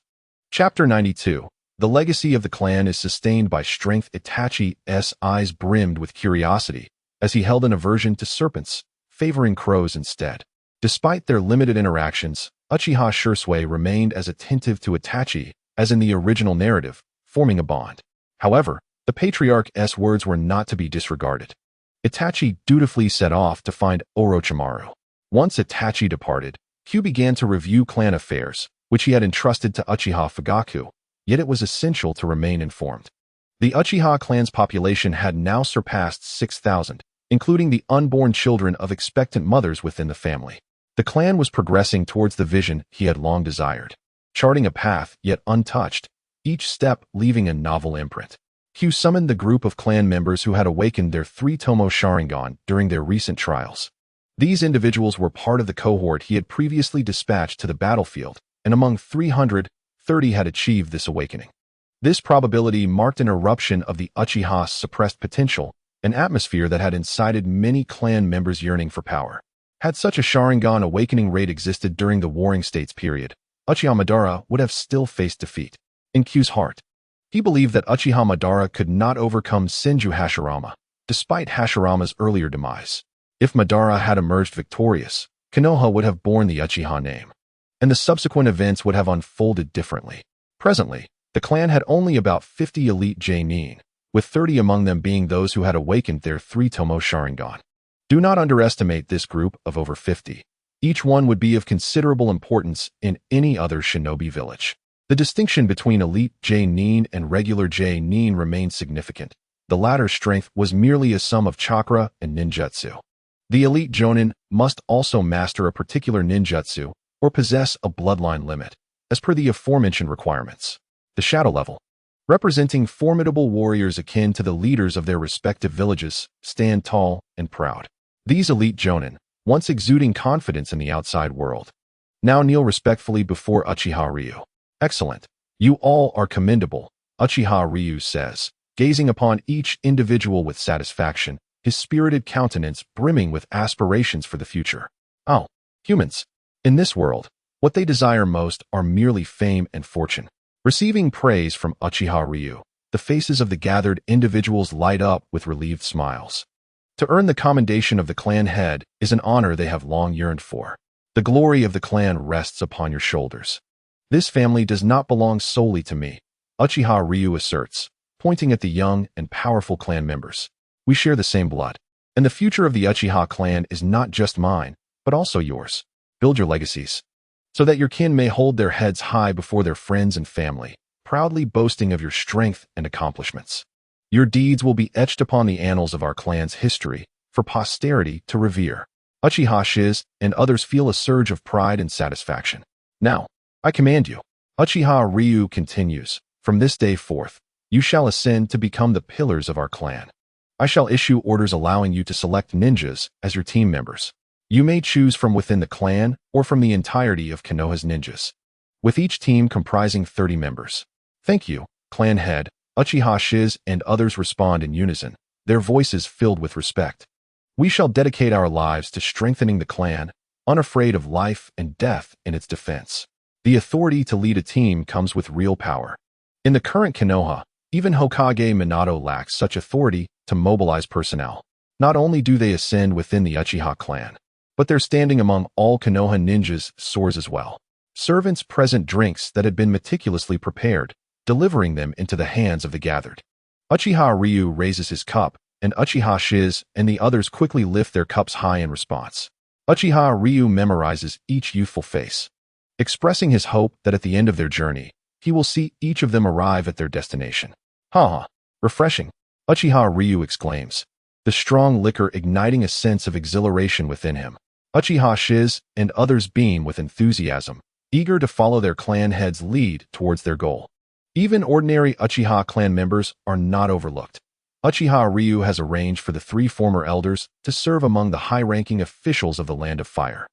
[SPEAKER 1] Chapter 92. The legacy of the clan is sustained by strength. Itachi's eyes brimmed with curiosity as he held an aversion to serpents, favoring crows instead. Despite their limited interactions, Uchiha Shursui remained as attentive to Itachi as in the original narrative, forming a bond. However, the patriarch's words were not to be disregarded. Itachi dutifully set off to find Orochimaru. Once Itachi departed, Hugh began to review clan affairs, which he had entrusted to Uchiha Fugaku, yet it was essential to remain informed. The Uchiha clan's population had now surpassed 6,000, including the unborn children of expectant mothers within the family. The clan was progressing towards the vision he had long desired, charting a path yet untouched, each step leaving a novel imprint. Hugh summoned the group of clan members who had awakened their three-tomo Sharingan during their recent trials. These individuals were part of the cohort he had previously dispatched to the battlefield, and among 330 had achieved this awakening. This probability marked an eruption of the Uchiha's suppressed potential, an atmosphere that had incited many clan members yearning for power. Had such a Sharingan awakening rate existed during the Warring States period, Uchiha Madara would have still faced defeat. In Q's heart, he believed that Uchiha Madara could not overcome Senju Hashirama, despite Hashirama's earlier demise. If Madara had emerged victorious, Konoha would have borne the Uchiha name, and the subsequent events would have unfolded differently. Presently, the clan had only about 50 elite Genin, with 30 among them being those who had awakened their three-tomo Sharingan. Do not underestimate this group of over 50. Each one would be of considerable importance in any other shinobi village. The distinction between elite Genin and regular Genin remained significant. The latter's strength was merely a sum of chakra and ninjutsu. The elite Jonin must also master a particular ninjutsu or possess a bloodline limit, as per the aforementioned requirements. The shadow level, representing formidable warriors akin to the leaders of their respective villages, stand tall and proud. These elite Jonin, once exuding confidence in the outside world, now kneel respectfully before Uchiha Ryu. Excellent. You all are commendable, Uchiha Ryu says, gazing upon each individual with satisfaction, his spirited countenance brimming with aspirations for the future. Oh, humans. In this world, what they desire most are merely fame and fortune. Receiving praise from Uchiha Ryu, the faces of the gathered individuals light up with relieved smiles. To earn the commendation of the clan head is an honor they have long yearned for. The glory of the clan rests upon your shoulders. This family does not belong solely to me, Uchiha Ryu asserts, pointing at the young and powerful clan members. We share the same blood, and the future of the Uchiha clan is not just mine, but also yours. Build your legacies, so that your kin may hold their heads high before their friends and family, proudly boasting of your strength and accomplishments. Your deeds will be etched upon the annals of our clan's history, for posterity to revere. Uchiha Shiz and others feel a surge of pride and satisfaction. Now, I command you, Uchiha Ryu continues, from this day forth, you shall ascend to become the pillars of our clan. I shall issue orders allowing you to select ninjas as your team members. You may choose from within the clan or from the entirety of Konoha's ninjas, with each team comprising 30 members. Thank you, clan head. Uchiha Shiz and others respond in unison, their voices filled with respect. We shall dedicate our lives to strengthening the clan, unafraid of life and death in its defense. The authority to lead a team comes with real power. In the current Konoha, even Hokage Minato lacks such authority to mobilize personnel. Not only do they ascend within the Uchiha clan, but their standing among all Konoha ninjas soars as well. Servants present drinks that had been meticulously prepared, delivering them into the hands of the gathered. Uchiha Ryu raises his cup, and Uchiha Shiz and the others quickly lift their cups high in response. Uchiha Ryu memorizes each youthful face, expressing his hope that at the end of their journey, he will see each of them arrive at their destination. Haha, refreshing, Uchiha Ryu exclaims, the strong liquor igniting a sense of exhilaration within him. Uchiha Shiz and others beam with enthusiasm, eager to follow their clan head's lead towards their goal. Even ordinary Uchiha clan members are not overlooked. Uchiha Ryu has arranged for the 3 former elders to serve among the high-ranking officials of the Land of Fire,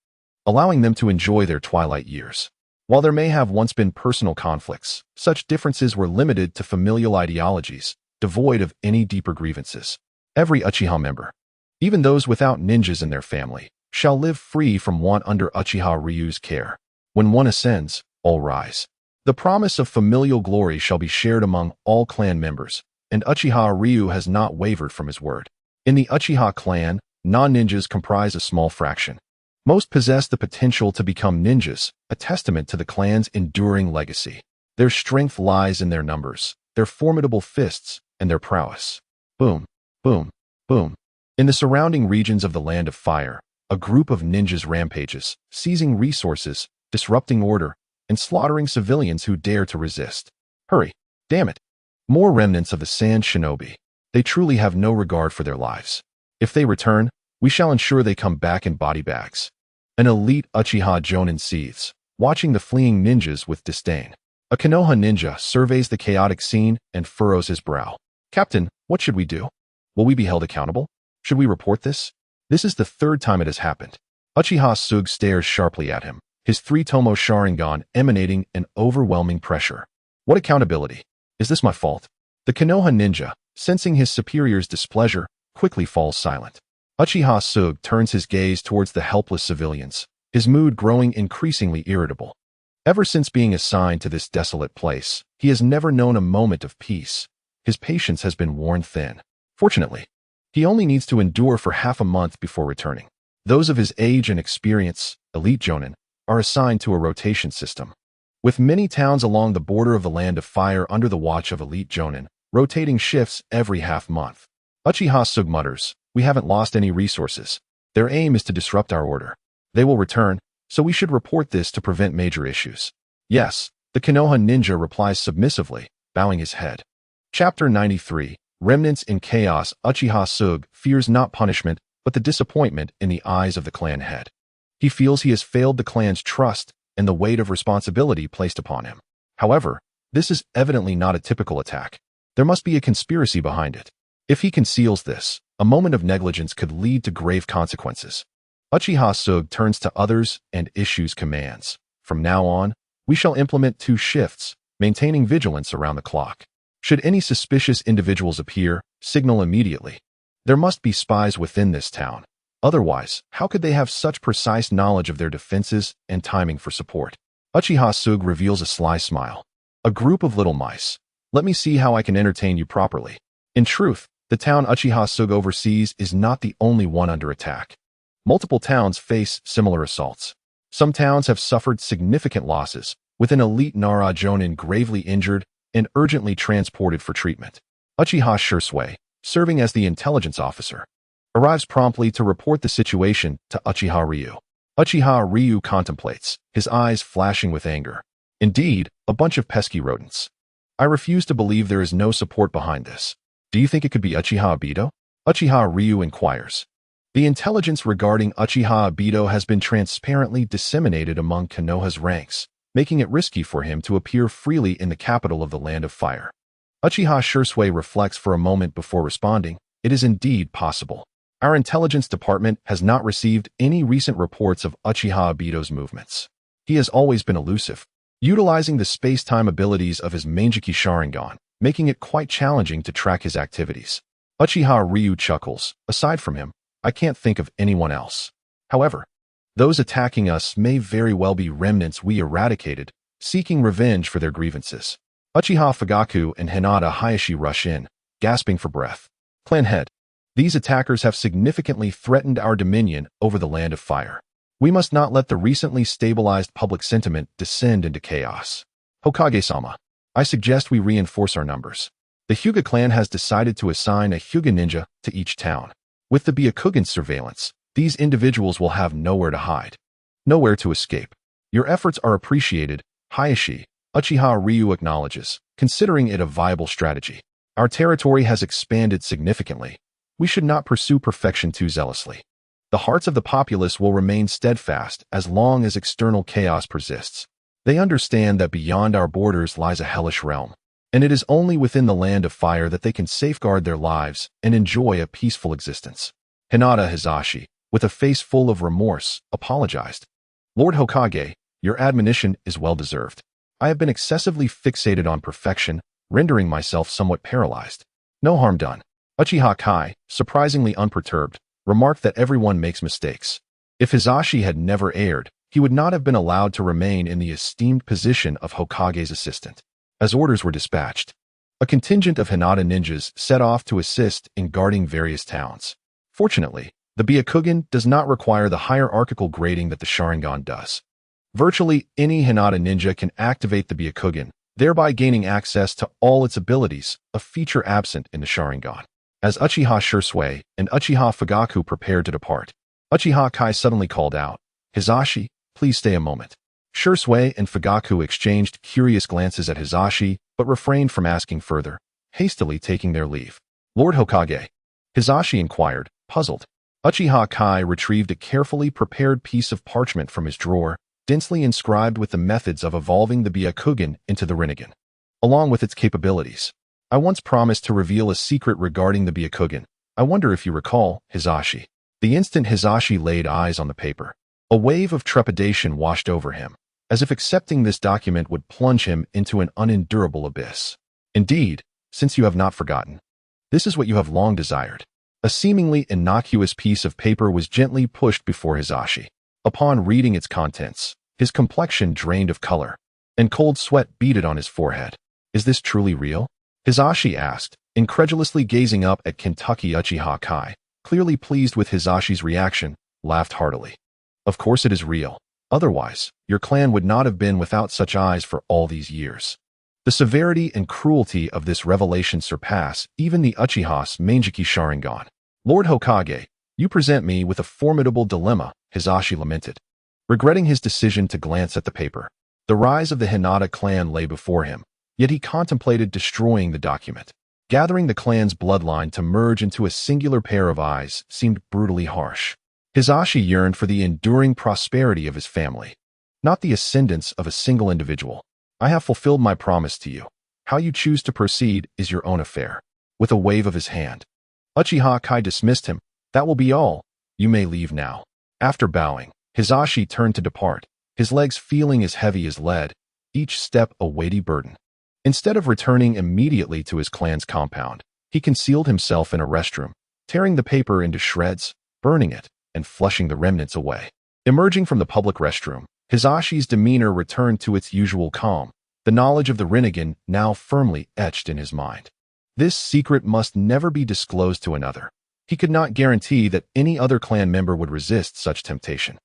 [SPEAKER 1] allowing them to enjoy their twilight years. While there may have once been personal conflicts, such differences were limited to familial ideologies, devoid of any deeper grievances. Every Uchiha member, even those without ninjas in their family, shall live free from want under Uchiha Ryu's care. When one ascends, all rise. The promise of familial glory shall be shared among all clan members, and Uchiha Ryu has not wavered from his word. In the Uchiha clan, non-ninjas comprise a small fraction. Most possess the potential to become ninjas, a testament to the clan's enduring legacy. Their strength lies in their numbers, their formidable fists, and their prowess. Boom, boom, boom. In the surrounding regions of the Land of Fire, a group of ninjas rampages, seizing resources, disrupting order, and slaughtering civilians who dare to resist. Hurry, damn it. More remnants of the Sand Shinobi. They truly have no regard for their lives. If they return, we shall ensure they come back in body bags. An elite Uchiha Jonin seethes, watching the fleeing ninjas with disdain. A Konoha ninja surveys the chaotic scene and furrows his brow. Captain, what should we do? Will we be held accountable? Should we report this? This is the 3rd time it has happened. Uchiha Sug stares sharply at him, his 3-tomo Sharingan emanating an overwhelming pressure. What accountability? Is this my fault? The Konoha ninja, sensing his superior's displeasure, quickly falls silent. Uchiha Sug turns his gaze towards the helpless civilians, his mood growing increasingly irritable. Ever since being assigned to this desolate place, he has never known a moment of peace. His patience has been worn thin. Fortunately, he only needs to endure for half a month before returning. Those of his age and experience, elite Jonin, are assigned to a rotation system. With many towns along the border of the Land of Fire under the watch of elite Jonin, rotating shifts every half-month. Uchiha Sug mutters, we haven't lost any resources. Their aim is to disrupt our order. They will return, so we should report this to prevent major issues. Yes, the Konoha ninja replies submissively, bowing his head. Chapter 93, Remnants in Chaos. Uchiha Sug fears not punishment, but the disappointment in the eyes of the clan head. He feels he has failed the clan's trust and the weight of responsibility placed upon him. However, this is evidently not a typical attack. There must be a conspiracy behind it. If he conceals this, a moment of negligence could lead to grave consequences. Uchiha Sug turns to others and issues commands. From now on, we shall implement 2 shifts, maintaining vigilance around the clock. Should any suspicious individuals appear, signal immediately. There must be spies within this town. Otherwise, how could they have such precise knowledge of their defenses and timing for support? Uchiha Sug reveals a sly smile. A group of little mice. Let me see how I can entertain you properly. In truth, the town Uchiha Sug oversees is not the only one under attack. Multiple towns face similar assaults. Some towns have suffered significant losses, with an elite Nara Jonin gravely injured and urgently transported for treatment. Uchiha Shirsui, serving as the intelligence officer, arrives promptly to report the situation to Uchiha Ryu. Uchiha Ryu contemplates, his eyes flashing with anger. Indeed, a bunch of pesky rodents. I refuse to believe there is no support behind this. Do you think it could be Uchiha Obito? Uchiha Ryu inquires. The intelligence regarding Uchiha Obito has been transparently disseminated among Konoha's ranks, making it risky for him to appear freely in the capital of the Land of Fire. Uchiha Shirsui reflects for a moment before responding. It is indeed possible. Our intelligence department has not received any recent reports of Uchiha Obito's movements. He has always been elusive, utilizing the space-time abilities of his Manjiki Sharingan, making it quite challenging to track his activities. Uchiha Ryu chuckles. Aside from him, I can't think of anyone else. However, those attacking us may very well be remnants we eradicated, seeking revenge for their grievances. Uchiha Fugaku and Hinata Hayashi rush in, gasping for breath. Clan head, these attackers have significantly threatened our dominion over the Land of Fire. We must not let the recently stabilized public sentiment descend into chaos. Hokage-sama, I suggest we reinforce our numbers. The Hyuga clan has decided to assign a Hyuga ninja to each town. With the Byakugan's surveillance, these individuals will have nowhere to hide, nowhere to escape. Your efforts are appreciated, Hayashi, Uchiha Ryu acknowledges, considering it a viable strategy. Our territory has expanded significantly. We should not pursue perfection too zealously. The hearts of the populace will remain steadfast as long as external chaos persists. They understand that beyond our borders lies a hellish realm, and it is only within the land of fire that they can safeguard their lives and enjoy a peaceful existence. Hinata Hizashi, with a face full of remorse, apologized. Lord Hokage, your admonition is well-deserved. I have been excessively fixated on perfection, rendering myself somewhat paralyzed. No harm done. Uchiha Kai, surprisingly unperturbed, remarked that everyone makes mistakes. If Hizashi had never erred, he would not have been allowed to remain in the esteemed position of Hokage's assistant. As orders were dispatched, a contingent of Hinata ninjas set off to assist in guarding various towns. Fortunately, the Byakugan does not require the hierarchical grading that the Sharingan does. Virtually any Hinata ninja can activate the Byakugan, thereby gaining access to all its abilities, a feature absent in the Sharingan. As Uchiha Shursui and Uchiha Fugaku prepared to depart, Uchiha Kai suddenly called out, "Hizashi, please stay a moment." Shursui and Fugaku exchanged curious glances at Hizashi, but refrained from asking further, hastily taking their leave. "Lord Hokage?" Hizashi inquired, puzzled. Uchiha Kai retrieved a carefully prepared piece of parchment from his drawer, densely inscribed with the methods of evolving the Byakugan into the Rinnegan, along with its capabilities. "I once promised to reveal a secret regarding the Byakugan. I wonder if you recall, Hizashi." The instant Hizashi laid eyes on the paper, a wave of trepidation washed over him, as if accepting this document would plunge him into an unendurable abyss. "Indeed, since you have not forgotten, this is what you have long desired." A seemingly innocuous piece of paper was gently pushed before Hizashi. Upon reading its contents, his complexion drained of color, and cold sweat beaded on his forehead. "Is this truly real?" Hizashi asked, incredulously gazing up at Kentucky Uchiha Kai, clearly pleased with Hizashi's reaction, laughed heartily. "Of course it is real. Otherwise, your clan would not have been without such eyes for all these years." The severity and cruelty of this revelation surpass even the Uchiha's Manjiki Sharingan. "Lord Hokage, you present me with a formidable dilemma," Hizashi lamented, regretting his decision to glance at the paper. The rise of the Hinata clan lay before him, yet he contemplated destroying the document. Gathering the clan's bloodline to merge into a singular pair of eyes seemed brutally harsh. Hizashi yearned for the enduring prosperity of his family, not the ascendance of a single individual. "I have fulfilled my promise to you. How you choose to proceed is your own affair." With a wave of his hand, Uchiha Kai dismissed him. "That will be all. You may leave now." After bowing, Hizashi turned to depart, his legs feeling as heavy as lead, each step a weighty burden. Instead of returning immediately to his clan's compound, he concealed himself in a restroom, tearing the paper into shreds, burning it, and flushing the remnants away. Emerging from the public restroom, Hizashi's demeanor returned to its usual calm, the knowledge of the Rinnegan now firmly etched in his mind. This secret must never be disclosed to another. He could not guarantee that any other clan member would resist such temptation.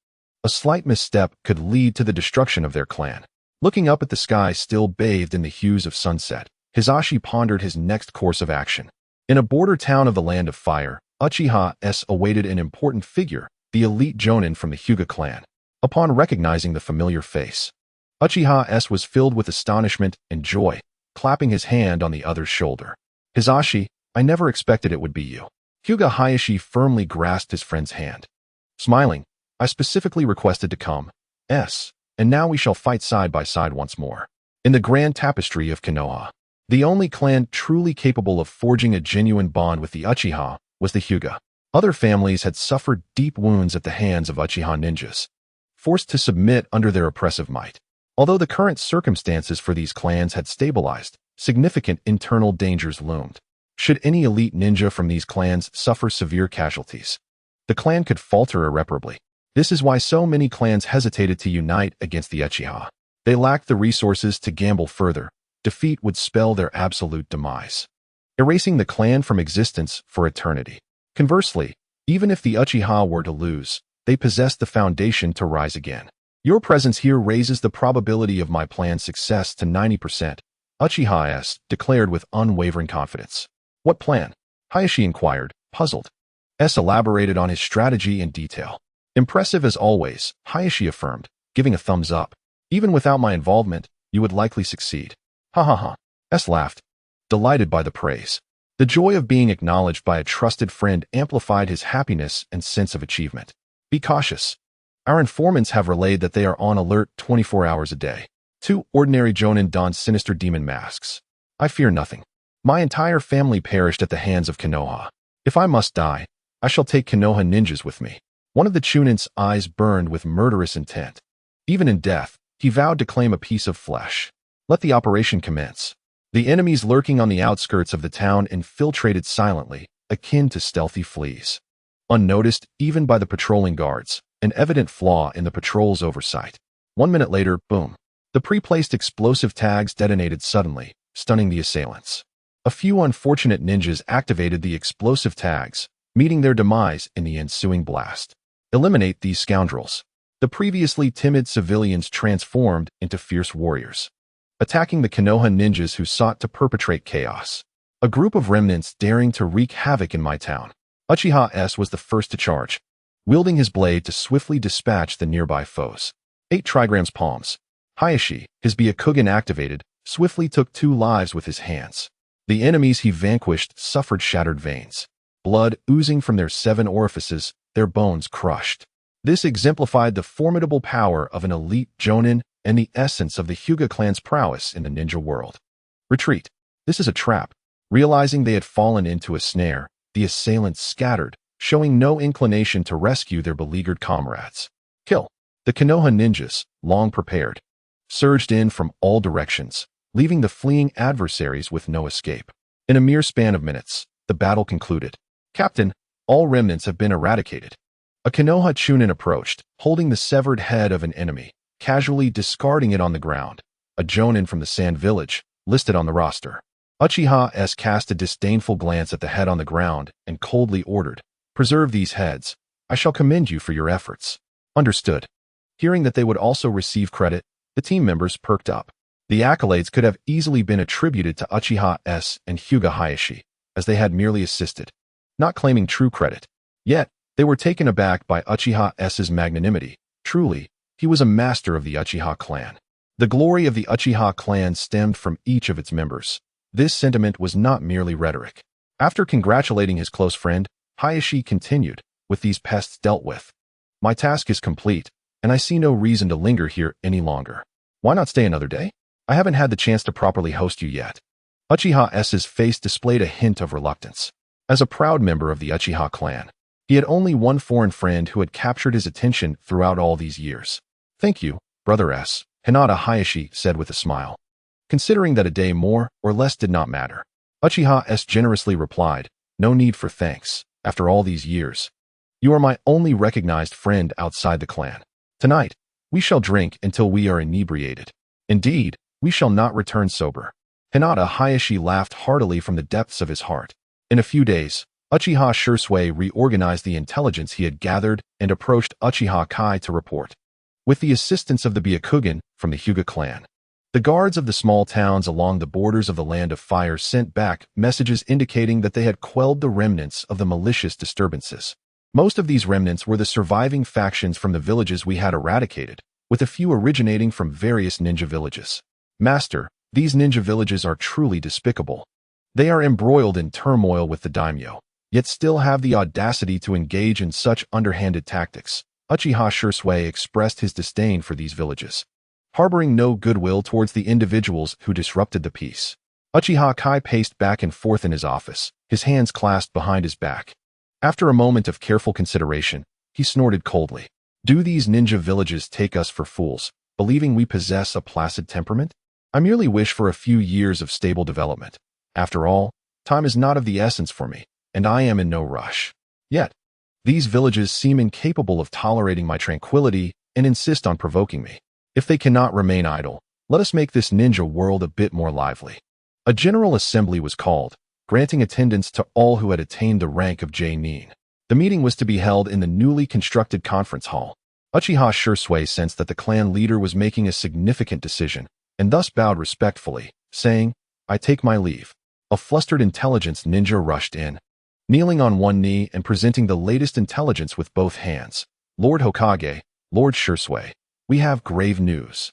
[SPEAKER 1] A slight misstep could lead to the destruction of their clan. Looking up at the sky still bathed in the hues of sunset, Hizashi pondered his next course of action. In a border town of the Land of Fire, Uchiha awaited an important figure, the elite Jonin from the Hyuga clan. Upon recognizing the familiar face, Uchiha was filled with astonishment and joy, clapping his hand on the other's shoulder. "Hizashi, I never expected it would be you." Hyuga Hayashi firmly grasped his friend's hand. Smiling, "I specifically requested to come, and now we shall fight side by side once more." In the grand tapestry of Konoha, the only clan truly capable of forging a genuine bond with the Uchiha was the Hyuga. Other families had suffered deep wounds at the hands of Uchiha ninjas, forced to submit under their oppressive might. Although the current circumstances for these clans had stabilized, significant internal dangers loomed. Should any elite ninja from these clans suffer severe casualties, the clan could falter irreparably. This is why so many clans hesitated to unite against the Uchiha. They lacked the resources to gamble further. Defeat would spell their absolute demise, erasing the clan from existence for eternity. Conversely, even if the Uchiha were to lose, they possessed the foundation to rise again. "Your presence here raises the probability of my plan's success to 90%. Uchiha S declared with unwavering confidence. What plan? Hayashi inquired, puzzled. S elaborated on his strategy in detail. Impressive as always, Hayashi affirmed, giving a thumbs up. Even without my involvement, you would likely succeed. Ha ha ha. S laughed, delighted by the praise. The joy of being acknowledged by a trusted friend amplified his happiness and sense of achievement. Be cautious. Our informants have relayed that they are on alert 24 hours a day. 2 ordinary jonin donned sinister demon masks. I fear nothing. My entire family perished at the hands of Konoha. If I must die, I shall take Konoha ninjas with me. One of the Chunin's eyes burned with murderous intent. Even in death, he vowed to claim a piece of flesh. Let the operation commence. The enemies lurking on the outskirts of the town infiltrated silently, akin to stealthy fleas. Unnoticed even by the patrolling guards, an evident flaw in the patrol's oversight. 1 minute later, boom. The pre-placed explosive tags detonated suddenly, stunning the assailants. A few unfortunate ninjas activated the explosive tags, meeting their demise in the ensuing blast. Eliminate these scoundrels. The previously timid civilians transformed into fierce warriors, attacking the Konoha ninjas who sought to perpetrate chaos. A group of remnants daring to wreak havoc in my town. Uchiha S was the first to charge, wielding his blade to swiftly dispatch the nearby foes. 8 trigrams palms. Hayashi, his Byakugan activated, swiftly took 2 lives with his hands. The enemies he vanquished suffered shattered veins, blood oozing from their 7 orifices, their bones crushed. This exemplified the formidable power of an elite jonin and the essence of the Hyuga clan's prowess in the ninja world. Retreat. This is a trap. Realizing they had fallen into a snare, the assailants scattered, showing no inclination to rescue their beleaguered comrades. Kill. The Konoha ninjas, long prepared, surged in from all directions, leaving the fleeing adversaries with no escape. In a mere span of minutes, the battle concluded. Captain, all remnants have been eradicated. A Konoha Chunin approached, holding the severed head of an enemy, casually discarding it on the ground. A jonin from the Sand Village, listed on the roster. Uchiha S cast a disdainful glance at the head on the ground and coldly ordered, "Preserve these heads. I shall commend you for your efforts." Understood. Hearing that they would also receive credit, the team members perked up. The accolades could have easily been attributed to Uchiha S and Hyuga Hayashi, as they had merely assisted, not claiming true credit. Yet, they were taken aback by Uchiha S's magnanimity. Truly, he was a master of the Uchiha clan. The glory of the Uchiha clan stemmed from each of its members. This sentiment was not merely rhetoric. After congratulating his close friend, Hayashi continued, "With these pests dealt with, my task is complete, and I see no reason to linger here any longer. Why not stay another day? I haven't had the chance to properly host you yet." Uchiha S's face displayed a hint of reluctance. As a proud member of the Uchiha clan, he had only one foreign friend who had captured his attention throughout all these years. "Thank you, Brother S," Hinata Hayashi said with a smile. Considering that a day more or less did not matter, Uchiha S generously replied, "No need for thanks, after all these years. You are my only recognized friend outside the clan. Tonight, we shall drink until we are inebriated. Indeed, we shall not return sober." Hinata Hayashi laughed heartily from the depths of his heart. In a few days, Uchiha Shursui reorganized the intelligence he had gathered and approached Uchiha Kai to report. With the assistance of the Byakugan from the Hyuga clan, the guards of the small towns along the borders of the Land of Fire sent back messages indicating that they had quelled the remnants of the malicious disturbances. Most of these remnants were the surviving factions from the villages we had eradicated, with a few originating from various ninja villages. "Master, these ninja villages are truly despicable. They are embroiled in turmoil with the daimyo, yet still have the audacity to engage in such underhanded tactics." Uchiha Shursui expressed his disdain for these villages, harboring no goodwill towards the individuals who disrupted the peace. Uchiha Kai paced back and forth in his office, his hands clasped behind his back. After a moment of careful consideration, he snorted coldly. "Do these ninja villages take us for fools, believing we possess a placid temperament? I merely wish for a few years of stable development. After all, time is not of the essence for me, and I am in no rush. Yet, these villages seem incapable of tolerating my tranquility and insist on provoking me. If they cannot remain idle, let us make this ninja world a bit more lively." A general assembly was called, granting attendance to all who had attained the rank of J-Nin. The meeting was to be held in the newly constructed conference hall. Uchiha Shursui sensed that the clan leader was making a significant decision, and thus bowed respectfully, saying, "I take my leave." A flustered intelligence ninja rushed in, kneeling on one knee and presenting the latest intelligence with both hands. "Lord Hokage, Lord Shursui, we have grave news.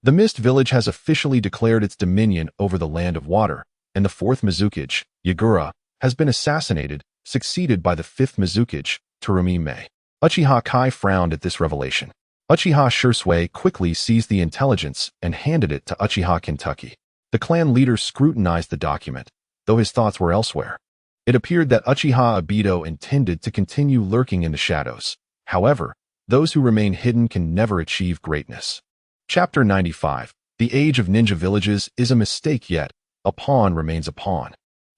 [SPEAKER 1] The Mist Village has officially declared its dominion over the Land of Water, and the fourth Mizukage, Yagura, has been assassinated, succeeded by the fifth Mizukage, Terumi-me." Uchiha Kai frowned at this revelation. Uchiha Shursui quickly seized the intelligence and handed it to Uchiha Kentucky. The clan leader scrutinized the document, though his thoughts were elsewhere. It appeared that Uchiha Obito intended to continue lurking in the shadows. However, those who remain hidden can never achieve greatness. Chapter 95. The Age of Ninja Villages is a mistake, yet a pawn remains a pawn.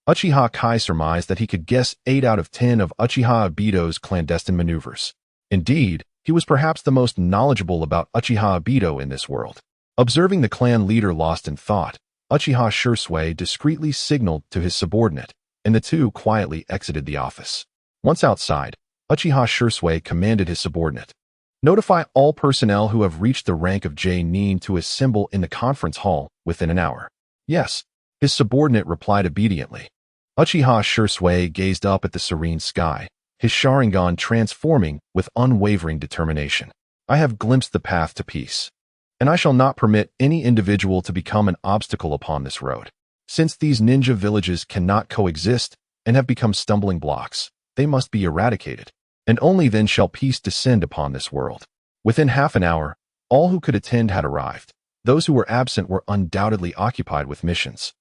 [SPEAKER 1] Uchiha Kai surmised that he could guess 8 out of 10 of Uchiha Obito's clandestine maneuvers. Indeed, he was perhaps the most knowledgeable about Uchiha Obito in this world. Observing the clan leader lost in thought, Uchiha Shursui discreetly signaled to his subordinate, and the two quietly exited the office. Once outside, Uchiha Shursui commanded his subordinate, "Notify all personnel who have reached the rank of J-nin to assemble in the conference hall within an hour." "Yes," his subordinate replied obediently. Uchiha Shursui gazed up at the serene sky, his Sharingan transforming with unwavering determination. "I have glimpsed the path to peace, and I shall not permit any individual to become an obstacle upon this road. Since these ninja villages cannot coexist and have become stumbling blocks, they must be eradicated, and only then shall peace descend upon this world." Within half an hour, all who could attend had arrived. Those who were absent were undoubtedly occupied with missions.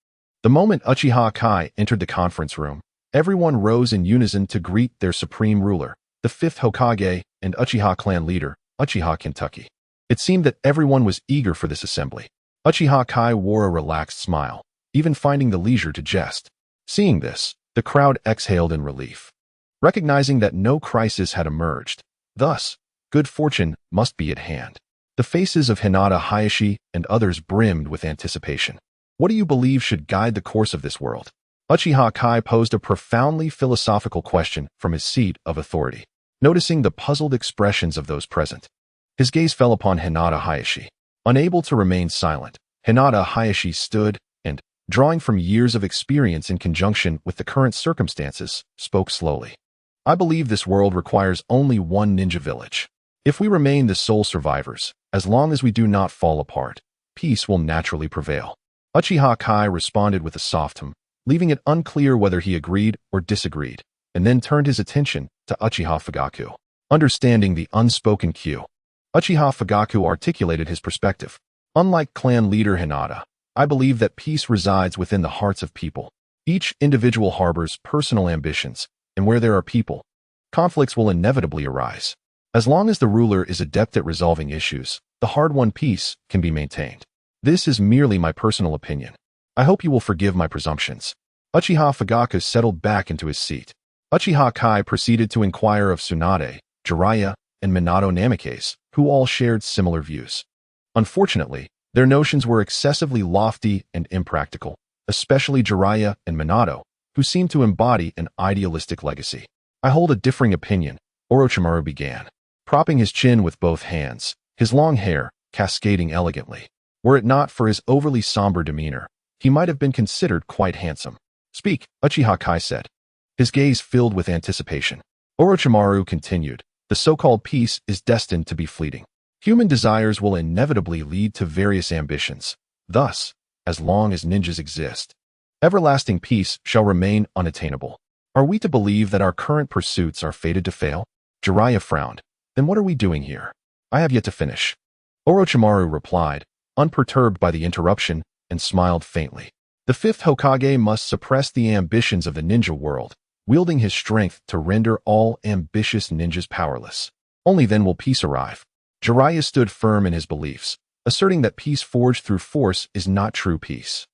[SPEAKER 1] The moment Uchiha Kai entered the conference room, everyone rose in unison to greet their supreme ruler, the fifth Hokage and Uchiha clan leader, Uchiha Kentucky. It seemed that everyone was eager for this assembly. Uchiha Kai wore a relaxed smile, even finding the leisure to jest. Seeing this, the crowd exhaled in relief, recognizing that no crisis had emerged. Thus, good fortune must be at hand. The faces of Hinata Hayashi and others brimmed with anticipation. "What do you believe should guide the course of this world?" Uchiha Kai posed a profoundly philosophical question from his seat of authority. Noticing the puzzled expressions of those present, his gaze fell upon Hinata Hayashi. Unable to remain silent, Hinata Hayashi stood and, drawing from years of experience in conjunction with the current circumstances, spoke slowly. "I believe this world requires only one ninja village. If we remain the sole survivors, as long as we do not fall apart, peace will naturally prevail." Uchiha Kai responded with a soft hum, leaving it unclear whether he agreed or disagreed, and then turned his attention to Uchiha Fugaku. Understanding the unspoken cue, Uchiha Fugaku articulated his perspective. "Unlike clan leader Hinata, I believe that peace resides within the hearts of people. Each individual harbors personal ambitions, and where there are people, conflicts will inevitably arise. As long as the ruler is adept at resolving issues, the hard-won peace can be maintained. This is merely my personal opinion. I hope you will forgive my presumptions." Uchiha Fugaku settled back into his seat. Uchiha Kai proceeded to inquire of Tsunade, Jiraiya, and Minato Namikaze, who all shared similar views. Unfortunately, their notions were excessively lofty and impractical, especially Jiraiya and Minato, who seemed to embody an idealistic legacy. "I hold a differing opinion," Orochimaru began, propping his chin with both hands, his long hair cascading elegantly. Were it not for his overly somber demeanor, he might have been considered quite handsome. "Speak," Uchiha Kai said, his gaze filled with anticipation. Orochimaru continued, "The so-called peace is destined to be fleeting. Human desires will inevitably lead to various ambitions. Thus, as long as ninjas exist, everlasting peace shall remain unattainable. Are we to believe that our current pursuits are fated to fail?" Jiraiya frowned. "Then what are we doing here?" "I have yet to finish." Orochimaru replied, unperturbed by the interruption, and smiled faintly. "The fifth Hokage must suppress the ambitions of the ninja world, wielding his strength to render all ambitious ninjas powerless. Only then will peace arrive." Jiraiya stood firm in his beliefs, asserting that peace forged through force is not true peace.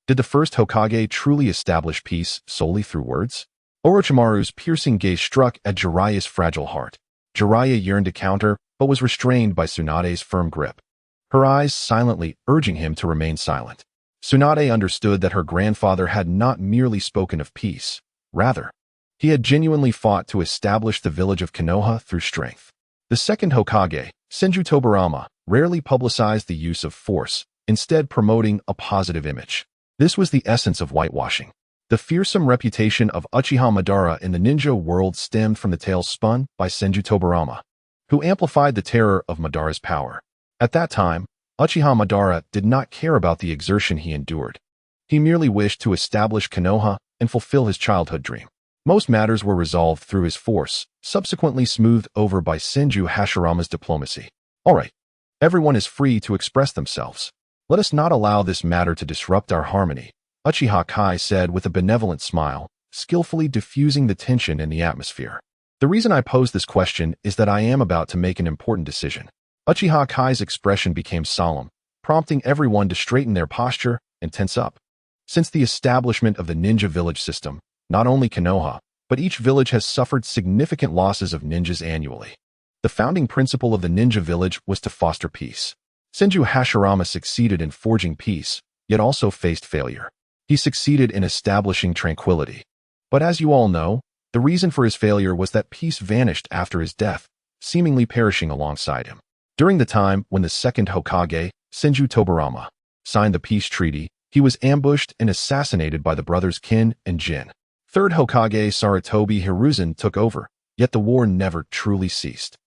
[SPEAKER 1] Did the first Hokage truly establish peace solely through words? Orochimaru's piercing gaze struck at Jiraiya's fragile heart. Jiraiya yearned to counter, but was restrained by Tsunade's firm grip, her eyes silently urging him to remain silent. Tsunade understood that her grandfather had not merely spoken of peace. Rather, he had genuinely fought to establish the village of Konoha through strength. The second Hokage, Senju Tobirama, rarely publicized the use of force, instead promoting a positive image. This was the essence of whitewashing. The fearsome reputation of Uchiha Madara in the ninja world stemmed from the tales spun by Senju Tobirama, who amplified the terror of Madara's power. At that time, Uchiha Madara did not care about the exertion he endured. He merely wished to establish Konoha and fulfill his childhood dream. Most matters were resolved through his force, subsequently smoothed over by Senju Hashirama's diplomacy. All right, everyone is free to express themselves. Let us not allow this matter to disrupt our harmony, Uchiha Kai said with a benevolent smile, skillfully diffusing the tension in the atmosphere. The reason I pose this question is that I am about to make an important decision. Uchiha Kai's expression became solemn, prompting everyone to straighten their posture and tense up. Since the establishment of the ninja village system, not only Konoha, but each village has suffered significant losses of ninjas annually. The founding principle of the ninja village was to foster peace. Senju Hashirama succeeded in forging peace, yet also faced failure. He succeeded in establishing tranquility. But as you all know, the reason for his failure was that peace vanished after his death, seemingly perishing alongside him. During the time when the second Hokage, Senju Tobirama, signed the peace treaty, he was ambushed and assassinated by the brothers Kin and Jin. Third Hokage Sarutobi Hiruzen took over, yet the war never truly ceased.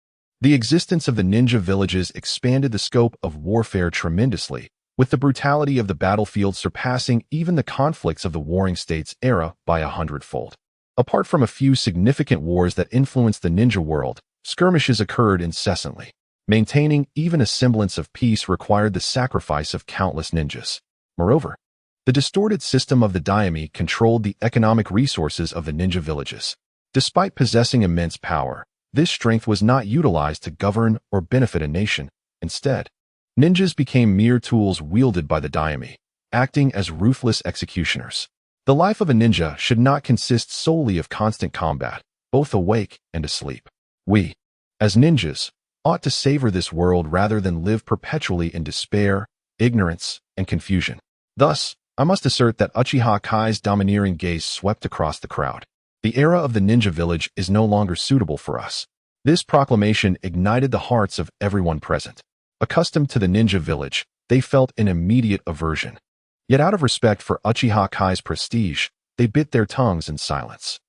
[SPEAKER 1] The existence of the ninja villages expanded the scope of warfare tremendously, with the brutality of the battlefield surpassing even the conflicts of the Warring States era by 100-fold. Apart from a few significant wars that influenced the ninja world, skirmishes occurred incessantly. Maintaining even a semblance of peace required the sacrifice of countless ninjas. Moreover, the distorted system of the daimyo controlled the economic resources of the ninja villages. Despite possessing immense power, this strength was not utilized to govern or benefit a nation. Instead, ninjas became mere tools wielded by the daimyo, acting as ruthless executioners. The life of a ninja should not consist solely of constant combat, both awake and asleep. We, as ninjas, ought to savor this world rather than live perpetually in despair, ignorance, and confusion. Thus, I must assert that Uchiha Kai's domineering gaze swept across the crowd. The era of the ninja village is no longer suitable for us. This proclamation ignited the hearts of everyone present. Accustomed to the ninja village, they felt an immediate aversion. Yet out of respect for Uchiha Kai's prestige, they bit their tongues in silence.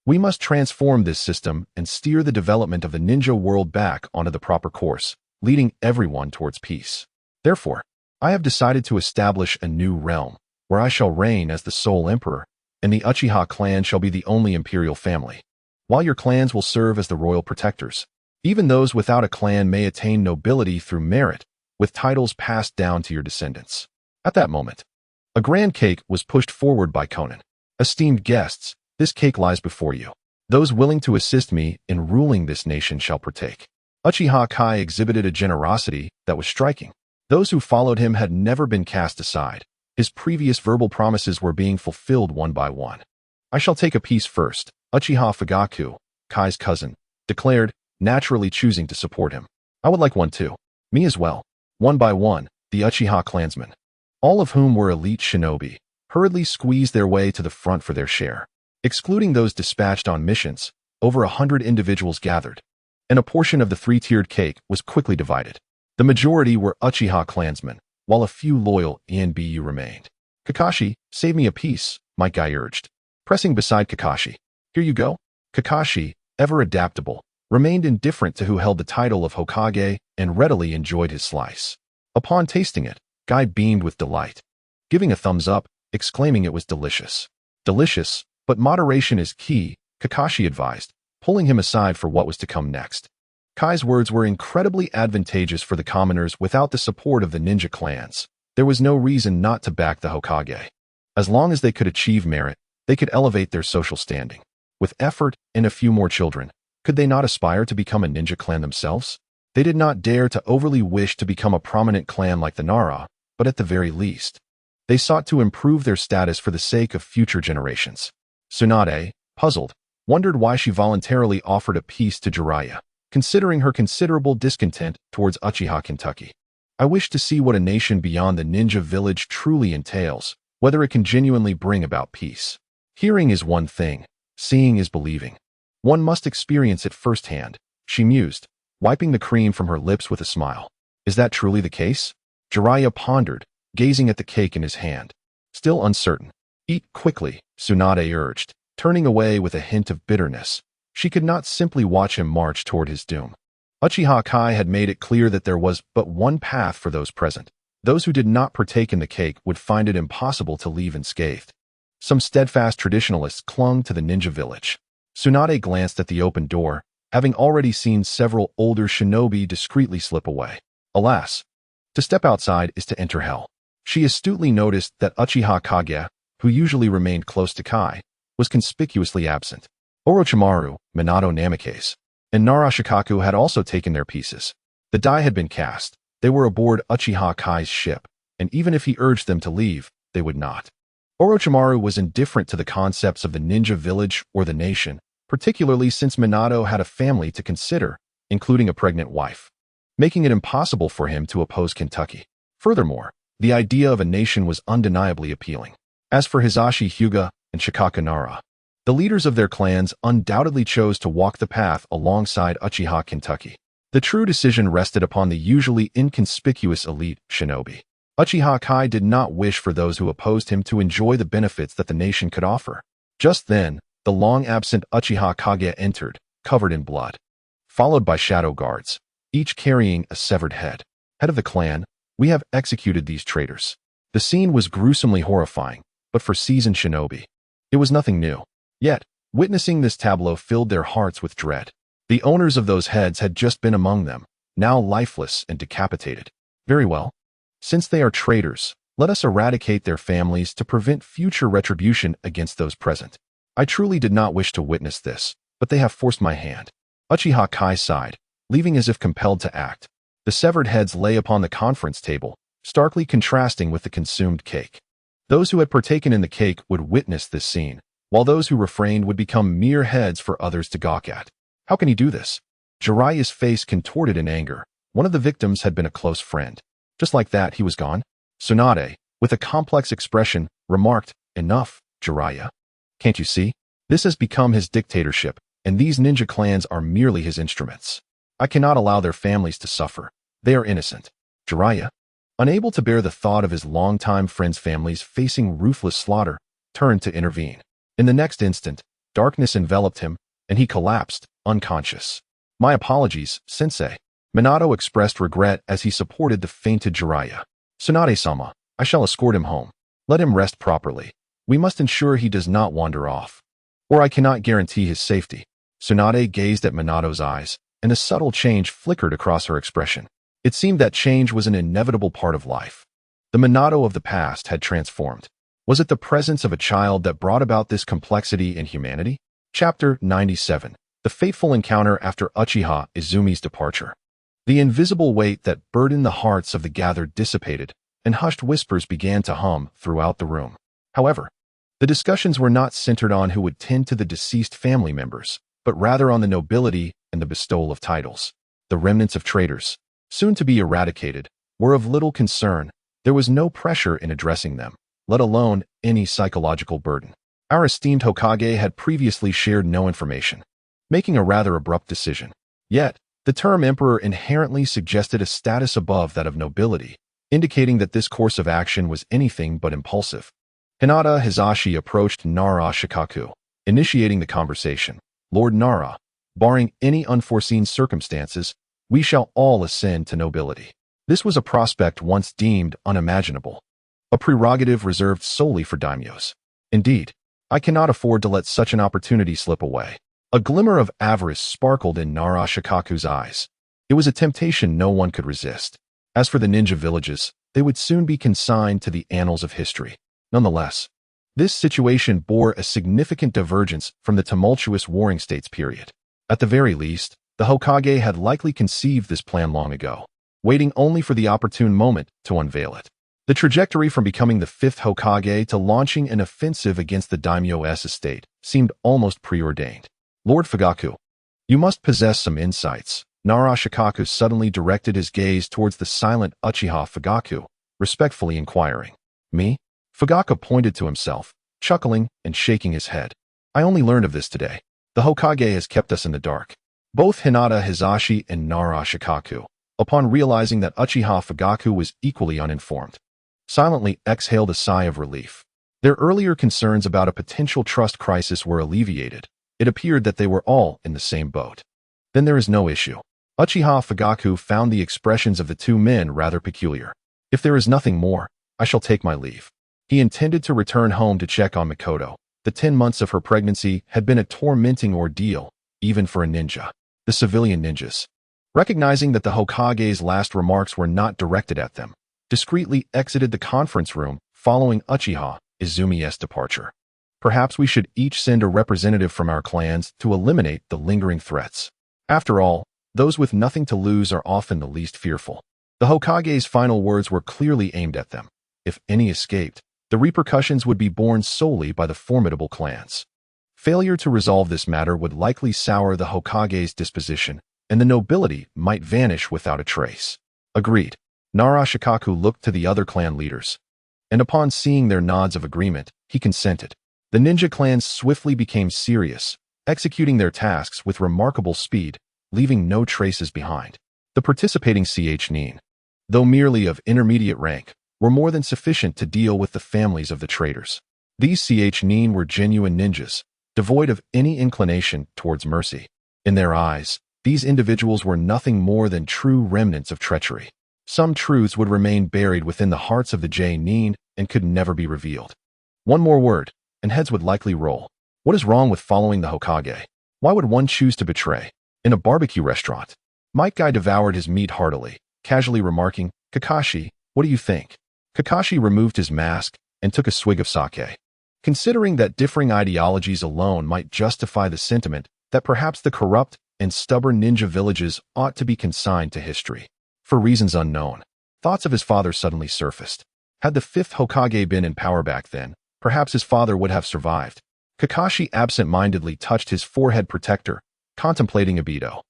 [SPEAKER 1] We must transform this system and steer the development of the ninja world back onto the proper course, leading everyone towards peace. Therefore, I have decided to establish a new realm, where I shall reign as the sole emperor, and the Uchiha clan shall be the only imperial family, while your clans will serve as the royal protectors. Even those without a clan may attain nobility through merit, with titles passed down to your descendants. At that moment, a grand cake was pushed forward by Conan. Esteemed guests, this cake lies before you. Those willing to assist me in ruling this nation shall partake. Uchiha Kai exhibited a generosity that was striking. Those who followed him had never been cast aside. His previous verbal promises were being fulfilled one by one. I shall take a piece first, Uchiha Fugaku, Kai's cousin, declared, naturally choosing to support him. I would like one too. Me as well. One by one, the Uchiha clansmen, all of whom were elite shinobi, hurriedly squeezed their way to the front for their share. Excluding those dispatched on missions, over 100 individuals gathered, and a portion of the three-tiered cake was quickly divided. The majority were Uchiha clansmen, while a few loyal ENBU remained. Kakashi, save me a piece, my guy urged, pressing beside Kakashi. Here you go. Kakashi, ever adaptable, remained indifferent to who held the title of Hokage and readily enjoyed his slice. Upon tasting it, Guy beamed with delight, giving a thumbs up, exclaiming it was delicious. Delicious, but moderation is key, Kakashi advised, pulling him aside for what was to come next. Kai's words were incredibly advantageous for the commoners without the support of the ninja clans. There was no reason not to back the Hokage. As long as they could achieve merit, they could elevate their social standing. With effort and a few more children, could they not aspire to become a ninja clan themselves? They did not dare to overly wish to become a prominent clan like the Nara, but at the very least, they sought to improve their status for the sake of future generations. Tsunade, puzzled, wondered why she voluntarily offered a piece to Jiraiya, considering her considerable discontent towards Uchiha Kentucky. I wish to see what a nation beyond the ninja village truly entails, whether it can genuinely bring about peace. Hearing is one thing, seeing is believing. One must experience it firsthand, she mused, wiping the cream from her lips with a smile. Is that truly the case? Jiraiya pondered, gazing at the cake in his hand. Still uncertain. Eat quickly, Tsunade urged, turning away with a hint of bitterness. She could not simply watch him march toward his doom. Uchiha Kai had made it clear that there was but one path for those present. Those who did not partake in the cake would find it impossible to leave unscathed. Some steadfast traditionalists clung to the ninja village. Tsunade glanced at the open door, having already seen several older shinobi discreetly slip away. Alas, to step outside is to enter hell. She astutely noticed that Uchiha Kage, who usually remained close to Kai, was conspicuously absent. Orochimaru, Minato Namikaze, and Narashikaku had also taken their pieces. The die had been cast. They were aboard Uchiha Kai's ship, and even if he urged them to leave, they would not. Orochimaru was indifferent to the concepts of the ninja village or the nation, particularly since Minato had a family to consider, including a pregnant wife, making it impossible for him to oppose Kentucky. Furthermore, the idea of a nation was undeniably appealing. As for Hisashi Hyuga and Shikaka Nara, the leaders of their clans undoubtedly chose to walk the path alongside Uchiha Kentucky. The true decision rested upon the usually inconspicuous elite shinobi. Uchiha Kai did not wish for those who opposed him to enjoy the benefits that the nation could offer. Just then, the long-absent Uchiha Kage entered, covered in blood, followed by shadow guards, each carrying a severed head. Head of the clan, we have executed these traitors. The scene was gruesomely horrifying, but for seasoned shinobi, it was nothing new. Yet, witnessing this tableau filled their hearts with dread. The owners of those heads had just been among them, now lifeless and decapitated. Very well. Since they are traitors, let us eradicate their families to prevent future retribution against those present. I truly did not wish to witness this, but they have forced my hand. Uchiha Kai sighed, leaving as if compelled to act. The severed heads lay upon the conference table, starkly contrasting with the consumed cake. Those who had partaken in the cake would witness this scene, while those who refrained would become mere heads for others to gawk at. How can he do this? Jiraiya's face contorted in anger. One of the victims had been a close friend. Just like that, he was gone. Tsunade, with a complex expression, remarked, "Enough, Jiraiya. Can't you see? This has become his dictatorship, and these ninja clans are merely his instruments. I cannot allow their families to suffer. They are innocent." Jiraiya, unable to bear the thought of his longtime friends' families facing ruthless slaughter, turned to intervene. In the next instant, darkness enveloped him, and he collapsed, unconscious. "My apologies, Sensei." Minato expressed regret as he supported the fainted Jiraiya. "Tsunade-sama, I shall escort him home. Let him rest properly. We must ensure he does not wander off, or I cannot guarantee his safety." Tsunade gazed at Minato's eyes, and a subtle change flickered across her expression. It seemed that change was an inevitable part of life. The Minato of the past had transformed. Was it the presence of a child that brought about this complexity in humanity? Chapter 97. The fateful encounter after Uchiha Izumi's departure. The invisible weight that burdened the hearts of the gathered dissipated, and hushed whispers began to hum throughout the room. However, the discussions were not centered on who would tend to the deceased family members, but rather on the nobility and the bestowal of titles. The remnants of traitors, soon to be eradicated, were of little concern. There was no pressure in addressing them, let alone any psychological burden. Our esteemed Hokage had previously shared no information, making a rather abrupt decision. Yet, the term emperor inherently suggested a status above that of nobility, indicating that this course of action was anything but impulsive. Hinata Hisashi approached Nara Shikaku, initiating the conversation. "Lord Nara, barring any unforeseen circumstances, we shall all ascend to nobility." This was a prospect once deemed unimaginable, a prerogative reserved solely for daimyos. Indeed, I cannot afford to let such an opportunity slip away. A glimmer of avarice sparkled in Nara Shikaku's eyes. It was a temptation no one could resist. As for the ninja villages, they would soon be consigned to the annals of history. Nonetheless, this situation bore a significant divergence from the tumultuous Warring States period. At the very least, the Hokage had likely conceived this plan long ago, waiting only for the opportune moment to unveil it. The trajectory from becoming the fifth Hokage to launching an offensive against the daimyo's estate seemed almost preordained. "Lord Fugaku, you must possess some insights." Nara Shikaku suddenly directed his gaze towards the silent Uchiha Fugaku, respectfully inquiring. "Me?" Fugaku pointed to himself, chuckling and shaking his head. "I only learned of this today. The Hokage has kept us in the dark." Both Hinata Hisashi and Nara Shikaku, upon realizing that Uchiha Fugaku was equally uninformed, silently exhaled a sigh of relief. Their earlier concerns about a potential trust crisis were alleviated. It appeared that they were all in the same boat. Then there is no issue. Uchiha Fugaku found the expressions of the two men rather peculiar. If there is nothing more, I shall take my leave. He intended to return home to check on Mikoto. The 10 months of her pregnancy had been a tormenting ordeal, even for a ninja. The civilian ninjas, recognizing that the Hokage's last remarks were not directed at them, discreetly exited the conference room following Uchiha Izumi's departure. Perhaps we should each send a representative from our clans to eliminate the lingering threats. After all, those with nothing to lose are often the least fearful. The Hokage's final words were clearly aimed at them. If any escaped, the repercussions would be borne solely by the formidable clans. Failure to resolve this matter would likely sour the Hokage's disposition, and the nobility might vanish without a trace. Agreed. Nara Shikaku looked to the other clan leaders, and upon seeing their nods of agreement, he consented. The ninja clans swiftly became serious, executing their tasks with remarkable speed, leaving no traces behind. The participating nin, though merely of intermediate rank, were more than sufficient to deal with the families of the traitors. These nin were genuine ninjas, devoid of any inclination towards mercy. In their eyes, these individuals were nothing more than true remnants of treachery. Some truths would remain buried within the hearts of the nin and could never be revealed. One more word, and heads would likely roll. What is wrong with following the Hokage? Why would one choose to betray? In a barbecue restaurant, Might Guy devoured his meat heartily, casually remarking, "Kakashi, what do you think?" Kakashi removed his mask and took a swig of sake. Considering that differing ideologies alone might justify the sentiment that perhaps the corrupt and stubborn ninja villages ought to be consigned to history. For reasons unknown, thoughts of his father suddenly surfaced. Had the fifth Hokage been in power back then, perhaps his father would have survived. Kakashi absent-mindedly touched his forehead protector, contemplating Obito.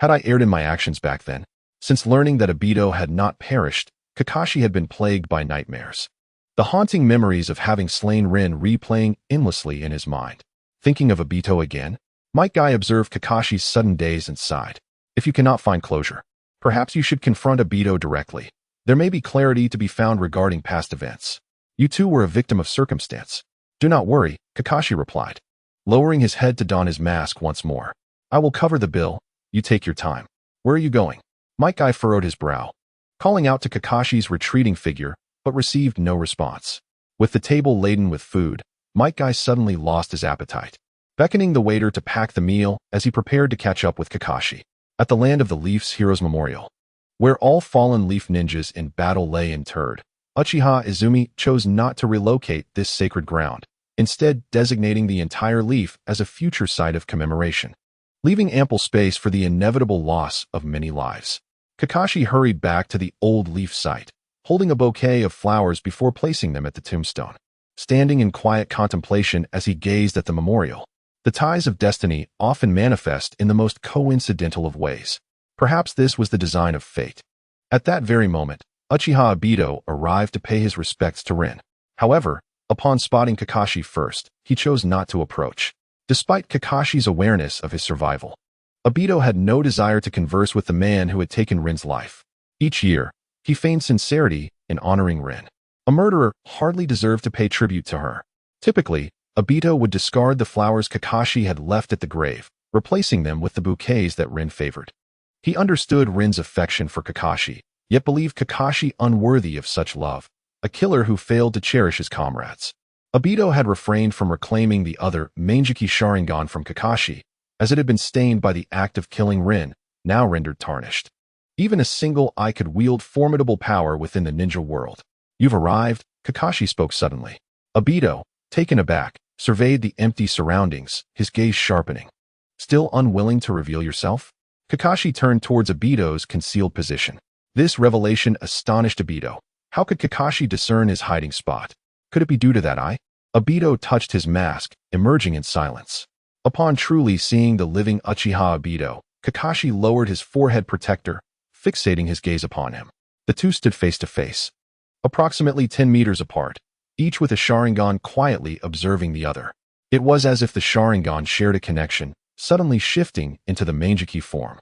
[SPEAKER 1] Had I erred in my actions back then? Since learning that Obito had not perished, Kakashi had been plagued by nightmares. The haunting memories of having slain Rin replaying endlessly in his mind. Thinking of Obito again, Might Guy observed Kakashi's sudden daze and sighed. If you cannot find closure, perhaps you should confront Obito directly. There may be clarity to be found regarding past events. You too were a victim of circumstance. Do not worry, Kakashi replied, lowering his head to don his mask once more. I will cover the bill, you take your time. Where are you going? Might Guy furrowed his brow, calling out to Kakashi's retreating figure, but received no response. With the table laden with food, Might Guy suddenly lost his appetite, beckoning the waiter to pack the meal as he prepared to catch up with Kakashi. At the land of the Leaf's Heroes Memorial, where all fallen leaf ninjas in battle lay interred, Uchiha Izumi chose not to relocate this sacred ground, instead designating the entire leaf as a future site of commemoration, leaving ample space for the inevitable loss of many lives. Kakashi hurried back to the old leaf site, holding a bouquet of flowers before placing them at the tombstone. Standing in quiet contemplation as he gazed at the memorial, the ties of destiny often manifest in the most coincidental of ways. Perhaps this was the design of fate. At that very moment, Uchiha Obito arrived to pay his respects to Rin. However, upon spotting Kakashi first, he chose not to approach. Despite Kakashi's awareness of his survival, Obito had no desire to converse with the man who had taken Rin's life. Each year, he feigned sincerity in honoring Rin. A murderer hardly deserved to pay tribute to her. Typically, Obito would discard the flowers Kakashi had left at the grave, replacing them with the bouquets that Rin favored. He understood Rin's affection for Kakashi, yet believed Kakashi unworthy of such love, a killer who failed to cherish his comrades. Obito had refrained from reclaiming the other Manjiki Sharingan from Kakashi, as it had been stained by the act of killing Rin, now rendered tarnished. Even a single eye could wield formidable power within the ninja world. You've arrived, Kakashi spoke suddenly. Obito, taken aback, surveyed the empty surroundings, his gaze sharpening. Still unwilling to reveal yourself? Kakashi turned towards Obito's concealed position. This revelation astonished Obito. How could Kakashi discern his hiding spot? Could it be due to that eye? Obito touched his mask, emerging in silence. Upon truly seeing the living Uchiha Obito, Kakashi lowered his forehead protector, fixating his gaze upon him. The two stood face to face, approximately 10 meters apart, each with a Sharingan quietly observing the other. It was as if the Sharingan shared a connection, suddenly shifting into the Manjiki form.